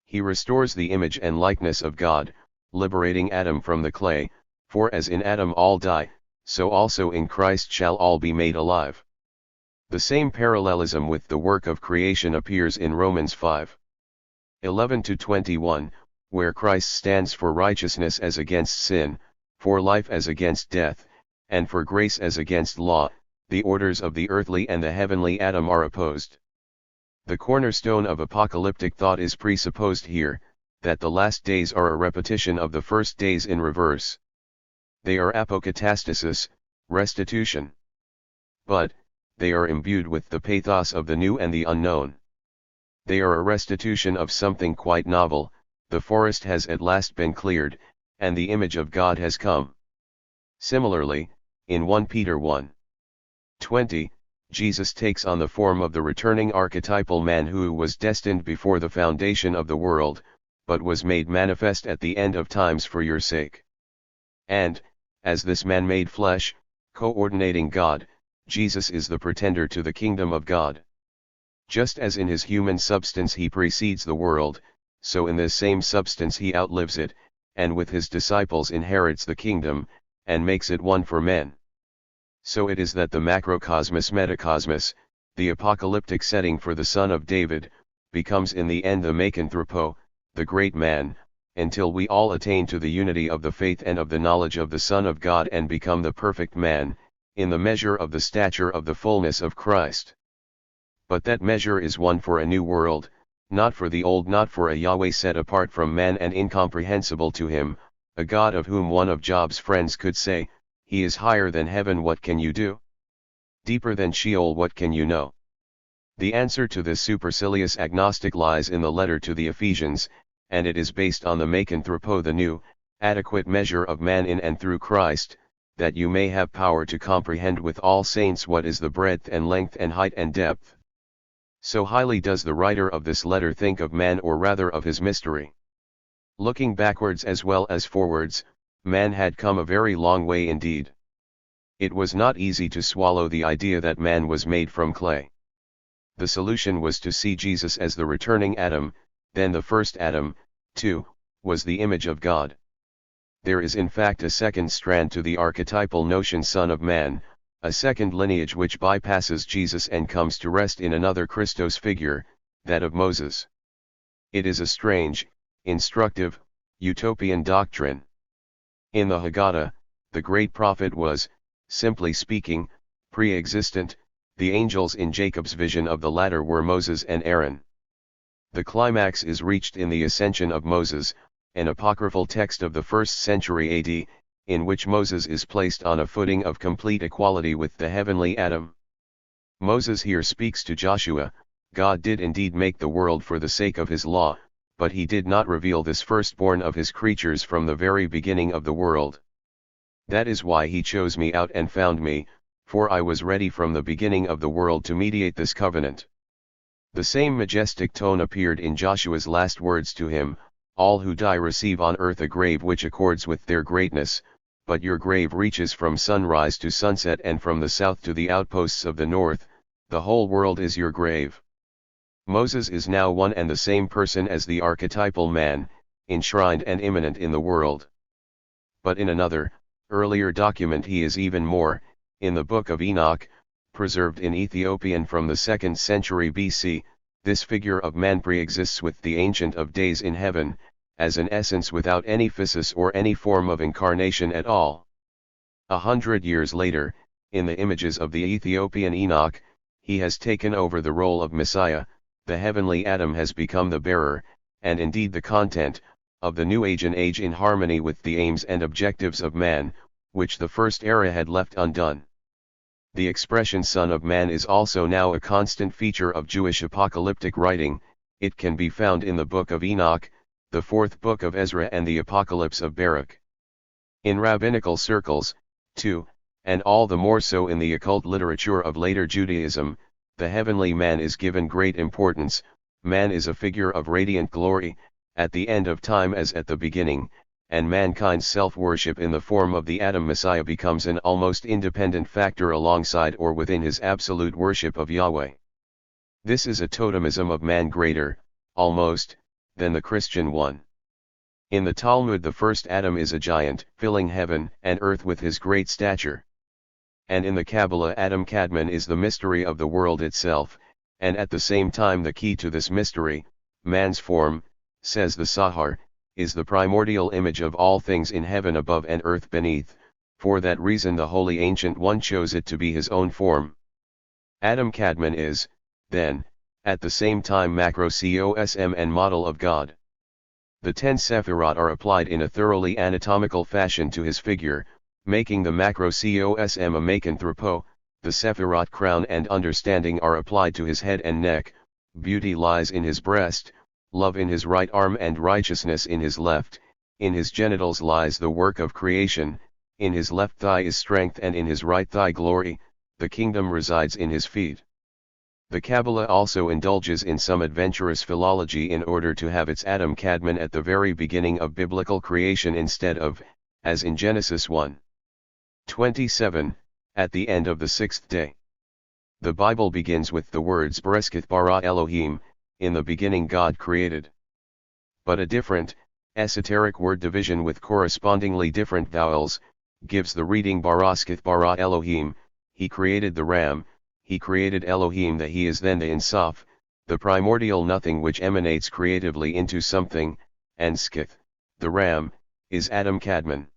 He restores the image and likeness of God, liberating Adam from the clay, for as in Adam all die, so also in Christ shall all be made alive. The same parallelism with the work of creation appears in Romans 5:11-21, where Christ stands for righteousness as against sin, for life as against death, and for grace as against law. The orders of the earthly and the heavenly Adam are opposed. The cornerstone of apocalyptic thought is presupposed here, that the last days are a repetition of the first days in reverse. They are apokatastasis, restitution. But, they are imbued with the pathos of the new and the unknown. They are a restitution of something quite novel, the forest has at last been cleared, and the image of God has come. Similarly, in 1 Peter 1:20, Jesus takes on the form of the returning archetypal man who was destined before the foundation of the world, but was made manifest at the end of times for your sake. And, as this man made flesh, coordinating God, Jesus is the pretender to the kingdom of God. Just as in his human substance he precedes the world, so in this same substance he outlives it, and with his disciples inherits the kingdom, and makes it one for men. So it is that the macrocosmos metacosmos, the apocalyptic setting for the Son of David, becomes in the end the Makanthropo, the great man, until we all attain to the unity of the faith and of the knowledge of the Son of God and become the perfect man, in the measure of the stature of the fullness of Christ. But that measure is one for a new world, not for the old, not for a Yahweh set apart from man and incomprehensible to him, a God of whom one of Job's friends could say, "He is higher than heaven, what can you do? Deeper than Sheol, what can you know?" The answer to this supercilious agnostic lies in the letter to the Ephesians, and it is based on the Makanthropo, the new, adequate measure of man in and through Christ, that you may have power to comprehend with all saints what is the breadth and length and height and depth. So highly does the writer of this letter think of man, or rather of his mystery. Looking backwards as well as forwards, man had come a very long way indeed. It was not easy to swallow the idea that man was made from clay. The solution was to see Jesus as the returning Adam, then the first Adam, too, was the image of God. There is in fact a second strand to the archetypal notion Son of Man, a second lineage which bypasses Jesus and comes to rest in another Christos figure, that of Moses. It is a strange, instructive, utopian doctrine. In the Haggadah, the great prophet was, simply speaking, pre-existent. The angels in Jacob's vision of the ladder were Moses and Aaron. The climax is reached in the ascension of Moses, an apocryphal text of the 1st century AD, in which Moses is placed on a footing of complete equality with the heavenly Adam. Moses here speaks to Joshua, God did indeed make the world for the sake of his law, but he did not reveal this firstborn of his creatures from the very beginning of the world. That is why he chose me out and found me, for I was ready from the beginning of the world to mediate this covenant. The same majestic tone appeared in Joshua's last words to him: all who die receive on earth a grave which accords with their greatness, but your grave reaches from sunrise to sunset and from the south to the outposts of the north, the whole world is your grave. Moses is now one and the same person as the archetypal man, enshrined and immanent in the world. But in another, earlier document he is even more, in the Book of Enoch, preserved in Ethiopian from the 2nd century BC, this figure of man pre-exists with the Ancient of Days in heaven, as an essence without any physis or any form of incarnation at all. 100 years later, in the images of the Ethiopian Enoch, he has taken over the role of Messiah. The heavenly Adam has become the bearer, and indeed the content, of the new age, an age in harmony with the aims and objectives of man, which the first era had left undone. The expression Son of Man is also now a constant feature of Jewish apocalyptic writing. It can be found in the Book of Enoch, the 4th book of Ezra and the Apocalypse of Baruch. In rabbinical circles, too, and all the more so in the occult literature of later Judaism, the heavenly man is given great importance. Man is a figure of radiant glory, at the end of time as at the beginning, and mankind's self-worship in the form of the Adam Messiah becomes an almost independent factor alongside or within his absolute worship of Yahweh. This is a totemism of man greater, almost, than the Christian one. In the Talmud the first Adam is a giant, filling heaven and earth with his great stature. And in the Kabbalah Adam Kadmon is the mystery of the world itself, and at the same time the key to this mystery. Man's form, says the Sahar, is the primordial image of all things in heaven above and earth beneath. For that reason the Holy Ancient One chose it to be his own form. Adam Kadmon is, then, at the same time macro-cosm and model of God. The 10 Sephirot are applied in a thoroughly anatomical fashion to his figure, making the macro-cosm a makanthropo. The Sephirot crown and understanding are applied to his head and neck. Beauty lies in his breast, love in his right arm and righteousness in his left. In his genitals lies the work of creation, in his left thigh is strength and in his right thigh glory. The kingdom resides in his feet. The Kabbalah also indulges in some adventurous philology in order to have its Adam Kadmon at the very beginning of biblical creation instead of, as in Genesis 1:27, at the end of the 6th day. The Bible begins with the words Bereshith bara Elohim, in the beginning God created. But a different, esoteric word division with correspondingly different vowels, gives the reading Bereshith bara Elohim, he created the Ram, he created Elohim, that he is then the Insaf, the primordial nothing which emanates creatively into something, and Skith, the Ram, is Adam Kadmon.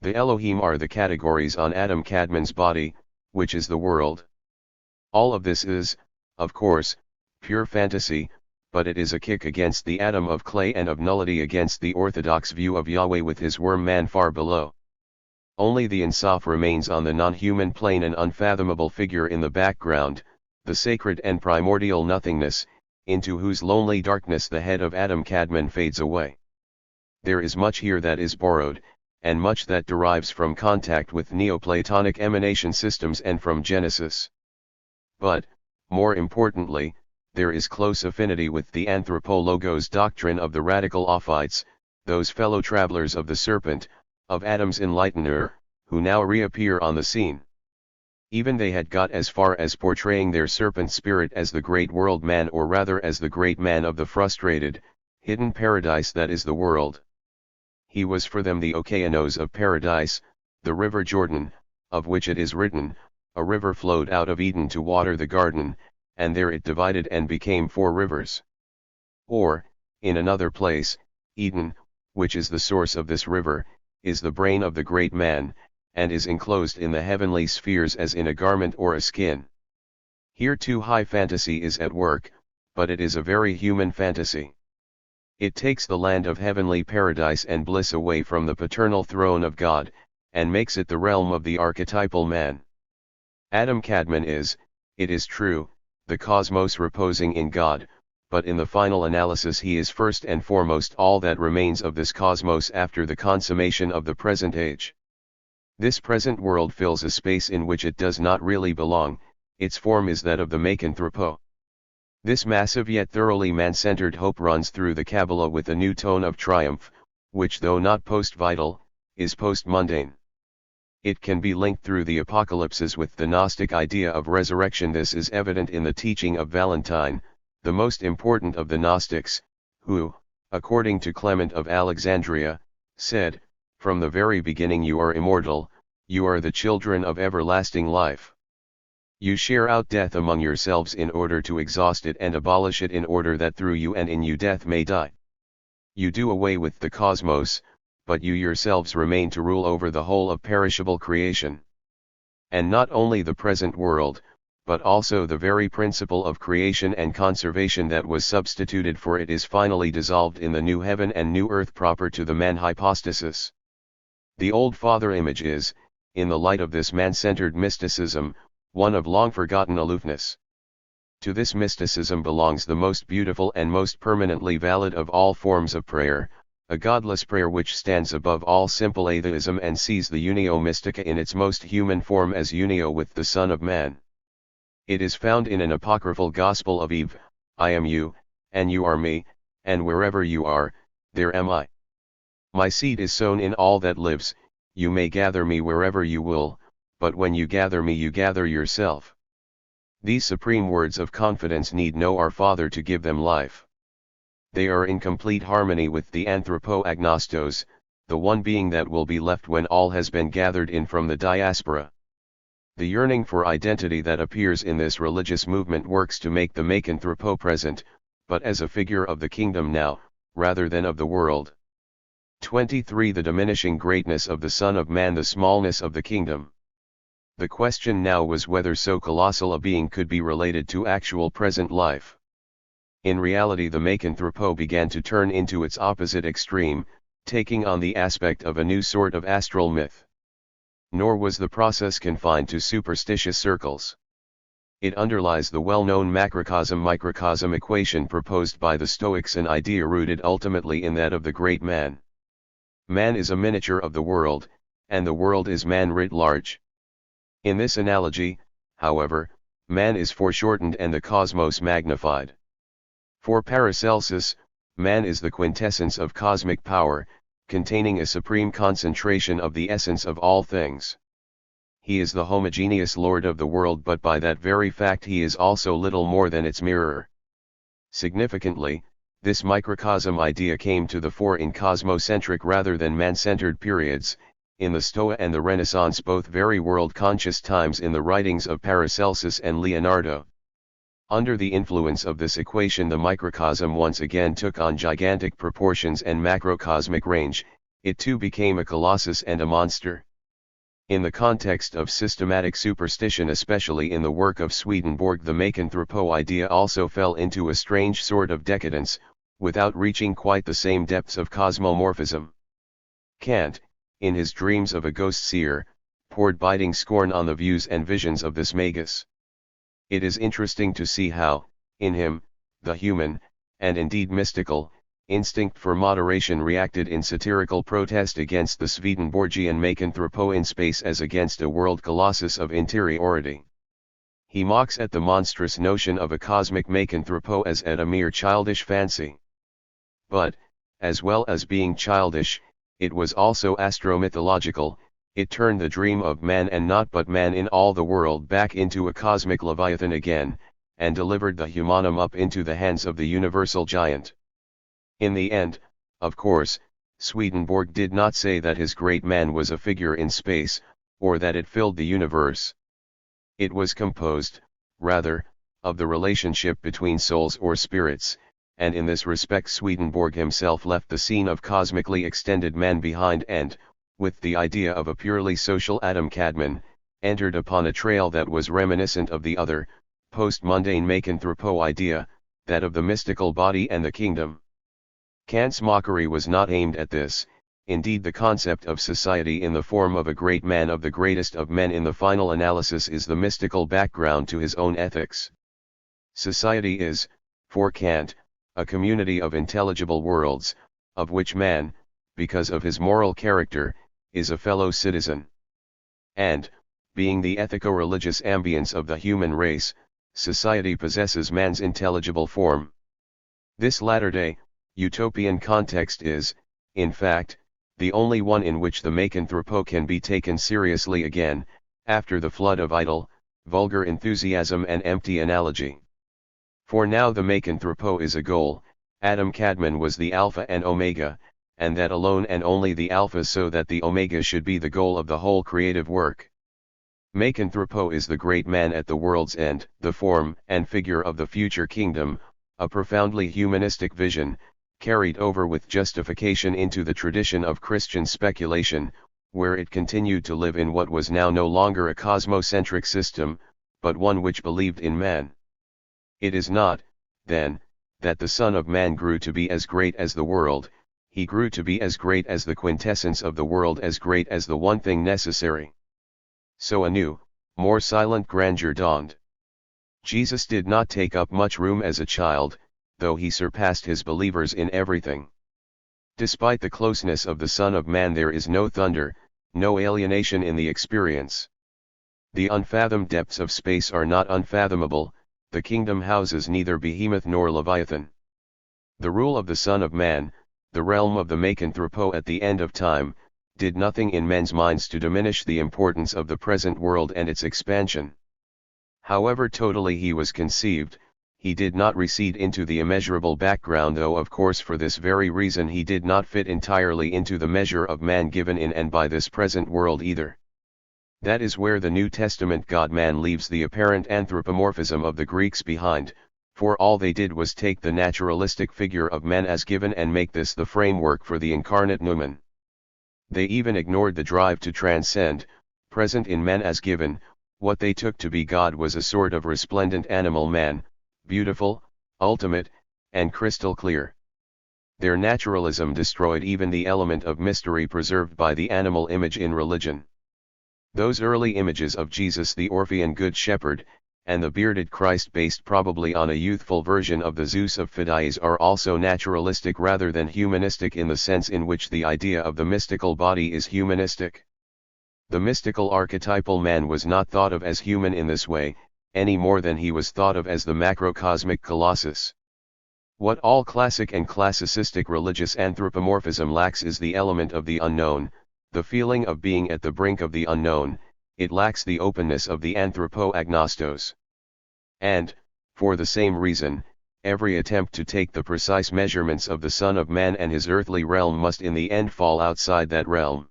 The Elohim are the categories on Adam Kadmon's body, which is the world. All of this is, of course, pure fantasy, but it is a kick against the Adam of clay and of nullity against the orthodox view of Yahweh with his worm man far below. Only the Insaf remains on the non-human plane, an unfathomable figure in the background, the sacred and primordial nothingness, into whose lonely darkness the head of Adam Kadmon fades away. There is much here that is borrowed, and much that derives from contact with Neoplatonic emanation systems and from Genesis. But, more importantly, there is close affinity with the anthropologos doctrine of the radical Ophites, those fellow travelers of the serpent, of Adam's enlightener, who now reappear on the scene. Even they had got as far as portraying their serpent spirit as the great world man, or rather as the great man of the frustrated, hidden paradise that is the world. He was for them the Okeanos of paradise, the river Jordan, of which it is written, a river flowed out of Eden to water the garden, and there it divided and became 4 rivers. Or, in another place, Eden, which is the source of this river, is the brain of the great man, and is enclosed in the heavenly spheres as in a garment or a skin. Here too high fantasy is at work, but it is a very human fantasy. It takes the land of heavenly paradise and bliss away from the paternal throne of God, and makes it the realm of the archetypal man. Adam Kadmon is, it is true, the cosmos reposing in God, but in the final analysis he is first and foremost all that remains of this cosmos after the consummation of the present age. This present world fills a space in which it does not really belong, its form is that of the Macanthropo. This massive yet thoroughly man-centered hope runs through the Kabbalah with a new tone of triumph, which though not post-vital, is post-mundane. It can be linked through the apocalypses with the Gnostic idea of resurrection. This is evident in the teaching of Valentine, the most important of the Gnostics, who, according to Clement of Alexandria, said, "From the very beginning you are immortal, you are the children of everlasting life. You share out death among yourselves in order to exhaust it and abolish it in order that through you and in you death may die. You do away with the cosmos, but you yourselves remain to rule over the whole of perishable creation. And not only the present world, but also the very principle of creation and conservation that was substituted for it is finally dissolved in the new heaven and new earth proper to the man hypostasis." The old father image is, in the light of this man-centered mysticism, one of long-forgotten aloofness. To this mysticism belongs the most beautiful and most permanently valid of all forms of prayer, a godless prayer which stands above all simple atheism and sees the unio mystica in its most human form as unio with the Son of Man. It is found in an apocryphal Gospel of Eve, "I am you, and you are me, and wherever you are, there am I. My seed is sown in all that lives, you may gather me wherever you will, but when you gather me you gather yourself." These supreme words of confidence need no Our Father to give them life. They are in complete harmony with the anthropo-agnostos, the one being that will be left when all has been gathered in from the diaspora. The yearning for identity that appears in this religious movement works to make the Macanthropo present, but as a figure of the kingdom now, rather than of the world. 23. The diminishing greatness of the Son of Man, the smallness of the kingdom. The question now was whether so colossal a being could be related to actual present life. In reality the Macanthropo began to turn into its opposite extreme, taking on the aspect of a new sort of astral myth. Nor was the process confined to superstitious circles. It underlies the well-known macrocosm-microcosm equation proposed by the Stoics, an idea rooted ultimately in that of the great man. Man is a miniature of the world, and the world is man writ large. In this analogy, however, man is foreshortened and the cosmos magnified. For Paracelsus, man is the quintessence of cosmic power, containing a supreme concentration of the essence of all things. He is the homogeneous lord of the world, but by that very fact he is also little more than its mirror. Significantly, this microcosm idea came to the fore in cosmocentric rather than man-centered periods, in the Stoa and the Renaissance, both very world-conscious times in the writings of Paracelsus and Leonardo. Under the influence of this equation the microcosm once again took on gigantic proportions and macrocosmic range, it too became a colossus and a monster. In the context of systematic superstition, especially in the work of Swedenborg, the Macanthropo idea also fell into a strange sort of decadence, without reaching quite the same depths of cosmomorphism. Kant, in his Dreams of a Ghost Seer, poured biting scorn on the views and visions of this magus. It is interesting to see how, in him, the human, and indeed mystical, instinct for moderation reacted in satirical protest against the Swedenborgian Macanthropo in space as against a world colossus of interiority. He mocks at the monstrous notion of a cosmic Macanthropo as at a mere childish fancy. But, as well as being childish, it was also astro-mythological. It turned the dream of man and not but man in all the world back into a cosmic leviathan again, and delivered the humanum up into the hands of the universal giant. In the end, of course, Swedenborg did not say that his great man was a figure in space, or that it filled the universe. It was composed, rather, of the relationship between souls or spirits, and in this respect Swedenborg himself left the scene of cosmically extended man behind and, with the idea of a purely social Adam Kadmon, entered upon a trail that was reminiscent of the other, post-mundane Macanthropo idea, that of the mystical body and the kingdom. Kant's mockery was not aimed at this. Indeed, the concept of society in the form of a great man, of the greatest of men in the final analysis, is the mystical background to his own ethics. Society is, For Kant, a community of intelligible worlds, of which man, because of his moral character, is a fellow citizen. And, being the ethico-religious ambience of the human race, society possesses man's intelligible form. This latter-day, utopian context is, in fact, the only one in which the Macanthropo can be taken seriously again, after the flood of idle, vulgar enthusiasm and empty analogy. For now the Macanthropo is a goal, Adam Kadmon was the alpha and omega, and that alone and only the alpha, so that the omega should be the goal of the whole creative work. Macanthropo is the great man at the world's end, the form and figure of the future kingdom, a profoundly humanistic vision, carried over with justification into the tradition of Christian speculation, where it continued to live in what was now no longer a cosmocentric system, but one which believed in man. It is not, then, that the Son of Man grew to be as great as the world, he grew to be as great as the quintessence of the world, as great as the one thing necessary. So a new, more silent grandeur dawned. Jesus did not take up much room as a child, though he surpassed his believers in everything. Despite the closeness of the Son of Man, there is no thunder, no alienation in the experience. The unfathomed depths of space are not unfathomable, the kingdom houses neither behemoth nor leviathan. The rule of the Son of Man, the realm of the Macanthropo at the end of time, did nothing in men's minds to diminish the importance of the present world and its expansion. However totally he was conceived, he did not recede into the immeasurable background, though of course for this very reason he did not fit entirely into the measure of man given in and by this present world either. That is where the New Testament God-man leaves the apparent anthropomorphism of the Greeks behind, for all they did was take the naturalistic figure of man as given and make this the framework for the incarnate noumen. They even ignored the drive to transcend, present in man as given. What they took to be God was a sort of resplendent animal man, beautiful, ultimate, and crystal clear. Their naturalism destroyed even the element of mystery preserved by the animal image in religion. Those early images of Jesus the Orphean Good Shepherd, and the bearded Christ, based probably on a youthful version of the Zeus of Phidias, are also naturalistic rather than humanistic in the sense in which the idea of the mystical body is humanistic. The mystical archetypal man was not thought of as human in this way, any more than he was thought of as the macrocosmic colossus. What all classic and classicistic religious anthropomorphism lacks is the element of the unknown, the feeling of being at the brink of the unknown. It lacks the openness of the anthropo-agnostos. And, for the same reason, every attempt to take the precise measurements of the Son of Man and his earthly realm must in the end fall outside that realm.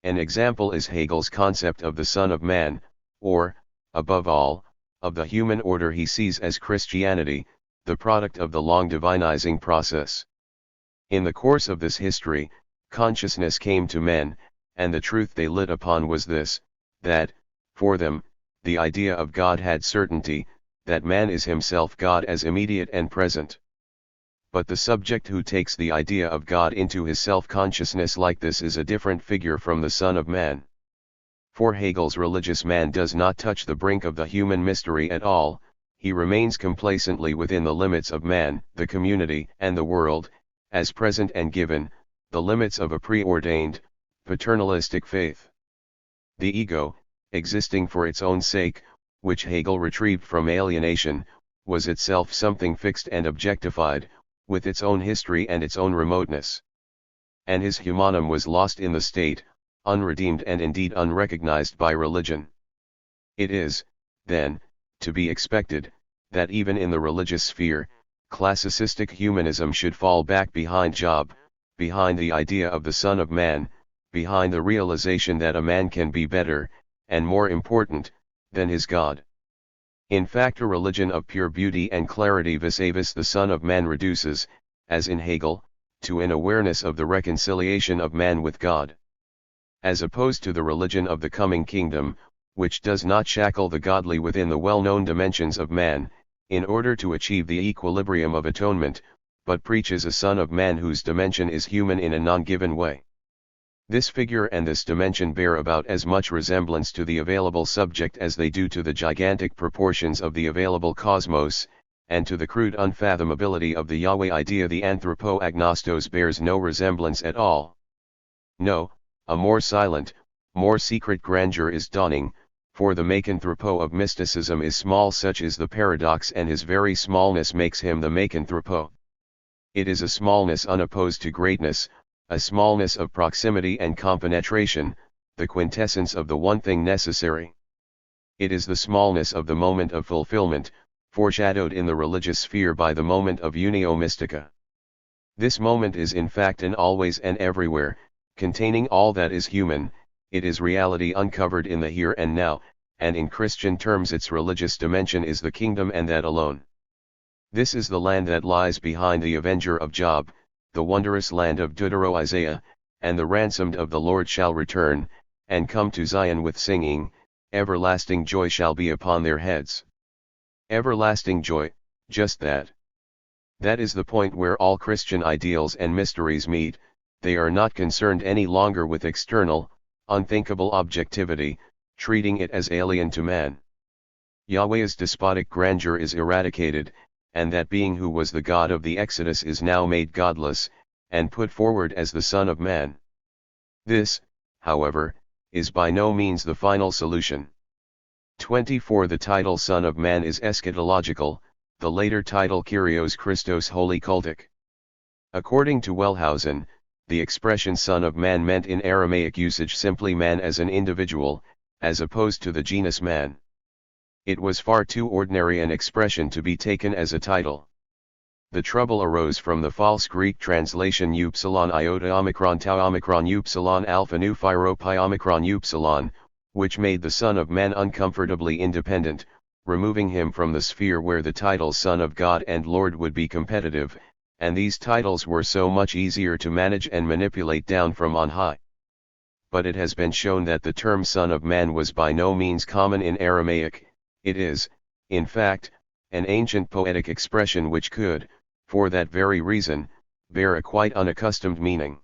An example is Hegel's concept of the Son of Man, or, above all, of the human order he sees as Christianity, the product of the long divinizing process. In the course of this history, consciousness came to men, and the truth they lit upon was this, that, for them, the idea of God had certainty, that man is himself God as immediate and present. But the subject who takes the idea of God into his self-consciousness like this is a different figure from the Son of Man. For Hegel's religious man does not touch the brink of the human mystery at all, he remains complacently within the limits of man, the community, and the world, as present and given, the limits of a preordained, paternalistic faith. The ego, existing for its own sake, which Hegel retrieved from alienation, was itself something fixed and objectified, with its own history and its own remoteness. And his humanum was lost in the state, unredeemed and indeed unrecognized by religion. It is, then, to be expected, that even in the religious sphere, classicistic humanism should fall back behind Job, behind the idea of the Son of Man, behind the realization that a man can be better, and more important, than his God. In fact, a religion of pure beauty and clarity vis-a-vis the Son of Man reduces, as in Hegel, to an awareness of the reconciliation of man with God. As opposed to the religion of the coming kingdom, which does not shackle the godly within the well-known dimensions of man, in order to achieve the equilibrium of atonement, but preaches a Son of Man whose dimension is human in a non-given way. This figure and this dimension bear about as much resemblance to the available subject as they do to the gigantic proportions of the available cosmos, and to the crude unfathomability of the Yahweh idea the anthropo-agnostos bears no resemblance at all. No, a more silent, more secret grandeur is dawning, for the makanthropo of mysticism is small, such is the paradox, and his very smallness makes him the makanthropo. It is a smallness unopposed to greatness, a smallness of proximity and compenetration, the quintessence of the one thing necessary. It is the smallness of the moment of fulfillment, foreshadowed in the religious sphere by the moment of unio mystica. This moment is in fact and always and everywhere, containing all that is human. It is reality uncovered in the here and now, and in Christian terms its religious dimension is the kingdom, and that alone. This is the land that lies behind the avenger of Job, the wondrous land of Deutero Isaiah, and the ransomed of the Lord shall return, and come to Zion with singing, everlasting joy shall be upon their heads. Everlasting joy, just that. That is the point where all Christian ideals and mysteries meet. They are not concerned any longer with external, unthinkable objectivity, treating it as alien to man. Yahweh's despotic grandeur is eradicated, and that being who was the God of the Exodus is now made godless, and put forward as the Son of Man. This, however, is by no means the final solution. 24. The title Son of Man is eschatological, the later title Kyrios Christos wholly cultic. According to Wellhausen, the expression Son of Man meant in Aramaic usage simply man as an individual, as opposed to the genus man. It was far too ordinary an expression to be taken as a title. The trouble arose from the false Greek translation upsilon iota omicron tau omicron upsilon alpha nu phi pi omicron upsilon, which made the Son of Man uncomfortably independent, removing him from the sphere where the titles Son of God and Lord would be competitive, and these titles were so much easier to manage and manipulate down from on high. But it has been shown that the term Son of Man was by no means common in Aramaic. It is, in fact, an ancient poetic expression which could, for that very reason, bear a quite unaccustomed meaning.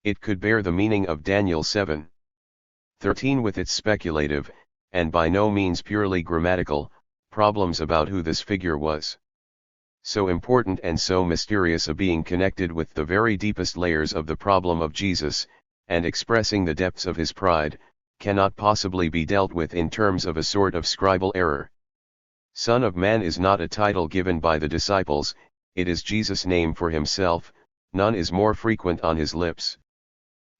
It could bear the meaning of Daniel 7:13 with its speculative, and by no means purely grammatical, problems about who this figure was. So important and so mysterious a being, connected with the very deepest layers of the problem of Jesus, and expressing the depths of his pride, cannot possibly be dealt with in terms of a sort of scribal error. Son of Man is not a title given by the disciples, it is Jesus' name for himself, none is more frequent on his lips.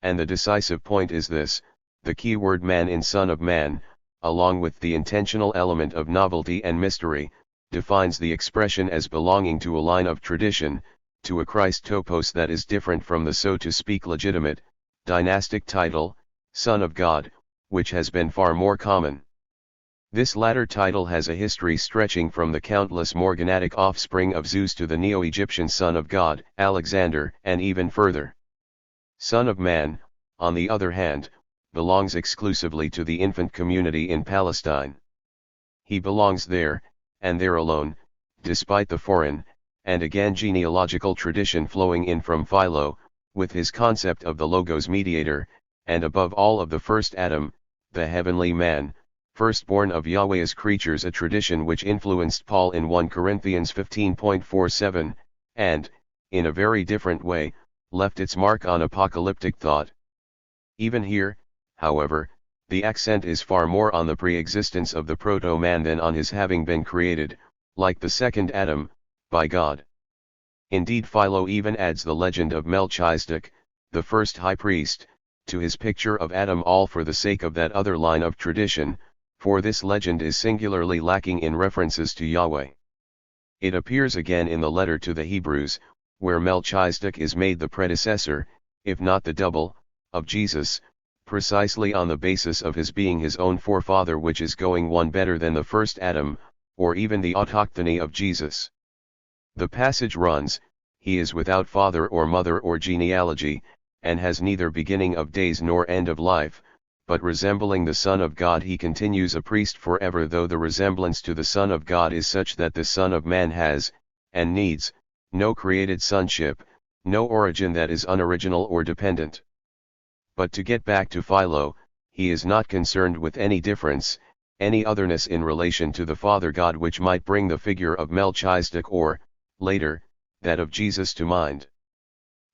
And the decisive point is this: the key word man in Son of Man, along with the intentional element of novelty and mystery, defines the expression as belonging to a line of tradition, to a Christ topos that is different from the so to speak legitimate, dynastic title, Son of God, which has been far more common. This latter title has a history stretching from the countless morganatic offspring of Zeus to the Neo-Egyptian Son of God, Alexander, and even further. Son of Man, on the other hand, belongs exclusively to the infant community in Palestine. He belongs there, and there alone, despite the foreign, and again genealogical tradition flowing in from Philo, with his concept of the Logos mediator, and above all of the first Adam, the heavenly man, firstborn of Yahweh's creatures, a tradition which influenced Paul in 1 Corinthians 15.47, and, in a very different way, left its mark on apocalyptic thought. Even here, however, the accent is far more on the pre-existence of the proto-man than on his having been created, like the second Adam, by God. Indeed, Philo even adds the legend of Melchizedek, the first high priest, to his picture of Adam, all for the sake of that other line of tradition, for this legend is singularly lacking in references to Yahweh. It appears again in the letter to the Hebrews, where Melchizedek is made the predecessor, if not the double, of Jesus, precisely on the basis of his being his own forefather, which is going one better than the first Adam, or even the autochthony of Jesus. The passage runs, "He is without father or mother or genealogy, and has neither beginning of days nor end of life, but resembling the Son of God he continues a priest forever, though the resemblance to the Son of God is such that the Son of Man has, and needs, no created sonship, no origin that is unoriginal or dependent." But to get back to Philo, he is not concerned with any difference, any otherness in relation to the Father God which might bring the figure of Melchizedek or, later, that of Jesus to mind.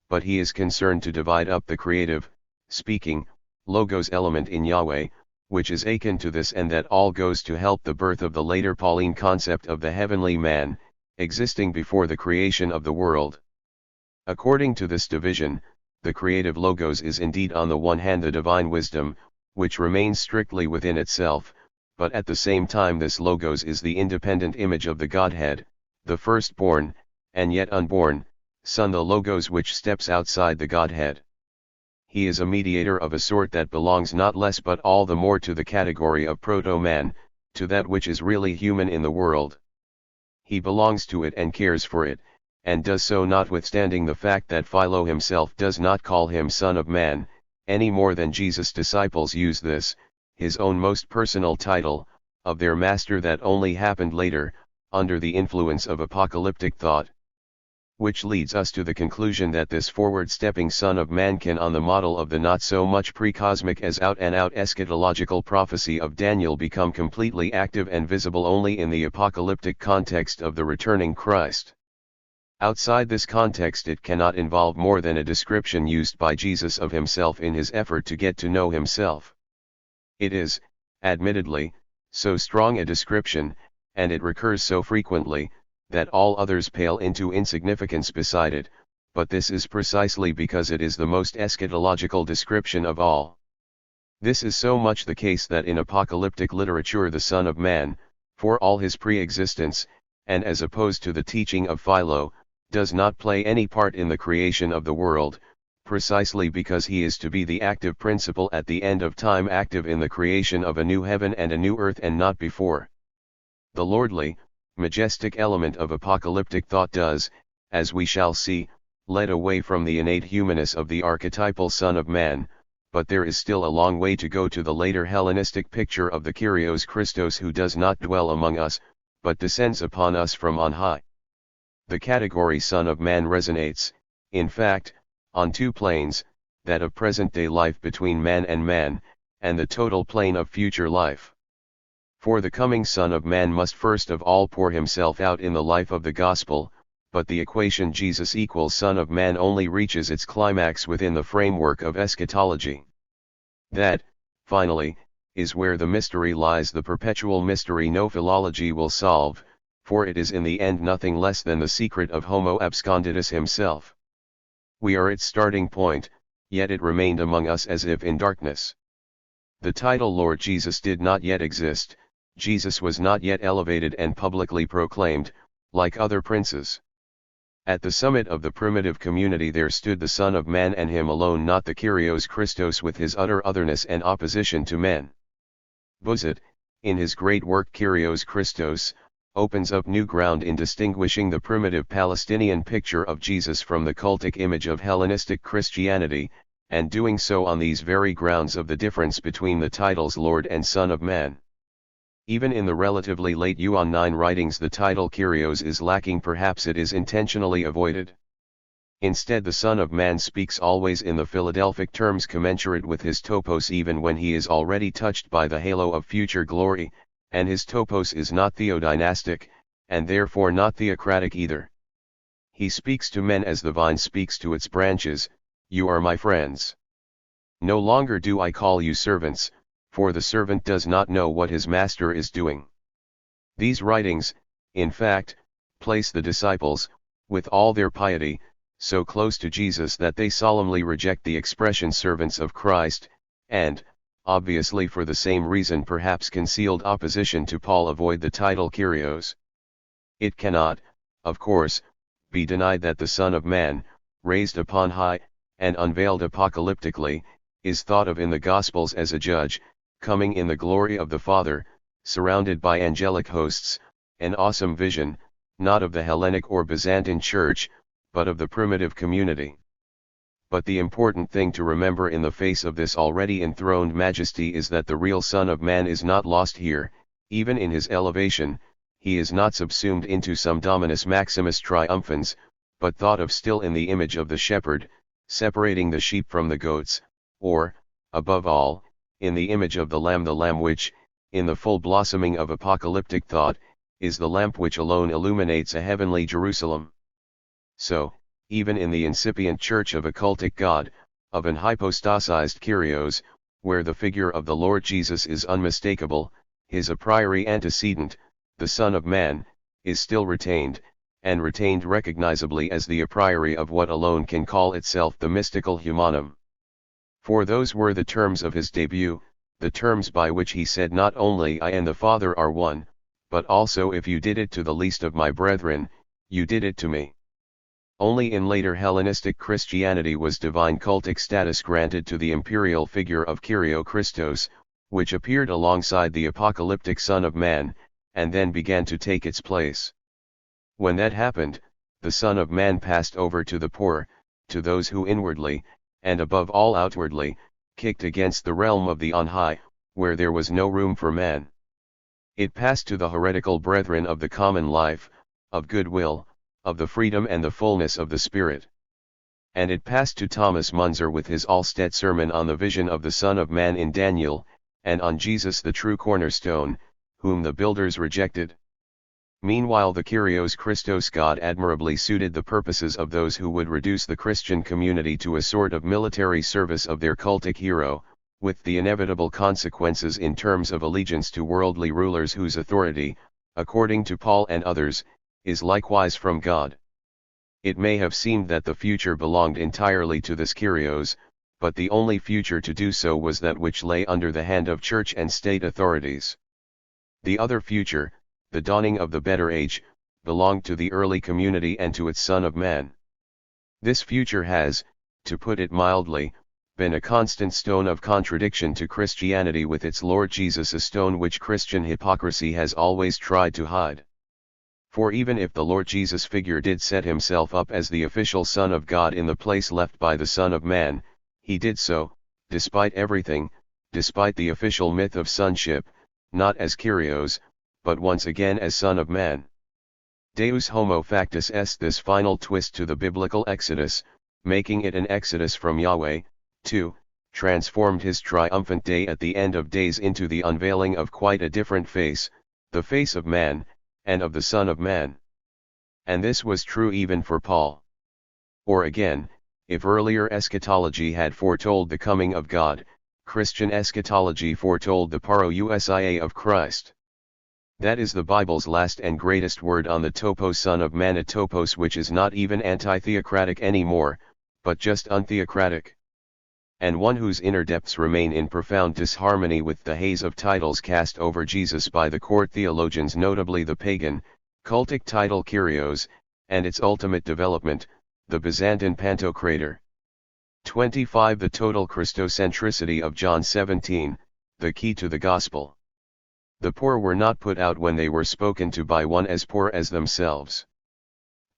But he is concerned to divide up the creative, speaking, logos element in Yahweh, which is akin to this, and that all goes to help the birth of the later Pauline concept of the heavenly man, existing before the creation of the world. According to this division, the creative logos is indeed on the one hand the divine wisdom, which remains strictly within itself, but at the same time this logos is the independent image of the Godhead, the firstborn, and yet unborn, Son, the logos which steps outside the Godhead. He is a mediator of a sort that belongs not less but all the more to the category of proto-man, to that which is really human in the world. He belongs to it and cares for it, and does so notwithstanding the fact that Philo himself does not call him Son of Man, any more than Jesus' disciples use this, his own most personal title, of their master that only happened later, under the influence of apocalyptic thought. Which leads us to the conclusion that this forward-stepping Son of Man can, on the model of the not so much pre-cosmic as out-and-out eschatological prophecy of Daniel, become completely active and visible only in the apocalyptic context of the returning Christ. Outside this context it cannot involve more than a description used by Jesus of himself in his effort to get to know himself. It is, admittedly, so strong a description, and it recurs so frequently, that all others pale into insignificance beside it, but this is precisely because it is the most eschatological description of all. This is so much the case that in apocalyptic literature the Son of Man, for all his pre-existence, and as opposed to the teaching of Philo, does not play any part in the creation of the world, precisely because he is to be the active principle at the end of time, active in the creation of a new heaven and a new earth, and not before. The lordly, majestic element of apocalyptic thought does, as we shall see, lead away from the innate humanness of the archetypal Son of Man, but there is still a long way to go to the later Hellenistic picture of the Kyrios Christos, who does not dwell among us, but descends upon us from on high. The category Son of Man resonates, in fact, on two planes, that of present-day life between man, and the total plane of future life. For the coming Son of Man must first of all pour himself out in the life of the gospel, but the equation Jesus equals Son of Man only reaches its climax within the framework of eschatology. That, finally, is where the mystery lies, the perpetual mystery no philology will solve, for it is in the end nothing less than the secret of Homo absconditus himself. We are its starting point, yet it remained among us as if in darkness. The title Lord Jesus did not yet exist. Jesus was not yet elevated and publicly proclaimed, like other princes. At the summit of the primitive community there stood the Son of Man, and him alone, not the Kyrios Christos with his utter otherness and opposition to men. Buzet, in his great work Kyrios Christos, opens up new ground in distinguishing the primitive Palestinian picture of Jesus from the cultic image of Hellenistic Christianity, and doing so on these very grounds of the difference between the titles Lord and Son of Man. Even in the relatively late Yuan 9 writings the title Kyrios is lacking, perhaps it is intentionally avoided. Instead the Son of Man speaks always in the Philadelphic terms commensurate with his topos, even when he is already touched by the halo of future glory, and his topos is not theodynastic, and therefore not theocratic either. He speaks to men as the vine speaks to its branches, "You are my friends. No longer do I call you servants, for the servant does not know what his master is doing." These writings, in fact, place the disciples, with all their piety, so close to Jesus that they solemnly reject the expression servants of Christ, and, obviously for the same reason, perhaps concealed opposition to Paul, avoid the title Kyrios. It cannot, of course, be denied that the Son of Man, raised upon high, and unveiled apocalyptically, is thought of in the Gospels as a judge, coming in the glory of the Father, surrounded by angelic hosts, an awesome vision, not of the Hellenic or Byzantine Church, but of the primitive community. But the important thing to remember in the face of this already enthroned majesty is that the real Son of Man is not lost here. Even in his elevation, he is not subsumed into some Dominus Maximus triumphans, but thought of still in the image of the shepherd, separating the sheep from the goats, or, above all, in the image of the lamb which, in the full blossoming of apocalyptic thought, is the lamp which alone illuminates a heavenly Jerusalem. So, even in the incipient church of a cultic God, of an hypostasized Kyrios, where the figure of the Lord Jesus is unmistakable, his a priori antecedent, the Son of Man, is still retained, and retained recognizably as the a priori of what alone can call itself the mystical humanum. For those were the terms of his debut, the terms by which he said not only I and the Father are one, but also if you did it to the least of my brethren, you did it to me. Only in later Hellenistic Christianity was divine cultic status granted to the imperial figure of Kyrio Christos, which appeared alongside the apocalyptic Son of Man, and then began to take its place. When that happened, the Son of Man passed over to the poor, to those who inwardly, and above all outwardly, kicked against the realm of the on high, where there was no room for man. It passed to the heretical brethren of the common life, of goodwill, of the freedom and the fullness of the Spirit. And it passed to Thomas Munzer with his Alstedt sermon on the vision of the Son of Man in Daniel, and on Jesus the true cornerstone, whom the builders rejected. Meanwhile the Kyrios Christos God admirably suited the purposes of those who would reduce the Christian community to a sort of military service of their cultic hero, with the inevitable consequences in terms of allegiance to worldly rulers whose authority, according to Paul and others, is likewise from God. It may have seemed that the future belonged entirely to this Kyrios, but the only future to do so was that which lay under the hand of church and state authorities. The other future, the dawning of the better age, belonged to the early community and to its Son of Man. This future has, to put it mildly, been a constant stone of contradiction to Christianity with its Lord Jesus, a stone which Christian hypocrisy has always tried to hide. For even if the Lord Jesus figure did set himself up as the official Son of God in the place left by the Son of Man, he did so, despite everything, despite the official myth of sonship, not as Kyrios, but once again as Son of Man. Deus homo factus est this final twist to the biblical Exodus, making it an exodus from Yahweh, too, transformed his triumphant day at the end of days into the unveiling of quite a different face, the face of man, and of the Son of Man. And this was true even for Paul. Or again, if earlier eschatology had foretold the coming of God, Christian eschatology foretold the parousia of Christ. That is the Bible's last and greatest word on the topos Son of Man, a topos which is not even anti-theocratic anymore, but just untheocratic. And one whose inner depths remain in profound disharmony with the haze of titles cast over Jesus by the court theologians, notably the pagan, cultic title Kyrios, and its ultimate development, the Byzantine Pantocrator. 25. The total Christocentricity of John 17, the key to the gospel. The poor were not put out when they were spoken to by one as poor as themselves.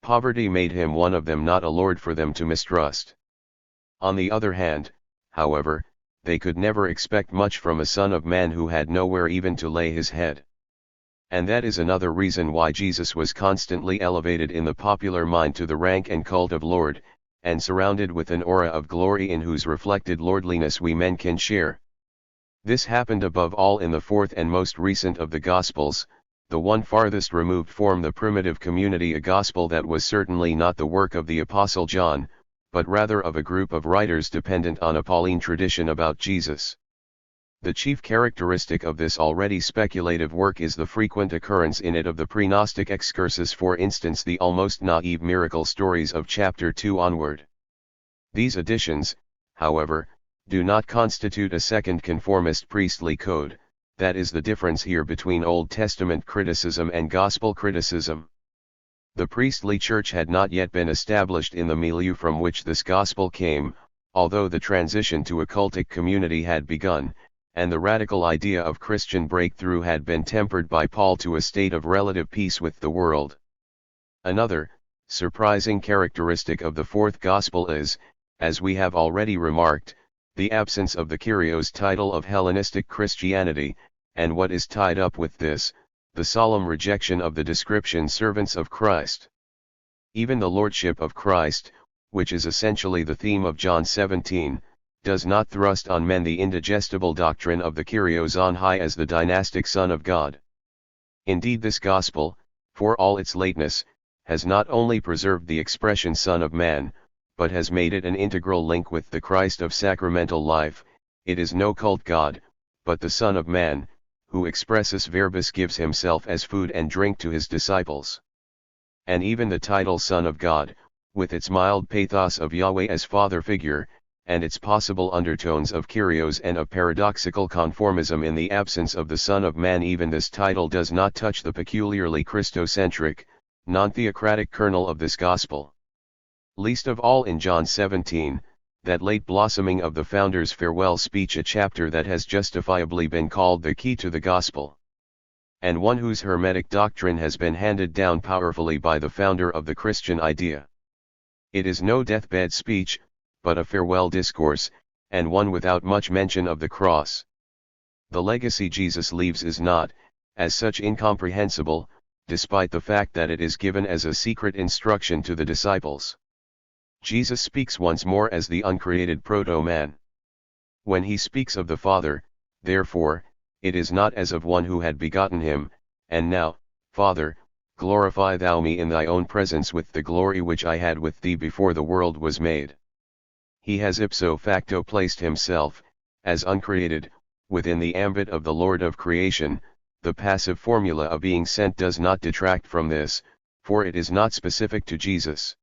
Poverty made him one of them, not a lord for them to mistrust. On the other hand, however, they could never expect much from a Son of Man who had nowhere even to lay his head. And that is another reason why Jesus was constantly elevated in the popular mind to the rank and cult of Lord, and surrounded with an aura of glory in whose reflected lordliness we men can share. This happened above all in the fourth and most recent of the Gospels, the one farthest removed from the primitive community, a gospel that was certainly not the work of the Apostle John, but rather of a group of writers dependent on a Pauline tradition about Jesus. The chief characteristic of this already speculative work is the frequent occurrence in it of the pre-Gnostic excursus, for instance the almost naive miracle stories of chapter 2 onward. These additions, however, do not constitute a second conformist priestly code. That is the difference here between Old Testament criticism and gospel criticism. The priestly church had not yet been established in the milieu from which this gospel came, although the transition to a cultic community had begun, and the radical idea of Christian breakthrough had been tempered by Paul to a state of relative peace with the world. Another, surprising characteristic of the fourth gospel is, as we have already remarked, the absence of the Kyrios title of Hellenistic Christianity, and what is tied up with this, the solemn rejection of the description servants of Christ. Even the lordship of Christ, which is essentially the theme of John 17, does not thrust on men the indigestible doctrine of the Kyrios on high as the dynastic Son of God. Indeed, this gospel, for all its lateness, has not only preserved the expression Son of Man, but has made it an integral link with the Christ of sacramental life. It is no cult God, but the Son of Man, who expressus verbis gives himself as food and drink to his disciples. And even the title Son of God, with its mild pathos of Yahweh as Father figure, and its possible undertones of Kyrios and of paradoxical conformism in the absence of the Son of Man, even this title does not touch the peculiarly Christocentric, non-theocratic kernel of this gospel. Least of all in John 17, that late blossoming of the founder's farewell speech, a chapter that has justifiably been called the key to the gospel, and one whose hermetic doctrine has been handed down powerfully by the founder of the Christian idea. It is no deathbed speech, but a farewell discourse, and one without much mention of the cross. The legacy Jesus leaves is not, as such, incomprehensible, despite the fact that it is given as a secret instruction to the disciples. Jesus speaks once more as the uncreated proto-man. When he speaks of the Father, therefore, it is not as of one who had begotten him, and now, Father, glorify thou me in thy own presence with the glory which I had with thee before the world was made. He has ipso facto placed himself, as uncreated, within the ambit of the Lord of creation. The passive formula of being sent does not detract from this, for it is not specific to Jesus.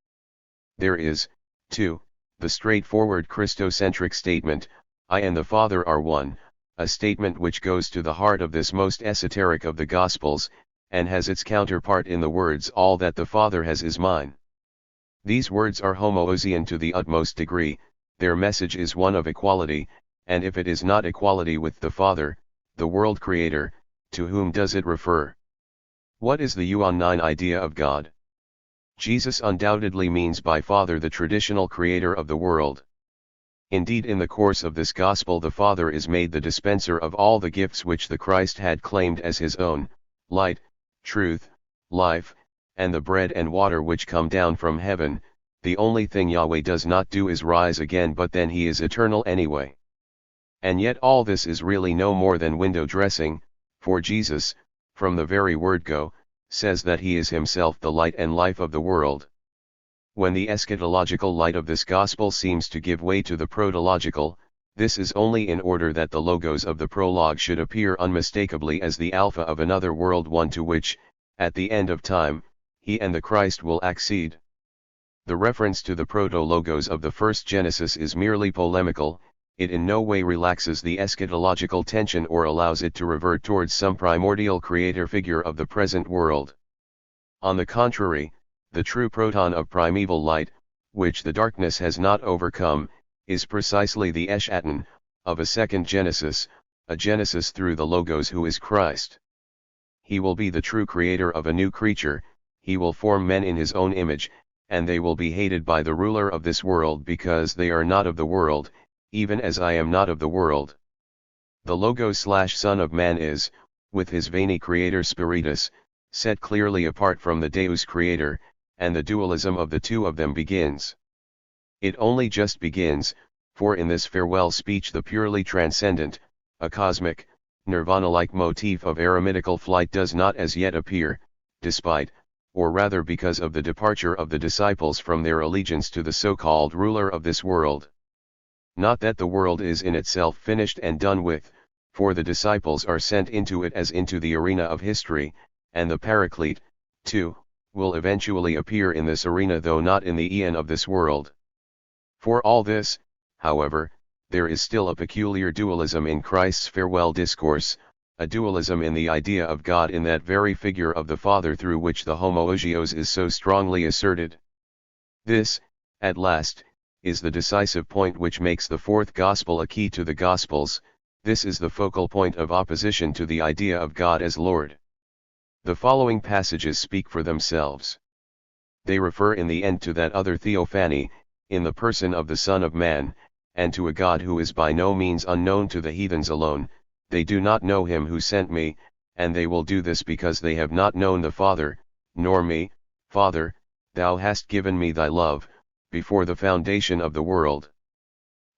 There is, too, the straightforward Christocentric statement, I and the Father are one, a statement which goes to the heart of this most esoteric of the Gospels, and has its counterpart in the words, all that the Father has is mine. These words are homoousian to the utmost degree. Their message is one of equality, and if it is not equality with the Father, the world creator, to whom does it refer? What is the Yuan 9 idea of God? Jesus undoubtedly means by Father the traditional creator of the world. Indeed, in the course of this gospel the Father is made the dispenser of all the gifts which the Christ had claimed as his own, light, truth, life, and the bread and water which come down from heaven. The only thing Yahweh does not do is rise again, but then he is eternal anyway. And yet all this is really no more than window dressing, for Jesus, from the very word go, says that he is himself the light and life of the world. When the eschatological light of this gospel seems to give way to the protological, this is only in order that the logos of the prologue should appear unmistakably as the alpha of another world, one to which, at the end of time, he and the Christ will accede. The reference to the proto-logos of the first Genesis is merely polemical. It in no way relaxes the eschatological tension or allows it to revert towards some primordial creator figure of the present world. On the contrary, the true proton of primeval light, which the darkness has not overcome, is precisely the eschaton of a second Genesis, a Genesis through the Logos who is Christ. He will be the true creator of a new creature. He will form men in his own image, and they will be hated by the ruler of this world because they are not of the world, even as I am not of the world. The Logos/Son of Man is, with his veiny creator Spiritus, set clearly apart from the Deus creator, and the dualism of the two of them begins. It only just begins, for in this farewell speech the purely transcendent, a cosmic, nirvana-like motif of eremitical flight does not as yet appear, despite, or rather because of the departure of the disciples from their allegiance to the so-called ruler of this world. Not that the world is in itself finished and done with, for the disciples are sent into it as into the arena of history, and the Paraclete, too, will eventually appear in this arena, though not in the eon of this world. For all this, however, there is still a peculiar dualism in Christ's farewell discourse, a dualism in the idea of God in that very figure of the Father through which the homoousios is so strongly asserted. This, at last, is the decisive point which makes the fourth Gospel a key to the Gospels. This is the focal point of opposition to the idea of God as Lord. The following passages speak for themselves. They refer in the end to that other theophany, in the person of the Son of Man, and to a God who is by no means unknown to the heathens alone. They do not know him who sent me, and they will do this because they have not known the Father, nor me. Father, thou hast given me thy love, before the foundation of the world.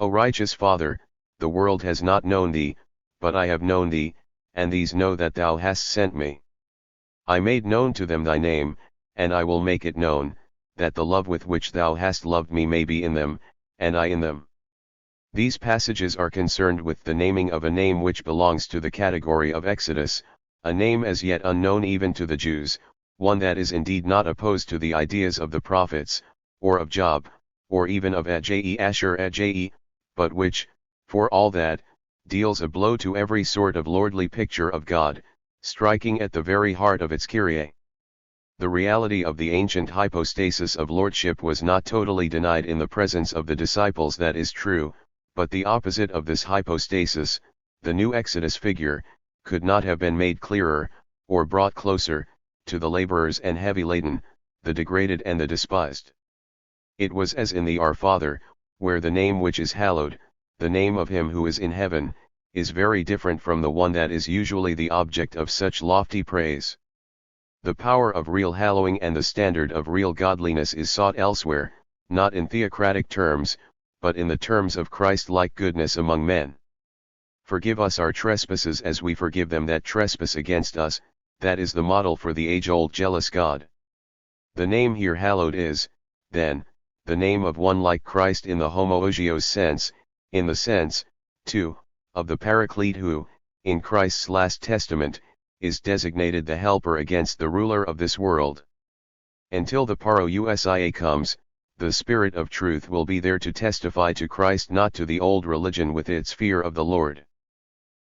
O righteous Father, the world has not known thee, but I have known thee, and these know that thou hast sent me. I made known to them thy name, and I will make it known, that the love with which thou hast loved me may be in them, and I in them. These passages are concerned with the naming of a name which belongs to the category of Exodus, a name as yet unknown even to the Jews, one that is indeed not opposed to the ideas of the prophets, or of Job, or even of Asher, but which, for all that, deals a blow to every sort of lordly picture of God, striking at the very heart of its Kyrie. The reality of the ancient hypostasis of lordship was not totally denied in the presence of the disciples, that is true, but the opposite of this hypostasis, the new Exodus figure, could not have been made clearer, or brought closer, to the laborers and heavy laden, the degraded and the despised. It was as in the Our Father, where the name which is hallowed, the name of him who is in heaven, is very different from the one that is usually the object of such lofty praise. The power of real hallowing and the standard of real godliness is sought elsewhere, not in theocratic terms, but in the terms of Christ-like goodness among men. Forgive us our trespasses as we forgive them that trespass against us, that is the model for the age-old jealous God. The name here hallowed is, then, the name of one like Christ in the homoousios sense, in the sense, too, of the Paraclete who, in Christ's last testament, is designated the helper against the ruler of this world. Until the parousia comes, the Spirit of truth will be there to testify to Christ, not to the old religion with its fear of the Lord.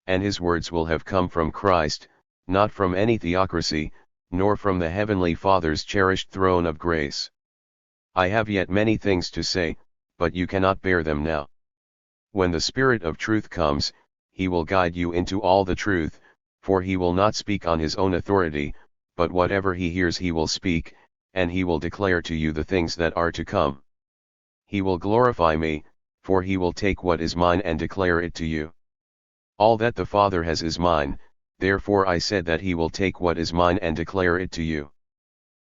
And his words will have come from Christ, not from any theocracy, nor from the heavenly Father's cherished throne of grace. I have yet many things to say, but you cannot bear them now. When the Spirit of truth comes, he will guide you into all the truth, for he will not speak on his own authority, but whatever he hears he will speak, and he will declare to you the things that are to come. He will glorify me, for he will take what is mine and declare it to you. All that the Father has is mine, therefore I said that he will take what is mine and declare it to you.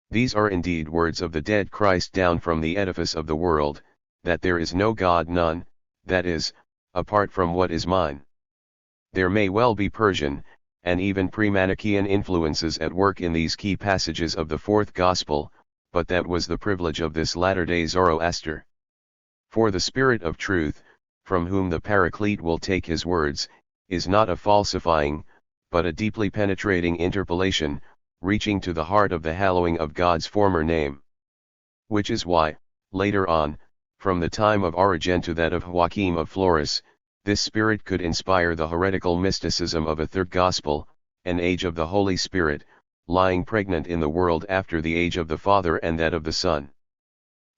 These are indeed words of the dead Christ down from the edifice of the world, that there is no God, none, that is, apart from what is mine. There may well be Persian, and even pre-Manichaean influences at work in these key passages of the fourth Gospel, but that was the privilege of this latter-day Zoroaster. For the Spirit of truth, from whom the Paraclete will take his words, is not a falsifying, but a deeply penetrating interpolation, reaching to the heart of the hallowing of God's former name. Which is why, later on, from the time of Origen to that of Joachim of Flores, this Spirit could inspire the heretical mysticism of a third Gospel, an age of the Holy Spirit, lying pregnant in the world after the age of the Father and that of the Son.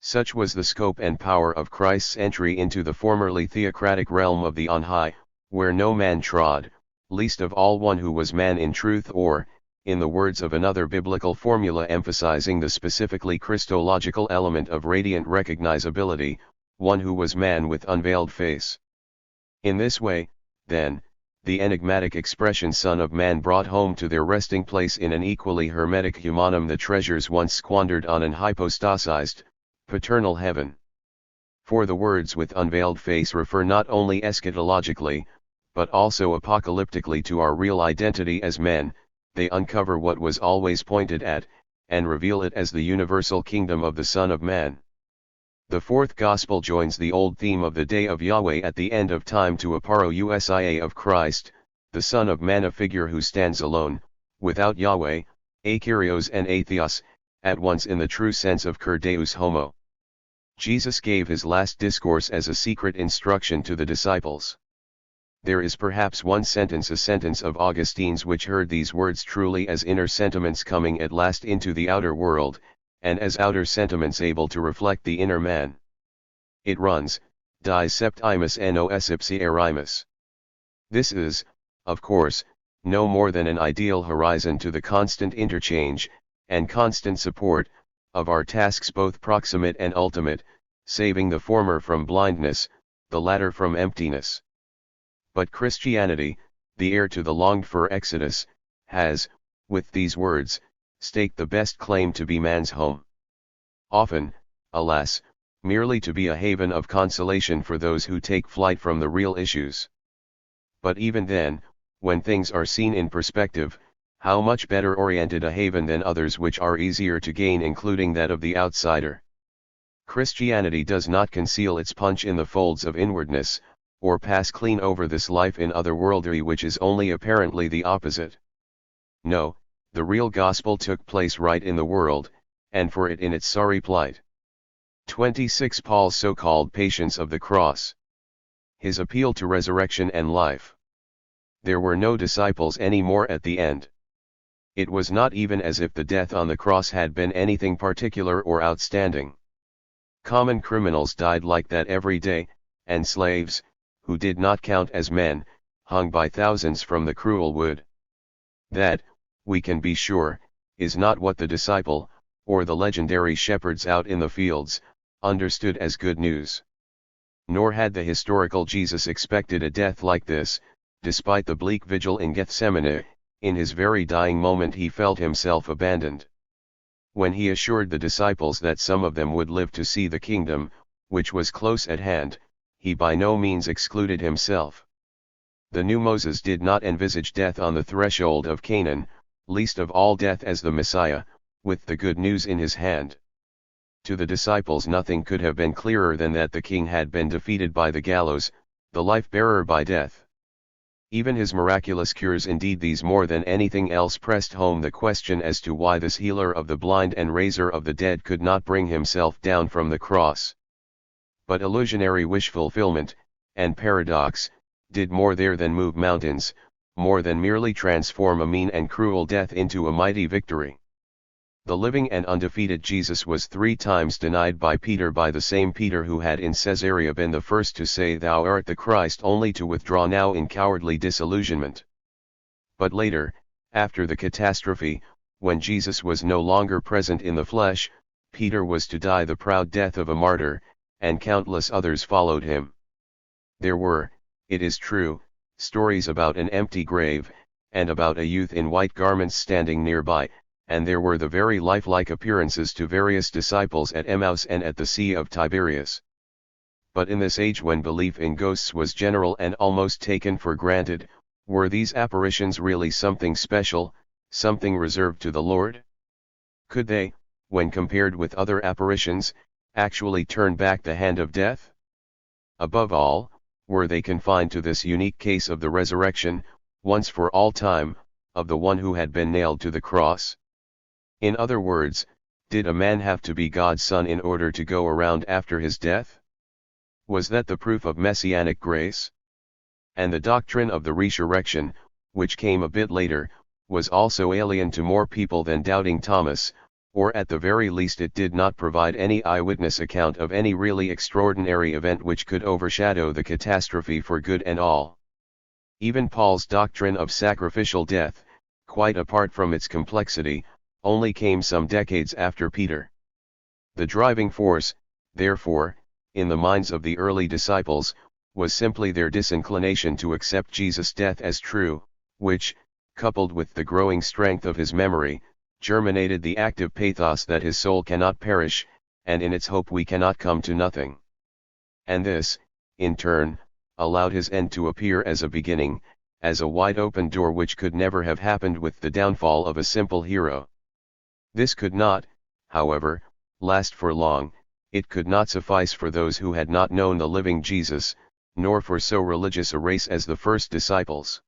Such was the scope and power of Christ's entry into the formerly theocratic realm of the on high, where no man trod, least of all one who was man in truth, or, in the words of another biblical formula emphasizing the specifically Christological element of radiant recognizability, one who was man with unveiled face. In this way, then, the enigmatic expression Son of Man brought home to their resting place in an equally hermetic humanum the treasures once squandered on an hypostasized, paternal heaven. For the words with unveiled face refer not only eschatologically, but also apocalyptically to our real identity as men. They uncover what was always pointed at, and reveal it as the universal kingdom of the Son of Man. The fourth Gospel joins the old theme of the day of Yahweh at the end of time to a parousia of Christ, the Son of Man, a figure who stands alone, without Yahweh, Akyrios and Atheos, at once in the true sense of Kur Deus Homo. Jesus gave his last discourse as a secret instruction to the disciples. There is perhaps one sentence, a sentence of Augustine's, which heard these words truly as inner sentiments coming at last into the outer world, and as outer sentiments able to reflect the inner man. It runs, Dies septimus nos ipsi erimus. This is, of course, no more than an ideal horizon to the constant interchange, and constant support, of our tasks both proximate and ultimate, saving the former from blindness, the latter from emptiness. But Christianity, the heir to the longed-for Exodus, has, with these words, staked the best claim to be man's home. Often, alas, merely to be a haven of consolation for those who take flight from the real issues. But even then, when things are seen in perspective, how much better oriented a haven than others which are easier to gain, including that of the outsider. Christianity does not conceal its punch in the folds of inwardness, or pass clean over this life in otherworldry which is only apparently the opposite. No, the real gospel took place right in the world, and for it in its sorry plight. 26. Paul's so-called patience of the cross. His appeal to resurrection and life. There were no disciples any more at the end. It was not even as if the death on the cross had been anything particular or outstanding. Common criminals died like that every day, and slaves, who did not count as men, hung by thousands from the cruel wood. That, we can be sure, is not what the disciple, or the legendary shepherds out in the fields, understood as good news. Nor had the historical Jesus expected a death like this. Despite the bleak vigil in Gethsemane, in his very dying moment he felt himself abandoned. When he assured the disciples that some of them would live to see the kingdom, which was close at hand, he by no means excluded himself. The new Moses did not envisage death on the threshold of Canaan, least of all death as the Messiah, with the good news in his hand. To the disciples nothing could have been clearer than that the king had been defeated by the gallows, the life-bearer by death. Even his miraculous cures, indeed these more than anything else, pressed home the question as to why this healer of the blind and raiser of the dead could not bring himself down from the cross. But illusionary wish fulfillment, and paradox, did more there than move mountains, more than merely transform a mean and cruel death into a mighty victory. The living and undefeated Jesus was 3 times denied by Peter, by the same Peter who had in Caesarea been the first to say "Thou art the Christ," only to withdraw now in cowardly disillusionment. But later, after the catastrophe, when Jesus was no longer present in the flesh, Peter was to die the proud death of a martyr, and countless others followed him. There were, it is true, stories about an empty grave, and about a youth in white garments standing nearby, and there were the very lifelike appearances to various disciples at Emmaus and at the Sea of Tiberias. But in this age when belief in ghosts was general and almost taken for granted, were these apparitions really something special, something reserved to the Lord? Could they, when compared with other apparitions, actually turn back the hand of death? Above all, were they confined to this unique case of the resurrection, once for all time, of the one who had been nailed to the cross? In other words, did a man have to be God's son in order to go around after his death? Was that the proof of messianic grace? And the doctrine of the resurrection, which came a bit later, was also alien to more people than doubting Thomas, or at the very least it did not provide any eyewitness account of any really extraordinary event which could overshadow the catastrophe for good and all. Even Paul's doctrine of sacrificial death, quite apart from its complexity, only came some decades after Peter. The driving force, therefore, in the minds of the early disciples, was simply their disinclination to accept Jesus' death as true, which, coupled with the growing strength of his memory, germinated the active pathos that his soul cannot perish, and in its hope we cannot come to nothing. And this, in turn, allowed his end to appear as a beginning, as a wide-open door which could never have happened with the downfall of a simple hero. This could not, however, last for long. It could not suffice for those who had not known the living Jesus, nor for so religious a race as the first disciples.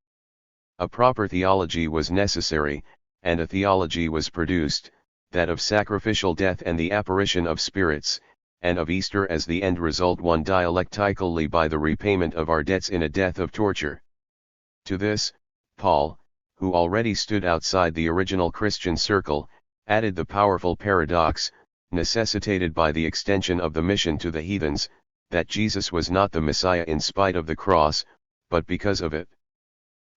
A proper theology was necessary, and a theology was produced, that of sacrificial death and the apparition of spirits, and of Easter as the end result, won dialectically by the repayment of our debts in a death of torture. To this, Paul, who already stood outside the original Christian circle, added the powerful paradox, necessitated by the extension of the mission to the heathens, that Jesus was not the Messiah in spite of the cross, but because of it.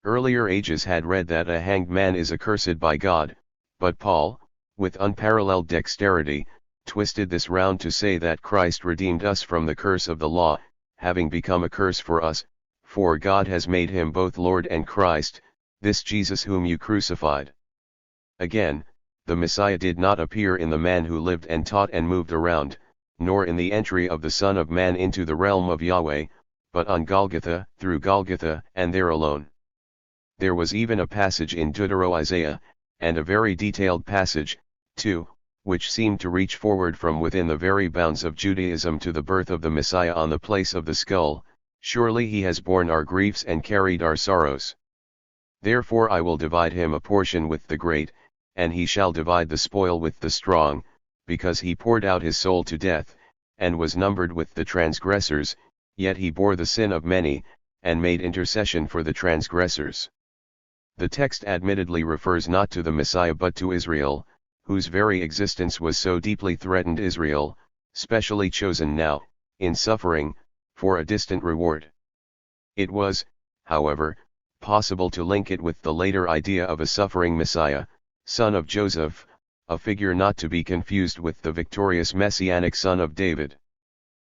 Earlier ages had read that a hanged man is accursed by God, but Paul, with unparalleled dexterity, twisted this round to say that Christ redeemed us from the curse of the law, having become a curse for us, for God has made him both Lord and Christ, this Jesus whom you crucified. Again, the Messiah did not appear in the man who lived and taught and moved around, nor in the entry of the Son of Man into the realm of Yahweh, but on Golgotha, through Golgotha, and there alone. There was even a passage in Deutero-Isaiah, and a very detailed passage, too, which seemed to reach forward from within the very bounds of Judaism to the birth of the Messiah on the place of the skull. Surely he has borne our griefs and carried our sorrows. Therefore I will divide him a portion with the great, and he shall divide the spoil with the strong, because he poured out his soul to death, and was numbered with the transgressors, yet he bore the sin of many, and made intercession for the transgressors. The text admittedly refers not to the Messiah but to Israel, whose very existence was so deeply threatened. Israel, specially chosen now, in suffering, for a distant reward. It was, however, possible to link it with the later idea of a suffering Messiah, son of Joseph, a figure not to be confused with the victorious messianic son of David.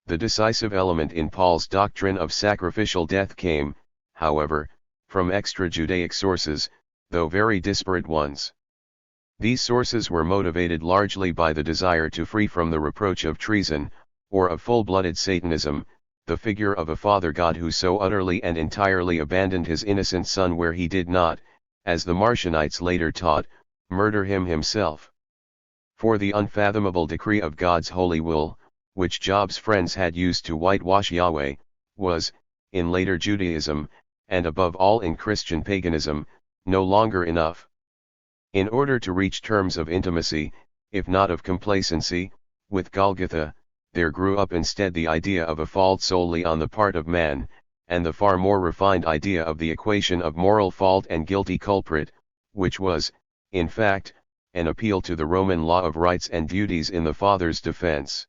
The decisive element in Paul's doctrine of sacrificial death came, however, from extra-Judaic sources, though very disparate ones. These sources were motivated largely by the desire to free from the reproach of treason, or of full-blooded Satanism, the figure of a Father God who so utterly and entirely abandoned his innocent Son where he did not, as the Marcionites later taught, murder him himself. For the unfathomable decree of God's holy will, which Job's friends had used to whitewash Yahweh, was, in later Judaism, and above all in Christian paganism, no longer enough. In order to reach terms of intimacy, if not of complacency, with Golgotha, there grew up instead the idea of a fault solely on the part of man, and the far more refined idea of the equation of moral fault and guilty culprit, which was, in fact, an appeal to the Roman law of rights and duties in the Father's defense.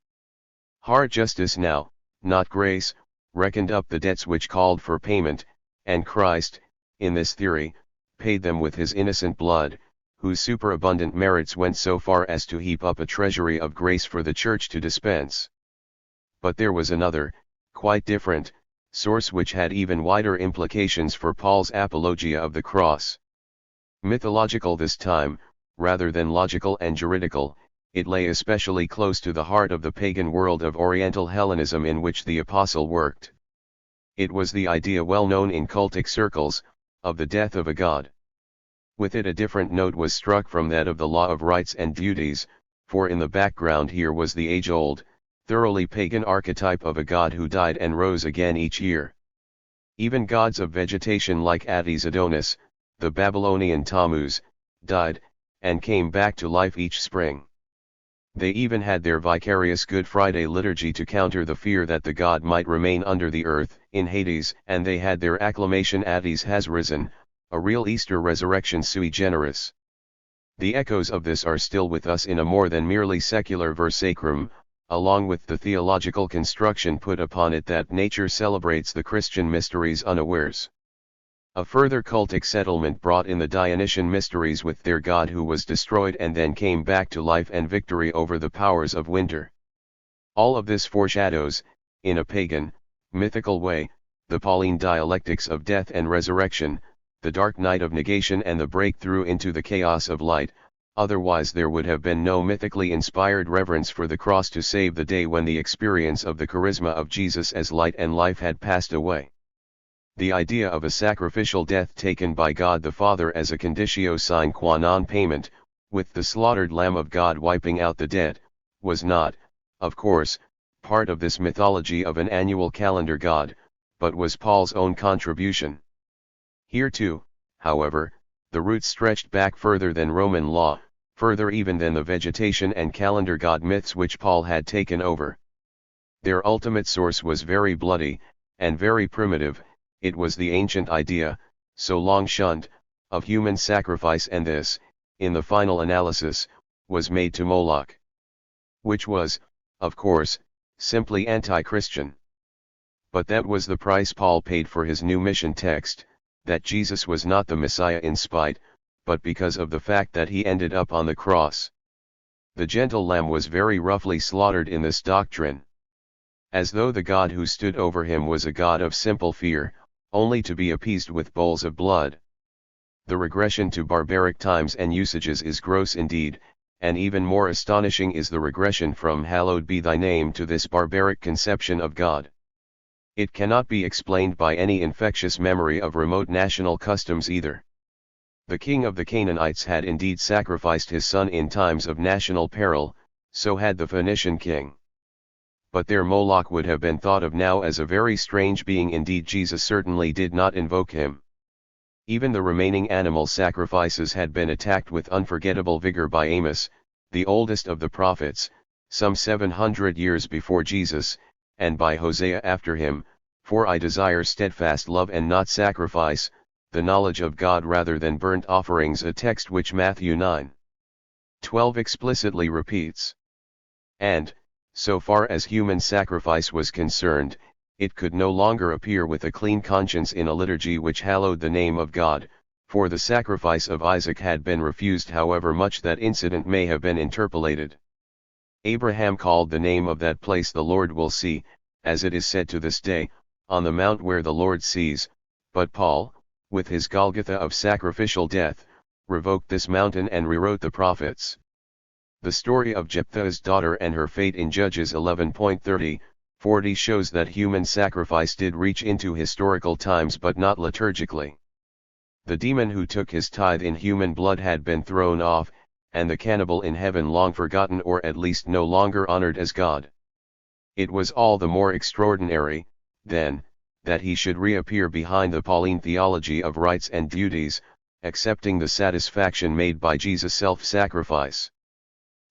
Hard justice now, not grace, reckoned up the debts which called for payment, and Christ, in this theory, paid them with his innocent blood, whose superabundant merits went so far as to heap up a treasury of grace for the Church to dispense. But there was another, quite different, source which had even wider implications for Paul's apologia of the cross. Mythological this time, rather than logical and juridical, it lay especially close to the heart of the pagan world of Oriental Hellenism in which the apostle worked. It was the idea well known in cultic circles, of the death of a god. With it a different note was struck from that of the law of rights and duties, for in the background here was the age-old, thoroughly pagan archetype of a god who died and rose again each year. Even gods of vegetation like Attis Adonis, the Babylonian Tammuz, died, and came back to life each spring. They even had their vicarious Good Friday liturgy to counter the fear that the god might remain under the earth, in Hades, and they had their acclamation Attis has risen, a real Easter resurrection sui generis. The echoes of this are still with us in a more than merely secular versacrum, along with the theological construction put upon it that nature celebrates the Christian mysteries unawares. A further cultic settlement brought in the Dionysian mysteries with their god who was destroyed and then came back to life and victory over the powers of winter. All of this foreshadows, in a pagan, mythical way, the Pauline dialectics of death and resurrection, the dark night of negation and the breakthrough into the chaos of light. Otherwise there would have been no mythically inspired reverence for the cross to save the day when the experience of the charisma of Jesus as light and life had passed away. The idea of a sacrificial death taken by God the Father as a conditio sine qua non payment, with the slaughtered Lamb of God wiping out the debt, was not, of course, part of this mythology of an annual calendar God, but was Paul's own contribution. Here too, however, the roots stretched back further than Roman law, further even than the vegetation and calendar god myths which Paul had taken over. Their ultimate source was very bloody, and very primitive. It was the ancient idea, so long shunned, of human sacrifice, and this, in the final analysis, was made to Moloch. Which was, of course, simply anti-Christian. But that was the price Paul paid for his new mission text, that Jesus was not the Messiah in spite, but because of the fact that he ended up on the cross. The gentle lamb was very roughly slaughtered in this doctrine. As though the God who stood over him was a God of simple fear, only to be appeased with bowls of blood. The regression to barbaric times and usages is gross indeed, and even more astonishing is the regression from hallowed be thy name to this barbaric conception of God. It cannot be explained by any infectious memory of remote national customs either. The king of the Canaanites had indeed sacrificed his son in times of national peril, so had the Phoenician king. But their Moloch would have been thought of now as a very strange being. Indeed, Jesus certainly did not invoke him. Even the remaining animal sacrifices had been attacked with unforgettable vigor by Amos, the oldest of the prophets, some 700 years before Jesus, and by Hosea after him, for I desire steadfast love and not sacrifice, the knowledge of God rather than burnt offerings, a text which Matthew 9:12 explicitly repeats. And, so far as human sacrifice was concerned, it could no longer appear with a clean conscience in a liturgy which hallowed the name of God, for the sacrifice of Isaac had been refused, however much that incident may have been interpolated. Abraham called the name of that place the Lord will see, as it is said to this day, on the mount where the Lord sees, but Paul, with his Golgotha of sacrificial death, revoked this mountain and rewrote the prophets. The story of Jephthah's daughter and her fate in Judges 11:30-40 shows that human sacrifice did reach into historical times but not liturgically. The demon who took his tithe in human blood had been thrown off, and the cannibal in heaven long forgotten, or at least no longer honored as God. It was all the more extraordinary, then, that he should reappear behind the Pauline theology of rights and duties, accepting the satisfaction made by Jesus' self-sacrifice.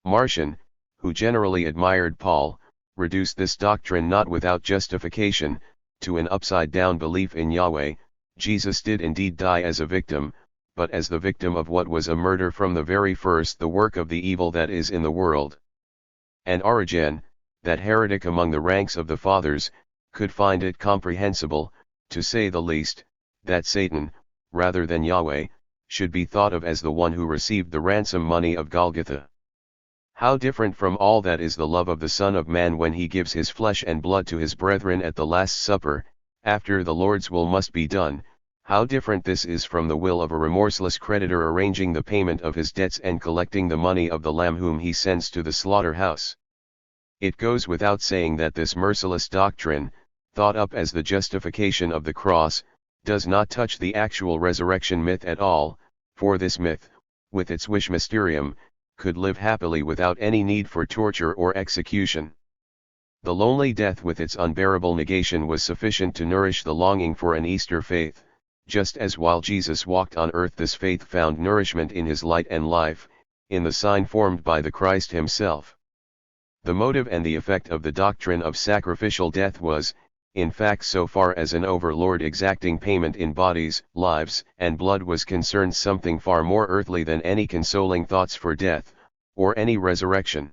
Marcion, who generally admired Paul, reduced this doctrine not without justification, to an upside-down belief in Yahweh. Jesus did indeed die as a victim, but as the victim of what was a murder from the very first, the work of the evil that is in the world. And Origen, that heretic among the ranks of the fathers, could find it comprehensible, to say the least, that Satan, rather than Yahweh, should be thought of as the one who received the ransom money of Golgotha. How different from all that is the love of the Son of Man when he gives his flesh and blood to his brethren at the Last Supper, after the Lord's will must be done. How different this is from the will of a remorseless creditor arranging the payment of his debts and collecting the money of the Lamb whom he sends to the slaughterhouse. It goes without saying that this merciless doctrine, thought up as the justification of the cross, does not touch the actual resurrection myth at all, for this myth, with its wish mysterium, could live happily without any need for torture or execution. The lonely death with its unbearable negation was sufficient to nourish the longing for an Easter faith, just as while Jesus walked on earth this faith found nourishment in his light and life, in the sign formed by the Christ himself. The motive and the effect of the doctrine of sacrificial death was, in fact, so far as an overlord exacting payment in bodies, lives, and blood was concerned, something far more earthly than any consoling thoughts for death, or any resurrection.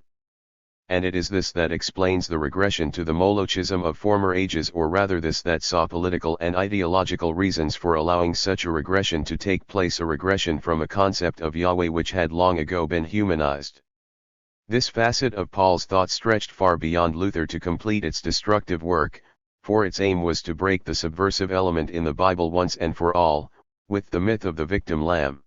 And it is this that explains the regression to the Molochism of former ages, or rather this that saw political and ideological reasons for allowing such a regression to take place, a regression from a concept of Yahweh which had long ago been humanized. This facet of Paul's thought stretched far beyond Luther to complete its destructive work, for its aim was to break the subversive element in the Bible once and for all, with the myth of the victim lamb.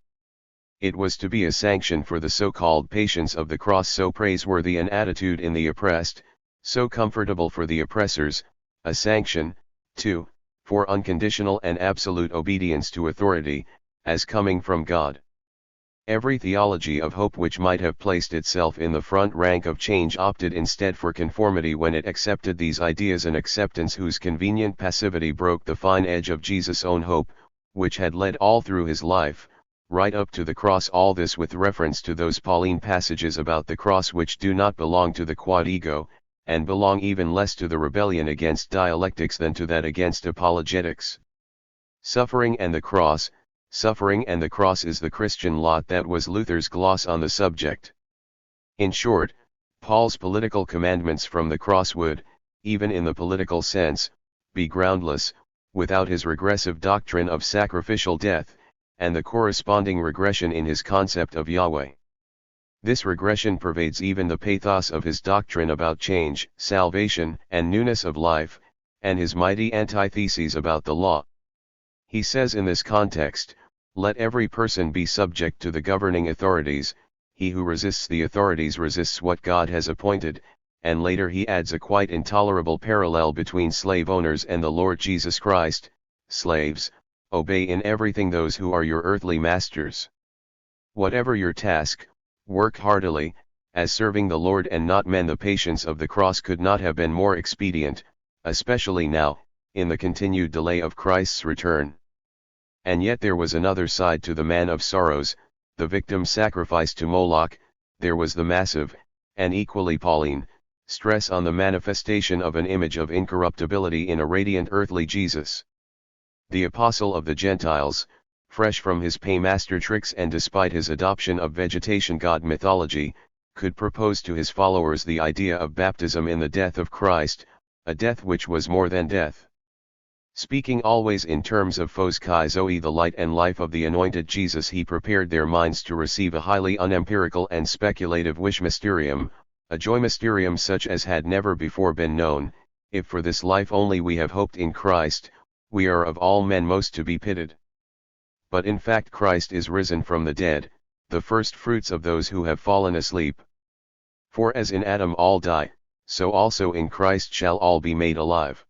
It was to be a sanction for the so-called patience of the cross, so praiseworthy an attitude in the oppressed, so comfortable for the oppressors, a sanction, too, for unconditional and absolute obedience to authority, as coming from God. Every theology of hope which might have placed itself in the front rank of change opted instead for conformity when it accepted these ideas, an acceptance whose convenient passivity broke the fine edge of Jesus' own hope, which had led all through his life, right up to the cross. All this with reference to those Pauline passages about the cross which do not belong to the quad ego, and belong even less to the rebellion against dialectics than to that against apologetics. Suffering and the cross is the Christian lot. That was Luther's gloss on the subject. In short, Paul's political commandments from the cross would, even in the political sense, be groundless, without his regressive doctrine of sacrificial death, and the corresponding regression in his concept of Yahweh. This regression pervades even the pathos of his doctrine about change, salvation, and newness of life, and his mighty antitheses about the law. He says in this context, "Let every person be subject to the governing authorities, he who resists the authorities resists what God has appointed, and later he adds a quite intolerable parallel between slave owners and the Lord Jesus Christ. Slaves, obey in everything those who are your earthly masters. Whatever your task, work heartily, as serving the Lord and not men. The patience of the cross could not have been more expedient, especially now, in the continued delay of Christ's return. And yet there was another side to the man of sorrows, the victim sacrificed to Moloch. There was the massive, and equally Pauline, stress on the manifestation of an image of incorruptibility in a radiant earthly Jesus. The apostle of the Gentiles, fresh from his paymaster tricks and despite his adoption of vegetation god mythology, could propose to his followers the idea of baptism in the death of Christ, a death which was more than death. Speaking always in terms of phos kai zoe, the light and life of the anointed Jesus, he prepared their minds to receive a highly unempirical and speculative wish mysterium, a joy mysterium such as had never before been known. If for this life only we have hoped in Christ, we are of all men most to be pitied. But in fact Christ is risen from the dead, the first fruits of those who have fallen asleep. For as in Adam all die, so also in Christ shall all be made alive.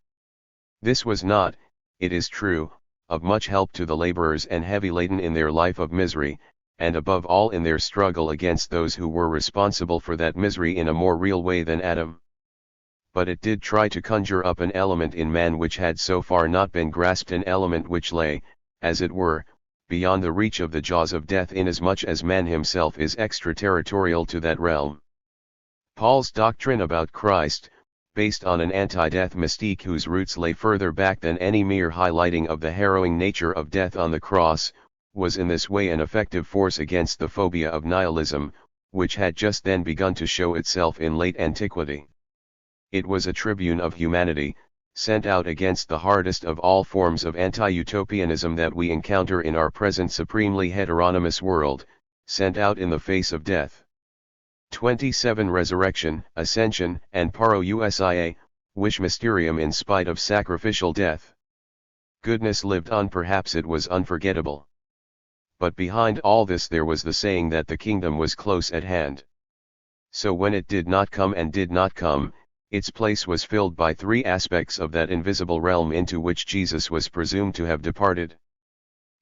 This was not, it is true, of much help to the laborers and heavy laden in their life of misery, and above all in their struggle against those who were responsible for that misery in a more real way than Adam. But it did try to conjure up an element in man which had so far not been grasped, an element which lay, as it were, beyond the reach of the jaws of death, inasmuch as man himself is extraterritorial to that realm. Paul's doctrine about Christ, based on an anti-death mystique whose roots lay further back than any mere highlighting of the harrowing nature of death on the cross, was in this way an effective force against the phobia of nihilism, which had just then begun to show itself in late antiquity. It was a tribune of humanity, sent out against the hardest of all forms of anti-utopianism that we encounter in our present supremely heteronymous world, sent out in the face of death. 27 Resurrection, Ascension, and Parousia, wish mysterium in spite of sacrificial death. Goodness lived on, perhaps it was unforgettable. But behind all this there was the saying that the kingdom was close at hand. So when it did not come and did not come, its place was filled by three aspects of that invisible realm into which Jesus was presumed to have departed.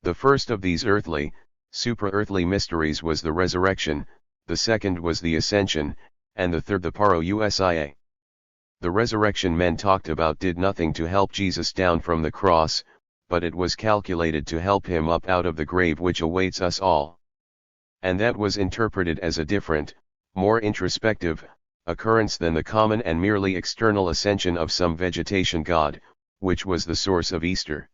The first of these earthly, supra-earthly mysteries was the resurrection, the second was the ascension, and the third the parousia. The resurrection men talked about did nothing to help Jesus down from the cross, but it was calculated to help him up out of the grave which awaits us all. And that was interpreted as a different, more introspective, occurrence than the common and merely external ascension of some vegetation god, which was the source of Easter.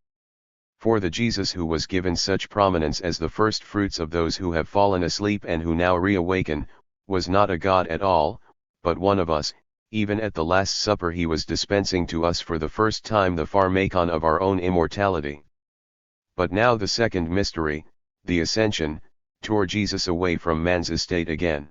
For the Jesus who was given such prominence as the first fruits of those who have fallen asleep and who now reawaken, was not a god at all, but one of us. Even at the Last Supper he was dispensing to us for the first time the pharmakon of our own immortality. But now the second mystery, the ascension, tore Jesus away from man's estate again.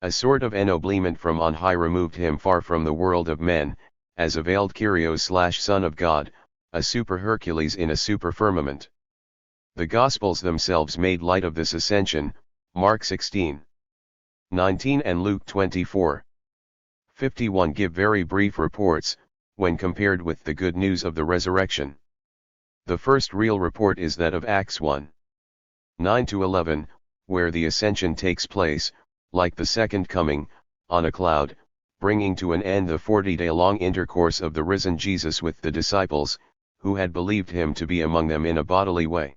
A sort of ennoblement from on high removed him far from the world of men, as a veiled Kyrios/Son of God, a super Hercules in a super firmament. The Gospels themselves made light of this ascension, Mark 16:19 and Luke 24:51 give very brief reports, when compared with the good news of the resurrection. The first real report is that of Acts 1:9-11, where the ascension takes place, like the second coming, on a cloud, bringing to an end the 40-day-long intercourse of the risen Jesus with the disciples, who had believed him to be among them in a bodily way.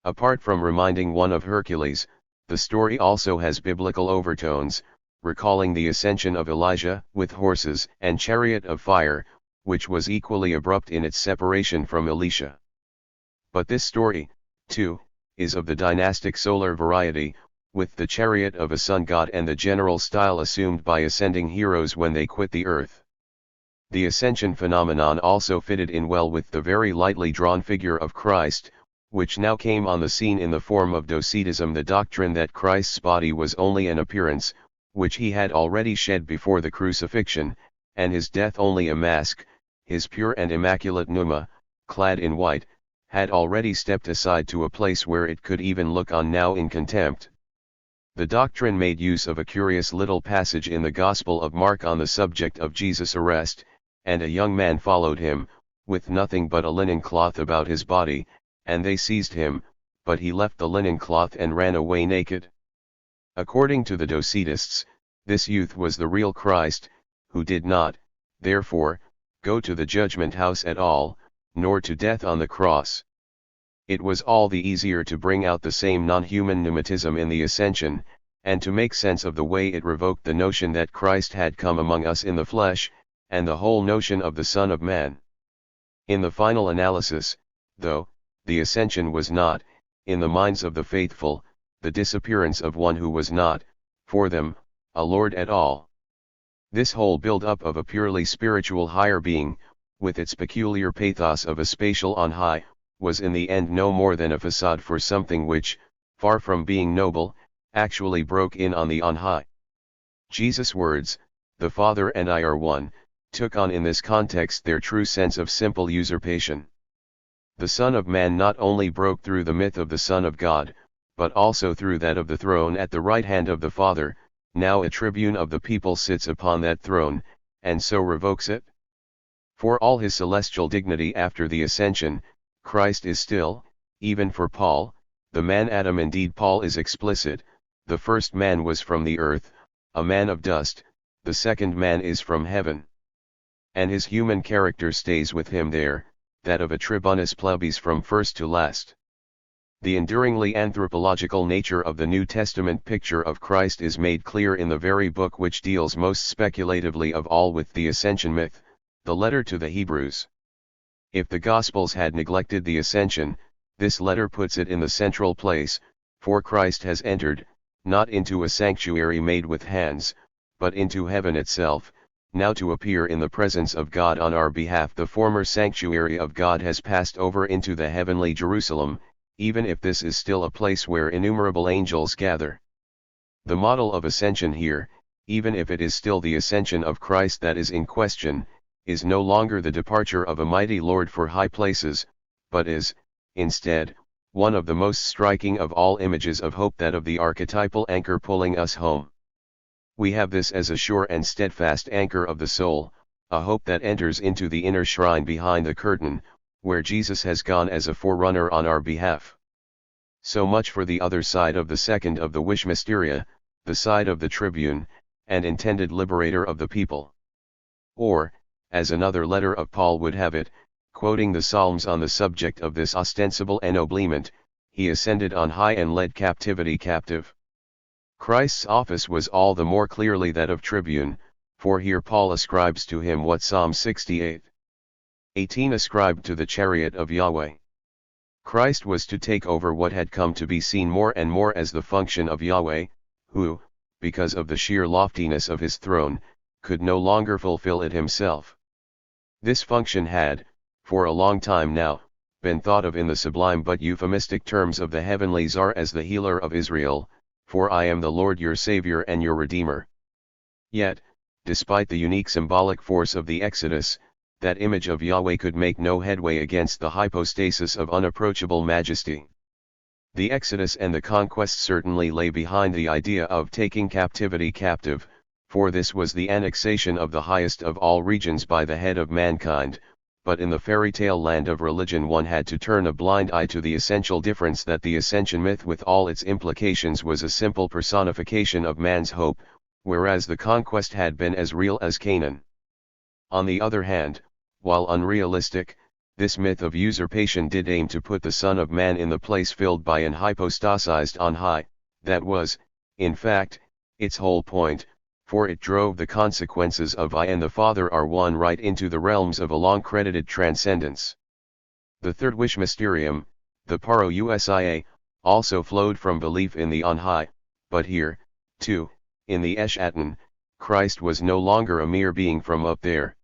Apart from reminding one of Hercules, the story also has biblical overtones, recalling the ascension of Elijah with horses and chariot of fire, which was equally abrupt in its separation from Elisha. But this story, too, is of the dynastic solar variety, with the chariot of a sun god and the general style assumed by ascending heroes when they quit the earth. The ascension phenomenon also fitted in well with the very lightly drawn figure of Christ, which now came on the scene in the form of Docetism, the doctrine that Christ's body was only an appearance, which he had already shed before the crucifixion, and his death only a mask. His pure and immaculate pneuma, clad in white, had already stepped aside to a place where it could even look on now in contempt. The doctrine made use of a curious little passage in the Gospel of Mark on the subject of Jesus' arrest, and a young man followed him, with nothing but a linen cloth about his body, and they seized him, but he left the linen cloth and ran away naked. According to the Docetists, this youth was the real Christ, who did not, therefore, go to the judgment house at all, nor to death on the cross. It was all the easier to bring out the same non-human pneumatism in the Ascension, and to make sense of the way it revoked the notion that Christ had come among us in the flesh, and the whole notion of the Son of Man. In the final analysis, though, the Ascension was not, in the minds of the faithful, the disappearance of one who was not, for them, a Lord at all. This whole build-up of a purely spiritual higher being, with its peculiar pathos of a spatial on high, was in the end no more than a facade for something which, far from being noble, actually broke in on the on high. Jesus' words, "The Father and I are one," took on in this context their true sense of simple usurpation. The Son of Man not only broke through the myth of the Son of God, but also through that of the throne at the right hand of the Father. Now a tribune of the people sits upon that throne, and so revokes it. For all his celestial dignity after the Ascension, Christ is still, even for Paul, the man Adam. Indeed, Paul is explicit: the first man was from the earth, a man of dust; the second man is from heaven. And his human character stays with him there, that of a tribunus plebis from first to last. The enduringly anthropological nature of the New Testament picture of Christ is made clear in the very book which deals most speculatively of all with the Ascension myth, the letter to the Hebrews. If the Gospels had neglected the Ascension, this letter puts it in the central place, for Christ has entered, not into a sanctuary made with hands, but into heaven itself, now to appear in the presence of God on our behalf. The former sanctuary of God has passed over into the heavenly Jerusalem, even if this is still a place where innumerable angels gather. The model of ascension here, even if it is still the ascension of Christ that is in question, is no longer the departure of a mighty Lord for high places, but is, instead, one of the most striking of all images of hope, that of the archetypal anchor pulling us home. We have this as a sure and steadfast anchor of the soul, a hope that enters into the inner shrine behind the curtain, where Jesus has gone as a forerunner on our behalf. So much for the other side of the second of the wish mysteria, the side of the tribune, and intended liberator of the people. Or, as another letter of Paul would have it, quoting the Psalms on the subject of this ostensible ennoblement, he ascended on high and led captivity captive. Christ's office was all the more clearly that of tribune, for here Paul ascribes to him what Psalm 68:18 ascribed to the chariot of Yahweh. Christ was to take over what had come to be seen more and more as the function of Yahweh, who, because of the sheer loftiness of his throne, could no longer fulfill it himself. This function had, for a long time now, been thought of in the sublime but euphemistic terms of the heavenly Tsar as the healer of Israel, "For I am the Lord your Savior and your Redeemer." Yet, despite the unique symbolic force of the Exodus, that image of Yahweh could make no headway against the hypostasis of unapproachable majesty. The Exodus and the conquest certainly lay behind the idea of taking captivity captive, for this was the annexation of the highest of all regions by the head of mankind, but in the fairy tale land of religion one had to turn a blind eye to the essential difference that the ascension myth with all its implications was a simple personification of man's hope, whereas the conquest had been as real as Canaan. On the other hand, while unrealistic, this myth of usurpation did aim to put the Son of Man in the place filled by an hypostasized on high, that was, in fact, its whole point, for it drove the consequences of I and the Father are one right into the realms of a long-credited transcendence. The third wish mysterium, the parousia, also flowed from belief in the on high, but here, too, in the Eschaton, Christ was no longer a mere being from up there.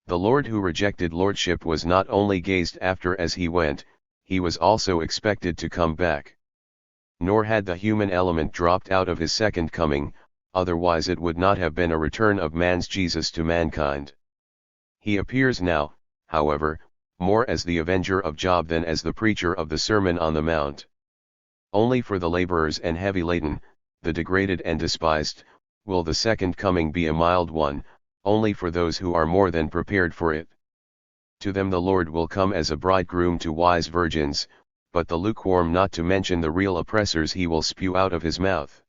The Lord who rejected lordship was not only gazed after as he went, he was also expected to come back. Nor had the human element dropped out of his second coming, otherwise it would not have been a return of man's Jesus to mankind. He appears now, however, more as the avenger of Job than as the preacher of the Sermon on the Mount. Only for the laborers and heavy laden, the degraded and despised, will the second coming be a mild one, only for those who are more than prepared for it. To them the Lord will come as a bridegroom to wise virgins, but the lukewarm, not to mention the real oppressors, he will spew out of his mouth.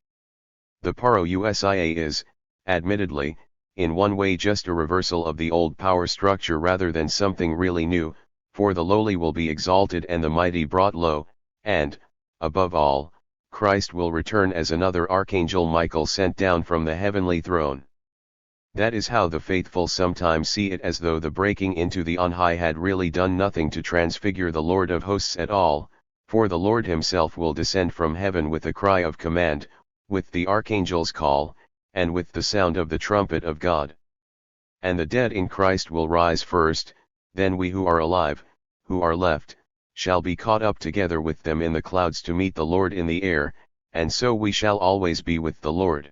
The parousia is, admittedly, in one way just a reversal of the old power structure rather than something really new, for the lowly will be exalted and the mighty brought low, and, above all, Christ will return as another archangel Michael sent down from the heavenly throne. That is how the faithful sometimes see it, as though the breaking into the on high had really done nothing to transfigure the Lord of hosts at all, for the Lord himself will descend from heaven with a cry of command, with the archangel's call, and with the sound of the trumpet of God. And the dead in Christ will rise first, then we who are alive, who are left, shall be caught up together with them in the clouds to meet the Lord in the air, and so we shall always be with the Lord.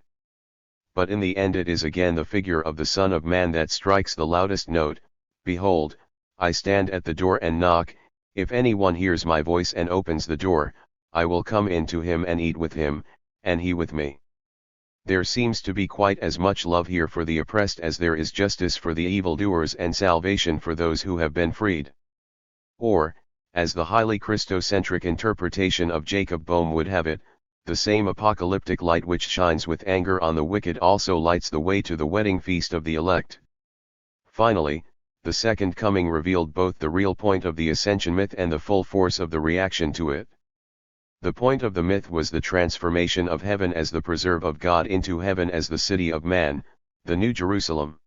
But in the end it is again the figure of the Son of Man that strikes the loudest note. Behold, I stand at the door and knock. If anyone hears my voice and opens the door, I will come in to him and eat with him, and he with me. There seems to be quite as much love here for the oppressed as there is justice for the evildoers and salvation for those who have been freed. Or, as the highly Christocentric interpretation of Jacob Boehme would have it, the same apocalyptic light which shines with anger on the wicked also lights the way to the wedding feast of the elect. Finally, the second coming revealed both the real point of the ascension myth and the full force of the reaction to it. The point of the myth was the transformation of heaven as the preserve of God into heaven as the city of man, the New Jerusalem.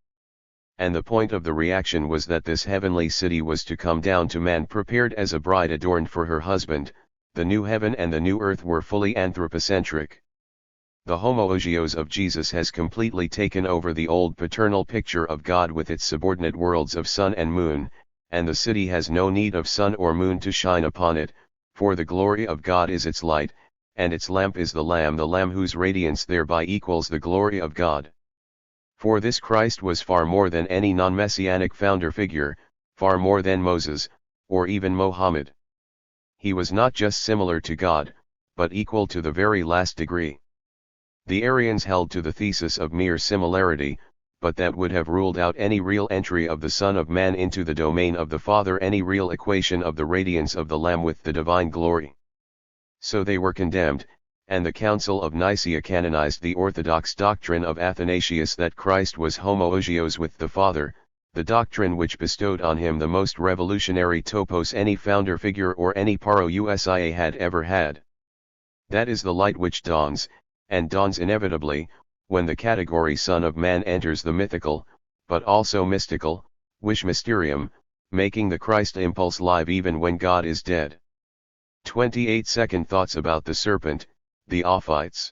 And the point of the reaction was that this heavenly city was to come down to man prepared as a bride adorned for her husband. The new heaven and the new earth were fully anthropocentric. The homoousios of Jesus has completely taken over the old paternal picture of God with its subordinate worlds of sun and moon, and the city has no need of sun or moon to shine upon it, for the glory of God is its light, and its lamp is the Lamb whose radiance thereby equals the glory of God. For this Christ was far more than any non-messianic founder figure, far more than Moses, or even Mohammed. He was not just similar to God, but equal to the very last degree. The Arians held to the thesis of mere similarity, but that would have ruled out any real entry of the Son of Man into the domain of the Father, any real equation of the radiance of the Lamb with the divine glory. So they were condemned, and the Council of Nicaea canonized the orthodox doctrine of Athanasius that Christ was homoousios with the Father, the doctrine which bestowed on him the most revolutionary topos any founder figure or any parousia had ever had. That is the light which dawns, and dawns inevitably, when the category Son of Man enters the mythical, but also mystical, wish mysterium, making the Christ impulse live even when God is dead. 28-second thoughts about the serpent, the Ophites.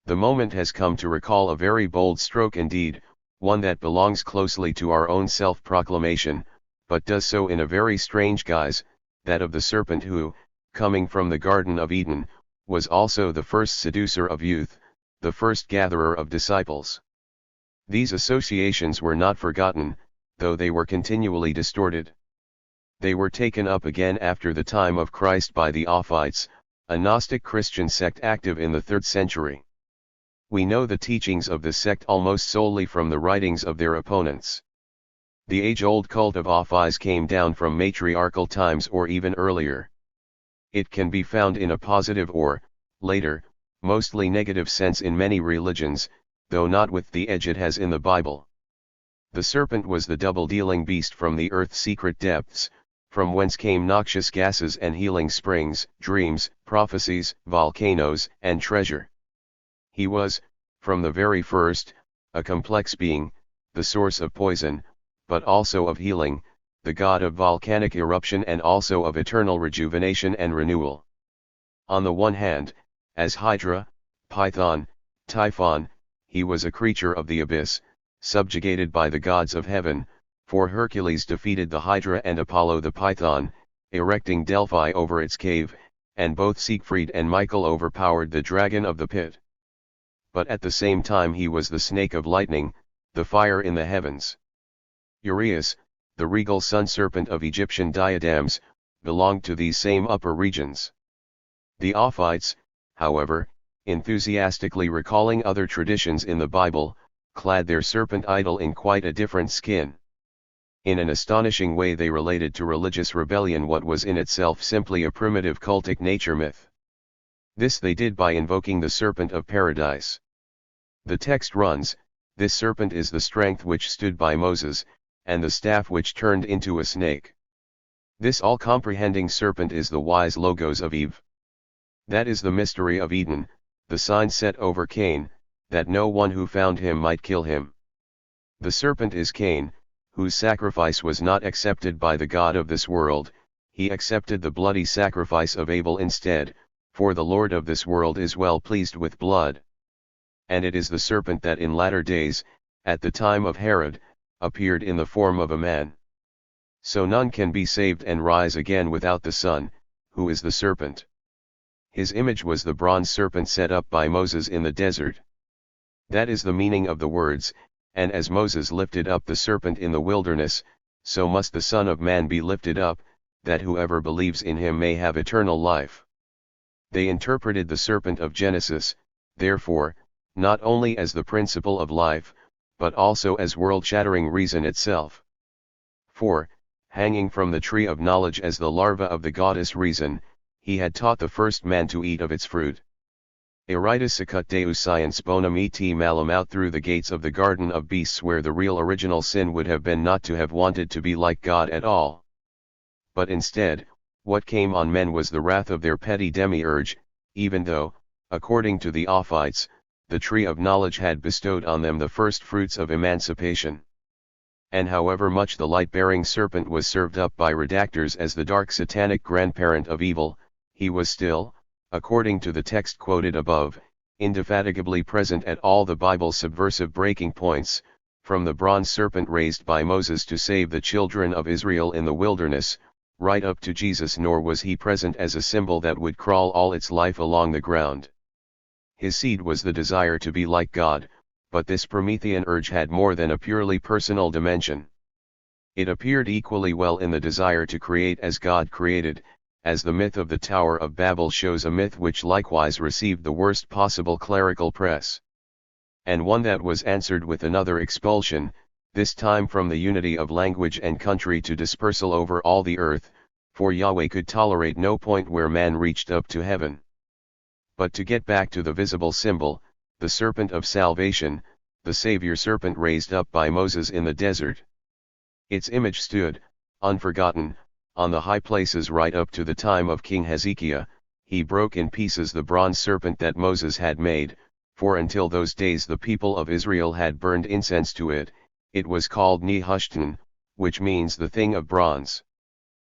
The moment has come to recall a very bold stroke indeed, one that belongs closely to our own self-proclamation, but does so in a very strange guise, that of the serpent who, coming from the Garden of Eden, was also the first seducer of youth, the first gatherer of disciples. These associations were not forgotten, though they were continually distorted. They were taken up again after the time of Christ by the Ophites, a Gnostic Christian sect active in the 3rd century. We know the teachings of this sect almost solely from the writings of their opponents. The age-old cult of Ophies came down from matriarchal times or even earlier. It can be found in a positive or, later, mostly negative sense in many religions, though not with the edge it has in the Bible. The serpent was the double-dealing beast from the earth's secret depths, from whence came noxious gases and healing springs, dreams, prophecies, volcanoes, and treasure. He was, from the very first, a complex being, the source of poison, but also of healing, the god of volcanic eruption and also of eternal rejuvenation and renewal. On the one hand, as Hydra, Python, Typhon, he was a creature of the abyss, subjugated by the gods of heaven, for Hercules defeated the Hydra and Apollo the Python, erecting Delphi over its cave, and both Siegfried and Michael overpowered the dragon of the pit. But at the same time he was the snake of lightning, the fire in the heavens. Uraeus, the regal sun-serpent of Egyptian diadems, belonged to these same upper regions. The Ophites, however, enthusiastically recalling other traditions in the Bible, clad their serpent idol in quite a different skin. In an astonishing way they related to religious rebellion what was in itself simply a primitive cultic nature myth. This they did by invoking the serpent of paradise. The text runs, "This serpent is the strength which stood by Moses, and the staff which turned into a snake. This all-comprehending serpent is the wise logos of Eve. That is the mystery of Eden, the sign set over Cain, that no one who found him might kill him. The serpent is Cain, whose sacrifice was not accepted by the God of this world, he accepted the bloody sacrifice of Abel instead, for the Lord of this world is well pleased with blood. And it is the serpent that in latter days, at the time of Herod, appeared in the form of a man. So none can be saved and rise again without the Son, who is the serpent. His image was the bronze serpent set up by Moses in the desert. That is the meaning of the words, and as Moses lifted up the serpent in the wilderness, so must the Son of Man be lifted up, that whoever believes in him may have eternal life. They interpreted the serpent of Genesis, therefore, not only as the principle of life, but also as world-shattering reason itself. For, hanging from the tree of knowledge as the larva of the goddess reason, he had taught the first man to eat of its fruit. Eritus sicut Deus science bonum et malum out through the gates of the garden of beasts where the real original sin would have been not to have wanted to be like God at all. But instead, what came on men was the wrath of their petty demiurge, even though, according to the Ophites, the tree of knowledge had bestowed on them the first fruits of emancipation. And however much the light-bearing serpent was served up by redactors as the dark satanic grandparent of evil, he was still, according to the text quoted above, indefatigably present at all the Bible's subversive breaking points, from the bronze serpent raised by Moses to save the children of Israel in the wilderness, right up to Jesus, nor was he present as a symbol that would crawl all its life along the ground. His seed was the desire to be like God, but this Promethean urge had more than a purely personal dimension. It appeared equally well in the desire to create as God created, as the myth of the Tower of Babel shows, a myth which likewise received the worst possible clerical press. And one that was answered with another expulsion, this time from the unity of language and country to dispersal over all the earth, for Yahweh could tolerate no point where man reached up to heaven. But to get back to the visible symbol, the serpent of salvation, the Savior serpent raised up by Moses in the desert. Its image stood, unforgotten, on the high places right up to the time of King Hezekiah. He broke in pieces the bronze serpent that Moses had made, for until those days the people of Israel had burned incense to it. It was called Nehushtan, which means the thing of bronze.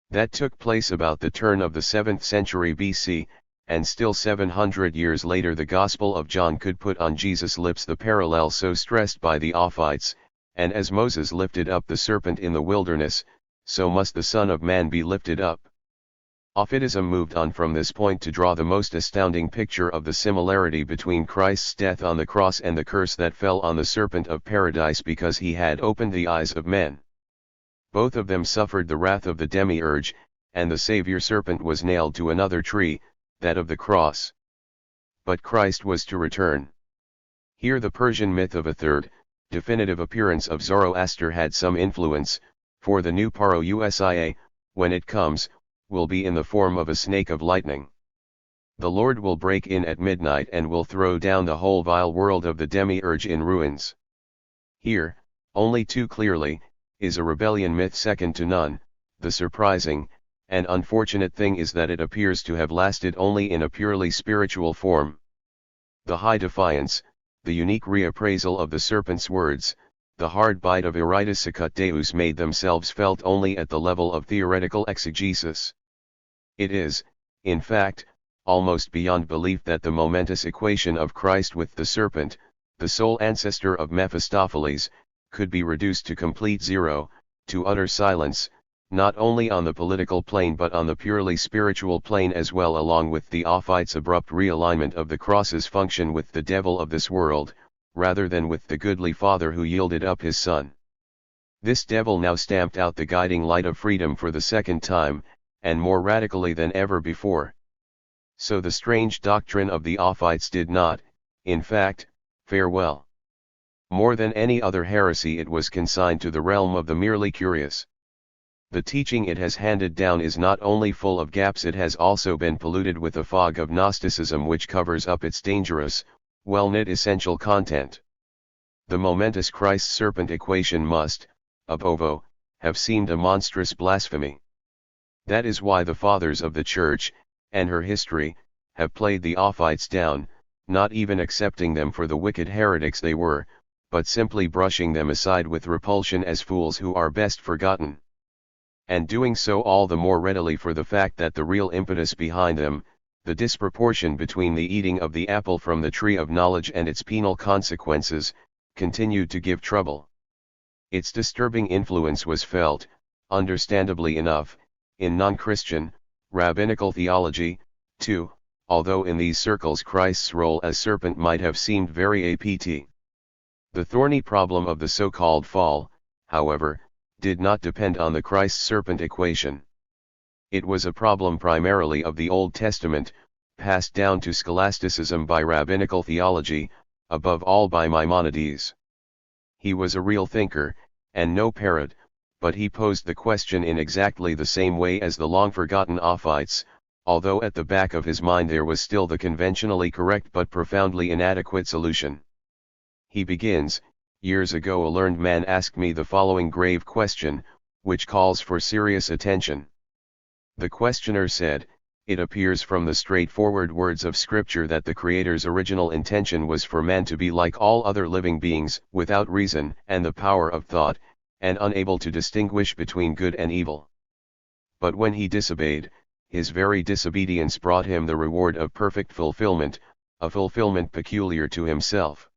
That took place about the turn of the 7th century BC, and still 700 years later the Gospel of John could put on Jesus' lips the parallel so stressed by the Ophites, and as Moses lifted up the serpent in the wilderness, so must the Son of Man be lifted up. Atheism moved on from this point to draw the most astounding picture of the similarity between Christ's death on the cross and the curse that fell on the serpent of paradise because he had opened the eyes of men. Both of them suffered the wrath of the demiurge, and the Savior serpent was nailed to another tree, that of the cross. But Christ was to return. Here the Persian myth of a third, definitive appearance of Zoroaster had some influence, for the new parousia, when it comes, will be in the form of a snake of lightning. The Lord will break in at midnight and will throw down the whole vile world of the demiurge in ruins. Here, only too clearly, is a rebellion myth second to none. The surprising and unfortunate thing is that it appears to have lasted only in a purely spiritual form. The high defiance, the unique reappraisal of the serpent's words, the hard bite of Eritus sicut Deus made themselves felt only at the level of theoretical exegesis. It is, in fact, almost beyond belief that the momentous equation of Christ with the serpent, the sole ancestor of Mephistopheles, could be reduced to complete zero, to utter silence, not only on the political plane but on the purely spiritual plane as well, along with the Ophites' abrupt realignment of the cross's function with the devil of this world, rather than with the goodly Father who yielded up his Son. This devil now stamped out the guiding light of freedom for the second time, and more radically than ever before. So the strange doctrine of the Ophites did not, in fact, fare well. More than any other heresy, it was consigned to the realm of the merely curious. The teaching it has handed down is not only full of gaps, it has also been polluted with a fog of Gnosticism which covers up its dangerous, well-knit essential content. The momentous Christ-serpent equation must, ab ovo, have seemed a monstrous blasphemy. That is why the fathers of the Church, and her history, have played the Ophites down, not even accepting them for the wicked heretics they were, but simply brushing them aside with repulsion as fools who are best forgotten. And doing so all the more readily for the fact that the real impetus behind them, the disproportion between the eating of the apple from the tree of knowledge and its penal consequences, continued to give trouble. Its disturbing influence was felt, understandably enough, in non-Christian, rabbinical theology, too, although in these circles Christ's role as serpent might have seemed very apt. The thorny problem of the so-called fall, however, did not depend on the Christ-serpent equation. It was a problem primarily of the Old Testament, passed down to scholasticism by rabbinical theology, above all by Maimonides. He was a real thinker, and no parrot, but he posed the question in exactly the same way as the long-forgotten Ophites, although at the back of his mind there was still the conventionally correct but profoundly inadequate solution. He begins, "Years ago a learned man asked me the following grave question, which calls for serious attention. The questioner said, 'It appears from the straightforward words of Scripture that the Creator's original intention was for man to be like all other living beings, without reason and the power of thought, and unable to distinguish between good and evil. But when he disobeyed, his very disobedience brought him the reward of perfect fulfillment, a fulfillment peculiar to himself.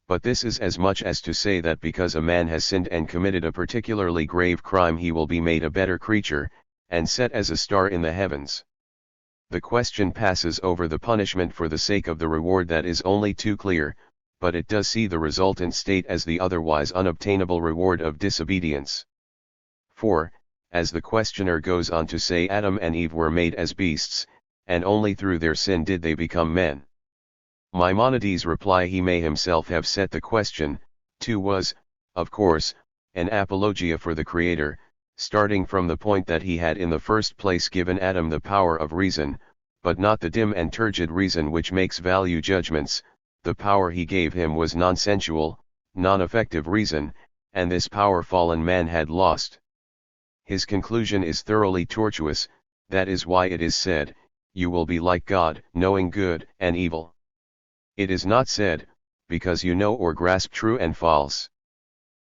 But this is as much as to say that because a man has sinned and committed a particularly grave crime he will be made a better creature, and set as a star in the heavens. The question passes over the punishment for the sake of the reward that is only too clear, but it does see the resultant state as the otherwise unobtainable reward of disobedience. For, as the questioner goes on to say, Adam and Eve were made as beasts, and only through their sin did they become men. Maimonides' reply, he may himself have set the question, too, was, of course, an apologia for the Creator, starting from the point that he had in the first place given Adam the power of reason, but not the dim and turgid reason which makes value judgments. The power he gave him was non-sensual, non-effective reason, and this power fallen man had lost. His conclusion is thoroughly tortuous. That is why it is said, "You will be like God, knowing good and evil." It is not said, "Because you know or grasp true and false."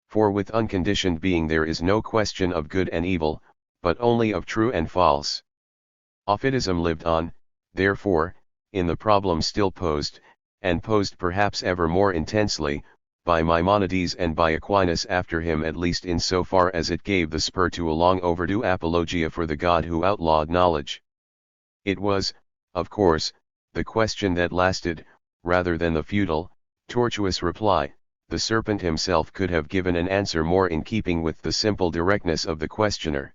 For with unconditioned being there is no question of good and evil, but only of true and false. Atheism lived on, therefore, in the problem still posed, and posed perhaps ever more intensely, by Maimonides and by Aquinas after him, at least in so far as it gave the spur to a long overdue apologia for the God who outlawed knowledge. It was, of course, the question that lasted, rather than the futile, tortuous reply. The serpent himself could have given an answer more in keeping with the simple directness of the questioner.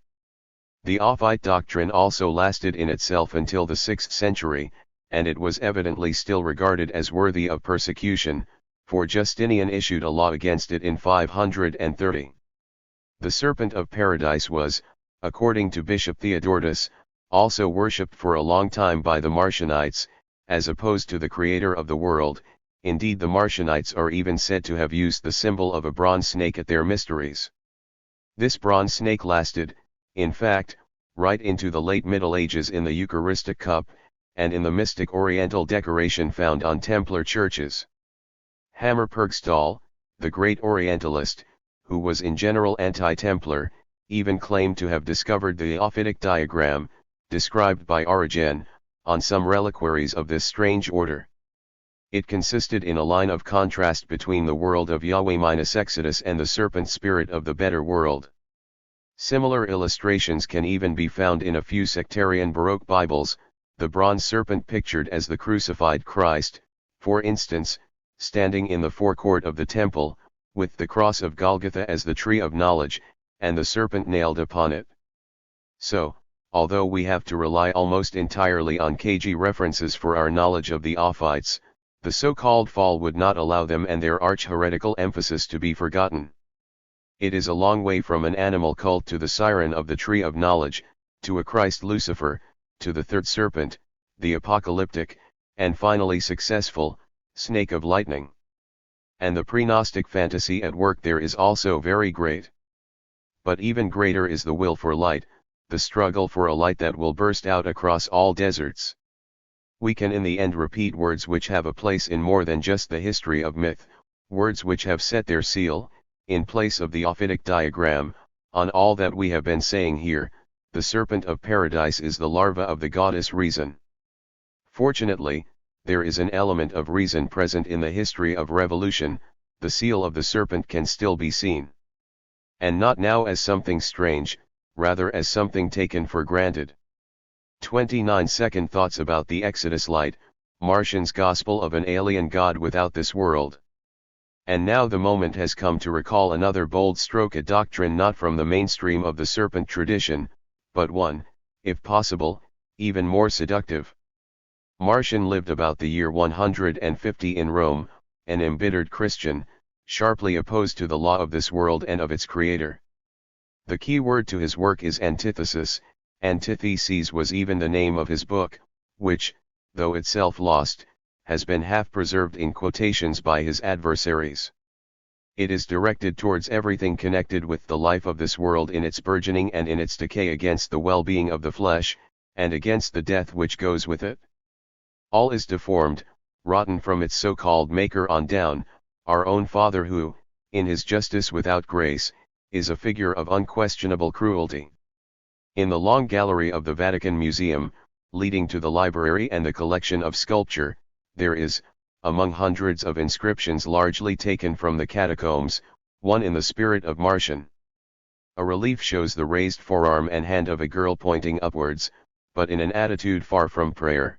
The Ophite doctrine also lasted in itself until the 6th century, and it was evidently still regarded as worthy of persecution, for Justinian issued a law against it in 530. The serpent of paradise was, according to Bishop Theodortus, also worshipped for a long time by the Marcionites, as opposed to the Creator of the world. Indeed, the Marcionites are even said to have used the symbol of a bronze snake at their mysteries. This bronze snake lasted, in fact, right into the late Middle Ages in the Eucharistic cup, and in the mystic Oriental decoration found on Templar churches. Hammer Purgstall, the great Orientalist, who was in general anti-Templar, even claimed to have discovered the Ophitic diagram, described by Origen, on some reliquaries of this strange order. It consisted in a line of contrast between the world of Yahweh minus Exodus and the serpent spirit of the better world. Similar illustrations can even be found in a few sectarian Baroque Bibles, the bronze serpent pictured as the crucified Christ, for instance, standing in the forecourt of the temple, with the cross of Golgotha as the tree of knowledge, and the serpent nailed upon it. So, although we have to rely almost entirely on KG references for our knowledge of the Ophites, the so-called fall would not allow them and their arch-heretical emphasis to be forgotten. It is a long way from an animal cult to the siren of the tree of knowledge, to a Christ Lucifer, to the third serpent, the apocalyptic, and finally successful, snake of lightning. And the pre-Gnostic fantasy at work there is also very great. But even greater is the will for light, the struggle for a light that will burst out across all deserts. We can in the end repeat words which have a place in more than just the history of myth, words which have set their seal, in place of the Ophitic diagram, on all that we have been saying here. The serpent of paradise is the larva of the goddess reason. Fortunately, there is an element of reason present in the history of revolution. The seal of the serpent can still be seen. And not now as something strange, rather as something taken for granted. 29 Second thoughts about the Exodus light, Martian's gospel of an alien god without this world. And now the moment has come to recall another bold stroke, a doctrine not from the mainstream of the serpent tradition, but one, if possible, even more seductive. Martian lived about the year 150 in Rome, an embittered Christian, sharply opposed to the law of this world and of its creator. The key word to his work is antithesis. Antitheses was even the name of his book, which, though itself lost, has been half preserved in quotations by his adversaries. It is directed towards everything connected with the life of this world in its burgeoning and in its decay, against the well-being of the flesh, and against the death which goes with it. All is deformed, rotten from its so-called maker on down. Our own Father who, in his justice without grace, is a figure of unquestionable cruelty. In the long gallery of the Vatican Museum, leading to the library and the collection of sculpture, there is, among hundreds of inscriptions largely taken from the catacombs, one in the spirit of Martian. A relief shows the raised forearm and hand of a girl pointing upwards, but in an attitude far from prayer.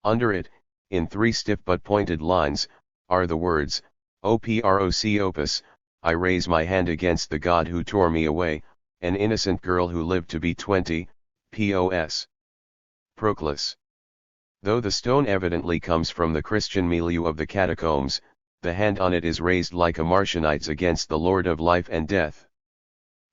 Under it, in 3 stiff but pointed lines, are the words, O Procopus, I raise my hand against the God who tore me away, an innocent girl who lived to be 20, Pos. Proclus. Though the stone evidently comes from the Christian milieu of the catacombs, the hand on it is raised like a Martianite's against the Lord of life and death.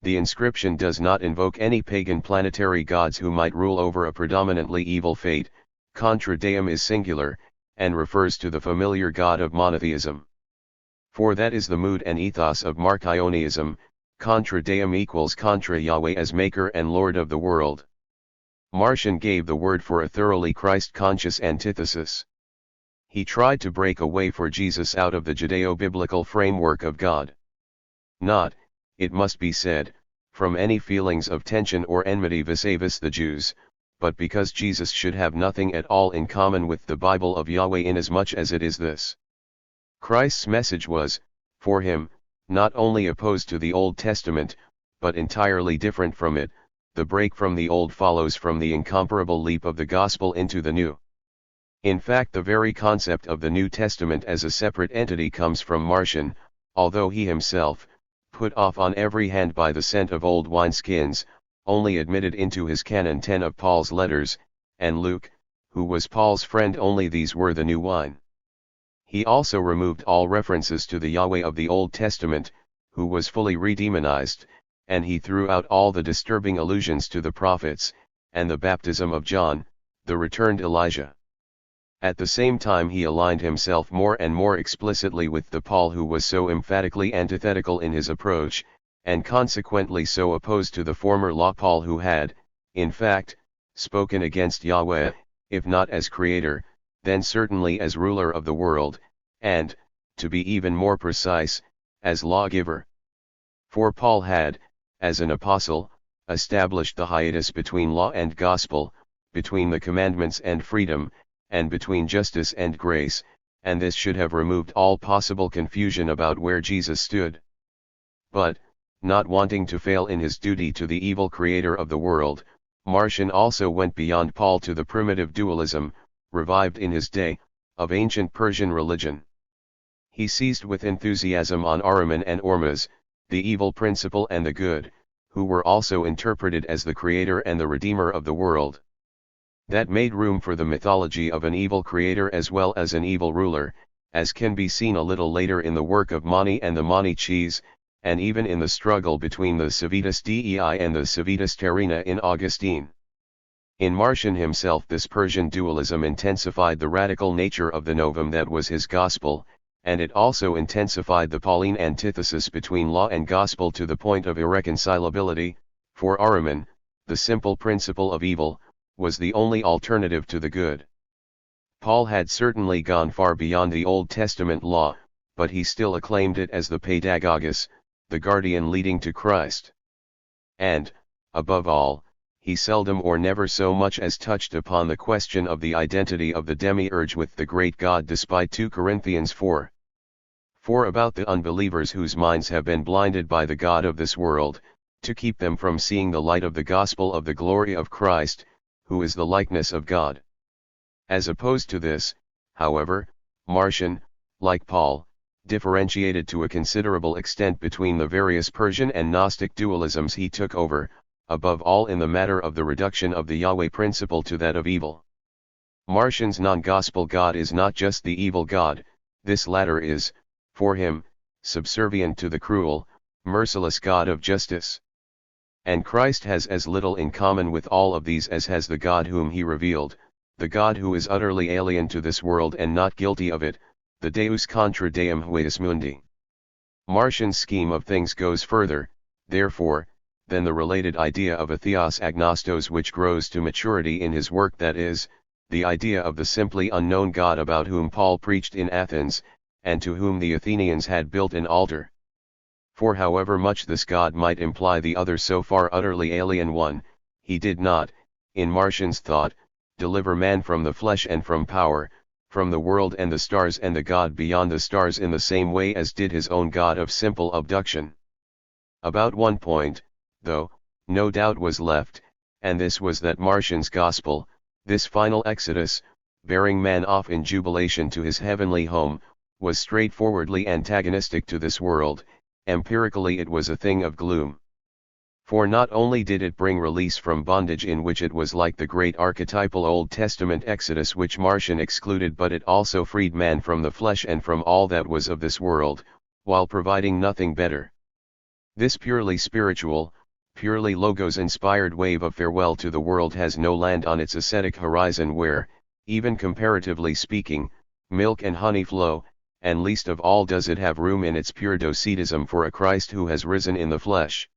The inscription does not invoke any pagan planetary gods who might rule over a predominantly evil fate. Contra Deum is singular, and refers to the familiar god of monotheism. For that is the mood and ethos of Marcionism. Contra Deum equals contra Yahweh as maker and lord of the world. Martian gave the word for a thoroughly Christ-conscious antithesis. He tried to break away for Jesus out of the Judeo-biblical framework of God. Not, it must be said, from any feelings of tension or enmity vis-a-vis the Jews, but because Jesus should have nothing at all in common with the Bible of Yahweh, inasmuch as it is this. Christ's message was, for him, not only opposed to the Old Testament, but entirely different from it. The break from the Old follows from the incomparable leap of the Gospel into the New. In fact, the very concept of the New Testament as a separate entity comes from Martian, although he himself, put off on every hand by the scent of old wineskins, only admitted into his canon 10 of Paul's letters, and Luke, who was Paul's friend, only these were the new wine. He also removed all references to the Yahweh of the Old Testament, who was fully redemonized, and he threw out all the disturbing allusions to the prophets, and the baptism of John, the returned Elijah. At the same time he aligned himself more and more explicitly with the Paul who was so emphatically antithetical in his approach, and consequently so opposed to the former law Paul, who had, in fact, spoken against Yahweh, if not as creator, then certainly as ruler of the world, and, to be even more precise, as lawgiver. For Paul had, as an apostle, established the hiatus between law and gospel, between the commandments and freedom, and between justice and grace, and this should have removed all possible confusion about where Jesus stood. But, not wanting to fail in his duty to the evil creator of the world, Martian also went beyond Paul to the primitive dualism, revived in his day, of ancient Persian religion. He seized with enthusiasm on Ahriman and Ormuzd, the evil principle and the good, who were also interpreted as the creator and the redeemer of the world. That made room for the mythology of an evil creator as well as an evil ruler, as can be seen a little later in the work of Mani and the Manichees, and even in the struggle between the Civitas Dei and the Civitas Terrena in Augustine. In Marcion himself this Persian dualism intensified the radical nature of the novum that was his gospel, and it also intensified the Pauline antithesis between law and gospel to the point of irreconcilability. For Ahriman, the simple principle of evil was the only alternative to the good. Paul had certainly gone far beyond the Old Testament law, but he still acclaimed it as the Paedagogus, the guardian leading to Christ. And, above all, he seldom or never so much as touched upon the question of the identity of the demiurge with the great God, despite 2 Corinthians 4. For about the unbelievers whose minds have been blinded by the God of this world, to keep them from seeing the light of the gospel of the glory of Christ, who is the likeness of God. As opposed to this, however, Marcion, like Paul, differentiated to a considerable extent between the various Persian and Gnostic dualisms he took over, above all in the matter of the reduction of the Yahweh principle to that of evil. Marcion's non-gospel God is not just the evil God, this latter is, for him, subservient to the cruel, merciless God of justice. And Christ has as little in common with all of these as has the God whom he revealed, the God who is utterly alien to this world and not guilty of it, the Deus contra Deum huius mundi. Marcion's scheme of things goes further, therefore, than the related idea of a theos agnostos which grows to maturity in his work, that is, the idea of the simply unknown God about whom Paul preached in Athens, and to whom the Athenians had built an altar. For however much this God might imply the other so far utterly alien one, he did not, in Marcion's thought, deliver man from the flesh and from power, from the world and the stars and the God beyond the stars in the same way as did his own God of simple abduction. About one point, though, no doubt was left, and this was that Marcion's gospel, this final exodus, bearing man off in jubilation to his heavenly home, was straightforwardly antagonistic to this world. Empirically it was a thing of gloom. For not only did it bring release from bondage, in which it was like the great archetypal Old Testament Exodus which Marcion excluded, but it also freed man from the flesh and from all that was of this world, while providing nothing better. This purely spiritual, purely logos-inspired wave of farewell to the world has no land on its ascetic horizon where, even comparatively speaking, milk and honey flow, and least of all does it have room in its pure docetism for a Christ who has risen in the flesh.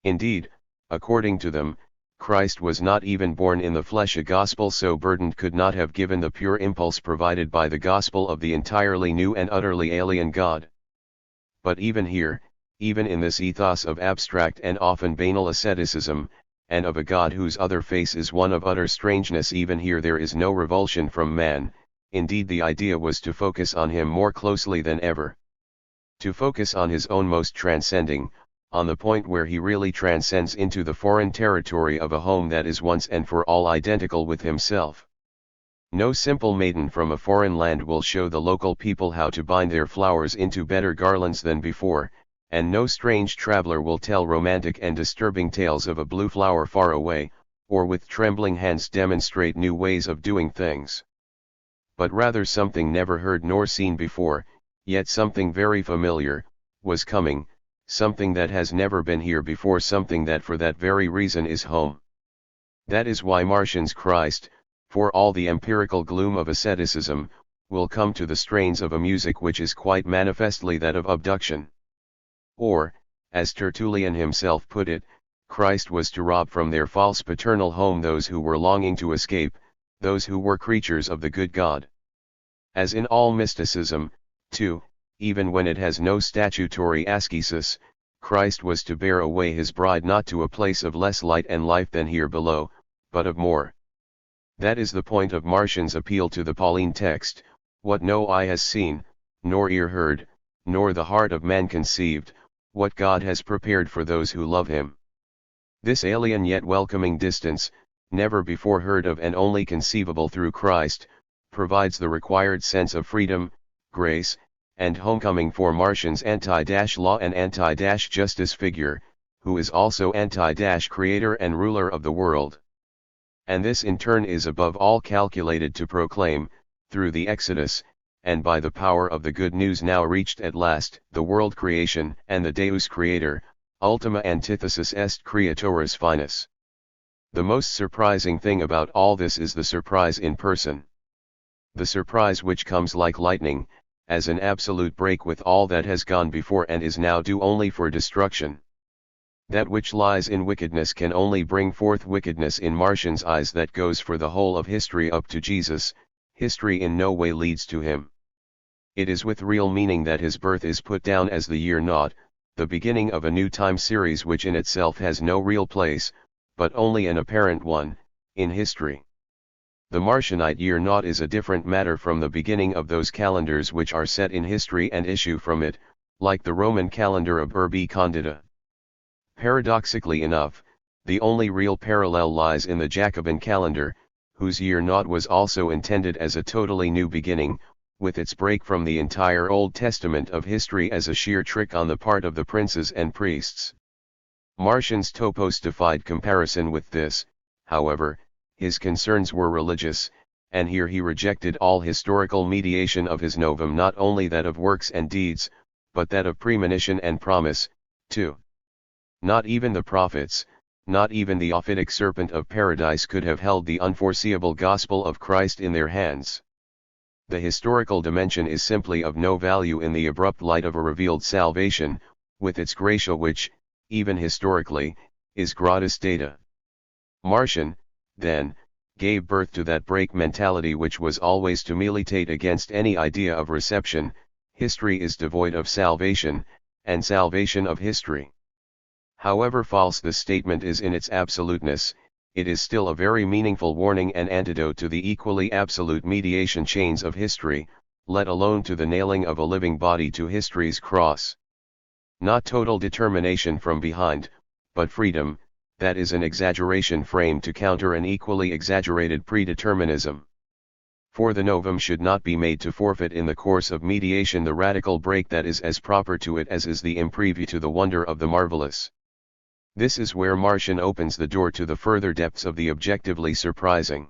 Indeed, according to them, Christ was not even born in the flesh. A gospel so burdened could not have given the pure impulse provided by the gospel of the entirely new and utterly alien God. But even here, even in this ethos of abstract and often banal asceticism, and of a God whose other face is one of utter strangeness, even here there is no revulsion from man. Indeed, the idea was to focus on him more closely than ever. To focus on his own most transcending, on the point where he really transcends into the foreign territory of a home that is once and for all identical with himself. No simple maiden from a foreign land will show the local people how to bind their flowers into better garlands than before, and no strange traveler will tell romantic and disturbing tales of a blue flower far away, or with trembling hands demonstrate new ways of doing things. But rather something never heard nor seen before, yet something very familiar, was coming, something that has never been here before, something that for that very reason is home. That is why Marcion's Christ, for all the empirical gloom of asceticism, will come to the strains of a music which is quite manifestly that of abduction. Or, as Tertullian himself put it, Christ was to rob from their false paternal home those who were longing to escape, those who were creatures of the good God. As in all mysticism, too, even when it has no statutory ascesis, Christ was to bear away his bride not to a place of less light and life than here below, but of more. That is the point of Marcion's appeal to the Pauline text: what no eye has seen, nor ear heard, nor the heart of man conceived, what God has prepared for those who love him. This alien yet welcoming distance, never before heard of and only conceivable through Christ, provides the required sense of freedom, grace, and homecoming for Marcion's anti-law and anti-justice figure, who is also anti-creator and ruler of the world. And this in turn is above all calculated to proclaim, through the Exodus, and by the power of the good news now reached at last, the world creation and the Deus Creator, ultima antithesis est creatoris finis. The most surprising thing about all this is the surprise in person. The surprise which comes like lightning, as an absolute break with all that has gone before and is now due only for destruction. That which lies in wickedness can only bring forth wickedness in Martian's eyes. That goes for the whole of history up to Jesus. History in no way leads to him. It is with real meaning that his birth is put down as the year naught, the beginning of a new time series which in itself has no real place, but only an apparent one, in history. The Martianite year naught is a different matter from the beginning of those calendars which are set in history and issue from it, like the Roman calendar of Urbi Condita. Paradoxically enough, the only real parallel lies in the Jacobin calendar, whose year naught was also intended as a totally new beginning, with its break from the entire Old Testament of history as a sheer trick on the part of the princes and priests. Martian's topos defied comparison with this, however. His concerns were religious, and here he rejected all historical mediation of his novum, not only that of works and deeds, but that of premonition and promise, too. Not even the prophets, not even the ophitic serpent of paradise could have held the unforeseeable gospel of Christ in their hands. The historical dimension is simply of no value in the abrupt light of a revealed salvation, with its gratia which, even historically, is gratis data. Martian, then, gave birth to that break mentality which was always to militate against any idea of reception. History is devoid of salvation, and salvation of history. However false this statement is in its absoluteness, it is still a very meaningful warning and antidote to the equally absolute mediation chains of history, let alone to the nailing of a living body to history's cross. Not total determination from behind, but freedom. That is an exaggeration framed to counter an equally exaggerated predeterminism. For the novum should not be made to forfeit in the course of mediation the radical break that is as proper to it as is the impreview to the wonder of the marvelous. This is where Martian opens the door to the further depths of the objectively surprising.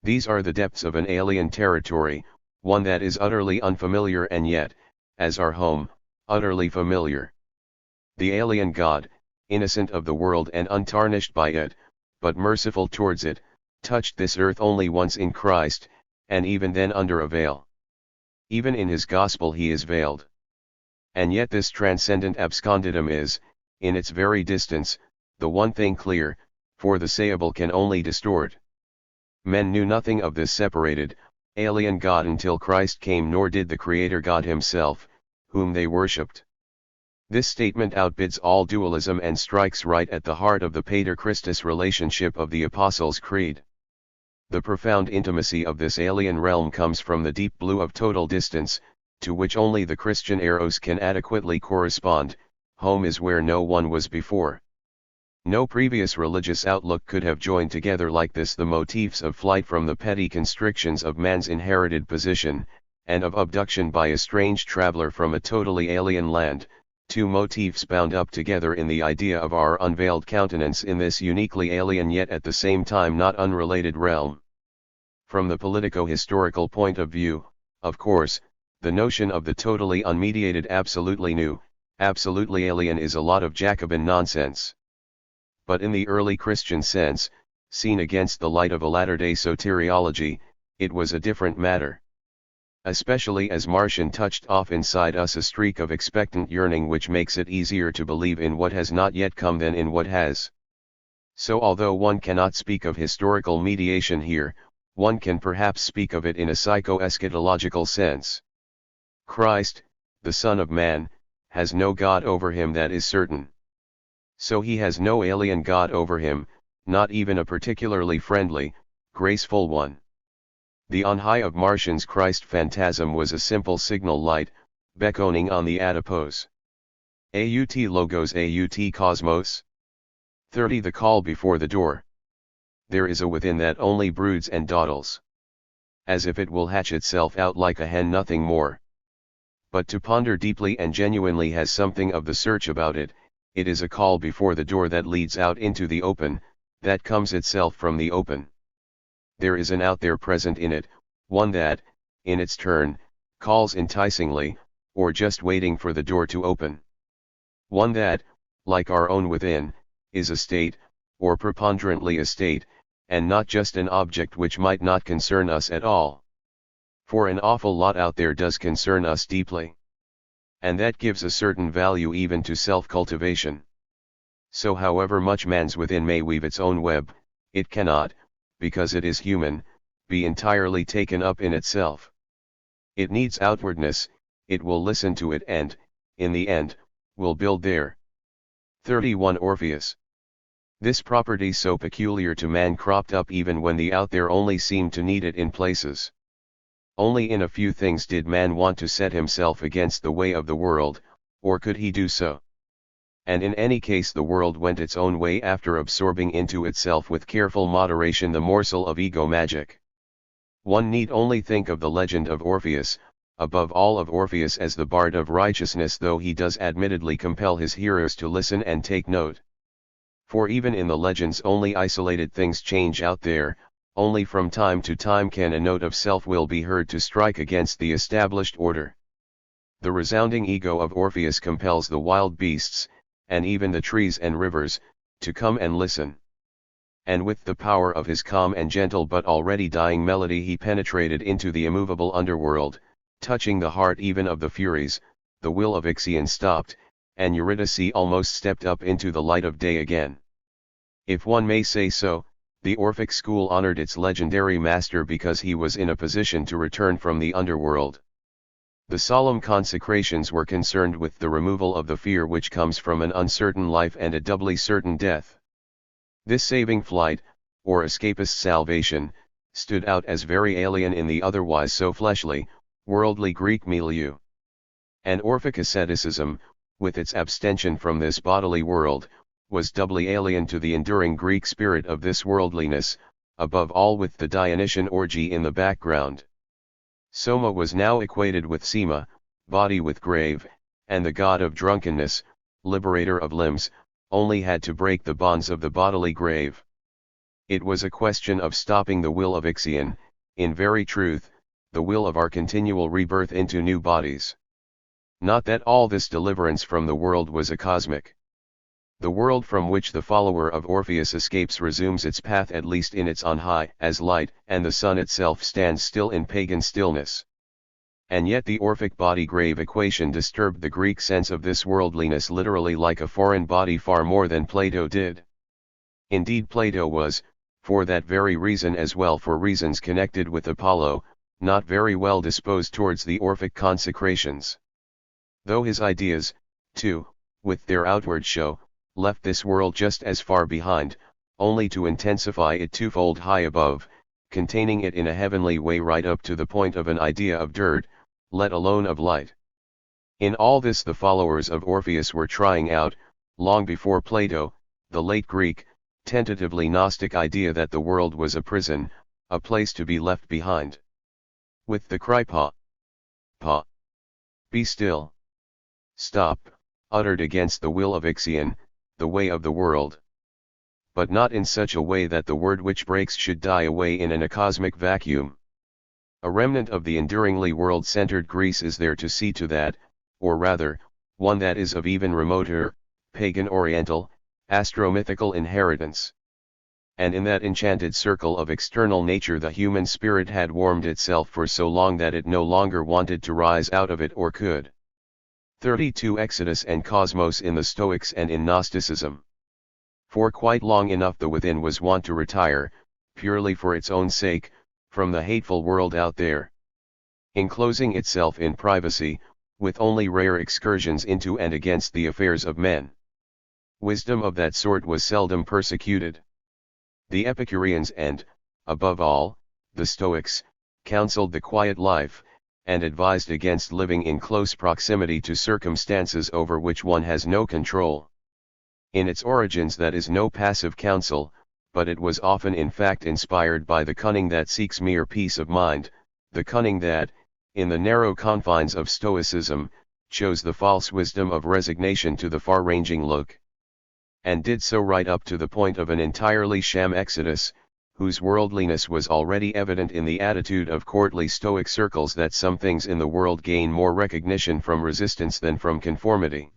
These are the depths of an alien territory, one that is utterly unfamiliar and yet, as our home, utterly familiar. The alien God, innocent of the world and untarnished by it, but merciful towards it, touched this earth only once in Christ, and even then under a veil. Even in his gospel he is veiled. And yet this transcendent absconditum is, in its very distance, the one thing clear, for the sayable can only distort. Men knew nothing of this separated, alien God until Christ came, nor did the Creator God himself, whom they worshipped. This statement outbids all dualism and strikes right at the heart of the Pater Christus relationship of the Apostles' Creed. The profound intimacy of this alien realm comes from the deep blue of total distance, to which only the Christian eros can adequately correspond. Home is where no one was before. No previous religious outlook could have joined together like this the motifs of flight from the petty constrictions of man's inherited position, and of abduction by a strange traveler from a totally alien land. Two motifs bound up together in the idea of our unveiled countenance in this uniquely alien yet at the same time not unrelated realm. From the politico-historical point of view, of course, the notion of the totally unmediated absolutely new, absolutely alien is a lot of Jacobin nonsense. But in the early Christian sense, seen against the light of a latter-day soteriology, it was a different matter. Especially as Martian touched off inside us a streak of expectant yearning which makes it easier to believe in what has not yet come than in what has. So although one cannot speak of historical mediation here, one can perhaps speak of it in a psycho-eschatological sense. Christ, the Son of Man, has no God over him, that is certain. So he has no alien God over him, not even a particularly friendly, graceful one. The on high of Martian's Christ phantasm was a simple signal light, beckoning on the adipose. Aut logos aut cosmos. 30 The call before the door. There is a within that only broods and dawdles. As if it will hatch itself out like a hen, nothing more. But to ponder deeply and genuinely has something of the search about it. it is a call before the door that leads out into the open, that comes itself from the open. There is an out there present in it, one that, in its turn, calls enticingly, or just waiting for the door to open. One that, like our own within, is a state, or preponderantly a state, and not just an object which might not concern us at all. For an awful lot out there does concern us deeply. And that gives a certain value even to self-cultivation. So however much man's within may weave its own web, it cannot, because it is human, be entirely taken up in itself. It needs outwardness, it will listen to it and, in the end, will build there. 31 Orpheus. This property so peculiar to man cropped up even when the out there only seemed to need it in places. Only in a few things did man want to set himself against the way of the world, or could he do so? And in any case the world went its own way after absorbing into itself with careful moderation the morsel of ego magic. One need only think of the legend of Orpheus, above all of Orpheus as the bard of righteousness, though he does admittedly compel his hearers to listen and take note. For even in the legends only isolated things change out there, only from time to time can a note of self-will be heard to strike against the established order. The resounding ego of Orpheus compels the wild beasts, and even the trees and rivers, to come and listen. And with the power of his calm and gentle but already dying melody he penetrated into the immovable underworld, touching the heart even of the Furies. The will of Ixion stopped, and Eurydice almost stepped up into the light of day again. If one may say so, the Orphic school honored its legendary master because he was in a position to return from the underworld. The solemn consecrations were concerned with the removal of the fear which comes from an uncertain life and a doubly certain death. This saving flight, or escapist salvation, stood out as very alien in the otherwise so fleshly, worldly Greek milieu. And Orphic asceticism, with its abstention from this bodily world, was doubly alien to the enduring Greek spirit of this worldliness, above all with the Dionysian orgy in the background. Soma was now equated with Sema, body with grave, and the god of drunkenness, liberator of limbs, only had to break the bonds of the bodily grave. It was a question of stopping the will of Ixion, in very truth, the will of our continual rebirth into new bodies. Not that all this deliverance from the world was a cosmic. The world from which the follower of Orpheus escapes resumes its path at least in its on high as light, and the sun itself stands still in pagan stillness. And yet the Orphic body-grave equation disturbed the Greek sense of this worldliness literally like a foreign body far more than Plato did. Indeed Plato was, for that very reason as well for reasons connected with Apollo, not very well disposed towards the Orphic consecrations. Though his ideas, too, with their outward show, left this world just as far behind, only to intensify it twofold high above, containing it in a heavenly way right up to the point of an idea of dirt, let alone of light. In all this the followers of Orpheus were trying out, long before Plato, the late Greek, tentatively Gnostic idea that the world was a prison, a place to be left behind. With the cry pa, be still, stop, uttered against the will of Ixion, the way of the world. But not in such a way that the word which breaks should die away in an acosmic vacuum. A remnant of the enduringly world-centered Greece is there to see to that, or rather, one that is of even remoter, pagan oriental, astro-mythical inheritance. And in that enchanted circle of external nature the human spirit had warmed itself for so long that it no longer wanted to rise out of it or could. 32 Exodus and Cosmos in the Stoics and in Gnosticism. For quite long enough the within was wont to retire, purely for its own sake, from the hateful world out there. Enclosing itself in privacy, with only rare excursions into and against the affairs of men. Wisdom of that sort was seldom persecuted. The Epicureans and, above all, the Stoics, counseled the quiet life, and advised against living in close proximity to circumstances over which one has no control. In its origins that is no passive counsel, but it was often in fact inspired by the cunning that seeks mere peace of mind, the cunning that, in the narrow confines of Stoicism, chose the false wisdom of resignation to the far-ranging look. and did so right up to the point of an entirely sham exodus, whose worldliness was already evident in the attitude of courtly Stoic circles that some things in the world gain more recognition from resistance than from conformity.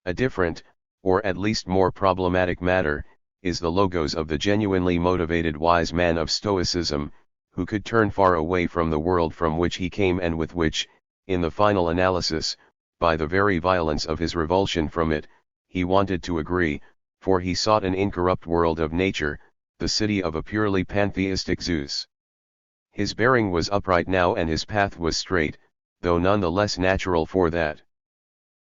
A different, or at least more problematic matter, is the logos of the genuinely motivated wise man of Stoicism, who could turn far away from the world from which he came and with which, in the final analysis, by the very violence of his revulsion from it, he wanted to agree, for he sought an incorrupt world of nature, the city of a purely pantheistic Zeus. His bearing was upright now and his path was straight, though none the less natural for that.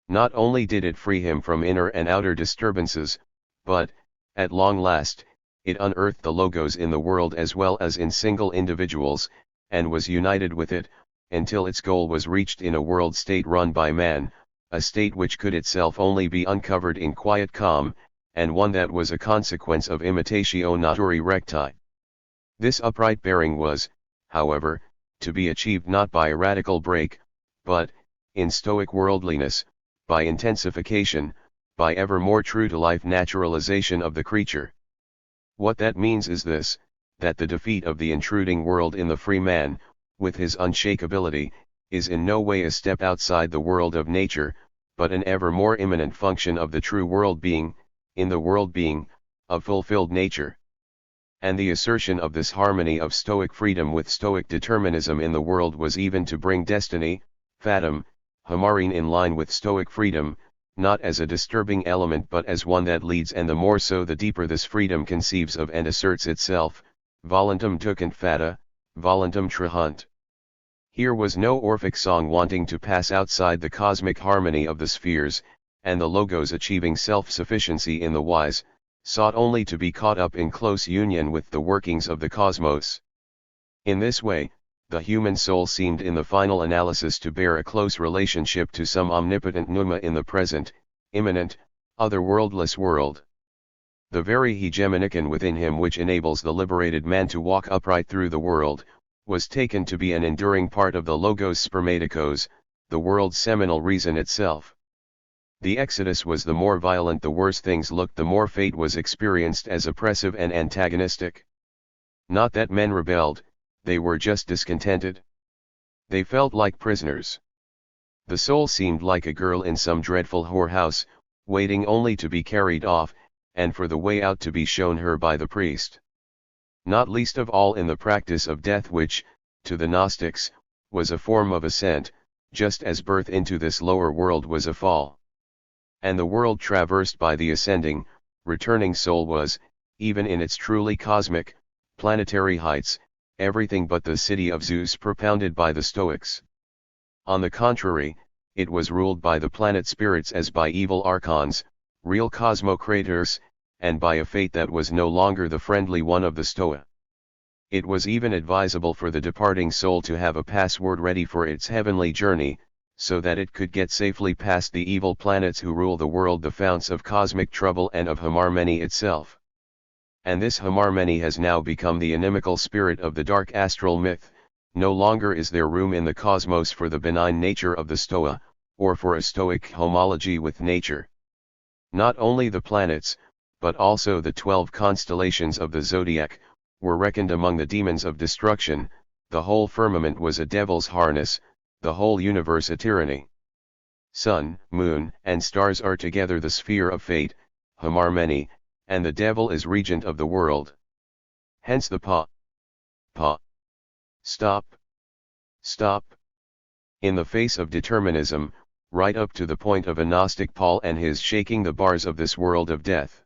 Not only did it free him from inner and outer disturbances, but, at long last, it unearthed the logos in the world as well as in single individuals, and was united with it, until its goal was reached in a world state run by man, a state which could itself only be uncovered in quiet calm, and one that was a consequence of imitatio naturae recti. This upright bearing was, however, to be achieved not by a radical break, but, in Stoic worldliness, by intensification, by ever more true-to-life naturalization of the creature. What that means is this, that the defeat of the intruding world in the free man, with his unshakability, is in no way a step outside the world of nature, but an ever more imminent function of the true world being, in the world being, of fulfilled nature. And the assertion of this harmony of Stoic freedom with Stoic determinism in the world was even to bring destiny, fatum, hamarine in line with Stoic freedom, not as a disturbing element but as one that leads, and the more so the deeper this freedom conceives of and asserts itself, voluntum tucent fata, voluntum trahunt. Here was no Orphic song wanting to pass outside the cosmic harmony of the spheres, and the logos achieving self-sufficiency in the wise, sought only to be caught up in close union with the workings of the cosmos. In this way, the human soul seemed in the final analysis to bear a close relationship to some omnipotent pneuma in the present, imminent, otherworldless world. The very hegemonicon within him which enables the liberated man to walk upright through the world, was taken to be an enduring part of the logos spermaticos, the world's seminal reason itself. The exodus was the more violent the worse things looked, the more fate was experienced as oppressive and antagonistic. Not that men rebelled, they were just discontented. They felt like prisoners. The soul seemed like a girl in some dreadful whorehouse, waiting only to be carried off, and for the way out to be shown her by the priest. Not least of all in the practice of death which, to the Gnostics, was a form of ascent, just as birth into this lower world was a fall. And the world traversed by the ascending, returning soul was, even in its truly cosmic, planetary heights, everything but the city of Zeus propounded by the Stoics. On the contrary, it was ruled by the planet spirits as by evil archons, real cosmocrators, and by a fate that was no longer the friendly one of the Stoa. It was even advisable for the departing soul to have a password ready for its heavenly journey, so that it could get safely past the evil planets who rule the world, the founts of cosmic trouble and of Hamarmene itself. And this Hamarmene has now become the inimical spirit of the dark astral myth. No longer is there room in the cosmos for the benign nature of the Stoa, or for a Stoic homology with nature. Not only the planets, but also the 12 constellations of the zodiac, were reckoned among the demons of destruction. The whole firmament was a devil's harness, the whole universe a tyranny. Sun, moon, and stars are together the sphere of fate, Hamarmene, and the devil is regent of the world. Hence the stop. In the face of determinism, right up to the point of a Gnostic Paul and his shaking the bars of this world of death.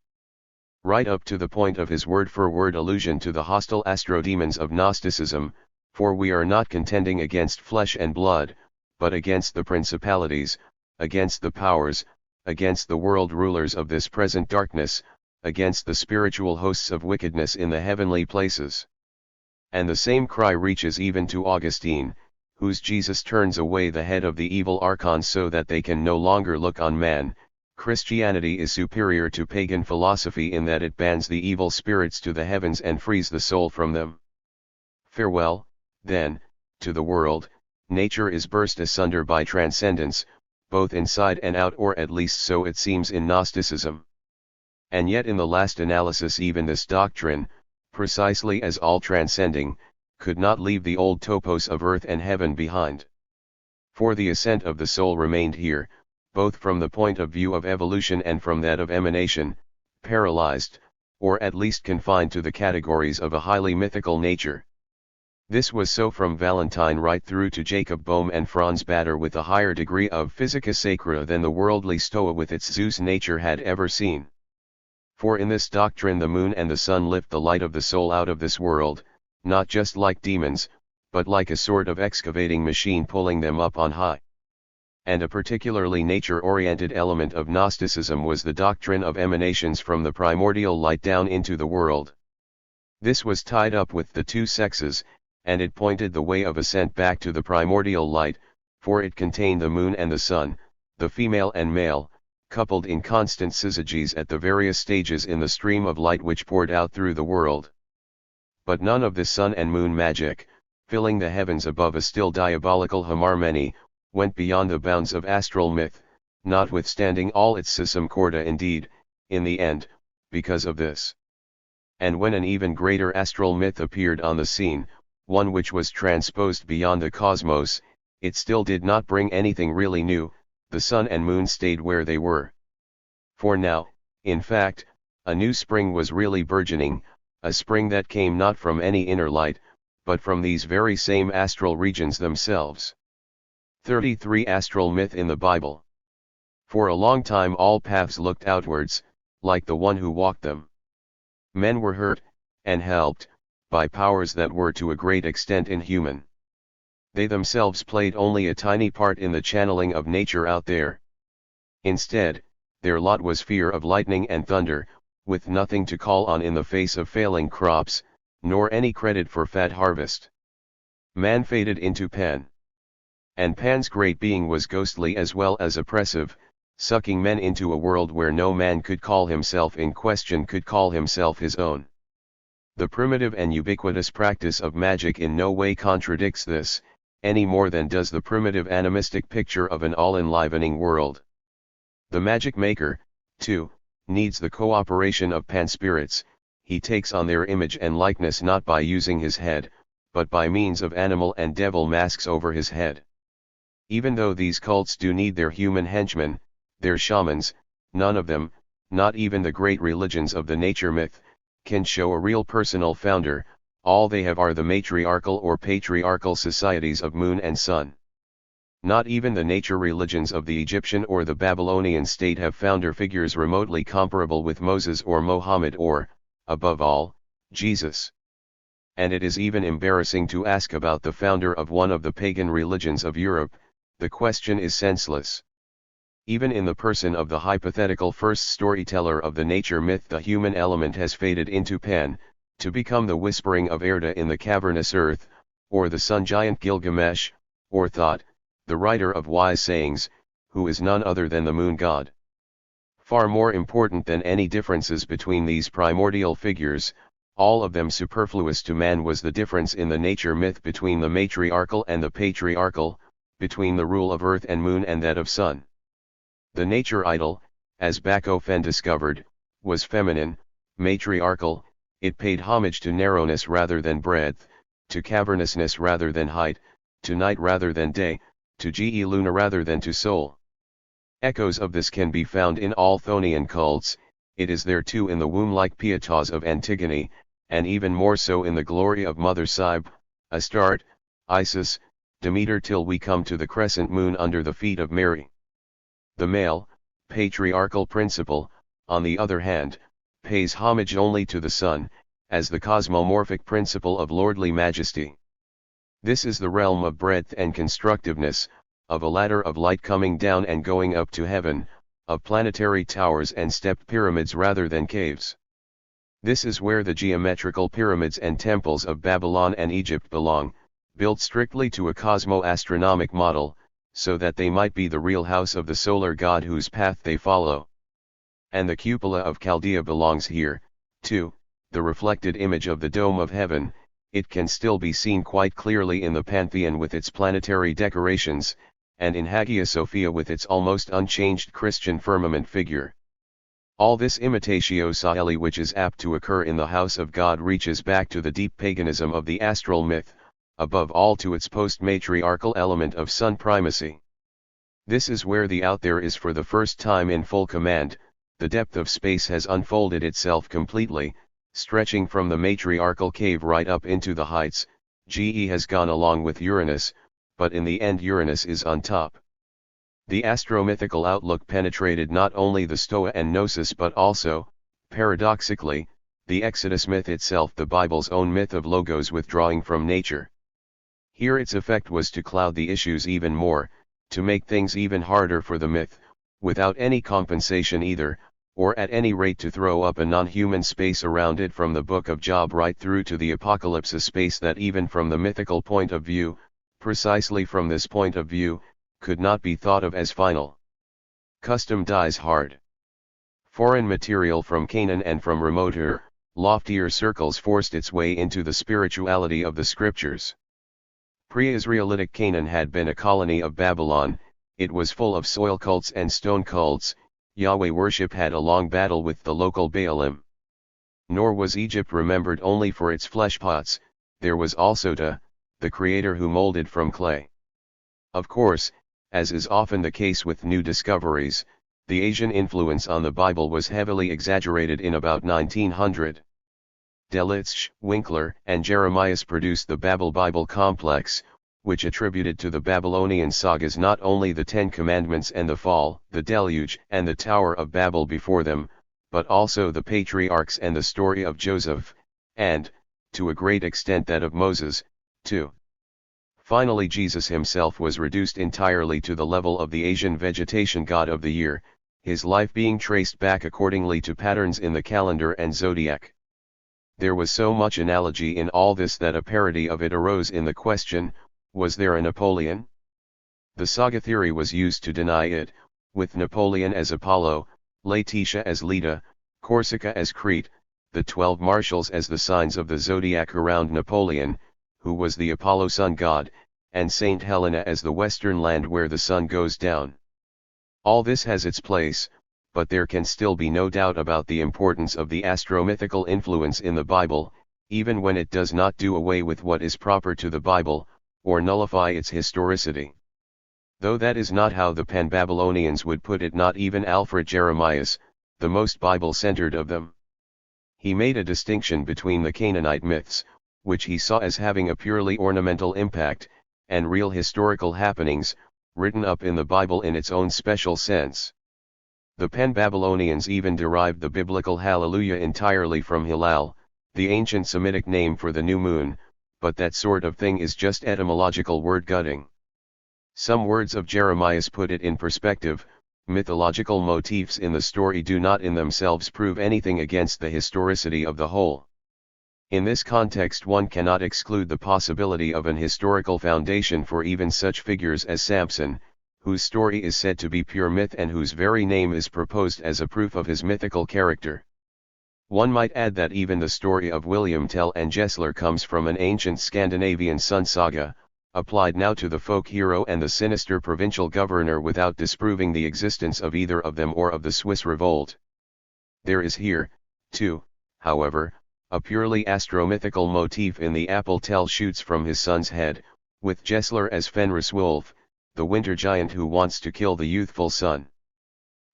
Right up to the point of his word-for-word allusion to the hostile astrodemons of Gnosticism, for we are not contending against flesh and blood, but against the principalities, against the powers, against the world rulers of this present darkness, against the spiritual hosts of wickedness in the heavenly places. And the same cry reaches even to Augustine, whose Jesus turns away the head of the evil archons so that they can no longer look on man. Christianity is superior to pagan philosophy in that it bans the evil spirits to the heavens and frees the soul from them. Farewell, then, to the world. Nature is burst asunder by transcendence, both inside and out, or at least so it seems in Gnosticism. And yet in the last analysis even this doctrine, precisely as all transcending, could not leave the old topos of earth and heaven behind. For the ascent of the soul remained here, both from the point of view of evolution and from that of emanation, paralyzed, or at least confined to the categories of a highly mythical nature. This was so from Valentine right through to Jacob Boehme and Franz Baader, with a higher degree of physica sacra than the worldly Stoa with its Zeus nature had ever seen. For in this doctrine the moon and the sun lift the light of the soul out of this world, not just like demons, but like a sort of excavating machine pulling them up on high. And a particularly nature-oriented element of Gnosticism was the doctrine of emanations from the primordial light down into the world. This was tied up with the two sexes, and it pointed the way of ascent back to the primordial light, for it contained the moon and the sun, the female and male, coupled in constant syzygies at the various stages in the stream of light which poured out through the world. But none of this sun and moon magic, filling the heavens above a still diabolical harmony, went beyond the bounds of astral myth, notwithstanding all its sussum corda indeed, in the end, because of this. And when an even greater astral myth appeared on the scene, one which was transposed beyond the cosmos, it still did not bring anything really new. The sun and moon stayed where they were. For now, in fact, a new spring was really burgeoning, a spring that came not from any inner light, but from these very same astral regions themselves. 33 Astral myth in the Bible. For a long time all paths looked outwards, like the one who walked them. Men were hurt, and helped, by powers that were to a great extent inhuman. They themselves played only a tiny part in the channeling of nature out there. Instead, their lot was fear of lightning and thunder, with nothing to call on in the face of failing crops, nor any credit for fat harvest. Man faded into Pan. And Pan's great being was ghostly as well as oppressive, sucking men into a world where no man could call himself in question, could call himself his own. The primitive and ubiquitous practice of magic in no way contradicts this, any more than does the primitive animistic picture of an all-enlivening world. The magic maker, too, needs the cooperation of pan-spirits. He takes on their image and likeness not by using his head, but by means of animal and devil masks over his head. Even though these cults do need their human henchmen, their shamans, none of them, not even the great religions of the nature myth, can show a real personal founder. All they have are the matriarchal or patriarchal societies of moon and sun. Not even the nature religions of the Egyptian or the Babylonian state have founder figures remotely comparable with Moses or Mohammed or, above all, Jesus. And it is even embarrassing to ask about the founder of one of the pagan religions of Europe. The question is senseless. Even in the person of the hypothetical first storyteller of the nature myth, the human element has faded into Pan, to become the whispering of Erda in the cavernous earth, or the sun giant Gilgamesh, or Thoth, the writer of wise sayings, who is none other than the moon god. Far more important than any differences between these primordial figures, all of them superfluous to man, was the difference in the nature myth between the matriarchal and the patriarchal, between the rule of earth and moon and that of sun. The nature idol, as Bachofen discovered, was feminine, matriarchal. It paid homage to narrowness rather than breadth, to cavernousness rather than height, to night rather than day, to ge luna rather than to soul. Echoes of this can be found in all Chthonian cults. It is there too in the womb-like pietas of Antigone, and even more so in the glory of Mother Cybele, Astarte, Isis, Demeter, till we come to the crescent moon under the feet of Mary. The male, patriarchal principle, on the other hand, pays homage only to the sun, as the cosmomorphic principle of lordly majesty. This is the realm of breadth and constructiveness, of a ladder of light coming down and going up to heaven, of planetary towers and stepped pyramids rather than caves. This is where the geometrical pyramids and temples of Babylon and Egypt belong, built strictly to a cosmo-astronomic model, so that they might be the real house of the solar god whose path they follow. And the cupola of Chaldea belongs here, too, the reflected image of the dome of heaven. It can still be seen quite clearly in the Pantheon with its planetary decorations, and in Hagia Sophia with its almost unchanged Christian firmament figure. All this imitatio caeli which is apt to occur in the house of God reaches back to the deep paganism of the astral myth, above all to its post-matriarchal element of son primacy. This is where the out there is for the first time in full command. The depth of space has unfolded itself completely, stretching from the matriarchal cave right up into the heights. GE has gone along with Uranus, but in the end Uranus is on top. The astromythical outlook penetrated not only the Stoa and Gnosis but also, paradoxically, the Exodus myth itself, the Bible's own myth of logos withdrawing from nature. Here its effect was to cloud the issues even more, to make things even harder for the myth, without any compensation either, or at any rate to throw up a non-human space around it from the Book of Job right through to the Apocalypse, a space that even from the mythical point of view, precisely from this point of view, could not be thought of as final. Custom dies hard. Foreign material from Canaan and from remoter, loftier circles forced its way into the spirituality of the scriptures. Pre-Israelitic Canaan had been a colony of Babylon. It was full of soil cults and stone cults. Yahweh worship had a long battle with the local Baalim. Nor was Egypt remembered only for its flesh pots. There was also Ra, the creator who molded from clay. Of course, as is often the case with new discoveries, the Asian influence on the Bible was heavily exaggerated in about 1900. Delitzsch, Winkler, and Jeremias produced the Babel Bible complex, which attributed to the Babylonian sagas not only the Ten Commandments and the Fall, the Deluge, and the Tower of Babel before them, but also the patriarchs and the story of Joseph, and, to a great extent that of Moses, too. Finally, Jesus himself was reduced entirely to the level of the Asian vegetation god of the year, his life being traced back accordingly to patterns in the calendar and zodiac. There was so much analogy in all this that a parody of it arose in the question, was there a Napoleon? The saga theory was used to deny it, with Napoleon as Apollo, Laetitia as Leda, Corsica as Crete, the 12 marshals as the signs of the zodiac around Napoleon, who was the Apollo sun god, and Saint Helena as the western land where the sun goes down. All this has its place, but there can still be no doubt about the importance of the astromythical influence in the Bible, even when it does not do away with what is proper to the Bible, or nullify its historicity. Though that is not how the Pan-Babylonians would put it, not even Alfred Jeremias, the most Bible-centered of them. He made a distinction between the Canaanite myths, which he saw as having a purely ornamental impact, and real historical happenings, written up in the Bible in its own special sense. The Pan-Babylonians even derived the biblical Hallelujah entirely from Hillel, the ancient Semitic name for the new moon, but that sort of thing is just etymological word gutting. Some words of Jeremias put it in perspective. Mythological motifs in the story do not in themselves prove anything against the historicity of the whole. In this context, one cannot exclude the possibility of an historical foundation for even such figures as Samson, whose story is said to be pure myth and whose very name is proposed as a proof of his mythical character. One might add that even the story of William Tell and Gessler comes from an ancient Scandinavian sun saga, applied now to the folk hero and the sinister provincial governor without disproving the existence of either of them or of the Swiss revolt. There is here, too, however, a purely astromythical motif in the apple Tell shoots from his son's head, with Gessler as Fenris Wolf, the winter giant who wants to kill the youthful son.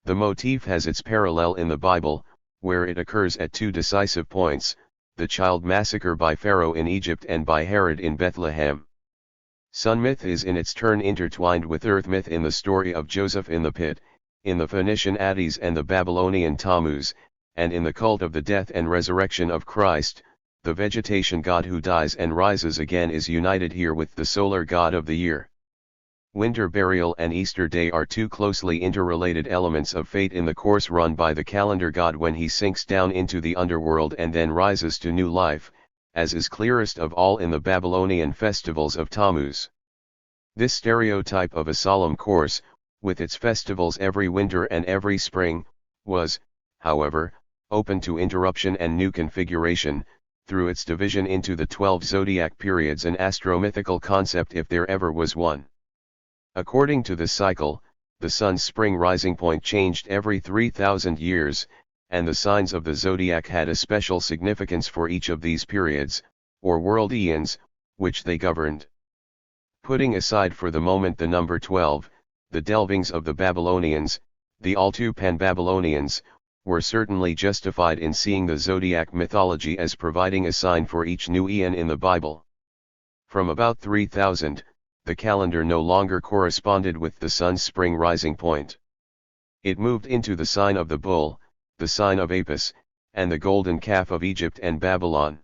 The motif has its parallel in the Bible, where it occurs at two decisive points, the child massacre by Pharaoh in Egypt and by Herod in Bethlehem. Sun myth is in its turn intertwined with earth myth in the story of Joseph in the pit, in the Phoenician Attis and the Babylonian Tammuz, and in the cult of the death and resurrection of Christ. The vegetation god who dies and rises again is united here with the solar god of the year. Winter burial and Easter day are two closely interrelated elements of fate in the course run by the calendar god when he sinks down into the underworld and then rises to new life, as is clearest of all in the Babylonian festivals of Tammuz. This stereotype of a solemn course, with its festivals every winter and every spring, was, however, open to interruption and new configuration, through its division into the 12 zodiac periods, an astromythical concept if there ever was one. According to this cycle, the sun's spring rising point changed every 3,000 years, and the signs of the zodiac had a special significance for each of these periods, or world eons, which they governed. Putting aside for the moment the number 12, the delvings of the Babylonians, the all too pan-Babylonians, were certainly justified in seeing the zodiac mythology as providing a sign for each new eon in the Bible. From about 3000, the calendar no longer corresponded with the sun's spring rising point. It moved into the sign of the bull, the sign of Apis, and the golden calf of Egypt and Babylon.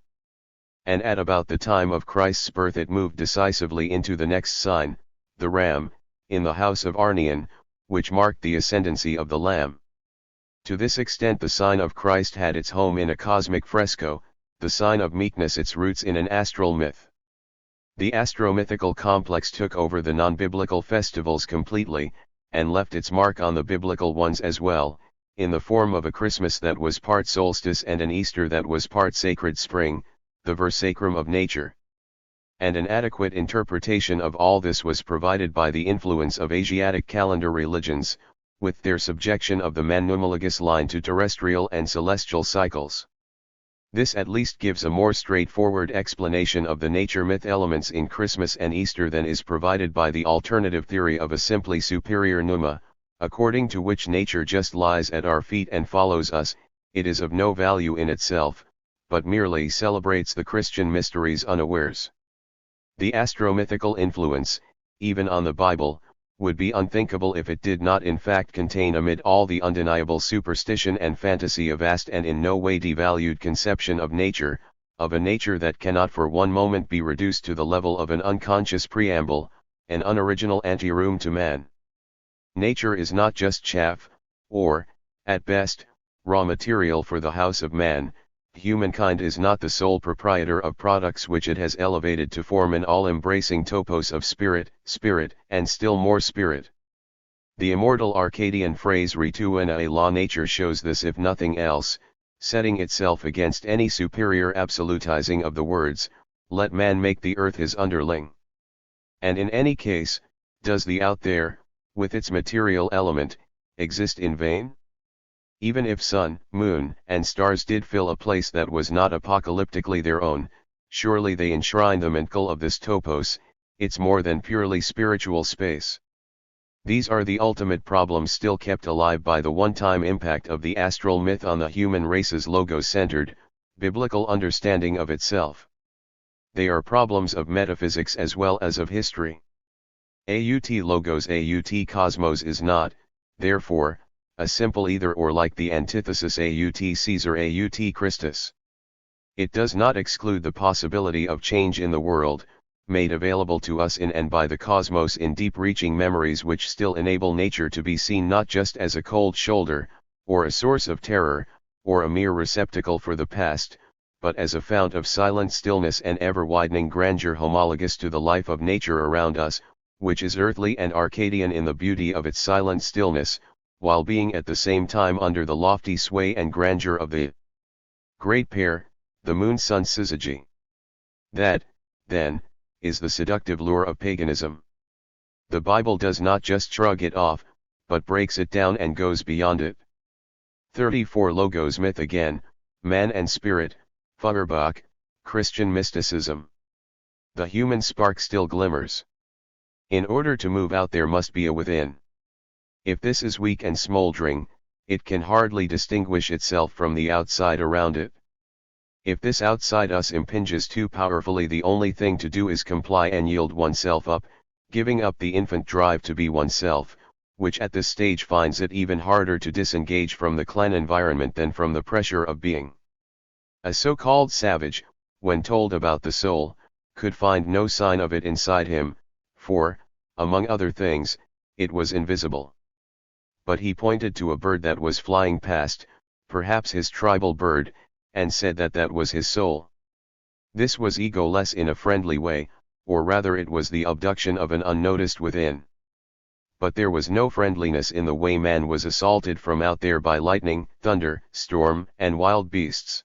And at about the time of Christ's birth it moved decisively into the next sign, the ram, in the house of Arnion, which marked the ascendancy of the Lamb. To this extent the sign of Christ had its home in a cosmic fresco, the sign of meekness its roots in an astral myth. The astromythical complex took over the non-biblical festivals completely, and left its mark on the biblical ones as well, in the form of a Christmas that was part solstice and an Easter that was part sacred spring, the versacrum of nature. And an adequate interpretation of all this was provided by the influence of Asiatic calendar religions, with their subjection of the man-numerologous line to terrestrial and celestial cycles. This at least gives a more straightforward explanation of the nature myth elements in Christmas and Easter than is provided by the alternative theory of a simply superior pneuma, according to which nature just lies at our feet and follows us. It is of no value in itself, but merely celebrates the Christian mysteries unawares. The astromythical influence, even on the Bible, would be unthinkable if it did not in fact contain amid all the undeniable superstition and fantasy a vast and in no way devalued conception of nature, of a nature that cannot for one moment be reduced to the level of an unconscious preamble, an unoriginal anteroom to man. Nature is not just chaff, or, at best, raw material for the house of man. Humankind is not the sole proprietor of products which it has elevated to form an all-embracing topos of spirit, and still more spirit. The immortal Arcadian phrase Rituena la nature shows this if nothing else, setting itself against any superior absolutizing of the words, let man make the earth his underling. And in any case, does the out there, with its material element, exist in vain? Even if sun, moon, and stars did fill a place that was not apocalyptically their own, surely they enshrine the mental of this topos, its more than purely spiritual space. These are the ultimate problems still kept alive by the one-time impact of the astral myth on the human race's logos-centered, biblical understanding of itself. They are problems of metaphysics as well as of history. Aut logos aut cosmos is not, therefore, a simple either-or like the antithesis aut Caesar aut Christus. It does not exclude the possibility of change in the world, made available to us in and by the cosmos in deep-reaching memories which still enable nature to be seen not just as a cold shoulder, or a source of terror, or a mere receptacle for the past, but as a fount of silent stillness and ever-widening grandeur homologous to the life of nature around us, which is earthly and Arcadian in the beauty of its silent stillness, while being at the same time under the lofty sway and grandeur of the great pair, the moon-sun syzygy. That, then, is the seductive lure of paganism. The Bible does not just shrug it off, but breaks it down and goes beyond it. 34 Logos myth again, man and spirit, Feuerbach, Christian mysticism. The human spark still glimmers. In order to move out there must be a within. If this is weak and smoldering, it can hardly distinguish itself from the outside around it. If this outside us impinges too powerfully, the only thing to do is comply and yield oneself up, giving up the infant drive to be oneself, which at this stage finds it even harder to disengage from the clan environment than from the pressure of being. A so-called savage, when told about the soul, could find no sign of it inside him, for, among other things, it was invisible. But he pointed to a bird that was flying past, perhaps his tribal bird, and said that that was his soul. This was ego-less in a friendly way, or rather it was the abduction of an unnoticed within. But there was no friendliness in the way man was assaulted from out there by lightning, thunder, storm, and wild beasts.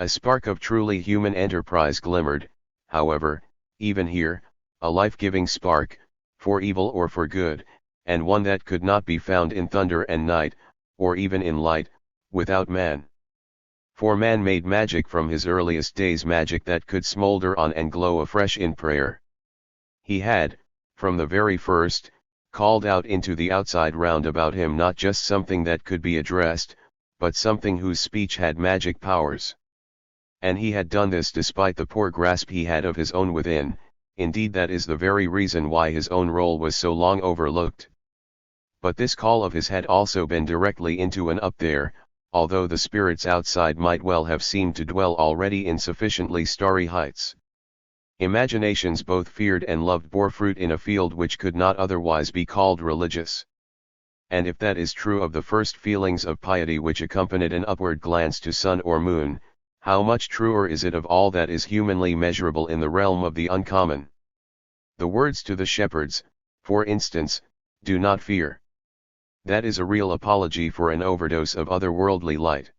A spark of truly human enterprise glimmered, however, even here, a life-giving spark, for evil or for good, and one that could not be found in thunder and night, or even in light, without man. For man made magic from his earliest days, magic that could smolder on and glow afresh in prayer. He had, from the very first, called out into the outside round about him not just something that could be addressed, but something whose speech had magic powers. And he had done this despite the poor grasp he had of his own within. Indeed, that is the very reason why his own role was so long overlooked. But this call of his had also been directly into an up there, although the spirits outside might well have seemed to dwell already in sufficiently starry heights. Imaginations both feared and loved bore fruit in a field which could not otherwise be called religious. And if that is true of the first feelings of piety which accompanied an upward glance to sun or moon, how much truer is it of all that is humanly measurable in the realm of the uncommon? The words to the shepherds, for instance, "Do not fear." That is a real apology for an overdose of otherworldly light.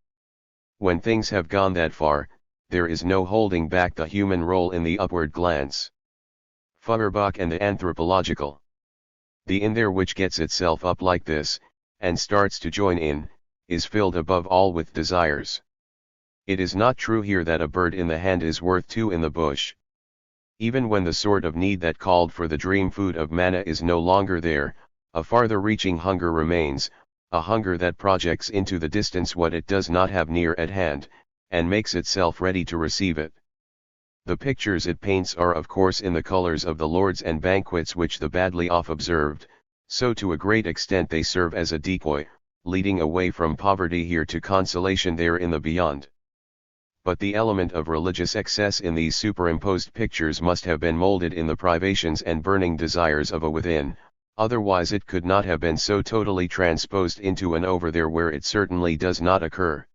When things have gone that far, there is no holding back the human role in the upward glance. Feuerbach and the anthropological. The in there which gets itself up like this, and starts to join in, is filled above all with desires. It is not true here that a bird in the hand is worth two in the bush. Even when the sort of need that called for the dream food of manna is no longer there, a farther-reaching hunger remains, a hunger that projects into the distance what it does not have near at hand, and makes itself ready to receive it. The pictures it paints are of course in the colors of the lords and banquets which the badly off observed, so to a great extent they serve as a decoy, leading away from poverty here to consolation there in the beyond. But the element of religious excess in these superimposed pictures must have been molded in the privations and burning desires of a within, otherwise it could not have been so totally transposed into an over there where it certainly does not occur.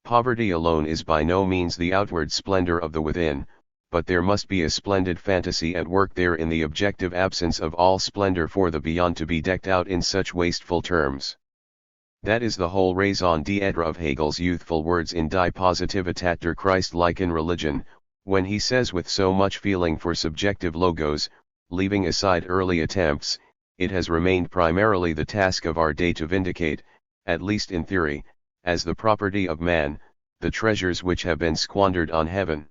Poverty alone is by no means the outward splendor of the within, but there must be a splendid fantasy at work there in the objective absence of all splendor for the beyond to be decked out in such wasteful terms. That is the whole raison d'être of Hegel's youthful words in Die Positivität der Christ in Religion, when he says with so much feeling for subjective logos, leaving aside early attempts, it has remained primarily the task of our day to vindicate, at least in theory, as the property of man, the treasures which have been squandered on heaven.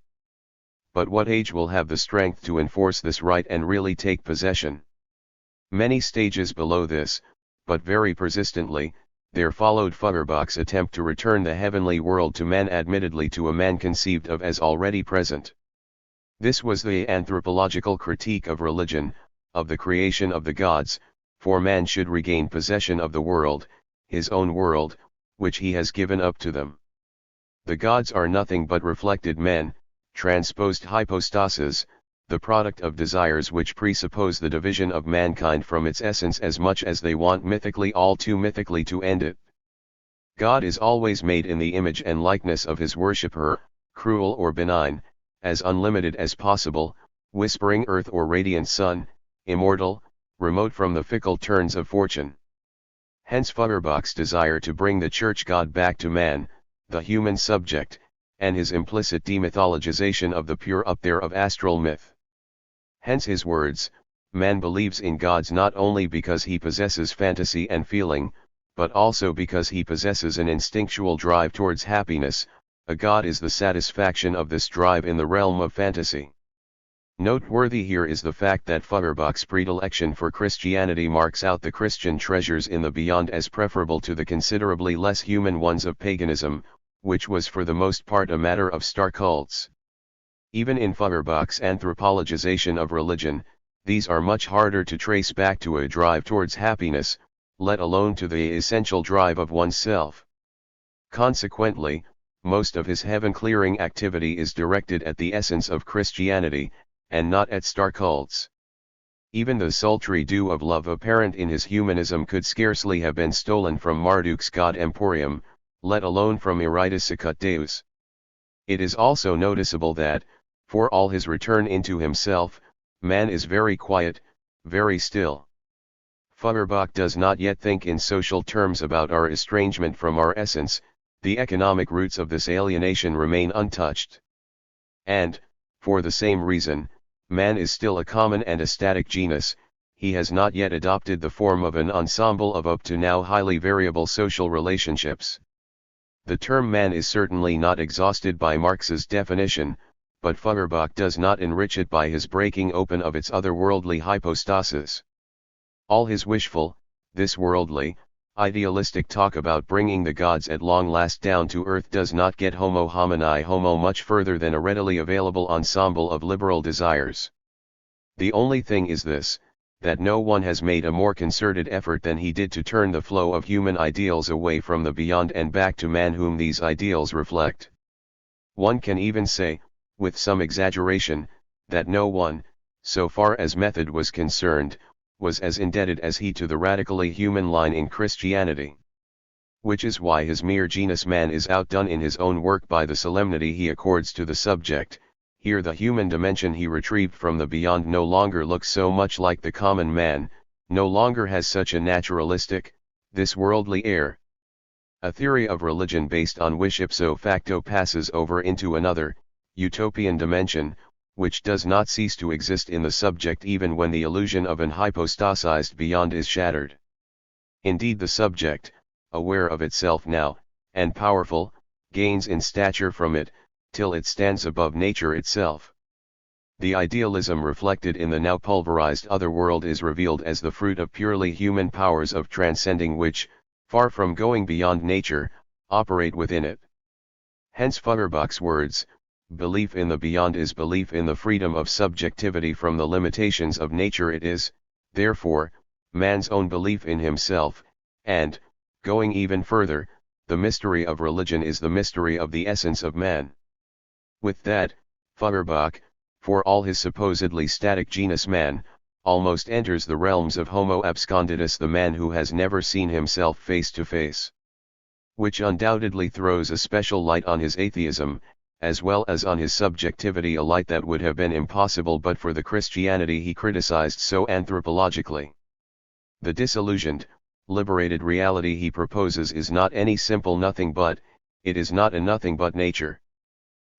But what age will have the strength to enforce this right and really take possession? Many stages below this, but very persistently, there followed Feuerbach's attempt to return the heavenly world to man, admittedly to a man conceived of as already present. This was the anthropological critique of religion, of the creation of the gods, for man should regain possession of the world, his own world, which he has given up to them. The gods are nothing but reflected men, transposed hypostases, the product of desires which presuppose the division of mankind from its essence as much as they want mythically, all too mythically, to end it. God is always made in the image and likeness of his worshipper, cruel or benign, as unlimited as possible, whispering earth or radiant sun, immortal, remote from the fickle turns of fortune. Hence Feuerbach's desire to bring the church God back to man, the human subject, and his implicit demythologization of the pure up there of astral myth. Hence his words, man believes in gods not only because he possesses fantasy and feeling, but also because he possesses an instinctual drive towards happiness. A god is the satisfaction of this drive in the realm of fantasy. Noteworthy here is the fact that Feuerbach's predilection for Christianity marks out the Christian treasures in the beyond as preferable to the considerably less human ones of paganism, which was for the most part a matter of star cults. Even in Feuerbach's anthropologization of religion, these are much harder to trace back to a drive towards happiness, let alone to the essential drive of oneself. Consequently, most of his heaven-clearing activity is directed at the essence of Christianity, and not at star cults. Even the sultry dew of love apparent in his humanism could scarcely have been stolen from Marduk's god Emporium, let alone from Eritis Sicut Deus. It is also noticeable that, for all his return into himself, man is very quiet, very still. Feuerbach does not yet think in social terms about our estrangement from our essence. The economic roots of this alienation remain untouched. And, for the same reason, man is still a common and a static genus. He has not yet adopted the form of an ensemble of up to now highly variable social relationships. The term man is certainly not exhausted by Marx's definition, but Feuerbach does not enrich it by his breaking open of its otherworldly hypostasis. All his wishful, this worldly, idealistic talk about bringing the gods at long last down to earth does not get homo homini homo much further than a readily available ensemble of liberal desires. The only thing is this, that no one has made a more concerted effort than he did to turn the flow of human ideals away from the beyond and back to man whom these ideals reflect. One can even say, with some exaggeration, that no one, so far as method was concerned, was as indebted as he to the radically human line in Christianity. Which is why his mere genus man is outdone in his own work by the solemnity he accords to the subject. Here the human dimension he retrieved from the beyond no longer looks so much like the common man, no longer has such a naturalistic, this worldly air. A theory of religion based on which ipso facto passes over into another, utopian dimension, which does not cease to exist in the subject even when the illusion of an hypostasized beyond is shattered. Indeed the subject, aware of itself now, and powerful, gains in stature from it, till it stands above nature itself. The idealism reflected in the now pulverized otherworld is revealed as the fruit of purely human powers of transcending which, far from going beyond nature, operate within it. Hence Feuerbach's words, belief in the beyond is belief in the freedom of subjectivity from the limitations of nature. It is, therefore, man's own belief in himself, and, going even further, the mystery of religion is the mystery of the essence of man. With that, Feuerbach, for all his supposedly static genus man, almost enters the realms of homo absconditus, the man who has never seen himself face to face. Which undoubtedly throws a special light on his atheism, as well as on his subjectivity, a light that would have been impossible but for the Christianity he criticized so anthropologically. The disillusioned, liberated reality he proposes is not any simple nothing but, it is not a nothing but nature.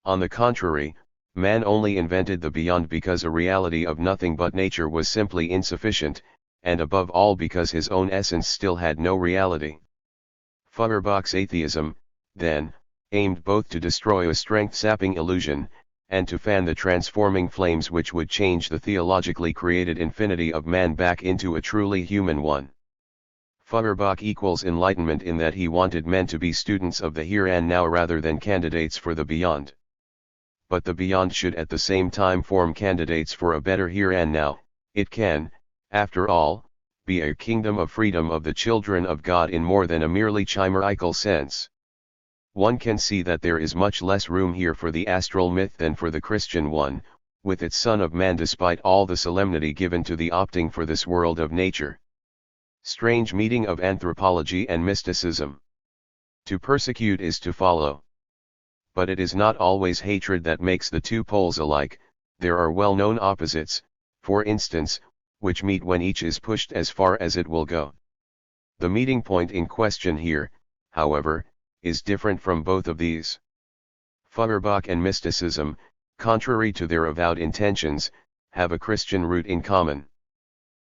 On the contrary, man only invented the beyond because a reality of nothing but nature was simply insufficient, and above all because his own essence still had no reality. Feuerbach's atheism, then, aimed both to destroy a strength-sapping illusion, and to fan the transforming flames which would change the theologically created infinity of man back into a truly human one. Feuerbach equals enlightenment in that he wanted men to be students of the here and now rather than candidates for the beyond. But the beyond should at the same time form candidates for a better here and now. It can, after all, be a kingdom of freedom of the children of God in more than a merely chimerical sense. One can see that there is much less room here for the astral myth than for the Christian one, with its Son of Man, despite all the solemnity given to the opting for this world of nature. Strange meeting of anthropology and mysticism. To persecute is to follow. But it is not always hatred that makes the two poles alike. There are well-known opposites, for instance, which meet when each is pushed as far as it will go. The meeting point in question here, however, is different from both of these. Feuerbach and mysticism, contrary to their avowed intentions, have a Christian root in common.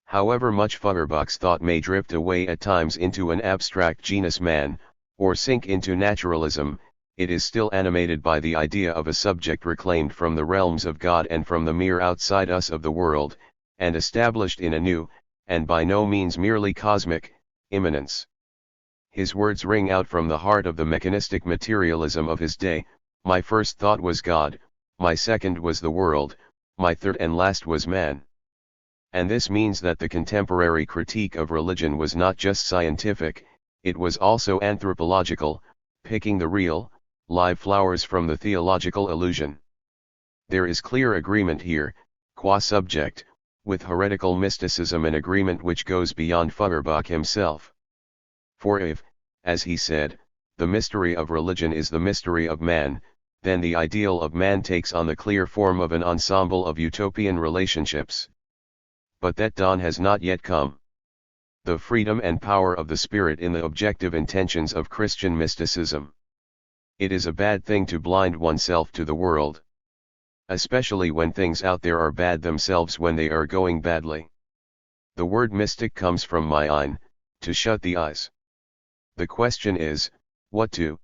However much Feuerbach's thought may drift away at times into an abstract genus man, or sink into naturalism, it is still animated by the idea of a subject reclaimed from the realms of God and from the mere outside us of the world, and established in a new, and by no means merely cosmic, immanence. His words ring out from the heart of the mechanistic materialism of his day: my first thought was God, my second was the world, my third and last was man. And this means that the contemporary critique of religion was not just scientific, it was also anthropological, picking the real, live flowers from the theological illusion. There is clear agreement here, qua subject, with heretical mysticism, an agreement which goes beyond Feuerbach himself. For if, as he said, the mystery of religion is the mystery of man, then the ideal of man takes on the clear form of an ensemble of utopian relationships. But that dawn has not yet come. The freedom and power of the spirit in the objective intentions of Christian mysticism. It is a bad thing to blind oneself to the world. Especially when things out there are bad themselves, when they are going badly. The word mystic comes from myein, to shut the eyes. The question is, what to?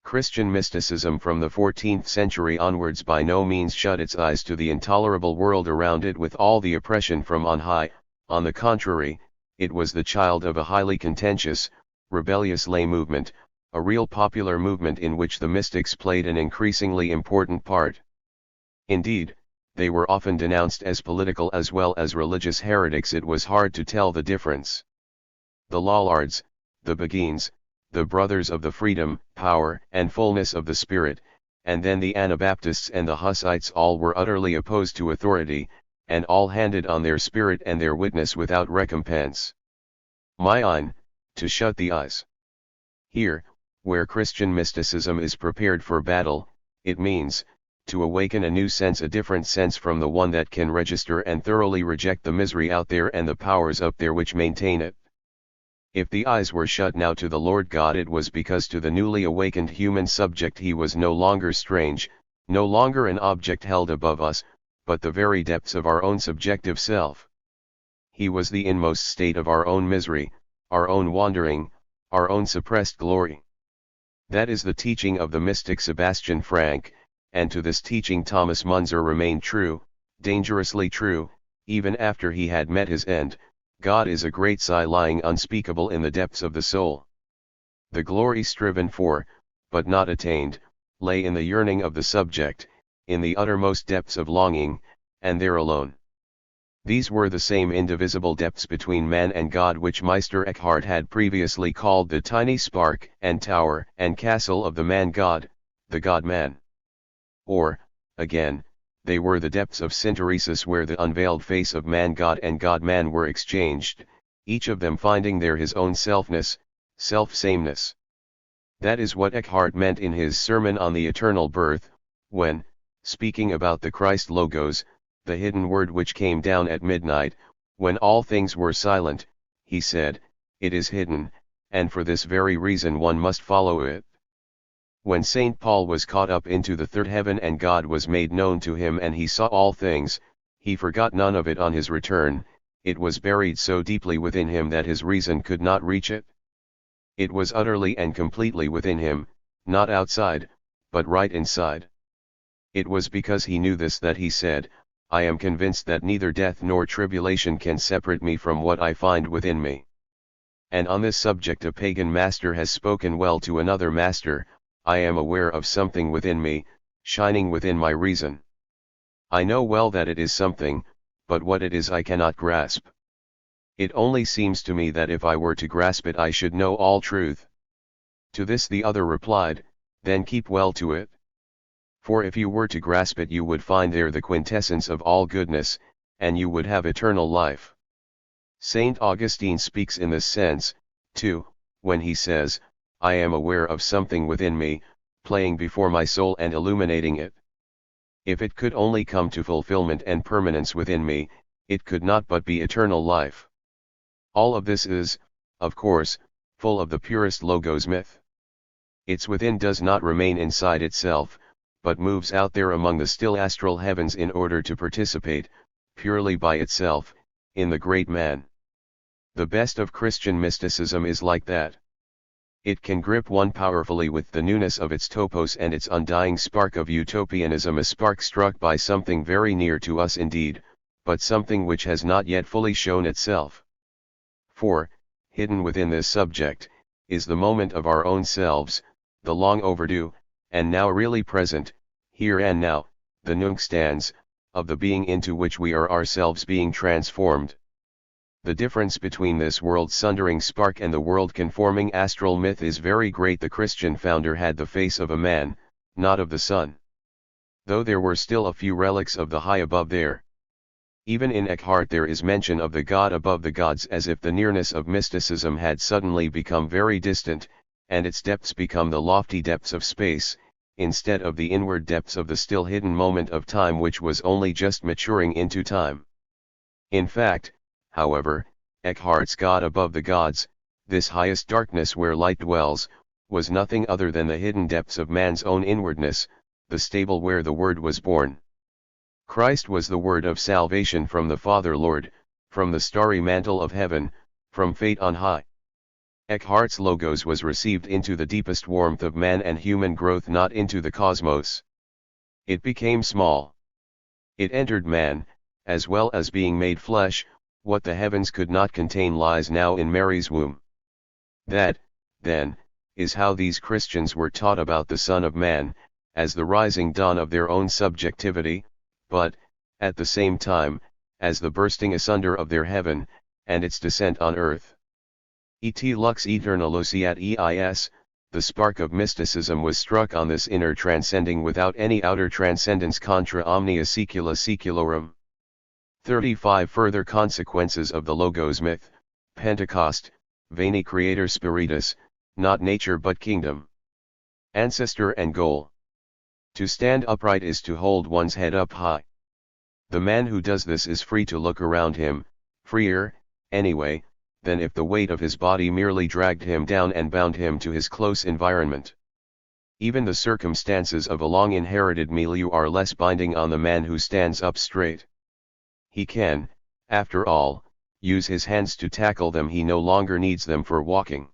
Christian mysticism from the 14th century onwards by no means shut its eyes to the intolerable world around it with all the oppression from on high. On the contrary, it was the child of a highly contentious, rebellious lay movement, a real popular movement in which the mystics played an increasingly important part. Indeed, they were often denounced as political as well as religious heretics. It was hard to tell the difference. The Lollards, the Beguines, the Brothers of the Freedom, Power, and Fullness of the Spirit, and then the Anabaptists and the Hussites all were utterly opposed to authority, and all handed on their spirit and their witness without recompense. Mine, to shut the eyes. Here, where Christian mysticism is prepared for battle, it means, to awaken a new sense, a different sense from the one that can register and thoroughly reject the misery out there and the powers up there which maintain it. If the eyes were shut now to the Lord God, it was because to the newly awakened human subject he was no longer strange, no longer an object held above us, but the very depths of our own subjective self. He was the inmost state of our own misery, our own wandering, our own suppressed glory. That is the teaching of the mystic Sebastian Frank, and to this teaching Thomas Munzer remained true, dangerously true, even after he had met his end. God is a great sigh lying unspeakable in the depths of the soul. The glory striven for, but not attained, lay in the yearning of the subject, in the uttermost depths of longing, and there alone. These were the same indivisible depths between man and God which Meister Eckhart had previously called the tiny spark and tower and castle of the man-God, the God-man. Or, again, they were the depths of synteresis where the unveiled face of man-God and God-man were exchanged, each of them finding there his own selfness, self-sameness. That is what Eckhart meant in his sermon on the eternal birth, when, speaking about the Christ Logos, the hidden word which came down at midnight, when all things were silent, he said, "It is hidden, and for this very reason one must follow it." When St. Paul was caught up into the third heaven and God was made known to him and he saw all things, he forgot none of it on his return. It was buried so deeply within him that his reason could not reach it. It was utterly and completely within him, not outside, but right inside. It was because he knew this that he said, "I am convinced that neither death nor tribulation can separate me from what I find within me." And on this subject a pagan master has spoken well to another master, "I am aware of something within me, shining within my reason. I know well that it is something, but what it is I cannot grasp. It only seems to me that if I were to grasp it I should know all truth." To this the other replied, "Then keep well to it. For if you were to grasp it you would find there the quintessence of all goodness, and you would have eternal life." Saint Augustine speaks in this sense, too, when he says, "I am aware of something within me, playing before my soul and illuminating it. If it could only come to fulfillment and permanence within me, it could not but be eternal life." All of this is, of course, full of the purest Logos myth. Its within does not remain inside itself, but moves out there among the still astral heavens in order to participate, purely by itself, in the great man. The best of Christian mysticism is like that. It can grip one powerfully with the newness of its topos and its undying spark of utopianism, a spark struck by something very near to us indeed, but something which has not yet fully shown itself. For, hidden within this subject, is the moment of our own selves, the long overdue, and now really present, here and now, the nunc stans, of the being into which we are ourselves being transformed. The difference between this world-sundering spark and the world-conforming astral myth is very great. The Christian founder had the face of a man, not of the sun. Though there were still a few relics of the high above there. Even in Eckhart there is mention of the God above the gods, as if the nearness of mysticism had suddenly become very distant, and its depths become the lofty depths of space, instead of the inward depths of the still hidden moment of time which was only just maturing into time. In fact, however, Eckhart's God above the gods, this highest darkness where light dwells, was nothing other than the hidden depths of man's own inwardness, the stable where the Word was born. Christ was the word of salvation from the Father Lord, from the starry mantle of heaven, from fate on high. Eckhart's logos was received into the deepest warmth of man and human growth, not into the cosmos. It became small. It entered man, as well as being made flesh. What the heavens could not contain lies now in Mary's womb. That, then, is how these Christians were taught about the Son of Man, as the rising dawn of their own subjectivity, but, at the same time, as the bursting asunder of their heaven, and its descent on earth. Et lux aeterna luciat eis, the spark of mysticism was struck on this inner transcending without any outer transcendence contra omnia saecula saeculorum. 35 Further consequences of the Logos myth, Pentecost, Veni Creator Spiritus, not nature but kingdom. Ancestor and goal. To stand upright is to hold one's head up high. The man who does this is free to look around him, freer, anyway, than if the weight of his body merely dragged him down and bound him to his close environment. Even the circumstances of a long inherited milieu are less binding on the man who stands up straight. He can, after all, use his hands to tackle them. He no longer needs them for walking.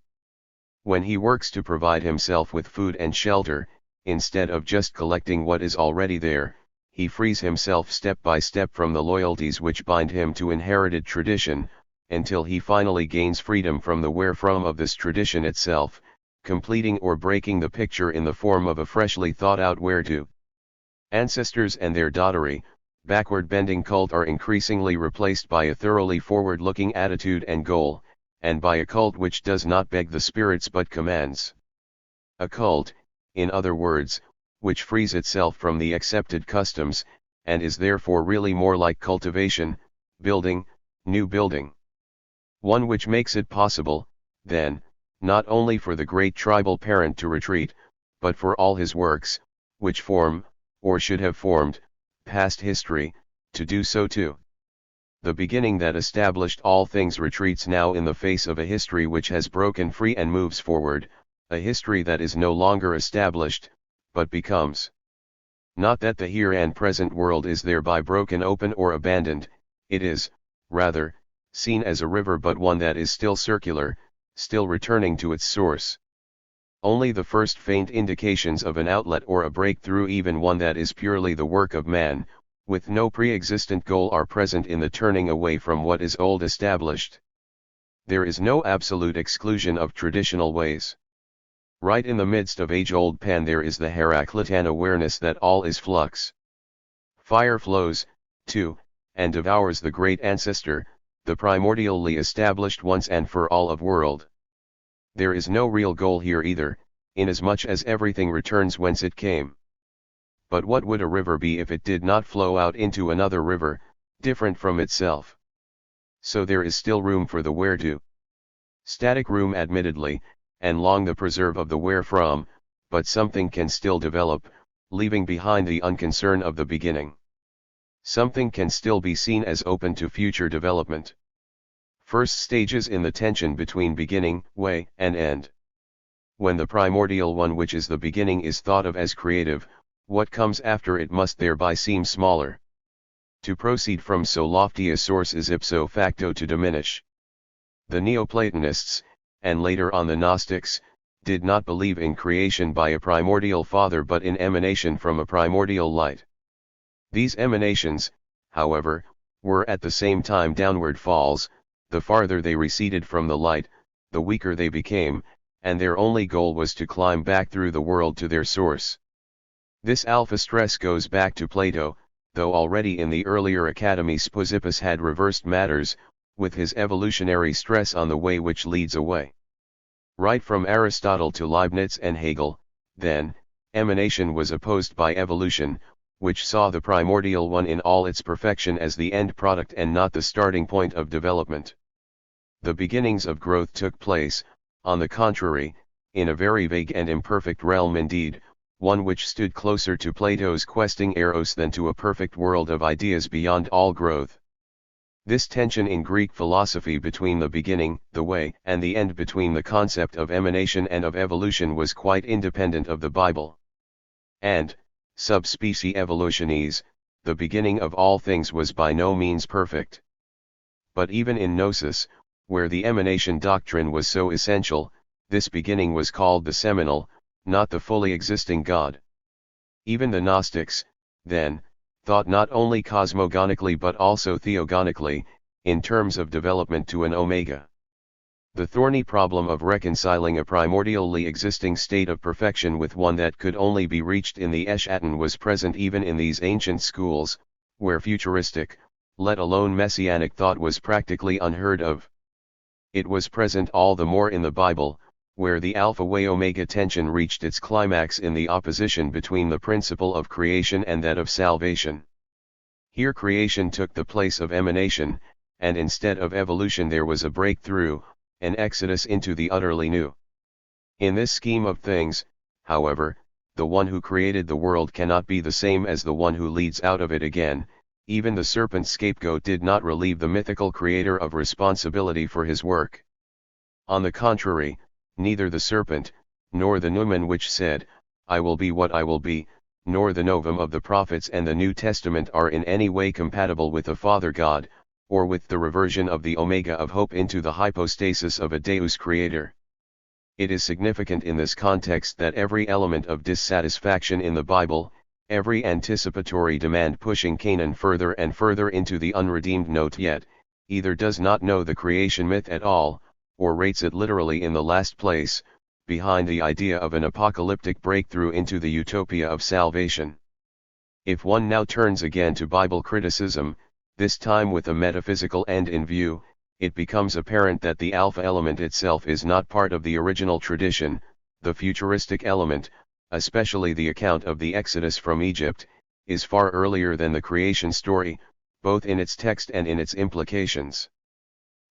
When he works to provide himself with food and shelter, instead of just collecting what is already there, he frees himself step by step from the loyalties which bind him to inherited tradition, until he finally gains freedom from the wherefrom of this tradition itself, completing or breaking the picture in the form of a freshly thought out where-to. Ancestors and their dottery, backward-bending cult are increasingly replaced by a thoroughly forward-looking attitude and goal, and by a cult which does not beg the spirits but commands. A cult, in other words, which frees itself from the accepted customs, and is therefore really more like cultivation, building, new building. One which makes it possible, then, not only for the great tribal parent to retreat, but for all his works, which form, or should have formed, past history, to do so too. The beginning that established all things retreats now in the face of a history which has broken free and moves forward, a history that is no longer established, but becomes. Not that the here and present world is thereby broken open or abandoned, it is, rather, seen as a river, but one that is still circular, still returning to its source. Only the first faint indications of an outlet or a breakthrough, even one that is purely the work of man, with no pre-existent goal, are present in the turning away from what is old established. There is no absolute exclusion of traditional ways. Right in the midst of age-old Pan there is the Heraclitean awareness that all is flux. Fire flows, too, and devours the great ancestor, the primordially established once and for all of world. There is no real goal here either, inasmuch as everything returns whence it came. But what would a river be if it did not flow out into another river, different from itself? So there is still room for the where-to. Static room admittedly, and long the preserve of the where-from, but something can still develop, leaving behind the unconcern of the beginning. Something can still be seen as open to future development. First stages in the tension between beginning, way, and end. When the primordial one, which is the beginning, is thought of as creative, what comes after it must thereby seem smaller. To proceed from so lofty a source is ipso facto to diminish. The Neoplatonists, and later on the Gnostics, did not believe in creation by a primordial father but in emanation from a primordial light. These emanations, however, were at the same time downward falls. The farther they receded from the light, the weaker they became, and their only goal was to climb back through the world to their source. This alpha stress goes back to Plato, though already in the earlier academy Speusippus had reversed matters, with his evolutionary stress on the way which leads away. Right from Aristotle to Leibniz and Hegel, then, emanation was opposed by evolution, which saw the primordial one in all its perfection as the end product and not the starting point of development. The beginnings of growth took place, on the contrary, in a very vague and imperfect realm indeed, one which stood closer to Plato's questing eros than to a perfect world of ideas beyond all growth. This tension in Greek philosophy between the beginning, the way, and the end, between the concept of emanation and of evolution, was quite independent of the Bible. And, sub specie evolutionis, the beginning of all things was by no means perfect. But even in Gnosis, where the emanation doctrine was so essential, this beginning was called the seminal, not the fully existing God. Even the Gnostics, then, thought not only cosmogonically but also theogonically, in terms of development to an omega. The thorny problem of reconciling a primordially existing state of perfection with one that could only be reached in the Eschaton was present even in these ancient schools, where futuristic, let alone messianic thought was practically unheard of. It was present all the more in the Bible, where the alpha-way-omega tension reached its climax in the opposition between the principle of creation and that of salvation. Here creation took the place of emanation, and instead of evolution there was a breakthrough, an exodus into the utterly new. In this scheme of things, however, the one who created the world cannot be the same as the one who leads out of it again. Even the serpent's scapegoat did not relieve the mythical creator of responsibility for his work. On the contrary, neither the serpent, nor the noumen which said, I will be what I will be, nor the novum of the prophets and the New Testament are in any way compatible with the Father God, or with the reversion of the omega of hope into the hypostasis of a Deus creator. It is significant in this context that every element of dissatisfaction in the Bible, every anticipatory demand pushing Canaan further and further into the unredeemed note yet, either does not know the creation myth at all, or rates it literally in the last place, behind the idea of an apocalyptic breakthrough into the utopia of salvation. If one now turns again to Bible criticism, this time with a metaphysical end in view, it becomes apparent that the alpha element itself is not part of the original tradition. The futuristic element, especially the account of the Exodus from Egypt, is far earlier than the creation story, both in its text and in its implications.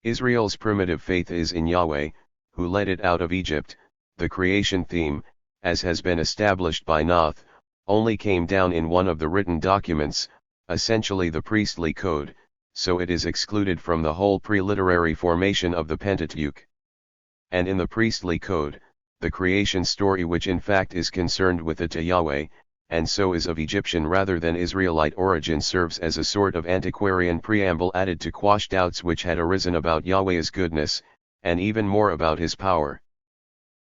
Israel's primitive faith is in Yahweh, who led it out of Egypt. The creation theme, as has been established by Noth, only came down in one of the written documents, essentially the priestly code, so it is excluded from the whole pre-literary formation of the Pentateuch. And in the priestly code, the creation story which in fact is concerned with it to Yahweh, and so is of Egyptian rather than Israelite origin, serves as a sort of antiquarian preamble added to quash doubts which had arisen about Yahweh's goodness, and even more about his power.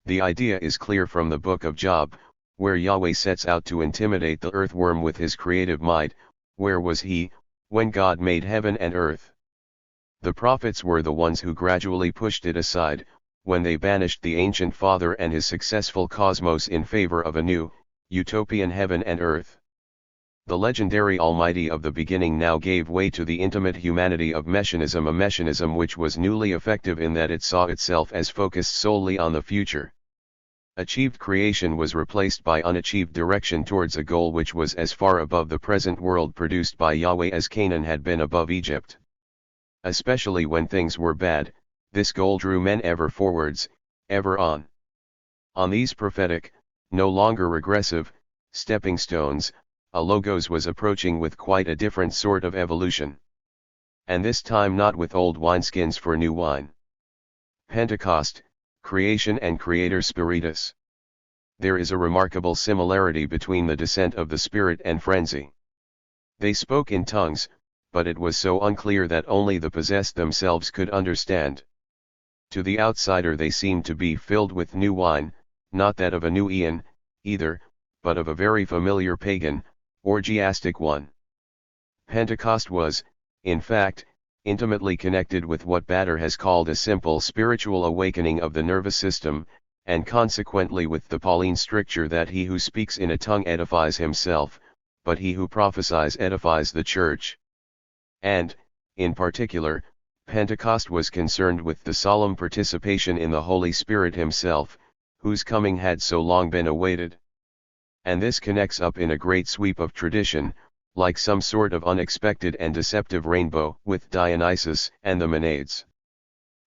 The idea is clear from the book of Job, where Yahweh sets out to intimidate the earthworm with his creative might. Where was he, when God made heaven and earth? The prophets were the ones who gradually pushed it aside, when they banished the ancient Father and his successful cosmos in favor of a new, utopian heaven and earth. The legendary Almighty of the beginning now gave way to the intimate humanity of Messianism, a Messianism which was newly effective in that it saw itself as focused solely on the future. Achieved creation was replaced by unachieved direction towards a goal which was as far above the present world produced by Yahweh as Canaan had been above Egypt. Especially when things were bad, this goal drew men ever forwards, ever on. On these prophetic, no longer regressive, stepping stones, a logos was approaching with quite a different sort of evolution. And this time not with old wineskins for new wine. Pentecost, creation and creator spiritus. There is a remarkable similarity between the descent of the Spirit and frenzy. They spoke in tongues, but it was so unclear that only the possessed themselves could understand. To the outsider they seemed to be filled with new wine, not that of a new eon, either, but of a very familiar pagan, orgiastic one. Pentecost was, in fact, intimately connected with what Bader has called a simple spiritual awakening of the nervous system, and consequently with the Pauline stricture that he who speaks in a tongue edifies himself, but he who prophesies edifies the church. And, in particular, Pentecost was concerned with the solemn participation in the Holy Spirit himself, whose coming had so long been awaited. And this connects up in a great sweep of tradition, like some sort of unexpected and deceptive rainbow, with Dionysus and the Maenades.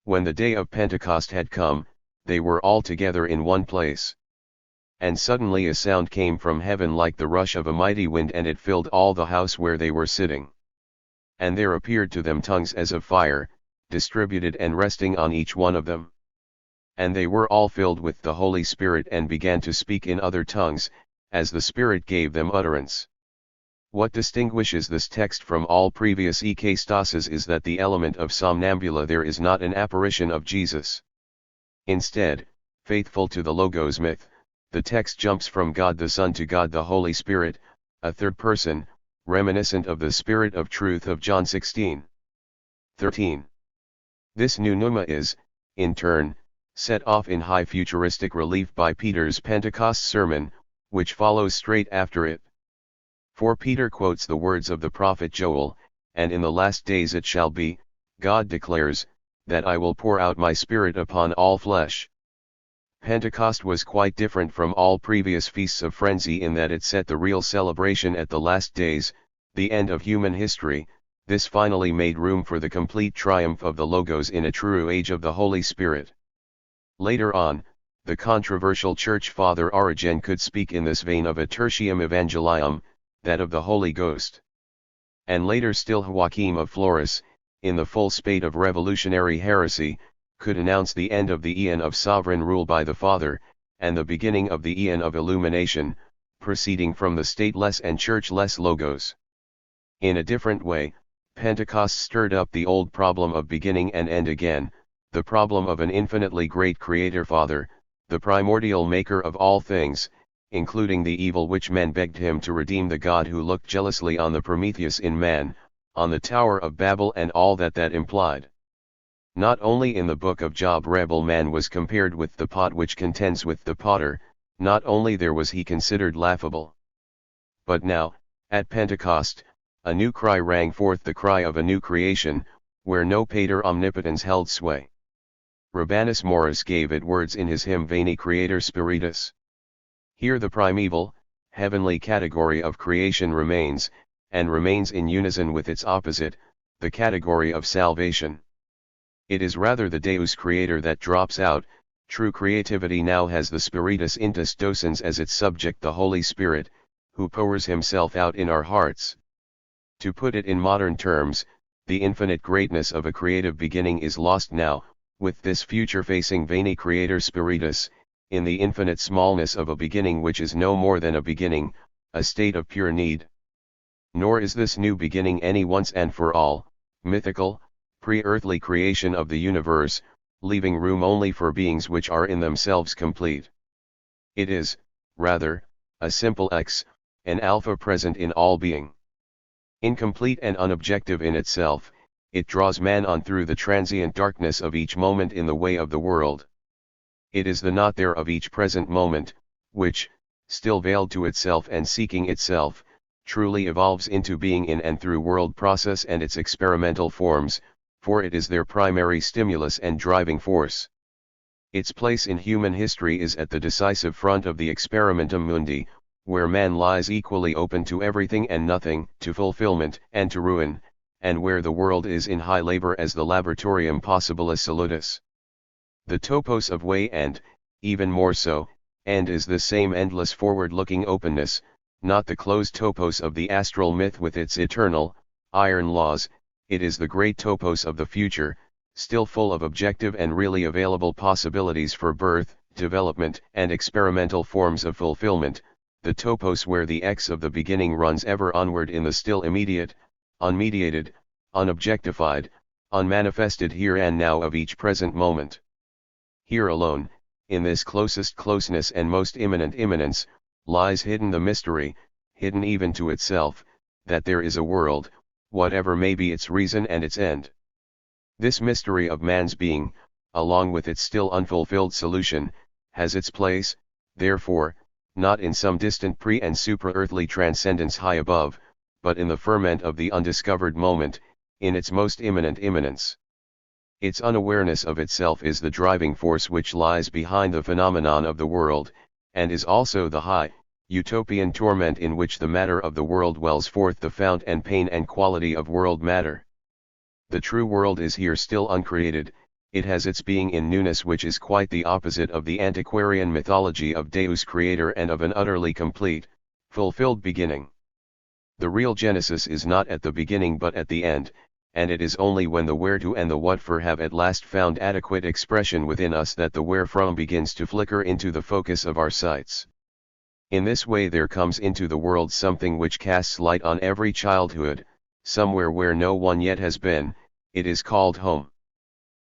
When the day of Pentecost had come, they were all together in one place. And suddenly a sound came from heaven like the rush of a mighty wind, and it filled all the house where they were sitting. And there appeared to them tongues as of fire, distributed and resting on each one of them. And they were all filled with the Holy Spirit and began to speak in other tongues, as the Spirit gave them utterance. What distinguishes this text from all previous ekastases is that the element of somnambula there is not an apparition of Jesus. Instead, faithful to the Logos myth, the text jumps from God the Son to God the Holy Spirit, a third person, reminiscent of the Spirit of Truth of John 16:13. This new pneuma is, in turn, set off in high futuristic relief by Peter's Pentecost sermon, which follows straight after it. For Peter quotes the words of the prophet Joel, "And in the last days it shall be, God declares, that I will pour out my Spirit upon all flesh." Pentecost was quite different from all previous feasts of frenzy in that it set the real celebration at the last days, the end of human history. This finally made room for the complete triumph of the Logos in a true age of the Holy Spirit. Later on, the controversial church father Origen could speak in this vein of a tertium evangelium, that of the Holy Ghost. And later still Joachim of Flores, in the full spate of revolutionary heresy, could announce the end of the aeon of sovereign rule by the Father, and the beginning of the aeon of illumination, proceeding from the stateless and churchless Logos. In a different way, Pentecost stirred up the old problem of beginning and end again, the problem of an infinitely great Creator Father, the primordial maker of all things, including the evil which men begged him to redeem, the God who looked jealously on the Prometheus in man, on the Tower of Babel and all that implied. Not only in the book of Job rebel man was compared with the pot which contends with the potter, not only there was he considered laughable. But now, at Pentecost, a new cry rang forth, the cry of a new creation, where no pater omnipotens held sway. Rabanus Maurus gave it words in his hymn Veni Creator Spiritus. Here the primeval, heavenly category of creation remains, and remains in unison with its opposite, the category of salvation. It is rather the Deus Creator that drops out. True creativity now has the Spiritus Intus Docens as its subject, the Holy Spirit, who pours himself out in our hearts. To put it in modern terms, the infinite greatness of a creative beginning is lost now, with this future-facing Veni Creator Spiritus, in the infinite smallness of a beginning which is no more than a beginning, a state of pure need. Nor is this new beginning any once and for all, mythical, pre-earthly creation of the universe, leaving room only for beings which are in themselves complete. It is, rather, a simple X, an alpha present in all being. Incomplete and unobjective in itself, it draws man on through the transient darkness of each moment in the way of the world. It is the not there of each present moment, which, still veiled to itself and seeking itself, truly evolves into being in and through world process and its experimental forms, for it is their primary stimulus and driving force. Its place in human history is at the decisive front of the experimentum mundi, where man lies equally open to everything and nothing, to fulfillment and to ruin, and where the world is in high labor as the laboratorium possibilis salutis. The topos of way and, even more so, and is the same endless forward-looking openness, not the closed topos of the astral myth with its eternal, iron laws. It is the great topos of the future, still full of objective and really available possibilities for birth, development and experimental forms of fulfillment, the topos where the X of the beginning runs ever onward in the still immediate, unmediated, unobjectified, unmanifested here and now of each present moment. Here alone, in this closest closeness and most imminent immanence, lies hidden the mystery, hidden even to itself, that there is a world, whatever may be its reason and its end. This mystery of man's being, along with its still unfulfilled solution, has its place, therefore, not in some distant pre- and supra-earthly transcendence high above, but in the ferment of the undiscovered moment, in its most imminent immanence. Its unawareness of itself is the driving force which lies behind the phenomenon of the world, and is also the high, utopian torment in which the matter of the world wells forth the fount and pain and quality of world matter. The true world is here still uncreated, it has its being in newness which is quite the opposite of the antiquarian mythology of Deus Creator and of an utterly complete, fulfilled beginning. The real genesis is not at the beginning but at the end, and it is only when the where to and the what for have at last found adequate expression within us that the where from begins to flicker into the focus of our sights. In this way there comes into the world something which casts light on every childhood, somewhere where no one yet has been, it is called home.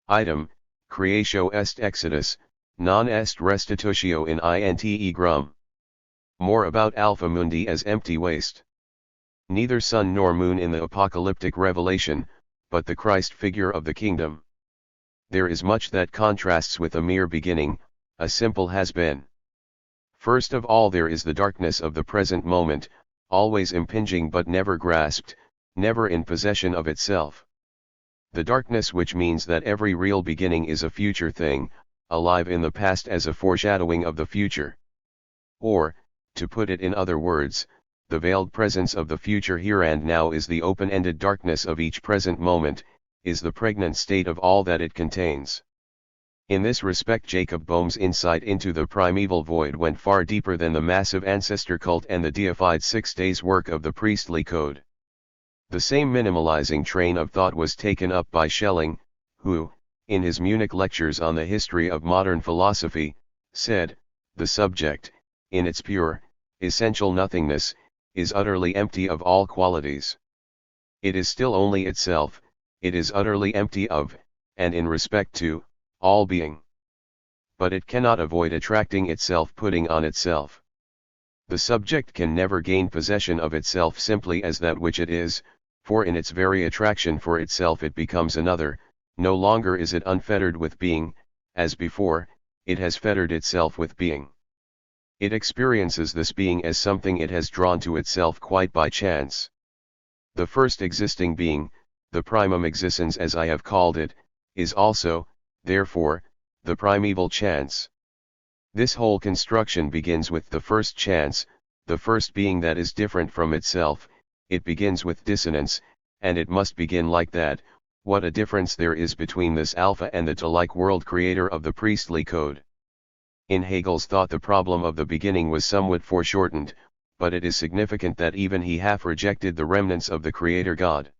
Item, creatio est exodus, non est restitutio in inte grum. More about Alpha Mundi as empty waste. Neither sun nor moon in the apocalyptic revelation, but the Christ figure of the kingdom. There is much that contrasts with a mere beginning, a simple has been. First of all there is the darkness of the present moment, always impinging but never grasped, never in possession of itself. The darkness which means that every real beginning is a future thing, alive in the past as a foreshadowing of the future. Or, to put it in other words, the veiled presence of the future here and now is the open-ended darkness of each present moment, is the pregnant state of all that it contains. In this respect Jacob Boehm's insight into the primeval void went far deeper than the massive ancestor cult and the deified 6 days work of the priestly code. The same minimalizing train of thought was taken up by Schelling, who, in his Munich lectures on the history of modern philosophy, said, the subject, in its pure, essential nothingness, is utterly empty of all qualities. It is still only itself, it is utterly empty of, and in respect to, all being. But it cannot avoid attracting itself, putting on itself. The subject can never gain possession of itself simply as that which it is, for in its very attraction for itself it becomes another, no longer is it unfettered with being, as before, it has fettered itself with being. It experiences this being as something it has drawn to itself quite by chance. The first existing being, the primum existens as I have called it, is also, therefore, the primeval chance. This whole construction begins with the first chance, the first being that is different from itself, it begins with dissonance, and it must begin like that. What a difference there is between this Alpha and the to-like world creator of the priestly code. In Hegel's thought the problem of the beginning was somewhat foreshortened, but it is significant that even he half rejected the remnants of the creator God.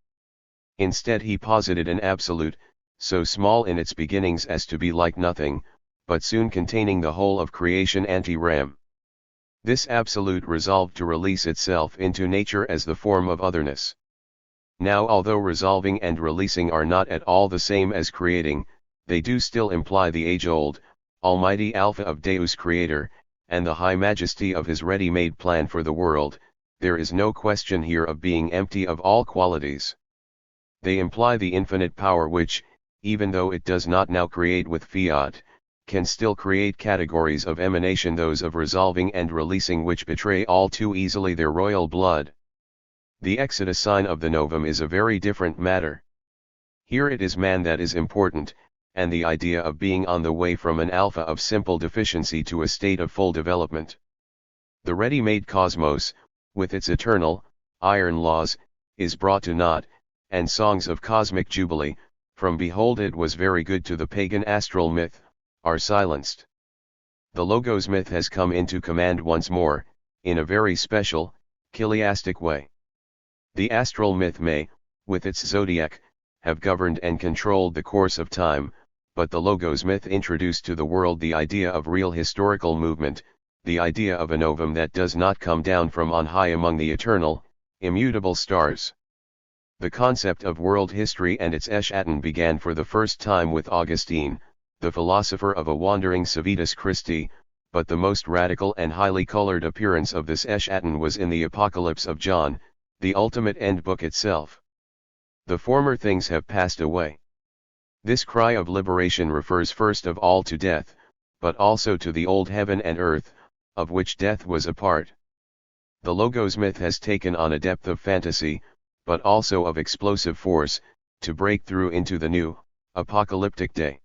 Instead he posited an absolute, so small in its beginnings as to be like nothing, but soon containing the whole of creation ante-ram. This absolute resolved to release itself into nature as the form of otherness. Now although resolving and releasing are not at all the same as creating, they do still imply the age-old, almighty Alpha of Deus Creator, and the high majesty of his ready-made plan for the world. There is no question here of being empty of all qualities. They imply the infinite power which, even though it does not now create with fiat, can still create categories of emanation, those of resolving and releasing, which betray all too easily their royal blood. The Exodus sign of the novum is a very different matter. Here it is man that is important, and the idea of being on the way from an alpha of simple deficiency to a state of full development. The ready-made cosmos, with its eternal, iron laws, is brought to naught, and songs of cosmic jubilee, from behold it was very good to the pagan astral myth, are silenced. The Logos myth has come into command once more, in a very special, chiliastic way. The astral myth may, with its zodiac, have governed and controlled the course of time, but the Logos myth introduced to the world the idea of real historical movement, the idea of a novum that does not come down from on high among the eternal, immutable stars. The concept of world history and its Eschaton began for the first time with Augustine, the philosopher of a wandering Civitas Christi, but the most radical and highly colored appearance of this Eschaton was in the Apocalypse of John, the ultimate end book itself. The former things have passed away. This cry of liberation refers first of all to death, but also to the old heaven and earth, of which death was a part. The Logos myth has taken on a depth of fantasy, but also of explosive force, to break through into the new, apocalyptic day.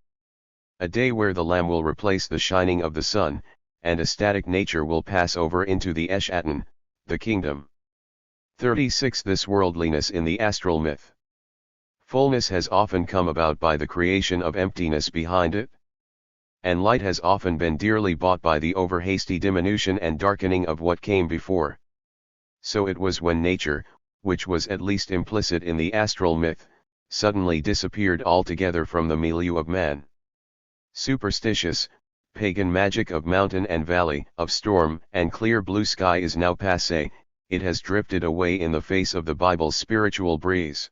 A day where the Lamb will replace the shining of the sun, and a static nature will pass over into the Eschaton, the kingdom. 36. This worldliness in the astral myth. Fullness has often come about by the creation of emptiness behind it. And light has often been dearly bought by the over-hasty diminution and darkening of what came before. So it was when nature, which was at least implicit in the astral myth, suddenly disappeared altogether from the milieu of man. Superstitious, pagan magic of mountain and valley, of storm and clear blue sky is now passé, it has drifted away in the face of the Bible's spiritual breeze.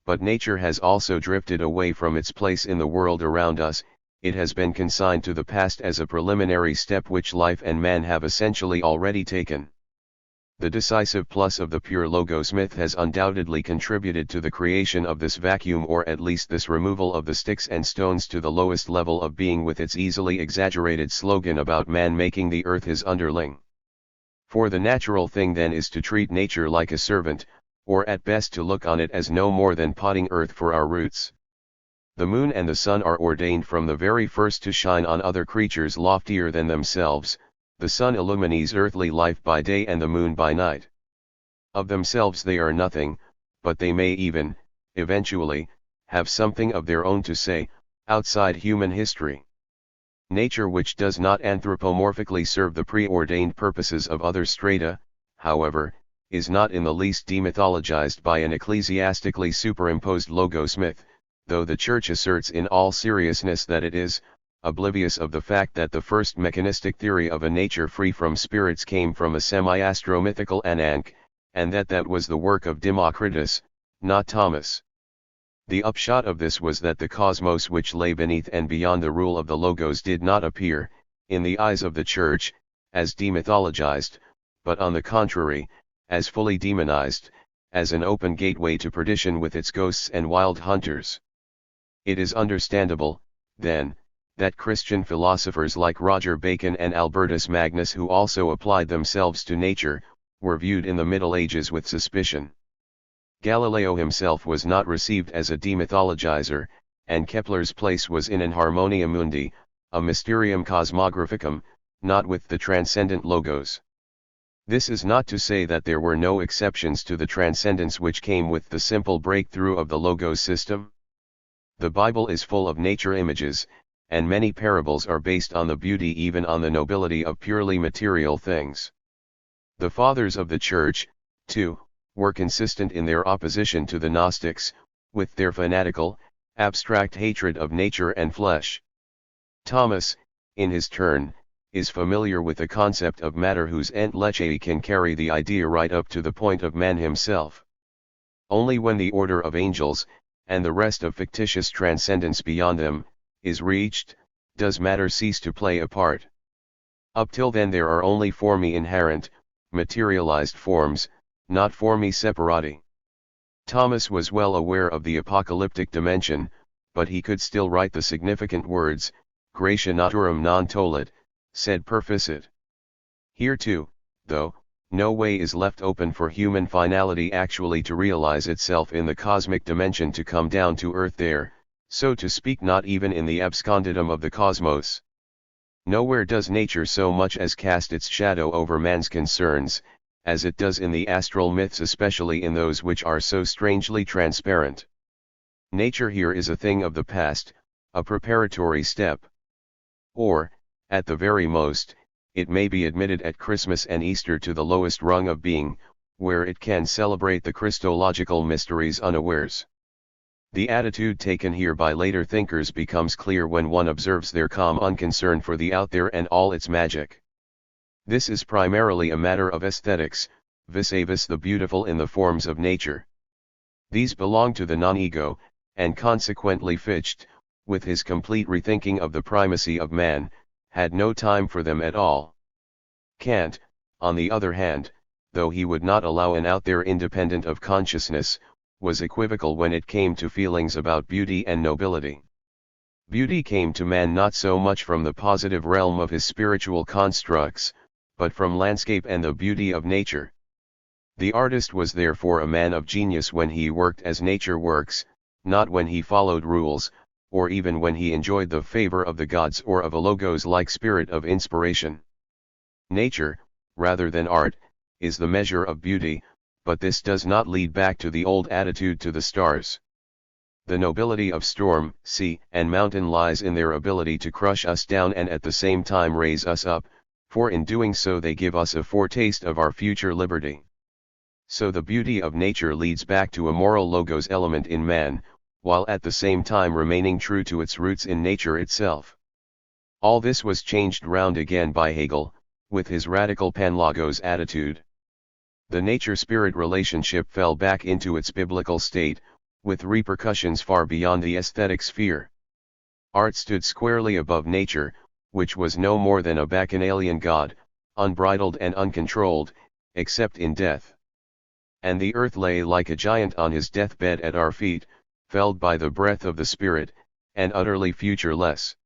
But nature has also drifted away from its place in the world around us, it has been consigned to the past as a preliminary step which life and man have essentially already taken. The decisive plus of the pure logos myth has undoubtedly contributed to the creation of this vacuum, or at least this removal of the sticks and stones to the lowest level of being, with its easily exaggerated slogan about man making the earth his underling. For the natural thing then is to treat nature like a servant, or at best to look on it as no more than potting earth for our roots. The moon and the sun are ordained from the very first to shine on other creatures loftier than themselves. The sun illumines earthly life by day and the moon by night. Of themselves they are nothing, but they may even, eventually, have something of their own to say, outside human history. Nature, which does not anthropomorphically serve the preordained purposes of other strata, however, is not in the least demythologized by an ecclesiastically superimposed logos myth, though the Church asserts in all seriousness that it is, oblivious of the fact that the first mechanistic theory of a nature free from spirits came from a semi-astro-mythical Ankh, and that was the work of Democritus, not Thomas. The upshot of this was that the cosmos which lay beneath and beyond the rule of the logos did not appear, in the eyes of the Church, as demythologized, but on the contrary, as fully demonized, as an open gateway to perdition with its ghosts and wild hunters. It is understandable, then, that Christian philosophers like Roger Bacon and Albertus Magnus, who also applied themselves to nature, were viewed in the Middle Ages with suspicion. Galileo himself was not received as a demythologizer, and Kepler's place was in an harmonia mundi, a mysterium cosmographicum, not with the transcendent logos. This is not to say that there were no exceptions to the transcendence which came with the simple breakthrough of the logos system. The Bible is full of nature images, and many parables are based on the beauty, even on the nobility, of purely material things. The fathers of the Church, too, were consistent in their opposition to the Gnostics, with their fanatical, abstract hatred of nature and flesh. Thomas, in his turn, is familiar with the concept of matter whose entelecheia can carry the idea right up to the point of man himself. Only when the order of angels, and the rest of fictitious transcendence beyond them, is reached, does matter cease to play a part. Up till then there are only formae inherent, materialized forms, not formae separati. Thomas was well aware of the apocalyptic dimension, but he could still write the significant words, gratia naturam non tollit, sed perficit. Here too, though, no way is left open for human finality actually to realize itself in the cosmic dimension, to come down to earth there, so to speak, not even in the absconditum of the cosmos. Nowhere does nature so much as cast its shadow over man's concerns, as it does in the astral myths, especially in those which are so strangely transparent. Nature here is a thing of the past, a preparatory step. Or, at the very most, it may be admitted at Christmas and Easter to the lowest rung of being, where it can celebrate the Christological mysteries unawares. The attitude taken here by later thinkers becomes clear when one observes their calm unconcern for the out there and all its magic. This is primarily a matter of aesthetics, vis-a-vis the beautiful in the forms of nature. These belong to the non-ego, and consequently Fichte, with his complete rethinking of the primacy of man, had no time for them at all. Kant, on the other hand, though he would not allow an out there independent of consciousness, was equivocal when it came to feelings about beauty and nobility. Beauty came to man not so much from the positive realm of his spiritual constructs, but from landscape and the beauty of nature. The artist was therefore a man of genius when he worked as nature works, not when he followed rules, or even when he enjoyed the favor of the gods or of a logos-like spirit of inspiration. Nature, rather than art, is the measure of beauty, but this does not lead back to the old attitude to the stars. The nobility of storm, sea, and mountain lies in their ability to crush us down and at the same time raise us up, for in doing so they give us a foretaste of our future liberty. So the beauty of nature leads back to a moral logos element in man, while at the same time remaining true to its roots in nature itself. All this was changed round again by Hegel, with his radical panlogos attitude. The nature-spirit relationship fell back into its biblical state, with repercussions far beyond the aesthetic sphere. Art stood squarely above nature, which was no more than a bacchanalian god, unbridled and uncontrolled, except in death. And the earth lay like a giant on his deathbed at our feet, felled by the breath of the spirit, and utterly futureless.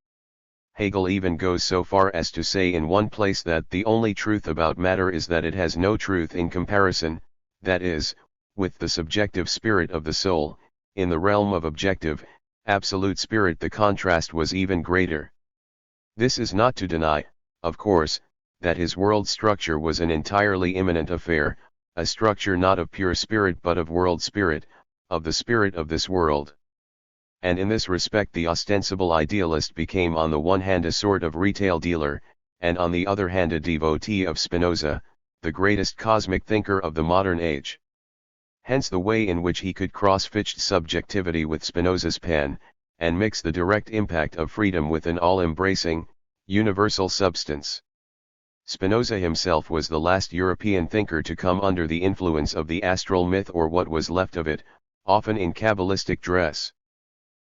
Hegel even goes so far as to say in one place that the only truth about matter is that it has no truth in comparison, that is, with the subjective spirit of the soul. In the realm of objective, absolute spirit the contrast was even greater. This is not to deny, of course, that his world structure was an entirely immanent affair, a structure not of pure spirit but of world spirit, of the spirit of this world. And in this respect the ostensible idealist became on the one hand a sort of retail dealer, and on the other hand a devotee of Spinoza, the greatest cosmic thinker of the modern age. Hence the way in which he could cross-fitch subjectivity with Spinoza's pen, and mix the direct impact of freedom with an all-embracing, universal substance. Spinoza himself was the last European thinker to come under the influence of the astral myth or what was left of it, often in Kabbalistic dress.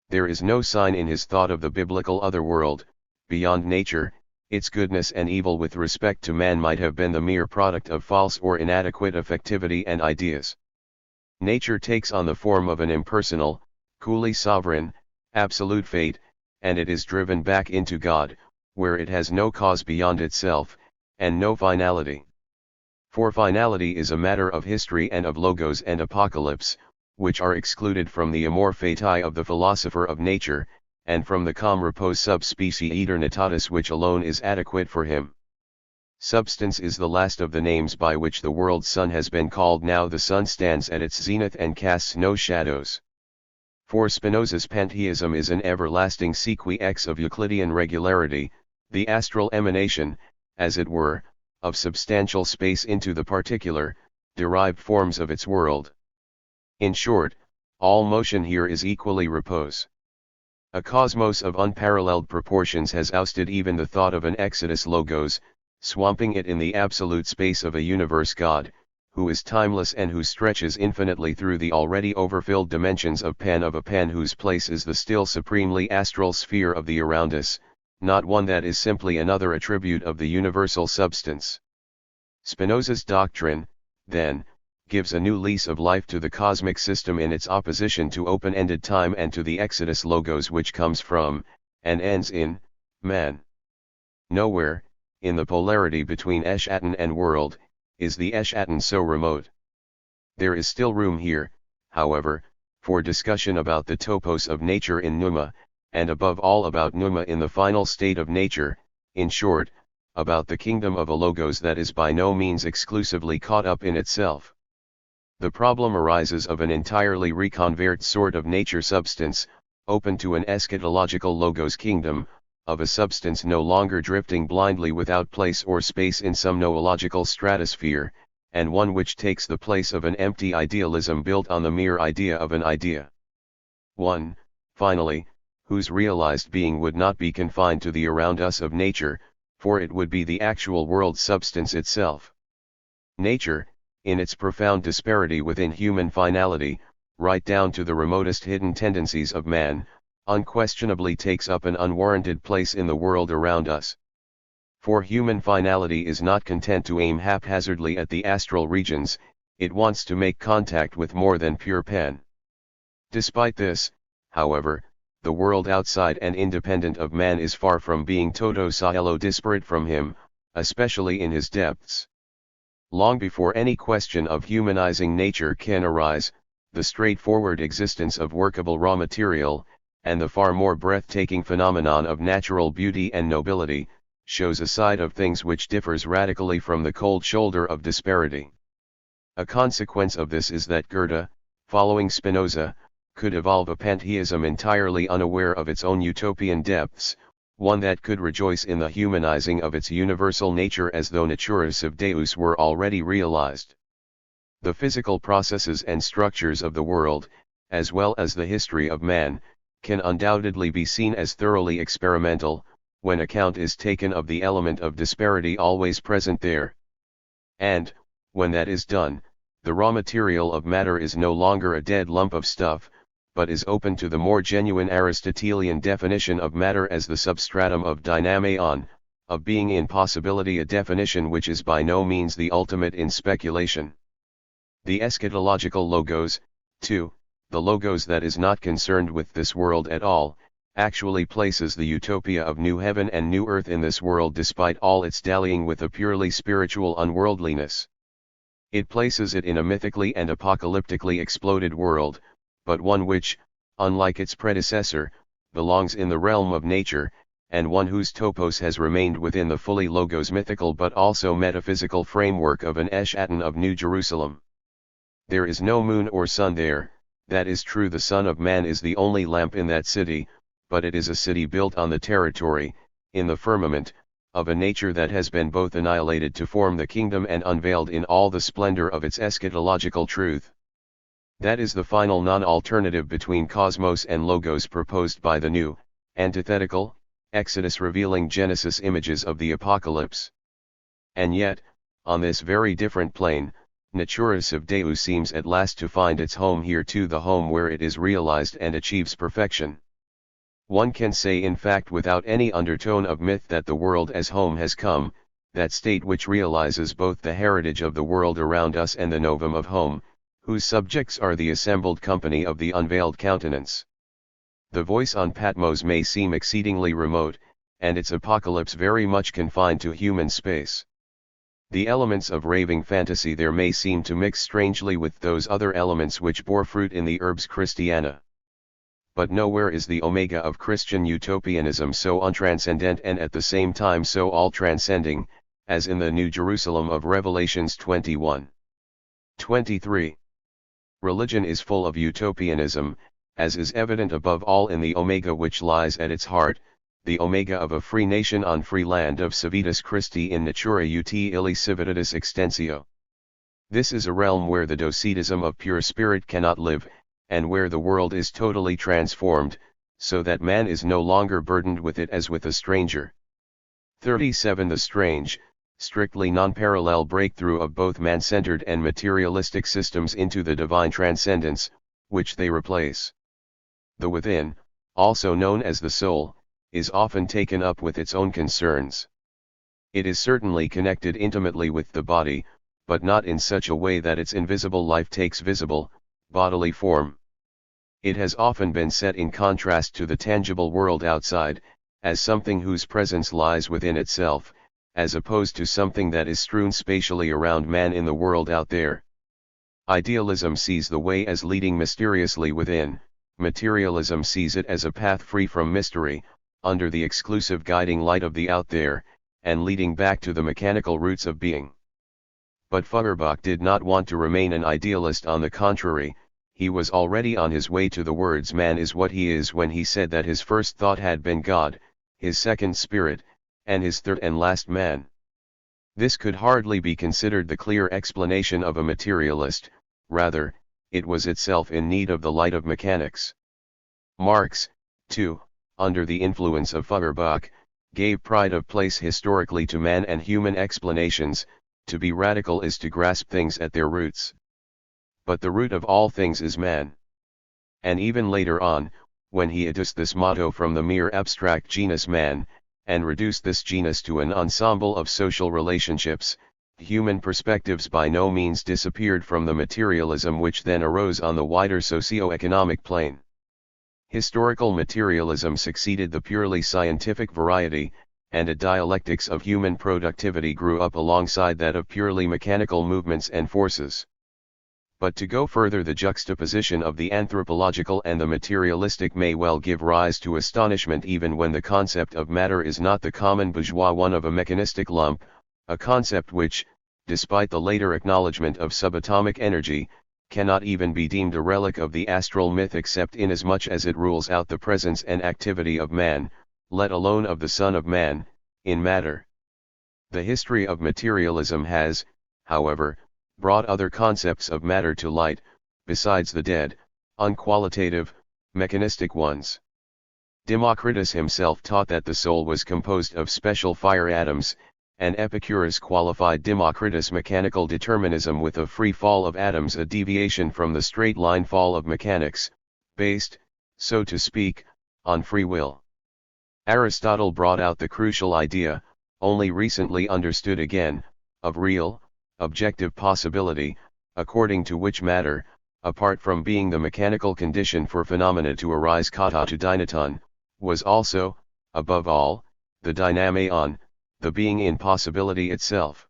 There is no sign in his thought of the biblical otherworld, beyond nature. Its goodness and evil with respect to man might have been the mere product of false or inadequate affectivity and ideas. Nature takes on the form of an impersonal, coolly sovereign, absolute fate, and it is driven back into God, where it has no cause beyond itself, and no finality. For finality is a matter of history and of logos and apocalypse, which are excluded from the amor fati of the philosopher of nature, and from the calm repose sub specie aeternitatis which alone is adequate for him. Substance is the last of the names by which the world's sun has been called. Now the sun stands at its zenith and casts no shadows. For Spinoza's pantheism is an everlasting sequi-ex of Euclidean regularity, the astral emanation, as it were, of substantial space into the particular, derived forms of its world. In short, all motion here is equally repose. A cosmos of unparalleled proportions has ousted even the thought of an exodus logos, swamping it in the absolute space of a universe God, who is timeless and who stretches infinitely through the already overfilled dimensions of a pan whose place is the still supremely astral sphere of the around us, not one that is simply another attribute of the universal substance. Spinoza's doctrine, then, gives a new lease of life to the cosmic system in its opposition to open-ended time and to the exodus logos which comes from, and ends in, man. Nowhere, in the polarity between Eschaton and world, is the Eschaton so remote. There is still room here, however, for discussion about the topos of nature in pneuma, and above all about pneuma in the final state of nature, in short, about the kingdom of a logos that is by no means exclusively caught up in itself. The problem arises of an entirely reconvert sort of nature substance, open to an eschatological logos kingdom, of a substance no longer drifting blindly without place or space in some noological stratosphere, and one which takes the place of an empty idealism built on the mere idea of an idea. One, finally, whose realized being would not be confined to the around us of nature, for it would be the actual world substance itself. Nature, in its profound disparity within human finality, right down to the remotest hidden tendencies of man, unquestionably takes up an unwarranted place in the world around us. For human finality is not content to aim haphazardly at the astral regions, it wants to make contact with more than pure pen. Despite this, however, the world outside and independent of man is far from being toto cielo disparate from him, especially in his depths. Long before any question of humanizing nature can arise, the straightforward existence of workable raw material, and the far more breathtaking phenomenon of natural beauty and nobility, shows a side of things which differs radically from the cold shoulder of disparity. A consequence of this is that Goethe, following Spinoza, could evolve a pantheism entirely unaware of its own utopian depths, one that could rejoice in the humanizing of its universal nature as though Naturus of Deus were already realized. The physical processes and structures of the world, as well as the history of man, can undoubtedly be seen as thoroughly experimental, when account is taken of the element of disparity always present there. And, when that is done, the raw material of matter is no longer a dead lump of stuff, but is open to the more genuine Aristotelian definition of matter as the substratum of dynameion, of being in possibility, a definition which is by no means the ultimate in speculation. The eschatological logos, too, the logos that is not concerned with this world at all, actually places the utopia of new heaven and new earth in this world despite all its dallying with a purely spiritual unworldliness. It places it in a mythically and apocalyptically exploded world, but one which, unlike its predecessor, belongs in the realm of nature, and one whose topos has remained within the fully logos mythical but also metaphysical framework of an Eschaton of New Jerusalem. There is no moon or sun there, that is true, the Son of Man is the only lamp in that city, but it is a city built on the territory, in the firmament, of a nature that has been both annihilated to form the kingdom and unveiled in all the splendor of its eschatological truth. That is the final non-alternative between cosmos and logos proposed by the new, antithetical, Exodus revealing Genesis images of the apocalypse. And yet, on this very different plane, Naturis of Deu seems at last to find its home here too, the home where it is realized and achieves perfection. One can say in fact without any undertone of myth that the world as home has come, that state which realizes both the heritage of the world around us and the novum of home, whose subjects are the assembled company of the unveiled countenance. The voice on Patmos may seem exceedingly remote, and its apocalypse very much confined to human space. The elements of raving fantasy there may seem to mix strangely with those other elements which bore fruit in the Urbs Christiana. But nowhere is the omega of Christian utopianism so untranscendent and at the same time so all-transcending, as in the New Jerusalem of Revelations 21:23. Religion is full of utopianism, as is evident above all in the omega which lies at its heart, the omega of a free nation on free land, of civitas Christi in natura ut illi civitatis extensio. This is a realm where the docetism of pure spirit cannot live, and where the world is totally transformed, so that man is no longer burdened with it as with a stranger. 37. The strange, strictly non-parallel breakthrough of both man-centered and materialistic systems into the divine transcendence, which they replace. The within, also known as the soul, is often taken up with its own concerns. It is certainly connected intimately with the body, but not in such a way that its invisible life takes visible, bodily form. It has often been set in contrast to the tangible world outside, as something whose presence lies within itself, as opposed to something that is strewn spatially around man in the world out there. Idealism sees the way as leading mysteriously within, materialism sees it as a path free from mystery, under the exclusive guiding light of the out there, and leading back to the mechanical roots of being. But Feuerbach did not want to remain an idealist. On the contrary, he was already on his way to the words "man is what he is" when he said that his first thought had been God, his second spirit, and his third and last man. This could hardly be considered the clear explanation of a materialist, rather, it was itself in need of the light of mechanics. Marx, too, under the influence of Feuerbach, gave pride of place historically to man and human explanations. To be radical is to grasp things at their roots. But the root of all things is man. And even later on, when he adduced this motto from the mere abstract genus man, and reduced this genus to an ensemble of social relationships, human perspectives by no means disappeared from the materialism which then arose on the wider socio-economic plane. Historical materialism succeeded the purely scientific variety, and a dialectics of human productivity grew up alongside that of purely mechanical movements and forces. But to go further, the juxtaposition of the anthropological and the materialistic may well give rise to astonishment, even when the concept of matter is not the common bourgeois one of a mechanistic lump, a concept which, despite the later acknowledgement of subatomic energy, cannot even be deemed a relic of the astral myth except inasmuch as it rules out the presence and activity of man, let alone of the Son of Man, in matter. The history of materialism has, however, brought other concepts of matter to light, besides the dead, unqualitative, mechanistic ones. Democritus himself taught that the soul was composed of special fire atoms, and Epicurus qualified Democritus' mechanical determinism with a free fall of atoms, a deviation from the straight line fall of mechanics, based, so to speak, on free will. Aristotle brought out the crucial idea, only recently understood again, of real, objective possibility, according to which matter, apart from being the mechanical condition for phenomena to arise kata to dynaton, was also, above all, the dynameion, the being in possibility itself.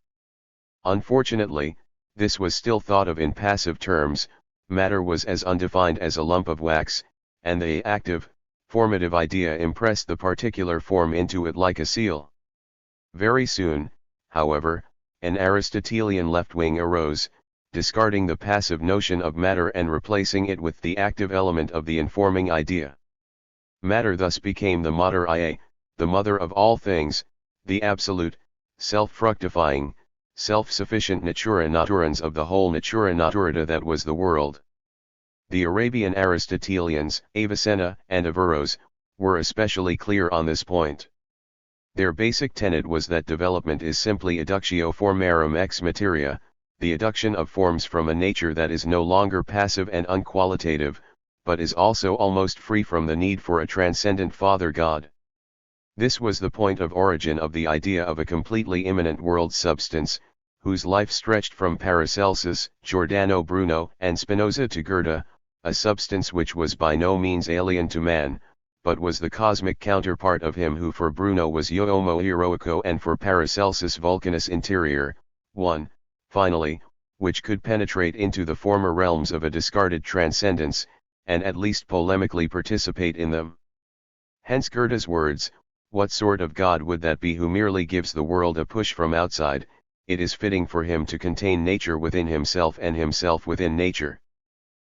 Unfortunately, this was still thought of in passive terms. Matter was as undefined as a lump of wax, and the active, formative idea impressed the particular form into it like a seal. Very soon, however, an Aristotelian left wing arose, discarding the passive notion of matter and replacing it with the active element of the informing idea. Matter thus became the mater ia, the mother of all things, the absolute, self-fructifying, self-sufficient natura naturans of the whole natura naturata that was the world. The Arabian Aristotelians, Avicenna and Averroes, were especially clear on this point. Their basic tenet was that development is simply eductio formarum ex materia, the eduction of forms from a nature that is no longer passive and unqualitative, but is also almost free from the need for a transcendent Father God. This was the point of origin of the idea of a completely immanent world substance, whose life stretched from Paracelsus, Giordano Bruno and Spinoza to Goethe, a substance which was by no means alien to man, but was the cosmic counterpart of him who for Bruno was Uomo Eroico and for Paracelsus Vulcanus Interior, one, finally, which could penetrate into the former realms of a discarded transcendence, and at least polemically participate in them. Hence Goethe's words, "What sort of God would that be who merely gives the world a push from outside? It is fitting for him to contain nature within himself and himself within nature."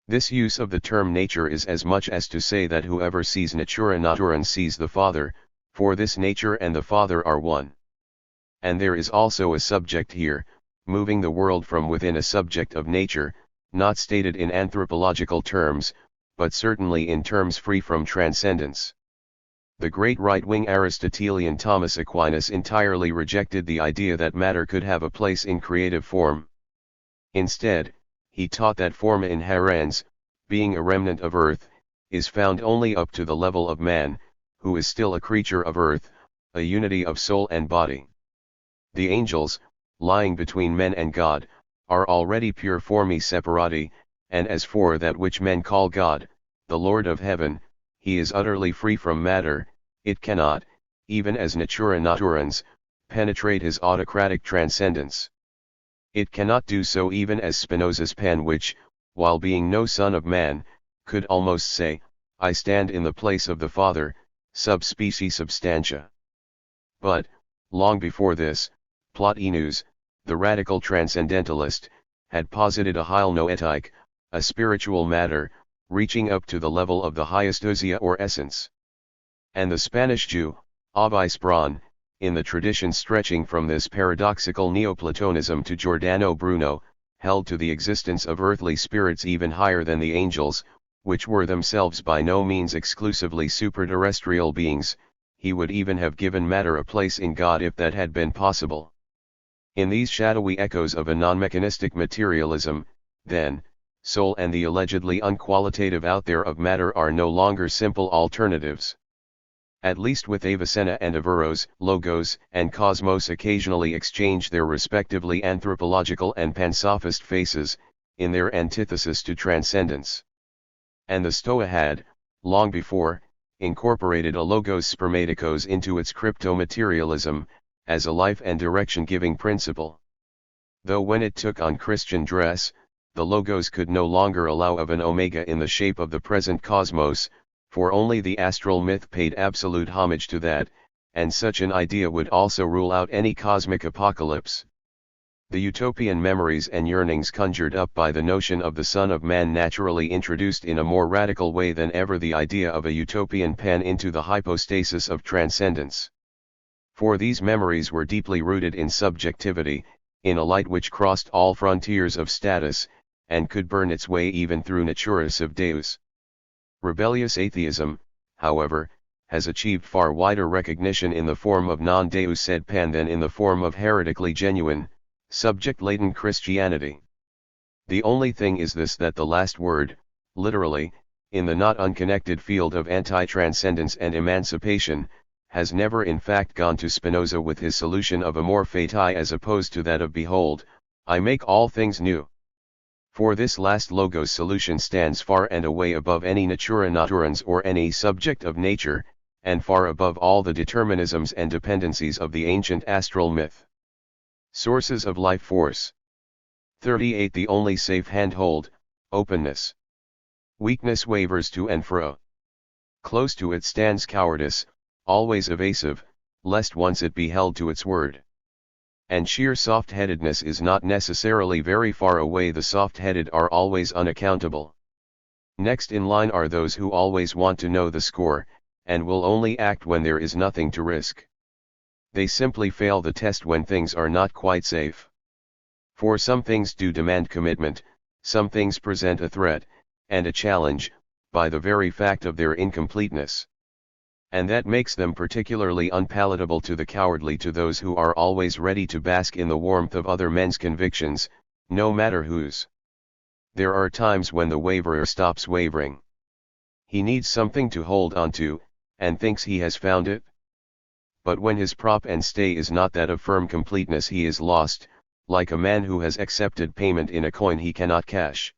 This use of the term nature is as much as to say that whoever sees natura naturans sees the Father, for this nature and the Father are one. And there is also a subject here, moving the world from within, a subject of nature, not stated in anthropological terms, but certainly in terms free from transcendence. The great right-wing Aristotelian Thomas Aquinas entirely rejected the idea that matter could have a place in creative form. Instead, he taught that forma inherens, being a remnant of earth, is found only up to the level of man, who is still a creature of earth, a unity of soul and body. The angels, lying between men and God, are already pure formi separati, and as for that which men call God, the Lord of heaven, he is utterly free from matter. It cannot, even as natura naturans, penetrate his autocratic transcendence. It cannot do so even as Spinoza's pen, which, while being no son of man, could almost say, "I stand in the place of the Father, sub specie substantia." But, long before this, Plotinus, the radical transcendentalist, had posited a hyl-noetic, a spiritual matter, reaching up to the level of the highest ousia or essence. And the Spanish Jew, Avis Braun, in the tradition stretching from this paradoxical Neoplatonism to Giordano Bruno, held to the existence of earthly spirits even higher than the angels, which were themselves by no means exclusively superterrestrial beings. He would even have given matter a place in God if that had been possible. In these shadowy echoes of a non-mechanistic materialism, then, soul and the allegedly unqualitative out there of matter are no longer simple alternatives. At least with Avicenna and Averroes, logos and cosmos occasionally exchange their respectively anthropological and pansophist faces, in their antithesis to transcendence. And the Stoa had, long before, incorporated a logos spermaticos into its crypto-materialism, as a life and direction-giving principle. Though when it took on Christian dress, the logos could no longer allow of an omega in the shape of the present cosmos, for only the astral myth paid absolute homage to that, and such an idea would also rule out any cosmic apocalypse. The utopian memories and yearnings conjured up by the notion of the Son of Man naturally introduced in a more radical way than ever the idea of a utopian pan into the hypostasis of transcendence. For these memories were deeply rooted in subjectivity, in a light which crossed all frontiers of status, and could burn its way even through Naturis of Deus. Rebellious atheism, however, has achieved far wider recognition in the form of non-Deus sed pan than in the form of heretically genuine, subject-laden Christianity. The only thing is this, that the last word, literally, in the not unconnected field of anti-transcendence and emancipation, has never in fact gone to Spinoza with his solution of amor fati as opposed to that of behold, I make all things new. For this last logos solution stands far and away above any natura naturans or any subject of nature, and far above all the determinisms and dependencies of the ancient astral myth. Sources of life force. 38. The only safe handhold, openness. Weakness wavers to and fro. Close to it stands cowardice, always evasive, lest once it be held to its word. And sheer soft-headedness is not necessarily very far away. The soft-headed are always unaccountable. Next in line are those who always want to know the score, and will only act when there is nothing to risk. They simply fail the test when things are not quite safe. For some things do demand commitment, some things present a threat, and a challenge, by the very fact of their incompleteness. And that makes them particularly unpalatable to the cowardly, to those who are always ready to bask in the warmth of other men's convictions, no matter whose. There are times when the waverer stops wavering. He needs something to hold on to, and thinks he has found it. But when his prop and stay is not that of firm completeness, he is lost, like a man who has accepted payment in a coin he cannot cash.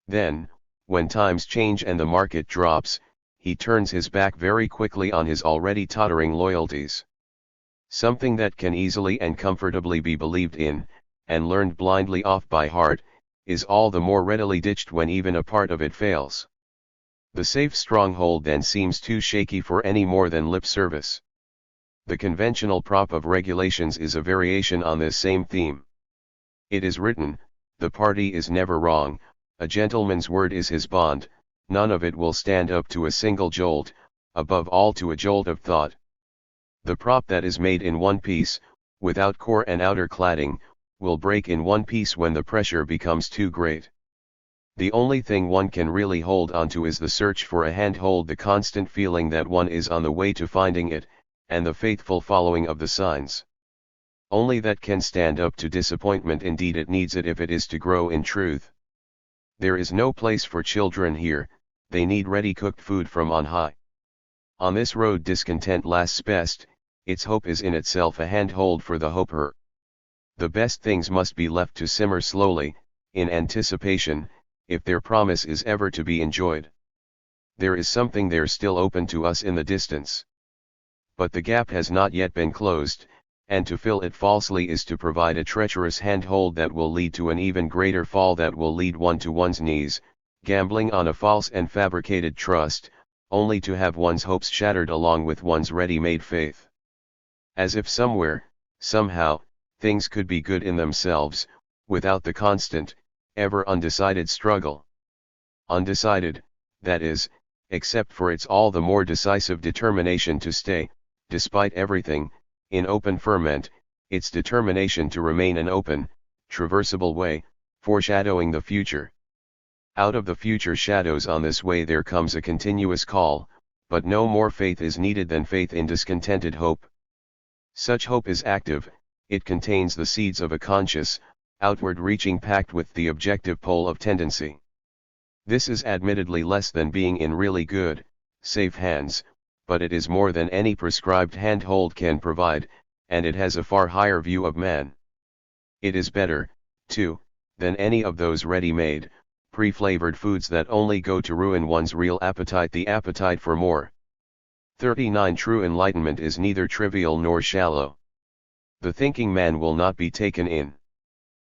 Then, when times change and the market drops, he turns his back very quickly on his already tottering loyalties. Something that can easily and comfortably be believed in, and learned blindly off by heart, is all the more readily ditched when even a part of it fails. The safe stronghold then seems too shaky for any more than lip service. The conventional prop of regulations is a variation on this same theme. It is written, the party is never wrong, a gentleman's word is his bond, none of it will stand up to a single jolt, above all to a jolt of thought. The prop that is made in one piece, without core and outer cladding, will break in one piece when the pressure becomes too great. The only thing one can really hold onto is the search for a handhold, the constant feeling that one is on the way to finding it, and the faithful following of the signs. Only that can stand up to disappointment. Indeed, it needs it if it is to grow in truth. There is no place for children here, they need ready-cooked food from on high. On this road discontent lasts best, its hope is in itself a handhold for the hoper. The best things must be left to simmer slowly, in anticipation, if their promise is ever to be enjoyed. There is something there still open to us in the distance. But the gap has not yet been closed, and to fill it falsely is to provide a treacherous handhold that will lead to an even greater fall, that will lead one to one's knees, gambling on a false and fabricated trust, only to have one's hopes shattered along with one's ready-made faith. As if somewhere, somehow, things could be good in themselves, without the constant, ever undecided struggle. Undecided, that is, except for its all the more decisive determination to stay, despite everything, in open ferment, its determination to remain an open, traversable way, foreshadowing the future. Out of the future shadows on this way there comes a continuous call, but no more faith is needed than faith in discontented hope. Such hope is active, it contains the seeds of a conscious, outward-reaching pact with the objective pole of tendency. This is admittedly less than being in really good, safe hands, but it is more than any prescribed handhold can provide, and it has a far higher view of man. It is better, too, than any of those ready-made, pre-flavored foods that only go to ruin one's real appetite, the appetite for more. 39. True enlightenment is neither trivial nor shallow. The thinking man will not be taken in.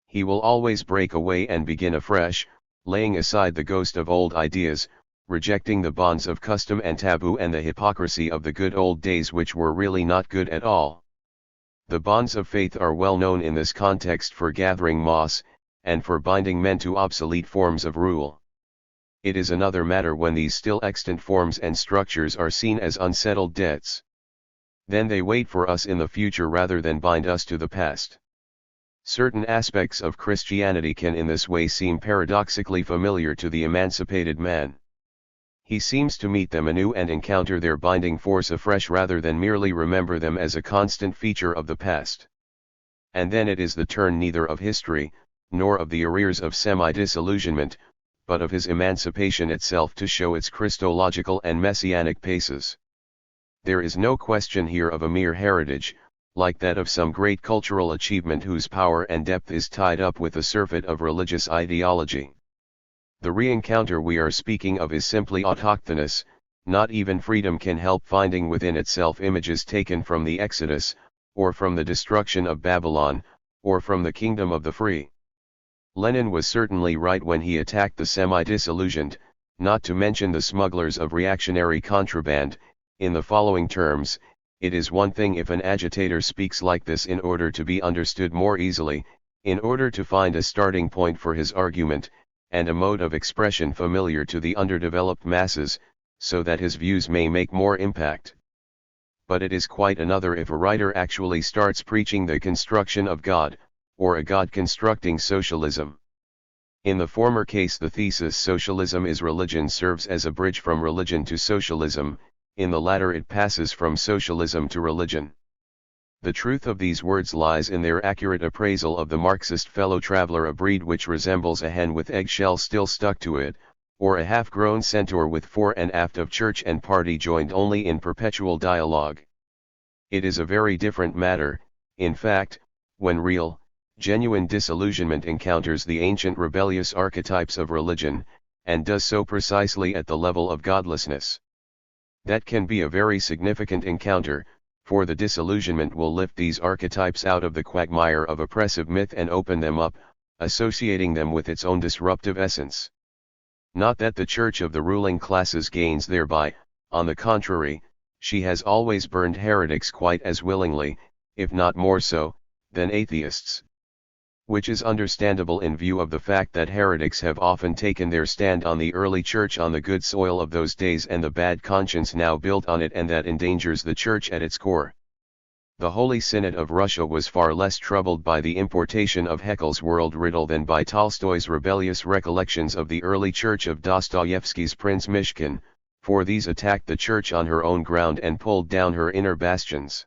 He will always break away and begin afresh, laying aside the ghost of old ideas, rejecting the bonds of custom and taboo and the hypocrisy of the good old days which were really not good at all. The bonds of faith are well known in this context for gathering moss, and for binding men to obsolete forms of rule. It is another matter when these still extant forms and structures are seen as unsettled debts. Then they wait for us in the future rather than bind us to the past. Certain aspects of Christianity can in this way seem paradoxically familiar to the emancipated man. He seems to meet them anew and encounter their binding force afresh rather than merely remember them as a constant feature of the past. And then it is the turn neither of history, nor of the arrears of semi-disillusionment, but of his emancipation itself to show its Christological and messianic paces. There is no question here of a mere heritage, like that of some great cultural achievement whose power and depth is tied up with the surfeit of religious ideology. The re-encounter we are speaking of is simply autochthonous. Not even freedom can help finding within itself images taken from the Exodus, or from the destruction of Babylon, or from the kingdom of the free. Lenin was certainly right when he attacked the semi-disillusioned, not to mention the smugglers of reactionary contraband, in the following terms: it is one thing if an agitator speaks like this in order to be understood more easily, in order to find a starting point for his argument, and a mode of expression familiar to the underdeveloped masses, so that his views may make more impact. But it is quite another if a writer actually starts preaching the construction of God, or a God-constructing socialism. In the former case the thesis socialism is religion serves as a bridge from religion to socialism, in the latter it passes from socialism to religion. The truth of these words lies in their accurate appraisal of the Marxist fellow traveler, a breed which resembles a hen with eggshells still stuck to it, or a half-grown centaur with fore and aft of church and party joined only in perpetual dialogue. It is a very different matter, in fact, when real, genuine disillusionment encounters the ancient rebellious archetypes of religion, and does so precisely at the level of godlessness. That can be a very significant encounter, for the disillusionment will lift these archetypes out of the quagmire of oppressive myth and open them up, associating them with its own disruptive essence. Not that the church of the ruling classes gains thereby, on the contrary, she has always burned heretics quite as willingly, if not more so, than atheists. Which is understandable in view of the fact that heretics have often taken their stand on the early church on the good soil of those days and the bad conscience now built on it, and that endangers the church at its core. The Holy Synod of Russia was far less troubled by the importation of Haeckel's world riddle than by Tolstoy's rebellious recollections of the early church of Dostoevsky's Prince Myshkin, for these attacked the church on her own ground and pulled down her inner bastions.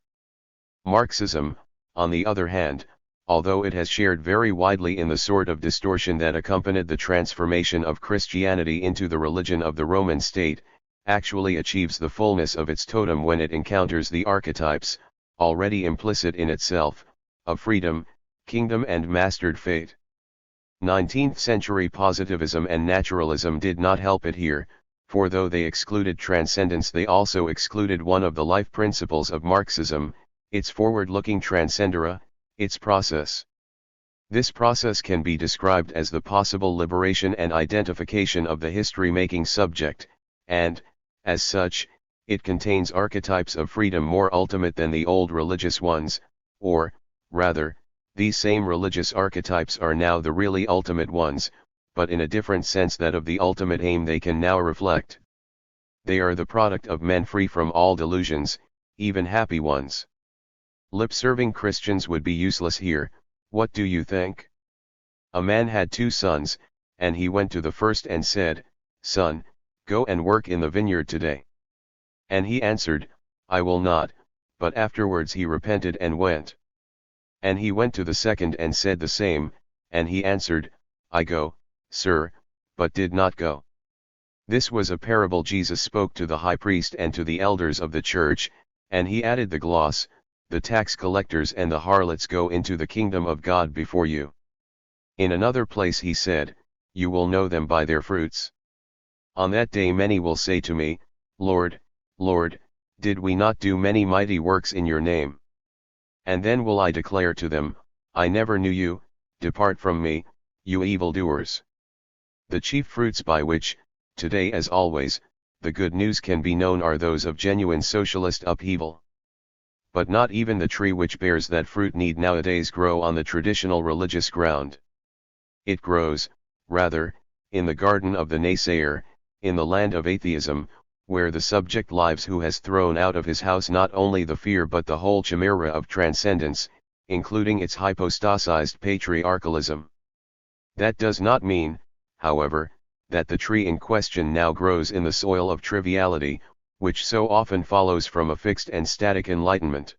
Marxism, on the other hand, although it has shared very widely in the sort of distortion that accompanied the transformation of Christianity into the religion of the Roman state, actually achieves the fullness of its totem when it encounters the archetypes, already implicit in itself, of freedom, kingdom and mastered fate. 19th-century positivism and naturalism did not help it here, for though they excluded transcendence they also excluded one of the life principles of Marxism, its forward-looking transcendere, its process. This process can be described as the possible liberation and identification of the history-making subject, and, as such, it contains archetypes of freedom more ultimate than the old religious ones, or, rather, these same religious archetypes are now the really ultimate ones, but in a different sense that of the ultimate aim they can now reflect. They are the product of men free from all delusions, even happy ones. Lip-serving Christians would be useless here, what do you think? A man had 2 sons, and he went to the first and said, "Son, go and work in the vineyard today." And he answered, "I will not," but afterwards he repented and went. And he went to the second and said the same, and he answered, "I go, sir," but did not go. This was a parable Jesus spoke to the high priest and to the elders of the church, and he added the gloss, "The tax collectors and the harlots go into the kingdom of God before you." In another place he said, "You will know them by their fruits. On that day many will say to me, Lord, Lord, did we not do many mighty works in your name? And then will I declare to them, I never knew you, depart from me, you evildoers." The chief fruits by which, today as always, the good news can be known are those of genuine socialist upheaval. But not even the tree which bears that fruit need nowadays grow on the traditional religious ground. It grows, rather, in the garden of the naysayer, in the land of atheism, where the subject lives who has thrown out of his house not only the fear but the whole chimera of transcendence, including its hypostasized patriarchalism. That does not mean, however, that the tree in question now grows in the soil of triviality, which so often follows from a fixed and static enlightenment.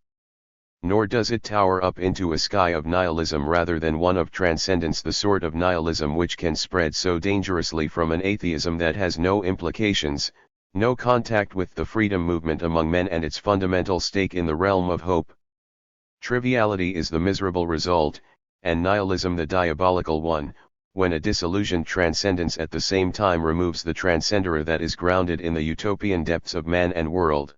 Nor does it tower up into a sky of nihilism rather than one of transcendence, the sort of nihilism which can spread so dangerously from an atheism that has no implications, no contact with the freedom movement among men and its fundamental stake in the realm of hope. Triviality is the miserable result, and nihilism the diabolical one, when a disillusioned transcendence at the same time removes the transcendere that is grounded in the utopian depths of man and world.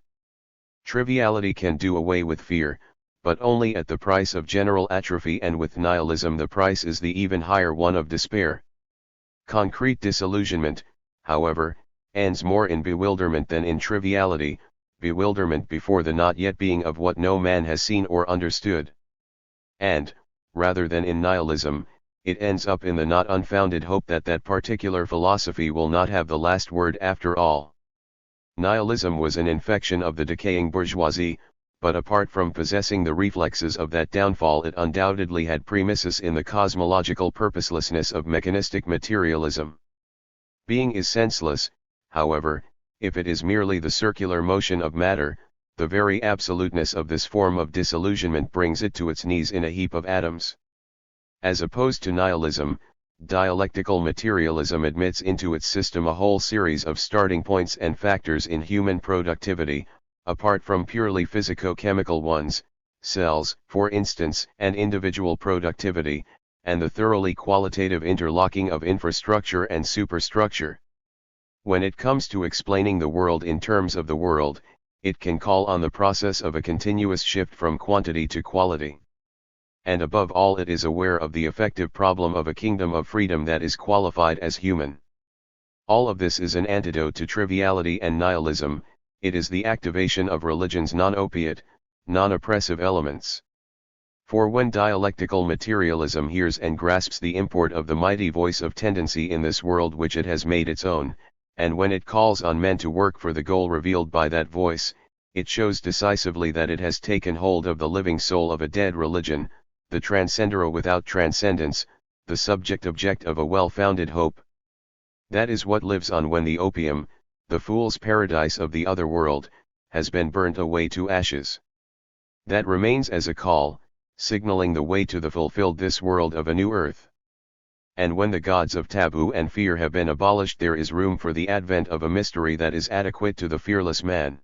Triviality can do away with fear, but only at the price of general atrophy, and with nihilism the price is the even higher one of despair. Concrete disillusionment, however, ends more in bewilderment than in triviality, bewilderment before the not yet being of what no man has seen or understood. And, rather than in nihilism, it ends up in the not unfounded hope that that particular philosophy will not have the last word after all. Nihilism was an infection of the decaying bourgeoisie, but apart from possessing the reflexes of that downfall, it undoubtedly had premises in the cosmological purposelessness of mechanistic materialism. Being is senseless, however, if it is merely the circular motion of matter. The very absoluteness of this form of disillusionment brings it to its knees in a heap of atoms. As opposed to nihilism, dialectical materialism admits into its system a whole series of starting points and factors in human productivity, apart from purely physico-chemical ones, cells, for instance, and individual productivity, and the thoroughly qualitative interlocking of infrastructure and superstructure. When it comes to explaining the world in terms of the world, it can call on the process of a continuous shift from quantity to quality. And above all, it is aware of the effective problem of a kingdom of freedom that is qualified as human. All of this is an antidote to triviality and nihilism. It is the activation of religion's non-opiate, non-oppressive elements. For when dialectical materialism hears and grasps the import of the mighty voice of tendency in this world which it has made its own, and when it calls on men to work for the goal revealed by that voice, it shows decisively that it has taken hold of the living soul of a dead religion, the transcendere without transcendence, the subject-object of a well-founded hope. That is what lives on when the opium, the fool's paradise of the other world, has been burnt away to ashes. That remains as a call, signaling the way to the fulfilled this world of a new earth. And when the gods of taboo and fear have been abolished, there is room for the advent of a mystery that is adequate to the fearless man.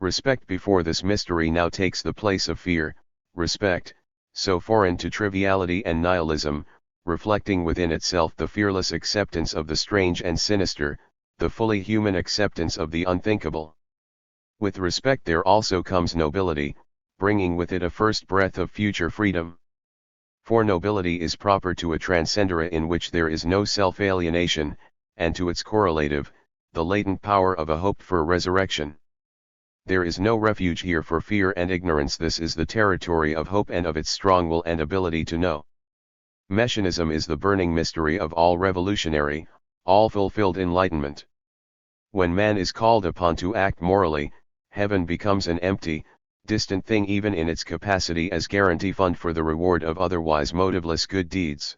Respect before this mystery now takes the place of fear, respect, so foreign to triviality and nihilism, reflecting within itself the fearless acceptance of the strange and sinister, the fully human acceptance of the unthinkable. With respect there also comes nobility, bringing with it a first breath of future freedom. For nobility is proper to a transcendere in which there is no self-alienation, and to its correlative, the latent power of a hope for resurrection. There is no refuge here for fear and ignorance. This is the territory of hope and of its strong will and ability to know. Messianism is the burning mystery of all revolutionary, all fulfilled enlightenment. When man is called upon to act morally, heaven becomes an empty, distant thing even in its capacity as guarantee fund for the reward of otherwise motiveless good deeds.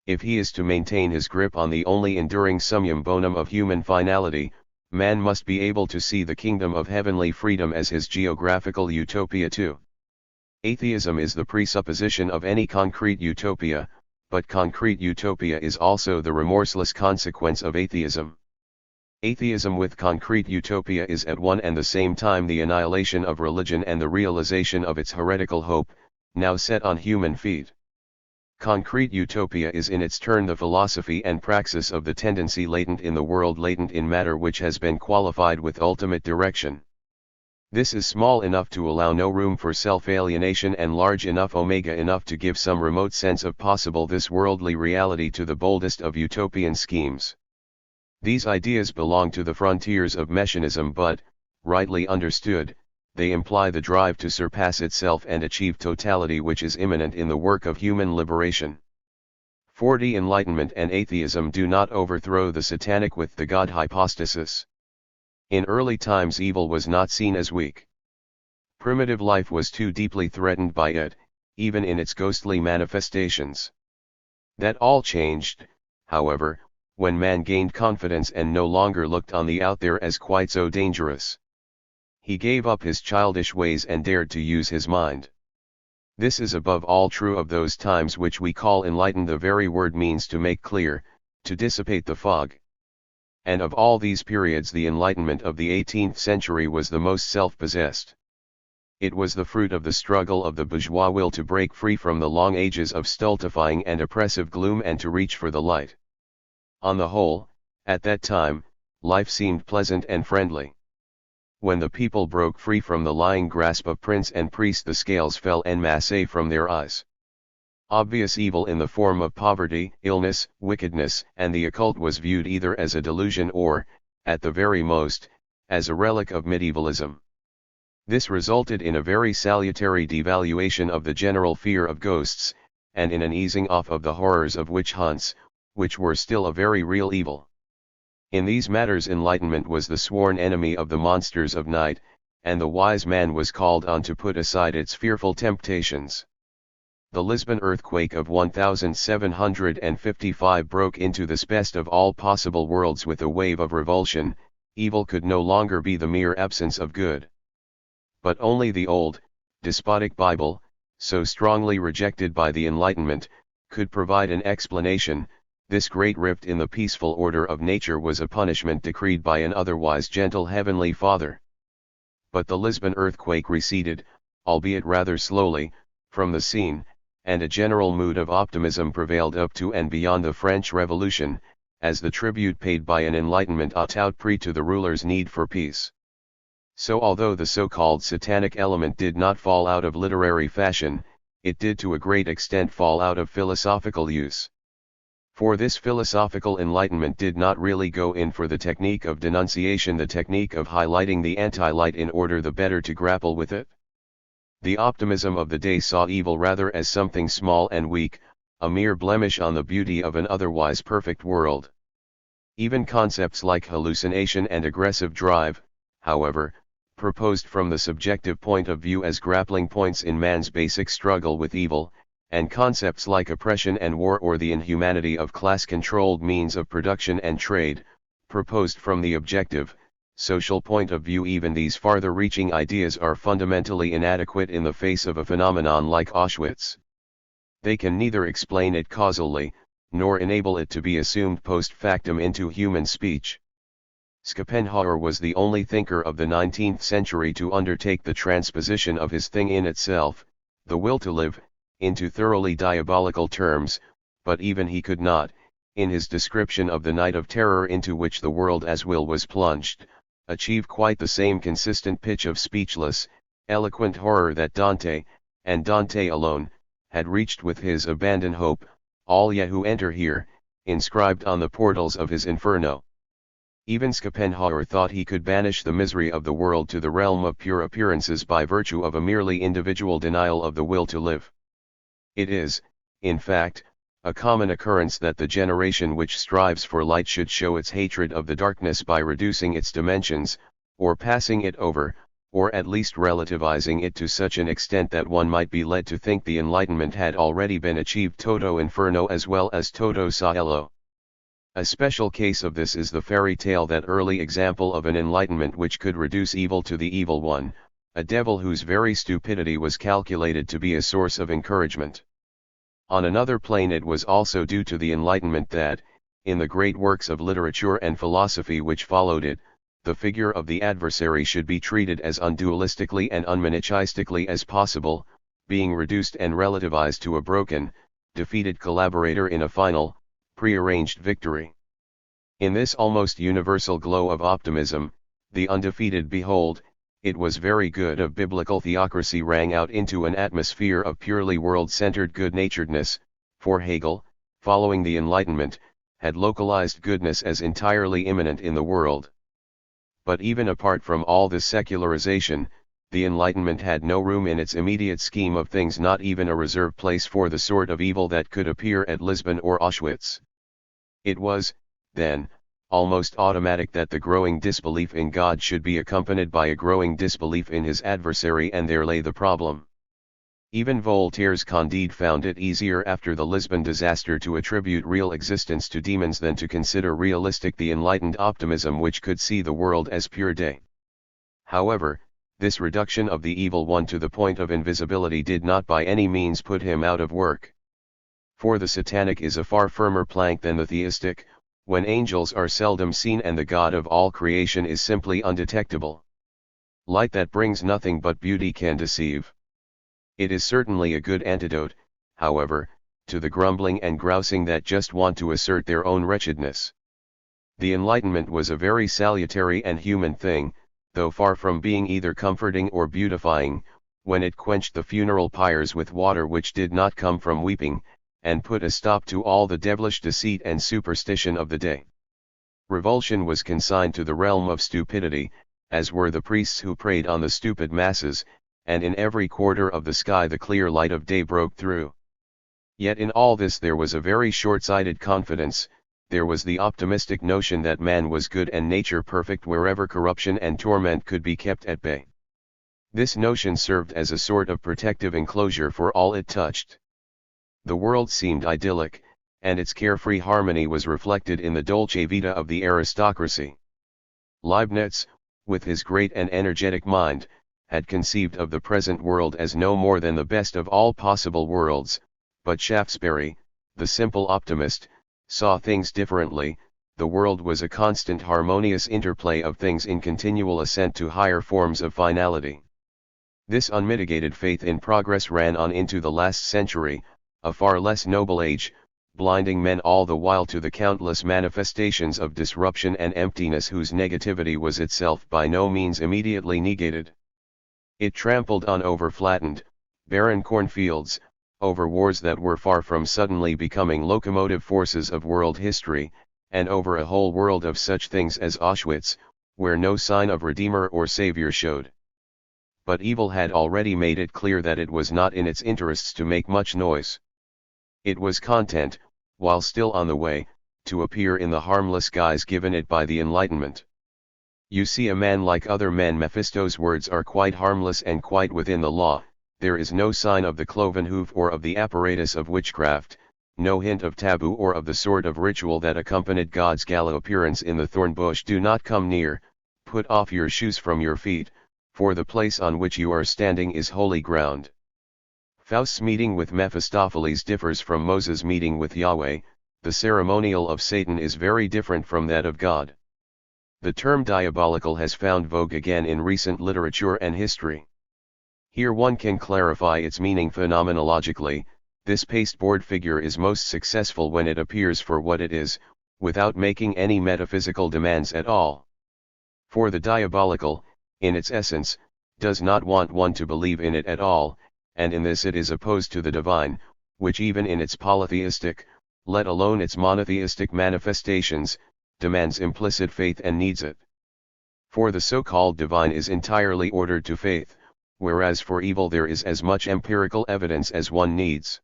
If he is to maintain his grip on the only enduring summum bonum of human finality, man must be able to see the kingdom of heavenly freedom as his geographical utopia too. Atheism is the presupposition of any concrete utopia, but concrete utopia is also the remorseless consequence of atheism. Atheism with concrete utopia is at one and the same time the annihilation of religion and the realization of its heretical hope, now set on human feet. Concrete utopia is in its turn the philosophy and praxis of the tendency latent in the world, latent in matter, which has been qualified with ultimate direction. This is small enough to allow no room for self-alienation and large enough enough to give some remote sense of possible this worldly reality to the boldest of utopian schemes. These ideas belong to the frontiers of messianism, but, rightly understood, they imply the drive to surpass itself and achieve totality which is imminent in the work of human liberation. 40 Enlightenment and atheism do not overthrow the satanic with the God hypostasis. In early times evil was not seen as weak. Primitive life was too deeply threatened by it, even in its ghostly manifestations. That all changed, however, when man gained confidence and no longer looked on the out there as quite so dangerous. He gave up his childish ways and dared to use his mind. This is above all true of those times which we call enlightened. The very word means to make clear, to dissipate the fog. And of all these periods the enlightenment of the 18th century was the most self-possessed. It was the fruit of the struggle of the bourgeois will to break free from the long ages of stultifying and oppressive gloom and to reach for the light. On the whole, at that time, life seemed pleasant and friendly. When the people broke free from the lying grasp of prince and priest, the scales fell en masse from their eyes. Obvious evil in the form of poverty, illness, wickedness, and the occult was viewed either as a delusion or, at the very most, as a relic of medievalism. This resulted in a very salutary devaluation of the general fear of ghosts, and in an easing off of the horrors of witch hunts, which were still a very real evil. In these matters enlightenment was the sworn enemy of the monsters of night, and the wise man was called on to put aside its fearful temptations. The Lisbon earthquake of 1755 broke into this best of all possible worlds with a wave of revulsion. Evil could no longer be the mere absence of good. But only the old, despotic Bible, so strongly rejected by the Enlightenment, could provide an explanation. This great rift in the peaceful order of nature was a punishment decreed by an otherwise gentle Heavenly Father. But the Lisbon earthquake receded, albeit rather slowly, from the scene, and a general mood of optimism prevailed up to and beyond the French Revolution, as the tribute paid by an Enlightenment tout prix to the ruler's need for peace. So although the so-called satanic element did not fall out of literary fashion, it did to a great extent fall out of philosophical use. For this philosophical enlightenment did not really go in for the technique of denunciation, the technique of highlighting the anti-light in order the better to grapple with it. The optimism of the day saw evil rather as something small and weak, a mere blemish on the beauty of an otherwise perfect world. Even concepts like hallucination and aggressive drive, however, proposed from the subjective point of view as grappling points in man's basic struggle with evil, and concepts like oppression and war or the inhumanity of class-controlled means of production and trade, proposed from the objective, social point of view. Even these farther-reaching ideas are fundamentally inadequate in the face of a phenomenon like Auschwitz. They can neither explain it causally, nor enable it to be assumed post factum into human speech. Schopenhauer was the only thinker of the 19th century to undertake the transposition of his thing in itself, the will to live, into thoroughly diabolical terms, but even he could not, in his description of the night of terror into which the world as will was plunged, achieve quite the same consistent pitch of speechless, eloquent horror that Dante, and Dante alone, had reached with his abandoned hope, all yet who enter here, inscribed on the portals of his Inferno. Even Schopenhauer thought he could banish the misery of the world to the realm of pure appearances by virtue of a merely individual denial of the will to live. It is, in fact, a common occurrence that the generation which strives for light should show its hatred of the darkness by reducing its dimensions, or passing it over, or at least relativizing it to such an extent that one might be led to think the Enlightenment had already been achieved toto inferno as well as toto cielo. A special case of this is the fairy tale, that early example of an enlightenment which could reduce evil to the evil one, a devil whose very stupidity was calculated to be a source of encouragement. On another plane it was also due to the Enlightenment that, in the great works of literature and philosophy which followed it, the figure of the adversary should be treated as undualistically and unmanichaistically as possible, being reduced and relativized to a broken, defeated collaborator in a final, prearranged victory. In this almost universal glow of optimism, the undefeated behold, it was very good of biblical theocracy rang out into an atmosphere of purely world-centered good-naturedness, for Hegel, following the Enlightenment, had localized goodness as entirely immanent in the world. But even apart from all this secularization, the Enlightenment had no room in its immediate scheme of things, not even a reserved place for the sort of evil that could appear at Lisbon or Auschwitz. It was, then, almost automatic that the growing disbelief in God should be accompanied by a growing disbelief in his adversary, and there lay the problem. Even Voltaire's Candide found it easier after the Lisbon disaster to attribute real existence to demons than to consider realistic the enlightened optimism which could see the world as pure day. However, this reduction of the evil one to the point of invisibility did not by any means put him out of work. For the satanic is a far firmer plank than the theistic, when angels are seldom seen and the God of all creation is simply undetectable. Light that brings nothing but beauty can deceive. It is certainly a good antidote, however, to the grumbling and grousing that just want to assert their own wretchedness. The Enlightenment was a very salutary and human thing, though far from being either comforting or beautifying, when it quenched the funeral pyres with water which did not come from weeping, and put a stop to all the devilish deceit and superstition of the day. Revulsion was consigned to the realm of stupidity, as were the priests who preyed on the stupid masses, and in every quarter of the sky the clear light of day broke through. Yet in all this there was a very short-sighted confidence. There was the optimistic notion that man was good and nature perfect wherever corruption and torment could be kept at bay. This notion served as a sort of protective enclosure for all it touched. The world seemed idyllic, and its carefree harmony was reflected in the dolce vita of the aristocracy. Leibniz, with his great and energetic mind, had conceived of the present world as no more than the best of all possible worlds, but Shaftesbury, the simple optimist, saw things differently. The world was a constant harmonious interplay of things in continual ascent to higher forms of finality. This unmitigated faith in progress ran on into the last century, a far less noble age, blinding men all the while to the countless manifestations of disruption and emptiness whose negativity was itself by no means immediately negated. It trampled on over flattened, barren cornfields, over wars that were far from suddenly becoming locomotive forces of world history, and over a whole world of such things as Auschwitz, where no sign of Redeemer or Savior showed. But evil had already made it clear that it was not in its interests to make much noise. It was content, while still on the way, to appear in the harmless guise given it by the Enlightenment. You see a man like other men. Mephisto's words are quite harmless and quite within the law. There is no sign of the cloven hoof or of the apparatus of witchcraft, no hint of taboo or of the sort of ritual that accompanied God's gala appearance in the thorn bush. Do not come near, put off your shoes from your feet, for the place on which you are standing is holy ground. Faust's meeting with Mephistopheles differs from Moses' meeting with Yahweh. The ceremonial of Satan is very different from that of God. The term diabolical has found vogue again in recent literature and history. Here one can clarify its meaning phenomenologically. This pasteboard figure is most successful when it appears for what it is, without making any metaphysical demands at all. For the diabolical, in its essence, does not want one to believe in it at all, and in this it is opposed to the divine, which even in its polytheistic, let alone its monotheistic manifestations, demands implicit faith and needs it. For the so-called divine is entirely ordered to faith, whereas for evil there is as much empirical evidence as one needs.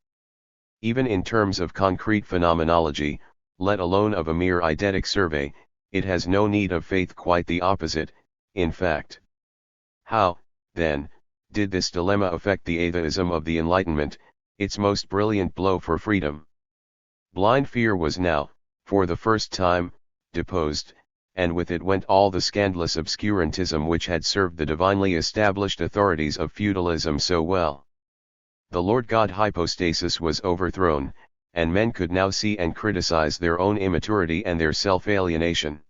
Even in terms of concrete phenomenology, let alone of a mere eidetic survey, it has no need of faith, quite the opposite, in fact. How, then, did this dilemma affect the atheism of the Enlightenment, its most brilliant blow for freedom? Blind fear was now, for the first time, deposed, and with it went all the scandalous obscurantism which had served the divinely established authorities of feudalism so well. The Lord God hypostasis was overthrown, and men could now see and criticize their own immaturity and their self-alienation.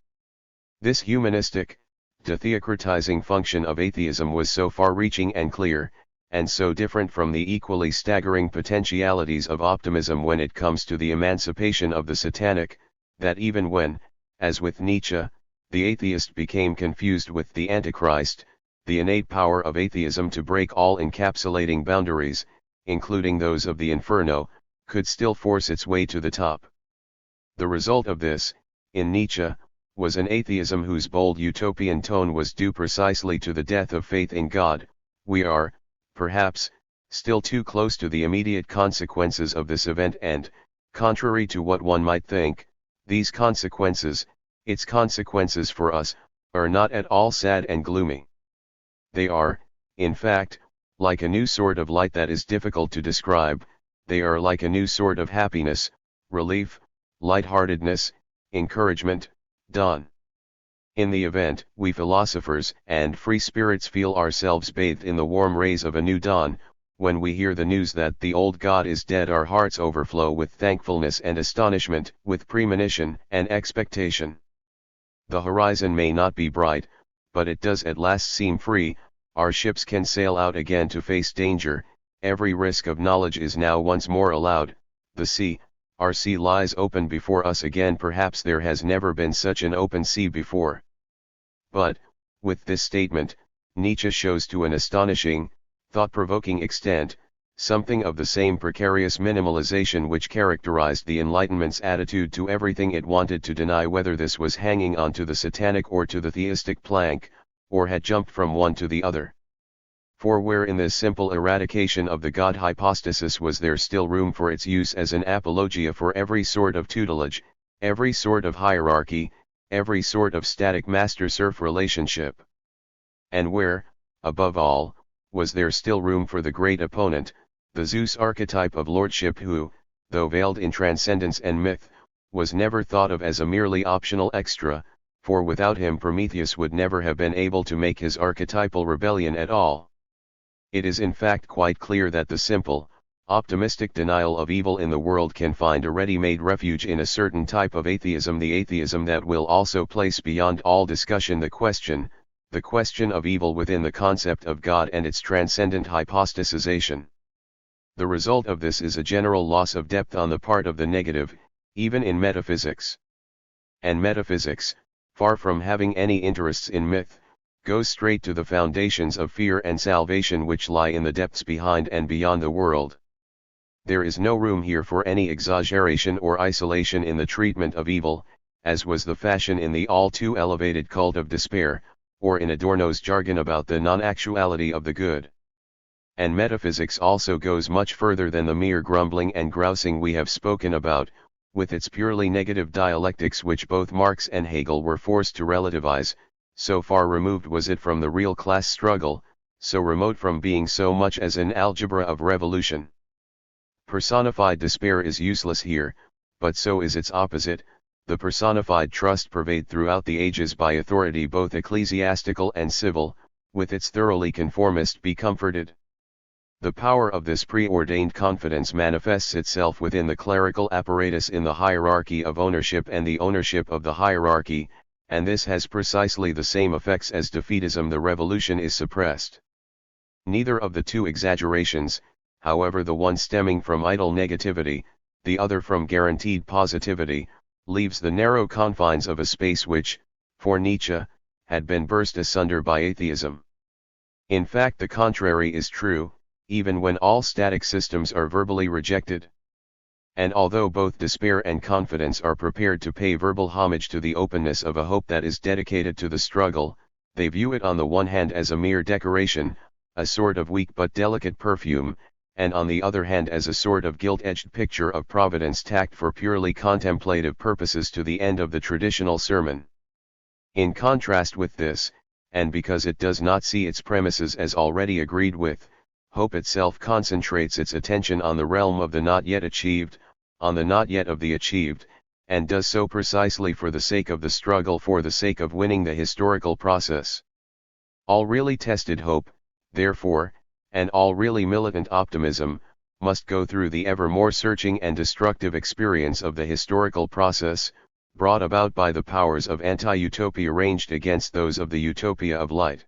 This humanistic, detheocratizing function of atheism was so far-reaching and clear, and so different from the equally staggering potentialities of optimism when it comes to the emancipation of the satanic, that even when, as with Nietzsche, the atheist became confused with the Antichrist, the innate power of atheism to break all encapsulating boundaries, including those of the inferno, could still force its way to the top. The result of this, in Nietzsche, was an atheism whose bold utopian tone was due precisely to the death of faith in God. We are, perhaps, still too close to the immediate consequences of this event and, contrary to what one might think, these consequences, its consequences for us, are not at all sad and gloomy. They are, in fact, like a new sort of light that is difficult to describe. They are like a new sort of happiness, relief, lightheartedness, encouragement, dawn. In the event, we philosophers and free spirits feel ourselves bathed in the warm rays of a new dawn. When we hear the news that the old God is dead, our hearts overflow with thankfulness and astonishment, with premonition and expectation. The horizon may not be bright, but it does at last seem free. Our ships can sail out again to face danger. Every risk of knowledge is now once more allowed. The sea, our sea, lies open before us again. Perhaps there has never been such an open sea before. But, with this statement, Nietzsche shows to an astonishing, thought-provoking extent, something of the same precarious minimalization which characterized the Enlightenment's attitude to everything it wanted to deny, whether this was hanging on to the satanic or to the theistic plank, or had jumped from one to the other. For where in this simple eradication of the God hypostasis was there still room for its use as an apologia for every sort of tutelage, every sort of hierarchy, every sort of static master-serf relationship? And where, above all, was there still room for the great opponent, the Zeus archetype of lordship, who, though veiled in transcendence and myth, was never thought of as a merely optional extra, for without him Prometheus would never have been able to make his archetypal rebellion at all. It is in fact quite clear that the simple, optimistic denial of evil in the world can find a ready-made refuge in a certain type of atheism, the atheism that will also place beyond all discussion the question of evil within the concept of God and its transcendent hypostasization. The result of this is a general loss of depth on the part of the negative, even in metaphysics. And metaphysics, far from having any interests in myth, goes straight to the foundations of fear and salvation which lie in the depths behind and beyond the world. There is no room here for any exaggeration or isolation in the treatment of evil, as was the fashion in the all too elevated cult of despair, or in Adorno's jargon about the non-actuality of the good. And metaphysics also goes much further than the mere grumbling and grousing we have spoken about, with its purely negative dialectics which both Marx and Hegel were forced to relativize. So far removed was it from the real class struggle, so remote from being so much as an algebra of revolution. Personified despair is useless here, but so is its opposite, the personified trust purveyed throughout the ages by authority both ecclesiastical and civil. With its thoroughly conformist be comforted. The power of this preordained confidence manifests itself within the clerical apparatus in the hierarchy of ownership and the ownership of the hierarchy, and this has precisely the same effects as defeatism. The revolution is suppressed. Neither of the two exaggerations, however, the one stemming from idle negativity, the other from guaranteed positivity, leaves the narrow confines of a space which, for Nietzsche, had been burst asunder by atheism. In fact, the contrary is true, even when all static systems are verbally rejected. And although both despair and confidence are prepared to pay verbal homage to the openness of a hope that is dedicated to the struggle, they view it on the one hand as a mere decoration, a sort of weak but delicate perfume, and on the other hand as a sort of gilt-edged picture of Providence tacked for purely contemplative purposes to the end of the traditional sermon. In contrast with this, and because it does not see its premises as already agreed with, hope itself concentrates its attention on the realm of the not yet achieved, on the not yet of the achieved, and does so precisely for the sake of the struggle, for the sake of winning the historical process. All really tested hope, therefore, and all really militant optimism, must go through the ever more searching and destructive experience of the historical process, brought about by the powers of anti-utopia ranged against those of the utopia of light.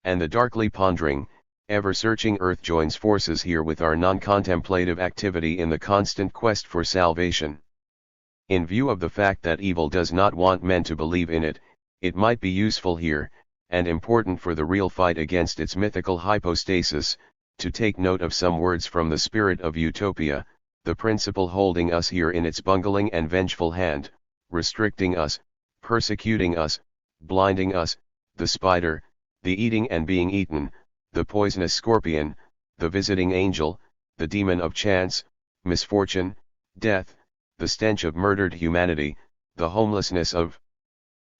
And the darkly pondering, ever-searching earth joins forces here with our non-contemplative activity in the constant quest for salvation. In view of the fact that evil does not want men to believe in it, it might be useful here, and important for the real fight against its mythical hypostasis, to take note of some words from the spirit of utopia, the principle holding us here in its bungling and vengeful hand, restricting us, persecuting us, blinding us, the spider, the eating and being eaten, the poisonous scorpion, the visiting angel, the demon of chance, misfortune, death, the stench of murdered humanity, the homelessness of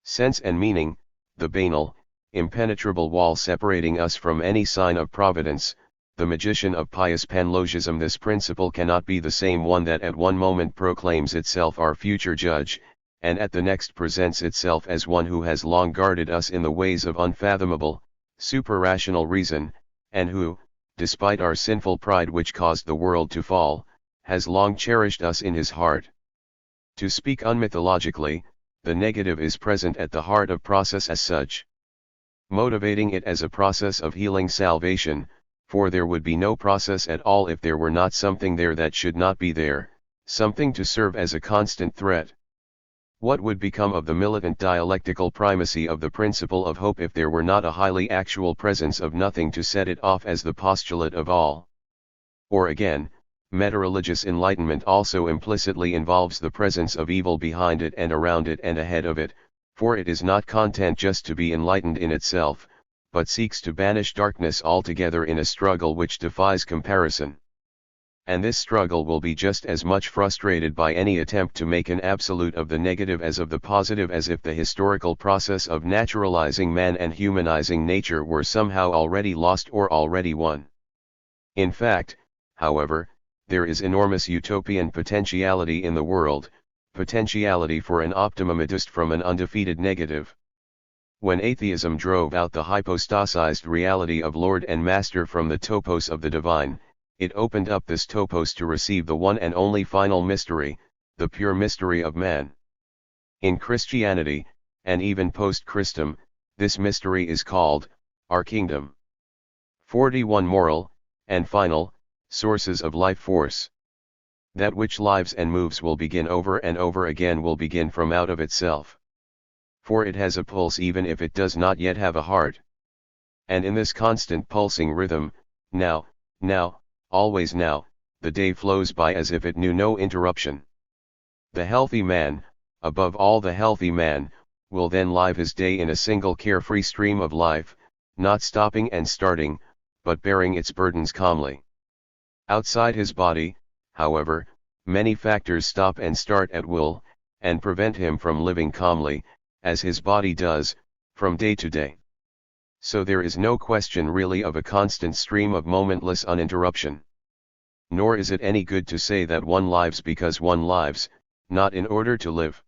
sense and meaning, the banal, impenetrable wall separating us from any sign of providence. The magician of pious panlogism, this principle cannot be the same one that at one moment proclaims itself our future judge, and at the next presents itself as one who has long guarded us in the ways of unfathomable, super-rational reason, and who, despite our sinful pride which caused the world to fall, has long cherished us in his heart. To speak unmythologically, the negative is present at the heart of process as such, motivating it as a process of healing salvation, for there would be no process at all if there were not something there that should not be there, something to serve as a constant threat. What would become of the militant dialectical primacy of the principle of hope if there were not a highly actual presence of nothing to set it off as the postulate of all? Or again, meta-religious enlightenment also implicitly involves the presence of evil behind it and around it and ahead of it, for it is not content just to be enlightened in itself, but seeks to banish darkness altogether in a struggle which defies comparison. And this struggle will be just as much frustrated by any attempt to make an absolute of the negative as of the positive, as if the historical process of naturalizing man and humanizing nature were somehow already lost or already won. In fact, however, there is enormous utopian potentiality in the world, potentiality for an optimumist from an undefeated negative. When atheism drove out the hypostasized reality of Lord and Master from the topos of the divine, it opened up this topos to receive the one and only final mystery, the pure mystery of man. In Christianity, and even post-Christum, this mystery is called, our kingdom. 41 Moral, and final, sources of life force. That which lives and moves will begin over and over again, will begin from out of itself. For it has a pulse even if it does not yet have a heart. And in this constant pulsing rhythm, now, always now, the day flows by as if it knew no interruption. The healthy man, above all the healthy man, will then live his day in a single carefree stream of life, not stopping and starting, but bearing its burdens calmly. Outside his body, however, many factors stop and start at will, and prevent him from living calmly, as his body does, from day to day. So there is no question really of a constant stream of momentless uninterruption. Nor is it any good to say that one lives because one lives, not in order to live.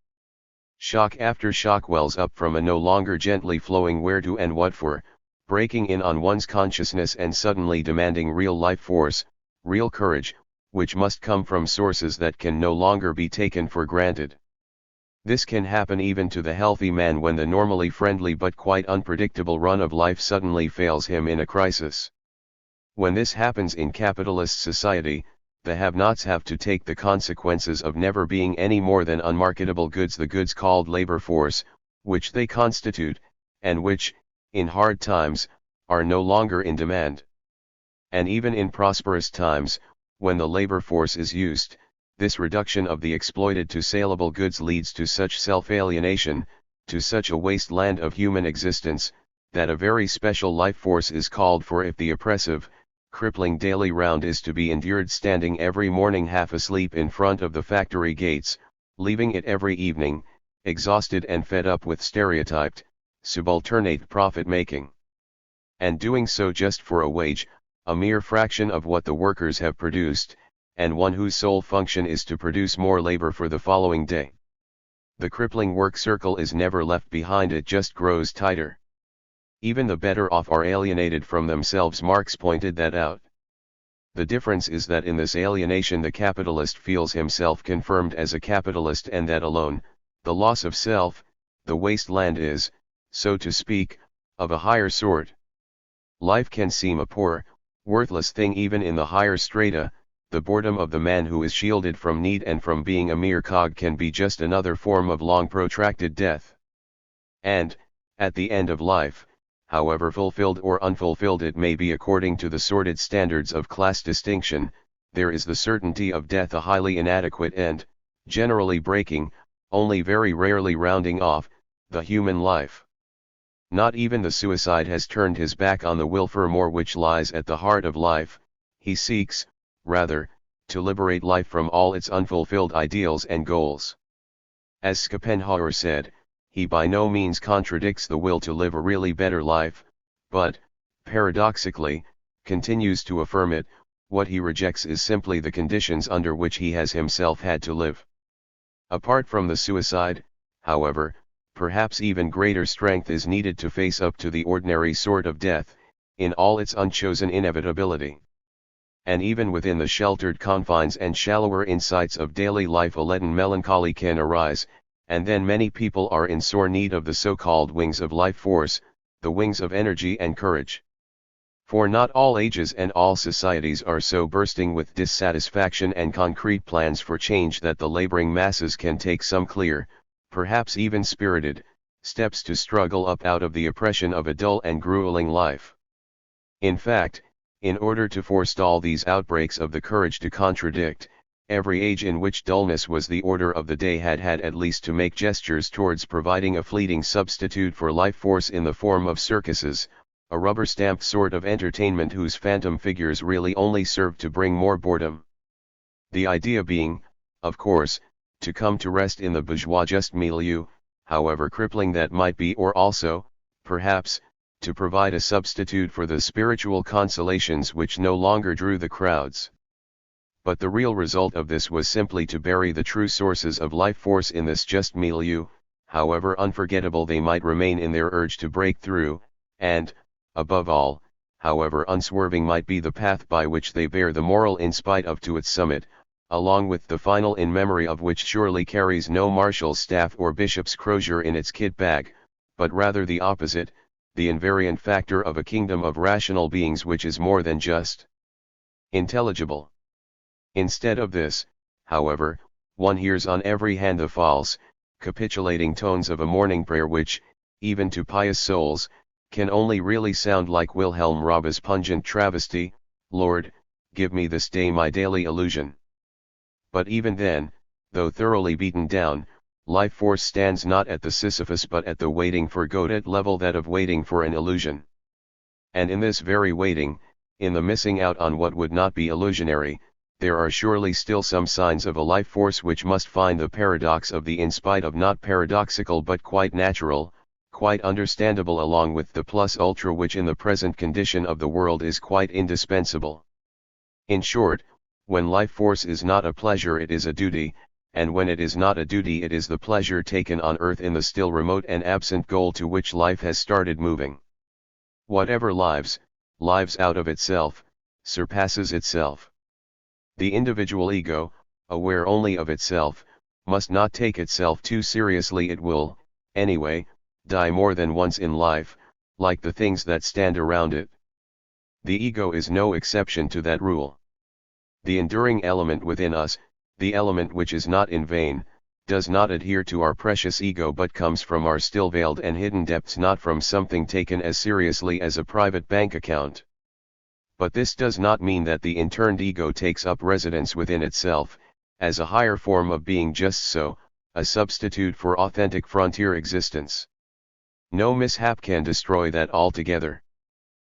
Shock after shock wells up from a no longer gently flowing where to and what for, breaking in on one's consciousness and suddenly demanding real life force, real courage, which must come from sources that can no longer be taken for granted. This can happen even to the healthy man when the normally friendly but quite unpredictable run of life suddenly fails him in a crisis. When this happens in capitalist society, the have-nots have to take the consequences of never being any more than unmarketable goods, the goods called labor force, which they constitute, and which, in hard times, are no longer in demand. And even in prosperous times, when the labor force is used, this reduction of the exploited to saleable goods leads to such self-alienation, to such a wasteland of human existence, that a very special life force is called for if the oppressive, crippling daily round is to be endured standing every morning half asleep in front of the factory gates, leaving it every evening, exhausted and fed up with stereotyped, subalternate profit-making. And doing so just for a wage, a mere fraction of what the workers have produced, and one whose sole function is to produce more labor for the following day. The crippling work circle is never left behind, it just grows tighter. Even the better off are alienated from themselves. Marx pointed that out. The difference is that in this alienation the capitalist feels himself confirmed as a capitalist, and that alone, the loss of self, the wasteland is, so to speak, of a higher sort. Life can seem a poor, worthless thing even in the higher strata. The boredom of the man who is shielded from need and from being a mere cog can be just another form of long protracted death. And, at the end of life, however fulfilled or unfulfilled it may be according to the sordid standards of class distinction, there is the certainty of death, a highly inadequate end, generally breaking, only very rarely rounding off, the human life. Not even the suicide has turned his back on the will for more which lies at the heart of life. He seeks, rather, to liberate life from all its unfulfilled ideals and goals. As Schopenhauer said, he by no means contradicts the will to live a really better life, but, paradoxically, continues to affirm it. What he rejects is simply the conditions under which he has himself had to live. Apart from the suicide, however, perhaps even greater strength is needed to face up to the ordinary sort of death, in all its unchosen inevitability. And even within the sheltered confines and shallower insights of daily life a leaden melancholy can arise, and then many people are in sore need of the so-called wings of life force, the wings of energy and courage. For not all ages and all societies are so bursting with dissatisfaction and concrete plans for change that the laboring masses can take some clear, perhaps even spirited, steps to struggle up out of the oppression of a dull and grueling life. In fact, in order to forestall these outbreaks of the courage to contradict, every age in which dullness was the order of the day had at least to make gestures towards providing a fleeting substitute for life force in the form of circuses, a rubber-stamped sort of entertainment whose phantom figures really only served to bring more boredom. The idea being, of course, to come to rest in the bourgeois just milieu, however crippling that might be, or also, perhaps, to provide a substitute for the spiritual consolations which no longer drew the crowds. But the real result of this was simply to bury the true sources of life force in this just milieu, however unforgettable they might remain in their urge to break through, and, above all, however unswerving might be the path by which they bear the moral in spite of to its summit, along with the final in memory of which surely carries no marshal's staff or bishop's crozier in its kit bag, but rather the opposite, the invariant factor of a kingdom of rational beings which is more than just intelligible. Instead of this, however, one hears on every hand the false, capitulating tones of a morning prayer which, even to pious souls, can only really sound like Wilhelm Raabe's pungent travesty, "Lord, give me this day my daily illusion." But even then, though thoroughly beaten down, life force stands not at the Sisyphus but at the waiting for Godot level, that of waiting for an illusion. And in this very waiting, in the missing out on what would not be illusionary, there are surely still some signs of a life force which must find the paradox of the in spite of not paradoxical but quite natural, quite understandable, along with the plus ultra which in the present condition of the world is quite indispensable. In short, when life force is not a pleasure it is a duty, and when it is not a duty it is the pleasure taken on earth in the still remote and absent goal to which life has started moving. Whatever lives out of itself, surpasses itself. The individual ego, aware only of itself, must not take itself too seriously. It will, anyway, die more than once in life, like the things that stand around it. The ego is no exception to that rule. The enduring element within us, the element which is not in vain, does not adhere to our precious ego but comes from our still veiled and hidden depths, not from something taken as seriously as a private bank account. But this does not mean that the interned ego takes up residence within itself, as a higher form of being, just so, a substitute for authentic frontier existence. No mishap can destroy that altogether.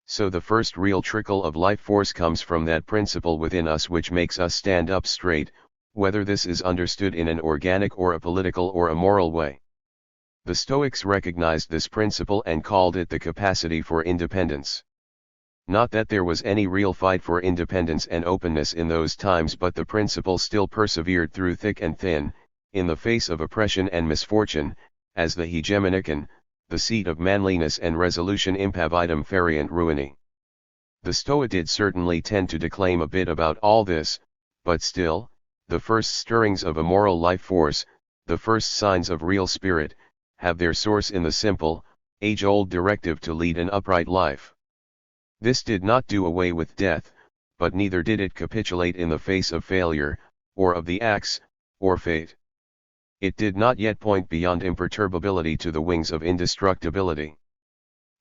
So the first real trickle of life force comes from that principle within us which makes us stand up straight, whether this is understood in an organic or a political or a moral way. The Stoics recognized this principle and called it the capacity for independence. Not that there was any real fight for independence and openness in those times, but the principle still persevered through thick and thin, in the face of oppression and misfortune, as the hegemonicon, the seat of manliness and resolution, impavidum feriunt ruini. The Stoa did certainly tend to declaim a bit about all this, but still, the first stirrings of a moral life force, the first signs of real spirit, have their source in the simple, age-old directive to lead an upright life. This did not do away with death, but neither did it capitulate in the face of failure, or of the axe, or fate. It did not yet point beyond imperturbability to the wings of indestructibility.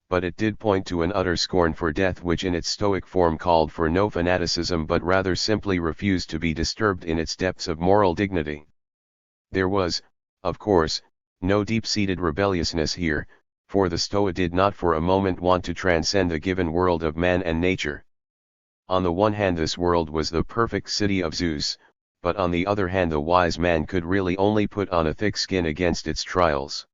But it did point to an utter scorn for death which in its Stoic form called for no fanaticism but rather simply refused to be disturbed in its depths of moral dignity. There was, of course, no deep-seated rebelliousness here, for the Stoa did not for a moment want to transcend the given world of man and nature. On the one hand this world was the perfect city of Zeus, but on the other hand the wise man could really only put on a thick skin against its trials.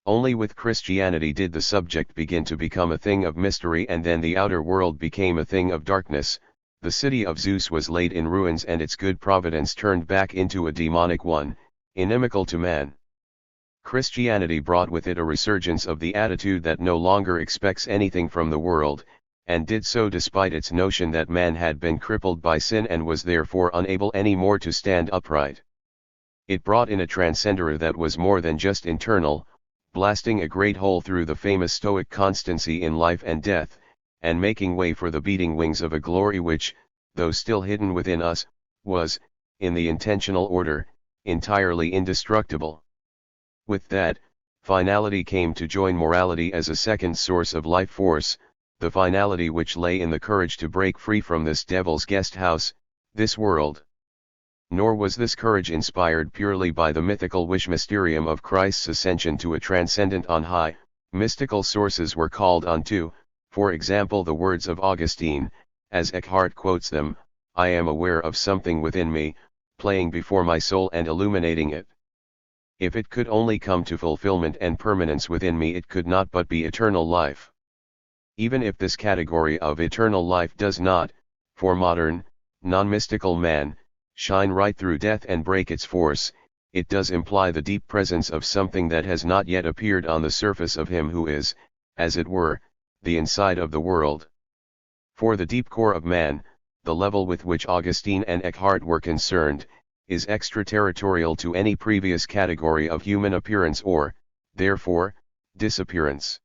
Only with Christianity did the subject begin to become a thing of mystery, and then the outer world became a thing of darkness. The city of Zeus was laid in ruins and its good providence turned back into a demonic one, inimical to man. Christianity brought with it a resurgence of the attitude that no longer expects anything from the world, and did so despite its notion that man had been crippled by sin and was therefore unable any more to stand upright. It brought in a transcender that was more than just internal, blasting a great hole through the famous Stoic constancy in life and death, and making way for the beating wings of a glory which, though still hidden within us, was, in the intentional order, entirely indestructible. With that, finality came to join morality as a second source of life force, the finality which lay in the courage to break free from this devil's guest house, this world. Nor was this courage inspired purely by the mythical wish mysterium of Christ's ascension to a transcendent on high. Mystical sources were called on to, for example, the words of Augustine, as Eckhart quotes them, "I am aware of something within me, playing before my soul and illuminating it. If it could only come to fulfillment and permanence within me, it could not but be eternal life." Even if this category of eternal life does not, for modern, non-mystical man, shine right through death and break its force, it does imply the deep presence of something that has not yet appeared on the surface of him who is, as it were, the inside of the world. For the deep core of man, the level with which Augustine and Eckhart were concerned, is extraterritorial to any previous category of human appearance or, therefore, disappearance.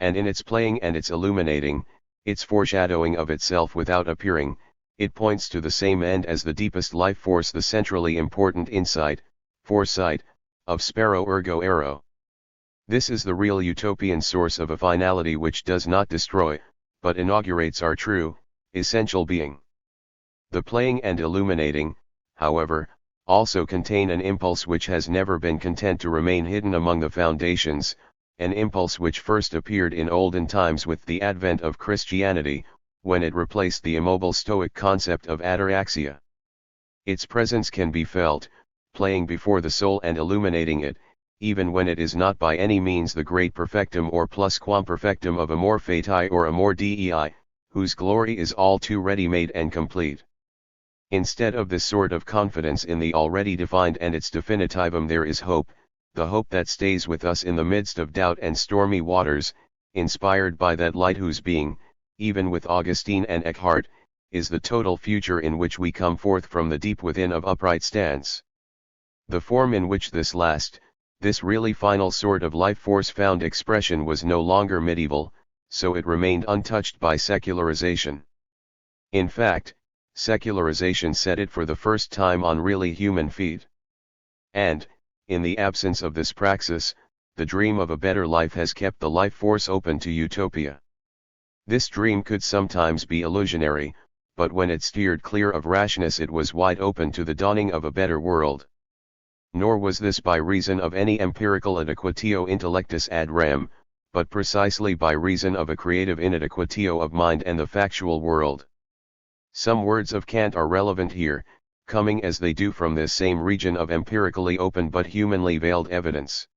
And in its playing and its illuminating, its foreshadowing of itself without appearing, it points to the same end as the deepest life force, the centrally important insight, foresight, of spero ergo ero. This is the real utopian source of a finality which does not destroy, but inaugurates our true, essential being. The playing and illuminating, however, also contain an impulse which has never been content to remain hidden among the foundations, an impulse which first appeared in olden times with the advent of Christianity, when it replaced the immobile Stoic concept of ataraxia. Its presence can be felt, playing before the soul and illuminating it, even when it is not by any means the great perfectum or plusquamperfectum of amor fati or amor dei, whose glory is all too ready-made and complete. Instead of this sort of confidence in the already defined and its definitivum, there is hope, the hope that stays with us in the midst of doubt and stormy waters, inspired by that light whose being, even with Augustine and Eckhart, is the total future in which we come forth from the deep within of upright stance. The form in which this last, this really final sort of life force found expression was no longer medieval, so it remained untouched by secularization. In fact, secularization set it for the first time on really human feet. And, in the absence of this praxis, the dream of a better life has kept the life force open to utopia. This dream could sometimes be illusionary, but when it steered clear of rashness it was wide open to the dawning of a better world. Nor was this by reason of any empirical adequatio intellectus ad rem, but precisely by reason of a creative inadequatio of mind and the factual world. Some words of Kant are relevant here, coming as they do from this same region of empirically open but humanly veiled evidence.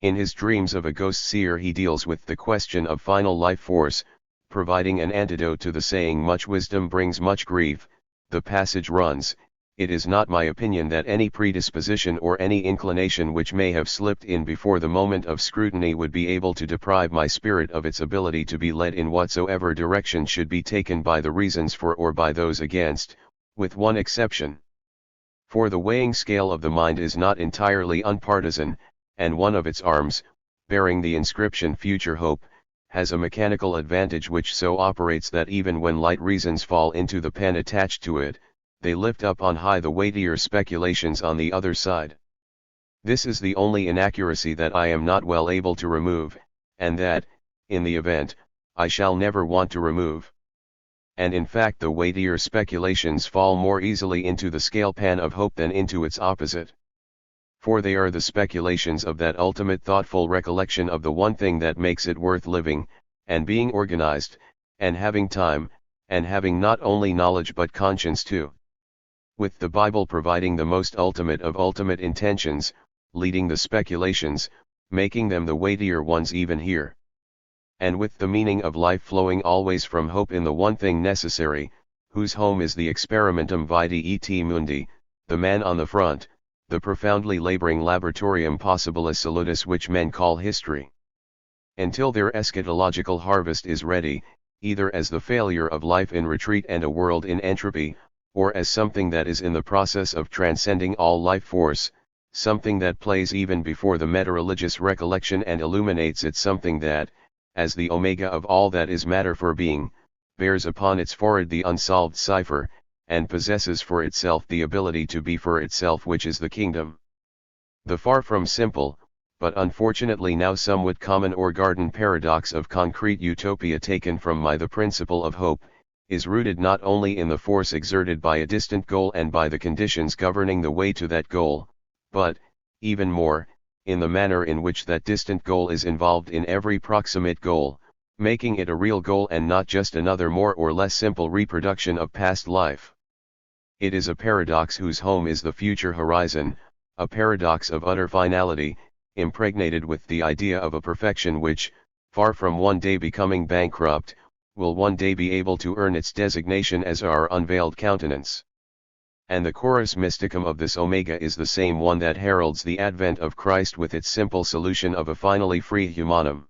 In his Dreams of a Ghost Seer he deals with the question of final life force, providing an antidote to the saying much wisdom brings much grief. The passage runs, "It is not my opinion that any predisposition or any inclination which may have slipped in before the moment of scrutiny would be able to deprive my spirit of its ability to be led in whatsoever direction should be taken by the reasons for or by those against, with one exception. For the weighing scale of the mind is not entirely unpartisan, and one of its arms, bearing the inscription future hope, has a mechanical advantage which so operates that even when light reasons fall into the pen attached to it, they lift up on high the weightier speculations on the other side. This is the only inaccuracy that I am not well able to remove, and that, in the event, I shall never want to remove. And in fact the weightier speculations fall more easily into the scale pan of hope than into its opposite. For they are the speculations of that ultimate thoughtful recollection of the one thing that makes it worth living, and being organized, and having time, and having not only knowledge but conscience too. With the Bible providing the most ultimate of ultimate intentions, leading the speculations, making them the weightier ones even here. And with the meaning of life flowing always from hope in the one thing necessary, whose home is the experimentum vitae et mundi, the man on the front, the profoundly laboring laboratorium possibilis salutis which men call history. Until their eschatological harvest is ready, either as the failure of life in retreat and a world in entropy, or as something that is in the process of transcending all life force, something that plays even before the meta-religious recollection and illuminates it, something that, as the omega of all that is matter for being, bears upon its forehead the unsolved cipher, and possesses for itself the ability to be for itself, which is the kingdom. The far from simple, but unfortunately now somewhat common or garden paradox of concrete utopia taken from the principle of hope, is rooted not only in the force exerted by a distant goal and by the conditions governing the way to that goal, but, even more, in the manner in which that distant goal is involved in every proximate goal, making it a real goal and not just another more or less simple reproduction of past life. It is a paradox whose home is the future horizon, a paradox of utter finality, impregnated with the idea of a perfection which, far from one day becoming bankrupt, will one day be able to earn its designation as our unveiled countenance. And the chorus mysticum of this omega is the same one that heralds the advent of Christ with its simple solution of a finally free humanum.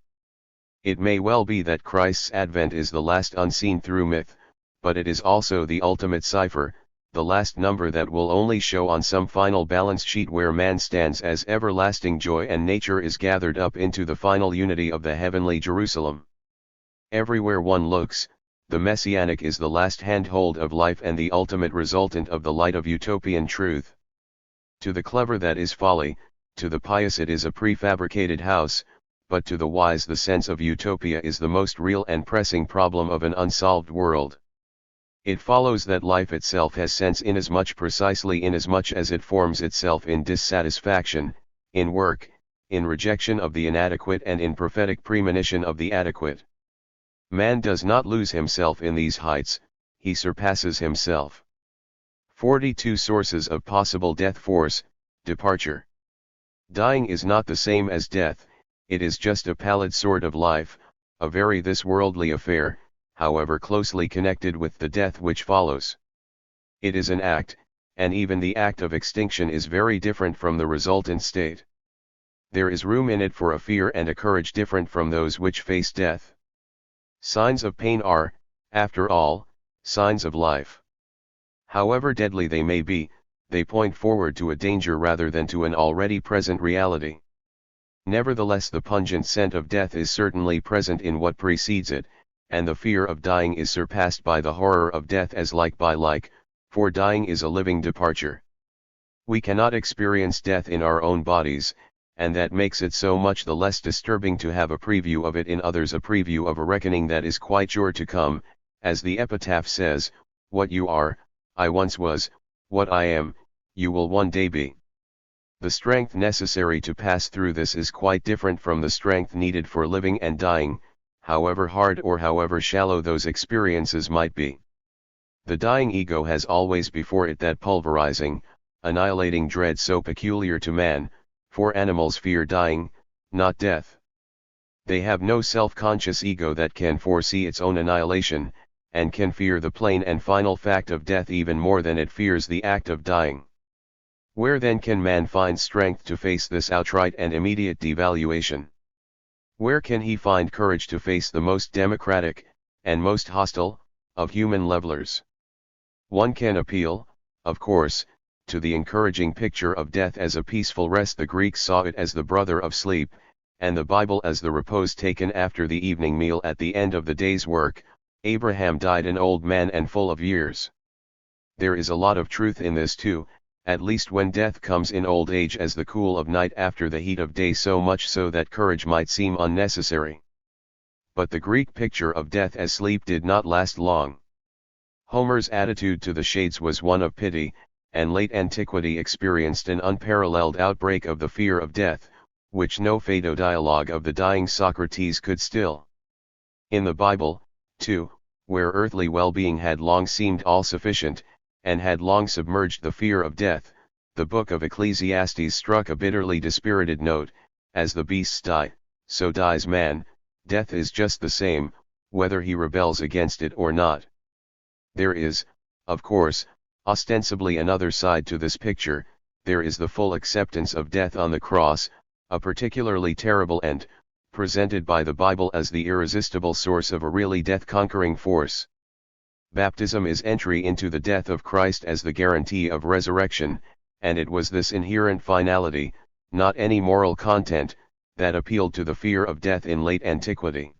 It may well be that Christ's advent is the last unseen through myth, but it is also the ultimate cipher, the last number that will only show on some final balance sheet where man stands as everlasting joy and nature is gathered up into the final unity of the heavenly Jerusalem. Everywhere one looks, the messianic is the last handhold of life and the ultimate resultant of the light of utopian truth. To the clever that is folly, to the pious it is a prefabricated house, but to the wise the sense of utopia is the most real and pressing problem of an unsolved world. It follows that life itself has sense precisely inasmuch as it forms itself in dissatisfaction, in work, in rejection of the inadequate and in prophetic premonition of the adequate. Man does not lose himself in these heights, he surpasses himself. 42 sources of possible death force, departure. Dying is not the same as death, it is just a pallid sort of life, a very this worldly affair, however closely connected with the death which follows. It is an act, and even the act of extinction is very different from the resultant state. There is room in it for a fear and a courage different from those which face death. Signs of pain are, after all, signs of life. However deadly they may be, they point forward to a danger rather than to an already present reality. Nevertheless, the pungent scent of death is certainly present in what precedes it, and the fear of dying is surpassed by the horror of death as like by like, for dying is a living departure. We cannot experience death in our own bodies, and that makes it so much the less disturbing to have a preview of it in others, a preview of a reckoning that is quite sure to come, as the epitaph says, "What you are, I once was, what I am, you will one day be." The strength necessary to pass through this is quite different from the strength needed for living and dying, however hard or however shallow those experiences might be. The dying ego has always before it that pulverizing, annihilating dread so peculiar to man, for animals fear dying, not death. They have no self-conscious ego that can foresee its own annihilation, and can fear the plain and final fact of death even more than it fears the act of dying. Where then can man find strength to face this outright and immediate devaluation? Where can he find courage to face the most democratic, and most hostile, of human levelers? One can appeal, of course, to the encouraging picture of death as a peaceful rest. The Greeks saw it as the brother of sleep, and the Bible as the repose taken after the evening meal at the end of the day's work. Abraham died an old man and full of years. There is a lot of truth in this too, at least when death comes in old age as the cool of night after the heat of day, so much so that courage might seem unnecessary. But the Greek picture of death as sleep did not last long. Homer's attitude to the shades was one of pity, and late antiquity experienced an unparalleled outbreak of the fear of death, which no Phaedo dialogue of the dying Socrates could still. In the Bible, too, where earthly well-being had long seemed all-sufficient, and had long submerged the fear of death, the book of Ecclesiastes struck a bitterly dispirited note, as the beasts die, so dies man. Death is just the same, whether he rebels against it or not. There is, of course, ostensibly another side to this picture. There is the full acceptance of death on the cross, a particularly terrible end, presented by the Bible as the irresistible source of a really death-conquering force. Baptism is entry into the death of Christ as the guarantee of resurrection, and it was this inherent finality, not any moral content, that appealed to the fear of death in late antiquity.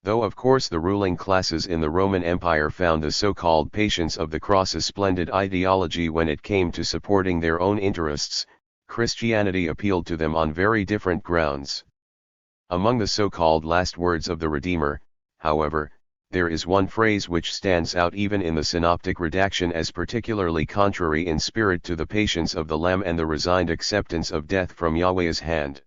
Though of course the ruling classes in the Roman Empire found the so-called patience of the cross a splendid ideology when it came to supporting their own interests, Christianity appealed to them on very different grounds. Among the so-called last words of the Redeemer, however, there is one phrase which stands out even in the synoptic redaction as particularly contrary in spirit to the patience of the Lamb and the resigned acceptance of death from Yahweh's hand.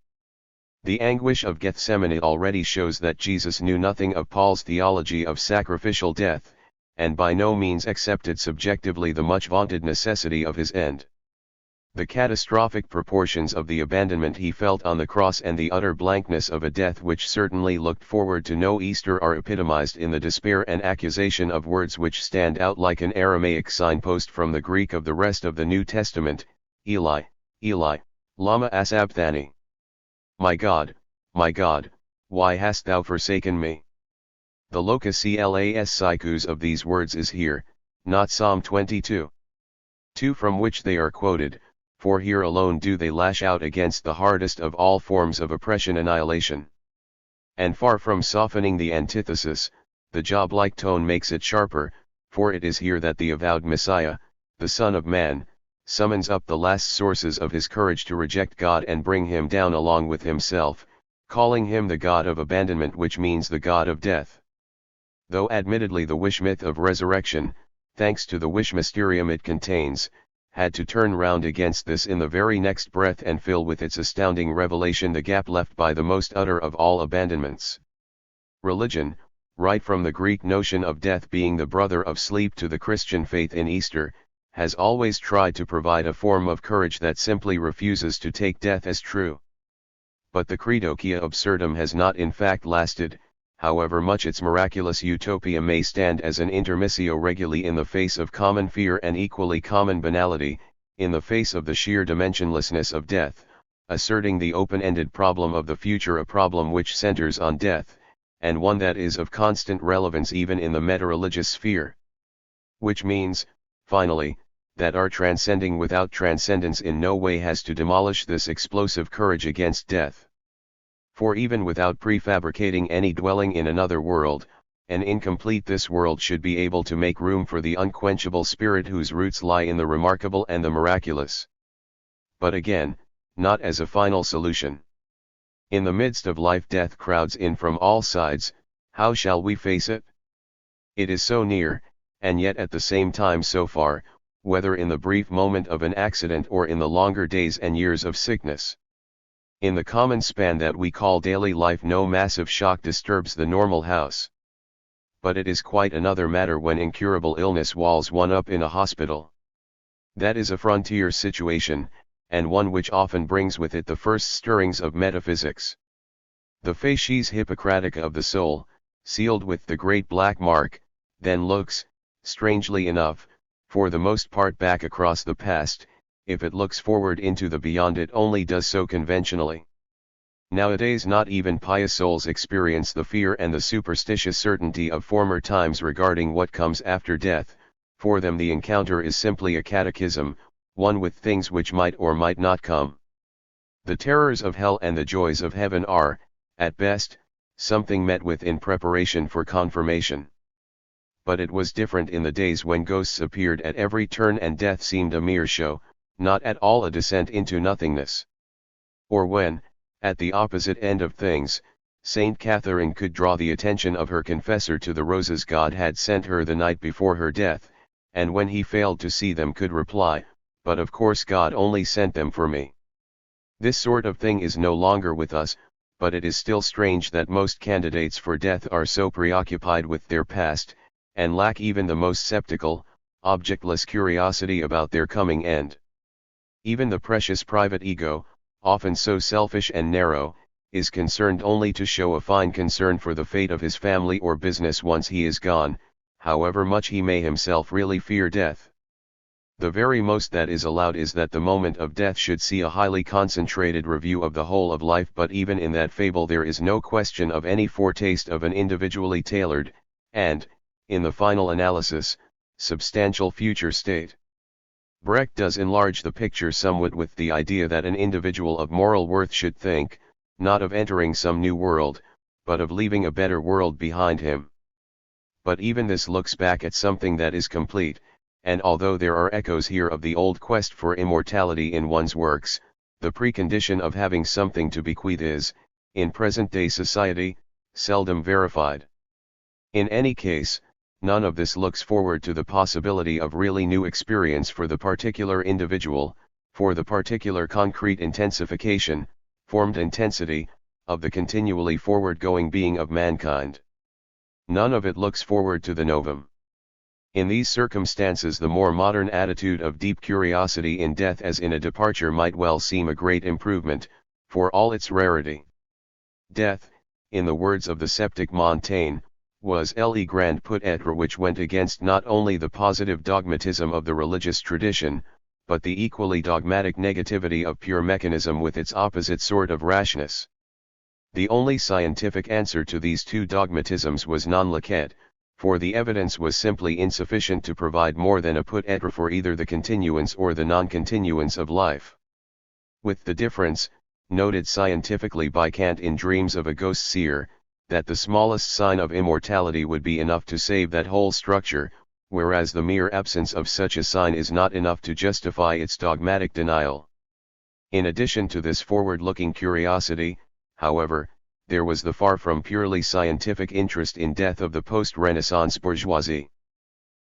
The anguish of Gethsemane already shows that Jesus knew nothing of Paul's theology of sacrificial death, and by no means accepted subjectively the much vaunted necessity of his end. The catastrophic proportions of the abandonment he felt on the cross and the utter blankness of a death which certainly looked forward to no Easter are epitomized in the despair and accusation of words which stand out like an Aramaic signpost from the Greek of the rest of the New Testament: Eli, Eli, lama sabachthani. My God, why hast thou forsaken me? The locus clas sikus of these words is here, not Psalm 22. 2 from which they are quoted, for here alone do they lash out against the hardest of all forms of oppression, annihilation. And far from softening the antithesis, the Job-like tone makes it sharper, for it is here that the avowed Messiah, the Son of Man, summons up the last sources of his courage to reject God and bring him down along with himself, calling him the God of abandonment, which means the God of death. Though admittedly the wish myth of resurrection, thanks to the wish mysterium it contains, had to turn round against this in the very next breath and fill with its astounding revelation the gap left by the most utter of all abandonments. Religion, right from the Greek notion of death being the brother of sleep to the Christian faith in Easter, has always tried to provide a form of courage that simply refuses to take death as true. But the credoquia absurdum has not in fact lasted, however much its miraculous utopia may stand as an intermissio reguli in the face of common fear and equally common banality, in the face of the sheer dimensionlessness of death, asserting the open-ended problem of the future, a problem which centers on death, and one that is of constant relevance even in the meta-religious sphere. Which means, finally, that our transcending without transcendence in no way has to demolish this explosive courage against death. For even without prefabricating any dwelling in another world, an incomplete this world should be able to make room for the unquenchable spirit whose roots lie in the remarkable and the miraculous. But again, not as a final solution. In the midst of life, death crowds in from all sides. How shall we face it? It is so near, and yet at the same time so far, whether in the brief moment of an accident or in the longer days and years of sickness. In the common span that we call daily life, no massive shock disturbs the normal house. But it is quite another matter when incurable illness walls one up in a hospital. That is a frontier situation, and one which often brings with it the first stirrings of metaphysics. The facies hippocratica of the soul, sealed with the great black mark, then looks, strangely enough, for the most part back across the past. If it looks forward into the beyond, it only does so conventionally. Nowadays not even pious souls experience the fear and the superstitious certainty of former times regarding what comes after death. For them the encounter is simply a catechism, one with things which might or might not come. The terrors of hell and the joys of heaven are, at best, something met with in preparation for confirmation. But it was different in the days when ghosts appeared at every turn and death seemed a mere show, not at all a descent into nothingness. Or when, at the opposite end of things, Saint Catherine could draw the attention of her confessor to the roses God had sent her the night before her death, and when he failed to see them could reply, "But of course God only sent them for me." This sort of thing is no longer with us, but it is still strange that most candidates for death are so preoccupied with their past, and lack even the most sceptical, objectless curiosity about their coming end. Even the precious private ego, often so selfish and narrow, is concerned only to show a fine concern for the fate of his family or business once he is gone, however much he may himself really fear death. The very most that is allowed is that the moment of death should see a highly concentrated review of the whole of life, but even in that fable there is no question of any foretaste of an individually tailored, and, in the final analysis, substantial future state. Brecht does enlarge the picture somewhat with the idea that an individual of moral worth should think, not of entering some new world, but of leaving a better world behind him. But even this looks back at something that is complete, and although there are echoes here of the old quest for immortality in one's works, the precondition of having something to bequeath is, in present-day society, seldom verified. In any case, none of this looks forward to the possibility of really new experience for the particular individual, for the particular concrete intensification, formed intensity, of the continually forward-going being of mankind. None of it looks forward to the novum. In these circumstances the more modern attitude of deep curiosity in death as in a departure might well seem a great improvement, for all its rarity. Death, in the words of the sceptic Montaigne, was le grand peut-être, which went against not only the positive dogmatism of the religious tradition, but the equally dogmatic negativity of pure mechanism with its opposite sort of rashness. The only scientific answer to these two dogmatisms was non-liquet, for the evidence was simply insufficient to provide more than a peut-être for either the continuance or the non-continuance of life. With the difference, noted scientifically by Kant in Dreams of a Ghost Seer, that the smallest sign of immortality would be enough to save that whole structure, whereas the mere absence of such a sign is not enough to justify its dogmatic denial. In addition to this forward-looking curiosity, however, there was the far from purely scientific interest in death of the post-Renaissance bourgeoisie.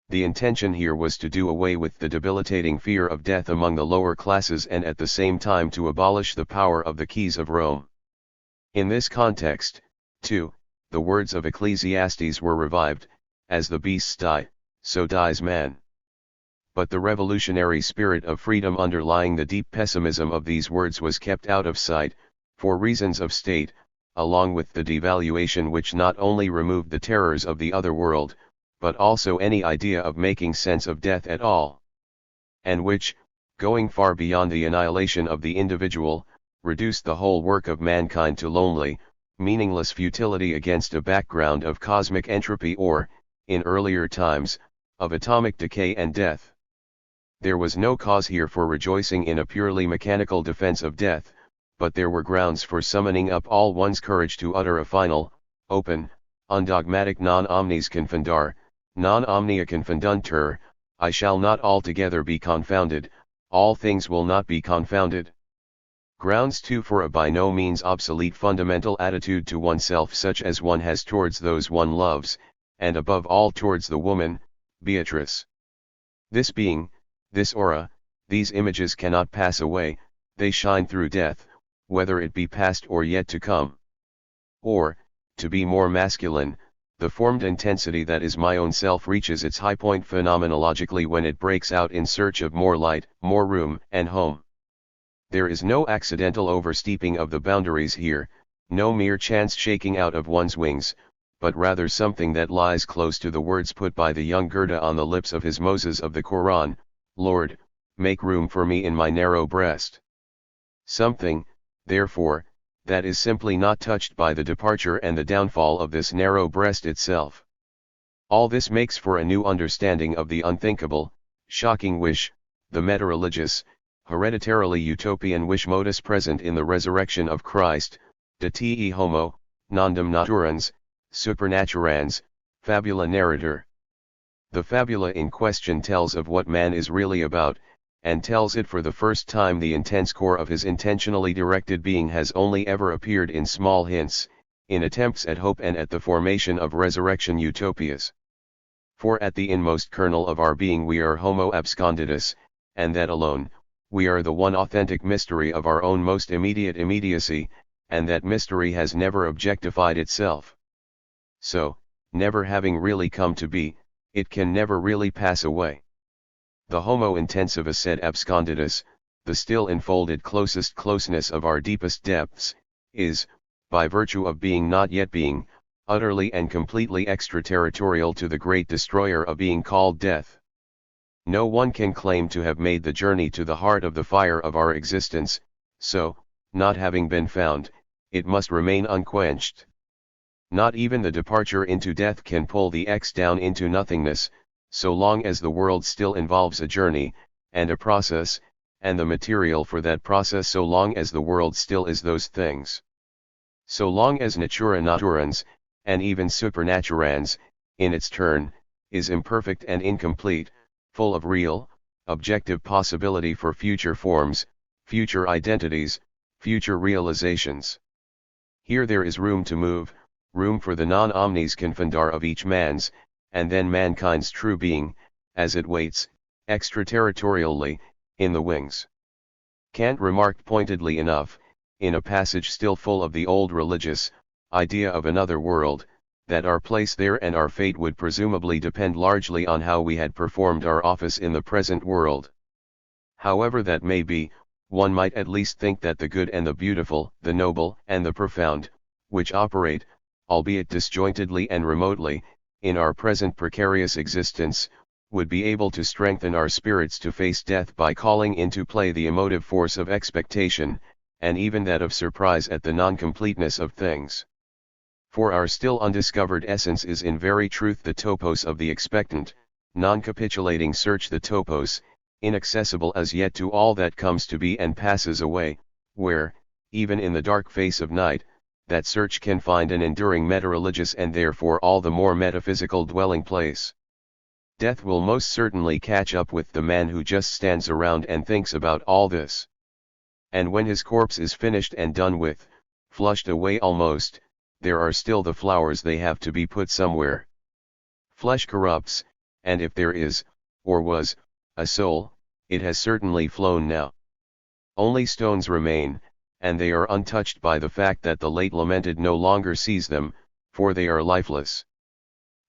The intention here was to do away with the debilitating fear of death among the lower classes and at the same time to abolish the power of the keys of Rome. In this context, too, the words of Ecclesiastes were revived, as the beasts die, so dies man. But the revolutionary spirit of freedom underlying the deep pessimism of these words was kept out of sight, for reasons of state, along with the devaluation which not only removed the terrors of the other world, but also any idea of making sense of death at all. And which, going far beyond the annihilation of the individual, reduced the whole work of mankind to lonely, meaningless futility against a background of cosmic entropy or, in earlier times, of atomic decay and death. There was no cause here for rejoicing in a purely mechanical defense of death, but there were grounds for summoning up all one's courage to utter a final, open, undogmatic non omnes confundar, non omnia confunduntur, I shall not altogether be confounded, all things will not be confounded. Grounds too for a by no means obsolete fundamental attitude to oneself such as one has towards those one loves, and above all towards the woman, Beatrice. This being, this aura, these images cannot pass away, they shine through death, whether it be past or yet to come. Or, to be more masculine, the formed intensity that is my own self reaches its high point phenomenologically when it breaks out in search of more light, more room, and home. There is no accidental oversteeping of the boundaries here, no mere chance shaking out of one's wings, but rather something that lies close to the words put by the young Goethe on the lips of his Moses of the Koran, Lord, make room for me in my narrow breast. Something, therefore, that is simply not touched by the departure and the downfall of this narrow breast itself. All this makes for a new understanding of the unthinkable, shocking wish, the meta-religious, hereditarily utopian wish modus present in the resurrection of Christ, de te homo, nondum naturans, supernaturans, fabula narrator. The fabula in question tells of what man is really about, and tells it for the first time the intense core of his intentionally directed being has only ever appeared in small hints, in attempts at hope and at the formation of resurrection utopias. For at the inmost kernel of our being we are homo absconditus, and that alone, we are the one authentic mystery of our own most immediate immediacy, and that mystery has never objectified itself. So, never having really come to be, it can never really pass away. The homo intensivus et absconditus, the still enfolded closest closeness of our deepest depths, is, by virtue of being not yet being, utterly and completely extraterritorial to the great destroyer of being called death. No one can claim to have made the journey to the heart of the fire of our existence, so, not having been found, it must remain unquenched. Not even the departure into death can pull the X down into nothingness, so long as the world still involves a journey, and a process, and the material for that process so long as the world still is those things. So long as natura naturans, and even supernaturans, in its turn, is imperfect and incomplete, full of real, objective possibility for future forms, future identities, future realizations. Here there is room to move, room for the non omnes confundar of each man's, and then mankind's true being, as it waits, extraterritorially, in the wings. Kant remarked pointedly enough, in a passage still full of the old religious idea of another world, that our place there and our fate would presumably depend largely on how we had performed our office in the present world. However that may be, one might at least think that the good and the beautiful, the noble and the profound, which operate, albeit disjointedly and remotely, in our present precarious existence, would be able to strengthen our spirits to face death by calling into play the emotive force of expectation, and even that of surprise at the non-completeness of things. For our still undiscovered essence is in very truth the topos of the expectant, non-capitulating search, the topos, inaccessible as yet to all that comes to be and passes away, where, even in the dark face of night, that search can find an enduring meta-religious and therefore all the more metaphysical dwelling place. Death will most certainly catch up with the man who just stands around and thinks about all this. And when his corpse is finished and done with, flushed away almost, there are still the flowers, they have to be put somewhere. Flesh corrupts, and if there is, or was, a soul, it has certainly flown now. Only stones remain, and they are untouched by the fact that the late lamented no longer sees them, for they are lifeless.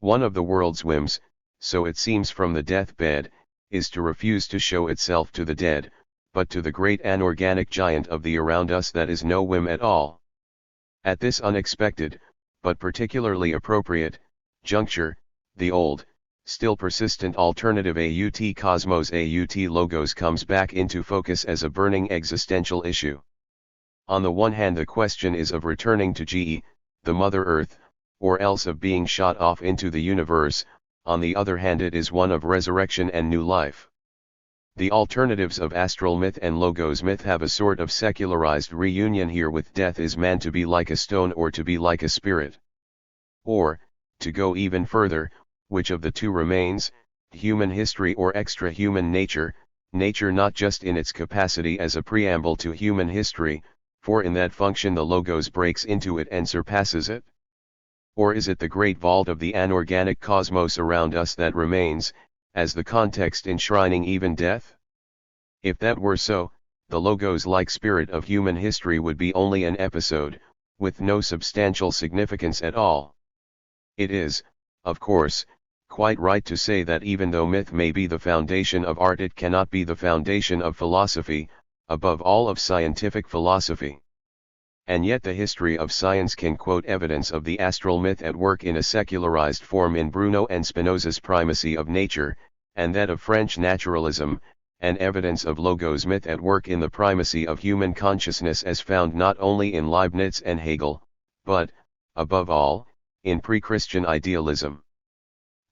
One of the world's whims, so it seems from the deathbed, is to refuse to show itself to the dead, but to the great anorganic giant of the around us that is no whim at all. At this unexpected, but particularly appropriate, juncture, the old, still persistent alternative AUT cosmos AUT logos comes back into focus as a burning existential issue. On the one hand the question is of returning to GE, the Mother Earth, or else of being shot off into the universe, on the other hand it is one of resurrection and new life. The alternatives of astral myth and logos myth have a sort of secularized reunion here with death. Is man to be like a stone or to be like a spirit? Or, to go even further, which of the two remains, human history or extra-human nature, nature not just in its capacity as a preamble to human history, for in that function the logos breaks into it and surpasses it? Or is it the great vault of the anorganic cosmos around us that remains, as the context enshrining even death? If that were so, the logos-like spirit of human history would be only an episode, with no substantial significance at all. It is, of course, quite right to say that even though myth may be the foundation of art, it cannot be the foundation of philosophy, above all of scientific philosophy. And yet the history of science can quote evidence of the astral myth at work in a secularized form in Bruno and Spinoza's primacy of nature, and that of French naturalism, and evidence of logos myth at work in the primacy of human consciousness as found not only in Leibniz and Hegel, but, above all, in pre-Christian idealism.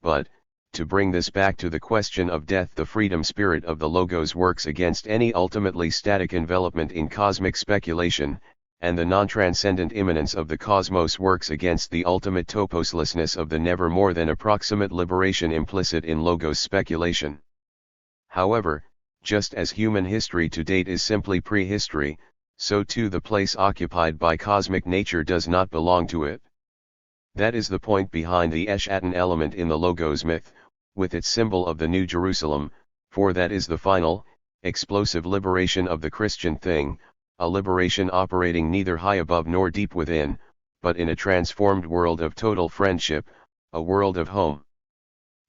But, to bring this back to the question of death, the freedom spirit of the logos works against any ultimately static envelopment in cosmic speculation, and the non-transcendent immanence of the cosmos works against the ultimate toposlessness of the never more than approximate liberation implicit in logos speculation. However, just as human history to date is simply prehistory, so too the place occupied by cosmic nature does not belong to it. That is the point behind the Eschaton element in the logos myth, with its symbol of the New Jerusalem, for that is the final, explosive liberation of the Christian thing, a liberation operating neither high above nor deep within, but in a transformed world of total friendship, a world of home.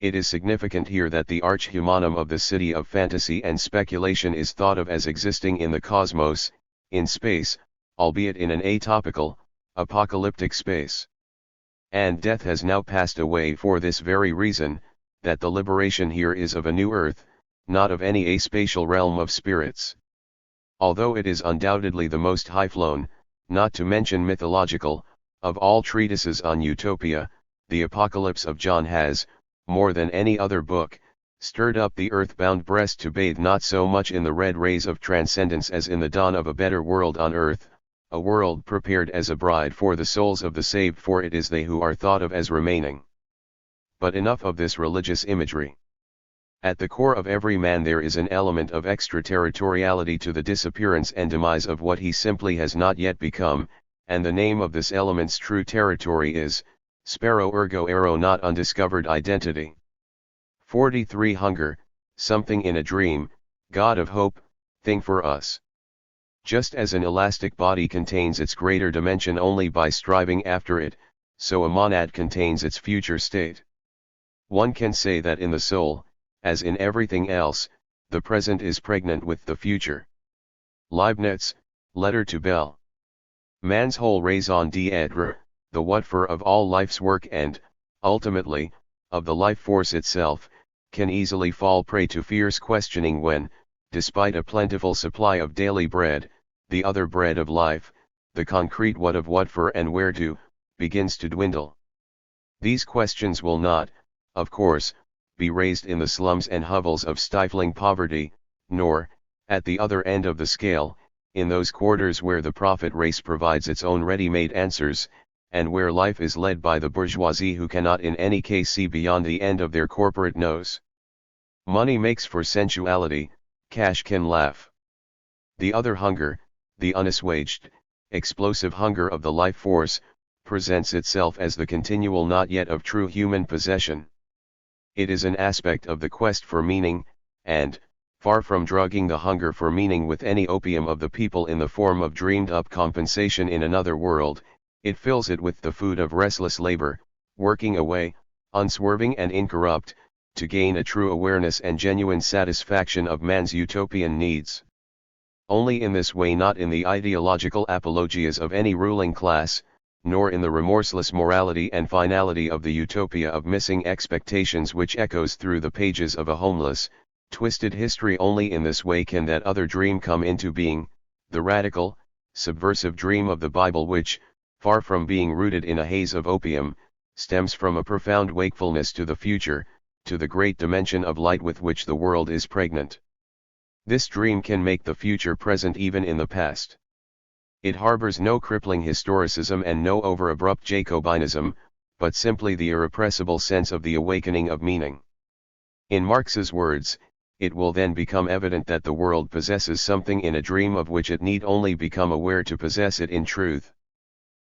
It is significant here that the arch-humanum of the city of fantasy and speculation is thought of as existing in the cosmos, in space, albeit in an atopical, apocalyptic space. And death has now passed away for this very reason, that the liberation here is of a new earth, not of any aspatial realm of spirits. Although it is undoubtedly the most high-flown, not to mention mythological, of all treatises on utopia, the Apocalypse of John has, more than any other book, stirred up the earth-bound breast to bathe not so much in the red rays of transcendence as in the dawn of a better world on earth, a world prepared as a bride for the souls of the saved, for it is they who are thought of as remaining. But enough of this religious imagery. At the core of every man there is an element of extraterritoriality to the disappearance and demise of what he simply has not yet become, and the name of this element's true territory is, spero ergo ero, not undiscovered identity. 43. Hunger, something in a dream, God of hope, thing for us. Just as an elastic body contains its greater dimension only by striving after it, so a monad contains its future state. One can say that in the soul, as in everything else, the present is pregnant with the future. Leibniz, Letter to Bell. Man's whole raison d'être, the what for of all life's work and, ultimately, of the life force itself, can easily fall prey to fierce questioning when, despite a plentiful supply of daily bread, the other bread of life, the concrete what of what for and where to, begins to dwindle. These questions will not, of course, be raised in the slums and hovels of stifling poverty, nor, at the other end of the scale, in those quarters where the profit race provides its own ready-made answers, and where life is led by the bourgeoisie who cannot in any case see beyond the end of their corporate nose. Money makes for sensuality, cash can laugh. The other hunger, the unassuaged, explosive hunger of the life force, presents itself as the continual not yet of true human possession. It is an aspect of the quest for meaning, and, far from drugging the hunger for meaning with any opium of the people in the form of dreamed-up compensation in another world, it fills it with the food of restless labor, working away, unswerving and incorrupt, to gain a true awareness and genuine satisfaction of man's utopian needs. Only in this way, not in the ideological apologias of any ruling class, nor in the remorseless morality and finality of the utopia of missing expectations which echoes through the pages of a homeless, twisted history, only in this way can that other dream come into being, the radical, subversive dream of the Bible which, far from being rooted in a haze of opium, stems from a profound wakefulness to the future, to the great dimension of light with which the world is pregnant. This dream can make the future present even in the past. It harbors no crippling historicism and no over-abrupt Jacobinism, but simply the irrepressible sense of the awakening of meaning. In Marx's words, it will then become evident that the world possesses something in a dream of which it need only become aware to possess it in truth.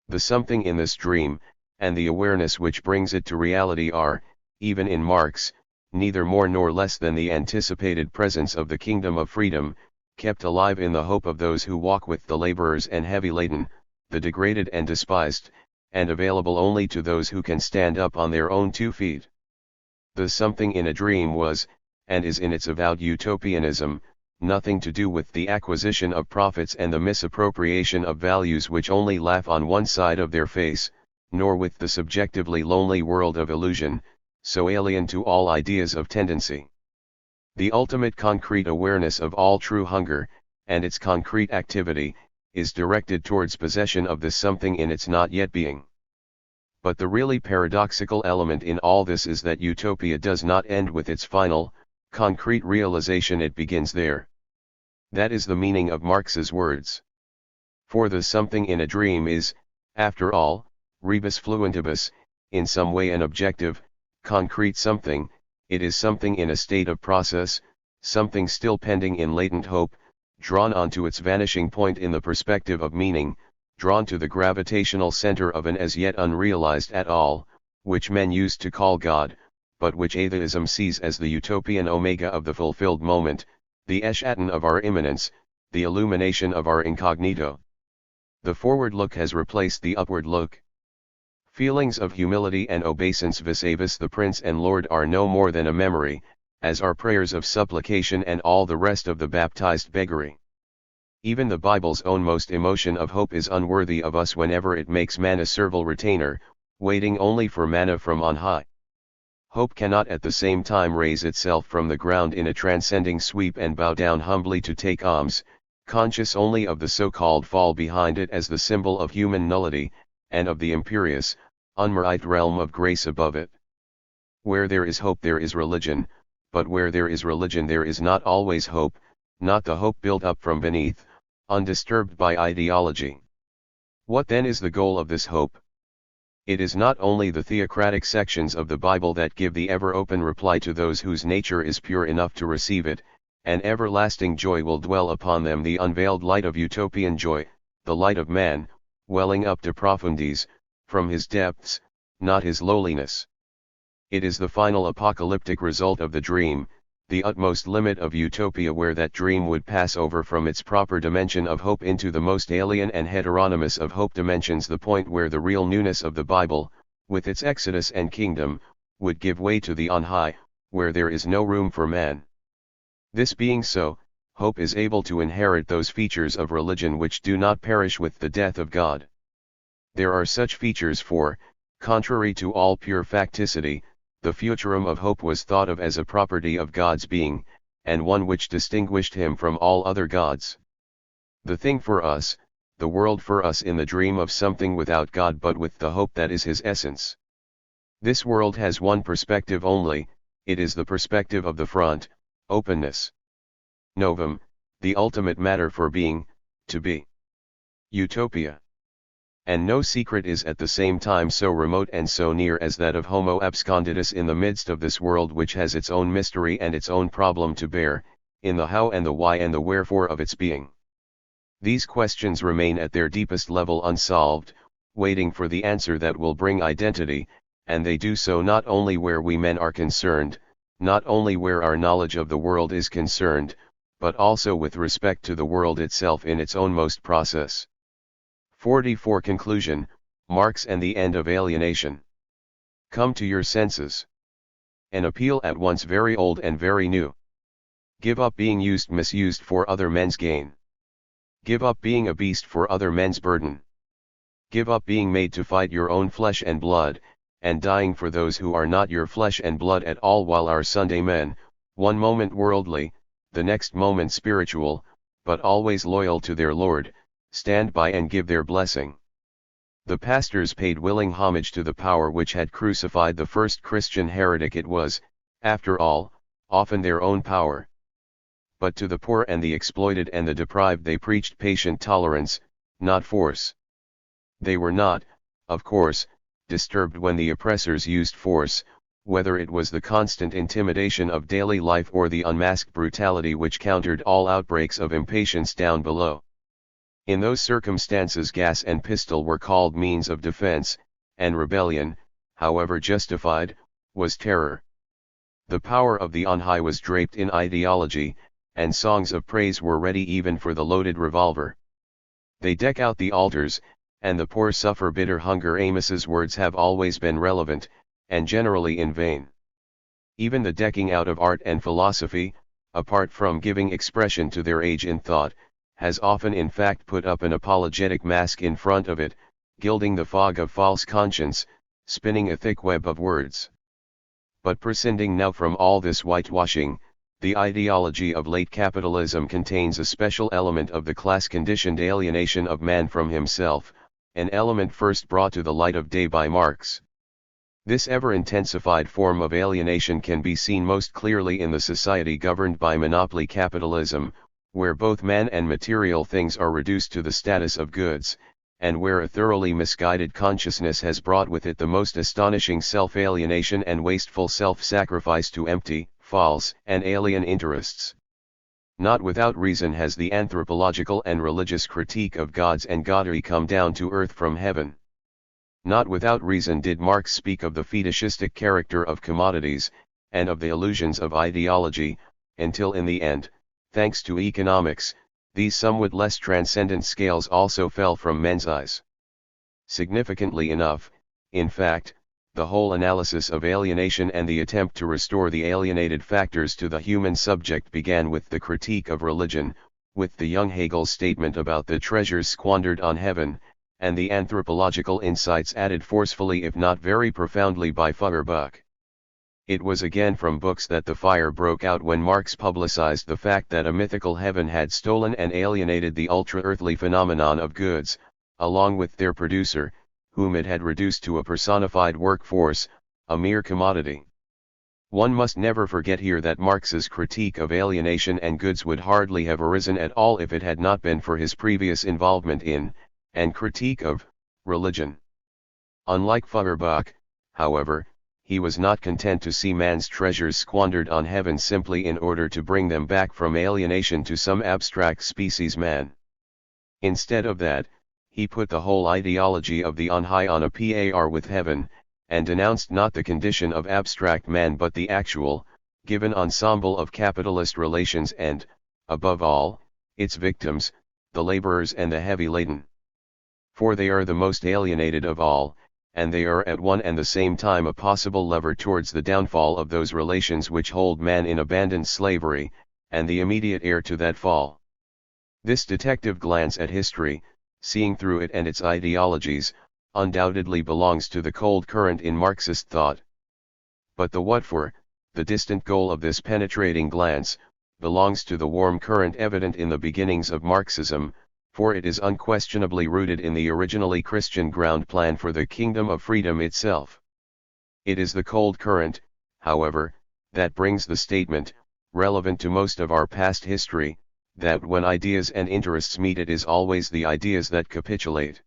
The something in this dream, and the awareness which brings it to reality are, even in Marx, neither more nor less than the anticipated presence of the kingdom of freedom, kept alive in the hope of those who walk with the laborers and heavy laden, the degraded and despised, and available only to those who can stand up on their own 2 feet. The something in a dream was, and is in its avowed utopianism, nothing to do with the acquisition of profits and the misappropriation of values which only laugh on one side of their face, nor with the subjectively lonely world of illusion, so alien to all ideas of tendency. The ultimate concrete awareness of all true hunger, and its concrete activity, is directed towards possession of this something in its not yet being. But the really paradoxical element in all this is that utopia does not end with its final, concrete realization, it begins there. That is the meaning of Marx's words. For the something in a dream is, after all, rebus fluentibus, in some way an objective, concrete something. It is something in a state of process, something still pending in latent hope, drawn onto its vanishing point in the perspective of meaning, drawn to the gravitational center of an as yet unrealized at all, which men used to call God, but which atheism sees as the utopian omega of the fulfilled moment, the eschaton of our immanence, the illumination of our incognito. The forward look has replaced the upward look. Feelings of humility and obeisance vis-a-vis the Prince and Lord are no more than a memory, as are prayers of supplication and all the rest of the baptized beggary. Even the Bible's own most emotion of hope is unworthy of us whenever it makes man a servile retainer, waiting only for manna from on high. Hope cannot at the same time raise itself from the ground in a transcending sweep and bow down humbly to take alms, conscious only of the so-called fall behind it as the symbol of human nullity, and of the imperious, unmerit realm of grace above it. Where there is hope there is religion, but where there is religion there is not always hope, not the hope built up from beneath, undisturbed by ideology. What then is the goal of this hope? It is not only the theocratic sections of the Bible that give the ever-open reply to those whose nature is pure enough to receive it, and everlasting joy will dwell upon them, the unveiled light of utopian joy, the light of man, welling up to profundities, from his depths, not his lowliness. It is the final apocalyptic result of the dream, the utmost limit of utopia where that dream would pass over from its proper dimension of hope into the most alien and heteronymous of hope dimensions, the point where the real newness of the Bible, with its Exodus and kingdom, would give way to the on high, where there is no room for man. This being so, hope is able to inherit those features of religion which do not perish with the death of God. There are such features for, contrary to all pure facticity, the futurum of hope was thought of as a property of God's being, and one which distinguished him from all other gods. The thing for us, the world for us in the dream of something without God but with the hope that is his essence. This world has one perspective only, it is the perspective of the front, openness. Novum, the ultimate matter for being, to be. Utopia. And no secret is at the same time so remote and so near as that of Homo absconditus in the midst of this world which has its own mystery and its own problem to bear, in the how and the why and the wherefore of its being. These questions remain at their deepest level unsolved, waiting for the answer that will bring identity, and they do so not only where we men are concerned, not only where our knowledge of the world is concerned, but also with respect to the world itself in its own most process. 44 Conclusion, Marx and the End of Alienation. Come to your senses. An appeal at once very old and very new. Give up being misused for other men's gain. Give up being a beast for other men's burden. Give up being made to fight your own flesh and blood, and dying for those who are not your flesh and blood at all, while our Sunday men, one moment worldly, the next moment spiritual, but always loyal to their Lord, stand by and give their blessing. The pastors paid willing homage to the power which had crucified the first Christian heretic. It was, after all, often their own power. But to the poor and the exploited and the deprived they preached patient tolerance, not force. They were not, of course, disturbed when the oppressors used force, whether it was the constant intimidation of daily life or the unmasked brutality which countered all outbreaks of impatience down below. In those circumstances gas and pistol were called means of defense, and rebellion, however justified, was terror. The power of the on high was draped in ideology, and songs of praise were ready even for the loaded revolver. They deck out the altars, and the poor suffer bitter hunger. Amos's words have always been relevant, and generally in vain. Even the decking out of art and philosophy, apart from giving expression to their age in thought, has often in fact put up an apologetic mask in front of it, gilding the fog of false conscience, spinning a thick web of words. But prescinding now from all this whitewashing, the ideology of late capitalism contains a special element of the class-conditioned alienation of man from himself, an element first brought to the light of day by Marx. This ever-intensified form of alienation can be seen most clearly in the society governed by monopoly capitalism, where both man and material things are reduced to the status of goods, and where a thoroughly misguided consciousness has brought with it the most astonishing self-alienation and wasteful self-sacrifice to empty, false, and alien interests. Not without reason has the anthropological and religious critique of gods and godry come down to earth from heaven. Not without reason did Marx speak of the fetishistic character of commodities, and of the illusions of ideology, until in the end, thanks to economics, these somewhat less transcendent scales also fell from men's eyes. Significantly enough, In fact, the whole analysis of alienation and the attempt to restore the alienated factors to the human subject began with the critique of religion, with the young Hegel's statement about the treasures squandered on heaven, and the anthropological insights added forcefully if not very profoundly by Feuerbach. It was again from books that the fire broke out when Marx publicized the fact that a mythical heaven had stolen and alienated the ultra-earthly phenomenon of goods, along with their producer, whom it had reduced to a personified workforce, a mere commodity. One must never forget here that Marx's critique of alienation and goods would hardly have arisen at all if it had not been for his previous involvement in, and critique of, religion. Unlike Feuerbach, however, he was not content to see man's treasures squandered on heaven simply in order to bring them back from alienation to some abstract species man. Instead of that, he put the whole ideology of the on high on a par with heaven, and denounced not the condition of abstract man but the actual, given ensemble of capitalist relations and, above all, its victims, the laborers and the heavy laden. For they are the most alienated of all, and they are at one and the same time a possible lever towards the downfall of those relations which hold man in abandoned slavery, and the immediate heir to that fall. This detective glance at history, seeing through it and its ideologies, undoubtedly belongs to the cold current in Marxist thought. But the what for, the distant goal of this penetrating glance, belongs to the warm current evident in the beginnings of Marxism, for it is unquestionably rooted in the originally Christian ground plan for the kingdom of freedom itself. It is the cold current, however, that brings the statement, relevant to most of our past history, that when ideas and interests meet it is always the ideas that capitulate.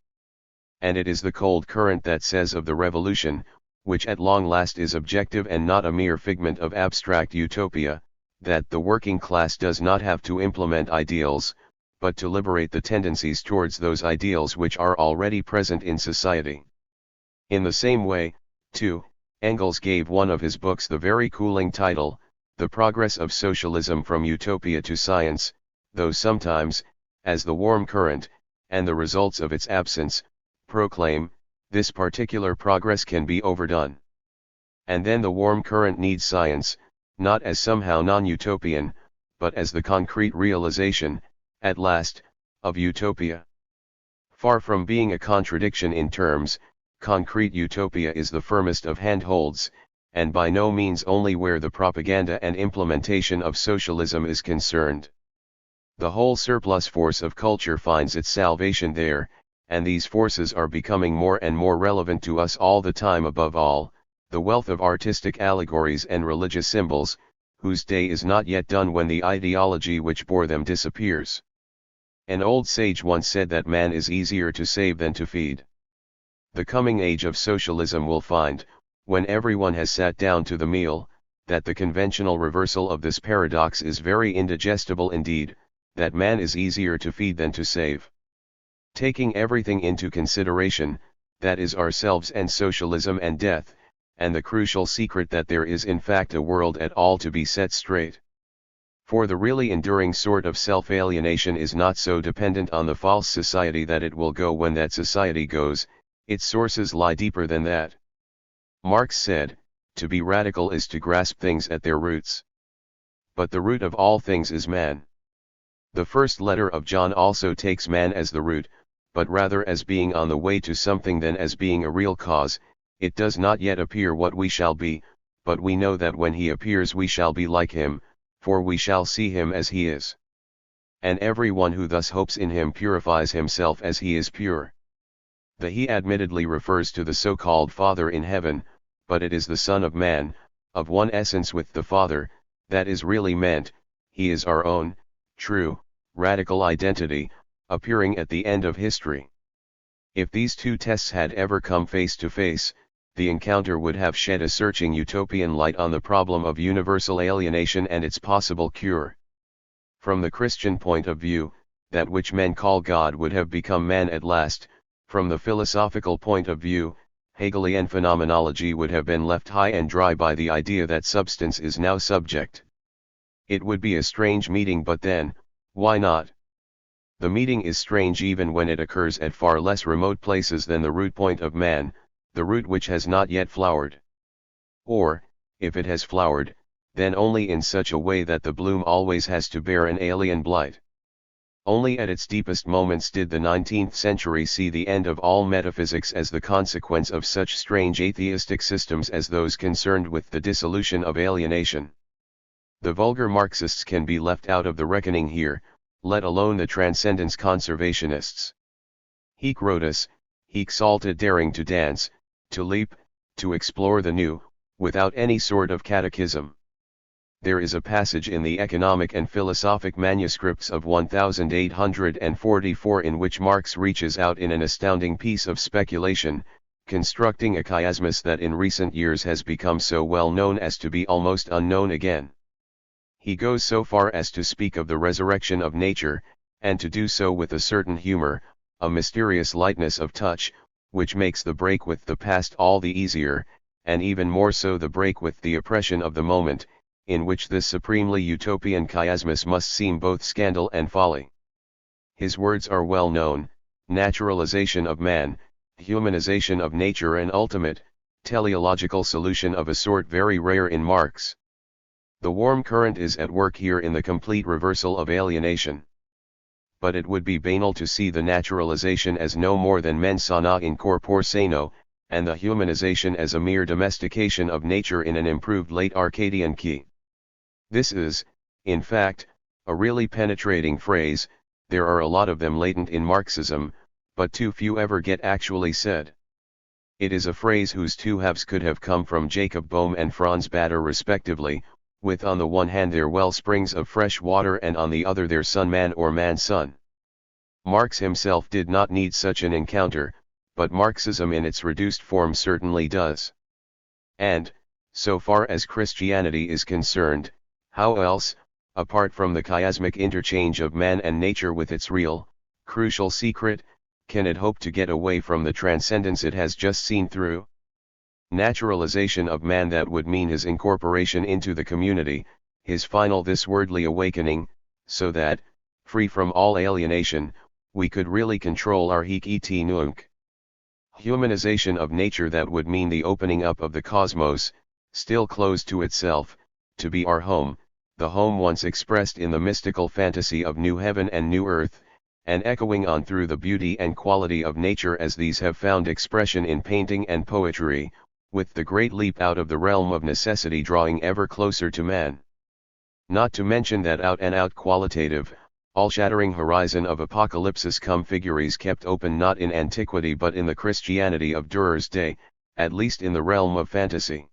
And it is the cold current that says of the revolution, which at long last is objective and not a mere figment of abstract utopia, that the working class does not have to implement ideals, but to liberate the tendencies towards those ideals which are already present in society. In the same way, too, Engels gave one of his books the very cooling title, The Progress of Socialism from Utopia to Science, though sometimes, as the warm current, and the results of its absence, proclaim, this particular progress can be overdone. And then the warm current needs science, not as somehow non-utopian, but as the concrete realization, at last, of utopia. Far from being a contradiction in terms, concrete utopia is the firmest of handholds, and by no means only where the propaganda and implementation of socialism is concerned. The whole surplus force of culture finds its salvation there, and these forces are becoming more and more relevant to us all the time. Above all, the wealth of artistic allegories and religious symbols, whose day is not yet done when the ideology which bore them disappears. An old sage once said that man is easier to save than to feed. The coming age of socialism will find, when everyone has sat down to the meal, that the conventional reversal of this paradox is very indigestible indeed, that man is easier to feed than to save. Taking everything into consideration, that is ourselves and socialism and death, and the crucial secret that there is in fact a world at all to be set straight. For the really enduring sort of self-alienation is not so dependent on the false society that it will go when that society goes, its sources lie deeper than that. Marx said, to be radical is to grasp things at their roots. But the root of all things is man. The first letter of John also takes man as the root, but rather as being on the way to something than as being a real cause. It does not yet appear what we shall be, but we know that when he appears we shall be like him, for we shall see him as he is. And every one who thus hopes in him purifies himself as he is pure. The he admittedly refers to the so-called Father in heaven, but it is the Son of Man, of one essence with the Father, that is really meant. He is our own, true, radical identity, appearing at the end of history. If these two tests had ever come face to face, the encounter would have shed a searching utopian light on the problem of universal alienation and its possible cure. From the Christian point of view, that which men call God would have become man at last. From the philosophical point of view, Hegelian phenomenology would have been left high and dry by the idea that substance is now subject. It would be a strange meeting, but then, why not? The meeting is strange even when it occurs at far less remote places than the root point of man, the root which has not yet flowered. Or, if it has flowered, then only in such a way that the bloom always has to bear an alien blight. Only at its deepest moments did the 19th century see the end of all metaphysics as the consequence of such strange atheistic systems as those concerned with the dissolution of alienation. The vulgar Marxists can be left out of the reckoning here, let alone the transcendence conservationists. Hic rotus, hic salta, daring to dance, to leap, to explore the new, without any sort of catechism. There is a passage in the economic and philosophic manuscripts of 1844 in which Marx reaches out in an astounding piece of speculation, constructing a chiasmus that in recent years has become so well known as to be almost unknown again. He goes so far as to speak of the resurrection of nature, and to do so with a certain humor, a mysterious lightness of touch, which makes the break with the past all the easier, and even more so the break with the oppression of the moment, in which this supremely utopian chiasmus must seem both scandal and folly. His words are well known: naturalization of man, humanization of nature, an ultimate, teleological solution of a sort very rare in Marx. The warm current is at work here in the complete reversal of alienation. But it would be banal to see the naturalization as no more than mens sana in corpore sano, and the humanization as a mere domestication of nature in an improved late Arcadian key. This is, in fact, a really penetrating phrase. There are a lot of them latent in Marxism, but too few ever get actually said. It is a phrase whose two halves could have come from Jacob Boehme and Franz Baader respectively, with on the one hand their well springs of fresh water and on the other their son-man or man-son. Marx himself did not need such an encounter, but Marxism in its reduced form certainly does. And, so far as Christianity is concerned, how else, apart from the chiasmic interchange of man and nature with its real, crucial secret, can it hope to get away from the transcendence it has just seen through? Naturalization of man, that would mean his incorporation into the community, his final this worldly awakening, so that, free from all alienation, we could really control our hic et nunc. Humanization of nature, that would mean the opening up of the cosmos, still closed to itself, to be our home, the home once expressed in the mystical fantasy of new heaven and new earth, and echoing on through the beauty and quality of nature as these have found expression in painting and poetry, with the great leap out of the realm of necessity drawing ever closer to man. Not to mention that out-and-out qualitative, all-shattering horizon of apocalypsis cum figuris kept open not in antiquity but in the Christianity of Durer's day, at least in the realm of fantasy.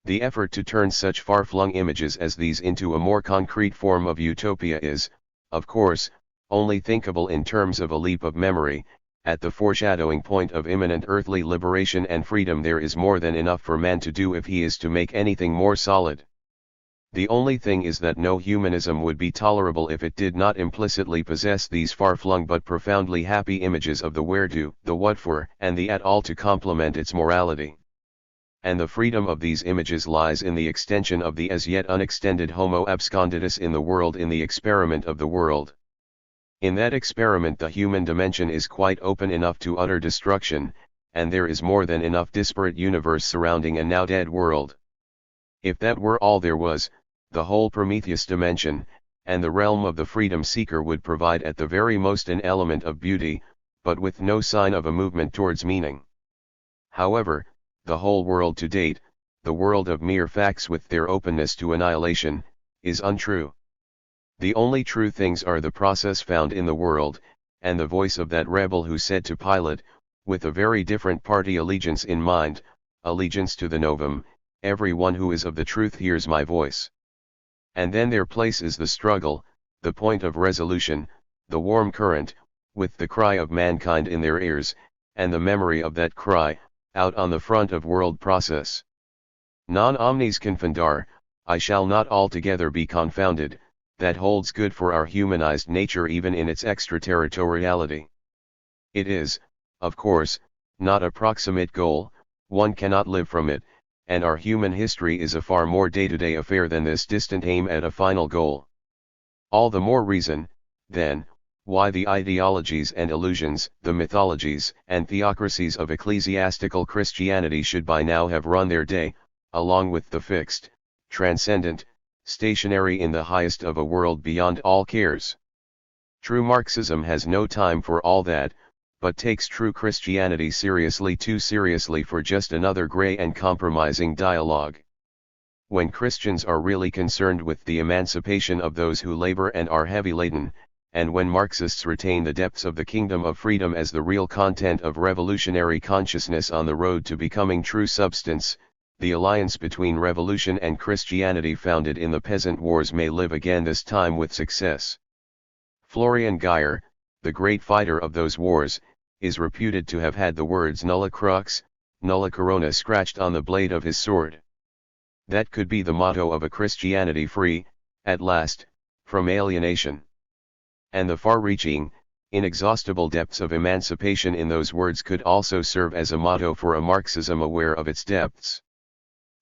The effort to turn such far-flung images as these into a more concrete form of utopia is, of course, only thinkable in terms of a leap of memory. At the foreshadowing point of imminent earthly liberation and freedom there is more than enough for man to do if he is to make anything more solid. The only thing is that no humanism would be tolerable if it did not implicitly possess these far-flung but profoundly happy images of the where-to, the what-for, and the at-all to complement its morality. And the freedom of these images lies in the extension of the as yet unextended homo absconditus in the world, in the experiment of the world. In that experiment the human dimension is quite open enough to utter destruction, and there is more than enough disparate universe surrounding a now dead world. If that were all there was, the whole Prometheus dimension, and the realm of the freedom seeker would provide at the very most an element of beauty, but with no sign of a movement towards meaning. However, the whole world to date, the world of mere facts with their openness to annihilation, is untrue. The only true things are the process found in the world, and the voice of that rebel who said to Pilate, with a very different party allegiance in mind, allegiance to the novum, every one who is of the truth hears my voice. And then their place is the struggle, the point of resolution, the warm current, with the cry of mankind in their ears, and the memory of that cry, out on the front of world process. Non omnes confundar, I shall not altogether be confounded, that holds good for our humanized nature even in its extraterritoriality. It is, of course, not a proximate goal, one cannot live from it, and our human history is a far more day-to-day affair than this distant aim at a final goal. All the more reason, then, Why the ideologies and illusions, the mythologies and theocracies of ecclesiastical Christianity should by now have run their day, along with the fixed, transcendent, stationary in the highest of a world beyond all cares. True Marxism has no time for all that, but takes true Christianity seriously, too seriously for just another grey and compromising dialogue. When Christians are really concerned with the emancipation of those who labor and are heavy laden, and when Marxists retain the depths of the kingdom of freedom as the real content of revolutionary consciousness on the road to becoming true substance, the alliance between revolution and Christianity founded in the peasant wars may live again, this time with success. Florian Geyer, the great fighter of those wars, is reputed to have had the words nulla crux, nulla corona scratched on the blade of his sword. That could be the motto of a Christianity free, at last, from alienation. And the far-reaching, inexhaustible depths of emancipation in those words could also serve as a motto for a Marxism aware of its depths.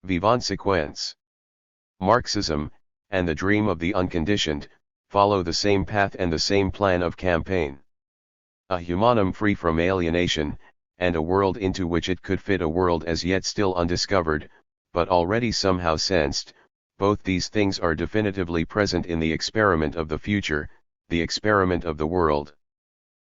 Vivant sequence. Marxism, and the dream of the unconditioned, follow the same path and the same plan of campaign. A humanum free from alienation, and a world into which it could fit, a world as yet still undiscovered, but already somehow sensed. Both these things are definitively present in the experiment of the future, the experiment of the world.